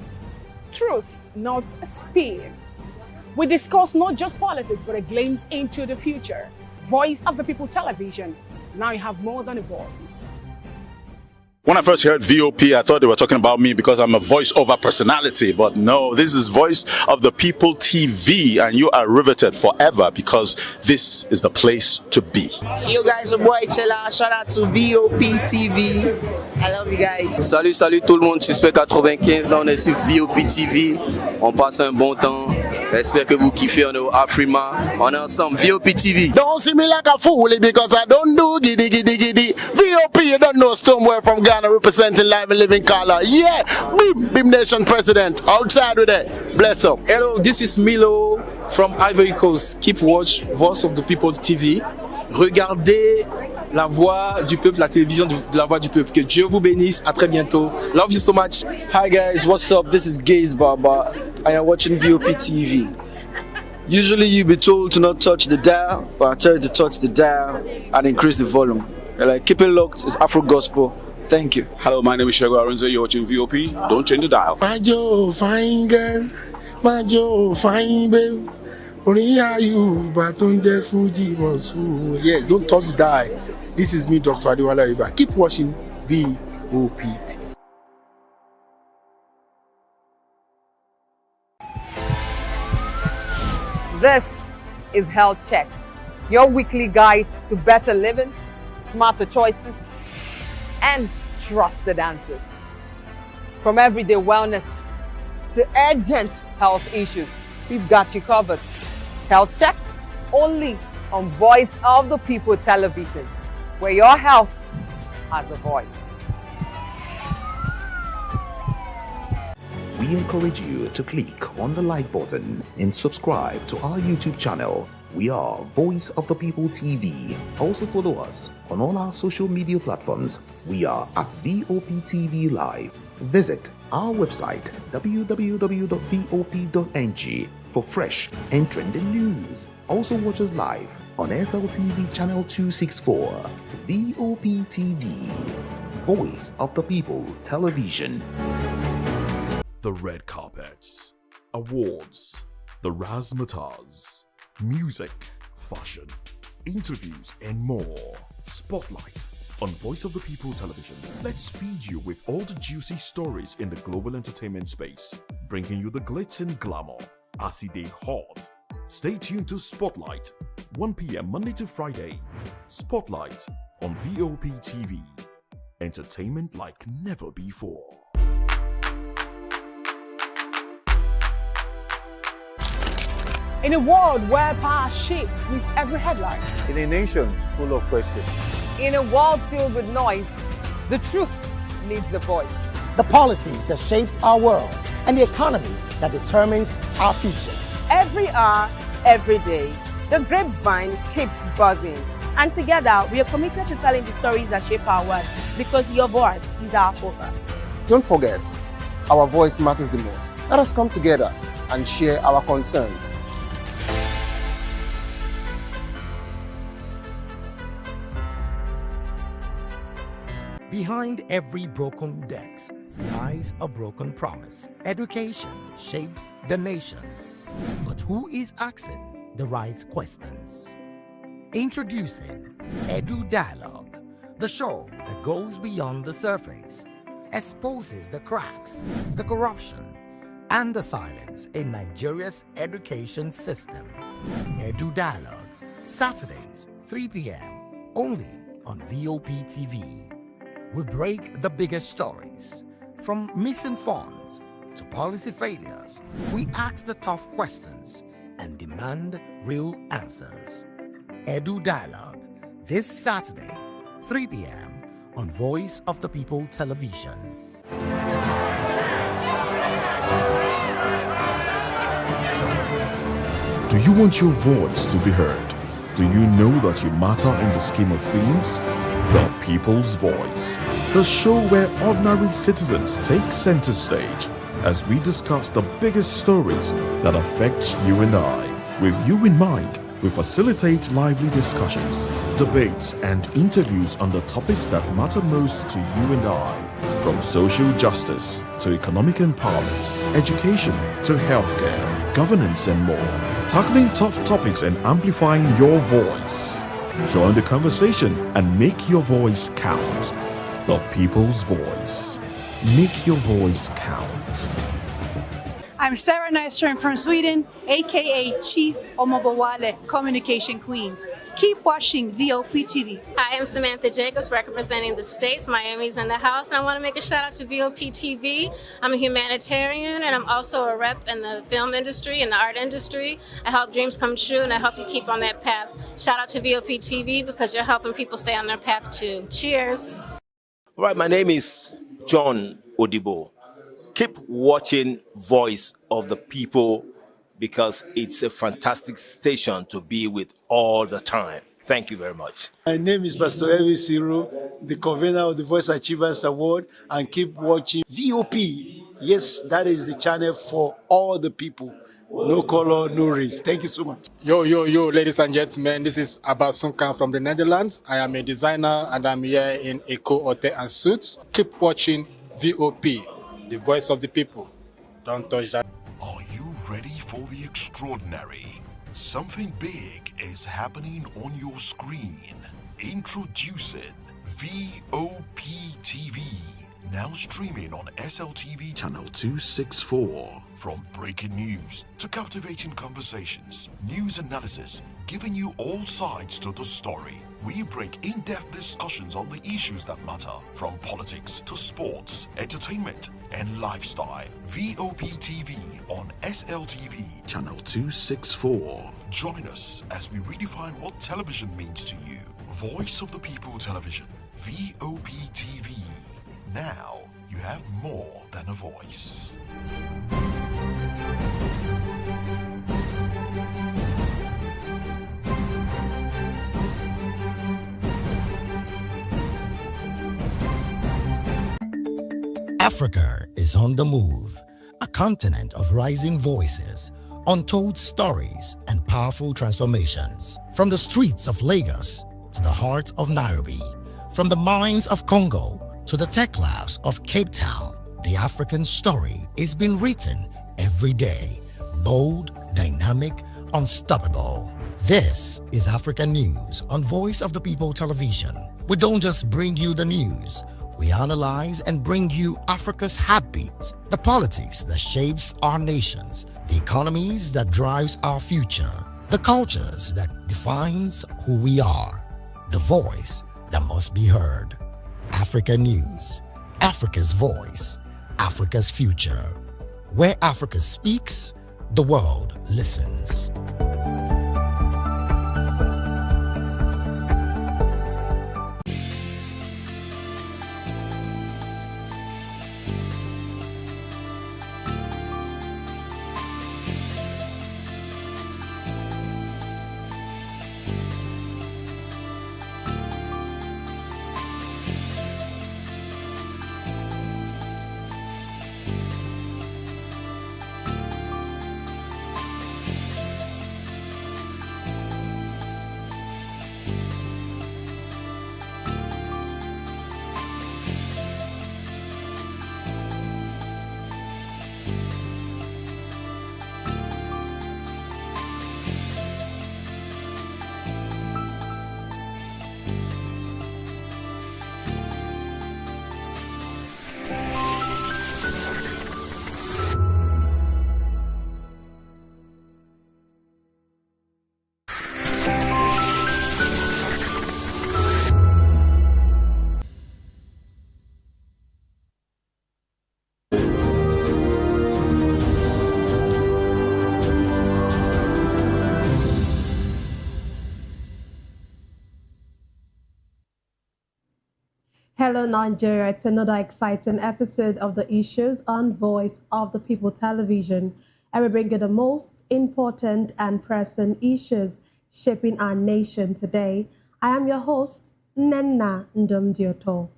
Truth, not spin. We discuss not just politics, but a glimpse into the future. Voice of the People Television. Now you have more than a voice. When I first heard VOP, I thought they were talking about me because I'm a voice-over personality. But no, this is Voice of the People TV, and you are riveted forever because this is the place to be. Yo guys, your boy Chella. Shout out to VOP TV. I love you guys. Salut tout le monde, Suspect 95. Là, on est sur VOP TV. On passe un bon temps. J'espère que vous kiffez. On est au Afrima. On est ensemble. VOP TV. Don't see me like a fool because I don't do giddy giddy giddy. VOP, you don't know Stoneware from Ghana representing live and living color. Yeah, Beam Nation president. Outside with it. Bless up. Hello, this is Milo from Ivory Coast. Keep watch Voice of the People TV. Regardez la voix du peuple, la télévision de la voix du peuple. Que Dieu vous bénisse. À très bientôt. Love you so much. Hi guys, what's up? This is Gaze Baba. I am watching VOP TV. Usually you be told to not touch the dial, but I tell you to touch the dial and increase the volume. Like, keep it locked. It's Afro Gospel. Thank you. Hello, my name is Shego Aronzo. You're watching VOP. Don't change the dial. My Joe, fine girl. My Joe, fine babe. Yes, don't touch the dial. This is me, Dr. Adewale Iba. Keep watching VOPT. This is Health Check, your weekly guide to better living, smarter choices, and trusted answers. From everyday wellness to urgent health issues, we've got you covered. Health Check, only on Voice of the People Television, where your health has a voice. we encourage you to click on the like button and subscribe to our YouTube channel. We are Voice of the People TV. Also follow us on all our social media platforms. We are at VOP TV Live. Visit our website www.vop.ng for fresh and trending news. Also watch us live on SLTV channel 264, VOP TV, Voice of the People Television. The red carpets, awards, the razzmatazz, music, fashion, interviews, and more. Spotlight on Voice of the People Television. Let's feed you with all the juicy stories in the global entertainment space, bringing you the glitz and glamour as it is hot. Stay tuned to Spotlight, 1 p.m. Monday to Friday. Spotlight on VOP TV. Entertainment like never before. In a world where power shakes with every headline. In a nation full of questions. In a world filled with noise, the truth needs a voice. The policies that shapes our world and the economy that determines our future. Every hour, every day, the grapevine keeps buzzing. And together, we are committed to telling the stories that shape our world because your voice is our focus. Don't forget, our voice matters the most. Let us come together and share our concerns. Behind every broken deck lies a broken promise. Education shapes the nations. But who is asking the right questions? Introducing Edu Dialogue, the show that goes beyond the surface, exposes the cracks, the corruption, and the silence in Nigeria's education system. Edu Dialogue, Saturdays, 3 p.m., only on VOP TV. We break the biggest stories, from missing funds to policy failures. We ask the tough questions and demand real answers. Edu Dialogue, this Saturday, 3 p.m. on Voice of the People Television. Do you want your voice to be heard? Do you know that you matter in the scheme of things? The People's Voice, the show where ordinary citizens take center stage as we discuss the biggest stories that affect you and I. With you in mind, we facilitate lively discussions, debates, and interviews on the topics that matter most to you and I, from social justice to economic empowerment, education to healthcare, governance, and more, tackling tough topics and amplifying your voice. Join the conversation and make your voice count. The People's Voice. Make your voice count. I'm Sarah Nystrom from Sweden, aka Chief Omobowale, Communication Queen. Keep watching VOP TV. Hi, I'm Samantha Jacobs, representing the States. Miami's in the house, and I want to make a shout out to VOP TV. I'm a humanitarian, and I'm also a rep in the film industry and the art industry. I help dreams come true, and I help you keep on that path. Shout out to VOP TV because you're helping people stay on their path too. Cheers. All right, my name is John Odibo. Keep watching Voice of the People because it's a fantastic station to be with all the time. Thank you very much. My name is Pastor Elvis Ciro, the convener of the Voice Achievers Award, and keep watching VOP. Yes, that is the channel for all the people. No color, no race. Thank you so much. Yo, ladies and gentlemen, this is Abbas Sunkan from the Netherlands. I am a designer and I'm here in Eco Hotel and Suits. Keep watching VOP, the voice of the people. Don't touch that. Are you ready for the extraordinary? Something big is happening on your screen. Introducing VOP TV. Now streaming on SLTV channel 264. From breaking news to captivating conversations, news analysis, giving you all sides to the story. We break in-depth discussions on the issues that matter, from politics to sports, entertainment, and lifestyle. VOP TV on SLTV channel 264. Join us as we redefine what television means to you. Voice of the People Television, VOP TV. Now you have more than a voice. Africa is on the move, a continent of rising voices, untold stories, and powerful transformations. From the streets of Lagos to the heart of Nairobi, from the mines of Congo to the tech labs of Cape Town, the African story is being written every day. Bold, dynamic, unstoppable. This is African News on Voice of the People Television. We don't just bring you the news. We analyze and bring you Africa's heartbeat, the politics that shapes our nations, the economies that drives our future, the cultures that defines who we are, the voice that must be heard. Africa News, Africa's voice, Africa's future. Where Africa speaks, the world listens. Hello Nigeria, it's another exciting episode of the Issues on Voice of the People Television, and we bring you the most important and pressing issues shaping our nation today. I am your host, Nenna Ndomdioto.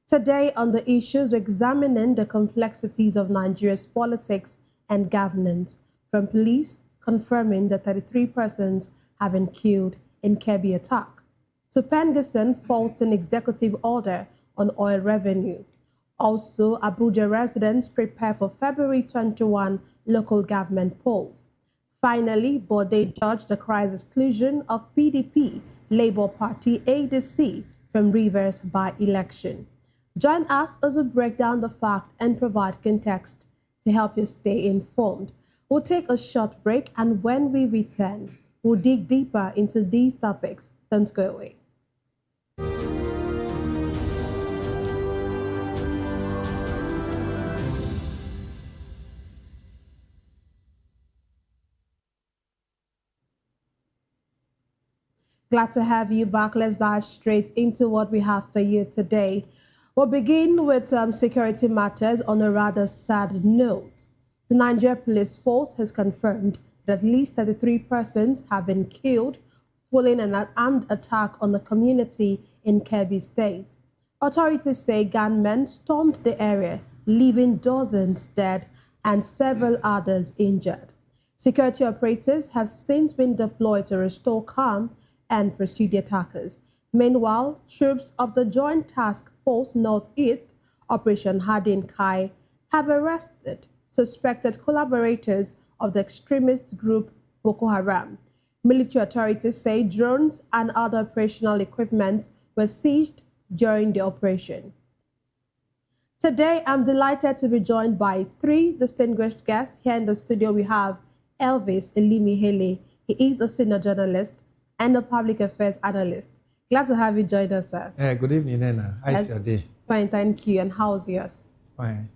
Today on the Issues, we're examining the complexities of Nigeria's politics and governance, from police confirming that 33 persons have been killed in Kebbi attack, to Pengasson faulting executive order on oil revenue. Also, Abuja residents prepare for February 21 local government polls. Finally, Bode judged the crisis exclusion of PDP, Labour Party, ADC from Rivers by-election. Join us as we break down the fact and provide context to help you stay informed. We'll take a short break, and when we return, we'll dig deeper into these topics. Don't go away. Glad to have you back. Let's dive straight into what we have for you today. We'll begin with security matters on a rather sad note. The Nigeria Police Force has confirmed that at least 33 persons have been killed following an armed attack on a community in Kebbi State. Authorities say gunmen stormed the area, leaving dozens dead and several others injured. Security operatives have since been deployed to restore calm and pursue the attackers. Meanwhile, troops of the Joint Task Force Northeast, Operation Hardin Kai, have arrested suspected collaborators of the extremist group Boko Haram. Military authorities say drones and other operational equipment were seized during the operation. Today, I'm delighted to be joined by three distinguished guests. Here in the studio, we have Elvis Elimihele. He is a senior journalist and a public affairs analyst. Glad to have you join us, sir. Good evening, Nena. How's your day? Fine, thank you. And how's yours? Fine.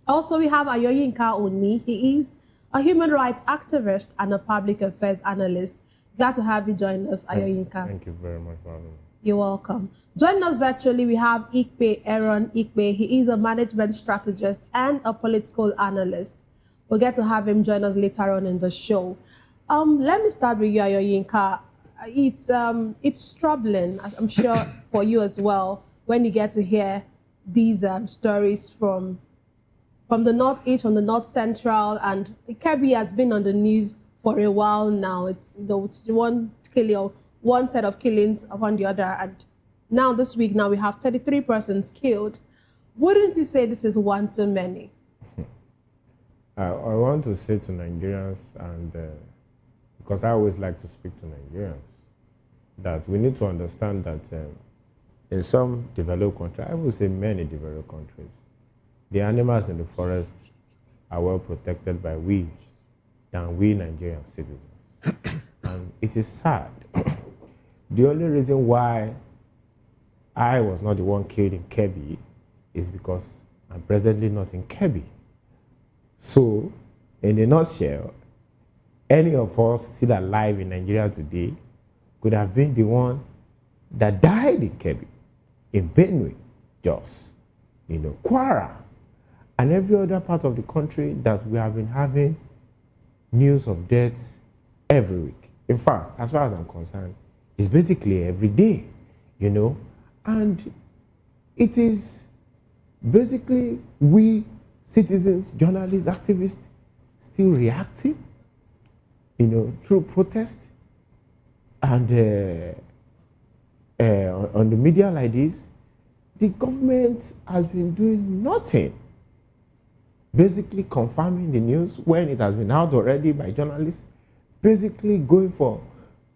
Also, we have Ayoyinka Oni. He is a human rights activist and a public affairs analyst. Glad to have you join us, Ayoyinka. Thank you very much for having me. You're welcome. Joining us virtually, we have Ikpe Aaron Ikpe. He is a management strategist and a political analyst. We'll get to have him join us later on in the show. Let me start with you, Ayoyinka. It's troubling, I'm sure, for you as well, when you get to hear these stories from the Northeast, from the North Central, and Kebbi has been on the news for a while now. It's one killing, one set of killings upon the other, and now this week we have 33 persons killed. Wouldn't you say this is one too many? I want to say to Nigerians, and because I always like to speak to Nigerians, that we need to understand that in some developed countries, I would say many developed countries, the animals in the forest are well protected by we than we Nigerian citizens. And it is sad. The only reason why I was not the one killed in Kebbi is because I'm presently not in Kebbi. So, in a nutshell, any of us still alive in Nigeria today could have been the one that died in Kebbi, in Benue, Jos, Kwara, and every other part of the country that we have been having news of deaths every week. In fact, as far as I'm concerned, it's basically every day, and it is basically we citizens, journalists, activists still reacting, through protest and on the media like this. The government has been doing nothing, basically confirming the news when it has been out already by journalists, basically going for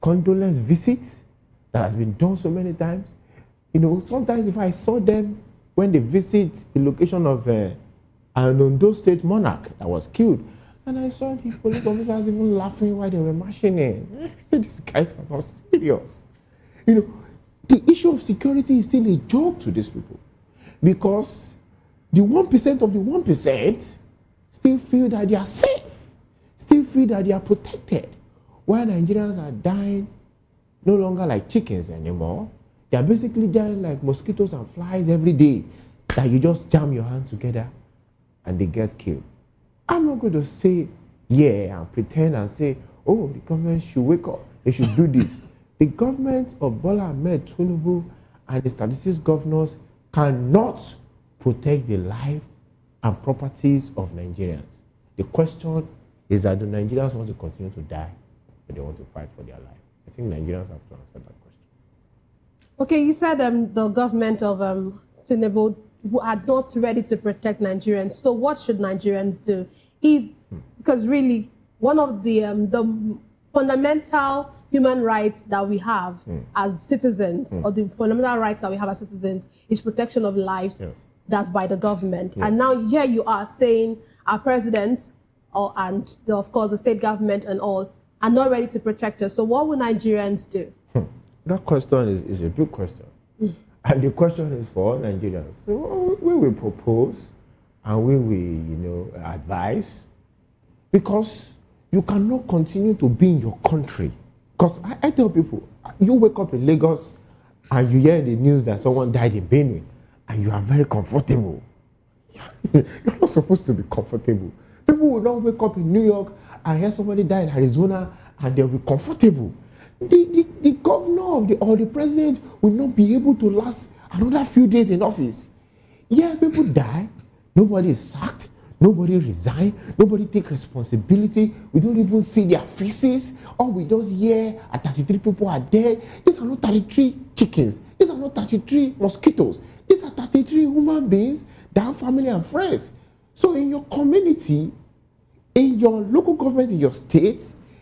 condolence visits that has been done so many times. Sometimes if I saw them when they visit the location of an Ondo State monarch that was killed, and I saw the police officers even laughing while they were marching in. I said, these guys are not serious. The issue of security is still a joke to these people, because the 1% of the 1% still feel that they are safe, still feel that they are protected, while Nigerians are dying no longer like chickens anymore. They are basically dying like mosquitoes and flies every day, that you just jam your hands together and they get killed. I'm not going to say, yeah, and pretend and say, oh, the government should wake up, they should do this. The government of Bola Ahmed Tinubu and the statistics governors cannot protect the life and properties of Nigerians. The question is that the Nigerians want to continue to die, but they want to fight for their life. I think Nigerians have to answer that question. Okay, you said the government of Tinubu are not ready to protect Nigerians. So what should Nigerians do? Because really, one of the fundamental human rights that we have as citizens, or the fundamental rights that we have as citizens, is protection of lives. That's by the government. And now here you are saying our president, and of course the state government and all, are not ready to protect us. So what will Nigerians do? That question is a big question. And the question is for all Nigerians. So we will propose and we will, advise, because you cannot continue to be in your country. Because I tell people, you wake up in Lagos and you hear in the news that someone died in Benue, and you are very comfortable. You're not supposed to be comfortable. People will not wake up in New York and hear somebody die in Arizona and they'll be comfortable. The governor or the president will not be able to last another few days in office. Yeah, people die. Nobody is sacked. Nobody resign. Nobody take responsibility. We don't even see their faces. All we just hear are 33 people are dead. These are not 33 chickens. These are not 33 mosquitoes. These are 33 human beings that have family and friends. So in your community, in your local government, in your state,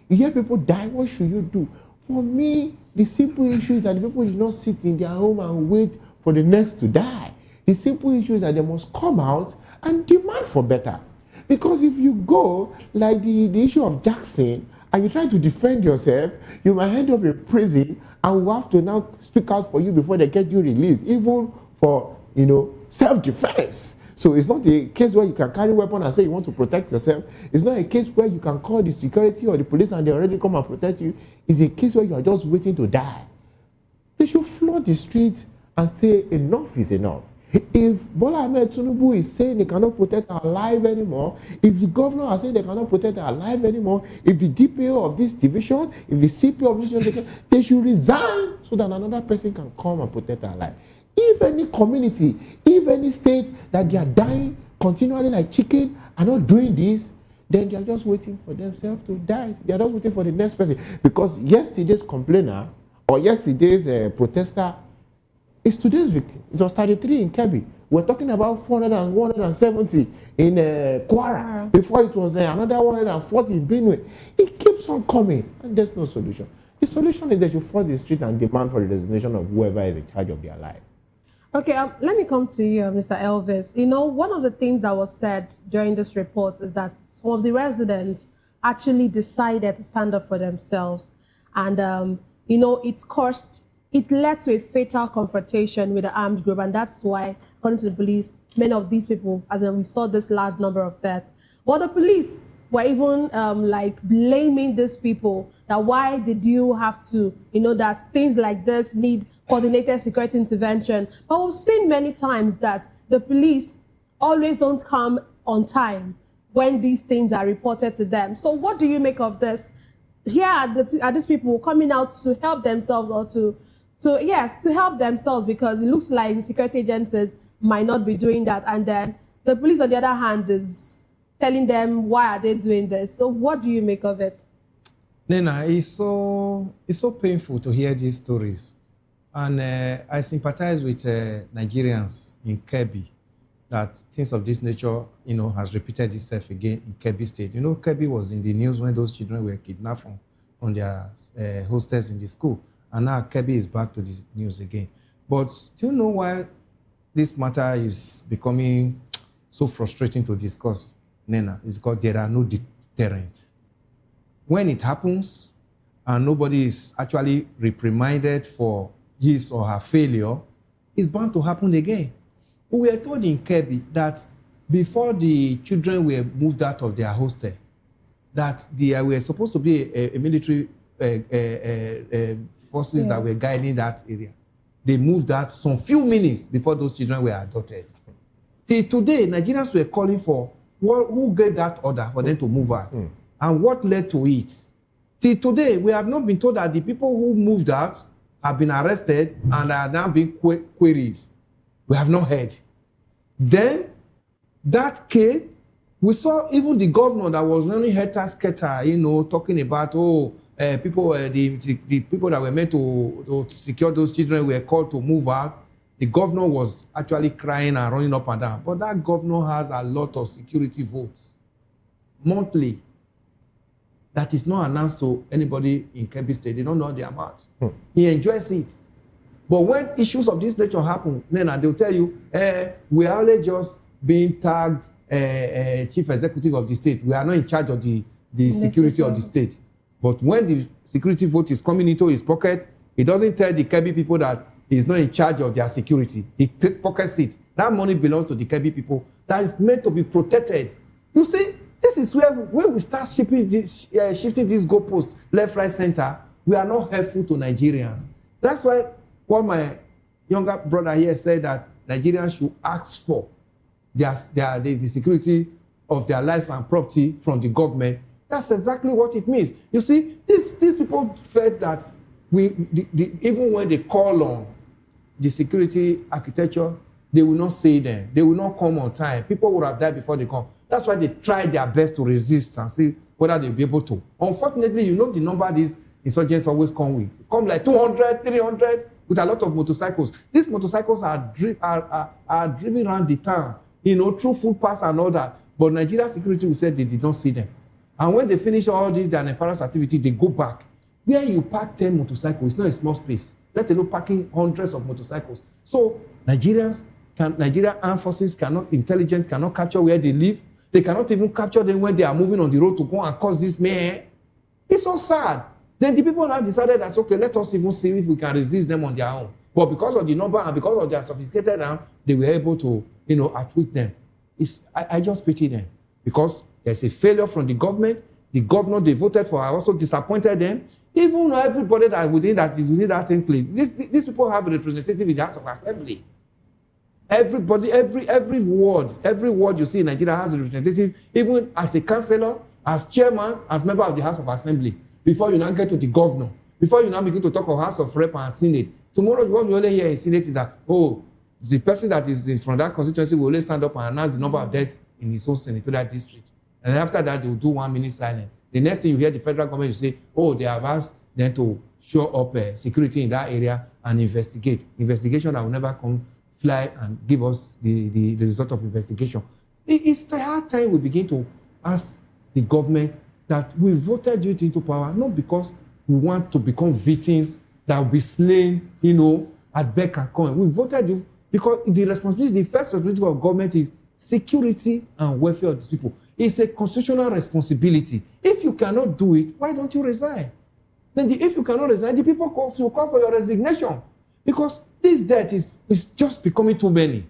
you hear people die. What should you do? For me, the simple issue is that the people did not sit in their home and wait for the next to die. The simple issue is that they must come out and demand for better. Because if you go, like the issue of Jackson, and you try to defend yourself, you might end up in prison and will have to now speak out for you before they get you released, even for, self-defense. So it's not a case where you can carry a weapon and say you want to protect yourself. It's not a case where you can call the security or the police and they already come and protect you. It's a case where you are just waiting to die. The should flood the streets and say enough is enough. If Bola Ahmed Tinubu is saying they cannot protect our life anymore, if the governor is saying they cannot protect our life anymore, if the DPO of this division, if the CPO of this division, they should resign so that another person can come and protect our life. If any community, if any state that they are dying continually like chicken are not doing this, then they are just waiting for themselves to die. They are just waiting for the next person. Because yesterday's complainer or yesterday's protester is today's victim. It was 33 in Kebbi. We're talking about 400 and 170 in Kwara. Before it was another 140 in Benue. It keeps on coming, and there's no solution. The solution is that you flood the street and demand for the resignation of whoever is in charge of their life. Okay, let me come to you, Mr. Elvis. You know, one of the things that was said during this report is that some of the residents actually decided to stand up for themselves. And, you know, it led to a fatal confrontation with the armed group. And that's why, according to the police, many of these people, as in we saw this large number of deaths. Well, the police were even like blaming these people that why did you have to, you know, that things like this need coordinated security intervention. But we've seen many times that the police always don't come on time when these things are reported to them. So what do you make of this? Here are these people coming out to help themselves or to help themselves, because it looks like the security agencies might not be doing that. And then the police, on the other hand, is telling them why are they doing this. So what do you make of it? Nena, it's so painful to hear these stories. And I sympathize with Nigerians in Kebbi that things of this nature, you know, has repeated itself again in Kebbi State. You know, Kebbi was in the news when those children were kidnapped from their hostels in the school. And now Kebbi is back to the news again. But do you know why this matter is becoming so frustrating to discuss, Nena? It's because there are no deterrents. When it happens and nobody is actually reprimanded for his or her failure, it's bound to happen again. We were told in Kebbi that before the children were moved out of their hostel, that there were supposed to be a military forces that were guiding that area. They moved out some few minutes before those children were adopted. Till today, Nigerians were calling for who gave that order for them to move out and what led to it. Till today, we have not been told that the people who moved out have been arrested and are now being queried. We have not heard. Then, that came, we saw even the governor that was running helter-skelter, you know, talking about, the people that were meant to secure those children were called to move out. The governor was actually crying and running up and down. But that governor has a lot of security votes monthly that is not announced to anybody in Kebbi State. They don't know the amount. He enjoys it. But when issues of this nature happen, then they'll tell you, we are only just being tagged chief executive of the state. We are not in charge of the security of the state. But when the security vote is coming into his pocket, he doesn't tell the Kebbi people that he's not in charge of their security. He pockets it. That money belongs to the Kebbi people. That is meant to be protected. You see, this is where we start shifting this goalpost left, right, center. We are not helpful to Nigerians. That's why what my younger brother here said, that Nigerians should ask for the security of their lives and property from the government. That's exactly what it means. You see, these people felt that even when they call on the security architecture, they will not say them. They will not come on time. People would have died before they come. That's why they try their best to resist and see whether they'll be able to. Unfortunately, you know the number these insurgents always come with. They come like 200, 300 with a lot of motorcycles. These motorcycles are driven around the town, you know, through footpaths and all that. But Nigeria security will say they did not see them. And when they finish all this, their nefarious activity, they go back. Where you park 10 motorcycles, it's not a small space. Let alone parking hundreds of motorcycles. So Nigerian armed forces intelligence cannot capture where they live. They cannot even capture them when they are moving on the road to go and cause this mayhem. It's so sad. Then the people now decided that, okay, let us even see if we can resist them on their own. But because of the number and because of their sophisticated arm, they were able to, you know, outwit them. I just pity them because there's a failure from the government. The governor they voted for also disappointed them. Even everybody that within that enclave, these people have a representative in the House of Assembly. Everybody, every ward you see in Nigeria has a representative, even as a councillor, as chairman, as member of the House of Assembly. Before you now get to the governor, before you now begin to talk of House of Rep and Senate. Tomorrow, what we only hear in Senate is that, oh, the person that is from that constituency will only stand up and announce the number of deaths in his own senatorial district. And then after that, they will do 1 minute silence. The next thing you hear the federal government will say, oh, they have asked them to show up security in that area and investigate. Investigation that will never come fly and give us the result of investigation. It's the hard time we begin to ask the government that we voted you into power, not because we want to become victims that will be slain, at beck and call. We voted you because the responsibility, the first responsibility of government is security and welfare of these people. It's a constitutional responsibility. If you cannot do it, why don't you resign? Then if you cannot resign, the people will call for your resignation. Because this debt is just becoming too many.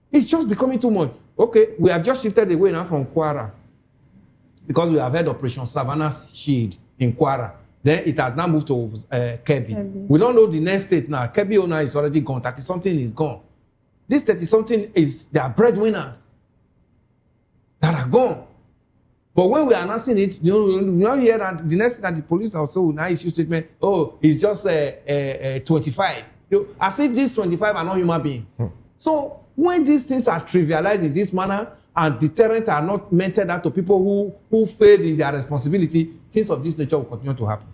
It's just becoming too much. Okay, we have just shifted away now from Kwara because we have had Operation Savannah Shield in Kwara. Then it has now moved to Kebbi. We don't know the next state now. Kebbi owner is already gone. 30-something is gone. This 30-something is their breadwinners that are gone. But when we are announcing it, you now hear that the next thing that the police also now issue statement, oh, it's just 25. As if these 25 are not human beings. So when these things are trivialized in this manner and deterrent are not meted out to people who failed in their responsibility, things of this nature will continue to happen.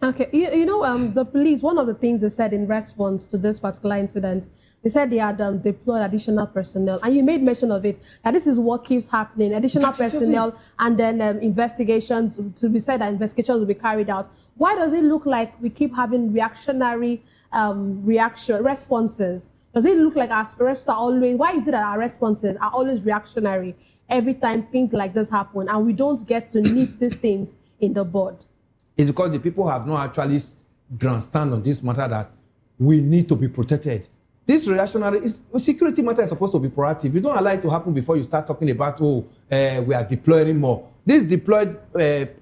Okay, the police, one of the things they said in response to this particular incident, they said they had deployed additional personnel, and you made mention of it, that this is what keeps happening, additional personnel, and then investigations, to be said that investigations will be carried out. Why does it look like we keep having reactionary responses? Does it look like our responses are always, why is it that our responses are always reactionary every time things like this happen, and we don't get to nip these things in the bud? It's because the people have not actually grandstand on this matter that we need to be protected. This reactionary security matter is supposed to be proactive. You don't allow it to happen before you start talking about, we are deploying more. These deployed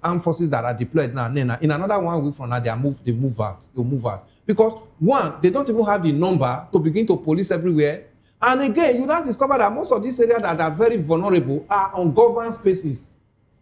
armed forces that are deployed now, in another 1 week from now, they'll move out. Because one, they don't even have the number to begin to police everywhere. And again, you now discover that most of these areas that are very vulnerable are ungoverned spaces.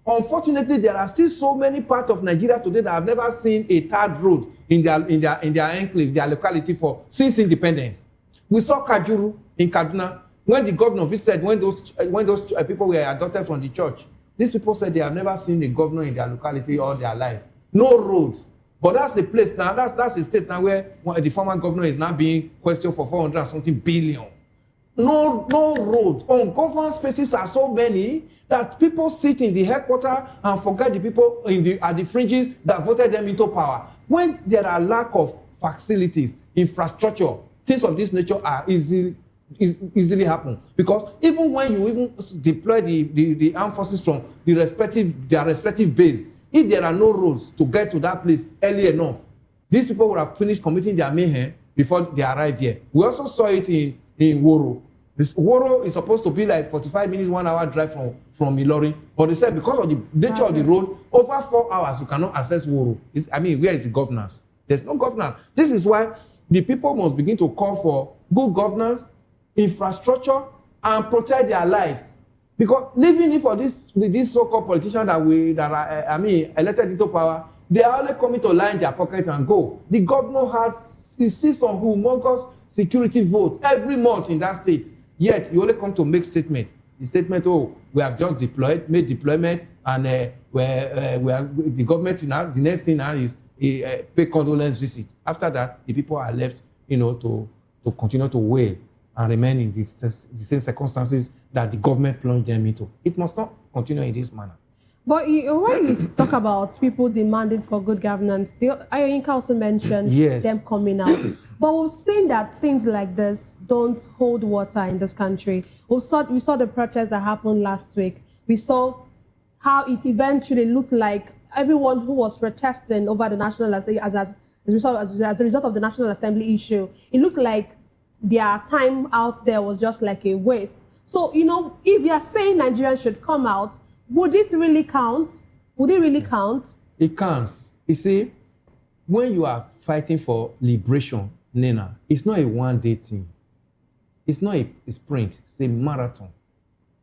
Unfortunately, there are still so many parts of Nigeria today that have never seen a tarred road in their enclave, their locality since independence. We saw Kajuru in Kaduna when the governor visited, when those people were adopted from the church. These people said they have never seen a governor in their locality all their life. No roads. But that's the place now. That's a state now where the former governor is now being questioned for 400-something billion. No roads. Ungoverned spaces are so many that people sit in the headquarters and forget the people at the fringes that voted them into power. When there are lack of facilities, infrastructure, things of this nature are easily happen. Because even when you even deploy the armed forces from their respective base, if there are no roads to get to that place early enough, these people would have finished committing their mayhem before they arrived here. We also saw it in Woro. Woro is supposed to be like 45 minutes, 1 hour drive from Ilorin. But they said because of the nature of the road, over 4 hours you cannot access Woro. Where is the governance? There's no governance. This is why the people must begin to call for good governance, infrastructure, and protect their lives. Because living in for these so-called politicians that are elected into power, they are only coming to line their pocket and go. The governor insists on humongous security vote every month in that state. Yet you only come to make statement. The statement, we have just made deployment, and the government now, the next thing now is pay condolence visit. After that, the people are left, to continue to wail and remain in the same circumstances that the government plunged them into. It must not continue in this manner. But when you talk about people demanding for good governance, Ayoyinka also mentioned them coming out. But we've seen that things like this don't hold water in this country. We saw the protest that happened last week. We saw how it eventually looked like everyone who was protesting over the National Assembly as a result of the National Assembly issue, it looked like their time out there was just like a waste. So, if you are saying Nigerians should come out, would it really count? Would it really count? It counts. You see, when you are fighting for liberation, Nena, it's not a one-day thing. It's not a sprint. It's a marathon.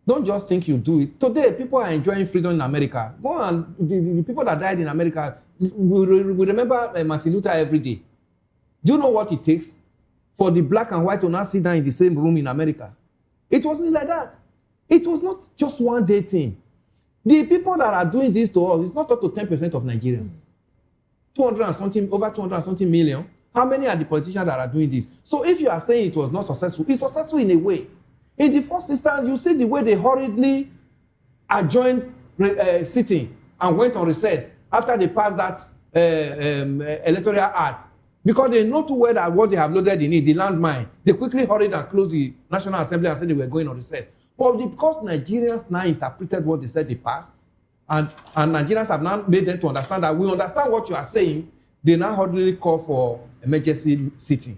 Don't just think you do it. Today, people are enjoying freedom in America. Go on, the people that died in America, we remember Martin Luther every day. Do you know what it takes for the black and white to not sit down in the same room in America? It wasn't like that. It was not just one day thing. The people that are doing this to us, it's not up to 10% of Nigerians. 200 and something, over 200 and something million. How many are the politicians that are doing this? So if you are saying it was not successful, it's successful in a way. In the first instance, you see the way they hurriedly adjourned sitting and went on recess after they passed that electoral act. Because they know too well that what they have loaded in it, the landmine, they quickly hurried and closed the National Assembly and said they were going on recess. But because Nigerians now interpreted what they said they passed, and Nigerians have now made them to understand that we understand what you are saying, they now hurriedly call for emergency sitting.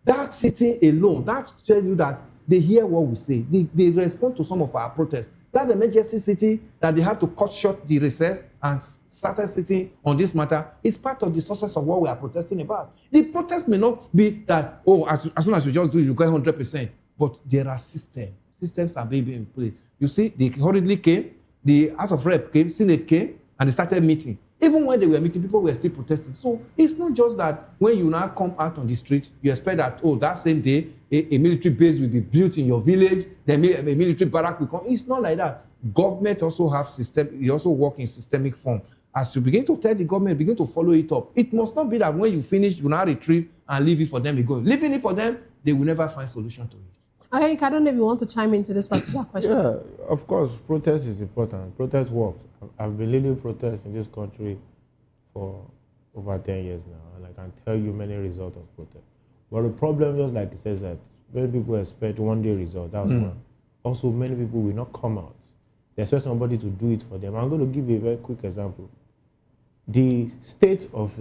That sitting alone, that tells you that they hear what we say. They respond to some of our protests. That emergency sitting that they have to cut short the recess and started sitting on this matter is part of the success of what we are protesting about. The protest may not be that, as soon as you just do it, you get 100%. But there are systems. Systems are being in place. You see, they hurriedly came, the House of Rep came, Senate came, and they started meeting. Even when they were meeting, people were still protesting. So it's not just that when you now come out on the street, you expect that, that same day, a military base will be built in your village, then a military barrack will come. It's not like that. Government also have system, you also work in systemic form. As you begin to tell the government, begin to follow it up. It must not be that when you finish, you now retrieve and leave it for them. Leaving it for them, they will never find solution to it. I don't know if you want to chime into this particular question. Yeah, of course, protest is important. Protest works. I've been leading protests in this country for over 10 years now, and I can tell you many results of protest. But the problem, just like it says, that many people expect one-day result. That's one. Also, many people will not come out. They expect somebody to do it for them. I'm going to give you a very quick example. The state of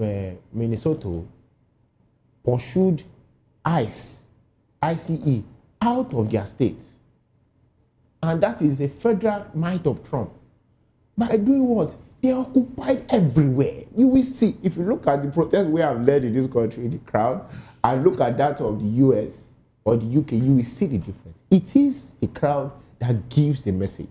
Minnesota pursued ICE, out of their state. And that is a federal might of Trump. By doing what? They occupied everywhere. You will see, if you look at the protests we have led in this country, the crowd, and look at that of the US or the UK, you will see the difference. It is the crowd that gives the message.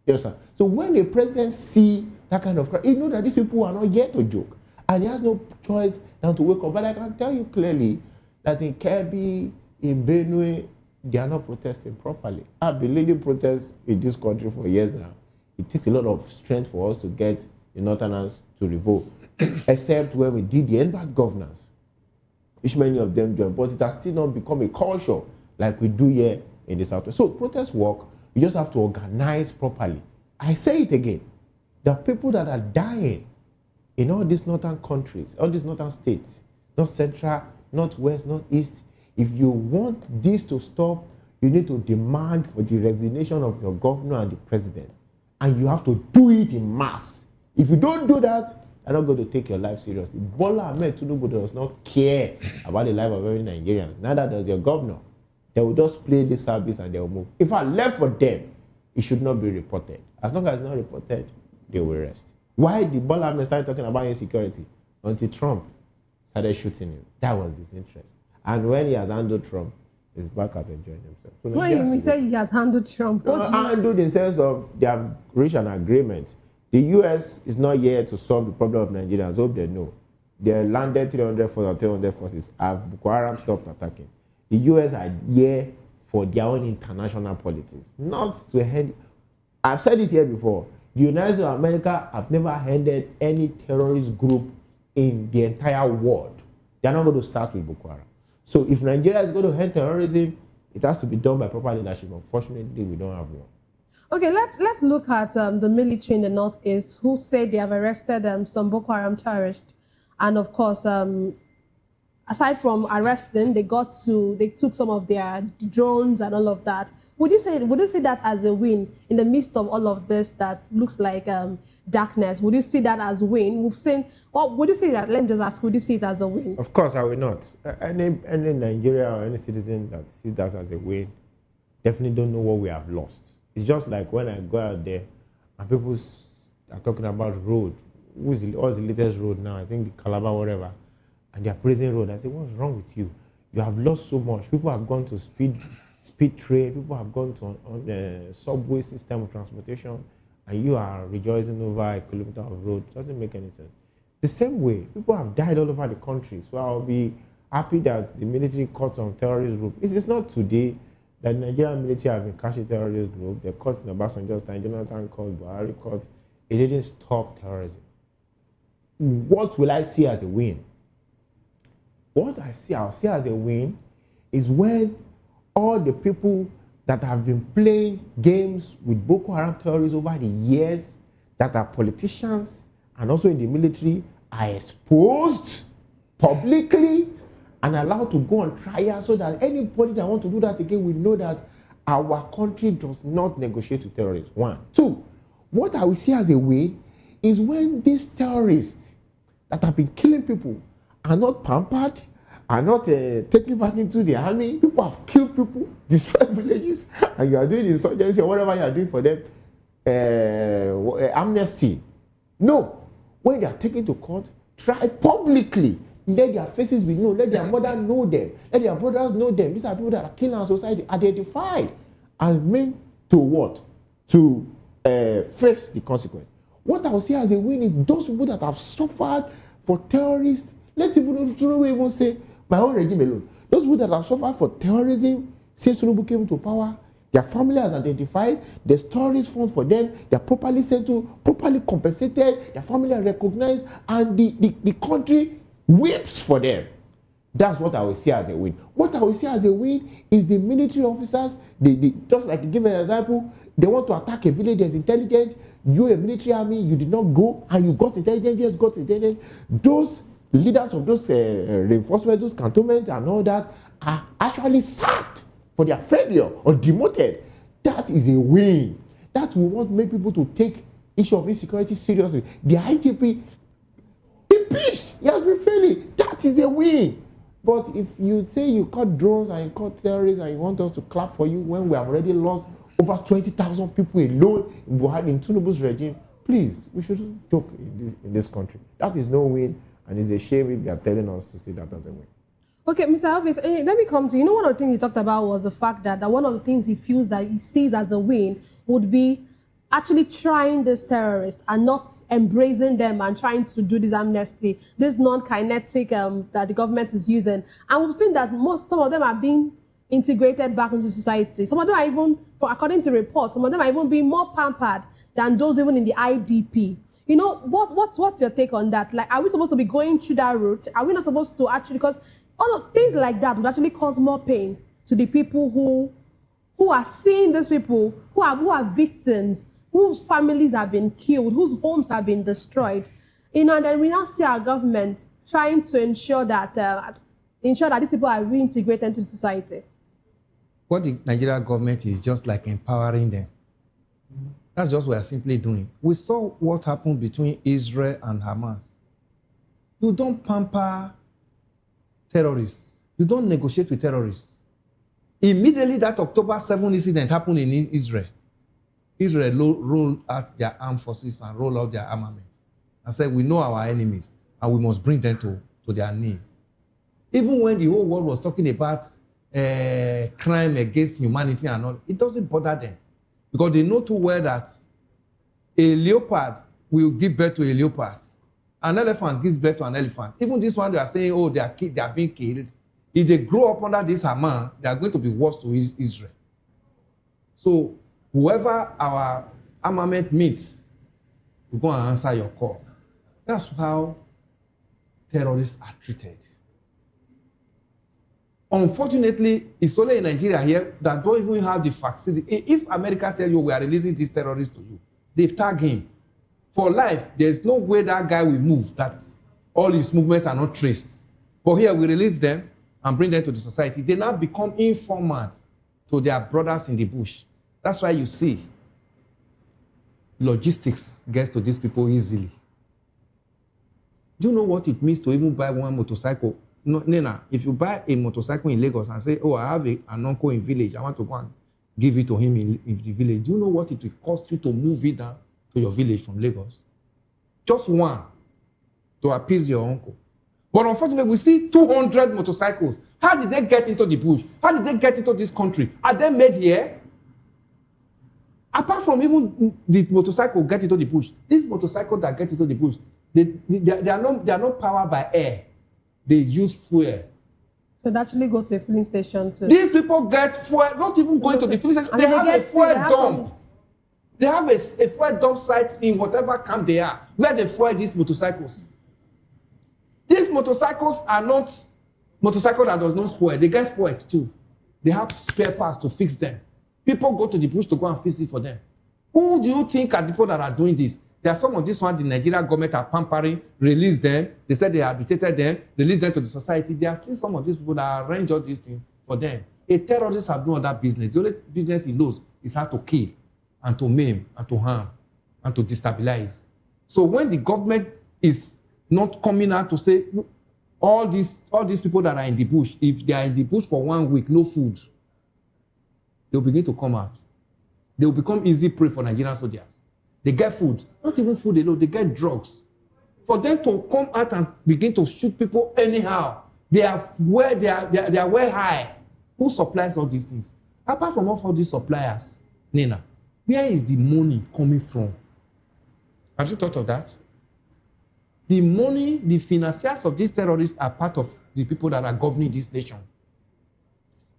Yes, sir. So when the president see that kind of crowd, he knows that these people are not here to joke. And he has no choice than to wake up. But I can tell you clearly that in Kirby, in Benue, they are not protesting properly. I've been leading protests in this country for years now. It takes a lot of strength for us to get the Northerners to revolt, except when we did the end-back governance, which many of them joined, but it has still not become a culture like we do here in the Southwest. So protests work, you just have to organize properly. I say it again, the people that are dying in all these northern countries, all these northern states, North Central, Northwest, Northeast, if you want this to stop, you need to demand for the resignation of your governor and the president. And you have to do it in mass. If you don't do that, they're not going to take your life seriously. Bola Ahmed Tinubu does not care about the life of every Nigerian. Neither does your governor. They will just play this service and they will move. If I left for them, it should not be reported. As long as it's not reported, they will rest. Why did Bola Ahmed start talking about insecurity? Until Trump started shooting him. That was his interest. And when he has handled Trump, he's back at enjoying himself. So when you say he has handled Trump, what do you... Handled in the sense of they have reached an agreement. The U.S. is not here to solve the problem of Nigerians. Hope they know. They landed 300 forces. Have Boko Haram stopped attacking. The U.S. are here for their own international politics, not to hand. I've said it here before. The United States of America have never handed any terrorist group in the entire world. They are not going to start with Boko Haram. So if Nigeria is going to end terrorism, it has to be done by proper leadership. Unfortunately, we don't have one. Okay, let's look at the military in the Northeast who say they have arrested some Boko Haram terrorists. And of course, aside from arresting, they took some of their drones and all of that. Would you say that as a win in the midst of all of this that looks like darkness? Would you see that as a win? We've seen. Well, would you see that? Let me just ask. Would you see it as a win? Of course, I will not. Any Nigeria or any citizen that sees that as a win definitely don't know what we have lost. It's just like when I go out there and people are talking about road. what's the latest road now? I think the Calabar, whatever. And they are praising road. I say, what's wrong with you? You have lost so much. People have gone to speed train. People have gone to on the subway system of transportation, and you are rejoicing over a kilometer of road. Doesn't make any sense. The same way, people have died all over the country. So I'll be happy that the military caught some terrorist group. It is not today that the Nigerian military have been catching terrorist group. They caught in Obasanjo's time. Jonathan caught, Buhari caught. It didn't stop terrorism. What will I see as a win? What I'll see as a win is when all the people that have been playing games with Boko Haram terrorists over the years, that are politicians and also in the military, are exposed publicly and allowed to go on trial, so that anybody that wants to do that again will know that our country does not negotiate with terrorists. 1. 2, what I will see as a win is when these terrorists that have been killing people are not pampered, are not taken back into the army. People have killed people, destroyed villages, and you are doing insurgency or whatever you are doing for them, amnesty. No. When they are taken to court, try publicly. Let their faces be known. Let their mother know them. Let their brothers know them. These are people that are killing our society, identified and meant to what? To face the consequence. What I will see as a win is those people that have suffered for terrorists. Let people even say, my own regime alone. Those people that have suffered for terrorism since Tinubu came to power, their family has identified, there's terrorist funds for them, they're properly settled, properly compensated, their family are recognized, and the country weeps for them. That's what I will see as a win. What I will see as a win is the military officers, just like to give an example, they want to attack a village, there's intelligence, you a military army, you did not go, and you got intelligence, yes, got intelligence. Those leaders of those reinforcement, those cantonments and all that are actually sacked for their failure or demoted. That is a win. That will not make people to take issue of insecurity seriously. The IGP impeached. He has been failing. That is a win. But if you say you caught drones and you caught terrorists and you want us to clap for you when we have already lost over 20,000 people alone in Buhari, in Tinubu's regime, please, we shouldn't joke in this country. That is no win, and it's a shame if they are telling us to see that as a win. Okay, Mr. Elvis, let me come to you. One of the things he talked about was the fact that one of the things he feels that he sees as a win would be actually trying this terrorist and not embracing them and trying to do this amnesty, this non-kinetic that the government is using. And we've seen that some of them are being integrated back into society. Some of them are even, according to reports, some of them are even being more pampered than those even in the IDP. What's your take on that? Like, are we supposed to be going through that route? Are we not supposed to actually, because all of things like that would actually cause more pain to the people who are seeing these people, who are victims, whose families have been killed, whose homes have been destroyed. And then we now see our government trying to ensure that these people are reintegrated into society. What the Nigerian government is just like empowering them. That's just what we're simply doing. We saw what happened between Israel and Hamas. You don't pamper terrorists. You don't negotiate with terrorists. Immediately that October 7 incident happened in Israel. Israel rolled out their armed forces and rolled out their armament and said, we know our enemies and we must bring them to their knee. Even when the whole world was talking about crime against humanity and all, it doesn't bother them. Because they know too well that a leopard will give birth to a leopard. An elephant gives birth to an elephant. Even this one, they are saying, oh, they are being killed. If they grow up under this Hamas, they are going to be worse to Israel. So whoever our armament meets, will go and answer your call. That's how terrorists are treated. Unfortunately, it's only in Nigeria here that don't even have the facility. If America tell you we are releasing these terrorists to you, they tag him. For life, there's no way that guy will move, that all his movements are not traced. But here we release them and bring them to the society. They now become informants to their brothers in the bush. That's why you see logistics gets to these people easily. Do you know what it means to even buy one motorcycle? No, Nena, if you buy a motorcycle in Lagos and say, oh, I have an uncle in village, I want to go and give it to him in the village. Do you know what it will cost you to move it down to your village from Lagos? Just one to appease your uncle. But unfortunately, we see 200 motorcycles. How did they get into the bush? How did they get into this country? Are they made here? Apart from even the motorcycle get into the bush, these motorcycles that get into the bush, they are not powered by air. They use fuel. So they actually go to a filling station too. These people get fuel, not even going to the filling station. They have a fuel dump. They have a fuel dump site in whatever camp they are, where they fuel these motorcycles. These motorcycles are not motorcycles that does not spoil. They get spoiled too. They have spare parts to fix them. People go to the bush to go and fix it for them. Who do you think are the people that are doing this? There are some of these ones the Nigerian government are pampering, release them. They said they habilitated them, release them to the society. There are still some of these people that arrange all these things for them. A terrorist have no other business. The only business he knows is how to kill and to maim and to harm and to destabilize. So when the government is not coming out to say all these people that are in the bush, if they are in the bush for 1 week, no food, they'll begin to come out. They will become easy prey for Nigerian soldiers. They get food, not even food alone, they get drugs. For them to come out and begin to shoot people anyhow, they are way high. Who supplies all these things? Apart from all these suppliers, Nina, where is the money coming from? Have you thought of that? The money, the financiers of these terrorists are part of the people that are governing this nation.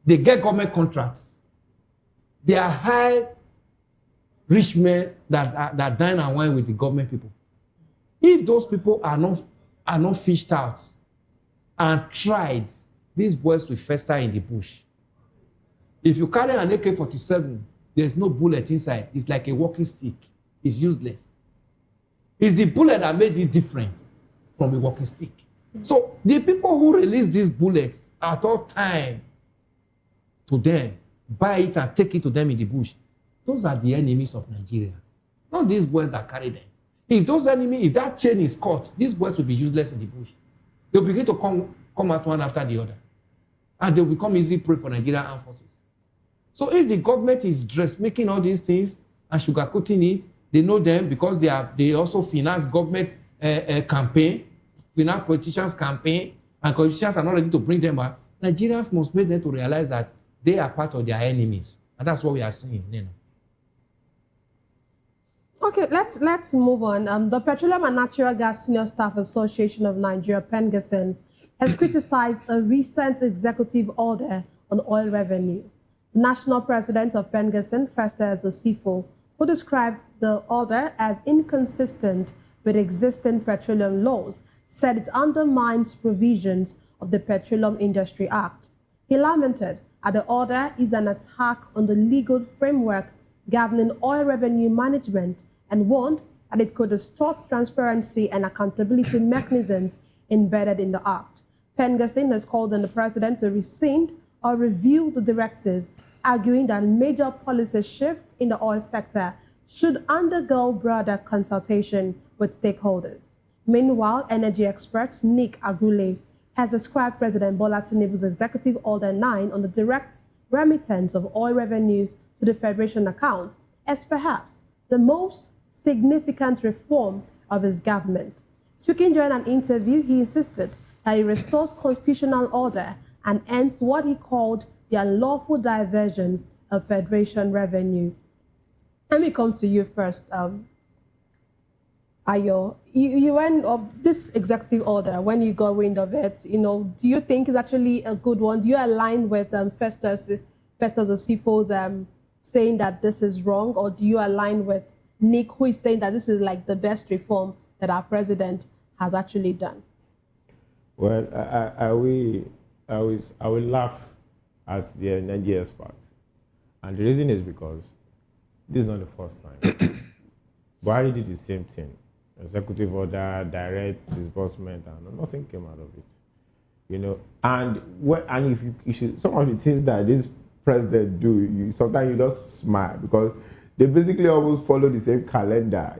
They get government contracts. They are high rich men that dine and wine with the government people. If those people are not fished out and tried, these boys will fester in the bush. If you carry an AK-47, there's no bullet inside. It's like a walking stick. It's useless. It's the bullet that made it different from a walking stick. So the people who release these bullets at all time to them, buy it and take it to them in the bush, those are the enemies of Nigeria, not these boys that carry them. If that chain is cut, these boys will be useless in the bush. They'll begin to come out one after the other. And they'll become easy prey for Nigerian armed forces. So if the government is making all these things and sugarcoating it, they know them because they also finance government campaign, finance politicians campaign, and politicians are not ready to bring them out. Nigerians must make them to realize that they are part of their enemies. And that's what we are seeing, Nina. Okay, let's move on. The Petroleum and Natural Gas Senior Staff Association of Nigeria, PENGASSN, has criticized a recent executive order on oil revenue. The national president of PENGASSN, Festus Osifo, who described the order as inconsistent with existing petroleum laws, said it undermines provisions of the Petroleum Industry Act. He lamented that the order is an attack on the legal framework governing oil revenue management and warned that it could distort transparency and accountability mechanisms embedded in the Act. PENGASSN has called on the president to rescind or review the directive, arguing that major policy shifts in the oil sector should undergo broader consultation with stakeholders. Meanwhile, energy expert Nick Agule has described President Bola Tinubu's Executive Order 9 on the direct remittance of oil revenues to the Federation account as perhaps the most significant reform of his government. Speaking during an interview, he insisted that he restores constitutional order and ends what he called the unlawful diversion of Federation revenues. Let me come to you first, Ayo. You went of this executive order, when you got wind of it, do you think it's actually a good one? Do you align with Festus Osifo's saying that this is wrong, or do you align with Nick, who is saying that this is like the best reform that our president has actually done? Well, I will laugh at the energy experts. And the reason is because this is not the first time. Buhari did the same thing. Executive order, direct disbursement, and nothing came out of it. And if you should, some of the things that this president do, sometimes you just smile because they basically almost follow the same calendar.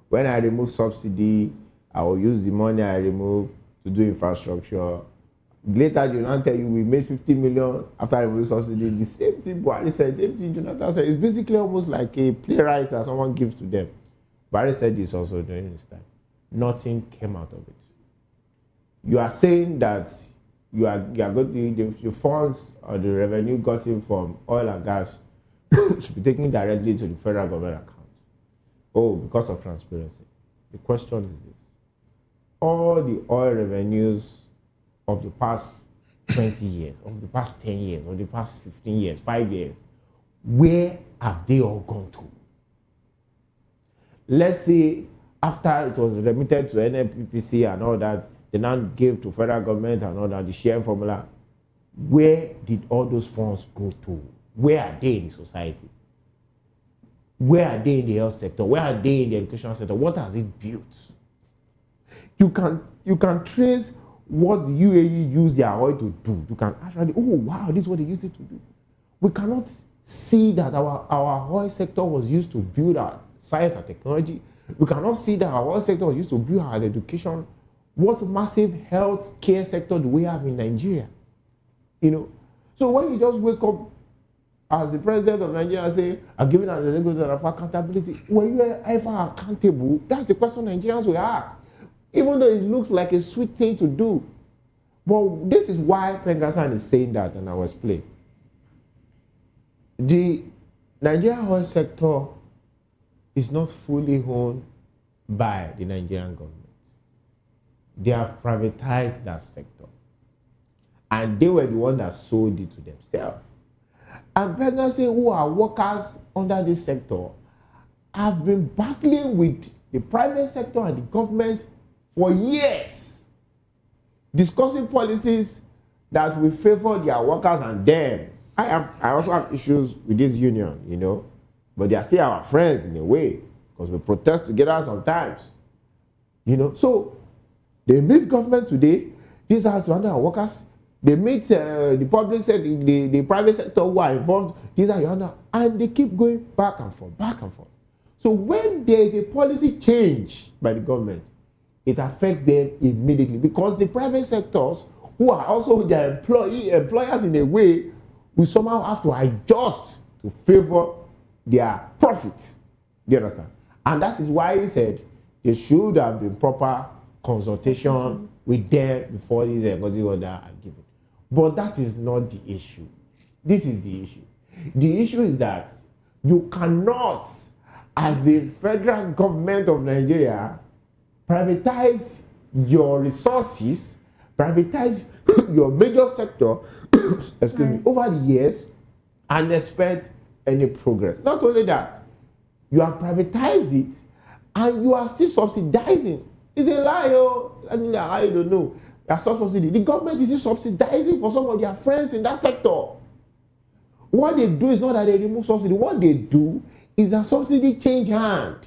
When I remove subsidy, I will use the money I remove to do infrastructure. Later, they will tell you we made 50 million after removing subsidy. The same thing Buhari said, the same thing Jonathan said. It's basically almost like a playwright that someone gives to them. Barry said this also during his time. Nothing came out of it. You are saying that you are going the funds or the revenue gotten from oil and gas should be taken directly to the federal government account. Oh, because of transparency. The question is this. All the oil revenues of the past 20 years, of the past 10 years, of the past 15 years, 5 years, where have they all gone to? Let's say after it was remitted to NNPC and all that, they now gave to federal government and all that, the sharing formula. Where did all those funds go to? Where are they in the society? Where are they in the health sector? Where are they in the educational sector? What has it built? You can trace what the UAE used their oil to do. You can actually, oh wow, this is what they used it to do. We cannot see that our oil sector was used to build our science and technology. We cannot see that our oil sector was used to build our education. What massive health care sector do we have in Nigeria? You know, so when you just wake up as the president of Nigeria and say, I'm giving an executive of accountability, were you ever accountable? That's the question Nigerians will ask. Even though it looks like a sweet thing to do. But this is why Pengassan is saying that, and I will explain. The Nigerian oil sector is not fully owned by the Nigerian government. They have privatized that sector. And they were the ones that sold it to themselves. And Pengassan, who are workers under this sector, have been battling with the private sector and the government for years, discussing policies that will favor their workers and them. I also have issues with this union, you know, but they are still our friends in a way, because we protest together sometimes, you know. So they meet government today. These are to handle our workers. They meet the public sector, the private sector who are involved. These are your handle, and they keep going back and forth, back and forth. So when there is a policy change by the government, it affects them immediately, because the private sectors, who are also their employers in a way, will somehow have to adjust to favor their profits. Do you understand? And that is why he said there should have been proper consultation with them before this executive order are given. But that is not the issue. This is the issue. The issue is that you cannot, as the federal government of Nigeria, privatize your resources, privatize your major sector, excuse me, over the years and expect any progress. Not only that, you have privatized it and you are still subsidizing. It's a lie, I don't know. That's not subsidy. The government is still subsidizing for some of their friends in that sector. What they do is not that they remove subsidy. What they do is that subsidy change hand.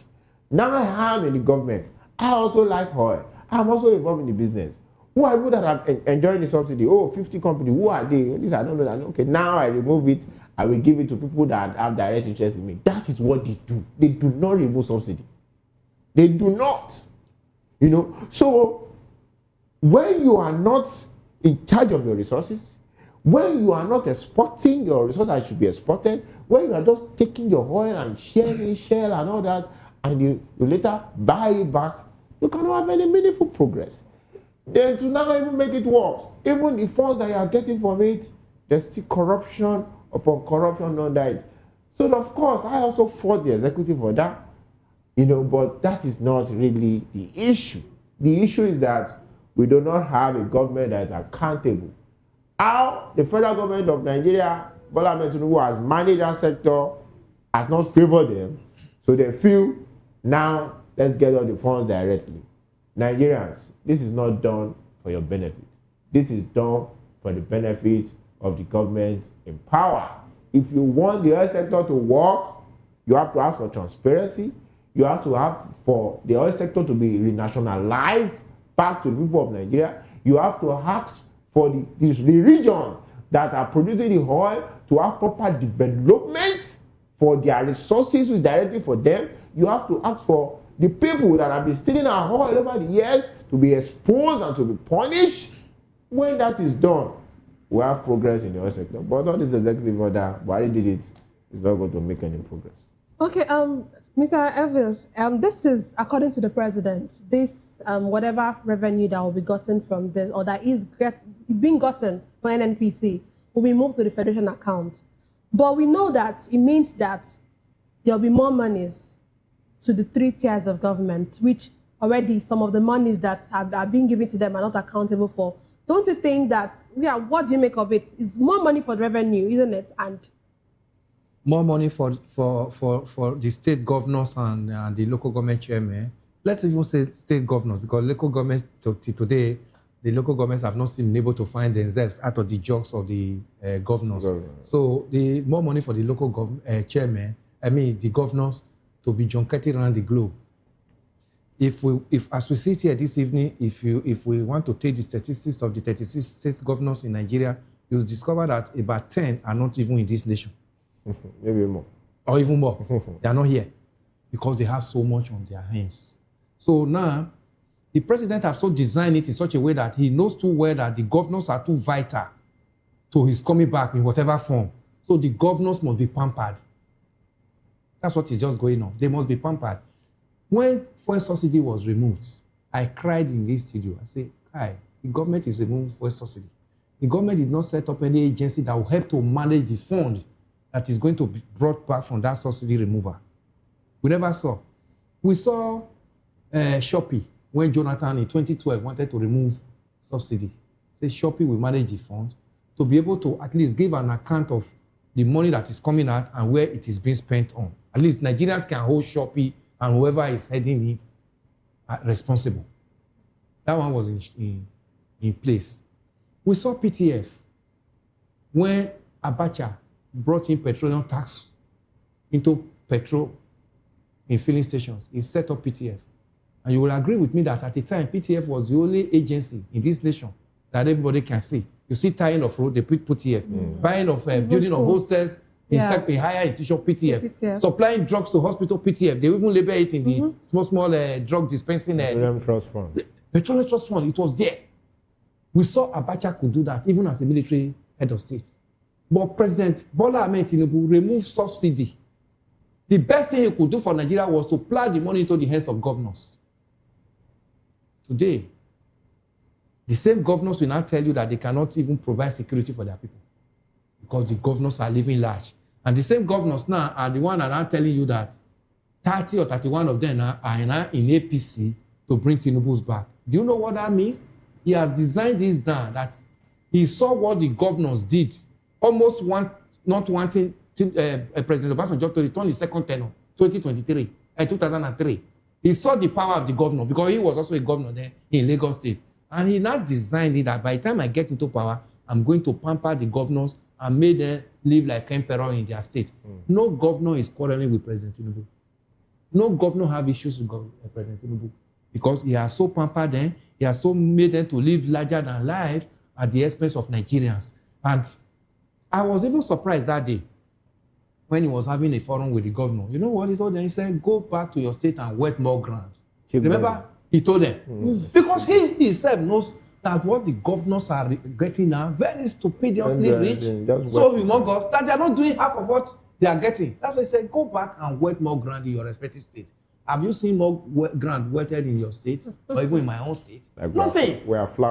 Now I am in the government. I also like oil. I'm also involved in the business. Who are people that are enjoying the subsidy? Oh, 50 companies. Who are they? This I don't know that. Okay, now I remove it. I will give it to people that have direct interest in me. That is what they do. They do not remove subsidy. They do not. You know, so when you are not in charge of your resources, when you are not exporting your resources that should be exported, when you are just taking your oil and sharing shell and all that, and you later buy it back, you cannot have any meaningful progress. Then to now even make it worse, even the funds that you are getting from it, there's still corruption upon corruption on that. So of course, I also fought the executive order, you know, but that is not really the issue. The issue is that we do not have a government that is accountable. How the federal government of Nigeria, Bola Ahmed Tinubu, has managed that sector, has not favored them, so they feel now let's get all the funds directly. Nigerians, this is not done for your benefit. This is done for the benefit of the government in power. If you want the oil sector to work, you have to ask for transparency. You have to have for the oil sector to be renationalized back to the people of Nigeria. You have to ask for the region that are producing the oil to have proper development for their resources, which is directly for them. You have to ask for the people that have been stealing our oil over the years to be exposed and to be punished. When that is done, we have progress in the oil sector. But all this executive order, Buhari did it, it's not going to make any progress. Okay, Mr. Evans, this is according to the president. This whatever revenue that will be gotten from this, or that is being gotten from NNPC, will be moved to the federation account. But we know that it means that there will be more monies to the 3 tiers of government, which already some of the monies that are being given to them are not accountable for. Don't you think that, what do you make of it? It's more money for the revenue, isn't it? And more money for the state governors and the local government chairman. Let's even say state governors, because local government today, the local governments have not been able to find themselves out of the jokes of the governors. So the more money for the local chairman, the governors, to be junketed around the globe. If as we sit here this evening, if we want to take the statistics of the 36 state governors in Nigeria, you'll discover that about 10 are not even in this nation. Maybe more. Or even more. They are not here because they have so much on their hands. So now, the president has so designed it in such a way that he knows too well that the governors are too vital to his coming back in whatever form. So the governors must be pampered. That's what is just going on. They must be pampered. When fuel subsidy was removed, I cried in this studio. I said, the government is removing fuel subsidy. The government did not set up any agency that will help to manage the fund that is going to be brought back from that subsidy removal. We never saw. We saw Shopee when Jonathan in 2012 wanted to remove subsidy. Say Shopee will manage the fund to be able to at least give an account of the money that is coming out and where it is being spent on. At least Nigerians can hold Shopee and whoever is heading it responsible. That one was in place. We saw PTF when Abacha brought in petroleum tax into petrol in filling stations. He set up PTF. And you will agree with me that at the time, PTF was the only agency in this nation that everybody can see. You see tying of road, they put PTF. Buying of building of hostels, in higher institution, PTF. Supplying drugs to hospital, PTF. They even label it in the small drug dispensing. Petroleum Trust Fund. Petroleum Trust Fund, it was there. We saw Abacha could do that, even as a military head of state. But President Bola Ahmed Tinubu removed subsidy. The best thing he could do for Nigeria was to plow the money into the hands of governors. Today, the same governors will now tell you that they cannot even provide security for their people because the governors are living large. And the same governors now are the ones that are telling you that 30 or 31 of them are now in APC to bring Tinubu's back. Do you know what that means? He has designed this down that he saw what the governors did, almost not wanting President Obasanjo to return his second tenure, 2003. He saw the power of the governor because he was also a governor there in Lagos State. And he now designed it that by the time I get into power, I'm going to pamper the governors and make them live like emperor in their state. No governor is quarreling with President Tinubu. No governor have issues with President Tinubu because he has so pampered them, he has so made them to live larger than life at the expense of Nigerians. And I was even surprised that day when he was having a forum with the governor. You know what he told them? He said, go back to your state and wet more ground. Remember? He told them. Because he himself knows that what the governors are getting now, very stupidly rich, so humongous, that they are not doing half of what they are getting. That's why he said, go back and wet more ground in your respective state. Have you seen more ground wetted in your state or even in my own state? Like nothing.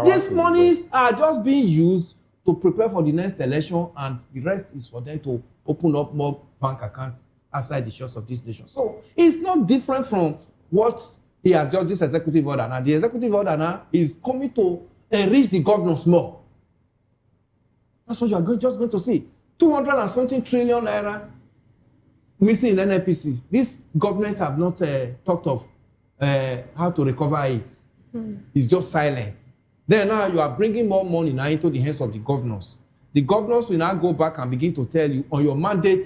These monies are just being used to prepare for the next election, and the rest is for them to open up more bank accounts outside the shores of this nation. So it's not different from what he has just this executive order. Now, the executive order now is coming to enrich the governors more. That's what you are just going to see. 200 and something trillion naira missing in NNPC. This government have not thought of how to recover it. It's just silent. Then now you are bringing more money now into the hands of the governors. The governors will now go back and begin to tell you, on your mandate,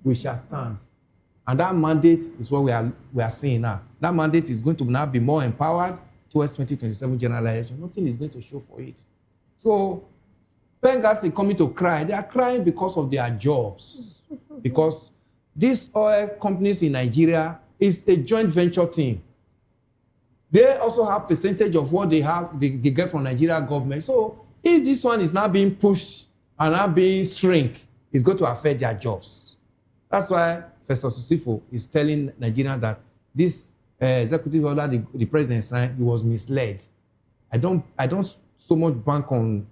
we shall stand. And that mandate is what we are seeing now. That mandate is going to now be more empowered towards 2027 general election. Nothing is going to show for it. So, Bengals are coming to cry. They are crying because of their jobs. Because these oil companies in Nigeria is a joint venture team. They also have percentage of what they have, they get from Nigeria government. So, if this one is now being pushed and now being shrink, it's going to affect their jobs. That's why Festus Osifo is telling Nigerians that this executive order the president signed, he was misled. I don't so much bank on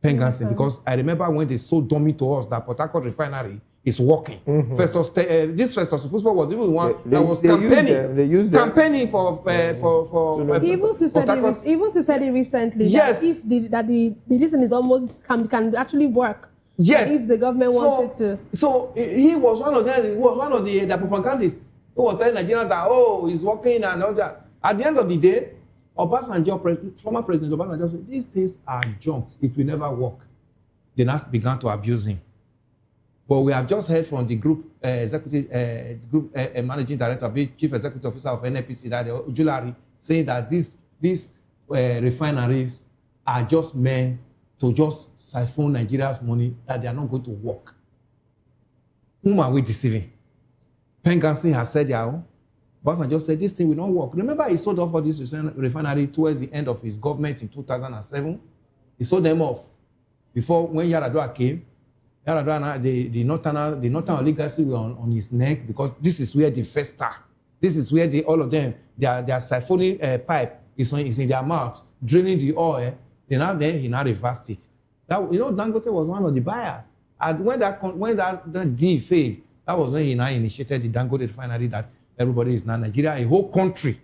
Pengassin because I remember when they sold dummy to us that Port Harcourt refinery is working. This Festus Osifo was even one that was campaigning for. He even said it recently. Yes. That if the listen is almost can actually work. Yes. If the government wants it to. So he was one of them. He was one of the propagandists who was telling Nigerians that he's working and all that. At the end of the day, Obasanjo, former President Obasanjo said, these things are junks. It will never work. They now began to abuse him. But we have just heard from the group managing director, chief executive officer of NNPC, that Ojulari, saying that these refineries are just meant to just siphon Nigeria's money, that they are not going to work. Whom are we deceiving? Pengassin has said their own. Obasanjo said this thing will not work. Remember, he sold off all this refinery towards the end of his government in 2007. He sold them off. Before, when Yar'Adua came, Yar'Adua, the northern oligarchy were on his neck because this is where they first start. This is where all of them, their siphoning pipe is in their mouth, draining the oil. He now reversed it. Dangote was one of the buyers. And when that deal failed, that was when he now initiated the Dangote refinery that everybody is now Nigeria. A whole country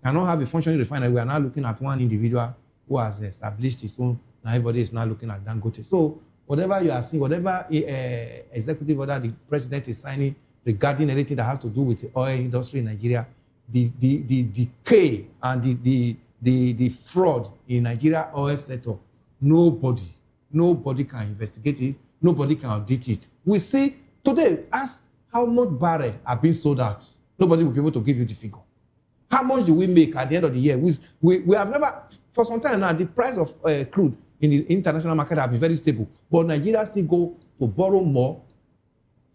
cannot have a functioning refinery. We are now looking at one individual who has established his own. Now everybody is now looking at Dangote. So whatever you are seeing, whatever executive order the president is signing regarding anything that has to do with the oil industry in Nigeria, the decay and the fraud in Nigeria oil sector, nobody can investigate it. Nobody can audit it. We see today, ask how much barrel are being sold out. Nobody will be able to give you the figure. How much do we make at the end of the year? We have never, for some time now, the price of crude in the international market have been very stable. But Nigeria still go to borrow more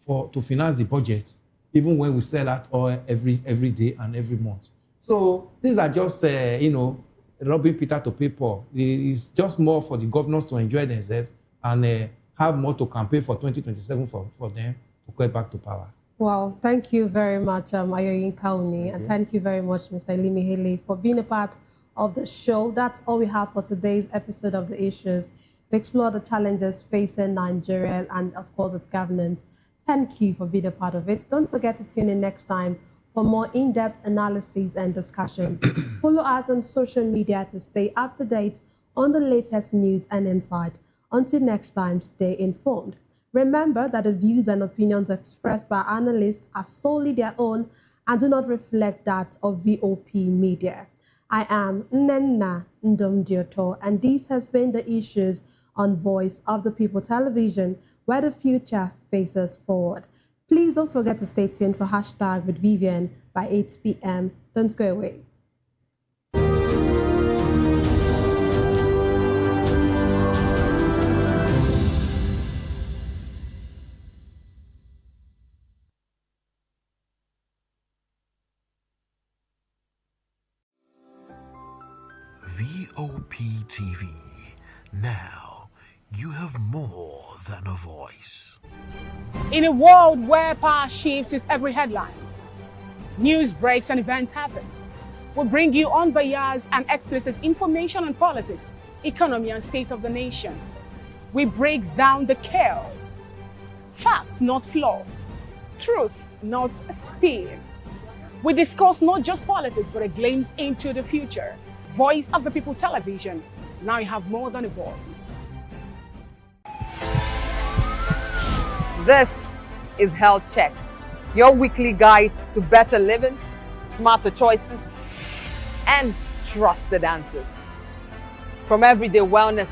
to finance the budget, even when we sell out oil every day and every month. So these are just, robbing Peter to pay Paul. It's just more for the governors to enjoy themselves and have more to campaign for 2027 for them to get back to power. Well, thank you very much, Ayoyinka Oni, and thank you very much, Mr. Elimihele, for being a part of the show. That's all we have for today's episode of The Issues. We explore the challenges facing Nigeria and, of course, its government. Thank you for being a part of it. Don't forget to tune in next time for more in-depth analysis and discussion. Follow us on social media to stay up to date on the latest news and insight. Until next time, stay informed. Remember that the views and opinions expressed by analysts are solely their own and do not reflect that of VOP Media. I am Nnenna Ndomdioto, and this has been The Issues on Voice of the People Television, where the future faces forward. Please don't forget to stay tuned for Hashtag with Vivian by 8 p.m. Don't go away. VOP TV. Now, you have more than a voice. In a world where power shifts with every headlines, news breaks and events happens, we bring you unbiased and explicit information on politics, economy, and state of the nation. We break down the chaos. Facts, not fluff. Truth, not spin. We discuss not just politics, but a glimpse into the future. Voice of the People Television. Now you have more than a voice. This is Health Check, your weekly guide to better living, smarter choices, and trusted answers. From everyday wellness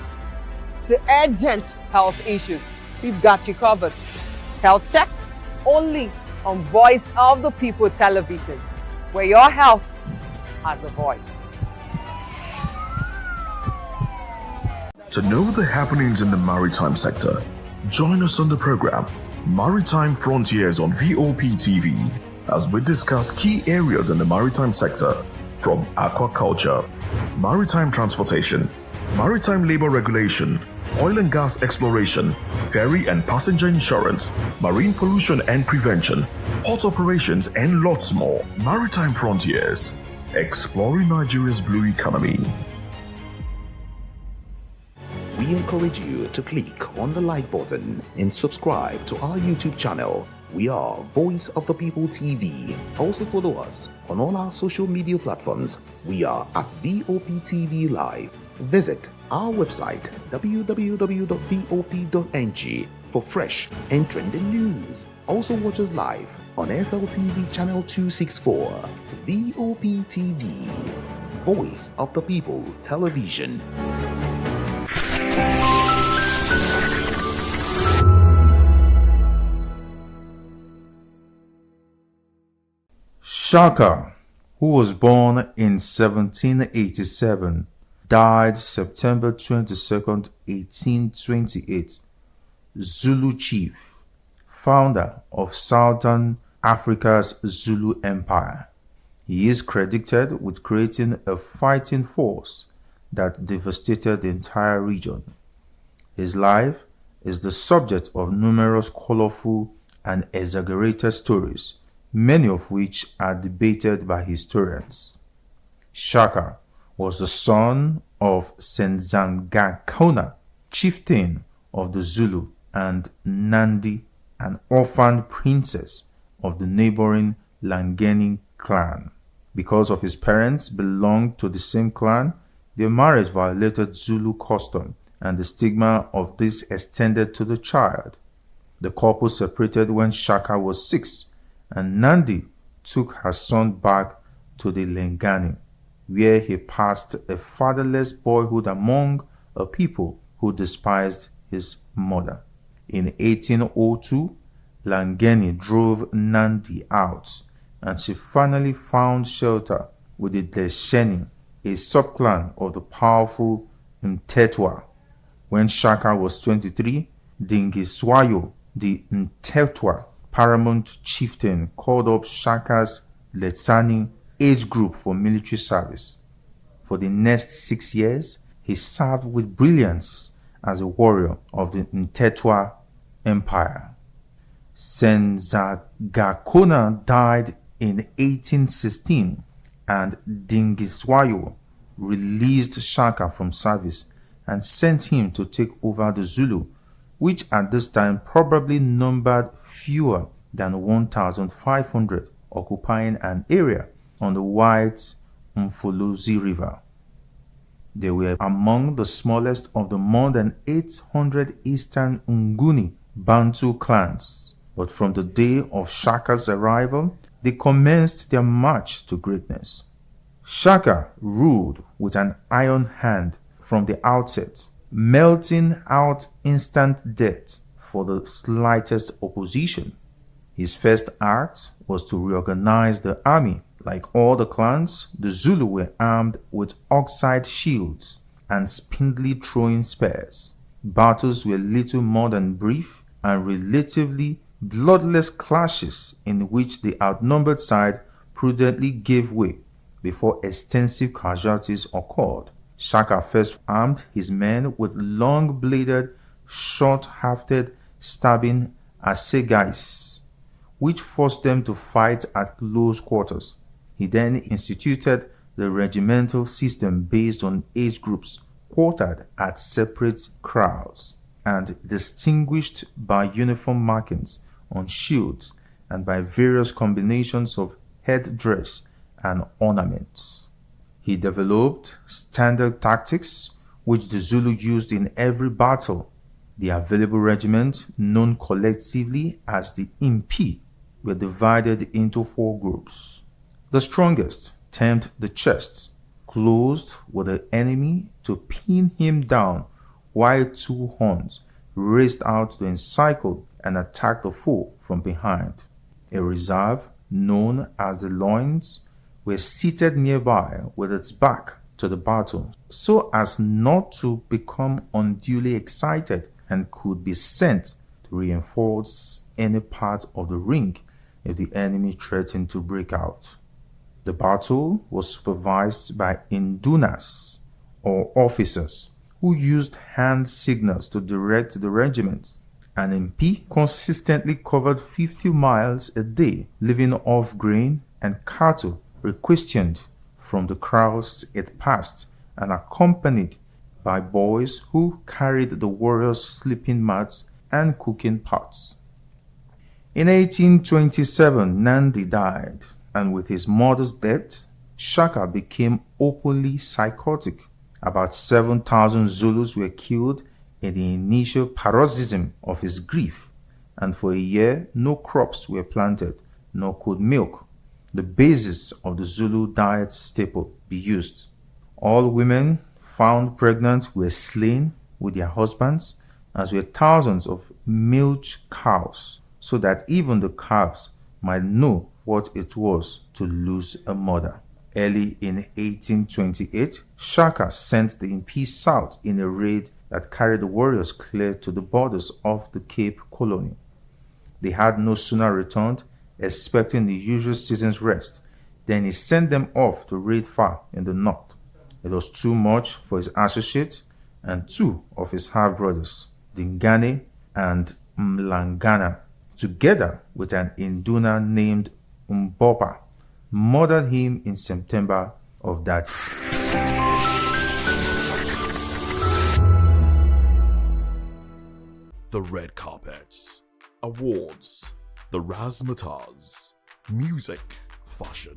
to urgent health issues, we've got you covered. Health Check, only on Voice of the People Television, where your health has a voice. To know the happenings in the maritime sector, join us on the program Maritime Frontiers on VOP TV as we discuss key areas in the maritime sector, from aquaculture, maritime transportation, maritime labor regulation, oil and gas exploration, ferry and passenger insurance, marine pollution and prevention, port operations, and lots more. Maritime Frontiers, exploring Nigeria's blue economy. We encourage you to click on the like button and subscribe to our YouTube channel. We are Voice of the People TV. Also follow us on all our social media platforms. We are at VOP TV Live. Visit our website www.vop.ng for fresh and trending news. Also watch us live on SLTV channel 264. VOP TV, Voice of the People Television. Shaka, who was born in 1787, died September 22nd, 1828. Zulu chief, founder of Southern Africa's Zulu Empire. He is credited with creating a fighting force that devastated the entire region. His life is the subject of numerous colorful and exaggerated stories, many of which are debated by historians. Shaka was the son of Senzangakona, chieftain of the Zulu, and Nandi, an orphaned princess of the neighboring Langeni clan. Because of his parents belonged to the same clan, their marriage violated Zulu custom, and the stigma of this extended to the child. The couple separated when Shaka was 6, and Nandi took her son back to the Lengani, where he passed a fatherless boyhood among a people who despised his mother. In 1802, Langeni drove Nandi out, and she finally found shelter with the Desheni, a subclan of the powerful Mtetwa. When Shaka was 23, Dingiswayo, the Mtetwa paramount chieftain, called up Shaka's Letsani age group for military service. For the next 6 years, he served with brilliance as a warrior of the Mtetwa Empire. Senzangakona died in 1816, and Dingiswayo released Shaka from service and sent him to take over the Zulu, which at this time probably numbered fewer than 1,500, occupying an area on the White Mfolozi River. They were among the smallest of the more than 800 Eastern Nguni Bantu clans, but from the day of Shaka's arrival, they commenced their march to greatness. Shaka ruled with an iron hand from the outset, melting out instant death for the slightest opposition. His first act was to reorganize the army. Like all the clans, the Zulu were armed with oxide shields and spindly throwing spears. Battles were little more than brief and relatively bloodless clashes in which the outnumbered side prudently gave way before extensive casualties occurred. Shaka first armed his men with long-bladed, short-hafted stabbing assegais, which forced them to fight at close quarters. He then instituted the regimental system based on age groups quartered at separate kraals and distinguished by uniform markings on shields and by various combinations of headdress and ornaments. He developed standard tactics which the Zulu used in every battle. The available regiments, known collectively as the Impi, were divided into 4 groups. The strongest, termed the chest, closed with the enemy to pin him down, while 2 horns raced out to encircle and attack the foe from behind. A reserve, known as the loins, were seated nearby with its back to the battle, so as not to become unduly excited, and could be sent to reinforce any part of the ring if the enemy threatened to break out. The battle was supervised by indunas, or officers, who used hand signals to direct the regiment. An MP consistently covered 50 miles a day, living off grain and cattle requisitioned from the crowds it passed and accompanied by boys who carried the warriors' sleeping mats and cooking pots. In 1827, Nandi died, and with his mother's death, Shaka became openly psychotic. About 7,000 Zulus were killed in the initial paroxysm of his grief, and for a year no crops were planted, nor could milk, the basis of the Zulu diet staple, be used. All women found pregnant were slain with their husbands, as were thousands of milch cows, so that even the calves might know what it was to lose a mother. Early in 1828, Shaka sent the MP south in a raid that carried the warriors clear to the borders of the Cape Colony. They had no sooner returned, expecting the usual season's rest, than he sent them off to raid far in the north. It was too much for his associates and two of his half-brothers, Dingane and Mlangana, together with an Induna named Mbopa, murdered him in September of that year. The red carpets, awards, the razzmatazz, music, fashion,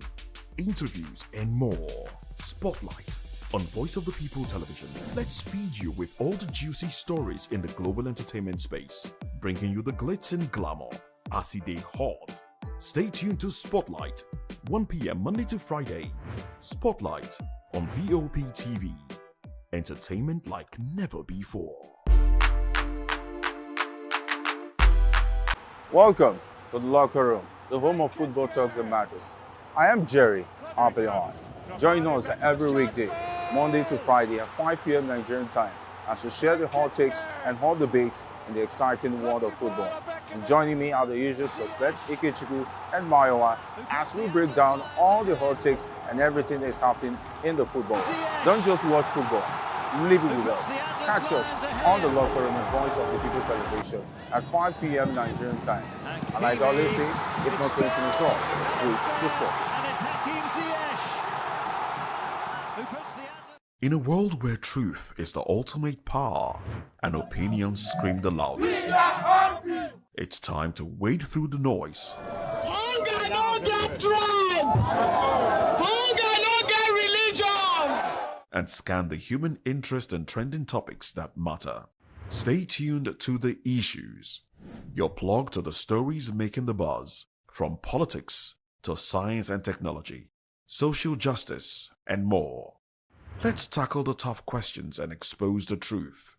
interviews, and more. Spotlight on Voice of the People Television. Let's feed you with all the juicy stories in the global entertainment space, bringing you the glitz and glamour as they hot. Stay tuned to Spotlight, 1 p.m. Monday to Friday. Spotlight on VOP TV. Entertainment like never before. Welcome to the locker room, the home of football talk that matters. I am Jerry Apelon. Join us every weekday, Monday to Friday at 5 p.m. Nigerian time, as we share the hot takes and hot debates in the exciting world of football. And joining me are the usual suspects, Ikechukwu and Mayowa, as we break down all the hot takes and everything that's happening in the football. Don't just watch football, live it with us. Catch us on the locker room and Voice of the People Television at 5 p.m. Nigerian time. And like I always say, if not 20 minutes off, please discuss. In a world where truth is the ultimate power and opinions scream the loudest, it's time to wade through the noise. Hunger no get tribe! Hunger no get religion! And scan the human interest and trending topics that matter. Stay tuned to The Issues, your plug to the stories making the buzz, from politics to science and technology, social justice, and more. Let's tackle the tough questions and expose the truth.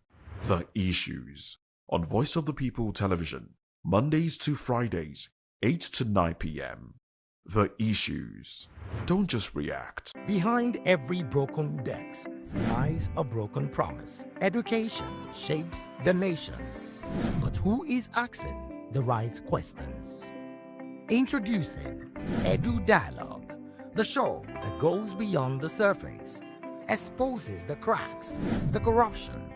The Issues, on Voice of the People Television, Mondays to Fridays, 8 to 9 p.m. The Issues. Don't just react. Behind every broken desk lies a broken promise. Education shapes the nations. But who is asking the right questions? Introducing Edu Dialogue, the show that goes beyond the surface, exposes the cracks, the corruption,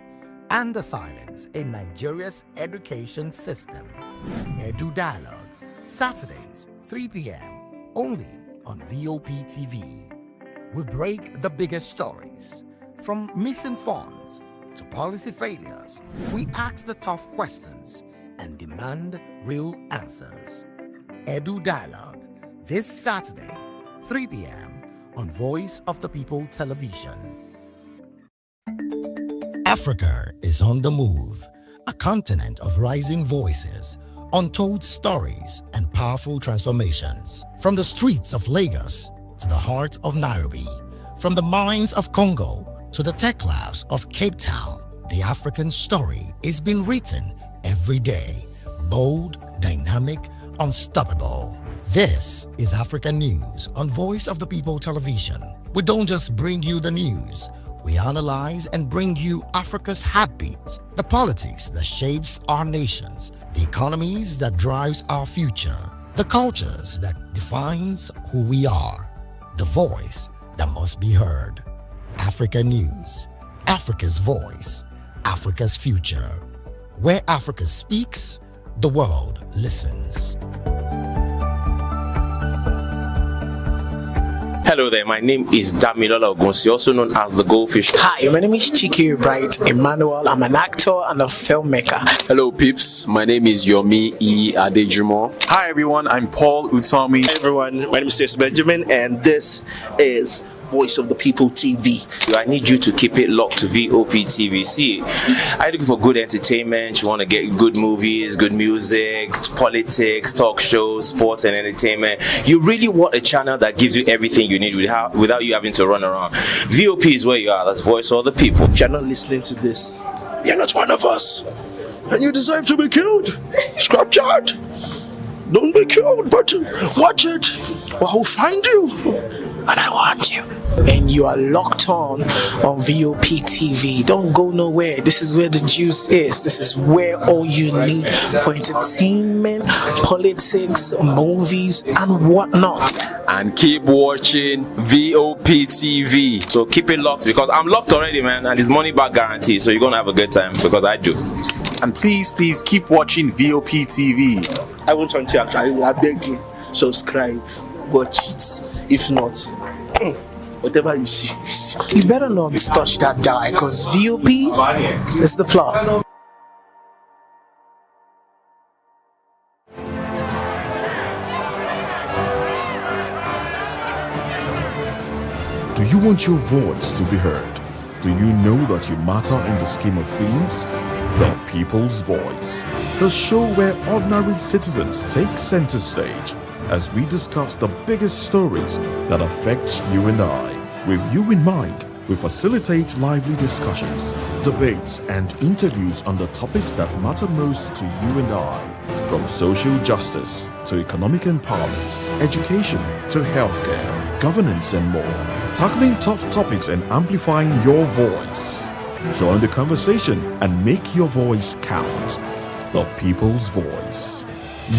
and the silence in Nigeria's education system. Edu Dialogue, Saturdays, 3 p.m. only on VOP TV. We break the biggest stories, from missing funds to policy failures. We ask the tough questions and demand real answers. Edu Dialogue, this Saturday, 3 p.m. on Voice of the People Television. Africa is on the move, a continent of rising voices, untold stories, and powerful transformations. From the streets of Lagos to the heart of Nairobi, from the mines of Congo to the tech labs of Cape Town, the African story is being written every day. Bold, dynamic, unstoppable. This is African News on Voice of the People Television. We don't just bring you the news. We analyze and bring you Africa's heartbeat, the politics that shapes our nations, the economies that drives our future, the cultures that defines who we are, the voice that must be heard. Africa News, Africa's voice, Africa's future. Where Africa speaks, the world listens. Hello there, my name is Damilola Ogunsi, also known as the Goldfish. Hi, my name is Chike Bright Emmanuel. I'm an actor and a filmmaker. Hello, peeps. My name is Yomi E. Adejumo. Hi, everyone. I'm Paul Utomi. Hi, everyone. My name is Stacey Benjamin, and this is Voice of the People TV. I need you to keep it locked to VOP TV. See, are you looking for good entertainment? You want to get good movies, good music, politics, talk shows, sports and entertainment. You really want a channel that gives you everything you need without you having to run around. VOP is where you are. That's Voice of the People. If you're not listening to this, you're not one of us, and you deserve to be killed. Scrap chat. Don't be killed, but watch it, or I'll find you, and I want you. And you are locked on VOP TV. Don't go nowhere. This is where the juice is. This is where all you need for entertainment, politics, movies, and whatnot. And keep watching VOP TV. So keep it locked, because I'm locked already, man, and it's money back guarantee. So you're gonna have a good time, because I do. And please keep watching VOP TV. I won't want you actually. I beg you, subscribe, watch it. If not, whatever you see. You better not touch that die, because VOP is the plot. Do you want your voice to be heard? Do you know that you matter in the scheme of things? The People's Voice, the show where ordinary citizens take center stage as we discuss the biggest stories that affect you and I. With you in mind, we facilitate lively discussions, debates, and interviews on the topics that matter most to you and I. From social justice to economic empowerment, education to healthcare, governance, and more. Tackling tough topics and amplifying your voice. Join the conversation and make your voice count. The People's Voice.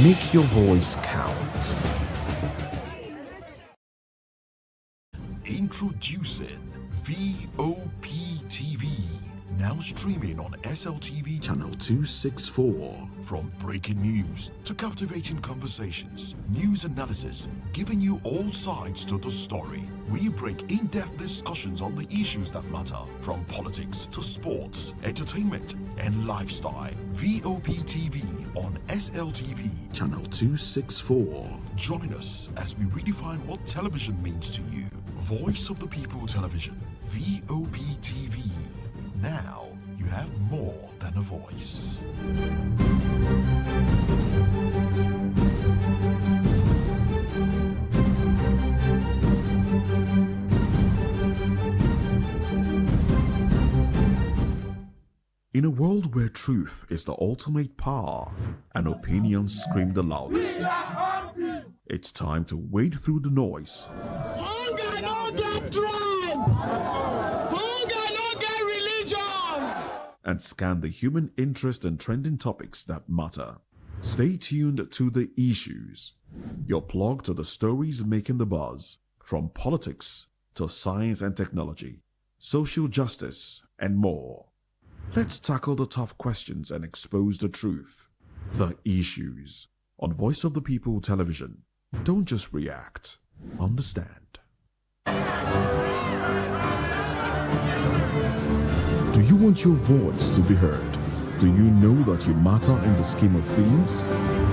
Make your voice count. Introducing VOP TV. Now streaming on SLTV channel 264. From breaking news to captivating conversations, news analysis, giving you all sides to the story. We break in-depth discussions on the issues that matter, from politics to sports, entertainment, and lifestyle. VOP TV on SLTV channel 264. Join us as we redefine what television means to you. Voice of the People Television, VOP TV. Now you have more than a voice. In a world where truth is the ultimate power and opinions scream the loudest, it's time to wade through the noise. Hunger no get tribe. Hunger no get religion. And scan the human interest and trending topics that matter. Stay tuned to The Issues, your plug to the stories making the buzz, from politics to science and technology, social justice, and more. Let's tackle the tough questions and expose the truth. The Issues on Voice of the People Television. Don't just react, understand. Do you want your voice to be heard? Do you know that you matter in the scheme of things?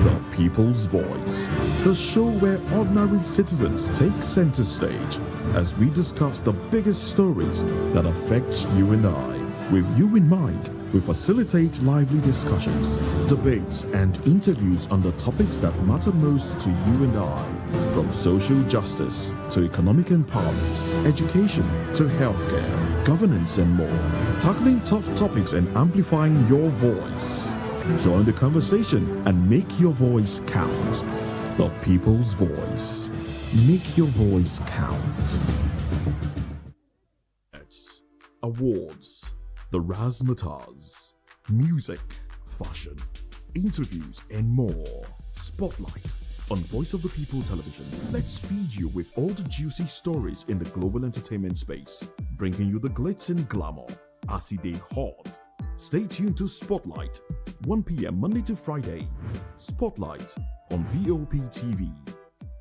The People's Voice, the show where ordinary citizens take center stage as we discuss the biggest stories that affect you and I. With you in mind, we facilitate lively discussions, debates, and interviews on the topics that matter most to you and I. From social justice to economic empowerment, education to healthcare, governance, and more. Tackling tough topics and amplifying your voice. Join the conversation and make your voice count. The People's Voice. Make your voice count. Awards. The Razzmatazz, music, fashion, interviews, and more. Spotlight on Voice of the People Television. Let's feed you with all the juicy stories in the global entertainment space, bringing you the glitz and glamour, as e dey hot. Stay tuned to Spotlight, 1 p.m. Monday to Friday. Spotlight on VOP TV.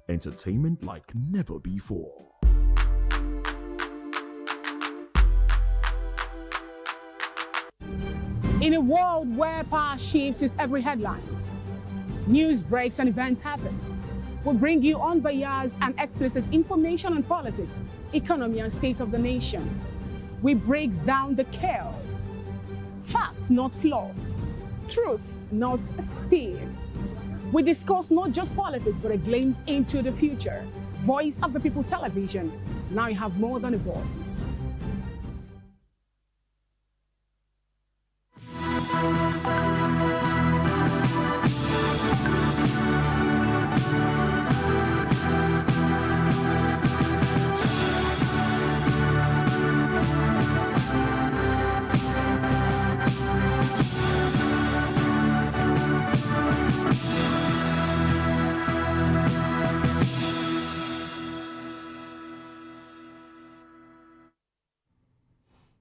Entertainment like never before. In a world where power shifts with every headlines, news breaks and events happens, we bring you unbiased and explicit information on politics, economy, and state of the nation. We break down the chaos. Facts, not fluff. Truth, not spin. We discuss not just politics, but a glimpse into the future. Voice of the People Television. Now you have more than a voice.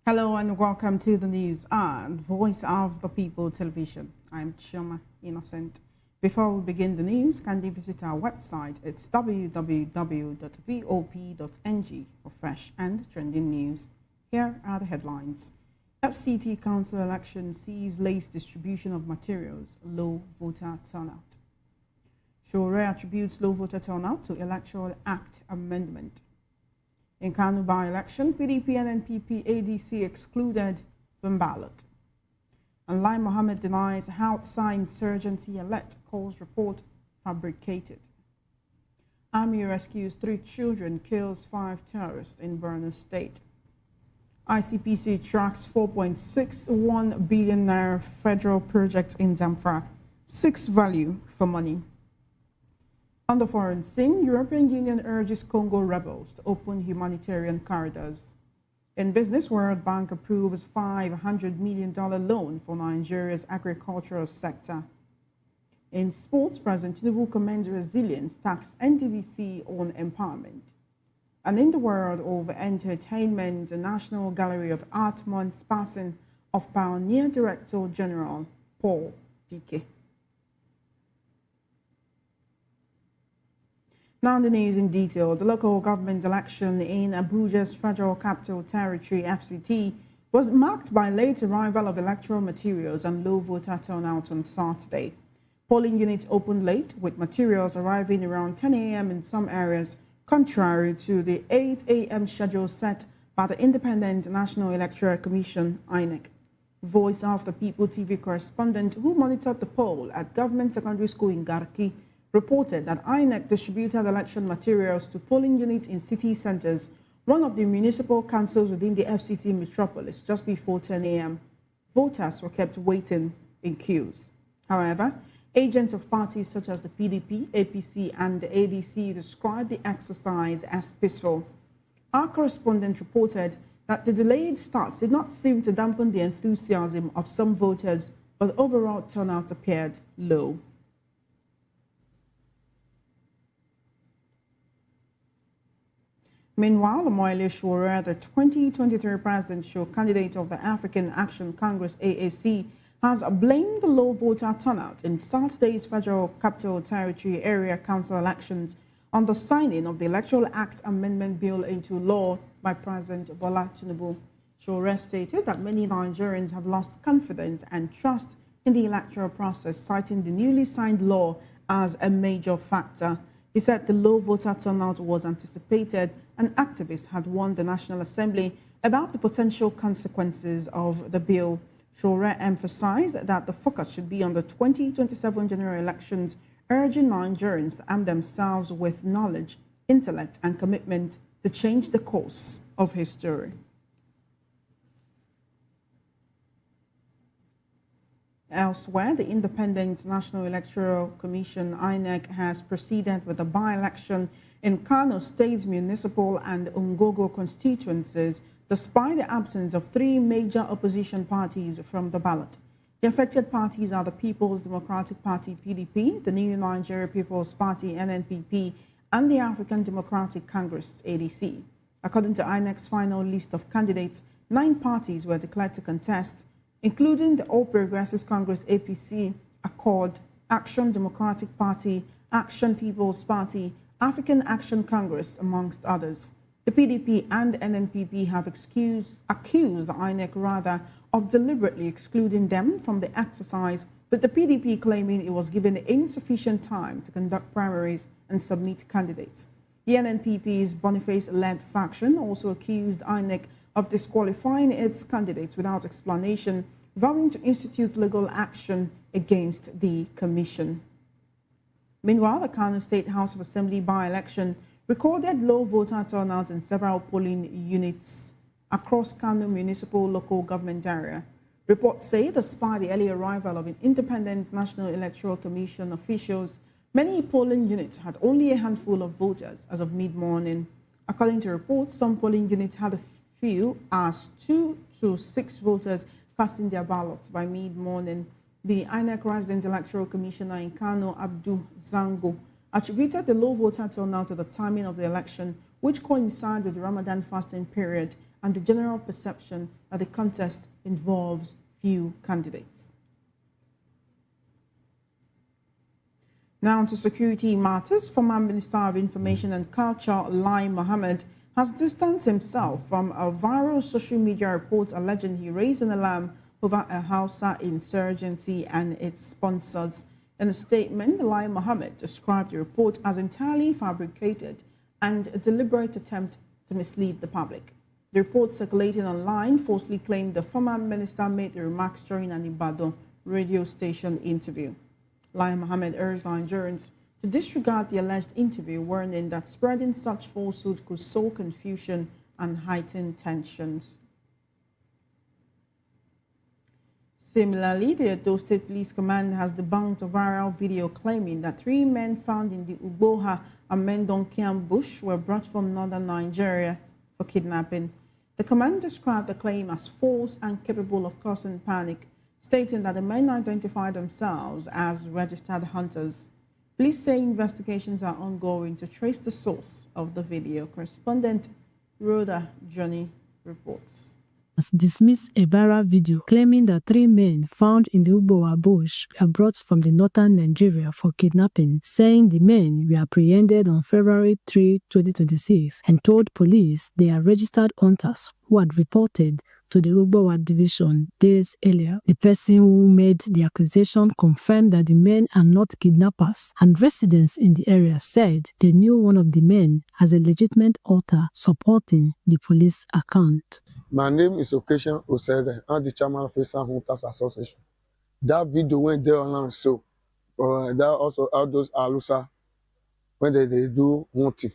Hello and welcome to the news on Voice of the People Television. I'm Chioma Innocent. Before we begin the news, kindly visit our website. It's www.vop.ng for fresh and trending news. Here are the headlines. FCT Council election sees late distribution of materials, low voter turnout. Shore attributes low voter turnout to Electoral Act amendment. In Kanu by-election, PDP and NPP ADC excluded from ballot. And Lai Mohammed denies outside insurgency alert, calls report fabricated. Army rescues 3 children, kills 5 terrorists in Borno State. ICPC tracks 4.61 billion naira federal project in Zamfara, 6 value for money. On the foreign scene, European Union urges Congo rebels to open humanitarian corridors. In business, World Bank approves $500 million loan for Nigeria's agricultural sector. In sports, President Tinubu commends resilience, tax NDDC on empowerment. And in the world of entertainment, the National Gallery of Art month's passing of pioneer Director General Paul Dike. Now the news in detail. The local government election in Abuja's Federal Capital Territory, FCT, was marked by late arrival of electoral materials and low voter turnout on Saturday. Polling units opened late, with materials arriving around 10 a.m. in some areas, contrary to the 8 a.m. schedule set by the Independent National Electoral Commission, INEC. Voice of the People TV correspondent who monitored the poll at Government Secondary School in Garki reported that INEC distributed election materials to polling units in city centers, one of the municipal councils within the FCT metropolis, just before 10 a.m. Voters were kept waiting in queues. However, agents of parties such as the PDP, APC, and the ADC described the exercise as peaceful. Our correspondent reported that the delayed starts did not seem to dampen the enthusiasm of some voters, but the overall turnout appeared low. Meanwhile, Omoyele Sowore, the 2023 presidential candidate of the African Action Congress AAC, has blamed the low voter turnout in Saturday's Federal Capital Territory Area Council elections on the signing of the Electoral Act Amendment Bill into law by President Bola Tinubu. Sowore stated that many Nigerians have lost confidence and trust in the electoral process, citing the newly signed law as a major factor. He said the low voter turnout was anticipated and activists had warned the National Assembly about the potential consequences of the bill. Sowore emphasized that the focus should be on the 2027 general elections, urging Nigerians to arm themselves with knowledge, intellect, and commitment to change the course of history. Elsewhere, the Independent National Electoral Commission, INEC, has proceeded with the by-election in Kano State's municipal and Ungogo constituencies, despite the absence of 3 major opposition parties from the ballot. The affected parties are the People's Democratic Party, PDP, the New Nigeria People's Party, NNPP, and the African Democratic Congress, ADC. According to INEC's final list of candidates, 9 parties were declared to contest, including the All Progressives Congress APC, Accord, Action Democratic Party, Action People's Party, African Action Congress, amongst others. The PDP and NNPP have accused the INEC of deliberately excluding them from the exercise, with the PDP claiming it was given insufficient time to conduct primaries and submit candidates. The NNPP's Boniface-led faction also accused INEC of disqualifying its candidates without explanation, vowing to institute legal action against the commission. Meanwhile, the Kano State House of Assembly by-election recorded low voter turnout in several polling units across Kano municipal local government area. Reports say, despite the early arrival of an independent National Electoral Commission officials, many polling units had only a handful of voters as of mid-morning. According to reports, some polling units had a few as 2 to 6 voters casting their ballots by mid-morning. The INEC Resident Electoral Commissioner in Kano, Abdul Zango, attributed the low voter turnout to the timing of the election, which coincided with the Ramadan fasting period, and the general perception that the contest involves few candidates. Now to security matters. Former Minister of Information and Culture, Lai Mohammed, has distanced himself from a viral social media report alleging he raised an alarm over a Hausa insurgency and its sponsors. In a statement, Lai Mohammed described the report as entirely fabricated and a deliberate attempt to mislead the public. The report circulating online falsely claimed the former minister made the remarks during an Ibadan radio station interview. Lai Mohammed urged Nigerians to disregard the alleged interview, warning that spreading such falsehood could sow confusion and heighten tensions. Similarly, the Edo State Police Command has debunked a viral video claiming that 3 men found in the Ugboha and Mendonkian bush were brought from northern Nigeria for kidnapping. The command described the claim as false and capable of causing panic, stating that the men identified themselves as registered hunters. Police say investigations are ongoing to trace the source of the video. Correspondent Rhoda Johnny reports. Has dismissed a viral video claiming that 3 men found in the Ugbowa bush were brought from the northern Nigeria for kidnapping, saying the men were apprehended on February 3, 2026, and told police they are registered hunters who had reported to the Ugbowa division days earlier. The person who made the accusation confirmed that the men are not kidnappers, and residents in the area said they knew one of the men as a legitimate author supporting the police account. My name is Occasion Osege. I'm the chairman of Eastern Hunters Association. That video went there online, so that also all those Alusa, when they do hunting,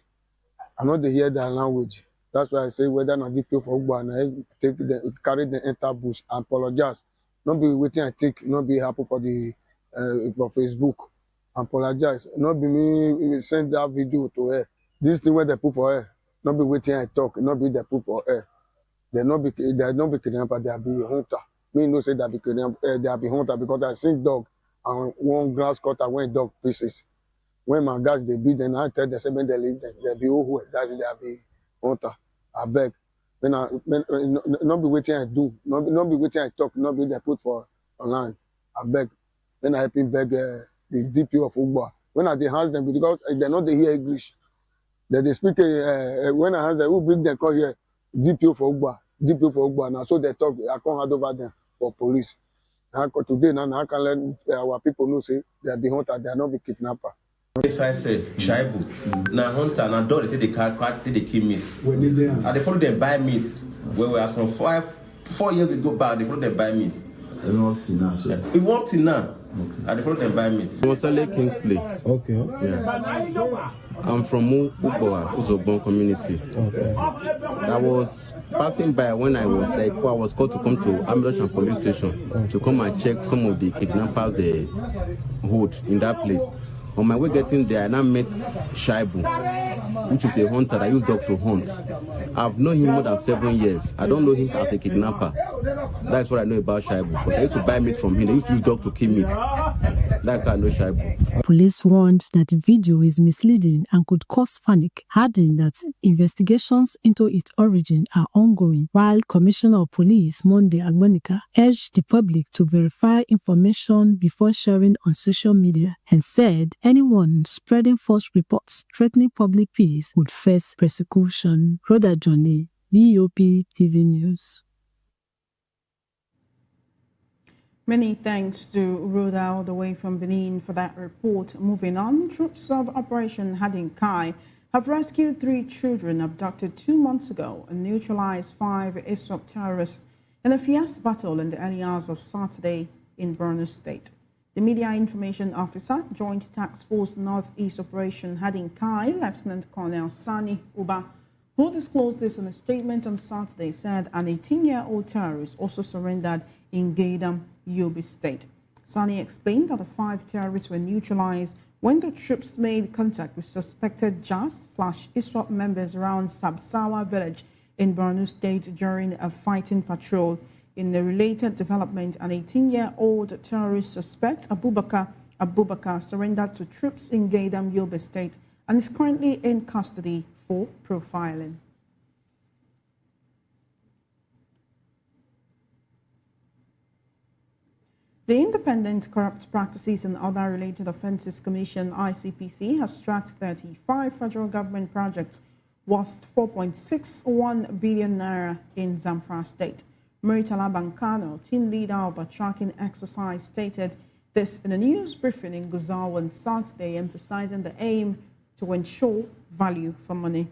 I know they hear their language. That's why I say whether not the people for Ugbo and I carry the enter bush and apologize. Not be waiting I think, not be happy for the for Facebook. Apologize. Not be me send that video to her. This thing where they put for her. Not be waiting I talk, not be they put for her. They not be kidnapper, they be hunter. Me no say that be kidnapper, they be hunter because I seen dog and one grass cutter went dog pieces. When my guys they beat them, I tell them say when they leave them, they be who that's it, they be hunter. I beg. When not be waiting I do, not be waiting I talk, not be they put for online. I beg. Then I help him beg the DP of Ugbo. When I they ask them because they not they hear English. They speak when I ask them who bring them call here. DPO for Ugbo, now so they talk, I can't hand over them for police. Now, today, now I can let our people know, say, they are the hunter, they are not the kidnapper. If I say, Shaibu, now hunter, now don't they take the car, they kill meat. And they follow them buy meat. Where we are from 4 years ago back, they follow them buy meat. If one thing now, and they follow them buy meat. Monsale Kingsley. Okay. Yeah. I'm from Ugbowa, Uzobon community. Okay. I was passing by when I was like, I was called to come to Amirocham police station to come and check some of the kidnappers they hold in that place. On my way getting there, I now met Shaibu, which is a hunter. I use dog to hunt. I've known him more than 7 years. I don't know him as a kidnapper. That's what I know about Shaibu. Because I used to buy meat from him. I used to use dog to kill meat. That's how I know Shaibu. Police warned that the video is misleading and could cause panic, adding that investigations into its origin are ongoing, while Commissioner of Police Monday Agbonika urged the public to verify information before sharing on social media and said anyone spreading false reports threatening public peace would face prosecution. Rhoda Johnny, VOP TV News. Many thanks to Rhoda all the way from Benin for that report. Moving on, troops of Operation Hadin Kai have rescued 3 children abducted 2 months ago and neutralized 5 ISWAP terrorists in a fierce battle in the early hours of Saturday in Borno State. The Media Information Officer, Joint Task Force Northeast Operation Hadin Kai, Lieutenant Colonel Sani Uba, who disclosed this in a statement on Saturday, said an 18-year-old terrorist also surrendered in Gaidam, Yobe State. Sani explained that the 5 terrorists were neutralized when the troops made contact with suspected JAS/ISWAP members around Sabsawa village in Borno State during a fighting patrol. In the related development, an 18-year-old terrorist suspect, Abubakar, surrendered to troops in Gaidam, Yobe State and is currently in custody for profiling. The Independent Corrupt Practices and Other Related Offences Commission, ICPC, has tracked 35 federal government projects worth 4.61 billion naira in Zamfara State. Meritala Bankano, team leader of the tracking exercise, stated this in a news briefing in Guzau on Saturday, emphasizing the aim to ensure value for money.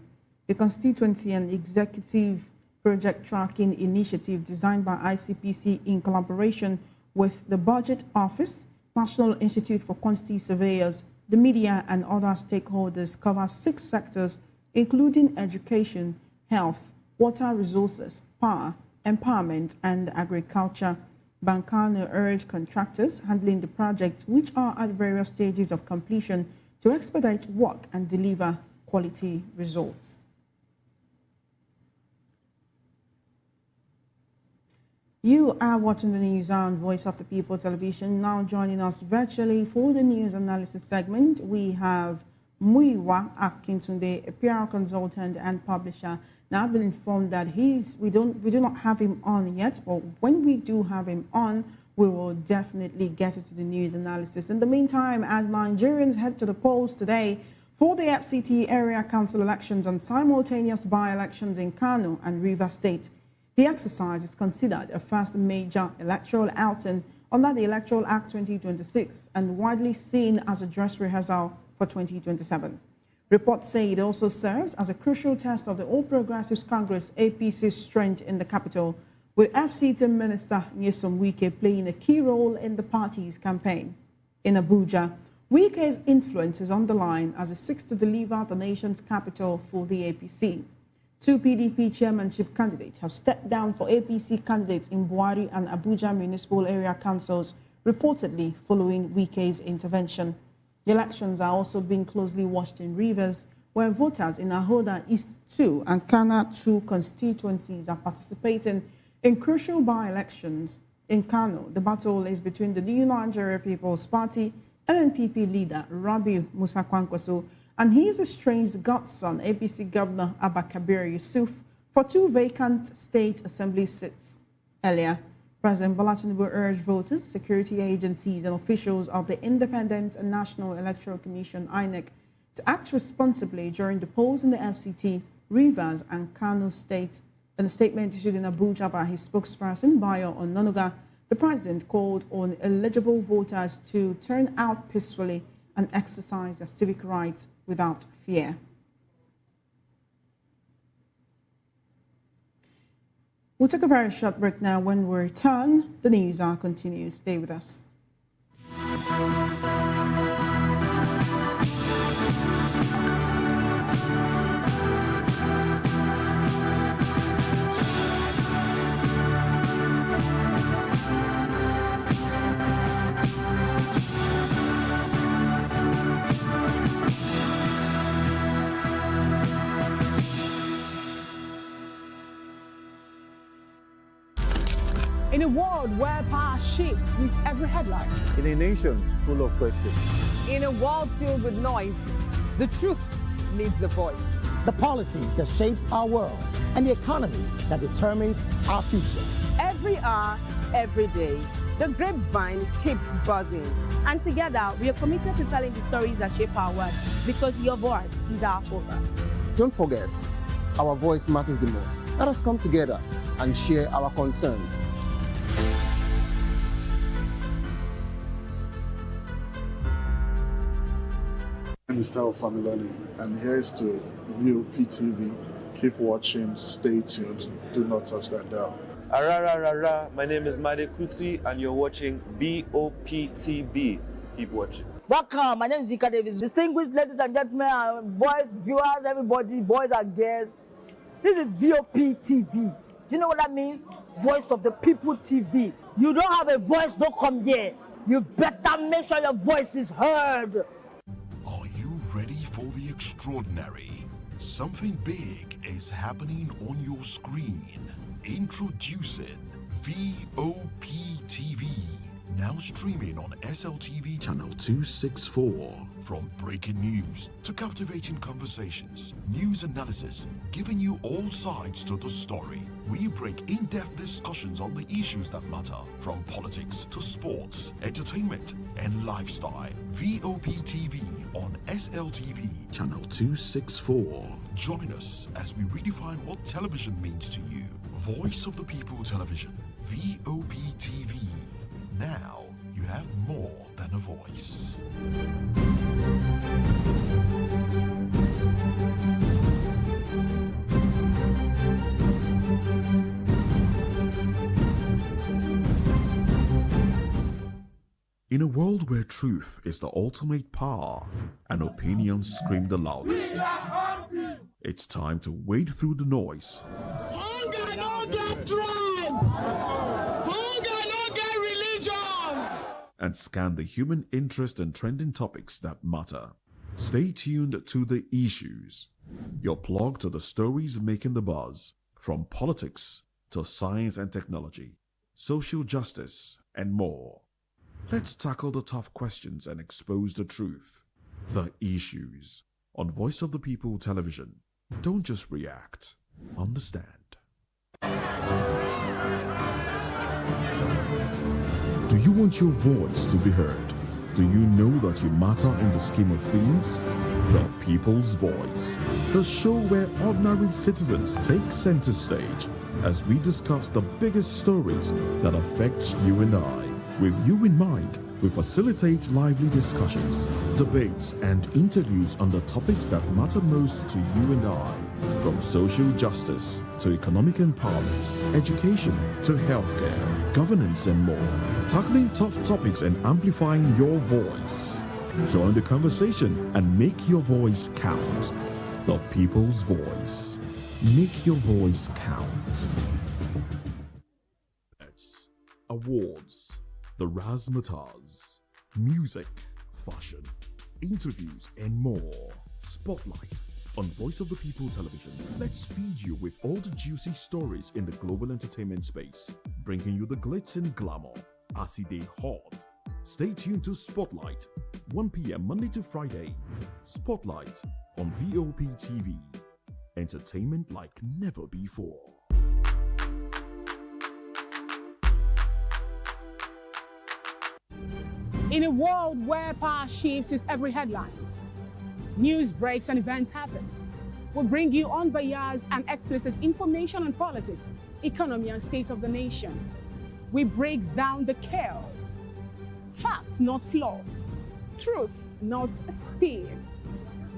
The constituency and executive project tracking initiative designed by ICPC in collaboration with the Budget Office, National Institute for Quantity Surveyors, the media, and other stakeholders covers 6 sectors, including education, health, water resources, power, empowerment, and agriculture. Bankano urged contractors handling the projects, which are at various stages of completion, to expedite work and deliver quality results. You are watching the news on Voice of the People Television. Now joining us virtually for the news analysis segment, we have Muiwa Akintunde, a PR consultant and publisher. Now I've been informed that we do not have him on yet, but when we do have him on, we will definitely get into the news analysis. In the meantime, as Nigerians head to the polls today for the FCT area council elections and simultaneous by-elections in Kano and Rivers State, the exercise is considered a first major electoral outing under the Electoral Act 2026 and widely seen as a dress rehearsal for 2027. Reports say it also serves as a crucial test of the All Progressives Congress APC's strength in the capital, with FCT Minister Nyesom Wike playing a key role in the party's campaign. In Abuja, Wike's influence is on the line as he seeks to deliver the nation's capital for the APC. 2 PDP chairmanship candidates have stepped down for APC candidates in Buhari and Abuja municipal area councils, reportedly following Wike's intervention. The elections are also being closely watched in Rivers, where voters in Ahoda East 2 and Kana 2 constituencies are participating in crucial by-elections. In Kano, the battle is between the New Nigeria People's Party NNPP leader Rabiu Musa Kwankwaso and his estranged godson, APC Governor Abba Kabir Yusuf, for 2 vacant state assembly seats. Earlier, President Bola Tinubu urged voters, security agencies, and officials of the Independent and National Electoral Commission (INEC) to act responsibly during the polls in the FCT, Rivers, and Kano states. In a statement issued in Abuja by his spokesperson, Bayo Ononuga, the president called on eligible voters to turn out peacefully and exercise their civic rights without fear. We'll take a very short break now. When we return, the news hour continues. Stay with us. In a a world where power shifts with every headline. In a nation full of questions. In a world filled with noise, the truth needs the voice. The policies that shapes our world and the economy that determines our future. Every hour, every day, the grapevine keeps buzzing. And together, we are committed to telling the stories that shape our world because your voice is our focus. Don't forget, our voice matters the most. Let us come together and share our concerns. My name is Tao Familoni, and here's to VOP TV. Keep watching, stay tuned, do not touch that dial. Arararara, my name is Made Kuti, and you're watching VOP TV. Keep watching. Welcome, my name is Zika Davis. Distinguished ladies and gentlemen, boys, viewers, everybody, boys and girls. This is VOP TV. Do you know what that means? Voice of the People TV. You don't have a voice, don't come here. You better make sure your voice is heard. Are you ready for the extraordinary? Something big is happening on your screen. Introducing VOP TV. Now streaming on SLTV channel 264. From breaking news to captivating conversations, news analysis, giving you all sides to the story. We break in-depth discussions on the issues that matter, from politics to sports, entertainment, and lifestyle. VOP TV on SLTV channel 264. Join us as we redefine what television means to you. Voice of the People Television, VOP TV. Now you have more than a voice. In a world where truth is the ultimate power and opinions scream the loudest, it's time to wade through the noise. Hunger no get tribe. Hunger no get religion. And scan the human interest and trending topics that matter. Stay tuned to The Issues, your plug to the stories making the buzz, from politics to science and technology, social justice, and more. Let's tackle the tough questions and expose the truth. The Issues on Voice of the People Television. Don't just react, understand. Do you want your voice to be heard? Do you know that you matter in the scheme of things? The People's Voice, the show where ordinary citizens take center stage as we discuss the biggest stories that affect you and I. With you in mind, we facilitate lively discussions, debates, and interviews on the topics that matter most to you and I. From social justice to economic empowerment, education to healthcare, governance, and more. Tackling tough topics and amplifying your voice. Join the conversation and make your voice count. The People's Voice. Make your voice count. Awards. The razzmatazz, music, fashion, interviews, and more. Spotlight on Voice of the People Television. Let's feed you with all the juicy stories in the global entertainment space, bringing you the glitz and glamour as they hot. Stay tuned to Spotlight, 1 p.m. Monday to Friday. Spotlight on VOP TV. Entertainment like never before. In a world where power shifts with every headlines, news breaks and events happens, we bring you unbiased and explicit information on politics, economy, and state of the nation. We break down the chaos. Facts, not fluff. Truth, not spin.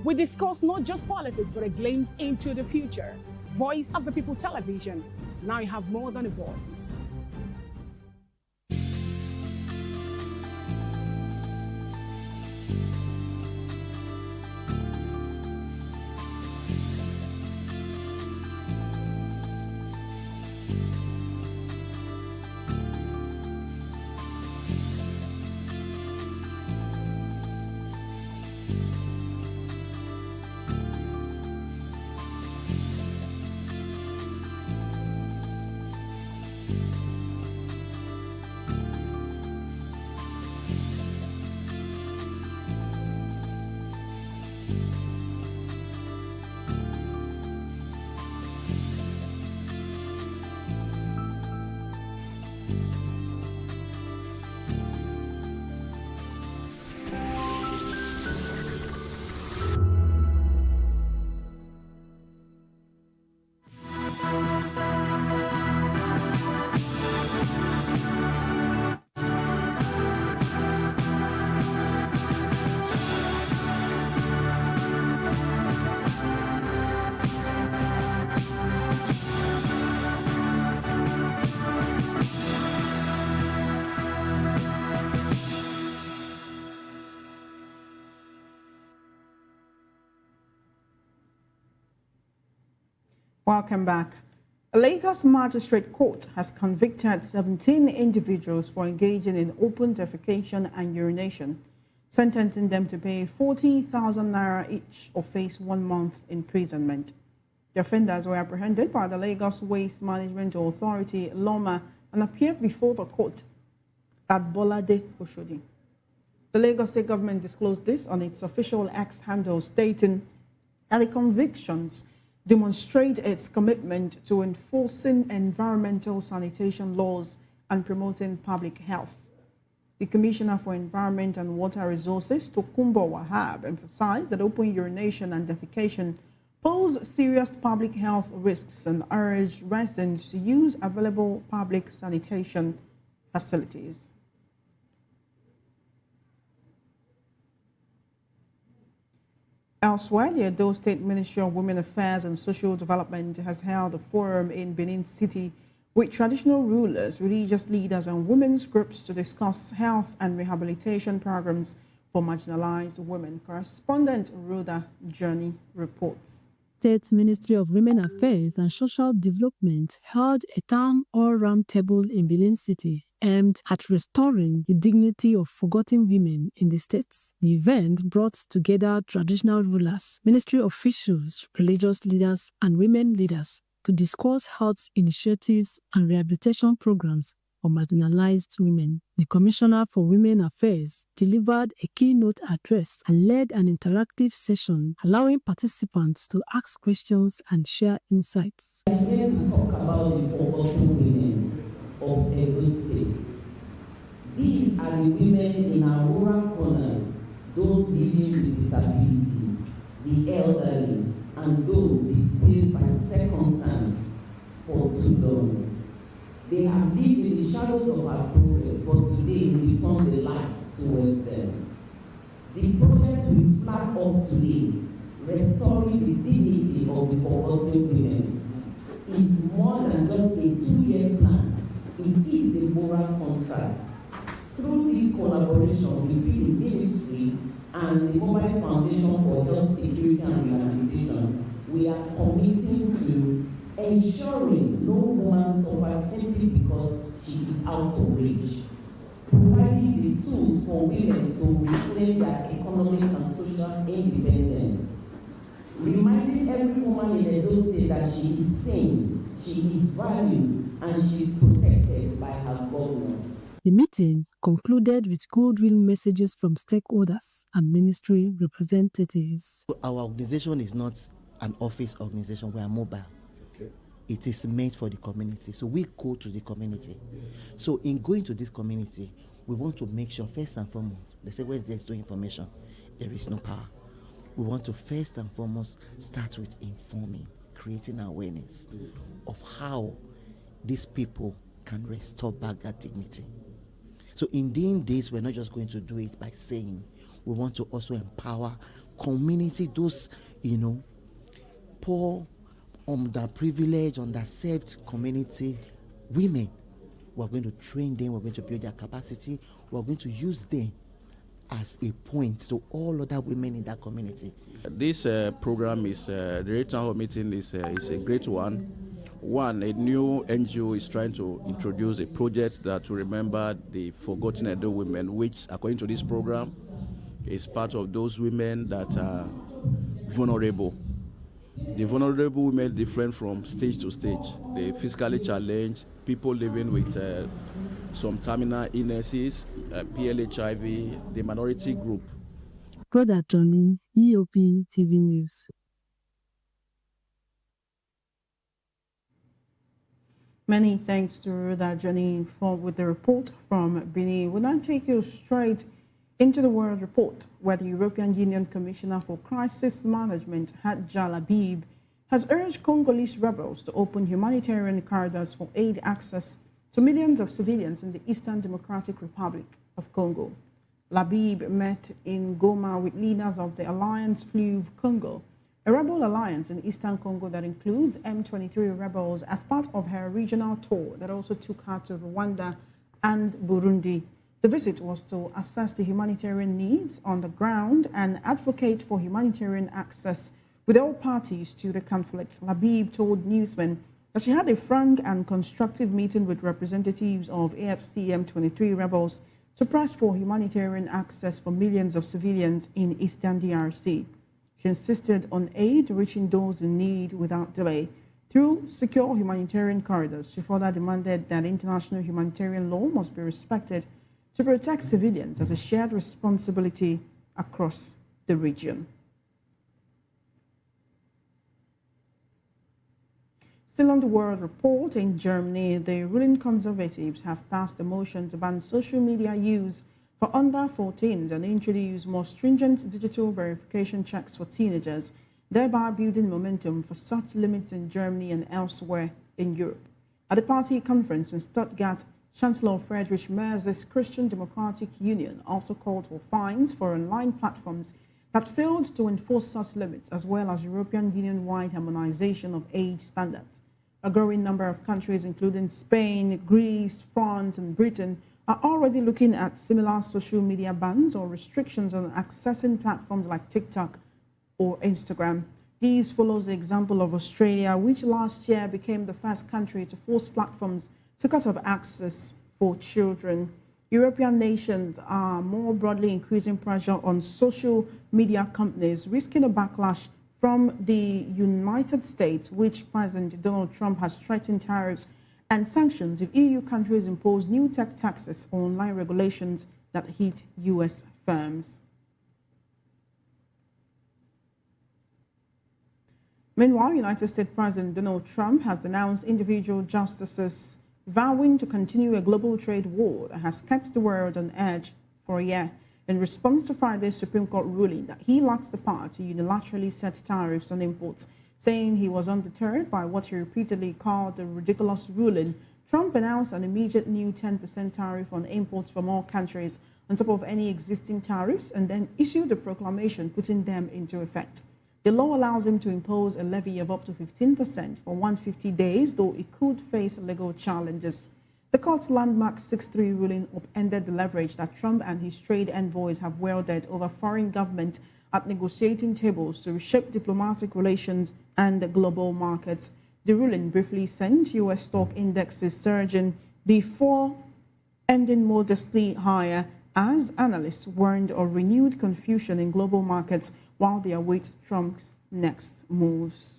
We discuss not just politics, but a glimpse into the future. Voice of the People Television. Now you have more than a voice. Welcome back. A Lagos Magistrate Court has convicted 17 individuals for engaging in open defecation and urination, sentencing them to pay 40,000 naira each or face 1 month imprisonment. The offenders were apprehended by the Lagos Waste Management Authority, LOMA, and appeared before the court at Bolade, Oshodi. The Lagos State government disclosed this on its official X handle, stating that the convictions demonstrate its commitment to enforcing environmental sanitation laws and promoting public health. The Commissioner for Environment and Water Resources, Tokumbo Wahab, emphasized that open urination and defecation pose serious public health risks and urged residents to use available public sanitation facilities. Elsewhere, the Edo State Ministry of Women Affairs and Social Development has held a forum in Benin City with traditional rulers, religious leaders, and women's groups to discuss health and rehabilitation programs for marginalized women. Correspondent Rhoda Journey reports. State Ministry of Women Affairs and Social Development held a town hall roundtable in Benin City aimed at restoring the dignity of forgotten women in the states. The event brought together traditional rulers, ministry officials, religious leaders, and women leaders to discuss health initiatives and rehabilitation programs for marginalized women. The Commissioner for Women Affairs delivered a keynote address and led an interactive session, allowing participants to ask questions and share insights. I'm here to talk about the forgotten women of Edo State. These are the women in our rural corners, those living with disabilities, the elderly, and those displaced by circumstance for too long. They have lived in the shadows of our progress, but today we turn the light towards them. The project we flag up today, restoring the dignity of the forgotten women, is more than just a 2-year plan. It is a moral contract. Through this collaboration between the ministry and the Mobile Foundation for Health Security and Rehabilitation, we are committing to ensuring no woman suffers simply because she is out of reach, providing the tools for women to reclaim their economic and social independence, reminding every woman in Edo State that she is seen, she is valued, and she is protected by her government. The meeting concluded with goodwill messages from stakeholders and ministry representatives. Our organization is not an office organization, we are mobile. It is made for the community. So we go to the community. So in going to this community, we want to make sure, first and foremost, they say where there's no information, there is no power. We want to first and foremost start with informing, creating awareness of how these people can restore back that dignity. So in doing this, we're not just going to do it by saying, we want to also empower community, those, poor, underprivileged, underserved community women. We're going to train them, we're going to build their capacity, we're going to use them as a point to all other women in that community. This program is, the Town Hall meeting is a great one. One, a new NGO is trying to introduce a project that will remember the forgotten Edo women, which, according to this program, is part of those women that are vulnerable. The vulnerable women different from stage to stage. The physically challenged, people living with some terminal illnesses, PLHIV, the minority group. Rhoda Journey, EOP TV News. Many thanks to Rhoda Journey with the report from Benin. We'll now take you straight into the World Report, where the European Union Commissioner for Crisis Management, Hadja Labib, has urged Congolese rebels to open humanitarian corridors for aid access to millions of civilians in the Eastern Democratic Republic of Congo. Labib met in Goma with leaders of the Alliance Fleuve Congo, a rebel alliance in Eastern Congo that includes M23 rebels, as part of her regional tour that also took her to Rwanda and Burundi. The visit was to assess the humanitarian needs on the ground and advocate for humanitarian access with all parties to the conflict. Labib told newsmen that she had a frank and constructive meeting with representatives of AFCM-23 rebels to press for humanitarian access for millions of civilians in Eastern DRC. She insisted on aid reaching those in need without delay through secure humanitarian corridors. She further demanded that international humanitarian law must be respected to protect civilians as a shared responsibility across the region. Still on the World Report, in Germany, the ruling conservatives have passed a motion to ban social media use for under 14s and introduce more stringent digital verification checks for teenagers, thereby building momentum for such limits in Germany and elsewhere in Europe. At the party conference in Stuttgart, Chancellor Friedrich Merz's Christian Democratic Union also called for fines for online platforms that failed to enforce such limits, as well as European Union-wide harmonization of age standards. A growing number of countries, including Spain, Greece, France, and Britain, are already looking at similar social media bans or restrictions on accessing platforms like TikTok or Instagram. These follows the example of Australia, which last year became the first country to force platforms to cut off access for children. European nations are more broadly increasing pressure on social media companies, risking a backlash from the United States, which President Donald Trump has threatened tariffs and sanctions if EU countries impose new tech taxes or online regulations that hit U.S. firms. Meanwhile, United States President Donald Trump has denounced individual justices vowing to continue a global trade war that has kept the world on edge for a year, in response to Friday's Supreme Court ruling that he lacks the power to unilaterally set tariffs on imports. Saying he was undeterred by what he repeatedly called the ridiculous ruling, Trump announced an immediate new 10% tariff on imports from all countries on top of any existing tariffs, and then issued a proclamation putting them into effect. The law allows him to impose a levy of up to 15% for 150 days, though it could face legal challenges. The court's landmark 6-3 ruling upended the leverage that Trump and his trade envoys have wielded over foreign governments at negotiating tables to reshape diplomatic relations and the global markets. The ruling briefly sent U.S. stock indexes surging before ending modestly higher as analysts warned of renewed confusion in global markets while they await Trump's next moves.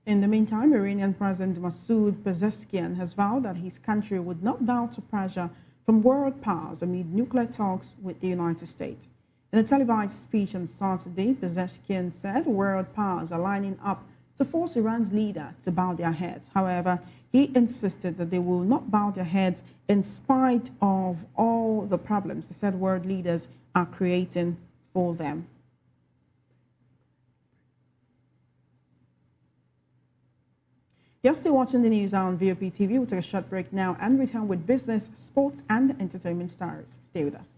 In the meantime, Iranian President Masoud Pezeshkian has vowed that his country would not bow to pressure from world powers amid nuclear talks with the United States. In a televised speech on Saturday, Pezeshkian said world powers are lining up to force Iran's leader to bow their heads. However, he insisted that they will not bow their heads in spite of all the problems he said world leaders are creating for them. You're still watching the news on VOP TV. We'll take a short break now and return with business, sports, and entertainment stars. Stay with us.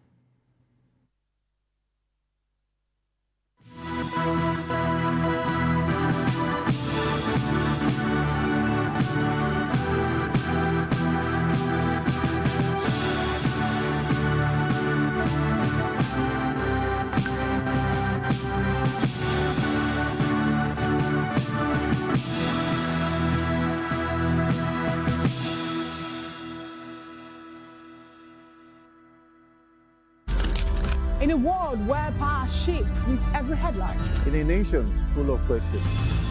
In a world where power shifts with every headline. In a nation full of questions.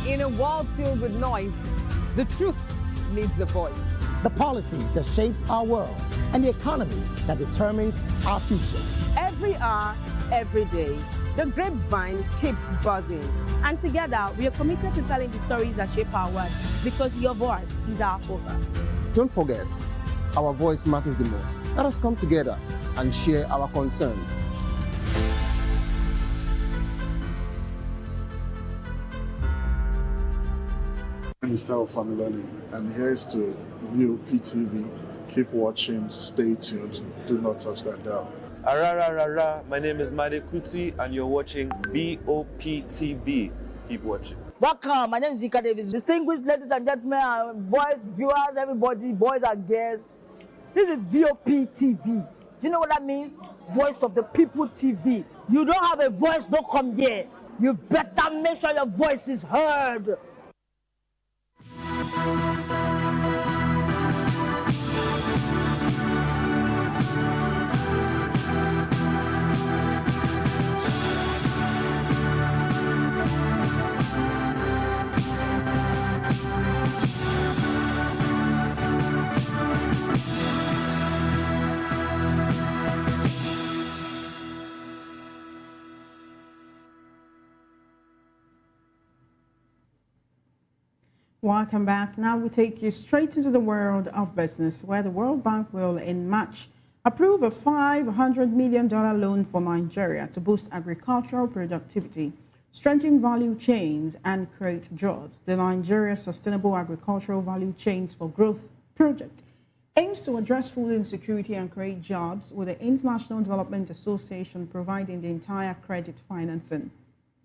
In a world filled with noise, the truth needs a voice. The policies that shapes our world and the economy that determines our future. Every hour, every day, the grapevine keeps buzzing. And together, we are committed to telling the stories that shape our world, because your voice is our focus. Don't forget, our voice matters the most. Let us come together and share our concerns. I'm Mr. Familoni, and here's to VOP TV. Keep watching, stay tuned, do not touch that dial. My name is Made Kuti, and you're watching BOP TV. Keep watching. Welcome, my name is Zika Davis. Distinguished ladies and gentlemen, boys, viewers, everybody, boys and girls. This is VOP TV. Do you know what that means? Voice of the People TV. You don't have a voice, don't come here. You better make sure your voice is heard. Welcome back. Now we take you straight into the world of business, where the World Bank will, in March, approve a $500 million loan for Nigeria to boost agricultural productivity, strengthen value chains, and create jobs. The Nigeria Sustainable Agricultural Value Chains for Growth project aims to address food insecurity and create jobs, with the International Development Association providing the entire credit financing.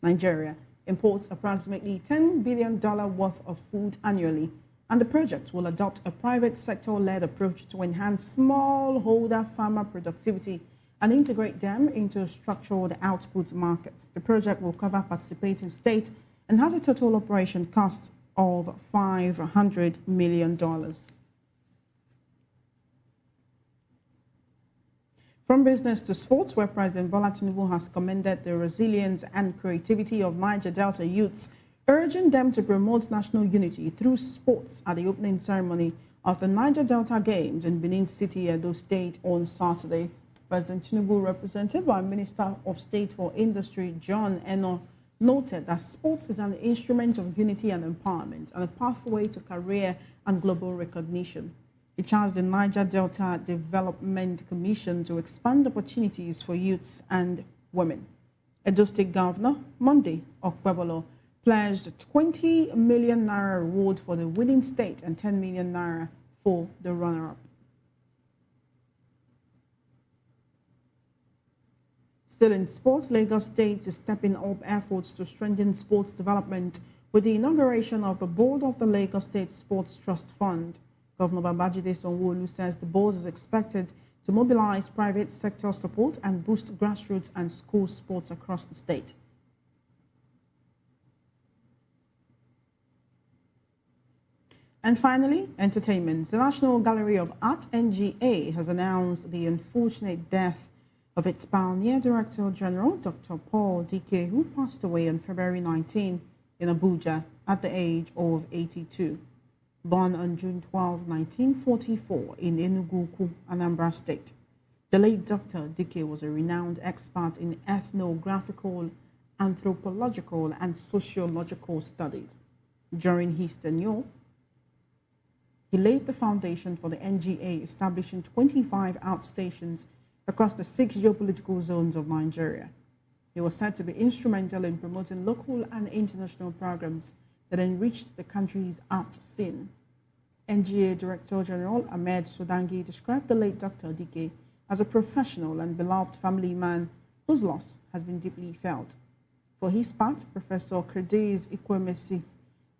Nigeria imports approximately $10 billion worth of food annually, and the project will adopt a private sector-led approach to enhance smallholder farmer productivity and integrate them into structured output markets. The project will cover participating states and has a total operation cost of $500 million. From business to sports, where President Bola Tinubu has commended the resilience and creativity of Niger Delta youths, urging them to promote national unity through sports at the opening ceremony of the Niger Delta Games in Benin City, Edo State on Saturday. President Tinubu, represented by Minister of State for Industry John Eno, noted that sports is an instrument of unity and empowerment and a pathway to career and global recognition. He charged the Niger Delta Development Commission to expand opportunities for youths and women. Edo State Governor Monday Okpebolo pledged 20 million naira reward for the winning state and 10 million naira for the runner-up. Still in sports, Lagos State is stepping up efforts to strengthen sports development with the inauguration of the board of the Lagos State Sports Trust Fund. Governor Babajide Sanwo-Olu says the board is expected to mobilize private sector support and boost grassroots and school sports across the state. And finally, entertainment. The National Gallery of Art, NGA, has announced the unfortunate death of its pioneer Director General, Dr. Paul Dike, who passed away on February 19 in Abuja at the age of 82. Born on June 12, 1944 in Enugu, Anambra State, the late Dr. Dike was a renowned expert in ethnographical, anthropological, and sociological studies. During his tenure, he laid the foundation for the NGA, establishing 25 outstations across the 6 geopolitical zones of Nigeria. He was said to be instrumental in promoting local and international programs that enriched the country's art scene. NGA Director General Ahmed Sodangi described the late Dr. Dike as a professional and beloved family man whose loss has been deeply felt. For his part, Professor Kurdiz Ikwemesi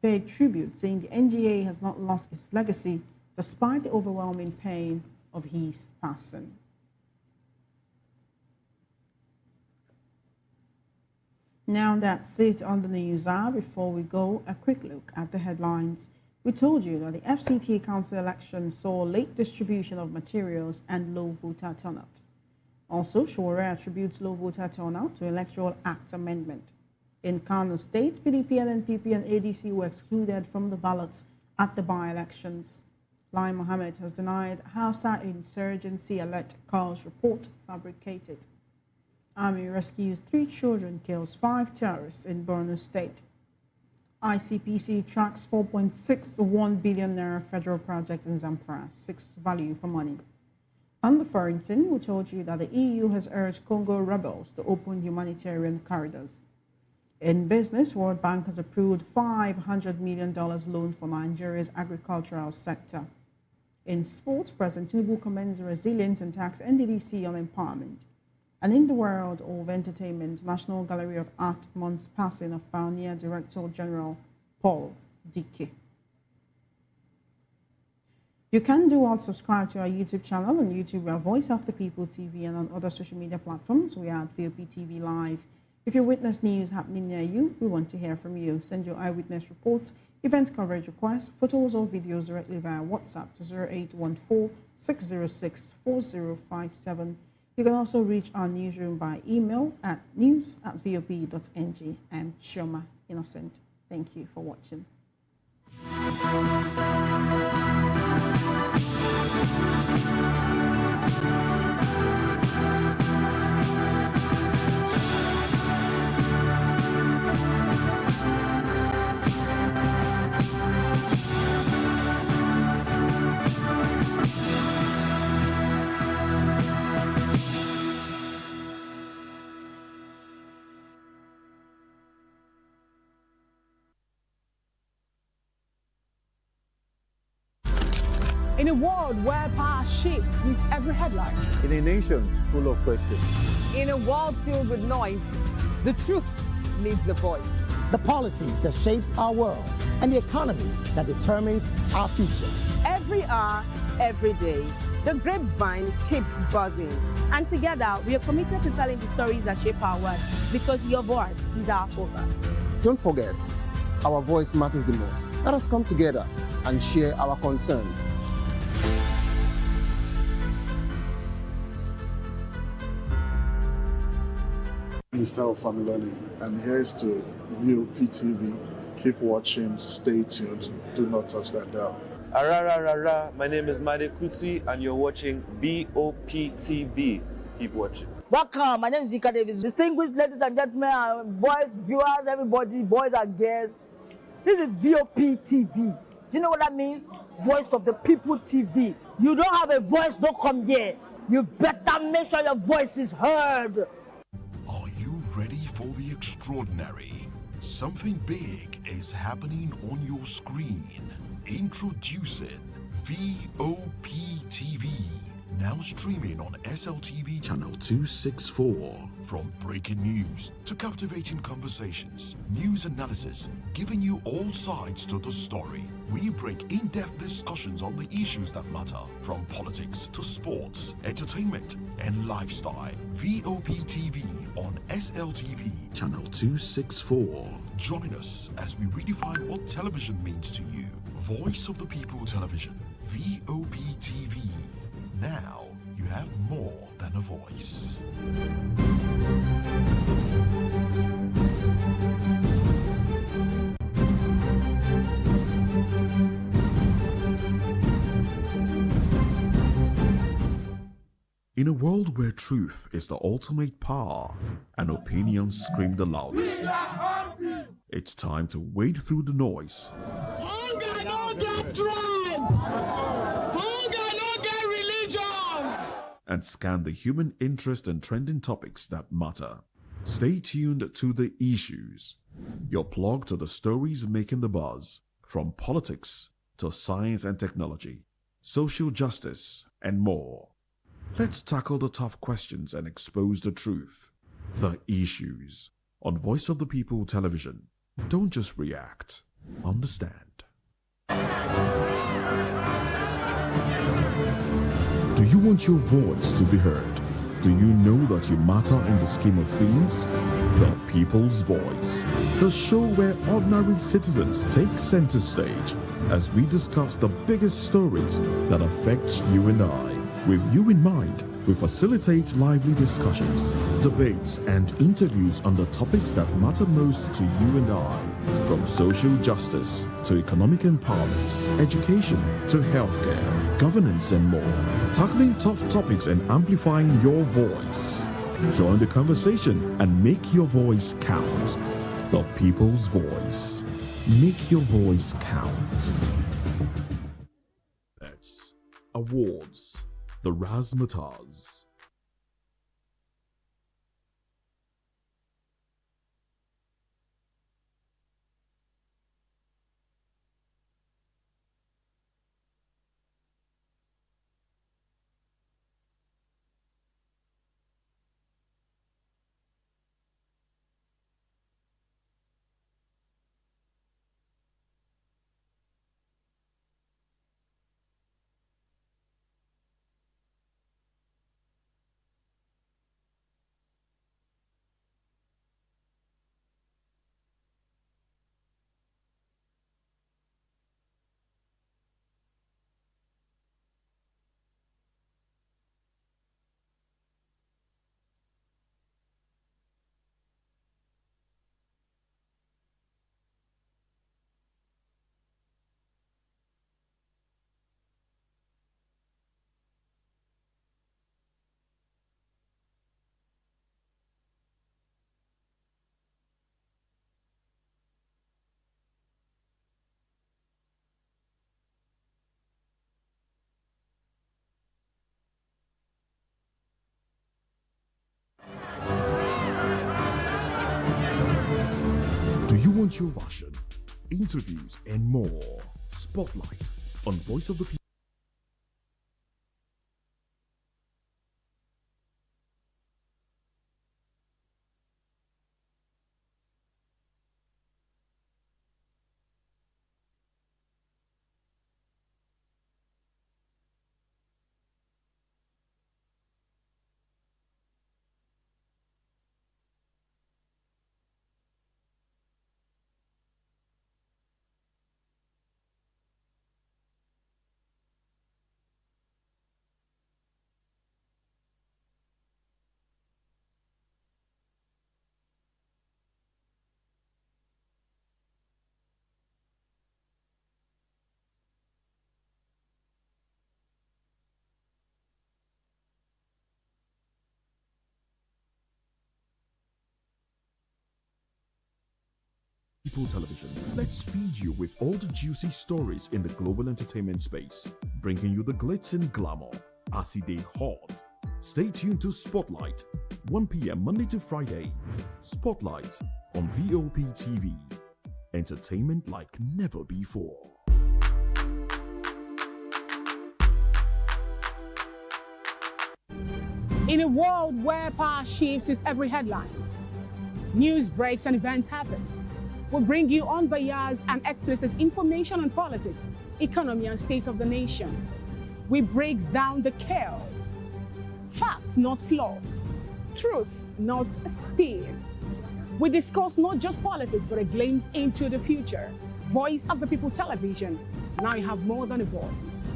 paid tribute, saying the NGA has not lost its legacy despite the overwhelming pain of his passing. Now that's it on the news hour. Before we go, a quick look at the headlines. We told you that the FCT Council election saw late distribution of materials and low voter turnout. Also, Shore attributes low voter turnout to Electoral Act amendment. In Kano State, PDP and NPP and ADC were excluded from the ballots at the by-elections. Lai Mohammed has denied Hausa insurgency alert calls report fabricated. Army rescues 3 children, kills 5 terrorists in Borno State. ICPC tracks 4.61 billion naira federal project in Zamfara, 6 value for money. On the foreign scene, we told you that the EU has urged Congo rebels to open humanitarian corridors. In business, World Bank has approved $500 million loan for Nigeria's agricultural sector. In sports, President Tinubu commends the resilience and tax NDDC on empowerment. And in the world of entertainment, National Gallery of Art mourns passing of pioneer Director General Paul Dike. You can do all subscribe to our YouTube channel. On YouTube, we are Voice of the People TV, and on other social media platforms, we are at VOP TV Live. If you witness news happening near you, we want to hear from you. Send your eyewitness reports, event coverage requests, photos or videos directly via WhatsApp to 0814-606-4057. You can also reach our newsroom by email at news@vop.ng. I'm Chioma Innocent. Thank you for watching. In a world where power shifts with every headline. In a nation full of questions. In a world filled with noise, the truth needs a voice. The policies that shapes our world and the economy that determines our future. Every hour, every day, the grapevine keeps buzzing. And together, we are committed to telling the stories that shape our world because your voice is our focus. Don't forget, our voice matters the most. Let us come together and share our concerns. Mr. Ofamiloni, and here's to VOP TV. Keep watching, stay tuned, do not touch that dial. Arararara, my name is Made Kuti and you're watching BOP TV. Keep watching. Welcome, my name is Zika Davis. Distinguished ladies and gentlemen, boys, viewers, everybody, boys and girls. This is VOP TV. Do you know what that means? Voice of the People TV. You don't have a voice, don't come here. You better make sure your voice is heard. Are you ready for the extraordinary? Something big is happening on your screen. Introducing VOP TV. Now streaming on SLTV channel 264. From breaking news to captivating conversations, news analysis, giving you all sides to the story. We break in-depth discussions on the issues that matter, from politics to sports, entertainment, and lifestyle. VOP TV on SLTV channel 264. Join us as we redefine what television means to you. Voice of the People Television, VOP TV. Now you have more than a voice. In a world where truth is the ultimate power and opinions scream the loudest, it's time to wade through the noise. Hunger no get tribe. Hunger no get religion. And scan the human interest and trending topics that matter. Stay tuned to The Issues, your plug to the stories making the buzz, from politics to science and technology, social justice, and more. Let's tackle the tough questions and expose the truth. The Issues on Voice of the People Television. Don't just react, understand. Do you want your voice to be heard? Do you know that you matter in the scheme of things? The People's Voice, the show where ordinary citizens take center stage as we discuss the biggest stories that affect you and I. With you in mind, we facilitate lively discussions, debates, and interviews on the topics that matter most to you and I, from social justice to economic empowerment, education to healthcare, governance, and more, tackling tough topics and amplifying your voice. Join the conversation and make your voice count. The People's Voice. Make your voice count. That's awards. The Razzmatazz. influential fashion, interviews, and more. Spotlight on Voice of the People. People Television. Let's feed you with all the juicy stories in the global entertainment space, bringing you the glitz and glamour as it is hot. Stay tuned to Spotlight, 1 p.m. Monday to Friday. Spotlight on VOP TV. Entertainment like never before. In a world where power shifts with every headlines, news breaks and events happens, we bring you unbiased and explicit information on politics, economy, and state of the nation. We break down the chaos. Facts, not fluff. Truth, not spin. We discuss not just politics, but a glimpse into the future. Voice of the People Television. Now you have more than a voice.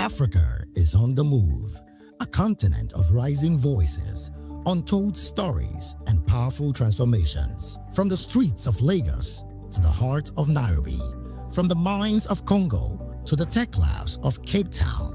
Africa is on the move, a continent of rising voices, untold stories, and powerful transformations. From the streets of Lagos to the heart of Nairobi, from the mines of Congo to the tech labs of Cape Town,